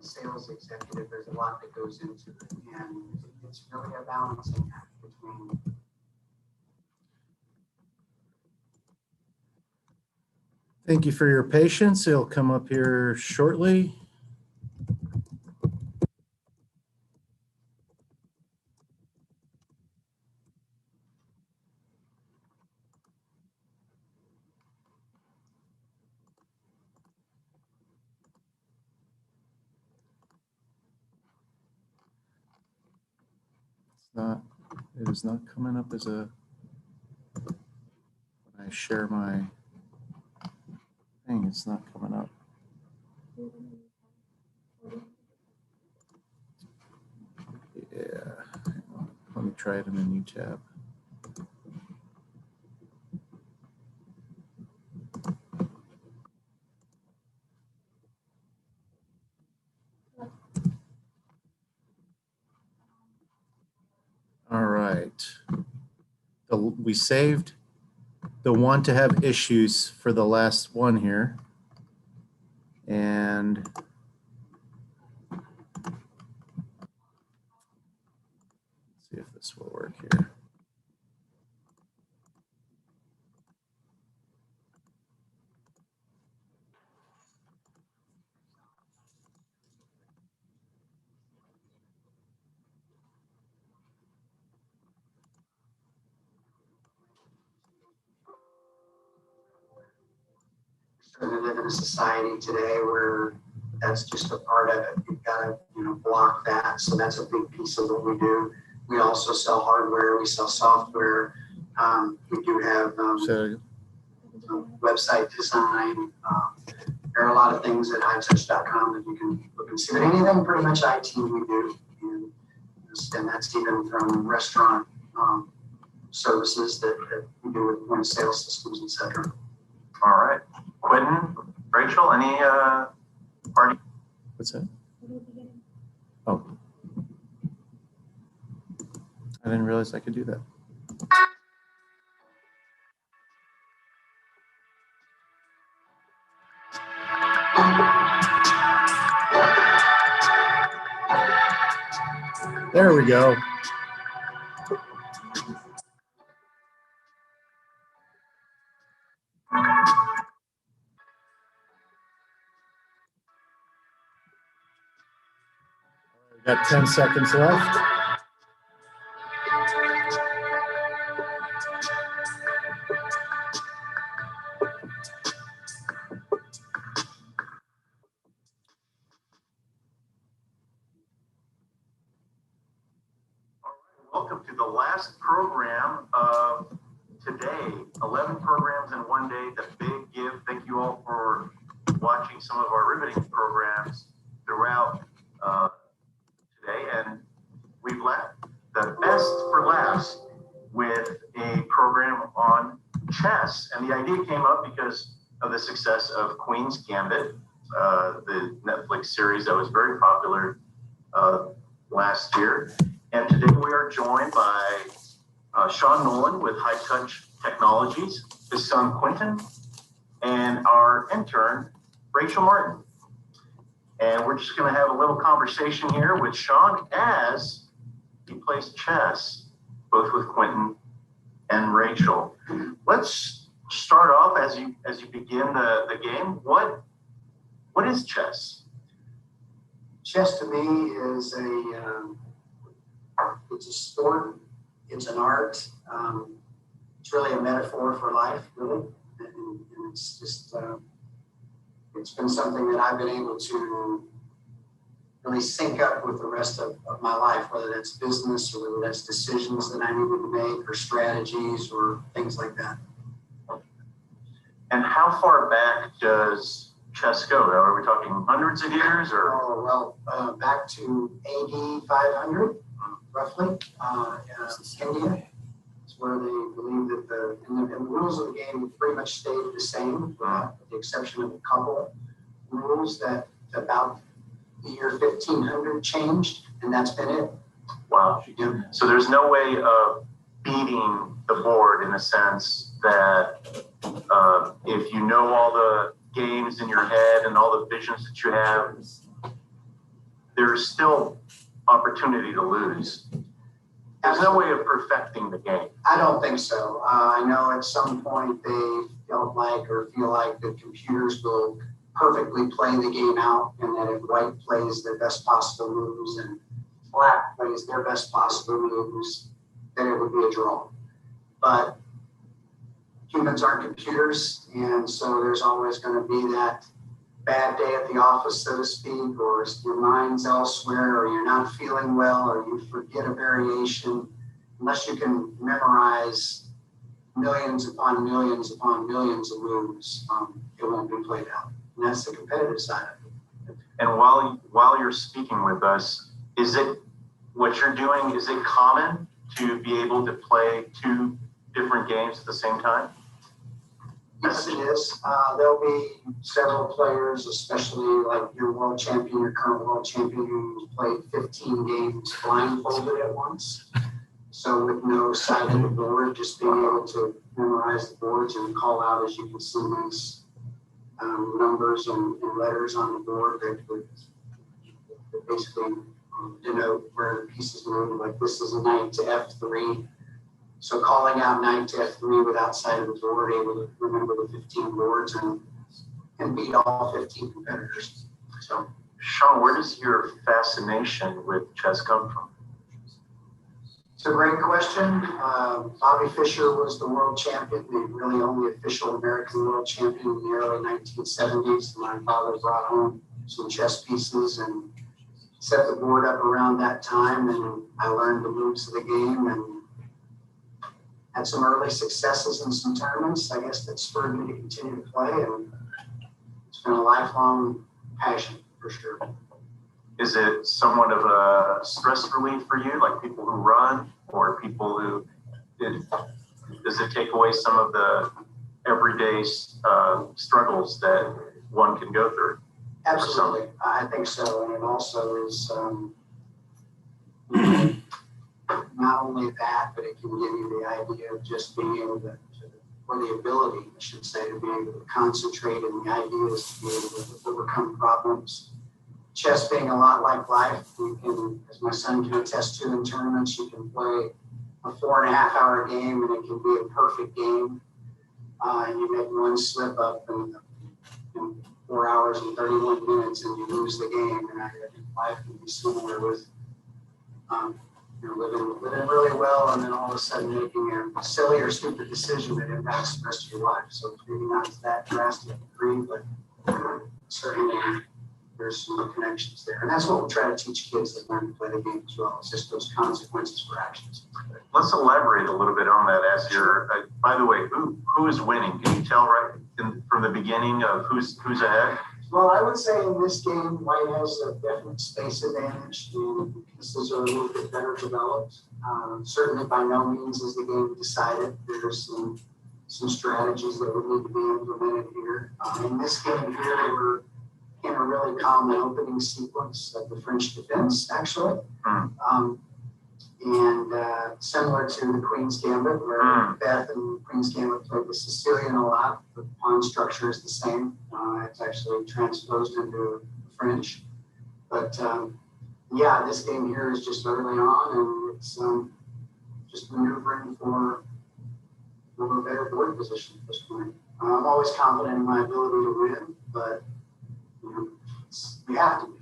sales executive, there's a lot that goes into it, and it's really a balancing act between Thank you for your patience. It'll come up here shortly. It is not coming up as a, when I share my thing, it's not coming up. Yeah, hang on. Let me try it in a new tab. All right. We saved the one to have issues for the last one here. And let's see if this will work here. starting to live in a society today where that's just a part of it. You've got to, you know, block that. So that's a big piece of what we do. We also sell hardware. We sell software. We do have website design. There are a lot of things at hightouch.com that you can look and see. But anything pretty much IT we do. And that's even from restaurant services that we do with point of sale systems, et cetera. All right. Quentin, Rachel, any party? What's that? Oh. I didn't realize I could do that. There we go. We've got 10 seconds left. welcome to the last program of today. 11 programs in one day, the Big Give. Thank you all for watching some of our riveting programs throughout today. And we've left the best for last with a program on chess. And the idea came up because of the success of Queen's Gambit, the Netflix series that was very popular last year. And today we are joined by Sean Nolan with High Touch Technologies, his son Quentin, and our intern, Rachel Martin. And we're just going to have a little conversation here with Sean as he plays chess, both with Quentin and Rachel. Let's start off as you begin the game. What is chess? Chess to me is it's a sport, it's an art, it's really a metaphor for life, really. And it's just, it's been something that I've been able to really sync up with the rest of my life, whether that's business or whether that's decisions that I needed to make or strategies or things like that. And how far back does chess go? Are we talking hundreds of years or? Oh, well, back to AD 500, roughly, India. It's where they believe that the rules of the game pretty much stayed the same, with the exception of a couple rules that about the year 1500 changed, and that's been it. Wow. Yeah. So there's no way of beating the board in a sense that if you know all the games in your head and all the visions that you have, there's still opportunity to lose. There's no way of perfecting the game. I don't think so. I know at some point they felt like or feel like the computers will perfectly play the game out, and that if white plays their best possible moves and black plays their best possible moves, then it would be a draw. But humans aren't computers, and so there's always going to be that bad day at the office, so to speak, or your mind's elsewhere, or you're not feeling well, or you forget a variation. Unless you can memorize millions upon millions upon millions of moves, it won't be played out. And that's the competitive side of it. And while you're speaking with us, is it what you're doing, is it common to be able to play two different games at the same time? Yes, it is. There'll be several players, especially like your world champion, your current world champion, who's played 15 games blindfolded at once. So with no side of the board, just being able to memorize the boards and call out, as you can see, these numbers and letters on the board that would basically denote where the pieces move. Like this is a knight to F3. So calling out knight to F3 with outside of the board, able to remember the 15 boards and beat all 15 competitors. So, Sean, where does your fascination with chess come from? It's a great question. Bobby Fischer was the world champion, the really only official American world champion in the early 1970s. My father brought home some chess pieces and set the board up around that time, and I learned the moves of the game and had some early successes in some tournaments, I guess, that spurred me to continue to play, and it's been a lifelong passion for sure. Is it somewhat of a stress relief for you, like people who run or people who, does it take away some of the everyday struggles that one can go through? Absolutely, I think so, and it also is not only that, but it can give you the idea of just being able to, or the ability, I should say, to be able to concentrate, and the idea is to be able to overcome problems. Chess being a lot like life, you can, as my son can attest to in tournaments, you can play a 4.5-hour game and it can be a perfect game. And you make one slip up in 4 hours and 31 minutes and you lose the game. And I think life can be similar with living really well and then all of a sudden making a silly or stupid decision that impacts the rest of your life. So maybe not to that drastic degree, but certainly there's some connections there. And that's what we try to teach kids that learn to play the game as well. It's just those consequences for actions. Let's elaborate a little bit on that as you're, by the way, who is winning? Can you tell from the beginning of who's ahead? Well, I would say in this game, white has a definite space advantage. The pieces are a little bit better developed. Certainly by no means is the game decided. There's some strategies that would need to be implemented here. In this game here, we're in a really common opening sequence of the French defense, actually. And similar to the Queen's Gambit, where Beth and Queen's Gambit played the Sicilian a lot, the pawn structure is the same. It's actually transposed into French. But yeah, this game here is just early on, and it's just maneuvering for a better board position at this point. I'm always confident in my ability to win, but you know, you have to be.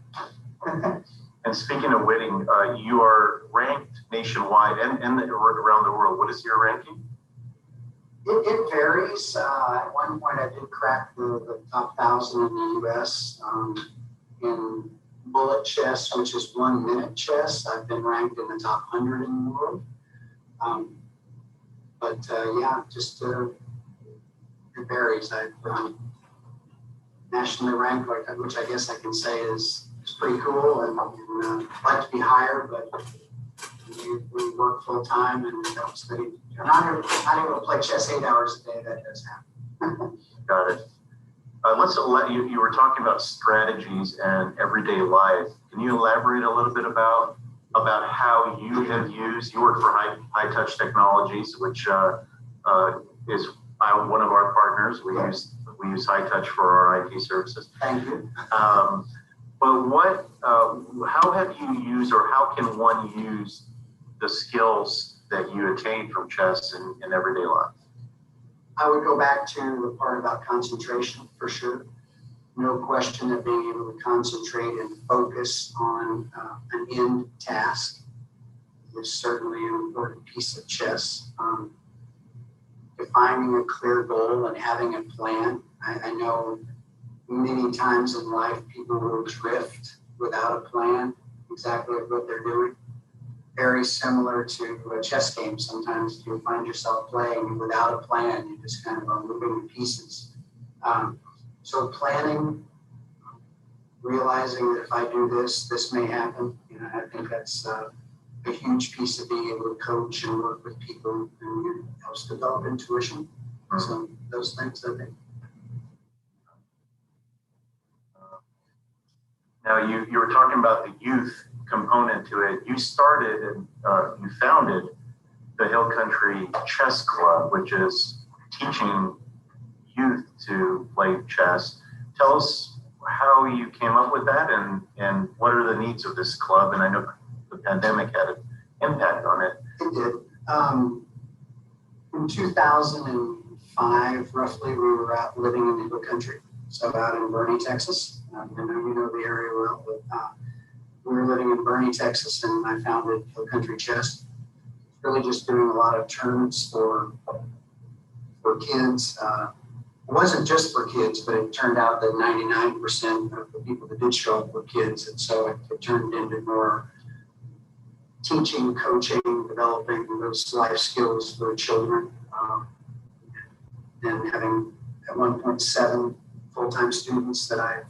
And speaking of winning, you are ranked nationwide and around the world. What is your ranking? It varies. At one point, I did crack the top 1,000 in the U.S. In bullet chess, which is 1 minute chess. I've been ranked in the top 100 in the world. But yeah, just it varies. I'm nationally ranked, which I guess I can say is pretty cool, and I'd like to be higher, but we work full time and we don't study. I'm not able to play chess 8 hours a day. That does happen. Got it. Let's let you were talking about strategies and everyday life. Can you elaborate a little bit about how you have used? You work for High Touch Technologies, which is one of our partners. We use High Touch for our IT services. Thank you. But how have you used, or how can one use the skills that you attain from chess in everyday life? I would go back to the part about concentration for sure. No question that being able to concentrate and focus on an end task is certainly an important piece of chess. Defining a clear goal and having a plan. I know many times in life people will drift without a plan, exactly what they're doing. Very similar to a chess game. Sometimes you'll find yourself playing without a plan. You just kind of are moving the pieces. So planning, realizing that if I do this, this may happen. You know, I think that's a huge piece of being able to coach and work with people, and it helps develop intuition. So those things, I think. Now you were talking about the youth component to it. You started and you founded the Hill Country Chess Club, which is teaching youth to play chess. Tell us how you came up with that and what are the needs of this club. And I know the pandemic had an impact on it. It did. In 2005, roughly, we were out living in the Hill Country, so out in Bernie, Texas. I know you know the area well, but we were living in Bernie, Texas, and I founded Hill Country Chess. Really just doing a lot of tournaments for kids. It wasn't just for kids, but it turned out that 99% of the people that did show up were kids. And so it turned into more teaching, coaching, developing those life skills for children. And having at 1.7 full-time students that I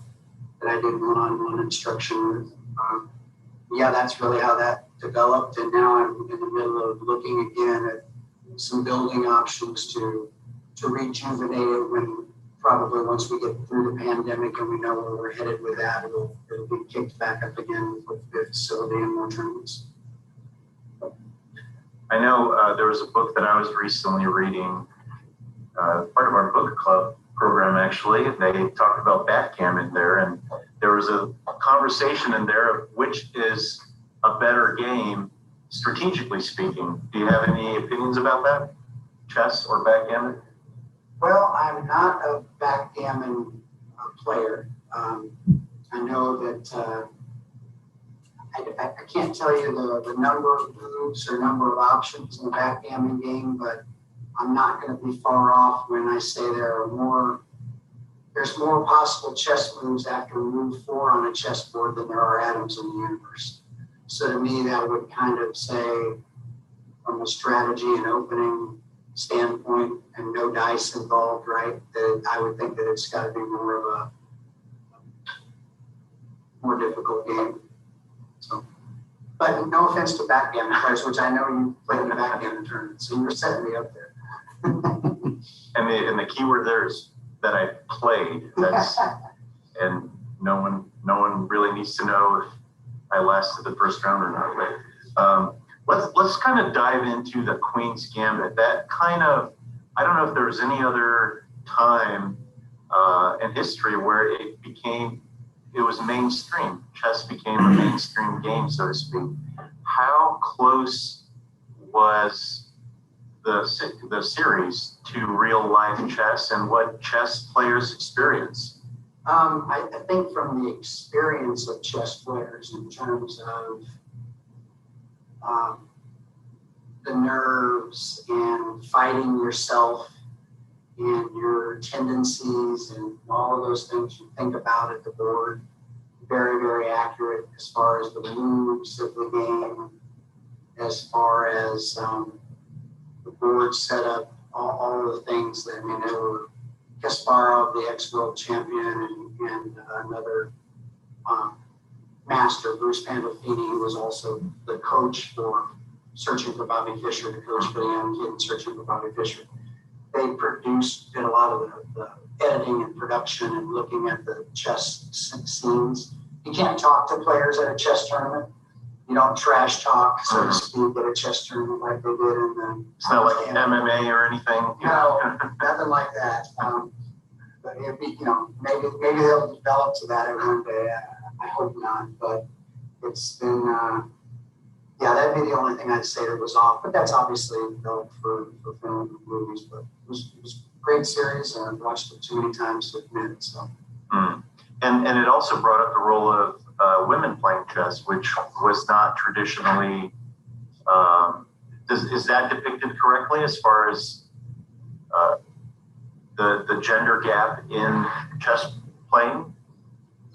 did one-on-one instruction with. Yeah, that's really how that developed. And now I'm in the middle of looking again at some building options to rejuvenate it when probably once we get through the pandemic and we know where we're headed with that, it'll be kicked back up again with the facility and more tournaments. I know there was a book that I was recently reading, part of our book club program actually. They talked about backgammon there, and there was a conversation in there of which is a better game, strategically speaking. Do you have any opinions about that? Chess or backgammon? Well, I'm not a backgammon player. I know that I can't tell you the number of moves or number of options in the backgammon game, but I'm not going to be far off when I say there are more there's more possible chess moves after move 4 on a chessboard than there are atoms in the universe. So to me, that would kind of say, from a strategy and opening standpoint and no dice involved, right, that I would think that it's got to be more of a more difficult game. So, but no offense to backgammon players, which I know you played in the backgammon tournament, so you're setting me up there. And the key word there is that I played. That's and no one really needs to know if I lasted the first round or not. But let's kind of dive into the Queen's Gambit. That kind of, I don't know if there was any other time in history where it was mainstream. Chess became a mainstream game, so to speak. How close was the series to real life chess, and what chess players experience? I think from the experience of chess players in terms of the nerves and fighting yourself and your tendencies and all of those things you think about at the board, very, very accurate as far as the moves of the game, as far as the board setup, all of the things that, I mean, there were Kasparov, the ex-world champion, and another master, Bruce Pandolfini, who was also the coach for Searching for Bobby Fischer, the coach for the young kid in Searching for Bobby Fischer. They did a lot of the editing and production and looking at the chess scenes. You can't talk to players at a chess tournament. You don't trash talk, so to speak, at a chess tournament like they did in the. It's not like MMA or anything. No, nothing like that. But it'd be, maybe they'll develop to that one day. I hope not, but it's been, that'd be the only thing I'd say that was off. But that's obviously developed for film and movies. But it was a great series, and I've watched it too many times to admit it. So. And it also brought up the role of women playing chess, which was not traditionally. Is that depicted correctly as far as the gender gap in chess playing?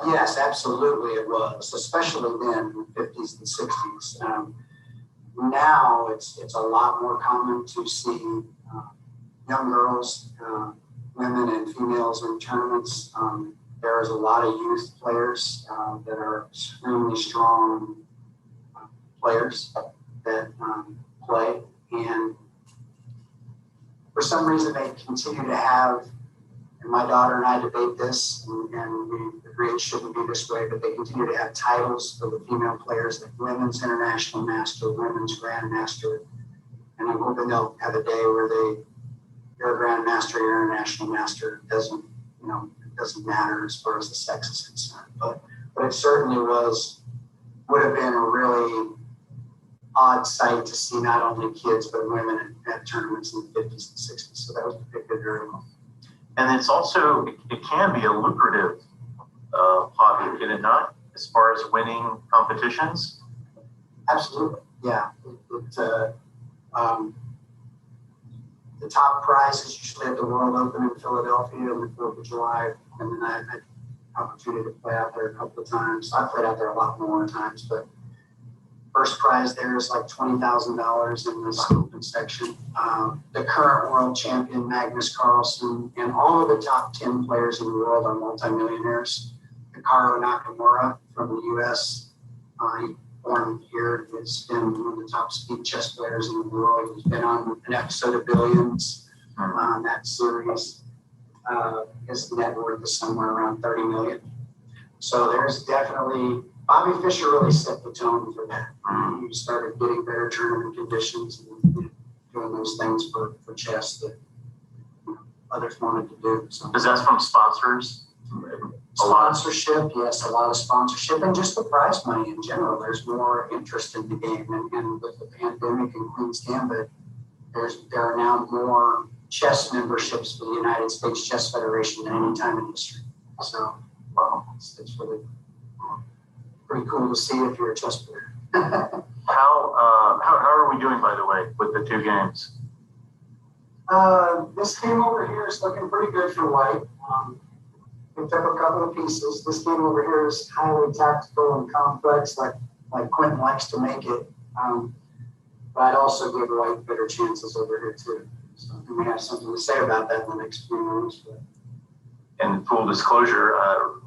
Yes, absolutely it was, especially then in the 50s and 60s. Now it's a lot more common to see young girls, women and females in tournaments. There is a lot of youth players that are extremely strong players that play, and for some reason they continue to have, and my daughter and I debate this, and we agree it shouldn't be this way, but they continue to have titles for the female players, like Women's International Master, Women's Grandmaster, and I'm hoping they'll have a day where you're a Grandmaster, you're an International Master. It doesn't matter as far as the sex is concerned, but it certainly would have been a really odd sight to see not only kids but women at tournaments in the 50s and 60s. So that was depicted very well. And it's also, it can be a lucrative hobby, can it not, as far as winning competitions? Absolutely, yeah. The top prize is usually at the World Open in Philadelphia on the 4th of July. And then I had the opportunity to play out there a couple of times. I played out there a lot more times, but first prize there is like $20,000 in this open section. The current world champion, Magnus Carlsen, and all of the top 10 players in the world are multimillionaires. Hikaru Nakamura from the US, born here, has been one of the top speed chess players in the world. He's been on an episode of Billions on that series. His net worth is somewhere around 30 million. So there's definitely, Bobby Fischer really set the tone for that. He started getting better tournament conditions and doing those things for chess that others wanted to do. So. Is that from sponsors? Sponsorship, yes, a lot of sponsorship, and just the prize money in general. There's more interest in the game, and with the pandemic and Queen's Gambit, there are now more chess memberships for the United States Chess Federation than any time in history. So, wow, it's really pretty cool to see if you're a chess player. How are we doing, by the way, with the two games? This game over here is looking pretty good for white. picked up a couple of pieces. This game over here is highly tactical and complex, like Quentin likes to make it. But I'd also give White better chances over here too. So we may have something to say about that in the next few minutes. But. And full disclosure,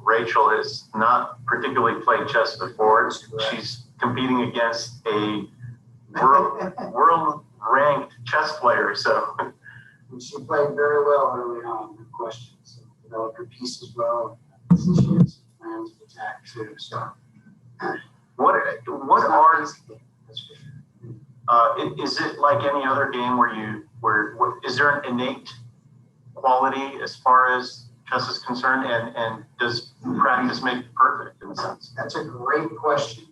Rachel has not particularly played chess before. She's competing against a world ranked chess player. So she played very well early on. No question. So developed her pieces well. She has plans to attack too. So what are is it like any other game where is there an innate quality as far as chess is concerned, and does practice make perfect in a sense? That's a great question.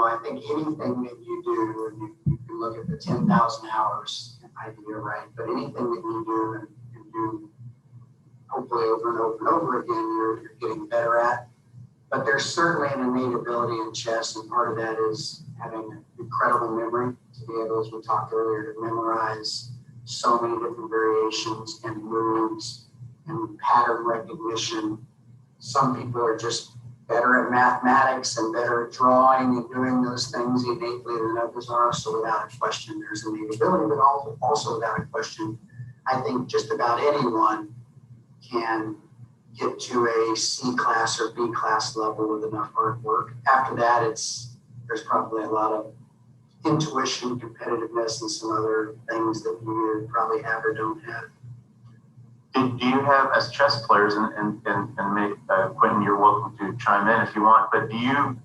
I think anything that you do, and you can look at the 10,000 hours idea, right? But anything that you do and do hopefully over and over and over again, you're getting better at. But there's certainly an innate ability in chess, and part of that is having incredible memory to be able, as we talked earlier, to memorize so many different variations and moves and pattern recognition. Some people are just better at mathematics and better at drawing and doing those things innately than others are. So without a question, there's innate ability, but also without a question, I think just about anyone can get to a C class or B class level with enough hard work. After that, there's probably a lot of intuition, competitiveness, and some other things that you probably have or don't have. Do you have, as chess players, and Quentin, you're welcome to chime in if you want, but do you,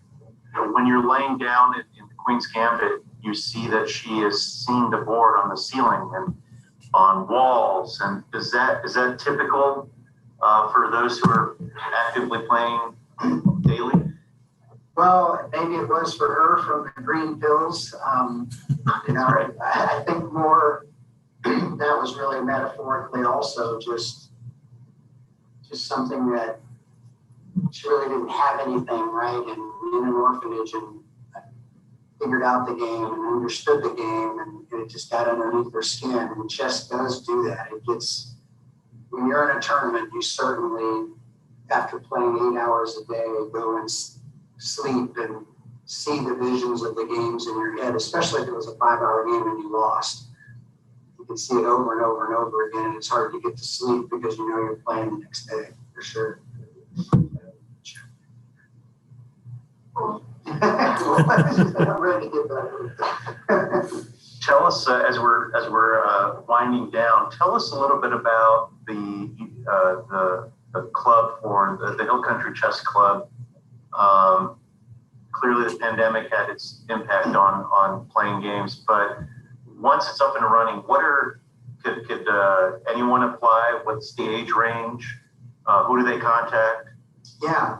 when you're laying down in the Queen's Gambit, you see that she is seeing the board on the ceiling and on walls, and is that typical for those who are actively playing daily? Well, maybe it was for her from the green pills. I think more that was really metaphorically also just something that she really didn't have anything, right? And in an orphanage, and figured out the game and understood the game, and it just got underneath her skin. And chess does do that. It gets, when you're in a tournament, you certainly, after playing 8 hours a day, go and sleep and see the visions of the games in your head, especially if it was a 5-hour game and you lost. You can see it over and over and over again, and it's hard to get to sleep because you know you're playing the next day, for sure. Tell us, as we're winding down, tell us a little bit about the club for the Hill Country Chess Club. Clearly the pandemic had its impact on playing games, but once it's up and running, could anyone apply? What's the age range? Who do they contact? Yeah,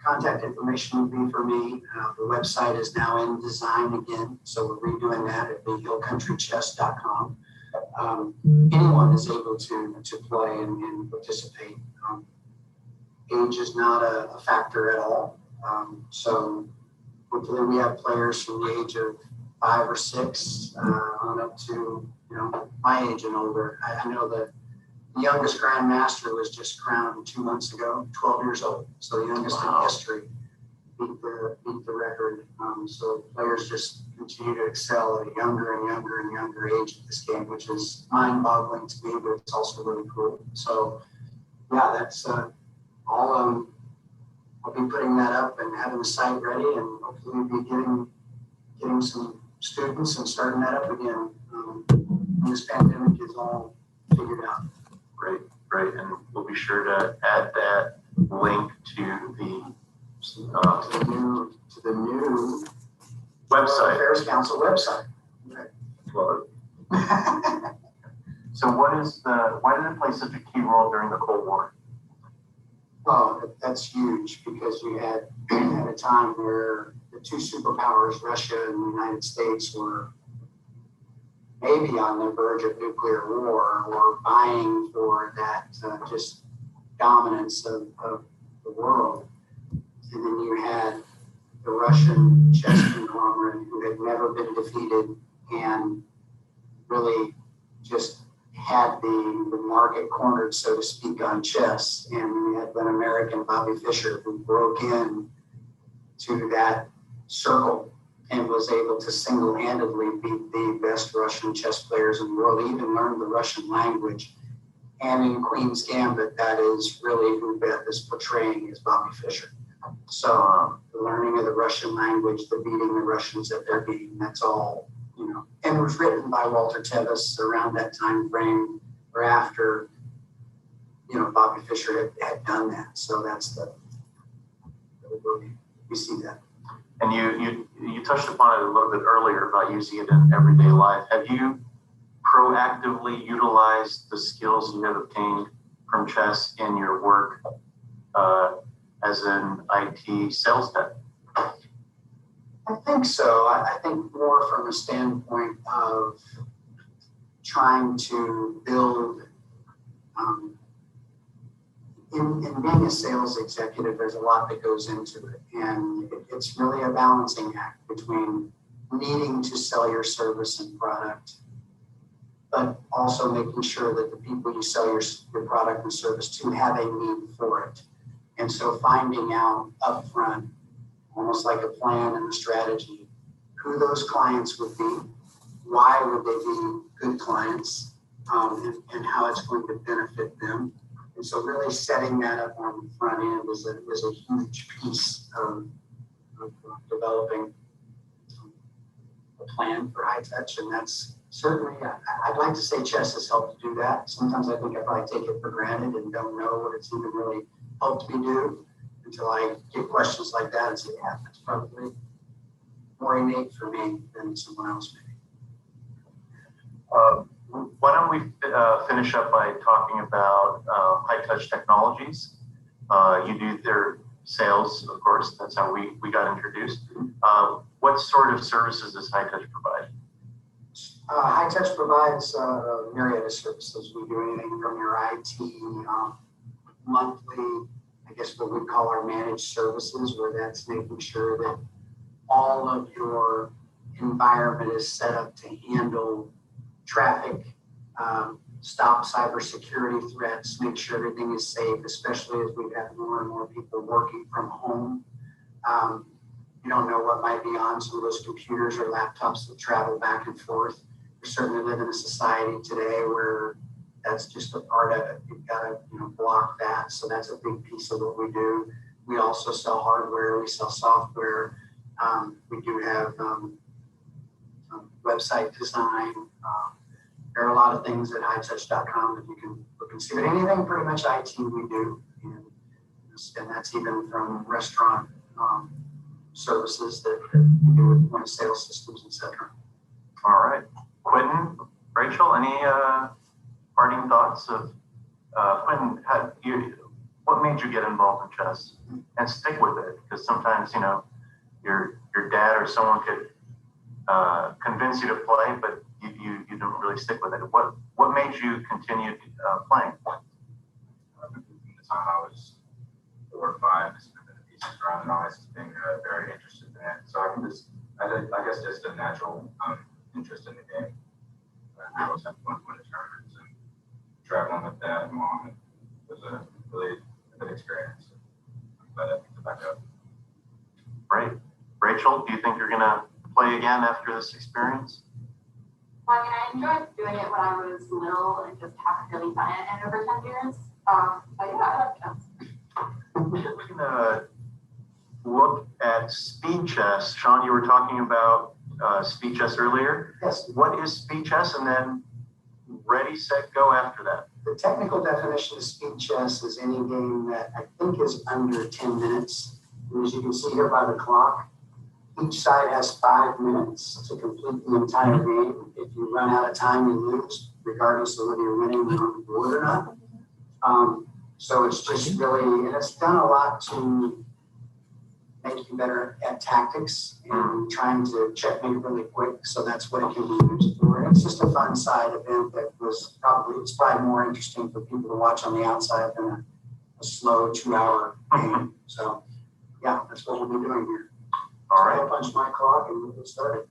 contact information would be for me. The website is now in design again, so we're redoing that at thehillcountrychess.com. Anyone is able to play and participate. Age is not a factor at all. So hopefully we have players from the age of 5 or 6 on up to my age and older. I know that the youngest grandmaster was just crowned 2 months ago, 12 years old. So the youngest in history beat the record. So players just continue to excel at a younger and younger and younger age at this game, which is mind-boggling to me, but it's also really cool. So yeah, that's all. I'll be putting that up and having the site ready, and hopefully be getting some students and starting that up again when this pandemic is all figured out. Great, and we'll be sure to add that link to the new website, Affairs Council website. Okay. Well, so why did it play such a key role during the Cold War? Well, that's huge because you had at a time where the two superpowers, Russia and the United States, were maybe on the verge of nuclear war or vying for that just dominance of the world. And then you had the Russian chess conglomerate who had never been defeated and really just had the market cornered, so to speak, on chess. And we had an American, Bobby Fischer, who broke in to that circle and was able to single-handedly beat the best Russian chess players in the world. He even learned the Russian language. And in Queen's Gambit, that is really who Beth is portraying, is Bobby Fischer. So the learning of the Russian language, the beating the Russians at their game, that's all, you know. And it was written by Walter Tevis around that time frame or after, you know, Bobby Fischer had done that. So that's we see that. And you touched upon it a little bit earlier about using it in everyday life. Have you proactively utilized the skills you have obtained from chess in your work as an IT sales tech? I think so. I think more from a standpoint of trying to build, in being a sales executive, there's a lot that goes into it. And it's really a balancing act between needing to sell your service and product, but also making sure that the people you sell your product and service to have a need for it. And so finding out upfront, almost like a plan and a strategy, who those clients would be, why would they be good clients, and how it's going to benefit them. And so really setting that up on the front end is a huge piece of developing a plan for high touch. And that's certainly, I'd like to say chess has helped to do that. Sometimes I think I probably take it for granted and don't know what it's even really helped me do until I get questions like that and say, yeah, that's probably more innate for me than someone else maybe. Why don't we finish up by talking about high touch technologies? You do their sales, of course. That's how we got introduced. What sort of services does High Touch provide? High Touch provides a myriad of services. We do anything from your IT, monthly, I guess what we call our managed services, where that's making sure that all of your environment is set up to handle traffic, stop cybersecurity threats, make sure everything is safe, especially as we've had more and more people working from home. You don't know what might be on some of those computers or laptops that travel back and forth. We certainly live in a society today where that's just a part of it. You've got to block that. So that's a big piece of what we do. We also sell hardware. We sell software. We do have website design. There are a lot of things at hightouch.com that you can look and see. But anything pretty much IT we do. And that's even from restaurant services that we do with point of sale systems, etc. All right. Quentin, Rachel, any parting thoughts of Quentin? What made you get involved in chess and stick with it? Because sometimes your dad or someone could convince you to play, but you don't really stick with it. What made you continue playing? From the time I was 4 or 5, it's been a piece around and always been very interested in it. So I guess just a natural interest in the game. I always had fun with the tournaments and traveling with dad and mom. It was a really good experience. I'm glad I picked it back up. Great. Rachel, do you think you're going to play again after this experience? Well, I enjoyed doing it when I was little and just haven't really done it in over 10 years. But yeah, I like chess. We're going to look at speed chess. Sean, you were talking about speed chess earlier. Yes. What is speed chess? And then ready, set, go after that. The technical definition of speed chess is any game that I think is under 10 minutes. And as you can see here by the clock, each side has 5 minutes to complete the entire game. If you run out of time, you lose, regardless of whether you're winning on the board or not. So it's just really, and it's done a lot to make you better at tactics and trying to checkmate really quick. So that's what it can be used for. And it's just a fun side event that it's probably more interesting for people to watch on the outside than a slow 2-hour game. So yeah, that's what we'll be doing here. All right. I'll punch my clock and we'll get started.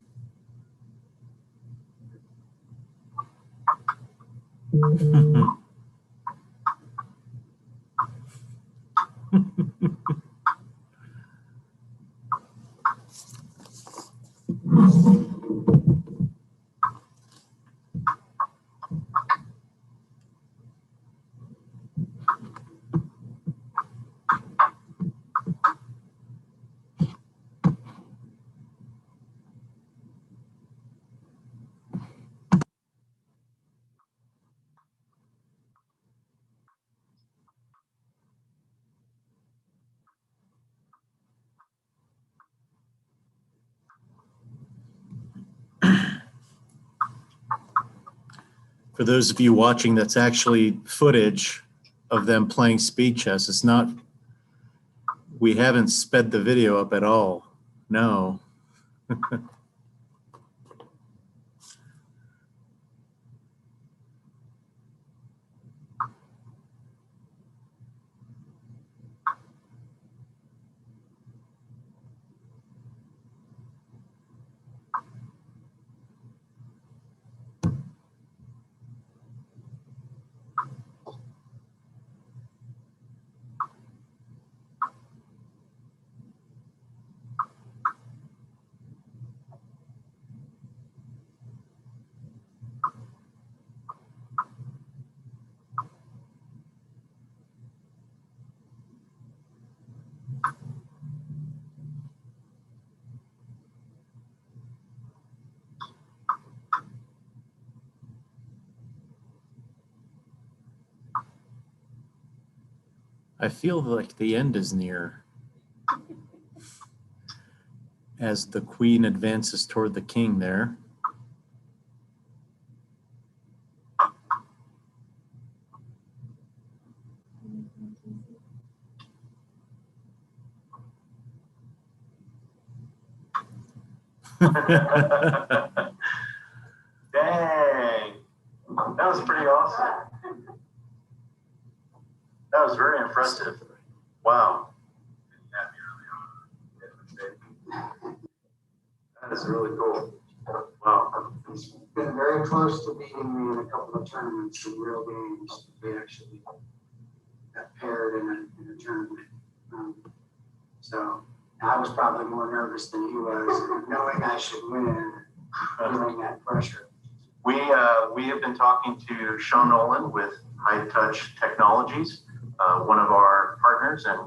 For those of you watching, that's actually footage of them playing speed chess. It's not, we haven't sped the video up at all. No. I feel like the end is near as the queen advances toward the king there. Dang, that was pretty awesome. That was very impressive. Wow. That is really cool. Wow. He's been very close to beating me in a couple of tournaments in real games. We actually got paired in a tournament. So I was probably more nervous than he was, knowing I should win, feeling that pressure. We have been talking to Sean Nolan with High Touch Technologies, one of our partners, and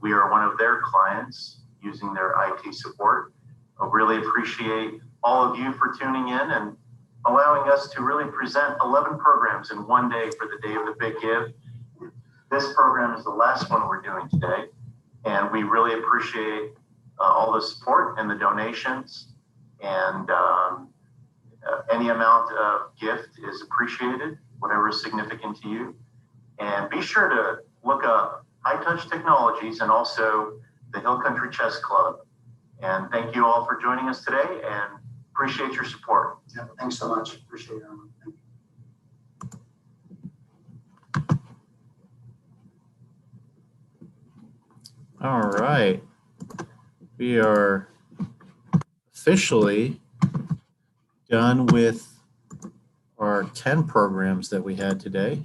we are one of their clients using their IT support. I really appreciate all of you for tuning in and allowing us to really present 11 programs in one day for the Day of the Big Give. This program is the last one we're doing today, and we really appreciate all the support and the donations, and any amount of gift is appreciated, whatever is significant to you. And be sure to look up High Touch Technologies and also the Hill Country Chess Club. And thank you all for joining us today, and appreciate your support. Yeah, thanks so much. Appreciate it. Thank you. All right. We are officially done with our 10 programs that we had today.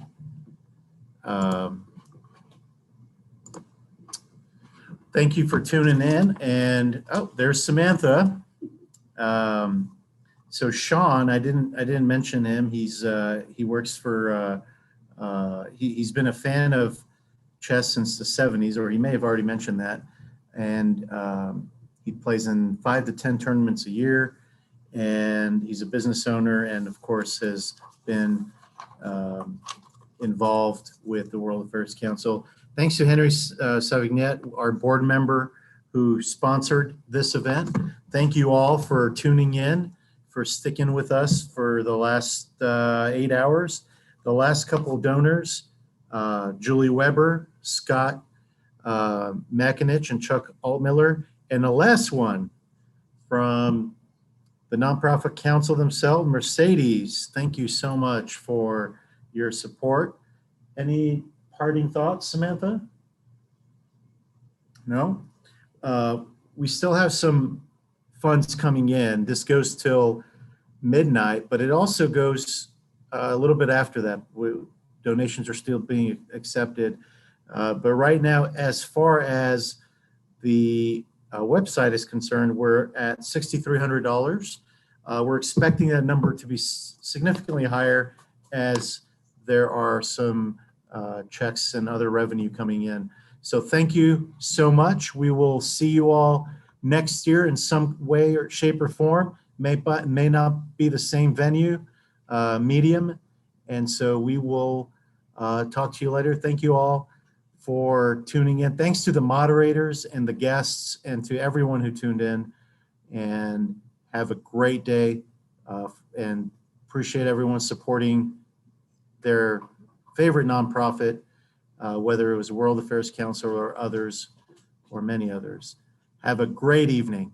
Thank you for tuning in. And oh, there's Samantha. So Sean, I didn't mention him. He works for he's been a fan of chess since the 70s, or he may have already mentioned that. And he plays in 5 to 10 tournaments a year. And he's a business owner, and of course has been involved with the World Affairs Council. Thanks to Henry Savignet, our board member who sponsored this event. Thank you all for tuning in, for sticking with us for the last 8 hours. The last couple of donors, Julie Weber, Scott Makinich, and Chuck Altmiller. And the last one from the Nonprofit Council themselves, Mercedes. Thank you so much for your support. Any parting thoughts, Samantha? No? We still have some funds coming in. This goes till midnight, but it also goes a little bit after that. Donations are still being accepted. But right now, as far as the website is concerned, we're at $6,300. We're expecting that number to be significantly higher as there are some checks and other revenue coming in. So thank you so much. We will see you all next year in some way or shape or form. May not be the same venue, medium. And so we will talk to you later. Thank you all for tuning in. Thanks to the moderators and the guests and to everyone who tuned in. And have a great day and appreciate everyone supporting their favorite nonprofit, whether it was World Affairs Council or others or many others. Have a great evening.